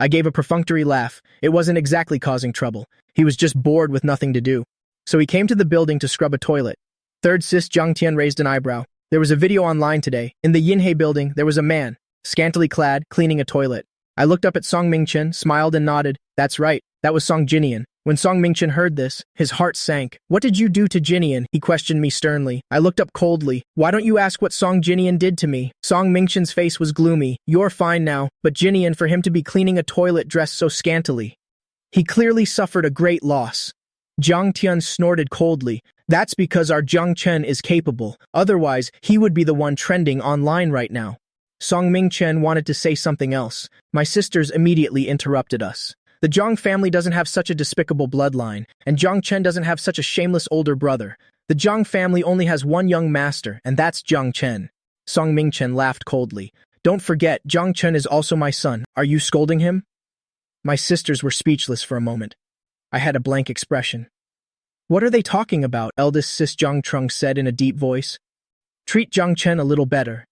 I gave a perfunctory laugh. It wasn't exactly causing trouble. He was just bored with nothing to do. So he came to the building to scrub a toilet. Third sis Jiang Tian raised an eyebrow. There was a video online today. In the Yinhe building, there was a man, scantily clad, cleaning a toilet. I looked up at Song Mingchen, smiled and nodded. That's right, that was Song Jinian. When Song Mingchen heard this, his heart sank. What did you do to Jinian? He questioned me sternly. I looked up coldly. Why don't you ask what Song Jinian did to me? Song Mingchen's face was gloomy. You're fine now, but Jinian, for him to be cleaning a toilet dressed so scantily. He clearly suffered a great loss. Jiang Tian snorted coldly. That's because our Jiang Chen is capable. Otherwise, he would be the one trending online right now. Song Mingchen wanted to say something else. My sisters immediately interrupted us. The Zhang family doesn't have such a despicable bloodline, and Jiang Chen doesn't have such a shameless older brother. The Zhang family only has one young master, and that's Jiang Chen. Song Mingchen laughed coldly. Don't forget, Jiang Chen is also my son. Are you scolding him? My sisters were speechless for a moment. I had a blank expression. What are they talking about? Eldest sis Jiang Trung said in a deep voice. Treat Jiang Chen a little better.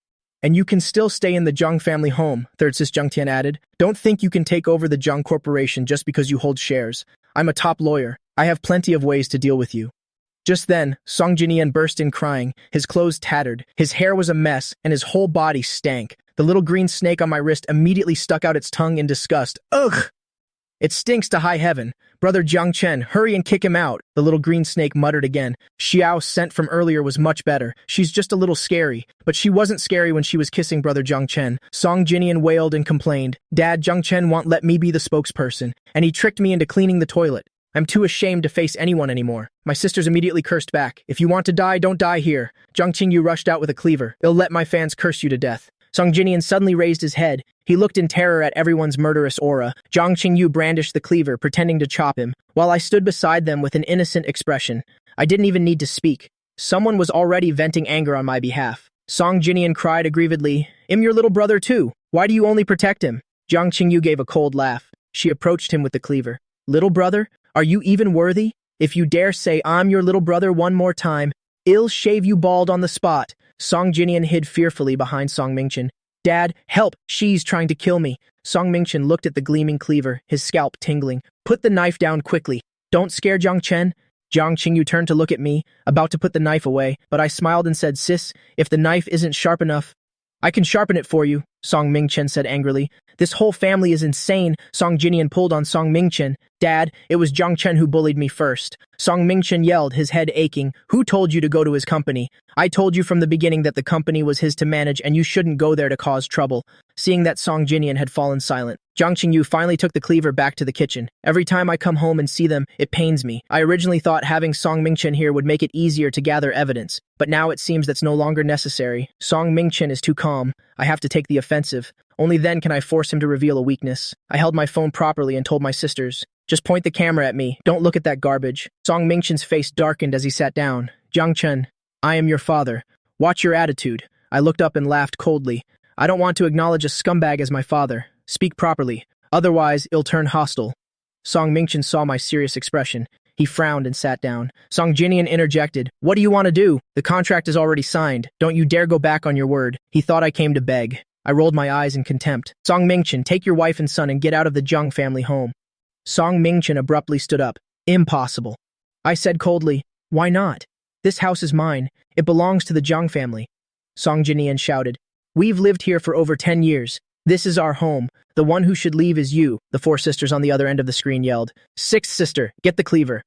And you can still stay in the Zhang family home, third sis Jiang Tian added. Don't think you can take over the Zhang Corporation just because you hold shares. I'm a top lawyer. I have plenty of ways to deal with you. Just then, Song Jinian burst in crying, his clothes tattered, his hair was a mess, and his whole body stank. The little green snake on my wrist immediately stuck out its tongue in disgust. Ugh! It stinks to high heaven. Brother Jiang Chen, hurry and kick him out, the little green snake muttered again. Xiao's scent from earlier was much better. She's just a little scary. But she wasn't scary when she was kissing Brother Jiang Chen. Song Jinian wailed and complained. Dad, Jiang Chen won't let me be the spokesperson, and he tricked me into cleaning the toilet. I'm too ashamed to face anyone anymore. My sisters immediately cursed back. If you want to die, don't die here. Jiang Qingyu rushed out with a cleaver. I'll let my fans curse you to death. Song Jinian suddenly raised his head. He looked in terror at everyone's murderous aura. Jiang Qingyu brandished the cleaver, pretending to chop him, while I stood beside them with an innocent expression. I didn't even need to speak. Someone was already venting anger on my behalf. Song Jinian cried aggrievedly, I'm your little brother too. Why do you only protect him? Jiang Qingyu gave a cold laugh. She approached him with the cleaver. Little brother? Are you even worthy? If you dare say I'm your little brother one more time, I'll shave you bald on the spot. Song Jinian hid fearfully behind Song Mingchen. Dad, help! She's trying to kill me. Song Mingchen looked at the gleaming cleaver, his scalp tingling. Put the knife down quickly. Don't scare Jiang Chen. Jiang Qingyu turned to look at me, about to put the knife away, but I smiled and said, Sis, if the knife isn't sharp enough, I can sharpen it for you, Song Mingchen said angrily. This whole family is insane. Song Jinian pulled on Song Mingchen. Dad, it was Jiang Chen who bullied me first. Song Mingchen yelled, his head aching. Who told you to go to his company? I told you from the beginning that the company was his to manage and you shouldn't go there to cause trouble. Seeing that Song Jinian had fallen silent, Jiang Qingyu finally took the cleaver back to the kitchen. Every time I come home and see them, it pains me. I originally thought having Song Mingchen here would make it easier to gather evidence, but now it seems that's no longer necessary. Song Mingchen is too calm. I have to take the offensive. Only then can I force him to reveal a weakness. I held my phone properly and told my sisters, just point the camera at me. Don't look at that garbage. Song Mingchen's face darkened as he sat down. Jiang Chen, I am your father. Watch your attitude. I looked up and laughed coldly. I don't want to acknowledge a scumbag as my father. Speak properly. Otherwise, it'll turn hostile. Song Mingchen saw my serious expression. He frowned and sat down. Song Jinian interjected. What do you want to do? The contract is already signed. Don't you dare go back on your word. He thought I came to beg. I rolled my eyes in contempt. Song Mingchen, take your wife and son and get out of the Zhang family home. Song Mingchen abruptly stood up. Impossible. I said coldly. Why not? This house is mine. It belongs to the Zhang family. Song Jinian shouted. We've lived here for over 10 years. This is our home. The one who should leave is you, the four sisters on the other end of the screen yelled. Sixth sister, get the cleaver.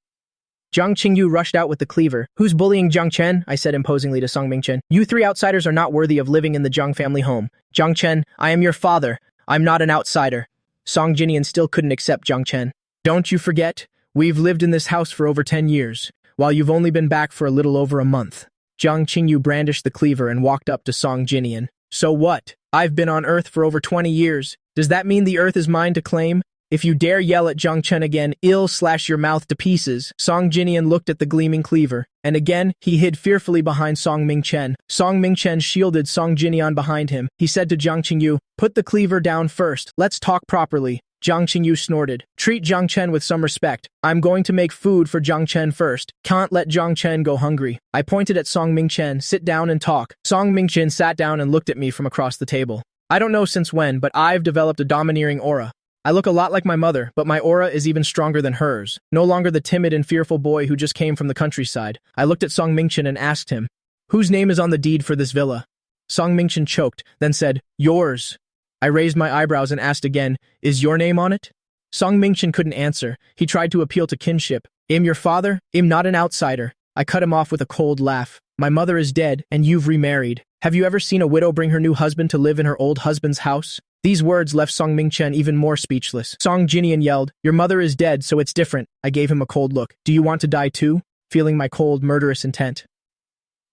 Zhang Qingyu rushed out with the cleaver. Who's bullying Zhang Chen? I said imposingly to Song Mingchen. You three outsiders are not worthy of living in the Zhang family home. Zhang Chen, I am your father. I'm not an outsider. Song Jinian still couldn't accept Zhang Chen. Don't you forget, we've lived in this house for over 10 years, while you've only been back for a little over a month. Zhang Qingyu brandished the cleaver and walked up to Song Jinian. So what? I've been on Earth for over 20 years. Does that mean the Earth is mine to claim? If you dare yell at Zhang Chen again, I'll slash your mouth to pieces. Song Jinian looked at the gleaming cleaver, and again, he hid fearfully behind Song Mingchen. Song Mingchen shielded Song Jinian behind him. He said to Zhang Qingyu, put the cleaver down first. Let's talk properly. Zhang Qingyu snorted. Treat Zhang Chen with some respect. I'm going to make food for Zhang Chen first. Can't let Zhang Chen go hungry. I pointed at Song Mingchen. Sit down and talk. Song Mingchen sat down and looked at me from across the table. I don't know since when, but I've developed a domineering aura. I look a lot like my mother, but my aura is even stronger than hers. No longer the timid and fearful boy who just came from the countryside. I looked at Song Mingchen and asked him, whose name is on the deed for this villa? Song Mingchen choked, then said, yours. I raised my eyebrows and asked again, is your name on it? Song Mingchen couldn't answer. He tried to appeal to kinship. I'm your father? I'm not an outsider. I cut him off with a cold laugh. My mother is dead, and you've remarried. Have you ever seen a widow bring her new husband to live in her old husband's house? These words left Song Mingchen even more speechless. Song Jinian yelled, your mother is dead, so it's different. I gave him a cold look. Do you want to die too? Feeling my cold, murderous intent.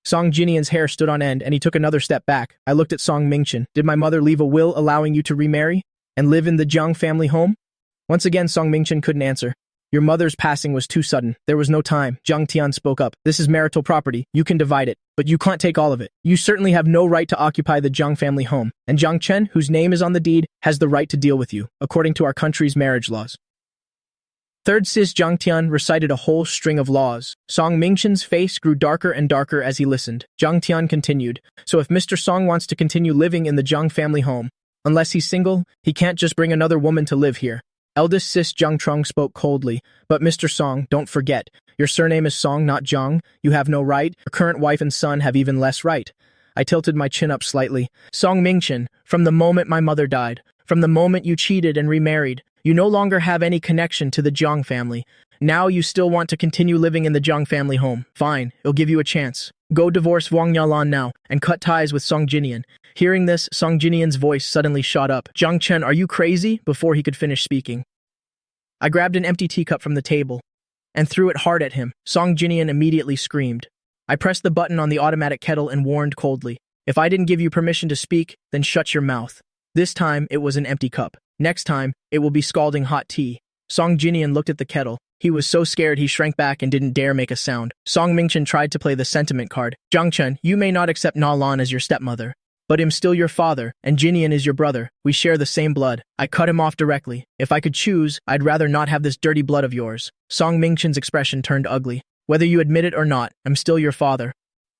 Song Jinian's hair stood on end, and he took another step back. I looked at Song Mingchen. Did my mother leave a will allowing you to remarry? And live in the Zhang family home? Once again, Song Mingchen couldn't answer. Your mother's passing was too sudden. There was no time. Zhang Tian spoke up. This is marital property. You can divide it, but you can't take all of it. You certainly have no right to occupy the Zhang family home. And Zhang Chen, whose name is on the deed, has the right to deal with you, according to our country's marriage laws. Third Sis Zhang Tian recited a whole string of laws. Song Mingchen's face grew darker and darker as he listened. Zhang Tian continued, so if Mr. Song wants to continue living in the Zhang family home, unless he's single, he can't just bring another woman to live here. Eldest sis Zhang Trung spoke coldly, but Mr. Song, don't forget, your surname is Song, not Zhang. You have no right. Your current wife and son have even less right. I tilted my chin up slightly. Song Mingchen, from the moment my mother died, from the moment you cheated and remarried, you no longer have any connection to the Zhang family. Now you still want to continue living in the Zhang family home. Fine, it'll give you a chance. Go divorce Wang Yalan now, and cut ties with Song Jinian. Hearing this, Song Jinian's voice suddenly shot up. Zhang Chen, are you crazy? Before he could finish speaking. I grabbed an empty teacup from the table and threw it hard at him. Song Jinian immediately screamed. I pressed the button on the automatic kettle and warned coldly, if I didn't give you permission to speak, then shut your mouth. This time, it was an empty cup. Next time, it will be scalding hot tea. Song Jinian looked at the kettle. He was so scared he shrank back and didn't dare make a sound. Song Mingchen tried to play the sentiment card. Zhang Chen, you may not accept Na Lan as your stepmother, but I'm still your father, and Jinian is your brother. We share the same blood. I cut him off directly. If I could choose, I'd rather not have this dirty blood of yours. Song Mingchen's expression turned ugly. Whether you admit it or not, I'm still your father.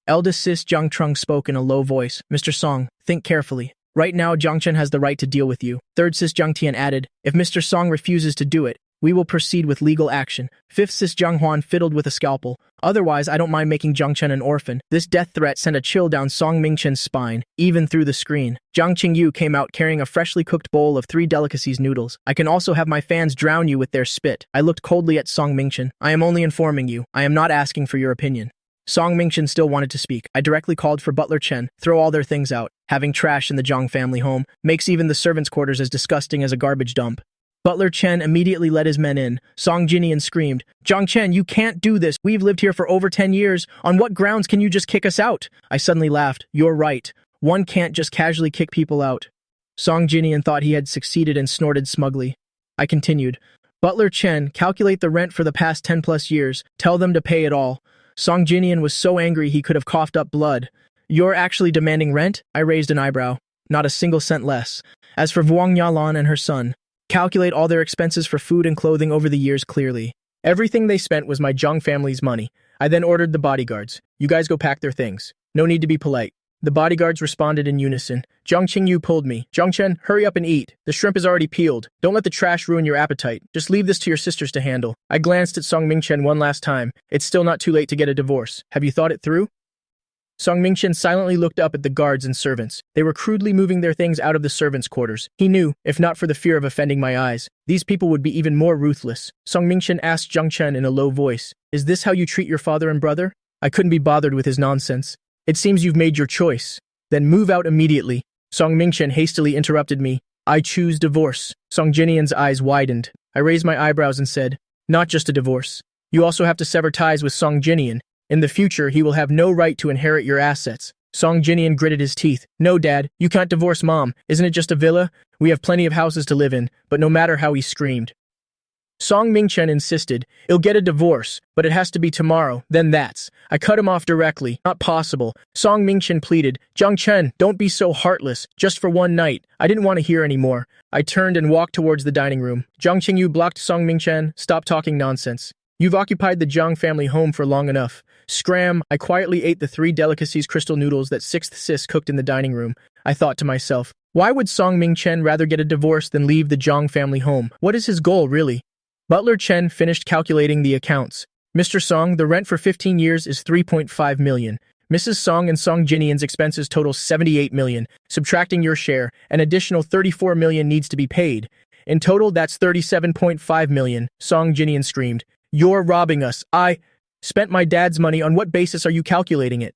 Eldest sis Zhang Trung spoke in a low voice. Mr. Song, think carefully. Right now, Zhang Chen has the right to deal with you. Third sis Zhang Tian added, if Mr. Song refuses to do it, we will proceed with legal action. Fifth sis Zhang Huan fiddled with a scalpel. Otherwise, I don't mind making Zhang Chen an orphan. This death threat sent a chill down Song Mingchen's spine, even through the screen. Zhang Qingyu came out carrying a freshly cooked bowl of 3 delicacies noodles. I can also have my fans drown you with their spit. I looked coldly at Song Mingchen. I am only informing you. I am not asking for your opinion. Song Mingchen still wanted to speak. I directly called for Butler Chen. Throw all their things out. Having trash in the Zhang family home makes even the servants' quarters as disgusting as a garbage dump. Butler Chen immediately led his men in. Song Jinian screamed, Zhang Chen, you can't do this. We've lived here for over 10 years. On what grounds can you just kick us out? I suddenly laughed. You're right. One can't just casually kick people out. Song Jinian thought he had succeeded and snorted smugly. I continued, Butler Chen, calculate the rent for the past 10+ years. Tell them to pay it all. Song Jinian was so angry he could have coughed up blood. You're actually demanding rent? I raised an eyebrow. Not a single cent less. As for Vuong Yalan and her son, calculate all their expenses for food and clothing over the years clearly. Everything they spent was my Zhang family's money. I then ordered the bodyguards. You guys go pack their things. No need to be polite. The bodyguards responded in unison. Zhang Qingyu pulled me. Zhangchen, hurry up and eat. The shrimp is already peeled. Don't let the trash ruin your appetite. Just leave this to your sisters to handle. I glanced at Song Mingchen one last time. It's still not too late to get a divorce. Have you thought it through? Song Mingchen silently looked up at the guards and servants. They were crudely moving their things out of the servants' quarters. He knew, if not for the fear of offending my eyes, these people would be even more ruthless. Song Mingchen asked Zhang Chen in a low voice, "Is this how you treat your father and brother?" I couldn't be bothered with his nonsense. It seems you've made your choice. Then move out immediately. Song Mingchen hastily interrupted me. I choose divorce. Song Jinian's eyes widened. I raised my eyebrows and said, not just a divorce. You also have to sever ties with Song Jinian. In the future, he will have no right to inherit your assets. Song Jinian gritted his teeth. No, Dad, you can't divorce Mom. Isn't it just a villa? We have plenty of houses to live in, but no matter how he screamed. Song Mingchen insisted, he'll get a divorce, but it has to be tomorrow, then that's. I cut him off directly. Not possible. Song Mingchen pleaded, Zhang Chen, don't be so heartless, just for one night. I didn't want to hear anymore. I turned and walked towards the dining room. Zhang Qingyu blocked Song Mingchen, stop talking nonsense. You've occupied the Zhang family home for long enough. Scram, I quietly ate the 3 delicacies crystal noodles that 6th sis cooked in the dining room. I thought to myself, why would Song Mingchen rather get a divorce than leave the Zhang family home? What is his goal, really? Butler Chen finished calculating the accounts. Mr. Song, the rent for 15 years is 3.5 million. Mrs. Song and Song Jinian's expenses total 78 million. Subtracting your share, an additional 34 million needs to be paid. In total, that's 37.5 million. Song Jinian screamed. You're robbing us. I spent my dad's money. On what basis are you calculating it?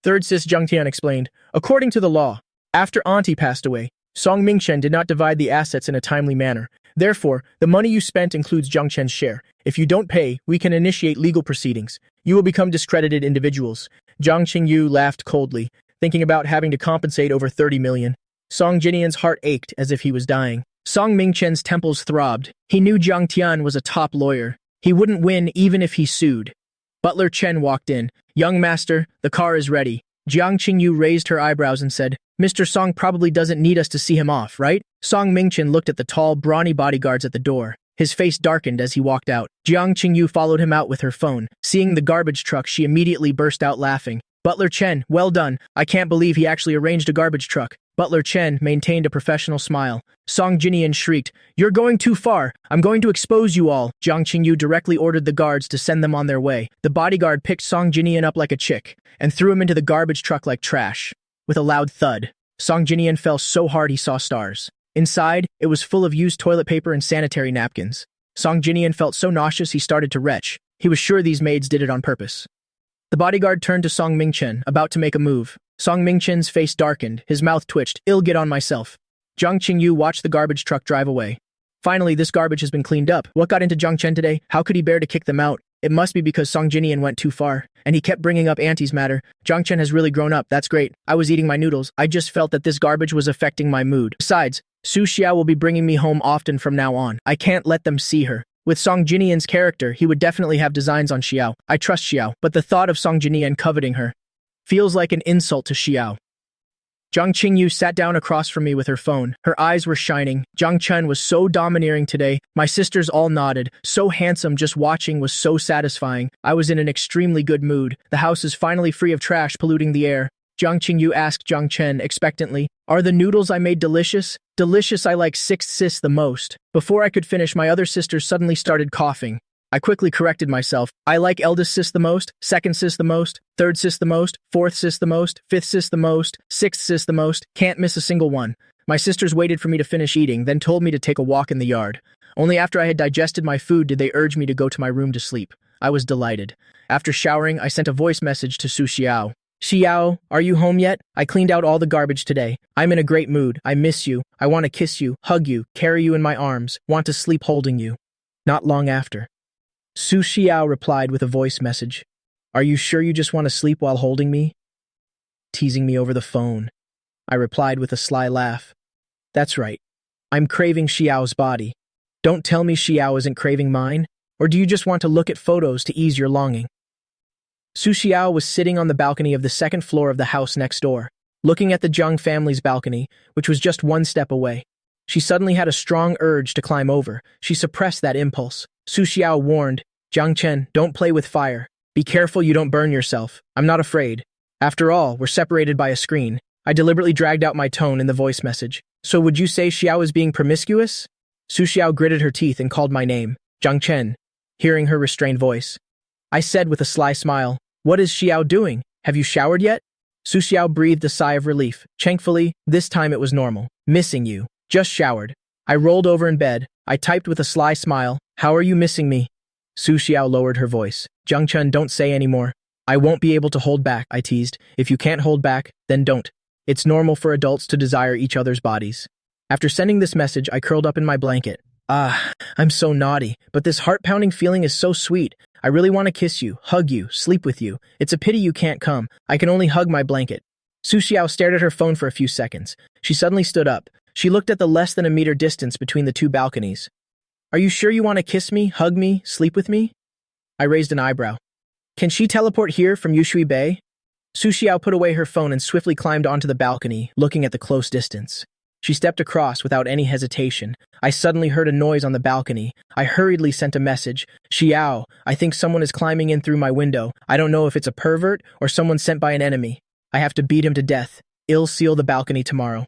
Third sis Zhang Tian explained. According to the law, after Auntie passed away, Song Mingchen did not divide the assets in a timely manner. Therefore, the money you spent includes Zhang Chen's share. If you don't pay, we can initiate legal proceedings. You will become discredited individuals. Zhang Qingyu laughed coldly, thinking about having to compensate over 30 million. Song Jinian's heart ached as if he was dying. Song Mingchen's temples throbbed. He knew Zhang Tian was a top lawyer. He wouldn't win even if he sued. Butler Chen walked in. Young master, the car is ready. Jiang Qingyu raised her eyebrows and said, Mr. Song probably doesn't need us to see him off, right? Song Mingchen looked at the tall, brawny bodyguards at the door. His face darkened as he walked out. Jiang Qingyu followed him out with her phone. Seeing the garbage truck, she immediately burst out laughing. Butler Chen, well done. I can't believe he actually arranged a garbage truck. Butler Chen maintained a professional smile. Song Jinian shrieked, You're going too far. I'm going to expose you all. Jiang Qingyu directly ordered the guards to send them on their way. The bodyguard picked Song Jinian up like a chick and threw him into the garbage truck like trash. With a loud thud, Song Jinian fell so hard he saw stars. Inside, it was full of used toilet paper and sanitary napkins. Song Jinian felt so nauseous he started to retch. He was sure these maids did it on purpose. The bodyguard turned to Song Mingchen, about to make a move. Song Mingchen's face darkened, his mouth twitched. I'll get on myself. Zhang Qingyu watched the garbage truck drive away. Finally, this garbage has been cleaned up. What got into Zhang Chen today? How could he bear to kick them out? It must be because Song Jinian went too far, and he kept bringing up Auntie's matter. Zhang Chen has really grown up, that's great. I was eating my noodles. I just felt that this garbage was affecting my mood. Besides, Su Xiao will be bringing me home often from now on. I can't let them see her. With Song Jinian's character, he would definitely have designs on Xiao. I trust Xiao, but the thought of Song Jinian coveting her feels like an insult to Xiao. Zhang Qingyu sat down across from me with her phone. Her eyes were shining. Zhang Chen was so domineering today. My sisters all nodded. So handsome, just watching was so satisfying. I was in an extremely good mood. The house is finally free of trash polluting the air. Zhang Qingyu asked Zhang Chen expectantly, Are the noodles I made delicious? Delicious, I like sixth sis the most. Before I could finish, my other sisters suddenly started coughing. I quickly corrected myself. I like eldest sis the most, second sis the most, third sis the most, fourth sis the most, fifth sis the most, sixth sis the most, can't miss a single one. My sisters waited for me to finish eating, then told me to take a walk in the yard. Only after I had digested my food did they urge me to go to my room to sleep. I was delighted. After showering, I sent a voice message to Su Xiao. Xiao, are you home yet? I cleaned out all the garbage today. I'm in a great mood. I miss you. I want to kiss you, hug you, carry you in my arms, want to sleep holding you. Not long after, Su Xiao replied with a voice message. Are you sure you just want to sleep while holding me? Teasing me over the phone. I replied with a sly laugh. That's right. I'm craving Xiao's body. Don't tell me Xiao isn't craving mine, or do you just want to look at photos to ease your longing? Su Xiao was sitting on the balcony of the second floor of the house next door, looking at the Zhang family's balcony, which was just one step away. She suddenly had a strong urge to climb over. She suppressed that impulse. Su Xiao warned, "Jiang Chen, don't play with fire. Be careful you don't burn yourself. I'm not afraid. After all, we're separated by a screen." I deliberately dragged out my tone in the voice message. "So would you say Xiao is being promiscuous?" Su Xiao gritted her teeth and called my name, Jiang Chen, hearing her restrained voice. I said with a sly smile, "What is Xiao doing? Have you showered yet?" Su Xiao breathed a sigh of relief. Thankfully, this time it was normal. "Missing you. Just showered." I rolled over in bed. I typed with a sly smile, "How are you missing me?" Su Xiao lowered her voice. "Jiang Chen, don't say anymore. I won't be able to hold back," I teased. "If you can't hold back, then don't. It's normal for adults to desire each other's bodies." After sending this message, I curled up in my blanket. I'm so naughty, but this heart-pounding feeling is so sweet. I really want to kiss you, hug you, sleep with you. It's a pity you can't come. I can only hug my blanket. Su Xiao stared at her phone for a few seconds. She suddenly stood up. She looked at the less than a meter distance between the two balconies. "Are you sure you want to kiss me, hug me, sleep with me?" I raised an eyebrow. "Can she teleport here from Yushui Bay?" Su Xiao put away her phone and swiftly climbed onto the balcony, looking at the close distance. She stepped across without any hesitation. I suddenly heard a noise on the balcony. I hurriedly sent a message. "Xiao, I think someone is climbing in through my window. I don't know if it's a pervert or someone sent by an enemy. I have to beat him to death. I'll seal the balcony tomorrow."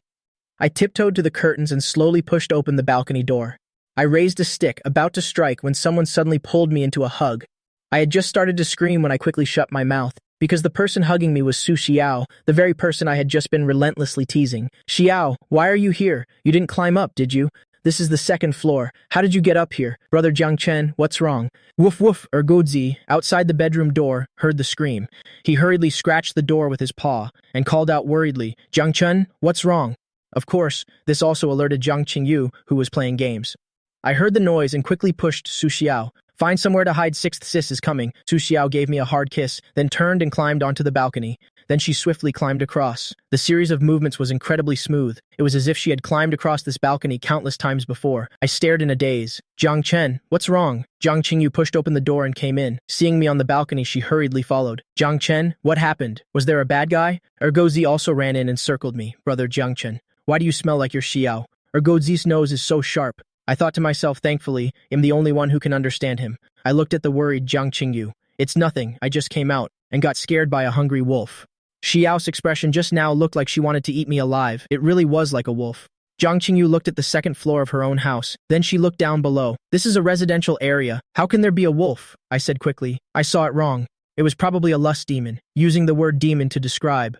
I tiptoed to the curtains and slowly pushed open the balcony door. I raised a stick, about to strike, when someone suddenly pulled me into a hug. I had just started to scream when I quickly shut my mouth, because the person hugging me was Su Xiao, the very person I had just been relentlessly teasing. "Xiao, why are you here? You didn't climb up, did you? This is the second floor. How did you get up here? Brother Jiang Chen, what's wrong?" Woof woof, Ergodzi, outside the bedroom door, heard the scream. He hurriedly scratched the door with his paw and called out worriedly, "Jiang Chen, what's wrong?" Of course, this also alerted Jiang Qingyu, who was playing games. I heard the noise and quickly pushed Su Xiao. "Find somewhere to hide, sixth sis is coming." Su Xiao gave me a hard kiss, then turned and climbed onto the balcony. Then she swiftly climbed across. The series of movements was incredibly smooth. It was as if she had climbed across this balcony countless times before. I stared in a daze. "Jiang Chen, what's wrong?" Jiang Qingyu pushed open the door and came in. Seeing me on the balcony, she hurriedly followed. "Jiang Chen, what happened? Was there a bad guy?" Ergozi also ran in and circled me. "Brother Jiang Chen, why do you smell like your Xiao? Ergozi's nose is so sharp." I thought to myself, thankfully, I'm the only one who can understand him. I looked at the worried Jiang Qingyu. "It's nothing, I just came out and got scared by a hungry wolf." Xiao's expression just now looked like she wanted to eat me alive. It really was like a wolf. Jiang Qingyu looked at the second floor of her own house. Then she looked down below. "This is a residential area. How can there be a wolf?" I said quickly. I saw it wrong. It was probably a lust demon, using the word demon to describe.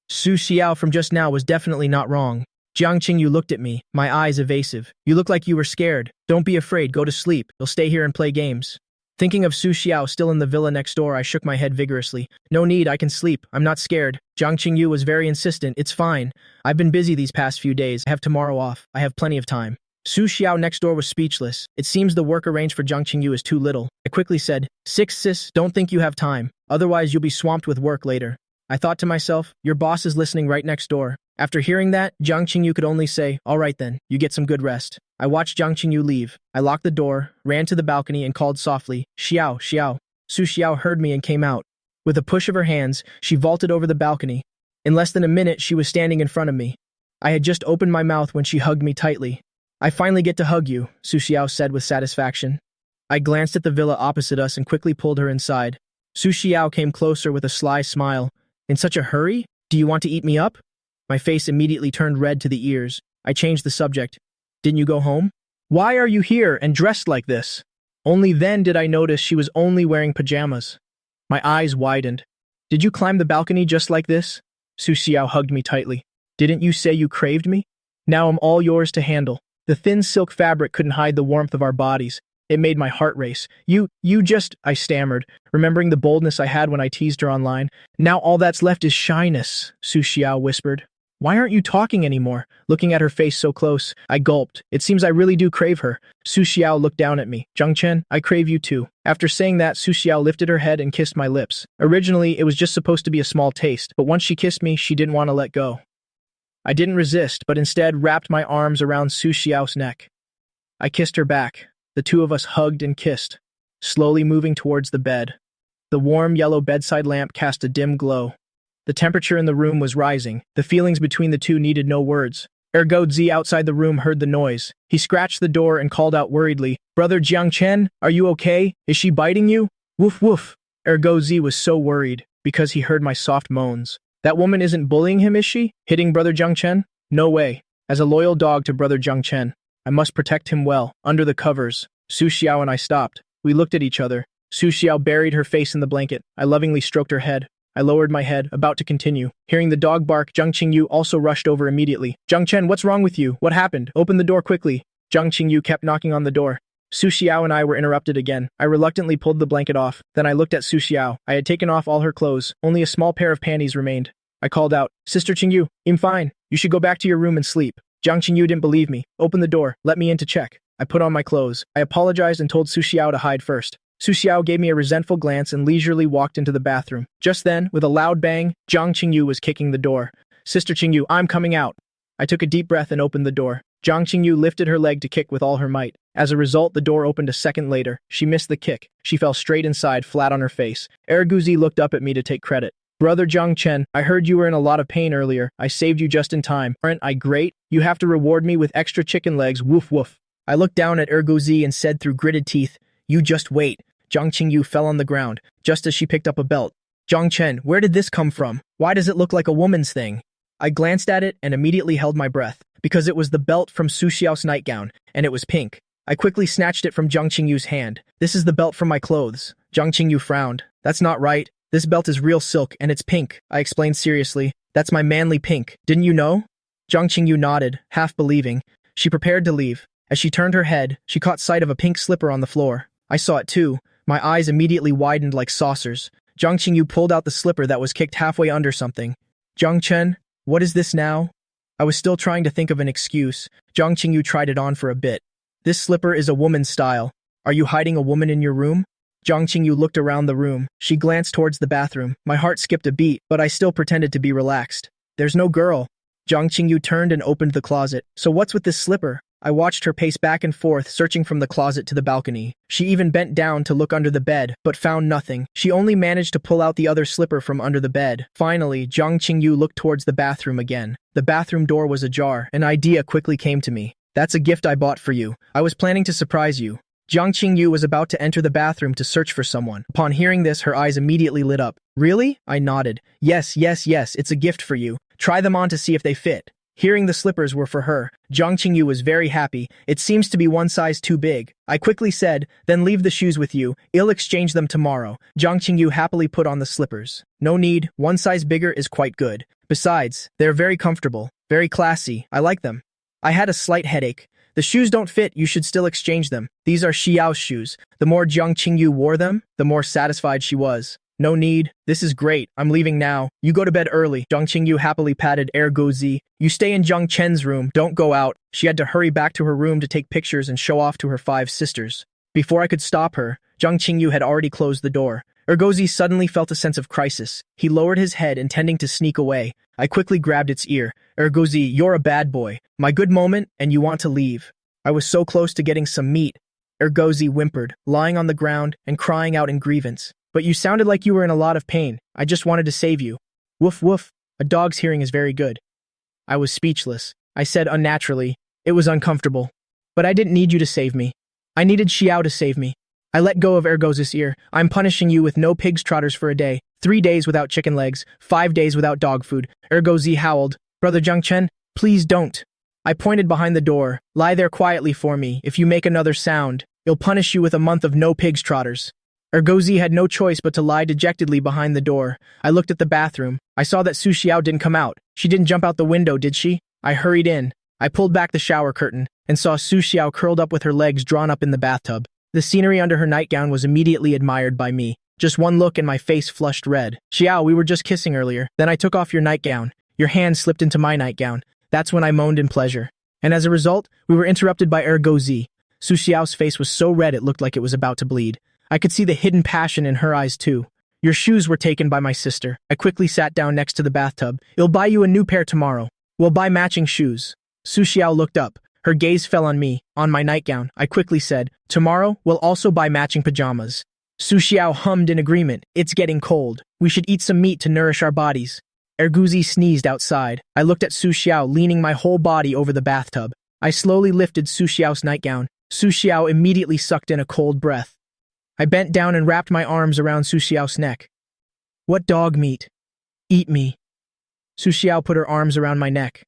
Su Xiao from just now was definitely not wrong. Jiang Qingyu looked at me, my eyes evasive. "You look like you were scared. Don't be afraid, go to sleep. You'll stay here and play games." Thinking of Su Xiao still in the villa next door, I shook my head vigorously. "No need, I can sleep. I'm not scared." Jiang Qingyu was very insistent. "It's fine. I've been busy these past few days. I have tomorrow off. I have plenty of time." Su Xiao next door was speechless. It seems the work arranged for Jiang Qingyu is too little. I quickly said, "Six sis, don't think you have time. Otherwise you'll be swamped with work later." I thought to myself, your boss is listening right next door. After hearing that, Jiang Qingyu could only say, "All right then, you get some good rest." I watched Jiang Qingyu leave. I locked the door, ran to the balcony, and called softly, "Xiao, Xiao." Su Xiao heard me and came out. With a push of her hands, she vaulted over the balcony. In less than a minute, she was standing in front of me. I had just opened my mouth when she hugged me tightly. "I finally get to hug you," Su Xiao said with satisfaction. I glanced at the villa opposite us and quickly pulled her inside. Su Xiao came closer with a sly smile. "In such a hurry? Do you want to eat me up?" My face immediately turned red to the ears. I changed the subject. "Didn't you go home?" "Why are you here and dressed like this?" Only then did I notice she was only wearing pajamas. My eyes widened. "Did you climb the balcony just like this?" Su Xiao hugged me tightly. "Didn't you say you craved me? Now I'm all yours to handle." The thin silk fabric couldn't hide the warmth of our bodies. It made my heart race. You just, I stammered, remembering the boldness I had when I teased her online. "Now all that's left is shyness," Su Xiao whispered. "Why aren't you talking anymore?" Looking at her face so close, I gulped. It seems I really do crave her. Su Xiao looked down at me. "Jiang Chen, I crave you too." After saying that, Su Xiao lifted her head and kissed my lips. Originally, it was just supposed to be a small taste, but once she kissed me, she didn't want to let go. I didn't resist, but instead wrapped my arms around Su Xiao's neck. I kissed her back. The two of us hugged and kissed, slowly moving towards the bed. The warm yellow bedside lamp cast a dim glow. The temperature in the room was rising. The feelings between the two needed no words. Ergodzi outside the room heard the noise. He scratched the door and called out worriedly, "Brother Jiangchen, are you okay? Is she biting you?" Woof woof. Ergodzi was so worried because he heard my soft moans. That woman isn't bullying him, is she? Hitting Brother Jiangchen? No way. As a loyal dog to Brother Jiangchen, I must protect him well. Under the covers, Su Xiao and I stopped. We looked at each other. Su Xiao buried her face in the blanket. I lovingly stroked her head. I lowered my head, about to continue. Hearing the dog bark, Zhang Qingyu also rushed over immediately. "Jiangchen, what's wrong with you? What happened? Open the door quickly." Zhang Qingyu kept knocking on the door. Su Xiao and I were interrupted again. I reluctantly pulled the blanket off. Then I looked at Su Xiao. I had taken off all her clothes. Only a small pair of panties remained. I called out, "Sister Qingyu, I'm fine. You should go back to your room and sleep." Zhang Qingyu didn't believe me. "Open the door. Let me in to check." I put on my clothes. I apologized and told Su Xiao to hide first. Su Xiao gave me a resentful glance and leisurely walked into the bathroom. Just then, with a loud bang, Zhang Qingyu was kicking the door. "Sister Qingyu, I'm coming out." I took a deep breath and opened the door. Zhang Qingyu lifted her leg to kick with all her might. As a result, the door opened a second later. She missed the kick. She fell straight inside, flat on her face. Erguzi looked up at me to take credit. "Brother Jiangchen, I heard you were in a lot of pain earlier. I saved you just in time. Aren't I great? You have to reward me with extra chicken legs, woof woof." I looked down at Erguzi and said through gritted teeth, "You just wait." Zhang Qingyu fell on the ground, just as she picked up a belt. "Jiangchen, where did this come from? Why does it look like a woman's thing?" I glanced at it and immediately held my breath, because it was the belt from Su Xiao's nightgown, and it was pink. I quickly snatched it from Zhang Qingyu's hand. "This is the belt from my clothes." Zhang Qingyu frowned. "That's not right. This belt is real silk, and it's pink," I explained seriously. "That's my manly pink. Didn't you know?" Zhang Qingyu nodded, half believing. She prepared to leave. As she turned her head, she caught sight of a pink slipper on the floor. I saw it too. My eyes immediately widened like saucers. Zhang Qingyu pulled out the slipper that was kicked halfway under something. "Jiangchen, what is this now?" I was still trying to think of an excuse. Zhang Qingyu tried it on for a bit. "This slipper is a woman's style. Are you hiding a woman in your room?" Zhang Qingyu looked around the room. She glanced towards the bathroom. My heart skipped a beat, but I still pretended to be relaxed. "There's no girl." Zhang Qingyu turned and opened the closet. "So what's with this slipper?" I watched her pace back and forth, searching from the closet to the balcony. She even bent down to look under the bed, but found nothing. She only managed to pull out the other slipper from under the bed. Finally, Zhang Qingyu looked towards the bathroom again. The bathroom door was ajar. An idea quickly came to me. "That's a gift I bought for you. I was planning to surprise you." Zhang Qingyu was about to enter the bathroom to search for someone. Upon hearing this, her eyes immediately lit up. "Really?" I nodded. Yes, it's a gift for you. Try them on to see if they fit." Hearing the slippers were for her, Zhang Qingyu was very happy. "It seems to be one size too big." I quickly said, "Then leave the shoes with you. I'll exchange them tomorrow." Zhang Qingyu happily put on the slippers. "No need, one size bigger is quite good. Besides, they're very comfortable, very classy. I like them." I had a slight headache. "The shoes don't fit, you should still exchange them. These are Xiao's shoes." The more Zhang Qingyu wore them, the more satisfied she was. "No need. This is great. I'm leaving now. You go to bed early." Zhang Qingyu happily patted Ergozi. "You stay in Zhang Chen's room. Don't go out." She had to hurry back to her room to take pictures and show off to her 5 sisters. Before I could stop her, Zhang Qingyu had already closed the door. Ergozi suddenly felt a sense of crisis. He lowered his head, intending to sneak away. I quickly grabbed its ear. "Ergozi, you're a bad boy. My good moment, and you want to leave." I was so close to getting some meat. Ergozi whimpered, lying on the ground and crying out in grievance. "But you sounded like you were in a lot of pain. I just wanted to save you." Woof woof. A dog's hearing is very good. I was speechless. I said unnaturally, "It was uncomfortable. But I didn't need you to save me. I needed Xiao to save me." I let go of Ergozi's ear. "I'm punishing you with no pig's trotters for a day, 3 days without chicken legs, 5 days without dog food." Ergozi howled. "Brother Jiangchen, please don't." I pointed behind the door. "Lie there quietly for me. If you make another sound, I'll punish you with a month of no pig's trotters." Ergozi had no choice but to lie dejectedly behind the door. I looked at the bathroom. I saw that Su Xiao didn't come out. She didn't jump out the window, did she? I hurried in. I pulled back the shower curtain and saw Su Xiao curled up with her legs drawn up in the bathtub. The scenery under her nightgown was immediately admired by me. Just one look and my face flushed red. "Xiao, we were just kissing earlier. Then I took off your nightgown. Your hand slipped into my nightgown. That's when I moaned in pleasure. And as a result, we were interrupted by Ergozi." Su Xiao's face was so red it looked like it was about to bleed. I could see the hidden passion in her eyes too. "Your shoes were taken by my sister." I quickly sat down next to the bathtub. "I'll buy you a new pair tomorrow. We'll buy matching shoes." Su Xiao looked up. Her gaze fell on me, on my nightgown. I quickly said, "Tomorrow, we'll also buy matching pajamas." Su Xiao hummed in agreement. It's getting cold. We should eat some meat to nourish our bodies. Erguzi sneezed outside. I looked at Su Xiao, leaning my whole body over the bathtub. I slowly lifted Su Xiao's nightgown. Su Xiao immediately sucked in a cold breath. I bent down and wrapped my arms around Su Xiao's neck. What dog meat? Eat me. Su Xiao put her arms around my neck.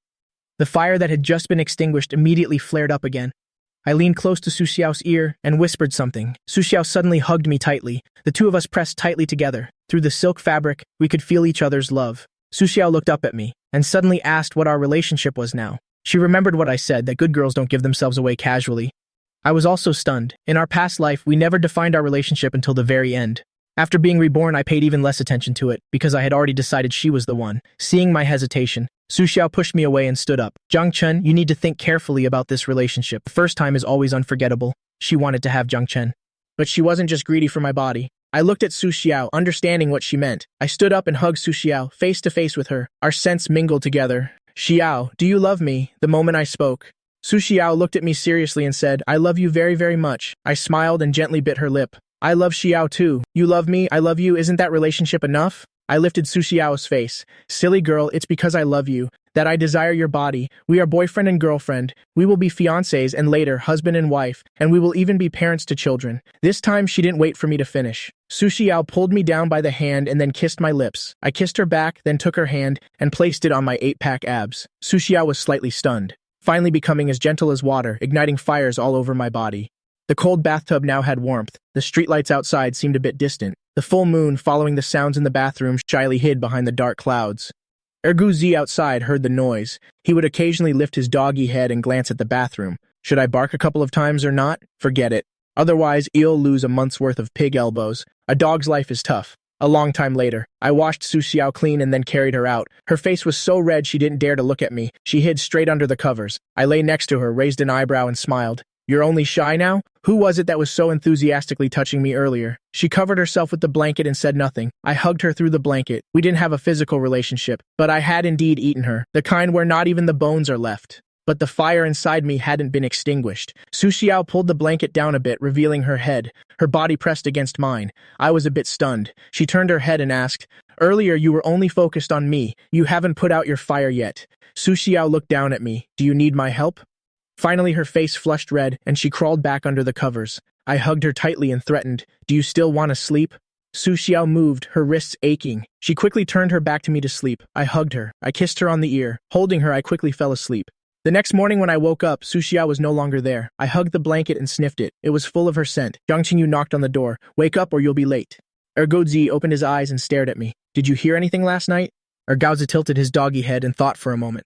The fire that had just been extinguished immediately flared up again. I leaned close to Su Xiao's ear and whispered something. Su Xiao suddenly hugged me tightly. The two of us pressed tightly together. Through the silk fabric, we could feel each other's love. Su Xiao looked up at me and suddenly asked what our relationship was now. She remembered what I said, that good girls don't give themselves away casually. I was also stunned. In our past life, we never defined our relationship until the very end. After being reborn, I paid even less attention to it, because I had already decided she was the one. Seeing my hesitation, Su Xiao pushed me away and stood up. Jiang Chen, you need to think carefully about this relationship. The first time is always unforgettable. She wanted to have Jiang Chen. But she wasn't just greedy for my body. I looked at Su Xiao, understanding what she meant. I stood up and hugged Su Xiao, face to face with her. Our scents mingled together. Xiao, do you love me? The moment I spoke. Su Xiao looked at me seriously and said, I love you very, very much. I smiled and gently bit her lip. I love Xiao too. You love me, I love you, isn't that relationship enough? I lifted Su Xiao's face. Silly girl, it's because I love you, that I desire your body. We are boyfriend and girlfriend. We will be fiancés and later husband and wife, and we will even be parents to children. This time she didn't wait for me to finish. Su Xiao pulled me down by the hand and then kissed my lips. I kissed her back, then took her hand and placed it on my 8-pack abs. Su Xiao was slightly stunned, finally becoming as gentle as water, igniting fires all over my body. The cold bathtub now had warmth. The streetlights outside seemed a bit distant. The full moon, following the sounds in the bathroom, shyly hid behind the dark clouds. Erguzi outside heard the noise. He would occasionally lift his doggy head and glance at the bathroom. Should I bark a couple of times or not? Forget it. Otherwise, he'll lose a month's worth of pig elbows. A dog's life is tough. A long time later, I washed Su Xiao clean and then carried her out. Her face was so red she didn't dare to look at me. She hid straight under the covers. I lay next to her, raised an eyebrow and smiled. You're only shy now? Who was it that was so enthusiastically touching me earlier? She covered herself with the blanket and said nothing. I hugged her through the blanket. We didn't have a physical relationship, but I had indeed eaten her, the kind where not even the bones are left. But the fire inside me hadn't been extinguished. Su Xiao pulled the blanket down a bit, revealing her head. Her body pressed against mine. I was a bit stunned. She turned her head and asked, Earlier you were only focused on me. You haven't put out your fire yet. Su Xiao looked down at me. Do you need my help? Finally, her face flushed red, and she crawled back under the covers. I hugged her tightly and threatened, Do you still want to sleep? Su Xiao moved, her wrists aching. She quickly turned her back to me to sleep. I hugged her. I kissed her on the ear. Holding her, I quickly fell asleep. The next morning when I woke up, Su Xiao was no longer there. I hugged the blanket and sniffed it. It was full of her scent. Jiang Qingyu knocked on the door. Wake up or you'll be late. Ergozi opened his eyes and stared at me. Did you hear anything last night? Ergaozi tilted his doggy head and thought for a moment.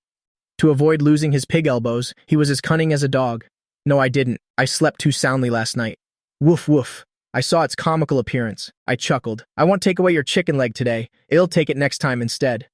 To avoid losing his pig elbows, he was as cunning as a dog. No, I didn't. I slept too soundly last night. Woof woof. I saw its comical appearance. I chuckled. I won't take away your chicken leg today. It'll take it next time instead.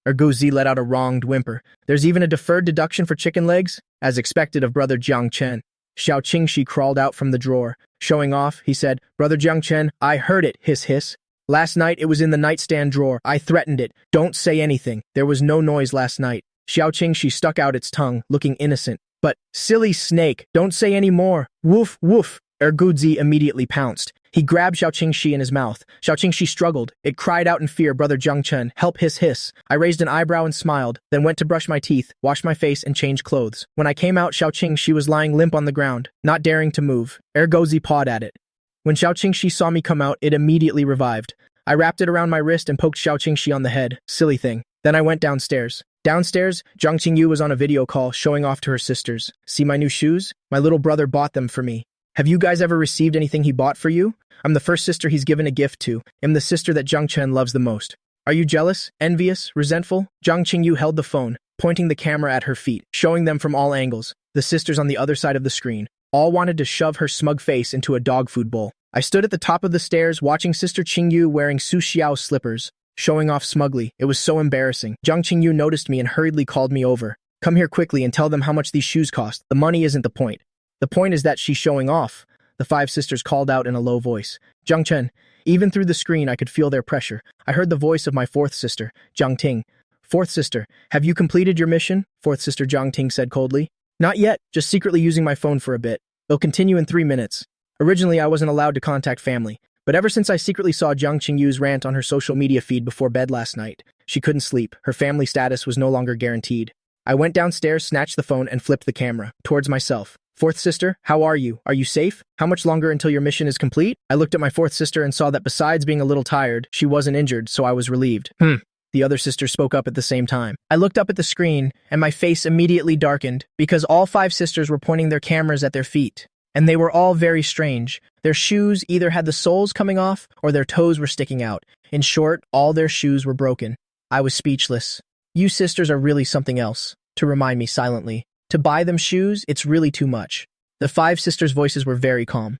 Ergozi let out a wronged whimper. There's even a deferred deduction for chicken legs? As expected of Brother Jiang Chen. Xiao Qingshi crawled out from the drawer. Showing off, he said, Brother Jiang Chen, I heard it, hiss hiss. Last night it was in the nightstand drawer. I threatened it. Don't say anything. There was no noise last night. Xiao Qingshi stuck out its tongue, looking innocent. But, silly snake, don't say any more. Woof, woof. Erguzi immediately pounced. He grabbed Xiao Qingshi in his mouth. Xiao Qingshi struggled. It cried out in fear, Brother Jiang Chen, help hiss hiss. I raised an eyebrow and smiled, then went to brush my teeth, wash my face, and change clothes. When I came out, Xiao Qingshi was lying limp on the ground, not daring to move. Ergozi pawed at it. When Xiao Qingshi saw me come out, it immediately revived. I wrapped it around my wrist and poked Xiao Qingshi on the head. Silly thing. Then I went downstairs. Downstairs, Jiang Qingyu was on a video call showing off to her sisters. See my new shoes? My little brother bought them for me. Have you guys ever received anything he bought for you? I'm the first sister he's given a gift to. I'm the sister that Jiang Chen loves the most. Are you jealous, envious, resentful? Jiang Qingyu held the phone, pointing the camera at her feet, showing them from all angles. The sisters on the other side of the screen all wanted to shove her smug face into a dog food bowl. I stood at the top of the stairs watching Sister Qingyu wearing Su Xiao's slippers, showing off smugly. It was so embarrassing. Jiang Qingyu noticed me and hurriedly called me over. Come here quickly and tell them how much these shoes cost. The money isn't the point. The point is that she's showing off. The 5 sisters called out in a low voice. Jiang Chen. Even through the screen, I could feel their pressure. I heard the voice of my 4th sister, Jiang Ting. 4th sister, have you completed your mission? 4th sister Jiang Ting said coldly. Not yet, just secretly using my phone for a bit. It'll continue in 3 minutes. Originally, I wasn't allowed to contact family, But ever since I secretly saw Jiang Qingyu's rant on her social media feed before bed last night, she couldn't sleep. Her family status was no longer guaranteed. I went downstairs, snatched the phone, and flipped the camera towards myself. Fourth sister, how are you? Are you safe? How much longer until your mission is complete? I looked at my fourth sister and saw that besides being a little tired, she wasn't injured, so I was relieved. The other sister spoke up at the same time. I looked up at the screen, and my face immediately darkened, because all 5 sisters were pointing their cameras at their feet. And they were all very strange. Their shoes either had the soles coming off, or their toes were sticking out. In short, all their shoes were broken. I was speechless. You sisters are really something else, to remind me silently. To buy them shoes, it's really too much. The 5 sisters' voices were very calm.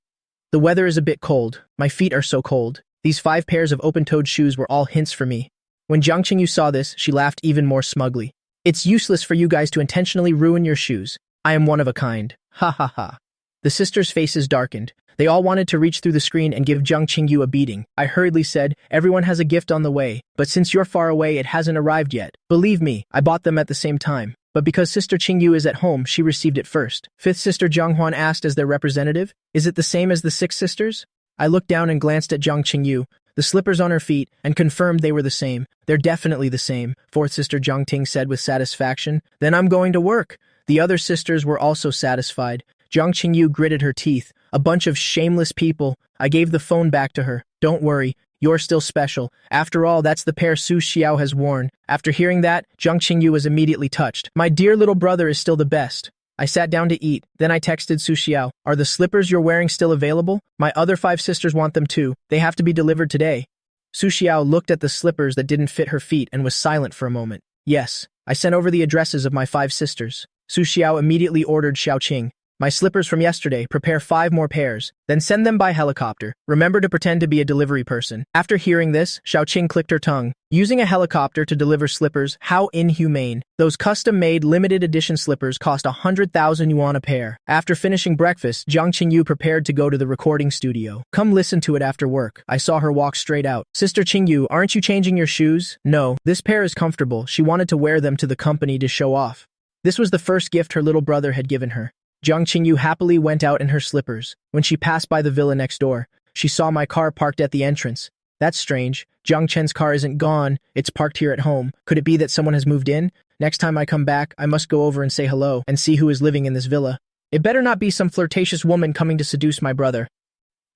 The weather is a bit cold. My feet are so cold. These 5 pairs of open-toed shoes were all hints for me. When Jiang Qingyu saw this, she laughed even more smugly. It's useless for you guys to intentionally ruin your shoes. I am one of a kind. Ha ha ha. The sisters' faces darkened. They all wanted to reach through the screen and give Jiang Qingyu a beating. I hurriedly said, everyone has a gift on the way, but since you're far away, it hasn't arrived yet. Believe me, I bought them at the same time. But because Sister Qingyu is at home, she received it first. 5th sister Jiang Huan asked as their representative, is it the same as the 6 sisters? I looked down and glanced at Jiang Qingyu, the slippers on her feet, and confirmed they were the same. They're definitely the same, 4th sister Jiang Ting said with satisfaction. Then I'm going to work. The other sisters were also satisfied. Jiang Qingyu gritted her teeth. A bunch of shameless people. I gave the phone back to her. Don't worry, you're still special. After all, that's the pair Su Xiao has worn. After hearing that, Jiang Qingyu was immediately touched. My dear little brother is still the best. I sat down to eat. Then I texted Su Xiao. Are the slippers you're wearing still available? My other 5 sisters want them too. They have to be delivered today. Su Xiao looked at the slippers that didn't fit her feet and was silent for a moment. Yes, I sent over the addresses of my 5 sisters. Su Xiao immediately ordered Xiaoqing. My slippers from yesterday, prepare 5 more pairs, then send them by helicopter. Remember to pretend to be a delivery person. After hearing this, Xiaoqing clicked her tongue. Using a helicopter to deliver slippers, how inhumane. Those custom-made limited edition slippers cost 100,000 yuan a pair. After finishing breakfast, Jiang Qingyu prepared to go to the recording studio. Come listen to it after work. I saw her walk straight out. Sister Qingyu, aren't you changing your shoes? No, this pair is comfortable. She wanted to wear them to the company to show off. This was the first gift her little brother had given her. Jiang Qingyu happily went out in her slippers. When she passed by the villa next door, she saw my car parked at the entrance. That's strange. Jiang Chen's car isn't gone. It's parked here at home. Could it be that someone has moved in? Next time I come back, I must go over and say hello and see who is living in this villa. It better not be some flirtatious woman coming to seduce my brother.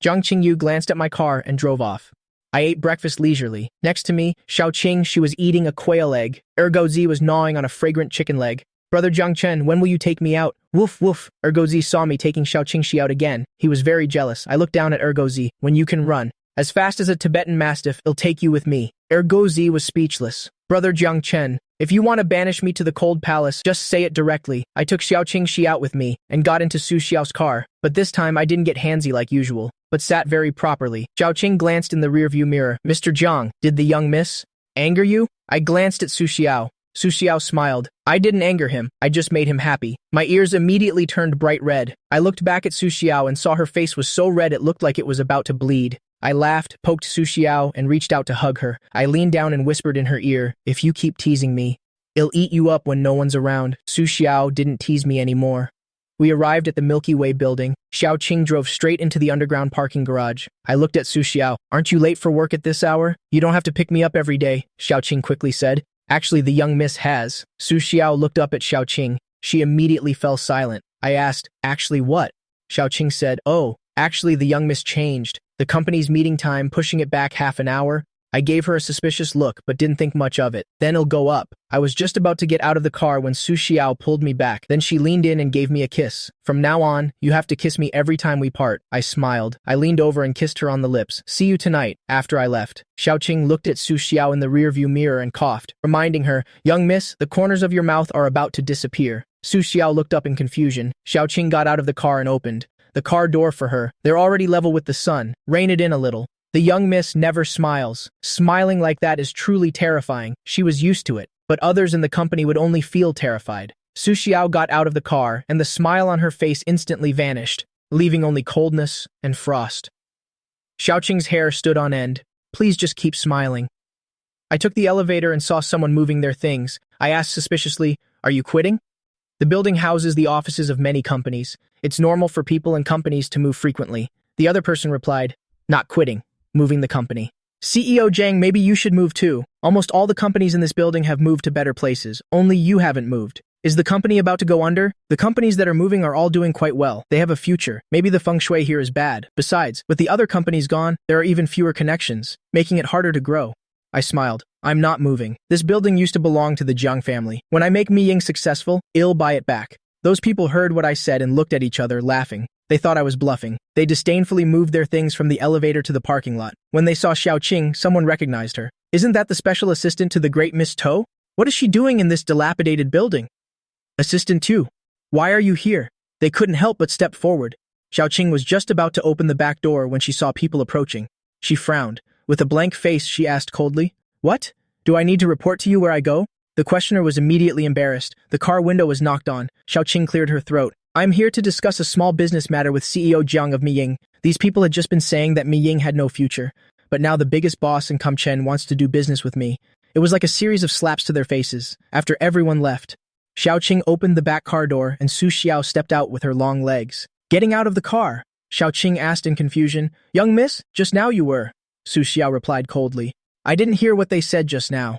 Jiang Qingyu glanced at my car and drove off. I ate breakfast leisurely. Next to me, Xiaoqing, she was eating a quail egg. Ergozi was gnawing on a fragrant chicken leg. Brother Jiang Chen, when will you take me out? Woof woof. Ergozi saw me taking Xiaoqing out again. He was very jealous. I looked down at Ergozi. When you can run as fast as a Tibetan Mastiff, it'll take you with me. Ergozi was speechless. Brother Jiang Chen, if you want to banish me to the cold palace, just say it directly. I took Xiaoqing out with me and got into Su Xiao's car, but this time I didn't get handsy like usual, but sat very properly. Xiaoqing glanced in the rearview mirror. Mr. Jiang, did the young miss anger you? I glanced at Su Xiao. Su Xiao smiled. I didn't anger him, I just made him happy. My ears immediately turned bright red. I looked back at Su Xiao and saw her face was so red it looked like it was about to bleed. I laughed, poked Su Xiao, and reached out to hug her. I leaned down and whispered in her ear, if you keep teasing me, it'll eat you up when no one's around. Su Xiao didn't tease me anymore. We arrived at the Milky Way building. Xiaoqing drove straight into the underground parking garage. I looked at Su Xiao. Aren't you late for work at this hour? You don't have to pick me up every day, Xiaoqing quickly said. Actually, the young miss has. Su Xiao looked up at Xiaoqing. She immediately fell silent. I asked, actually what? Xiaoqing said, oh, actually the young miss changed. The company's meeting time, pushing it back half an hour. I gave her a suspicious look, but didn't think much of it. Then it'll go up. I was just about to get out of the car when Su Xiao pulled me back. Then she leaned in and gave me a kiss. From now on, you have to kiss me every time we part. I smiled. I leaned over and kissed her on the lips. See you tonight, after I left. Xiaoqing looked at Su Xiao in the rearview mirror and coughed, reminding her, young miss, the corners of your mouth are about to disappear. Su Xiao looked up in confusion. Xiaoqing got out of the car and opened the car door for her. They're already level with the sun. Rein it in a little. The young miss never smiles. Smiling like that is truly terrifying. She was used to it, but others in the company would only feel terrified. Su Xiao got out of the car, and the smile on her face instantly vanished, leaving only coldness and frost. Xiaoqing's hair stood on end. Please just keep smiling. I took the elevator and saw someone moving their things. I asked suspiciously, are you quitting? The building houses the offices of many companies. It's normal for people and companies to move frequently. The other person replied, not quitting. moving the company. CEO Jang, maybe you should move too. Almost all the companies in this building have moved to better places. Only you haven't moved. Is the company about to go under? The companies that are moving are all doing quite well. They have a future. Maybe the feng shui here is bad. Besides, with the other companies gone, there are even fewer connections, making it harder to grow. I smiled. I'm not moving. This building used to belong to the Jiang family. When I make Mi Ying successful, I'll buy it back. Those people heard what I said and looked at each other, laughing. They thought I was bluffing. They disdainfully moved their things from the elevator to the parking lot. When they saw Xiao Qing, someone recognized her. Isn't that the special assistant to the great Miss To? What is she doing in this dilapidated building? Assistant 2. Why are you here? They couldn't help but step forward. Xiao Qing was just about to open the back door when she saw people approaching. She frowned. With a blank face, she asked coldly, "What? Do I need to report to you where I go?" The questioner was immediately embarrassed. The car window was knocked on. Xiao Qing cleared her throat. "I'm here to discuss a small business matter with CEO Jiang of Mi Ying. These people had just been saying that Mi Ying had no future. But now the biggest boss in Kumchen wants to do business with me." It was like a series of slaps to their faces. After everyone left, Xiao Qing opened the back car door and Su Xiao stepped out with her long legs. "Getting out of the car?" Xiao Qing asked in confusion. "Young miss, just now you were." Su Xiao replied coldly. "I didn't hear what they said just now."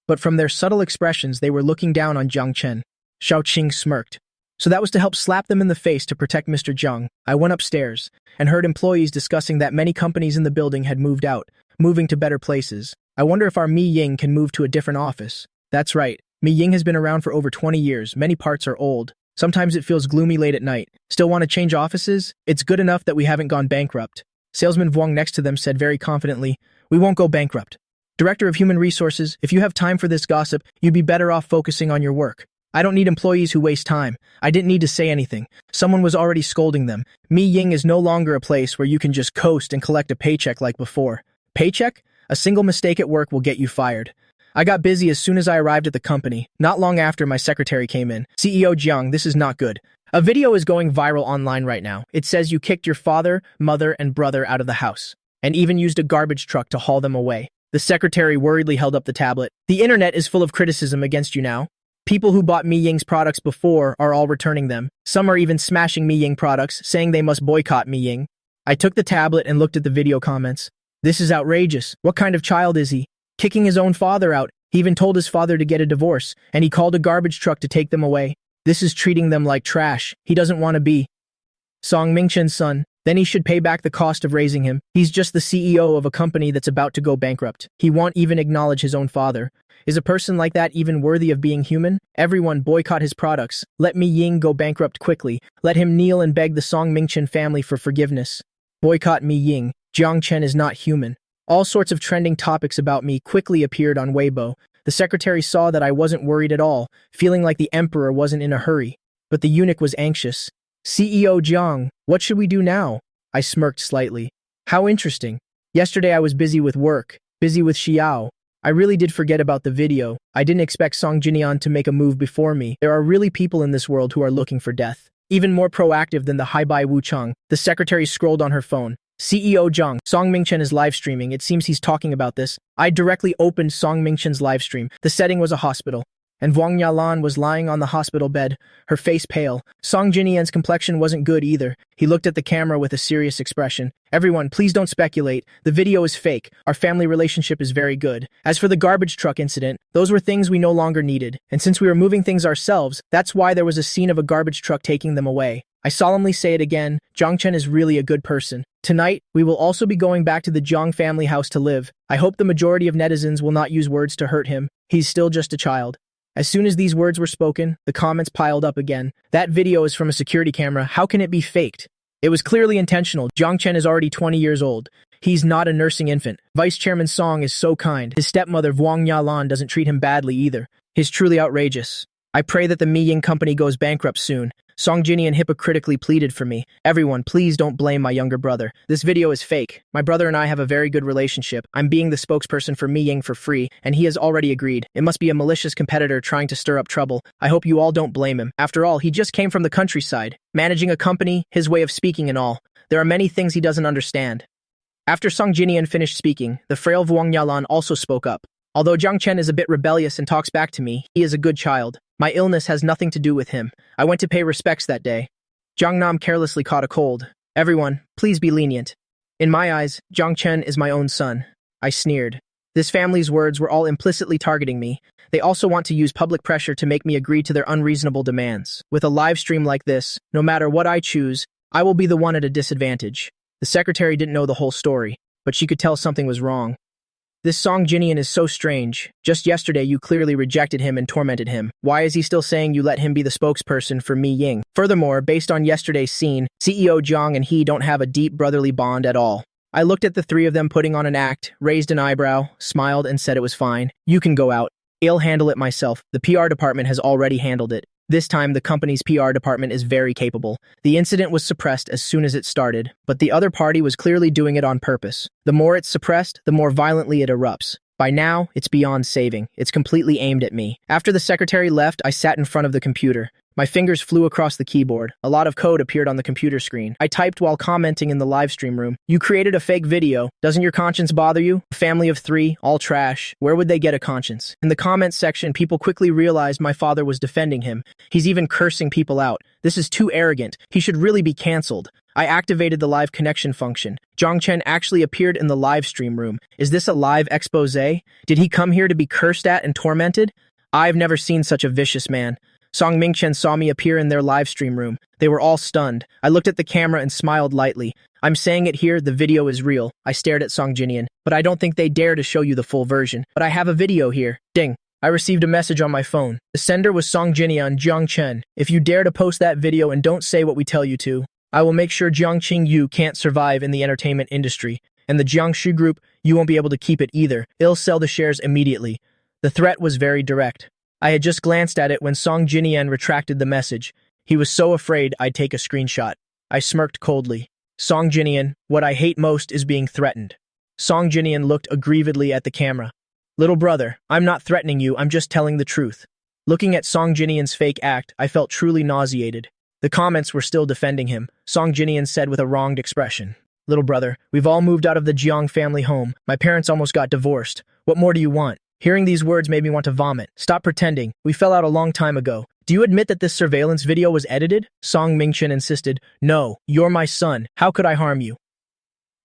But from their subtle expressions, they were looking down on Jiang Chen. Xiao Qing smirked. "So that was to help slap them in the face to protect Mr. Jiang." I went upstairs and heard employees discussing that many companies in the building had moved out, moving to better places. I wonder if our Mi Ying can move to a different office. That's right. Mi Ying has been around for over 20 years. Many parts are old. Sometimes it feels gloomy late at night. Still want to change offices? It's good enough that we haven't gone bankrupt. Salesman Vuong next to them said very confidently, "We won't go bankrupt." Director of Human Resources, if you have time for this gossip, you'd be better off focusing on your work. I don't need employees who waste time. I didn't need to say anything. Someone was already scolding them. Mi Ying is no longer a place where you can just coast and collect a paycheck like before. Paycheck? A single mistake at work will get you fired. I got busy as soon as I arrived at the company. Not long after, my secretary came in. "CEO Jiang, this is not good. A video is going viral online right now. It says you kicked your father, mother, and brother out of the house, and even used a garbage truck to haul them away." The secretary worriedly held up the tablet. "The internet is full of criticism against you now. People who bought Mi Ying's products before are all returning them. Some are even smashing Mi Ying products, saying they must boycott Mi Ying." I took the tablet and looked at the video comments. "This is outrageous. What kind of child is he? Kicking his own father out. He even told his father to get a divorce, and he called a garbage truck to take them away. This is treating them like trash. He doesn't want to be Song Mingchen's son. Then he should pay back the cost of raising him. He's just the CEO of a company that's about to go bankrupt. He won't even acknowledge his own father. Is a person like that even worthy of being human? Everyone boycott his products. Let Mi Ying go bankrupt quickly. Let him kneel and beg the Song Mingchen family for forgiveness. Boycott Mi Ying. Jiang Chen is not human." All sorts of trending topics about me quickly appeared on Weibo. The secretary saw that I wasn't worried at all, feeling like the emperor wasn't in a hurry. But the eunuch was anxious. "CEO Jiang, what should we do now?" I smirked slightly. "How interesting. Yesterday I was busy with work, busy with Xiao. I really did forget about the video. I didn't expect Song Jinian to make a move before me. There are really people in this world who are looking for death. Even more proactive than the Haibai Wuchang." The secretary scrolled on her phone. "CEO Jiang, Song Mingchen is live streaming. It seems he's talking about this." I directly opened Song Mingchen's live stream. The setting was a hospital, and Vuong Yalan was lying on the hospital bed, her face pale. Song Jinian's complexion wasn't good either. He looked at the camera with a serious expression. "Everyone, please don't speculate. The video is fake. Our family relationship is very good. As for the garbage truck incident, those were things we no longer needed. And since we were moving things ourselves, that's why there was a scene of a garbage truck taking them away. I solemnly say it again, Jiang Chen is really a good person. Tonight, we will also be going back to the Jiang family house to live. I hope the majority of netizens will not use words to hurt him. He's still just a child." As soon as these words were spoken, the comments piled up again. "That video is from a security camera. How can it be faked?" It was clearly intentional. Jiang Chen is already 20 years old. He's not a nursing infant. Vice Chairman Song is so kind. His stepmother Vuong Yalan doesn't treat him badly either. He's truly outrageous. I pray that the Mi Ying company goes bankrupt soon. Song Jinian hypocritically pleaded for me. "Everyone, please don't blame my younger brother. This video is fake. My brother and I have a very good relationship. I'm being the spokesperson for Mi Ying for free, and he has already agreed. It must be a malicious competitor trying to stir up trouble. I hope you all don't blame him. After all, he just came from the countryside, managing a company, his way of speaking and all. There are many things he doesn't understand." After Song Jinian finished speaking, the frail Vuong Yalan also spoke up. "Although Jiang Chen is a bit rebellious and talks back to me, he is a good child. My illness has nothing to do with him. I went to pay respects that day. Jiang Nam carelessly caught a cold. Everyone, please be lenient. In my eyes, Jiang Chen is my own son. I sneered. This family's words were all implicitly targeting me. They also want to use public pressure to make me agree to their unreasonable demands. With a live stream like this, no matter what I choose, I will be the one at a disadvantage. The secretary didn't know the whole story, but she could tell something was wrong. This Song Jinian is so strange. Just yesterday you clearly rejected him and tormented him. Why is he still saying you let him be the spokesperson for Mi Ying? Furthermore, based on yesterday's scene, CEO Jiang and he don't have a deep brotherly bond at all. I looked at the three of them putting on an act, raised an eyebrow, smiled and said it was fine. You can go out. I'll handle it myself. The PR department has already handled it. This time, the company's PR department is very capable. The incident was suppressed as soon as it started, but the other party was clearly doing it on purpose. The more it's suppressed, the more violently it erupts. By now, it's beyond saving. It's completely aimed at me. After the secretary left, I sat in front of the computer. My fingers flew across the keyboard. A lot of code appeared on the computer screen. I typed while commenting in the live stream room. You created a fake video. Doesn't your conscience bother you? A family of three, all trash. Where would they get a conscience? In the comments section, people quickly realized my father was defending him. He's even cursing people out. This is too arrogant. He should really be cancelled. I activated the live connection function. Jiang Chen actually appeared in the live stream room. Is this a live expose? Did he come here to be cursed at and tormented? I've never seen such a vicious man. Song Mingchen saw me appear in their live stream room. They were all stunned. I looked at the camera and smiled lightly. I'm saying it here, the video is real. I stared at Song Jinian, but I don't think they dare to show you the full version. But I have a video here. Ding. I received a message on my phone. The sender was Song Jinian Jiang Chen. If you dare to post that video and don't say what we tell you to, I will make sure Jiangqing Yu can't survive in the entertainment industry. And the Jiangxu Group, you won't be able to keep it either. I'll sell the shares immediately. The threat was very direct. I had just glanced at it when Song Jinian retracted the message. He was so afraid I'd take a screenshot. I smirked coldly. Song Jinian, what I hate most is being threatened. Song Jinian looked aggrievedly at the camera. Little brother, I'm not threatening you, I'm just telling the truth. Looking at Song Jinian's fake act, I felt truly nauseated. The comments were still defending him. Song Jinian said with a wronged expression. Little brother, we've all moved out of the Jiang family home. My parents almost got divorced. What more do you want? Hearing these words made me want to vomit. Stop pretending. We fell out a long time ago. Do you admit that this surveillance video was edited? Song Mingchen insisted. No, you're my son. How could I harm you?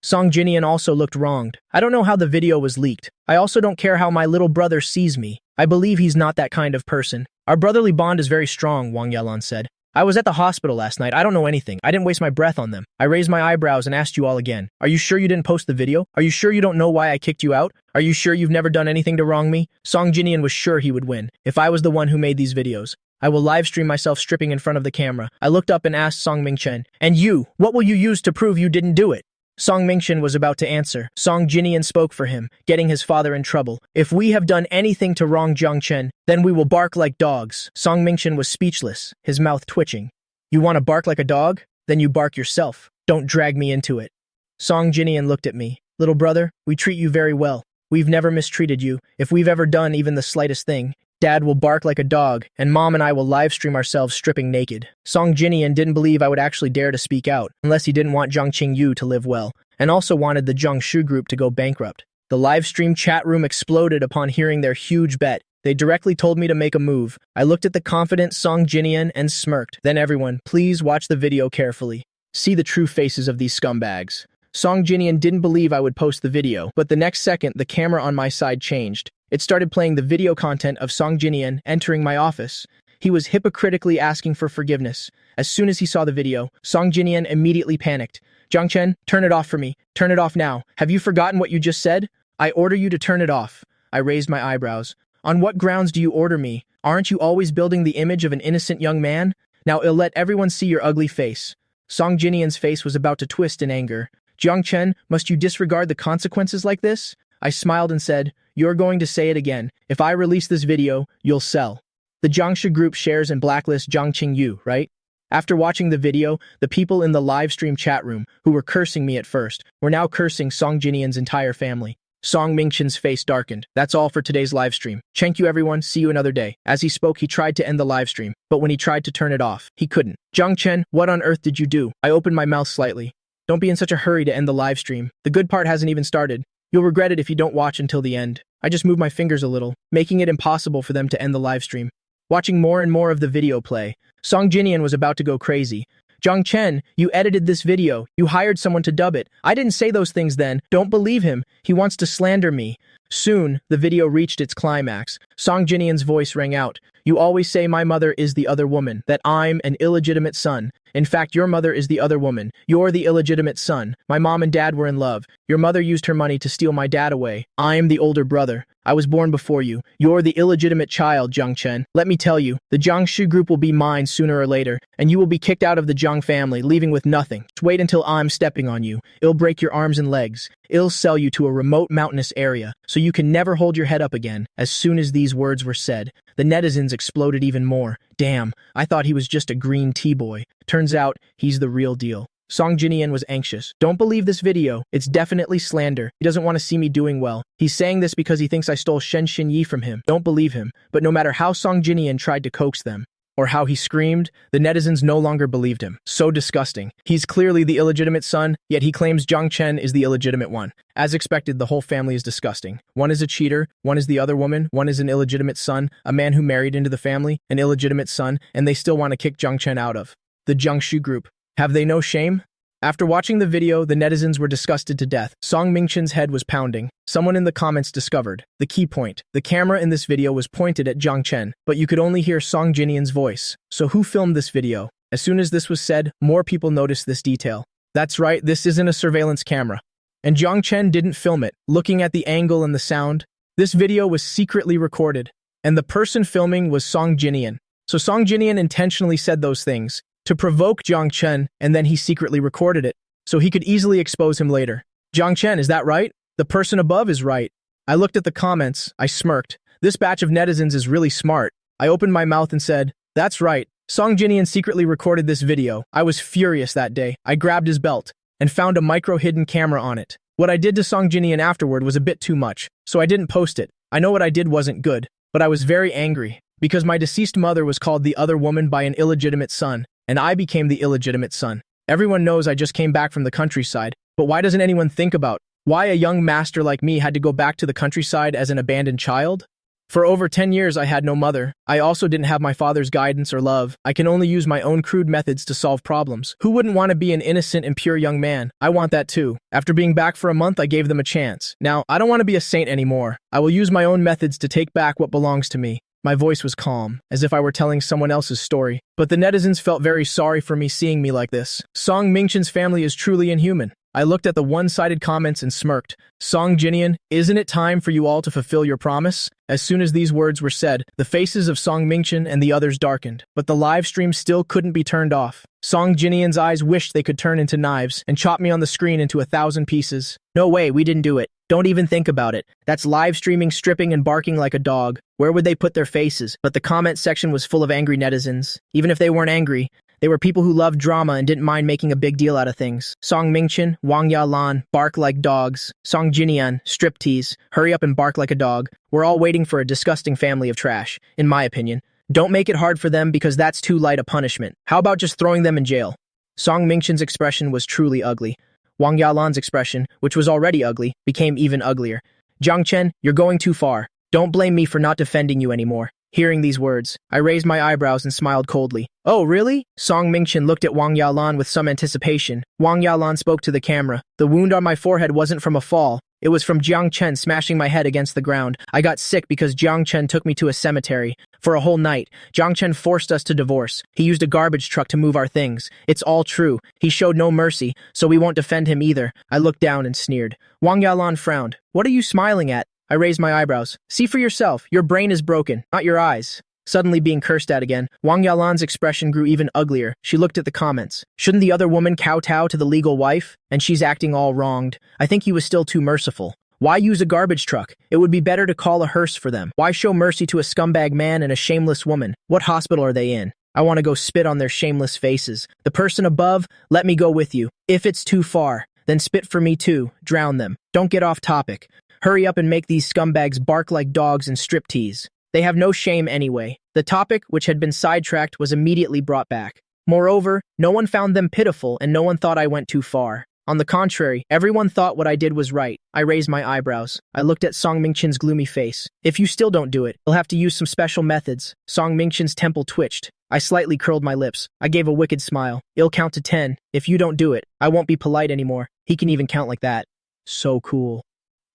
Song Jinian also looked wronged. I don't know how the video was leaked. I also don't care how my little brother sees me. I believe he's not that kind of person. Our brotherly bond is very strong, Wang Yalan said. I was at the hospital last night. I don't know anything. I didn't waste my breath on them. I raised my eyebrows and asked you all again. Are you sure you didn't post the video? Are you sure you don't know why I kicked you out? Are you sure you've never done anything to wrong me? Song Jinian was sure he would win. If I was the one who made these videos, I will live stream myself stripping in front of the camera. I looked up and asked Song Mingchen, and you, what will you use to prove you didn't do it? Song Mingchen was about to answer. Song Jinian spoke for him, getting his father in trouble. If we have done anything to wrong Jiang Chen, then we will bark like dogs. Song Mingchen was speechless, his mouth twitching. You want to bark like a dog? Then you bark yourself. Don't drag me into it. Song Jinian looked at me. Little brother, we treat you very well. We've never mistreated you. If we've ever done even the slightest thing, Dad will bark like a dog, and Mom and I will live stream ourselves stripping naked. Song Jinian didn't believe I would actually dare to speak out, unless he didn't want Jiangqing Yu to live well, and also wanted the Jiangxu Group to go bankrupt. The live stream chat room exploded upon hearing their huge bet. They directly told me to make a move. I looked at the confident Song Jinian and smirked. Then everyone, please watch the video carefully. See the true faces of these scumbags. Song Jinian didn't believe I would post the video, but the next second, the camera on my side changed. It started playing the video content of Song Jinian entering my office. He was hypocritically asking for forgiveness. As soon as he saw the video, Song Jinian immediately panicked. Jiang Chen, turn it off for me. Turn it off now. Have you forgotten what you just said? I order you to turn it off. I raised my eyebrows. On what grounds do you order me? Aren't you always building the image of an innocent young man? Now I'll let everyone see your ugly face. Song Jinian's face was about to twist in anger. Jiang Chen, must you disregard the consequences like this? I smiled and said, you're going to say it again. If I release this video, you'll sell. The Jiangxu Group shares and blacklist Jiangqing Yu, right? After watching the video, the people in the live stream chat room, who were cursing me at first, were now cursing Song Jinian's entire family. Song Mingchen's face darkened. That's all for today's live stream. Thank you everyone, see you another day. As he spoke, he tried to end the live stream, but when he tried to turn it off, he couldn't. Jiang Chen, what on earth did you do? I opened my mouth slightly. Don't be in such a hurry to end the live stream. The good part hasn't even started. You'll regret it if you don't watch until the end. I just moved my fingers a little, making it impossible for them to end the live stream. Watching more and more of the video play, Song Jinian was about to go crazy. Zhang Chen, you edited this video. You hired someone to dub it. I didn't say those things then. Don't believe him. He wants to slander me. Soon, the video reached its climax. Song Jinian's voice rang out. You always say my mother is the other woman, that I'm an illegitimate son. In fact, your mother is the other woman. You're the illegitimate son. My mom and dad were in love. Your mother used her money to steal my dad away. I'm the older brother. I was born before you. You're the illegitimate child, Zhang Chen. Let me tell you, the Jiangshi group will be mine sooner or later, and you will be kicked out of the Jiang family, leaving with nothing. Just wait until I'm stepping on you. It'll break your arms and legs. It'll sell you to a remote mountainous area, so you can never hold your head up again. As soon as these words were said, the netizens exploded even more. Damn, I thought he was just a green tea boy. Turns out, he's the real deal. Song Jinian was anxious. Don't believe this video. It's definitely slander. He doesn't want to see me doing well. He's saying this because he thinks I stole Shen Xinyi from him. Don't believe him. But no matter how Song Jinian tried to coax them, or how he screamed, the netizens no longer believed him. So disgusting. He's clearly the illegitimate son, yet he claims Zhang Chen is the illegitimate one. As expected, the whole family is disgusting. One is a cheater, one is the other woman, one is an illegitimate son, a man who married into the family, an illegitimate son, and they still want to kick Zhang Chen out of the Jiangshi group. Have they no shame? After watching the video, the netizens were disgusted to death. Song Mingchen's head was pounding. Someone in the comments discovered the key point. The camera in this video was pointed at Zhang Chen, but you could only hear Song Jinian's voice. So who filmed this video? As soon as this was said, more people noticed this detail. That's right, this isn't a surveillance camera. And Zhang Chen didn't film it. Looking at the angle and the sound, this video was secretly recorded. And the person filming was Song Jinian. So Song Jinian intentionally said those things to provoke Zhang Chen, and then he secretly recorded it, so he could easily expose him later. Zhang Chen, is that right? The person above is right. I looked at the comments, I smirked. This batch of netizens is really smart. I opened my mouth and said, that's right. Song Jinian secretly recorded this video. I was furious that day. I grabbed his belt and found a micro-hidden camera on it. What I did to Song Jinian afterward was a bit too much, so I didn't post it. I know what I did wasn't good, but I was very angry, because my deceased mother was called the other woman by an illegitimate son, and I became the illegitimate son. Everyone knows I just came back from the countryside, but why doesn't anyone think about why a young master like me had to go back to the countryside as an abandoned child? For over 10 years I had no mother. I also didn't have my father's guidance or love. I can only use my own crude methods to solve problems. Who wouldn't want to be an innocent and pure young man? I want that too. After being back for a month, I gave them a chance. Now, I don't want to be a saint anymore. I will use my own methods to take back what belongs to me. My voice was calm, as if I were telling someone else's story. But the netizens felt very sorry for me seeing me like this. Song Mingchen's family is truly inhuman. I looked at the one-sided comments and smirked. Song Jinian, isn't it time for you all to fulfill your promise? As soon as these words were said, the faces of Song Mingchen and the others darkened, but the live stream still couldn't be turned off. Song Jinian's eyes wished they could turn into knives and chop me on the screen into 1,000 pieces. No way, we didn't do it. Don't even think about it. That's live streaming, stripping, and barking like a dog. Where would they put their faces? But the comment section was full of angry netizens. Even if they weren't angry, they were people who loved drama and didn't mind making a big deal out of things. Song Mingchen, Wang Yalan, bark like dogs. Song Jinian, striptease, hurry up and bark like a dog. We're all waiting for a disgusting family of trash, in my opinion. Don't make it hard for them because that's too light a punishment. How about just throwing them in jail? Song Mingchen's expression was truly ugly. Wang Yalan's expression, which was already ugly, became even uglier. Zhang Chen, you're going too far. Don't blame me for not defending you anymore. Hearing these words, I raised my eyebrows and smiled coldly. Oh, really? Song Mingchen looked at Wang Yalan with some anticipation. Wang Yalan spoke to the camera. The wound on my forehead wasn't from a fall. It was from Jiang Chen smashing my head against the ground. I got sick because Jiang Chen took me to a cemetery. For a whole night, Jiang Chen forced us to divorce. He used a garbage truck to move our things. It's all true. He showed no mercy, so we won't defend him either. I looked down and sneered. Wang Yalan frowned. What are you smiling at? I raised my eyebrows. See for yourself. Your brain is broken, not your eyes. Suddenly being cursed at again, Wang Yalan's expression grew even uglier. She looked at the comments. Shouldn't the other woman kowtow to the legal wife? And she's acting all wronged. I think he was still too merciful. Why use a garbage truck? It would be better to call a hearse for them. Why show mercy to a scumbag man and a shameless woman? What hospital are they in? I want to go spit on their shameless faces. The person above, let me go with you. If it's too far, then spit for me too. Drown them. Don't get off topic. Hurry up and make these scumbags bark like dogs and striptease. They have no shame anyway. The topic, which had been sidetracked, was immediately brought back. Moreover, no one found them pitiful and no one thought I went too far. On the contrary, everyone thought what I did was right. I raised my eyebrows. I looked at Song Mingchen's gloomy face. If you still don't do it, you'll have to use some special methods. Song Mingchen's temple twitched. I slightly curled my lips. I gave a wicked smile. I'll count to 10. If you don't do it, I won't be polite anymore. He can even count like that. So cool.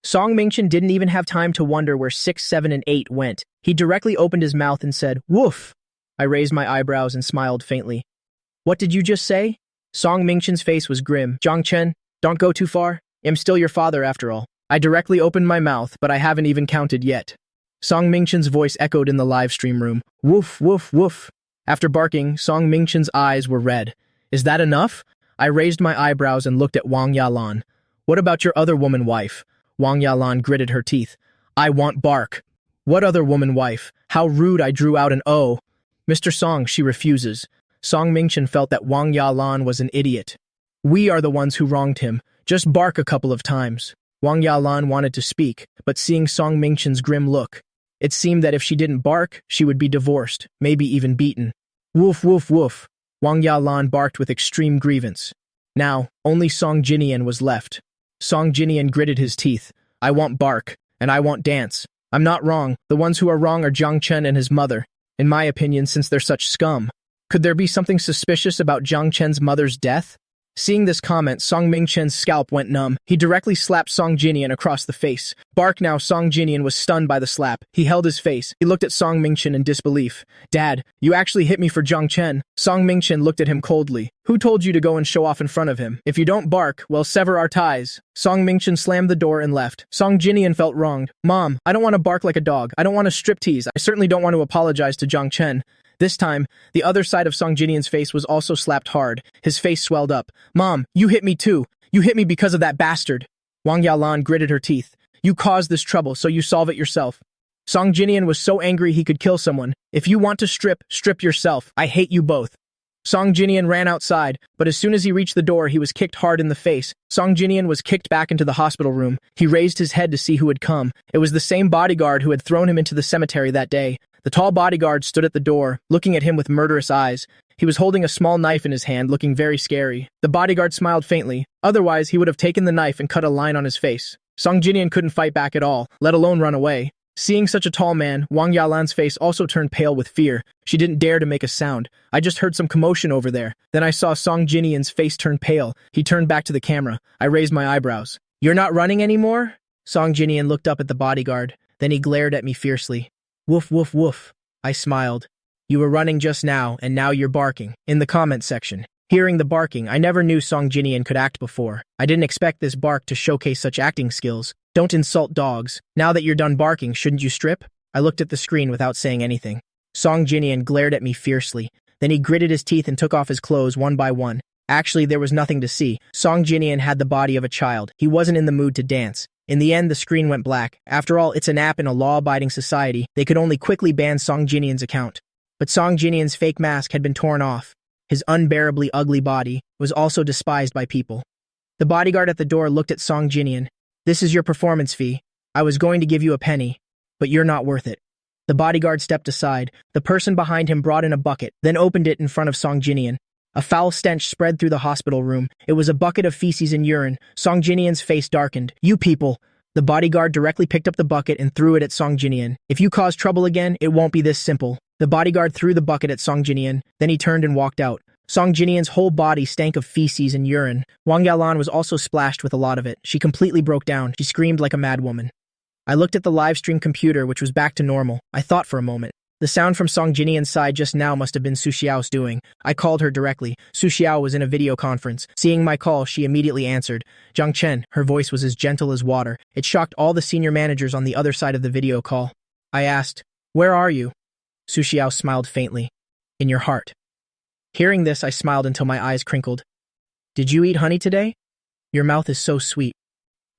Song Mingchen didn't even have time to wonder where 6, 7, and 8 went. He directly opened his mouth and said, "Woof." I raised my eyebrows and smiled faintly. What did you just say? Song Mingchen's face was grim. Zhangchen, don't go too far. I'm still your father after all. I directly opened my mouth, but I haven't even counted yet. Song Mingchen's voice echoed in the live stream room. Woof, woof, woof. After barking, Song Mingchen's eyes were red. Is that enough? I raised my eyebrows and looked at Wang Yalan. What about your other woman wife? Wang Yalan gritted her teeth. I want bark. What other woman wife? How rude. I drew out an O. Mr. Song, she refuses. Song Mingchen felt that Wang Yalan was an idiot. We are the ones who wronged him. Just bark a couple of times. Wang Yalan wanted to speak, but seeing Song Mingchen's grim look, it seemed that if she didn't bark, she would be divorced, maybe even beaten. Woof, woof, woof. Wang Yalan barked with extreme grievance. Now, only Song Jinian was left. Song Jinian gritted his teeth. I want bark, and I want dance. I'm not wrong. The ones who are wrong are Jiang Chen and his mother. In my opinion, since they're such scum. Could there be something suspicious about Jiang Chen's mother's death? Seeing this comment, Song Mingchen's scalp went numb. He directly slapped Song Jinian across the face. Bark now. Song Jinian was stunned by the slap. He held his face. He looked at Song Mingchen in disbelief. Dad, you actually hit me for Jiang Chen. Song Mingchen looked at him coldly. Who told you to go and show off in front of him? If you don't bark, we'll sever our ties. Song Mingchen slammed the door and left. Song Jinian felt wronged. Mom, I don't want to bark like a dog. I don't want to striptease. I certainly don't want to apologize to Jiang Chen. This time, the other side of Song Jinian's face was also slapped hard. His face swelled up. Mom, you hit me too. You hit me because of that bastard. Wang Yalan gritted her teeth. You caused this trouble, so you solve it yourself. Song Jinian was so angry he could kill someone. If you want to strip, strip yourself. I hate you both. Song Jinian ran outside, but as soon as he reached the door, he was kicked hard in the face. Song Jinian was kicked back into the hospital room. He raised his head to see who had come. It was the same bodyguard who had thrown him into the cemetery that day. The tall bodyguard stood at the door, looking at him with murderous eyes. He was holding a small knife in his hand, looking very scary. The bodyguard smiled faintly. Otherwise, he would have taken the knife and cut a line on his face. Song Jinian couldn't fight back at all, let alone run away. Seeing such a tall man, Wang Yalan's face also turned pale with fear. She didn't dare to make a sound. I just heard some commotion over there. Then I saw Song Jinian's face turn pale. He turned back to the camera. I raised my eyebrows. You're not running anymore? Song Jinian looked up at the bodyguard. Then he glared at me fiercely. Woof, woof, woof. I smiled. You were running just now, and now you're barking. In the comment section. Hearing the barking, I never knew Song Jinian could act before. I didn't expect this bark to showcase such acting skills. Don't insult dogs. Now that you're done barking, shouldn't you strip? I looked at the screen without saying anything. Song Jinian glared at me fiercely. Then he gritted his teeth and took off his clothes one by one. Actually, there was nothing to see. Song Jinian had the body of a child. He wasn't in the mood to dance. In the end, the screen went black. After all, it's an app in a law-abiding society. They could only quickly ban Song Jinian's account. But Song Jinian's fake mask had been torn off. His unbearably ugly body was also despised by people. The bodyguard at the door looked at Song Jinian. This is your performance fee. I was going to give you a penny, but you're not worth it. The bodyguard stepped aside. The person behind him brought in a bucket, then opened it in front of Song Jinian. A foul stench spread through the hospital room. It was a bucket of feces and urine. Song Jinian's face darkened. You people! The bodyguard directly picked up the bucket and threw it at Song Jinian. If you cause trouble again, it won't be this simple. The bodyguard threw the bucket at Song Jinian. Then he turned and walked out. Song Jinian's whole body stank of feces and urine. Wang Yalan was also splashed with a lot of it. She completely broke down. She screamed like a madwoman. I looked at the live stream computer, which was back to normal. I thought for a moment. The sound from Song Jinian's side just now must have been Su Xiao's doing. I called her directly. Su Xiao was in a video conference. Seeing my call, she immediately answered. Jiang Chen, her voice was as gentle as water. It shocked all the senior managers on the other side of the video call. I asked, where are you? Su Xiao smiled faintly. In your heart. Hearing this, I smiled until my eyes crinkled. Did you eat honey today? Your mouth is so sweet.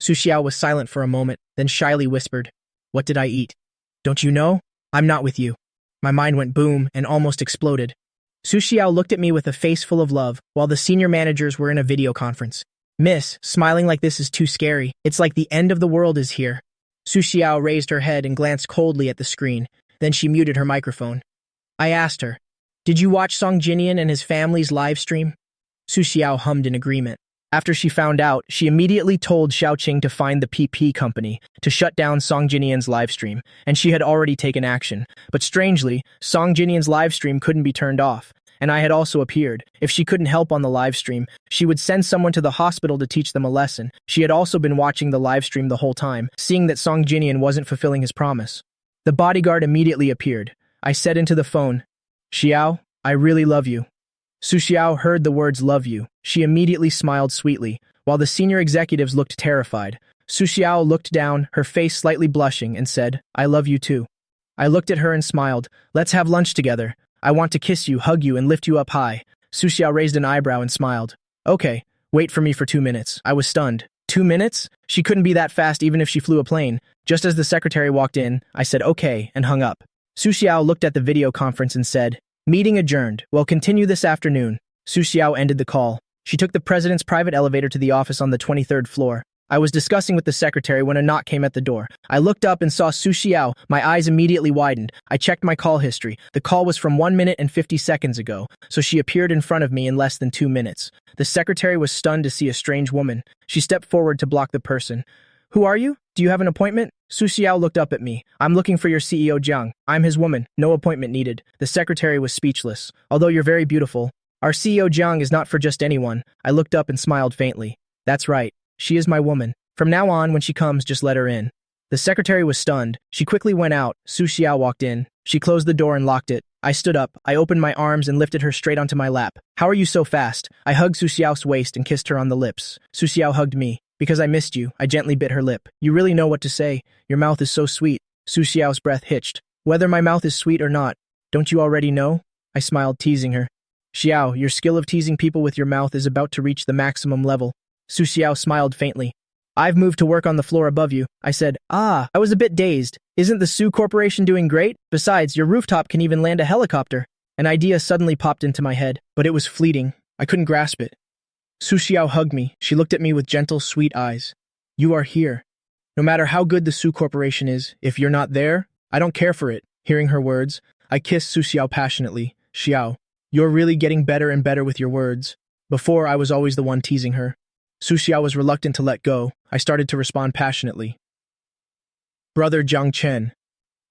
Su Xiao was silent for a moment, then shyly whispered, what did I eat? Don't you know? I'm not with you. My mind went boom and almost exploded. Su Xiao looked at me with a face full of love, while the senior managers were in a video conference. Miss, smiling like this is too scary. It's like the end of the world is here. Su Xiao raised her head and glanced coldly at the screen. Then she muted her microphone. I asked her, did you watch Song Jinian and his family's live stream? Su Xiao hummed in agreement. After she found out, she immediately told Xiaoqing to find the PP company to shut down Song Jinian's livestream, and she had already taken action. But strangely, Song Jinian's livestream couldn't be turned off, and I had also appeared. If she couldn't help on the livestream, she would send someone to the hospital to teach them a lesson. She had also been watching the livestream the whole time, seeing that Song Jinian wasn't fulfilling his promise. The bodyguard immediately appeared. I said into the phone, "Xiao, I really love you." Su Xiao heard the words "love you." She immediately smiled sweetly, while the senior executives looked terrified. Su Xiao looked down, her face slightly blushing, and said, "I love you too." I looked at her and smiled. "Let's have lunch together. I want to kiss you, hug you, and lift you up high." Su Xiao raised an eyebrow and smiled. "Okay, wait for me for 2 minutes." I was stunned. 2 minutes? She couldn't be that fast even if she flew a plane. Just as the secretary walked in, I said okay and hung up. Su Xiao looked at the video conference and said, "Meeting adjourned. We'll continue this afternoon." Su Xiao ended the call. She took the president's private elevator to the office on the 23rd floor. I was discussing with the secretary when a knock came at the door. I looked up and saw Su Xiao. My eyes immediately widened. I checked my call history. The call was from 1 minute and 50 seconds ago, so she appeared in front of me in less than 2 minutes. The secretary was stunned to see a strange woman. She stepped forward to block the person. "Who are you? Do you have an appointment?" Su Xiao looked up at me. "I'm looking for your CEO Jiang. I'm his woman. No appointment needed." The secretary was speechless. "Although you're very beautiful, our CEO Jiang is not for just anyone." I looked up and smiled faintly. "That's right. She is my woman. From now on, when she comes, just let her in." The secretary was stunned. She quickly went out. Su Xiao walked in. She closed the door and locked it. I stood up. I opened my arms and lifted her straight onto my lap. "How are you so fast?" I hugged Su Xiao's waist and kissed her on the lips. Su Xiao hugged me. "Because I missed you." I gently bit her lip. "You really know what to say. Your mouth is so sweet." Su Xiao's breath hitched. "Whether my mouth is sweet or not, don't you already know?" I smiled, teasing her. "Xiao, your skill of teasing people with your mouth is about to reach the maximum level." Su Xiao smiled faintly. "I've moved to work on the floor above you." I said, I was a bit dazed. "Isn't the Su Corporation doing great? Besides, your rooftop can even land a helicopter." An idea suddenly popped into my head, but it was fleeting. I couldn't grasp it. Su Xiao hugged me. She looked at me with gentle, sweet eyes. "You are here. No matter how good the Su Corporation is, if you're not there, I don't care for it." Hearing her words, I kissed Su Xiao passionately. "Xiao, you're really getting better and better with your words. Before, I was always the one teasing her." Su Xiao was reluctant to let go. I started to respond passionately. "Brother Jiang Chen,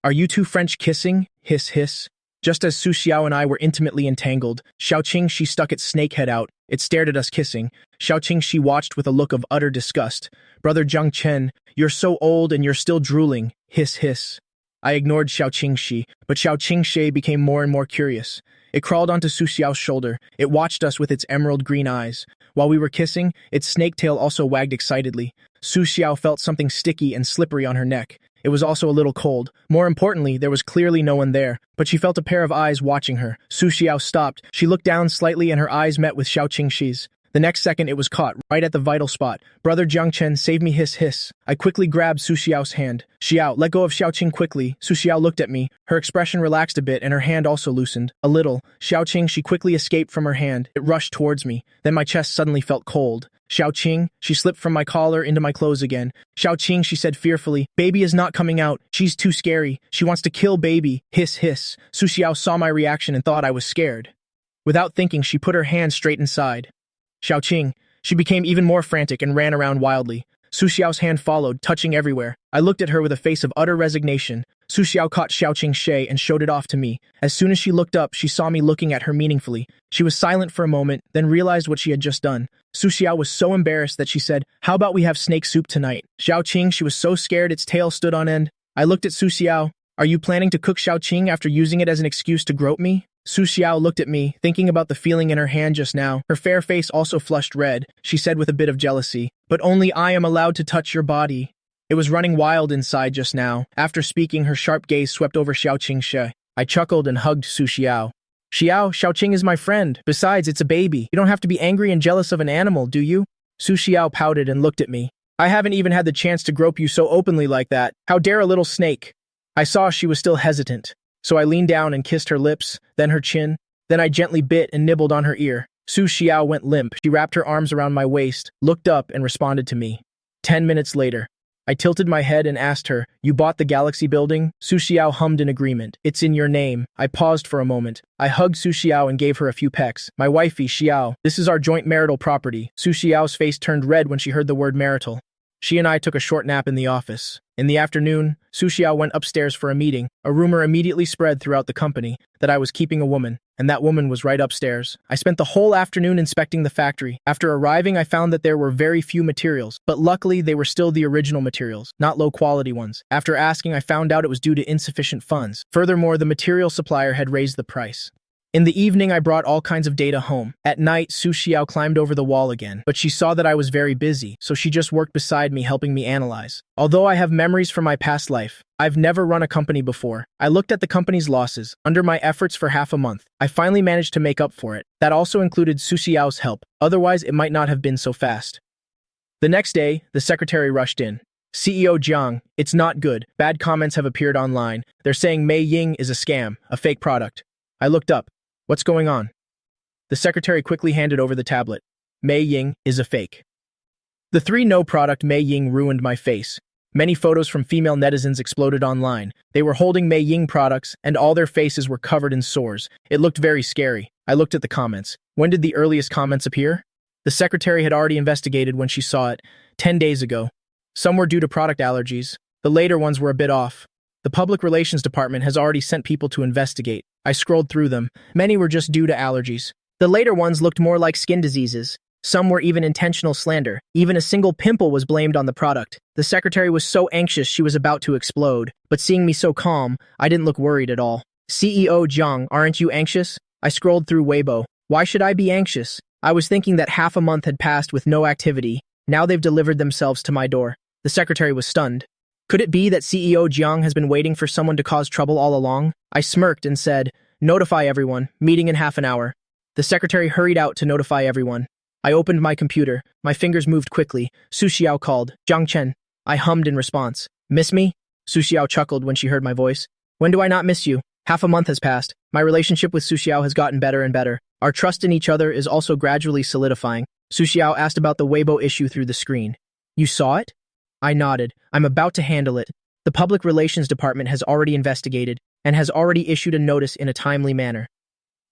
are you two French kissing?" Hiss, hiss. Just as Su Xiao and I were intimately entangled, Xiaoqing she stuck its snake head out. It stared at us kissing. Xiaoqing she watched with a look of utter disgust. "Brother Jiang Chen, you're so old and you're still drooling." Hiss, hiss. I ignored Xiaoqing she, but Xiaoqing she became more and more curious. It crawled onto Su Xiao's shoulder. It watched us with its emerald green eyes. While we were kissing, its snake tail also wagged excitedly. Su Xiao felt something sticky and slippery on her neck. It was also a little cold. More importantly, there was clearly no one there, but she felt a pair of eyes watching her. Su Xiao stopped. She looked down slightly and her eyes met with Xiaoqing she's. The next second it was caught, right at the vital spot. "Brother Jiang Chen, save me," hiss, hiss. I quickly grabbed Su Xiao's hand. "Xiao, let go of Xiaoqing quickly." Su Xiao looked at me. Her expression relaxed a bit and her hand also loosened. A little. Xiaoqing she quickly escaped from her hand. It rushed towards me. Then my chest suddenly felt cold. "Xiaoqing," she slipped from my collar into my clothes again. "Xiaoqing," she said fearfully. "Baby is not coming out. She's too scary. She wants to kill baby." Hiss, hiss. Su Xiao saw my reaction and thought I was scared. Without thinking, she put her hand straight inside. Xiaoqing. She became even more frantic and ran around wildly. Su Xiao's hand followed, touching everywhere. I looked at her with a face of utter resignation. Su Xiao caught Xiaoqing she and showed it off to me. As soon as she looked up, she saw me looking at her meaningfully. She was silent for a moment, then realized what she had just done. Su Xiao was so embarrassed that she said, "How about we have snake soup tonight?" Xiaoqing, she was so scared its tail stood on end. I looked at Su Xiao. "Are you planning to cook Xiaoqing after using it as an excuse to grope me?" Su Xiao looked at me, thinking about the feeling in her hand just now. Her fair face also flushed red. She said with a bit of jealousy, "But only I am allowed to touch your body." It was running wild inside just now. After speaking, her sharp gaze swept over Xiaoqing she. I chuckled and hugged Su Xiao. Xiaoqing is my friend. Besides, it's a baby. You don't have to be angry and jealous of an animal, do you?" Su Xiao pouted and looked at me. "I haven't even had the chance to grope you so openly like that. How dare a little snake?" I saw she was still hesitant. So I leaned down and kissed her lips, then her chin. Then I gently bit and nibbled on her ear. Su Xiao went limp. She wrapped her arms around my waist, looked up, and responded to me. 10 minutes later. I tilted my head and asked her, "You bought the Galaxy building?" Su Xiao hummed in agreement. "It's in your name." I paused for a moment. I hugged Su Xiao and gave her a few pecks. "My wifey, Xiao. This is our joint marital property." Su Xiao's face turned red when she heard the word marital. She and I took a short nap in the office. In the afternoon, Su Xiao went upstairs for a meeting. A rumor immediately spread throughout the company that I was keeping a woman, and that woman was right upstairs. I spent the whole afternoon inspecting the factory. After arriving, I found that there were very few materials, but luckily they were still the original materials, not low-quality ones. After asking, I found out it was due to insufficient funds. Furthermore, the material supplier had raised the price. In the evening, I brought all kinds of data home. At night, Su Xiao climbed over the wall again, but she saw that I was very busy, so she just worked beside me helping me analyze. Although I have memories from my past life, I've never run a company before. I looked at the company's losses. Under my efforts for half a month, I finally managed to make up for it. That also included Su Xiao's help. Otherwise, it might not have been so fast. The next day, the secretary rushed in. "CEO Jiang, it's not good. Bad comments have appeared online. They're saying Mei Ying is a scam, a fake product." I looked up. "What's going on?" The secretary quickly handed over the tablet. "Mei Ying is a fake." The 3-No product Mei Ying ruined my face. Many photos from female netizens exploded online. They were holding Mei Ying products, and all their faces were covered in sores. It looked very scary. I looked at the comments. When did the earliest comments appear? The secretary had already investigated when she saw it, 10 days ago. Some were due to product allergies. The later ones were a bit off. The public relations department has already sent people to investigate. I scrolled through them. Many were just due to allergies. The later ones looked more like skin diseases. Some were even intentional slander. Even a single pimple was blamed on the product. The secretary was so anxious she was about to explode. But seeing me so calm, I didn't look worried at all. "CEO Jiang, aren't you anxious?" I scrolled through Weibo. Why should I be anxious? I was thinking that half a month had passed with no activity. Now they've delivered themselves to my door. The secretary was stunned. Could it be that CEO Jiang has been waiting for someone to cause trouble all along? I smirked and said, "Notify everyone. Meeting in half an hour." The secretary hurried out to notify everyone. I opened my computer. My fingers moved quickly. Su Xiao called, "Jiang Chen." I hummed in response. "Miss me?" Su Xiao chuckled when she heard my voice. "When do I not miss you? Half a month has passed. My relationship with Su Xiao has gotten better and better. Our trust in each other is also gradually solidifying." Su Xiao asked about the Weibo issue through the screen. "You saw it?" I nodded. "I'm about to handle it. The public relations department has already investigated and has already issued a notice in a timely manner."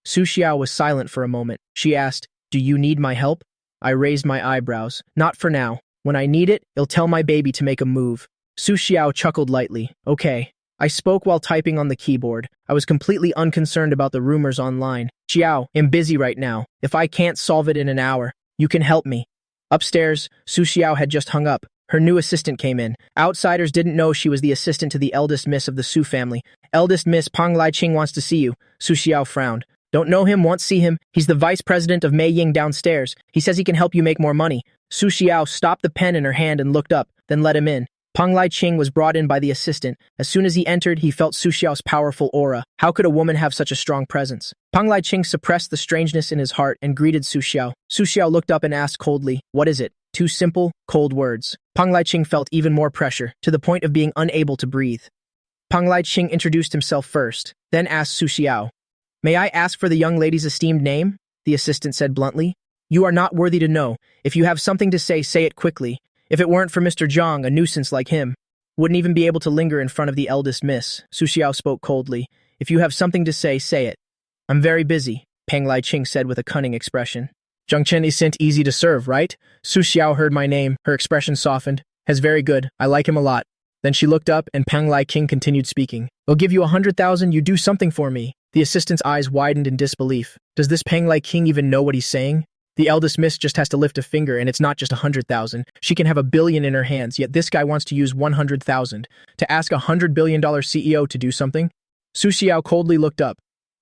Su Xiao was silent for a moment. She asked, "Do you need my help?" I raised my eyebrows. "Not for now. When I need it, I'll tell my baby to make a move." Su Xiao chuckled lightly. "Okay." I spoke while typing on the keyboard. I was completely unconcerned about the rumors online. "Xiao, I'm busy right now. If I can't solve it in an hour, you can help me." Upstairs, Su Xiao had just hung up. Her new assistant came in. Outsiders didn't know she was the assistant to the eldest miss of the Su family. "Eldest Miss Pang Lai-ching wants to see you." Su Xiao frowned. "Don't know him, won't see him. He's the vice president of Mei Ying downstairs. He says he can help you make more money." Su Xiao stopped the pen in her hand and looked up, then let him in. Pang Lai-ching was brought in by the assistant. As soon as he entered, he felt Su Xiao's powerful aura. How could a woman have such a strong presence? Pang Lai-ching suppressed the strangeness in his heart and greeted Su Xiao. Su Xiao looked up and asked coldly, "What is it?" 2 simple, cold words. Pang Lai-ching felt even more pressure, to the point of being unable to breathe. Pang Lai-ching introduced himself first, then asked Su Xiao, "May I ask for the young lady's esteemed name?" The assistant said bluntly, "You are not worthy to know. If you have something to say it quickly. If it weren't for Mr. Jiang, a nuisance like him wouldn't even be able to linger in front of the eldest miss." Su Xiao spoke coldly. "If you have something to say it." "I'm very busy," Pang Lai-ching said with a cunning expression. "Jiang Chen isn't easy to serve, right?" Su Xiao heard my name. Her expression softened. "Has very good. I like him a lot." Then she looked up, and Pang Lai-king continued speaking. "I'll give you 100,000, you do something for me." The assistant's eyes widened in disbelief. Does this Pang Lai-king even know what he's saying? The eldest miss just has to lift a finger, and it's not just 100,000. She can have 1 billion in her hands, yet this guy wants to use 100,000 to ask $100 billion CEO to do something? Su Xiao coldly looked up.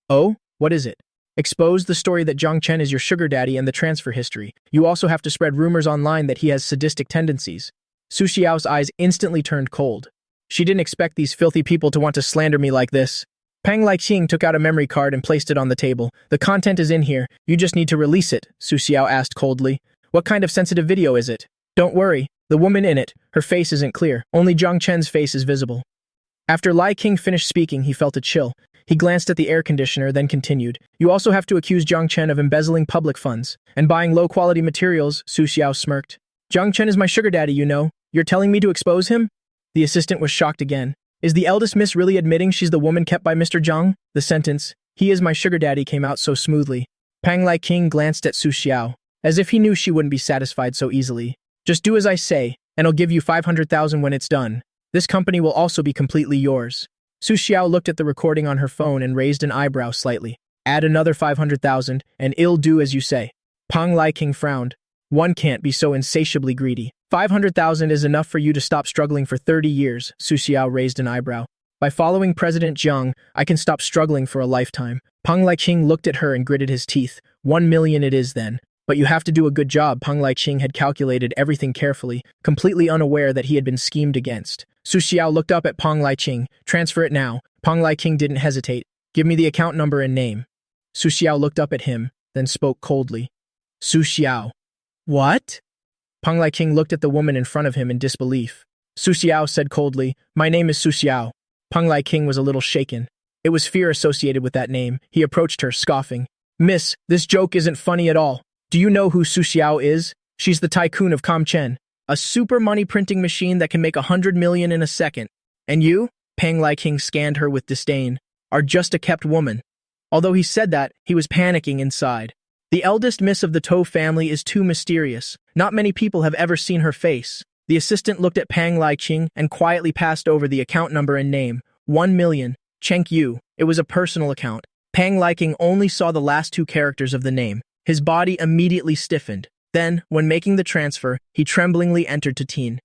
"Oh, what is it?" "Expose the story that Jiang Chen is your sugar daddy and the transfer history. You also have to spread rumors online that he has sadistic tendencies." Su Xiao's eyes instantly turned cold. She didn't expect these filthy people to want to slander me like this. Pang Lai-ching took out a memory card and placed it on the table. "The content is in here. You just need to release it," Su Xiao asked coldly. "What kind of sensitive video is it?" "Don't worry. The woman in it, her face isn't clear. Only Jiang Chen's face is visible." After Lai King finished speaking, he felt a chill. He glanced at the air conditioner, then continued. "You also have to accuse Jiang Chen of embezzling public funds and buying low-quality materials," Su Xiao smirked. "Jiang Chen is my sugar daddy, you know. You're telling me to expose him? The assistant was shocked again. Is the eldest miss really admitting she's the woman kept by Mr. Zhang? The sentence, "He is my sugar daddy," came out so smoothly. Pang Lai King glanced at Su Xiao, as if he knew she wouldn't be satisfied so easily. Just do as I say, and I'll give you 500,000 when it's done. This company will also be completely yours. Su Xiao looked at the recording on her phone and raised an eyebrow slightly. Add another 500,000, and it'll do as you say. Pang Lai King frowned. One can't be so insatiably greedy. 500,000 is enough for you to stop struggling for 30 years, Su Xiao raised an eyebrow. By following President Zhang, I can stop struggling for a lifetime. Pang Lai King looked at her and gritted his teeth. 1 million it is then. But you have to do a good job. Pang Lai King had calculated everything carefully, completely unaware that he had been schemed against. Su Xiao looked up at Pang Lai King. Transfer it now. Pang Lai King didn't hesitate. Give me the account number and name. Su Xiao looked up at him, then spoke coldly. Su Xiao. What? Pang Lai King looked at the woman in front of him in disbelief. Su Xiao said coldly, My name is Su Xiao. Pang Lai King was a little shaken. It was fear associated with that name. He approached her, scoffing. Miss, this joke isn't funny at all. Do you know who Su Xiao is? She's the tycoon of Kamchen, a super money printing machine that can make 100 million in a second. And you, Pang Lai King scanned her with disdain, are just a kept woman. Although he said that, he was panicking inside. The eldest miss of the Tou family is too mysterious. Not many people have ever seen her face. The assistant looked at Pang Lai King and quietly passed over the account number and name. 1 million. Cheng Yu. It was a personal account. Pang Lai King only saw the last two characters of the name. His body immediately stiffened. Then, when making the transfer, he tremblingly entered to teen.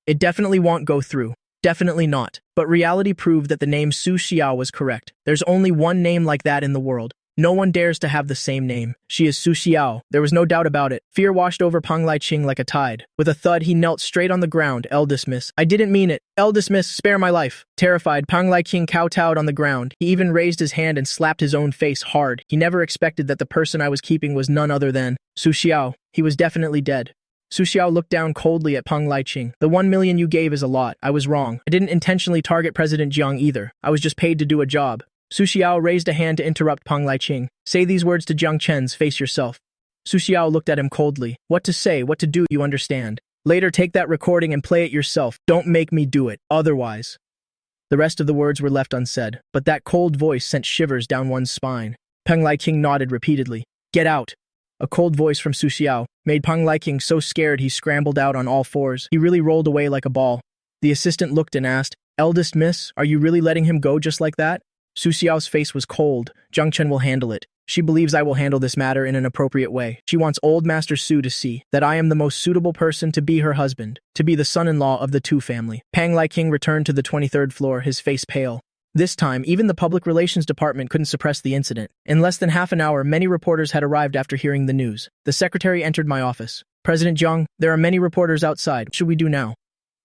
It definitely won't go through. Definitely not. But reality proved that the name Su Xiao was correct. There's only one name like that in the world. No one dares to have the same name. She is Su Xiao. There was no doubt about it. Fear washed over Pang Lai King like a tide. With a thud, he knelt straight on the ground. Eldest miss. I didn't mean it. Eldest miss, spare my life. Terrified, Pang Lai King kowtowed on the ground. He even raised his hand and slapped his own face hard. He never expected that the person I was keeping was none other than Su Xiao. He was definitely dead. Su Xiao looked down coldly at Pang Lai King. The 1 million you gave is a lot. I was wrong. I didn't intentionally target President Jiang either. I was just paid to do a job. Su Xiao raised a hand to interrupt Pang Lai King. Say these words to Jiang Chen's face yourself. Su Xiao looked at him coldly. What to say, what to do, you understand. Later take that recording and play it yourself. Don't make me do it, otherwise. The rest of the words were left unsaid, but that cold voice sent shivers down one's spine. Pang Lai King nodded repeatedly. Get out. A cold voice from Su Xiao made Pang Lai King so scared he scrambled out on all fours. He really rolled away like a ball. The assistant looked and asked, Eldest miss, are you really letting him go just like that? Su Xiao's face was cold. Jiang Chen will handle it. She believes I will handle this matter in an appropriate way. She wants old Master Su to see that I am the most suitable person to be her husband, to be the son-in-law of the Tou family. Pang Lai King returned to the 23rd floor, his face pale. This time, even the public relations department couldn't suppress the incident. In less than half an hour, many reporters had arrived after hearing the news. The secretary entered my office. President Jiang, there are many reporters outside. What should we do now?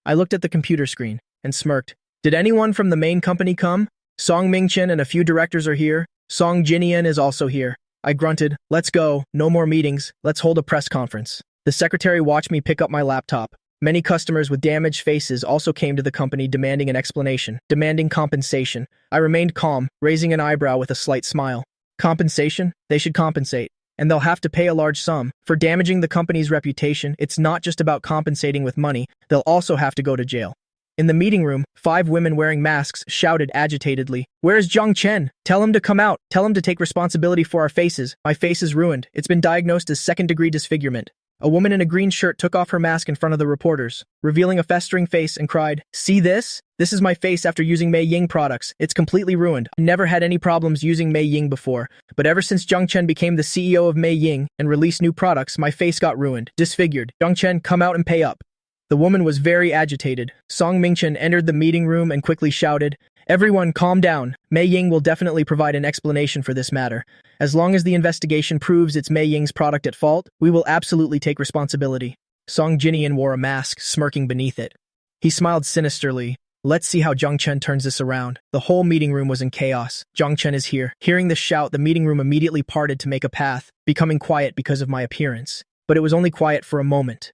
I looked at the computer screen and smirked. Did anyone from the main company come? Song Mingchen and a few directors are here. Song Jinian is also here. I grunted, let's go, no more meetings, let's hold a press conference. The secretary watched me pick up my laptop. Many customers with damaged faces also came to the company demanding an explanation, demanding compensation. I remained calm, raising an eyebrow with a slight smile. Compensation? They should compensate. And they'll have to pay a large sum. For damaging the company's reputation, it's not just about compensating with money, they'll also have to go to jail. In the meeting room, 5 women wearing masks shouted agitatedly, Where's Jiang Chen? Tell him to come out. Tell him to take responsibility for our faces. My face is ruined. It's been diagnosed as second-degree disfigurement. A woman in a green shirt took off her mask in front of the reporters, revealing a festering face and cried, See this? This is my face after using Mei Ying products. It's completely ruined. I never had any problems using Mei Ying before, but ever since Jiang Chen became the CEO of Mei Ying and released new products, my face got ruined, disfigured. Jiang Chen, come out and pay up. The woman was very agitated. Song Mingchen entered the meeting room and quickly shouted, Everyone, calm down. Mei Ying will definitely provide an explanation for this matter. As long as the investigation proves it's Mei Ying's product at fault, we will absolutely take responsibility. Song Jinian wore a mask, smirking beneath it. He smiled sinisterly. Let's see how Jiang Chen turns this around. The whole meeting room was in chaos. Jiang Chen is here. Hearing the shout, the meeting room immediately parted to make a path, becoming quiet because of my appearance. But it was only quiet for a moment.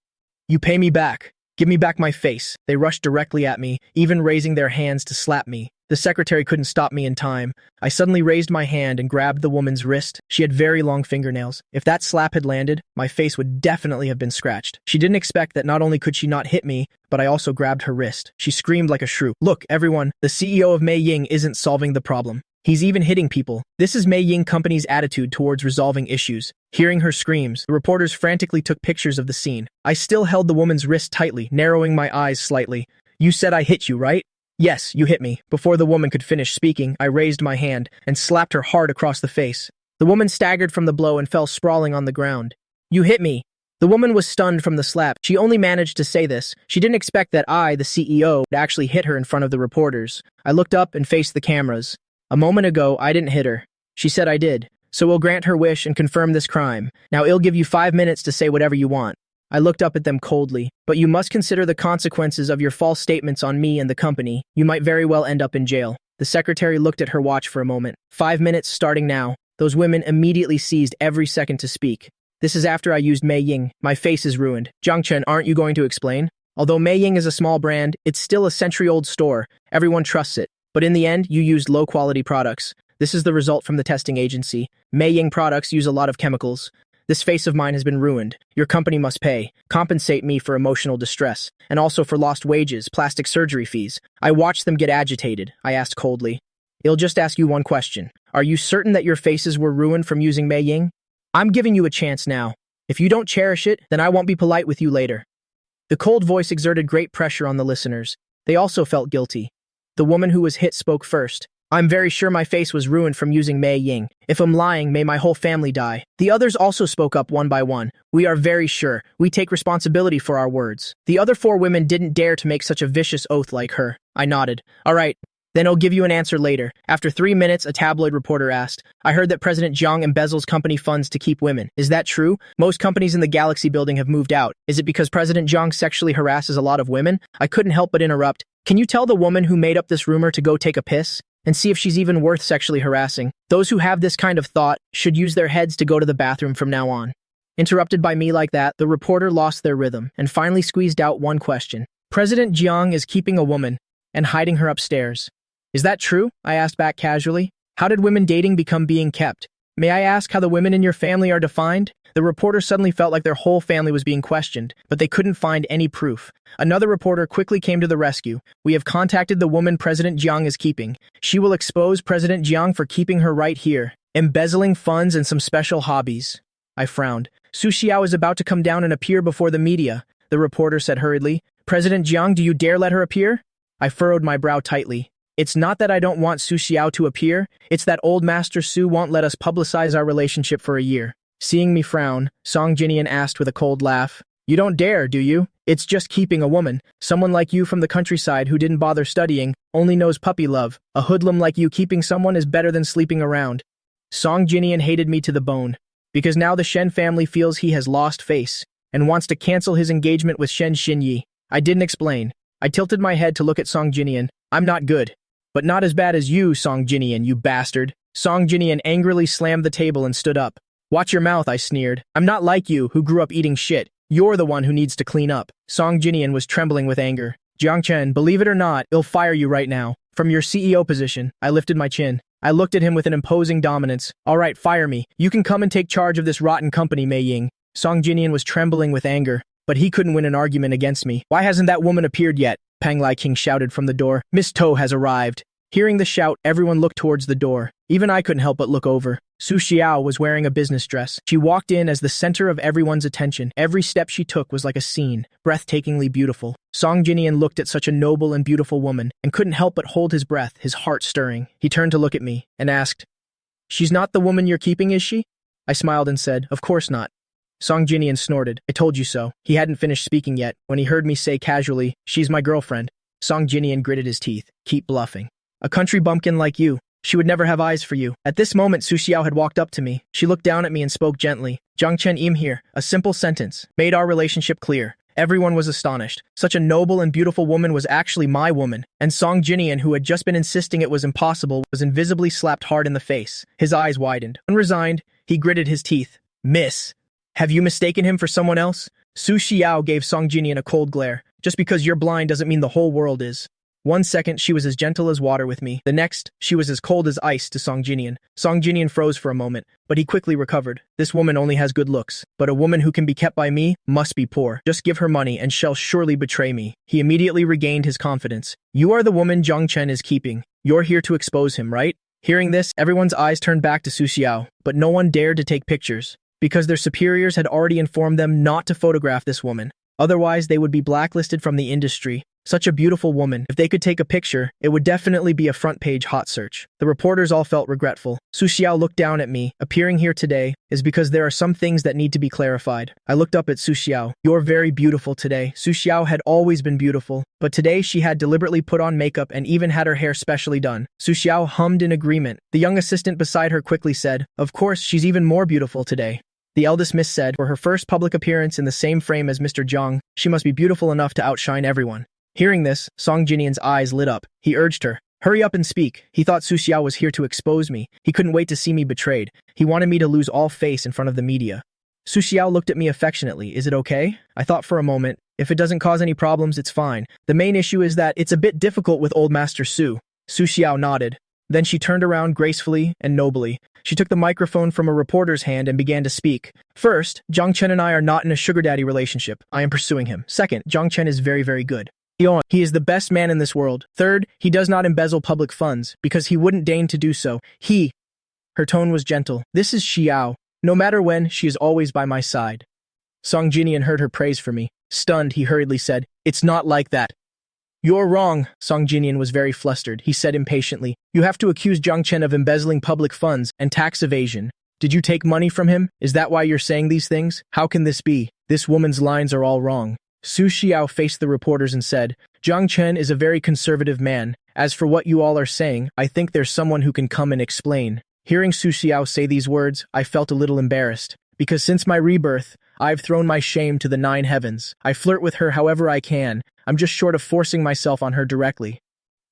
You pay me back. Give me back my face. They rushed directly at me, even raising their hands to slap me. The secretary couldn't stop me in time. I suddenly raised my hand and grabbed the woman's wrist. She had very long fingernails. If that slap had landed, my face would definitely have been scratched. She didn't expect that not only could she not hit me, but I also grabbed her wrist. She screamed like a shrew. Look, everyone, the CEO of Mei Ying isn't solving the problem. He's even hitting people. This is Mei Ying Company's attitude towards resolving issues. Hearing her screams, the reporters frantically took pictures of the scene. I still held the woman's wrist tightly, narrowing my eyes slightly. You said I hit you, right? Yes, you hit me. Before the woman could finish speaking, I raised my hand and slapped her hard across the face. The woman staggered from the blow and fell sprawling on the ground. You hit me. The woman was stunned from the slap. She only managed to say this. She didn't expect that I, the CEO, would actually hit her in front of the reporters. I looked up and faced the cameras. A moment ago, I didn't hit her. She said I did. So we'll grant her wish and confirm this crime. Now I'll give you 5 minutes to say whatever you want. I looked up at them coldly. But you must consider the consequences of your false statements on me and the company. You might very well end up in jail. The secretary looked at her watch for a moment. 5 minutes starting now. Those women immediately seized every second to speak. This is after I used Mei Ying. My face is ruined. Jiang Chen, aren't you going to explain? Although Mei Ying is a small brand, it's still a century-old store. Everyone trusts it. But in the end, you used low-quality products. This is the result from the testing agency. Mei Ying products use a lot of chemicals. This face of mine has been ruined. Your company must pay. Compensate me for emotional distress, and also for lost wages, plastic surgery fees. I watched them get agitated. I asked coldly. I'll just ask you one question. Are you certain that your faces were ruined from using Mei Ying? I'm giving you a chance now. If you don't cherish it, then I won't be polite with you later. The cold voice exerted great pressure on the listeners. They also felt guilty. The woman who was hit spoke first. I'm very sure my face was ruined from using Mei Ying. If I'm lying, may my whole family die. The others also spoke up one by one. We are very sure. We take responsibility for our words. The other 4 women didn't dare to make such a vicious oath like her. I nodded. All right. Then I'll give you an answer later. After 3 minutes, a tabloid reporter asked, I heard that President Jiang embezzles company funds to keep women. Is that true? Most companies in the Galaxy building have moved out. Is it because President Jiang sexually harasses a lot of women? I couldn't help but interrupt. Can you tell the woman who made up this rumor to go take a piss? And see if she's even worth sexually harassing. Those who have this kind of thought should use their heads to go to the bathroom from now on. Interrupted by me like that, the reporter lost their rhythm and finally squeezed out one question. President Jiang is keeping a woman and hiding her upstairs. Is that true? I asked back casually. How did women dating become being kept? May I ask how the women in your family are defined? The reporter suddenly felt like their whole family was being questioned, but they couldn't find any proof. Another reporter quickly came to the rescue. We have contacted the woman President Jiang is keeping. She will expose President Jiang for keeping her right here, embezzling funds and some special hobbies. I frowned. Su Xiao is about to come down and appear before the media, the reporter said hurriedly. President Jiang, do you dare let her appear? I furrowed my brow tightly. It's not that I don't want Su Xiao to appear, it's that old Master Su won't let us publicize our relationship for a year. Seeing me frown, Song Jinian asked with a cold laugh, You don't dare, do you? It's just keeping a woman. Someone like you from the countryside who didn't bother studying, only knows puppy love. A hoodlum like you keeping someone is better than sleeping around. Song Jinian hated me to the bone, because now the Shen family feels he has lost face, and wants to cancel his engagement with Shen Xinyi. I didn't explain. I tilted my head to look at Song Jinian. I'm not good. But not as bad as you, Song Jinian, you bastard. Song Jinian angrily slammed the table and stood up. Watch your mouth, I sneered. I'm not like you, who grew up eating shit. You're the one who needs to clean up. Song Jinian was trembling with anger. Jiang Chen, believe it or not, I'll fire you right now. From your CEO position, I lifted my chin. I looked at him with an imposing dominance. All right, fire me. You can come and take charge of this rotten company, Mei Ying. Song Jinian was trembling with anger, but he couldn't win an argument against me. Why hasn't that woman appeared yet? Pang Lai King shouted from the door. Miss To has arrived. Hearing the shout, everyone looked towards the door. Even I couldn't help but look over. Su Xiao was wearing a business dress. She walked in as the center of everyone's attention. Every step she took was like a scene, breathtakingly beautiful. Song Jinian looked at such a noble and beautiful woman and couldn't help but hold his breath, his heart stirring. He turned to look at me and asked, She's not the woman you're keeping, is she? I smiled and said, Of course not. Song Jinian snorted. I told you so. He hadn't finished speaking yet when he heard me say casually, She's my girlfriend. Song Jinian gritted his teeth. Keep bluffing. A country bumpkin like you. She would never have eyes for you. At this moment, Su Xiao had walked up to me. She looked down at me and spoke gently. Jiang Chen Im here. A simple sentence made our relationship clear. Everyone was astonished. Such a noble and beautiful woman was actually my woman. And Song Jinian, who had just been insisting it was impossible, was invisibly slapped hard in the face. His eyes widened. Unresigned, he gritted his teeth. Miss, have you mistaken him for someone else? Su Xiao gave Song Jinian a cold glare. Just because you're blind doesn't mean the whole world is. One second, she was as gentle as water with me. The next, she was as cold as ice to Song Jinian. Song Jinian froze for a moment, but he quickly recovered. This woman only has good looks, but a woman who can be kept by me must be poor. Just give her money and she'll surely betray me. He immediately regained his confidence. You are the woman Zhang Chen is keeping. You're here to expose him, right? Hearing this, everyone's eyes turned back to Su Xiao, but no one dared to take pictures, because their superiors had already informed them not to photograph this woman. Otherwise, they would be blacklisted from the industry. Such a beautiful woman. If they could take a picture, it would definitely be a front-page hot search. The reporters all felt regretful. Su Xiao looked down at me. Appearing here today is because there are some things that need to be clarified. I looked up at Su Xiao. You're very beautiful today. Su Xiao had always been beautiful, but today she had deliberately put on makeup and even had her hair specially done. Su Xiao hummed in agreement. The young assistant beside her quickly said, "Of course, she's even more beautiful today." The eldest miss said, for her first public appearance in the same frame as Mr. Zhang, she must be beautiful enough to outshine everyone. Hearing this, Song Jinian's eyes lit up. He urged her, "Hurry up and speak." He thought Su Xiao was here to expose me. He couldn't wait to see me betrayed. He wanted me to lose all face in front of the media. Su Xiao looked at me affectionately. "Is it okay?" I thought for a moment. If it doesn't cause any problems, it's fine. The main issue is that it's a bit difficult with old Master Su. Su Xiao nodded. Then she turned around gracefully and nobly. She took the microphone from a reporter's hand and began to speak. "First, Zhang Chen and I are not in a sugar daddy relationship. I am pursuing him. Second, Zhang Chen is very, very good. He is the best man in this world. Third, he does not embezzle public funds, because he wouldn't deign to do so. Her tone was gentle. This is Xiao. No matter when, she is always by my side. Song Jinian heard her praise for me. Stunned, he hurriedly said, "It's not like that." "You're wrong." Song Jinian was very flustered. He said impatiently, "You have to accuse Zhang Chen of embezzling public funds and tax evasion. Did you take money from him? Is that why you're saying these things? How can this be? This woman's lines are all wrong." Su Xiao faced the reporters and said, "Zhang Chen is a very conservative man. As for what you all are saying, I think there's someone who can come and explain." Hearing Su Xiao say these words, I felt a little embarrassed, because since my rebirth, I've thrown my shame to the 9 heavens. I flirt with her however I can. I'm just short of forcing myself on her directly.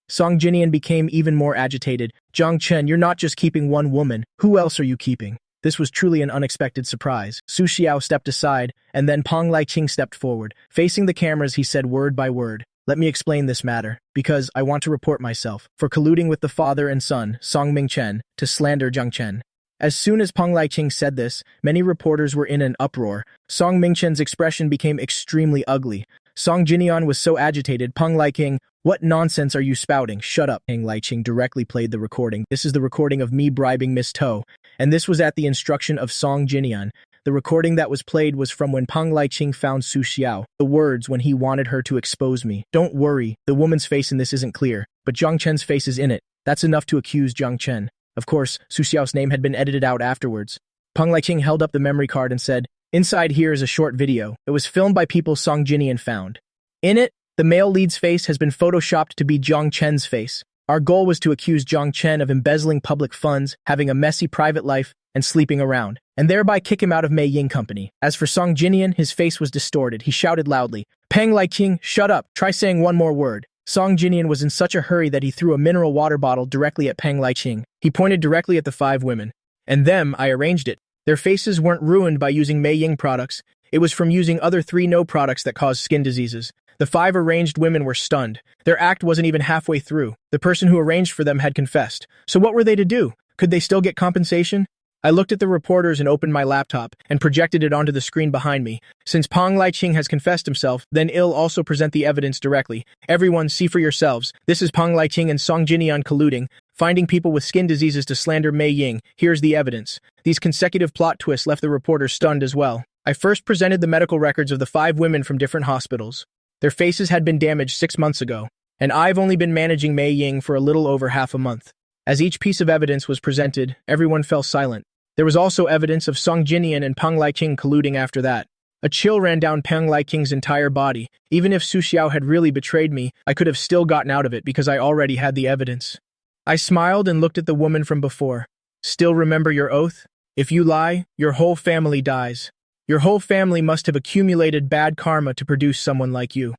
Song Jinian became even more agitated. "Zhang Chen, you're not just keeping one woman. Who else are you keeping?" This was truly an unexpected surprise. Su Xiao stepped aside, and then Peng Laiqing stepped forward. Facing the cameras, he said word by word, "Let me explain this matter, because I want to report myself for colluding with the father and son, Song Mingchen, to slander Zhang Chen." As soon as Peng Laiqing said this, many reporters were in an uproar. Song Mingchen's expression became extremely ugly. Song Jinian was so agitated. Peng Laiqing, "What nonsense are you spouting? Shut up." Peng Laiqing directly played the recording. This is the recording of me bribing Miss To, and this was at the instruction of Song Jinian. The recording that was played was from when Peng Laiqing found Su Xiao. The words when he wanted her to expose me. "Don't worry, the woman's face in this isn't clear, but Zhang Chen's face is in it. That's enough to accuse Zhang Chen." Of course, Su Xiao's name had been edited out afterwards. Peng Laiqing held up the memory card and said, "Inside here is a short video. It was filmed by people Song Jinian found. In it, the male lead's face has been photoshopped to be Zhang Chen's face. Our goal was to accuse Zhang Chen of embezzling public funds, having a messy private life, and sleeping around, and thereby kick him out of Mei Ying Company. As for Song Jinian, his face was distorted. He shouted loudly, "Peng Laiqing, shut up. Try saying one more word." Song Jinian was in such a hurry that he threw a mineral water bottle directly at Peng Laiqing. He pointed directly at the 5 women. "And them, I arranged it. Their faces weren't ruined by using Mei Ying products. It was from using other 3 no products that caused skin diseases. The 5 arranged women were stunned. Their act wasn't even halfway through. The person who arranged for them had confessed. So what were they to do? Could they still get compensation?" I looked at the reporters and opened my laptop and projected it onto the screen behind me. Since Peng Laiqing has confessed himself, then I'll also present the evidence directly. Everyone, see for yourselves. This is Peng Laiqing and Song Jinian colluding, finding people with skin diseases to slander Mei Ying. Here's the evidence. These consecutive plot twists left the reporters stunned as well. I first presented the medical records of the 5 women from different hospitals. Their faces had been damaged 6 months ago, and I've only been managing Mei Ying for a little over half a month. As each piece of evidence was presented, everyone fell silent. There was also evidence of Song Jinian and Peng Laiqing colluding after that. A chill ran down Peng Laiqing's entire body. Even if Su Xiao had really betrayed me, I could have still gotten out of it because I already had the evidence. I smiled and looked at the woman from before. "Still remember your oath? If you lie, your whole family dies. Your whole family must have accumulated bad karma to produce someone like you."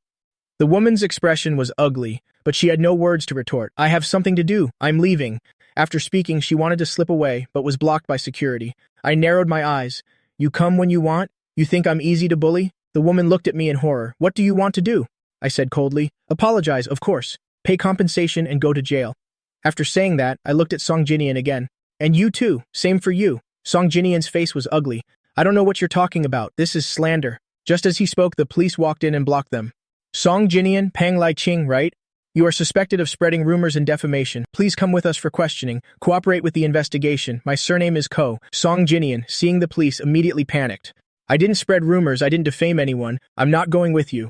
The woman's expression was ugly, but she had no words to retort. "I have something to do. I'm leaving." After speaking, she wanted to slip away, but was blocked by security. I narrowed my eyes. "You come when you want? You think I'm easy to bully?" The woman looked at me in horror. "What do you want to do?" I said coldly. "Apologize, of course. pay compensation, and go to jail. After saying that, I looked at Song Jinian again. And you too, same for you. Song Jinian's face was ugly. I don't know what you're talking about. This is slander. Just as he spoke, the police walked in and blocked them. Song Jinian, Pang Lai Ching, right? You are suspected of spreading rumors and defamation. Please come with us for questioning. Cooperate with the investigation. My surname is Ko. Song Jinian, seeing the police, immediately panicked. I didn't spread rumors. I didn't defame anyone. I'm not going with you.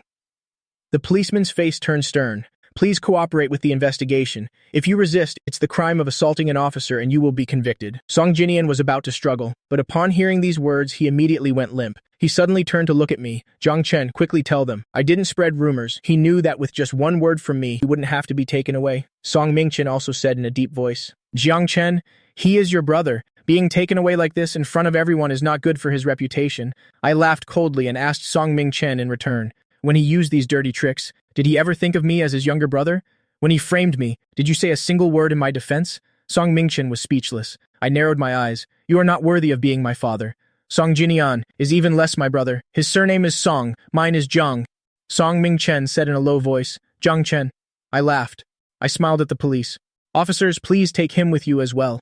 The policeman's face turned stern. Please cooperate with the investigation. If you resist, it's the crime of assaulting an officer and you will be convicted. Song Jinian was about to struggle, but upon hearing these words, he immediately went limp. He suddenly turned to look at me. Jiang Chen, quickly tell them. I didn't spread rumors. He knew that with just one word from me, he wouldn't have to be taken away. Song Mingchen also said in a deep voice. Jiang Chen, he is your brother. Being taken away like this in front of everyone is not good for his reputation. I laughed coldly and asked Song Mingchen in return. When he used these dirty tricks, did he ever think of me as his younger brother? When he framed me, did you say a single word in my defense? Song Mingchen was speechless. I narrowed my eyes. You are not worthy of being my father. Song Jinian is even less my brother. His surname is Song, mine is Zhang. Song Mingchen said in a low voice. Zhang Chen. I laughed. I smiled at the police. Officers, please take him with you as well.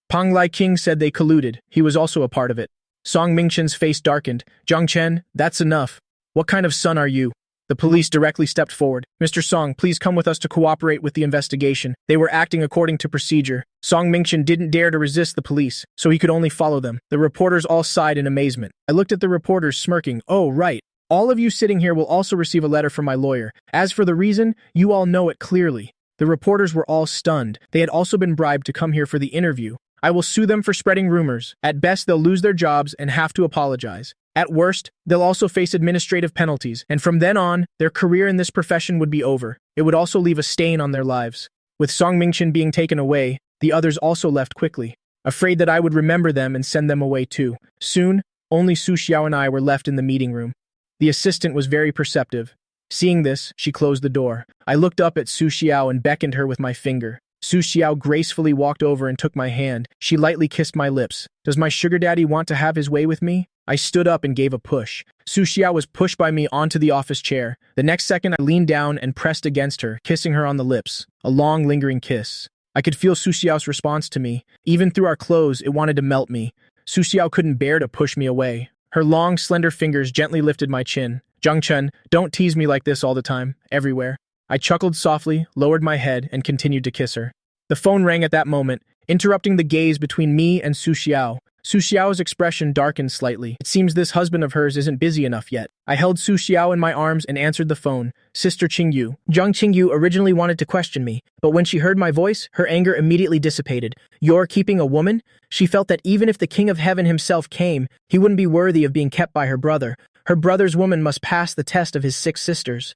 Pang Lai King said they colluded. He was also a part of it. Song Mingchen's face darkened. Zhang Chen, that's enough. What kind of son are you? The police directly stepped forward. Mr. Song, please come with us to cooperate with the investigation. They were acting according to procedure. Song Mingchen didn't dare to resist the police, so he could only follow them. The reporters all sighed in amazement. I looked at the reporters smirking. Oh, right. All of you sitting here will also receive a letter from my lawyer. As for the reason, you all know it clearly. The reporters were all stunned. They had also been bribed to come here for the interview. I will sue them for spreading rumors. At best, they'll lose their jobs and have to apologize. At worst, they'll also face administrative penalties, and from then on, their career in this profession would be over. It would also leave a stain on their lives. With Song Mingchen being taken away, the others also left quickly, afraid that I would remember them and send them away too. Soon, only Su Xiao and I were left in the meeting room. The assistant was very perceptive. Seeing this, she closed the door. I looked up at Su Xiao and beckoned her with my finger. Su Xiao gracefully walked over and took my hand. She lightly kissed my lips. Does my sugar daddy want to have his way with me? I stood up and gave a push. Su Xiao was pushed by me onto the office chair. The next second, I leaned down and pressed against her, kissing her on the lips. A long, lingering kiss. I could feel Su Xiao's response to me. Even through our clothes, it wanted to melt me. Su Xiao couldn't bear to push me away. Her long, slender fingers gently lifted my chin. Zhang Chen, don't tease me like this all the time, everywhere. I chuckled softly, lowered my head, and continued to kiss her. The phone rang at that moment, interrupting the gaze between me and Su Xiao. Su Xiao's expression darkened slightly. It seems this husband of hers isn't busy enough yet. I held Su Xiao in my arms and answered the phone. Sister Qingyu. Zhang Qingyu originally wanted to question me, but when she heard my voice, her anger immediately dissipated. You're keeping a woman? She felt that even if the King of Heaven himself came, he wouldn't be worthy of being kept by her brother. Her brother's woman must pass the test of his 6 sisters.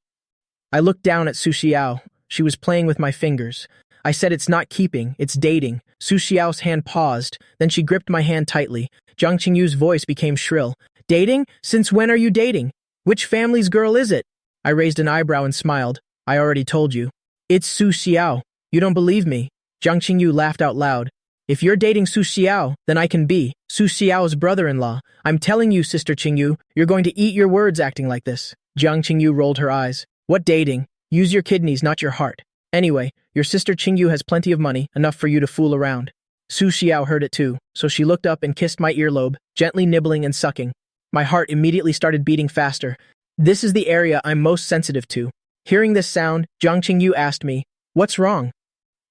I looked down at Su Xiao. She was playing with my fingers. I said it's not keeping, it's dating. Su Xiao's hand paused, then she gripped my hand tightly. Zhang Qingyu's voice became shrill. Dating? Since when are you dating? Which family's girl is it? I raised an eyebrow and smiled. I already told you. It's Su Xiao. You don't believe me? Zhang Qingyu laughed out loud. If you're dating Su Xiao, then I can be Su Xiao's brother-in-law. I'm telling you, Sister Qingyu, you're going to eat your words acting like this. Zhang Qingyu rolled her eyes. What dating? Use your kidneys, not your heart. Anyway, your sister Qingyu has plenty of money, enough for you to fool around. Su Xiao heard it too, so she looked up and kissed my earlobe, gently nibbling and sucking. My heart immediately started beating faster. This is the area I'm most sensitive to. Hearing this sound, Zhang Qingyu asked me, "What's wrong?"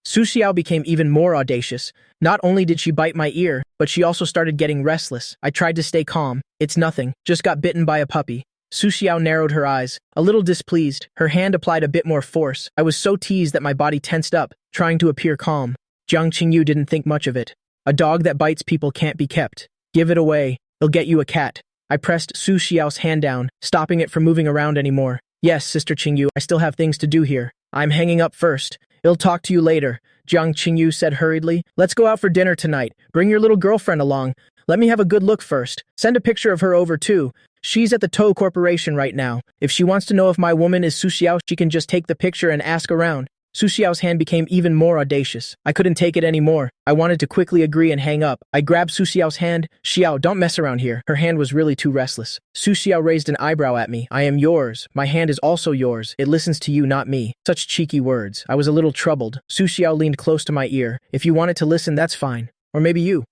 Su Xiao became even more audacious. Not only did she bite my ear, but she also started getting restless. I tried to stay calm. It's nothing, just got bitten by a puppy. Su Xiao narrowed her eyes, a little displeased. Her hand applied a bit more force. I was so teased that my body tensed up, trying to appear calm. Zhang Qingyu didn't think much of it. A dog that bites people can't be kept. Give it away. It'll get you a cat. I pressed Su Xiao's hand down, stopping it from moving around anymore. Yes, Sister Qingyu, I still have things to do here. I'm hanging up first. I'll talk to you later, Zhang Qingyu said hurriedly. Let's go out for dinner tonight. Bring your little girlfriend along. Let me have a good look first. Send a picture of her over too. She's at the Tow Corporation right now. If she wants to know if my woman is Su Xiao, she can just take the picture and ask around. Su Xiao's hand became even more audacious. I couldn't take it anymore. I wanted to quickly agree and hang up. I grabbed Su Xiao's hand. Xiao, don't mess around here. Her hand was really too restless. Su Xiao raised an eyebrow at me. I am yours. My hand is also yours. It listens to you, not me. Such cheeky words. I was a little troubled. Su Xiao leaned close to my ear. If you wanted to listen, that's fine. Or maybe you.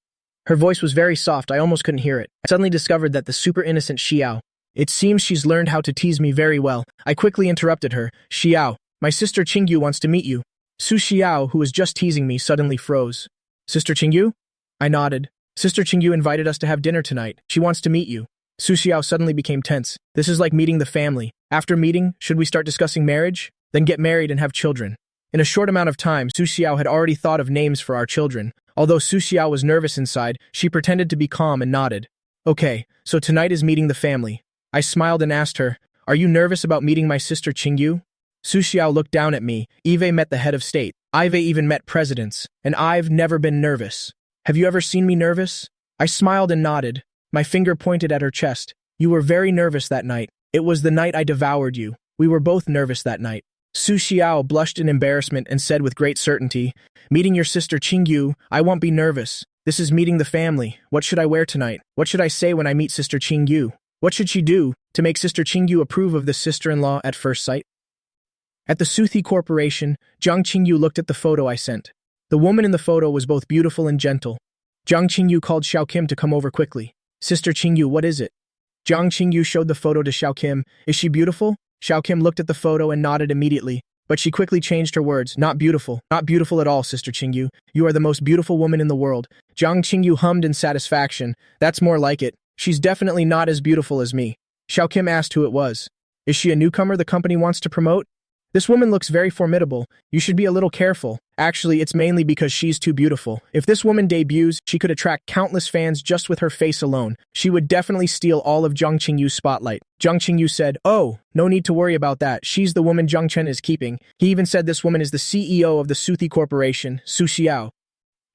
Her voice was very soft. I almost couldn't hear it. I suddenly discovered that the super innocent Xiao. It seems she's learned how to tease me very well. I quickly interrupted her. Xiao, my sister Qingyu wants to meet you. Su Xiao, who was just teasing me, suddenly froze. Sister Qingyu? I nodded. Sister Qingyu invited us to have dinner tonight. She wants to meet you. Su Xiao suddenly became tense. This is like meeting the family. After meeting, should we start discussing marriage? Then get married and have children. In a short amount of time, Su Xiao had already thought of names for our children. Although Su Xiao was nervous inside, she pretended to be calm and nodded. Okay, so tonight is meeting the family. I smiled and asked her, are you nervous about meeting my sister Qingyu? Su Xiao looked down at me. Eve met the head of state. I've even met presidents. And I've never been nervous. Have you ever seen me nervous? I smiled and nodded. My finger pointed at her chest. You were very nervous that night. It was the night I devoured you. We were both nervous that night. Su Xiao blushed in embarrassment and said with great certainty, meeting your sister Qingyu, I won't be nervous. This is meeting the family. What should I wear tonight? What should I say when I meet sister Qingyu? What should she do to make sister Qingyu approve of this sister-in-law at first sight? At the Suthi Corporation, Zhang Qingyu looked at the photo I sent. The woman in the photo was both beautiful and gentle. Zhang Qingyu called Xiao Kim to come over quickly. Sister Qingyu, what is it? Zhang Qingyu showed the photo to Xiao Kim. Is she beautiful? Xiao Kim looked at the photo and nodded immediately, but she quickly changed her words. Not beautiful. Not beautiful at all, Sister Qingyu. You are the most beautiful woman in the world. Zhang Qingyu hummed in satisfaction. That's more like it. She's definitely not as beautiful as me. Xiao Kim asked who it was. Is she a newcomer the company wants to promote? This woman looks very formidable. You should be a little careful. Actually, it's mainly because she's too beautiful. If this woman debuts, she could attract countless fans just with her face alone. She would definitely steal all of Zhang Qingyu's spotlight. Zhang Qingyu said, oh, no need to worry about that. She's the woman Zhang Chen is keeping. He even said this woman is the CEO of the Suthi Corporation, Su Xiao.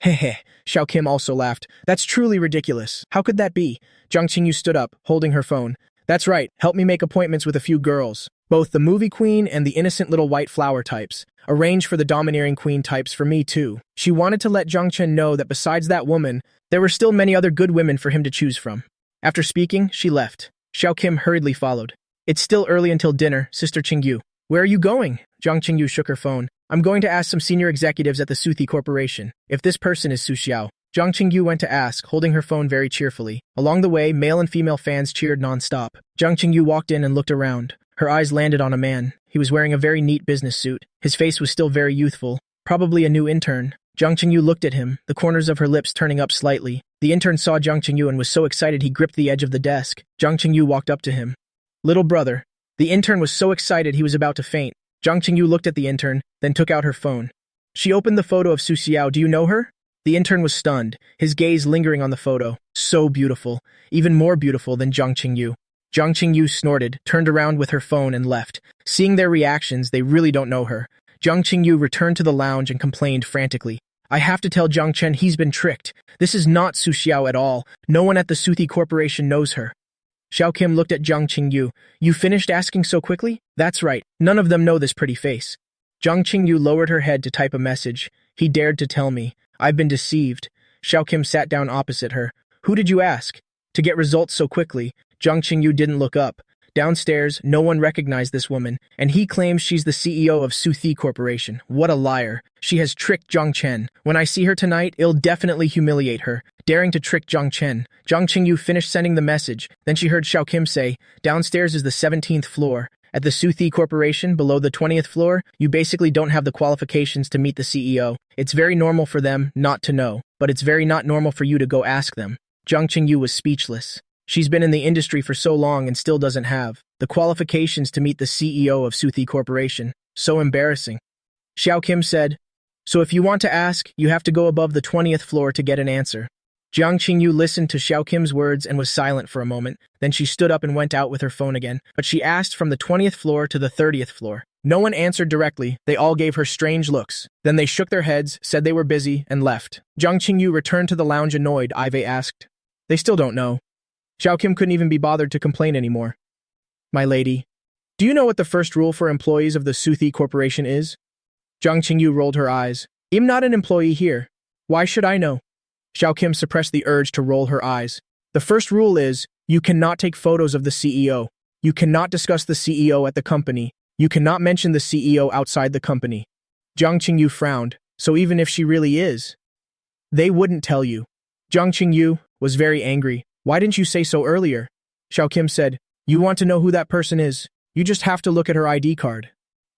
Hehe, Xiao Kim also laughed. That's truly ridiculous. How could that be? Zhang Qingyu stood up, holding her phone. That's right, help me make appointments with a few girls. Both the movie queen and the innocent little white flower types. Arrange for the domineering queen types for me too. She wanted to let Zhang Chen know that besides that woman, there were still many other good women for him to choose from. After speaking, she left. Xiao Kim hurriedly followed. It's still early until dinner, Sister Qingyu. Where are you going? Zhang Qingyu shook her phone. I'm going to ask some senior executives at the Suthi Corporation if this person is Su Xiao. Zhang Qingyu went to ask, holding her phone very cheerfully. Along the way, male and female fans cheered non-stop. Zhang Qingyu walked in and looked around. Her eyes landed on a man. He was wearing a very neat business suit. His face was still very youthful, probably a new intern. Zhang Qingyu looked at him, the corners of her lips turning up slightly. The intern saw Zhang Qingyu and was so excited he gripped the edge of the desk. Zhang Qingyu walked up to him. Little brother. The intern was so excited he was about to faint. Zhang Qingyu looked at the intern, then took out her phone. She opened the photo of Su Xiao. Do you know her? The intern was stunned, his gaze lingering on the photo. So beautiful, even more beautiful than Zhang Qingyu. Zhang Qingyu snorted, turned around with her phone and left. Seeing their reactions, they really don't know her. Zhang Qingyu returned to the lounge and complained frantically. I have to tell Zhang Chen he's been tricked. This is not Su Xiao at all. No one at the Suthi Corporation knows her. Xiao Kim looked at Zhang Qingyu. You finished asking so quickly? That's right. None of them know this pretty face. Zhang Qingyu lowered her head to type a message. He dared to tell me. I've been deceived. Xiao Kim sat down opposite her. Who did you ask? To get results so quickly, Zhang Qingyu didn't look up. Downstairs, no one recognized this woman, and he claims she's the CEO of Suthi Corporation. What a liar. She has tricked Zhang Chen. When I see her tonight, it'll definitely humiliate her, daring to trick Zhang Chen. Zhang Qingyu finished sending the message. Then she heard Xiao Kim say, downstairs is the 17th floor. At the Suthi Corporation, below the 20th floor, you basically don't have the qualifications to meet the CEO. It's very normal for them not to know, but it's very not normal for you to go ask them. Zhang Qingyu was speechless. She's been in the industry for so long and still doesn't have the qualifications to meet the CEO of Suthi Corporation. So embarrassing. Xiao Kim said, so if you want to ask, you have to go above the 20th floor to get an answer. Zhang Qingyu listened to Xiao Kim's words and was silent for a moment. Then she stood up and went out with her phone again, but she asked from the 20th floor to the 30th floor. No one answered directly. They all gave her strange looks. Then they shook their heads, said they were busy, and left. Zhang Qingyu returned to the lounge annoyed. Ivy asked. They still don't know. Xiao Kim couldn't even be bothered to complain anymore. My lady, do you know what the first rule for employees of the Suthi Corporation is? Zhang Qingyu rolled her eyes. I'm not an employee here. Why should I know? Xiao Kim suppressed the urge to roll her eyes. The first rule is, you cannot take photos of the CEO. You cannot discuss the CEO at the company. You cannot mention the CEO outside the company. Zhang Qingyu frowned. So even if she really is, they wouldn't tell you. Zhang Qingyu was very angry. Why didn't you say so earlier? Xiao Kim said, you want to know who that person is? You just have to look at her ID card.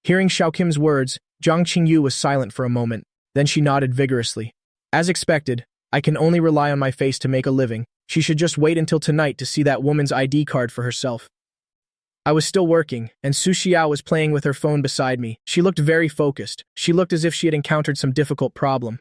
Hearing Xiao Kim's words, Zhang Qingyu was silent for a moment. Then she nodded vigorously. As expected, I can only rely on my face to make a living. She should just wait until tonight to see that woman's ID card for herself. I was still working, and Su Xiao was playing with her phone beside me. She looked very focused. She looked as if she had encountered some difficult problem.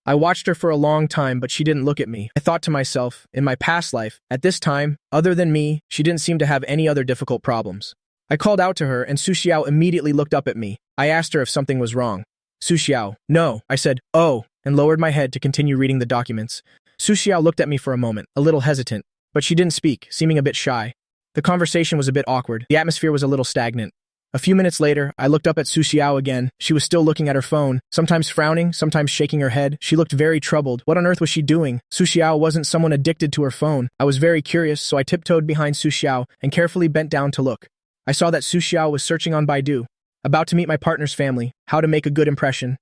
I watched her for a long time, but she didn't look at me. I thought to myself, in my past life, at this time, other than me, she didn't seem to have any other difficult problems. I called out to her, and Su Xiao immediately looked up at me. I asked her if something was wrong. Su Xiao, no. I said, oh, and lowered my head to continue reading the documents. Su Xiao looked at me for a moment, a little hesitant, but she didn't speak, seeming a bit shy. The conversation was a bit awkward. The atmosphere was a little stagnant. A few minutes later, I looked up at Su Xiao again. She was still looking at her phone, sometimes frowning, sometimes shaking her head. She looked very troubled. What on earth was she doing? Su Xiao wasn't someone addicted to her phone. I was very curious, so I tiptoed behind Su Xiao and carefully bent down to look. I saw that Su Xiao was searching on Baidu, about to meet my partner's family, how to make a good impression.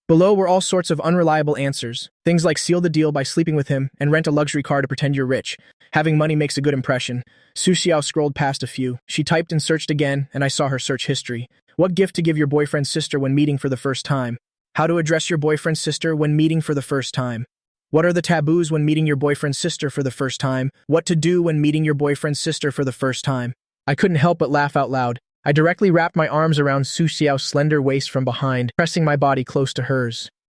Below were all sorts of unreliable answers, things like seal the deal by sleeping with him and rent a luxury car to pretend you're rich. Having money makes a good impression. Su Xiao scrolled past a few. She typed and searched again, and I saw her search history. What gift to give your boyfriend's sister when meeting for the first time? How to address your boyfriend's sister when meeting for the first time? What are the taboos when meeting your boyfriend's sister for the first time? What to do when meeting your boyfriend's sister for the first time? I couldn't help but laugh out loud. I directly wrapped my arms around Su Xiao's slender waist from behind, pressing my body close to hers.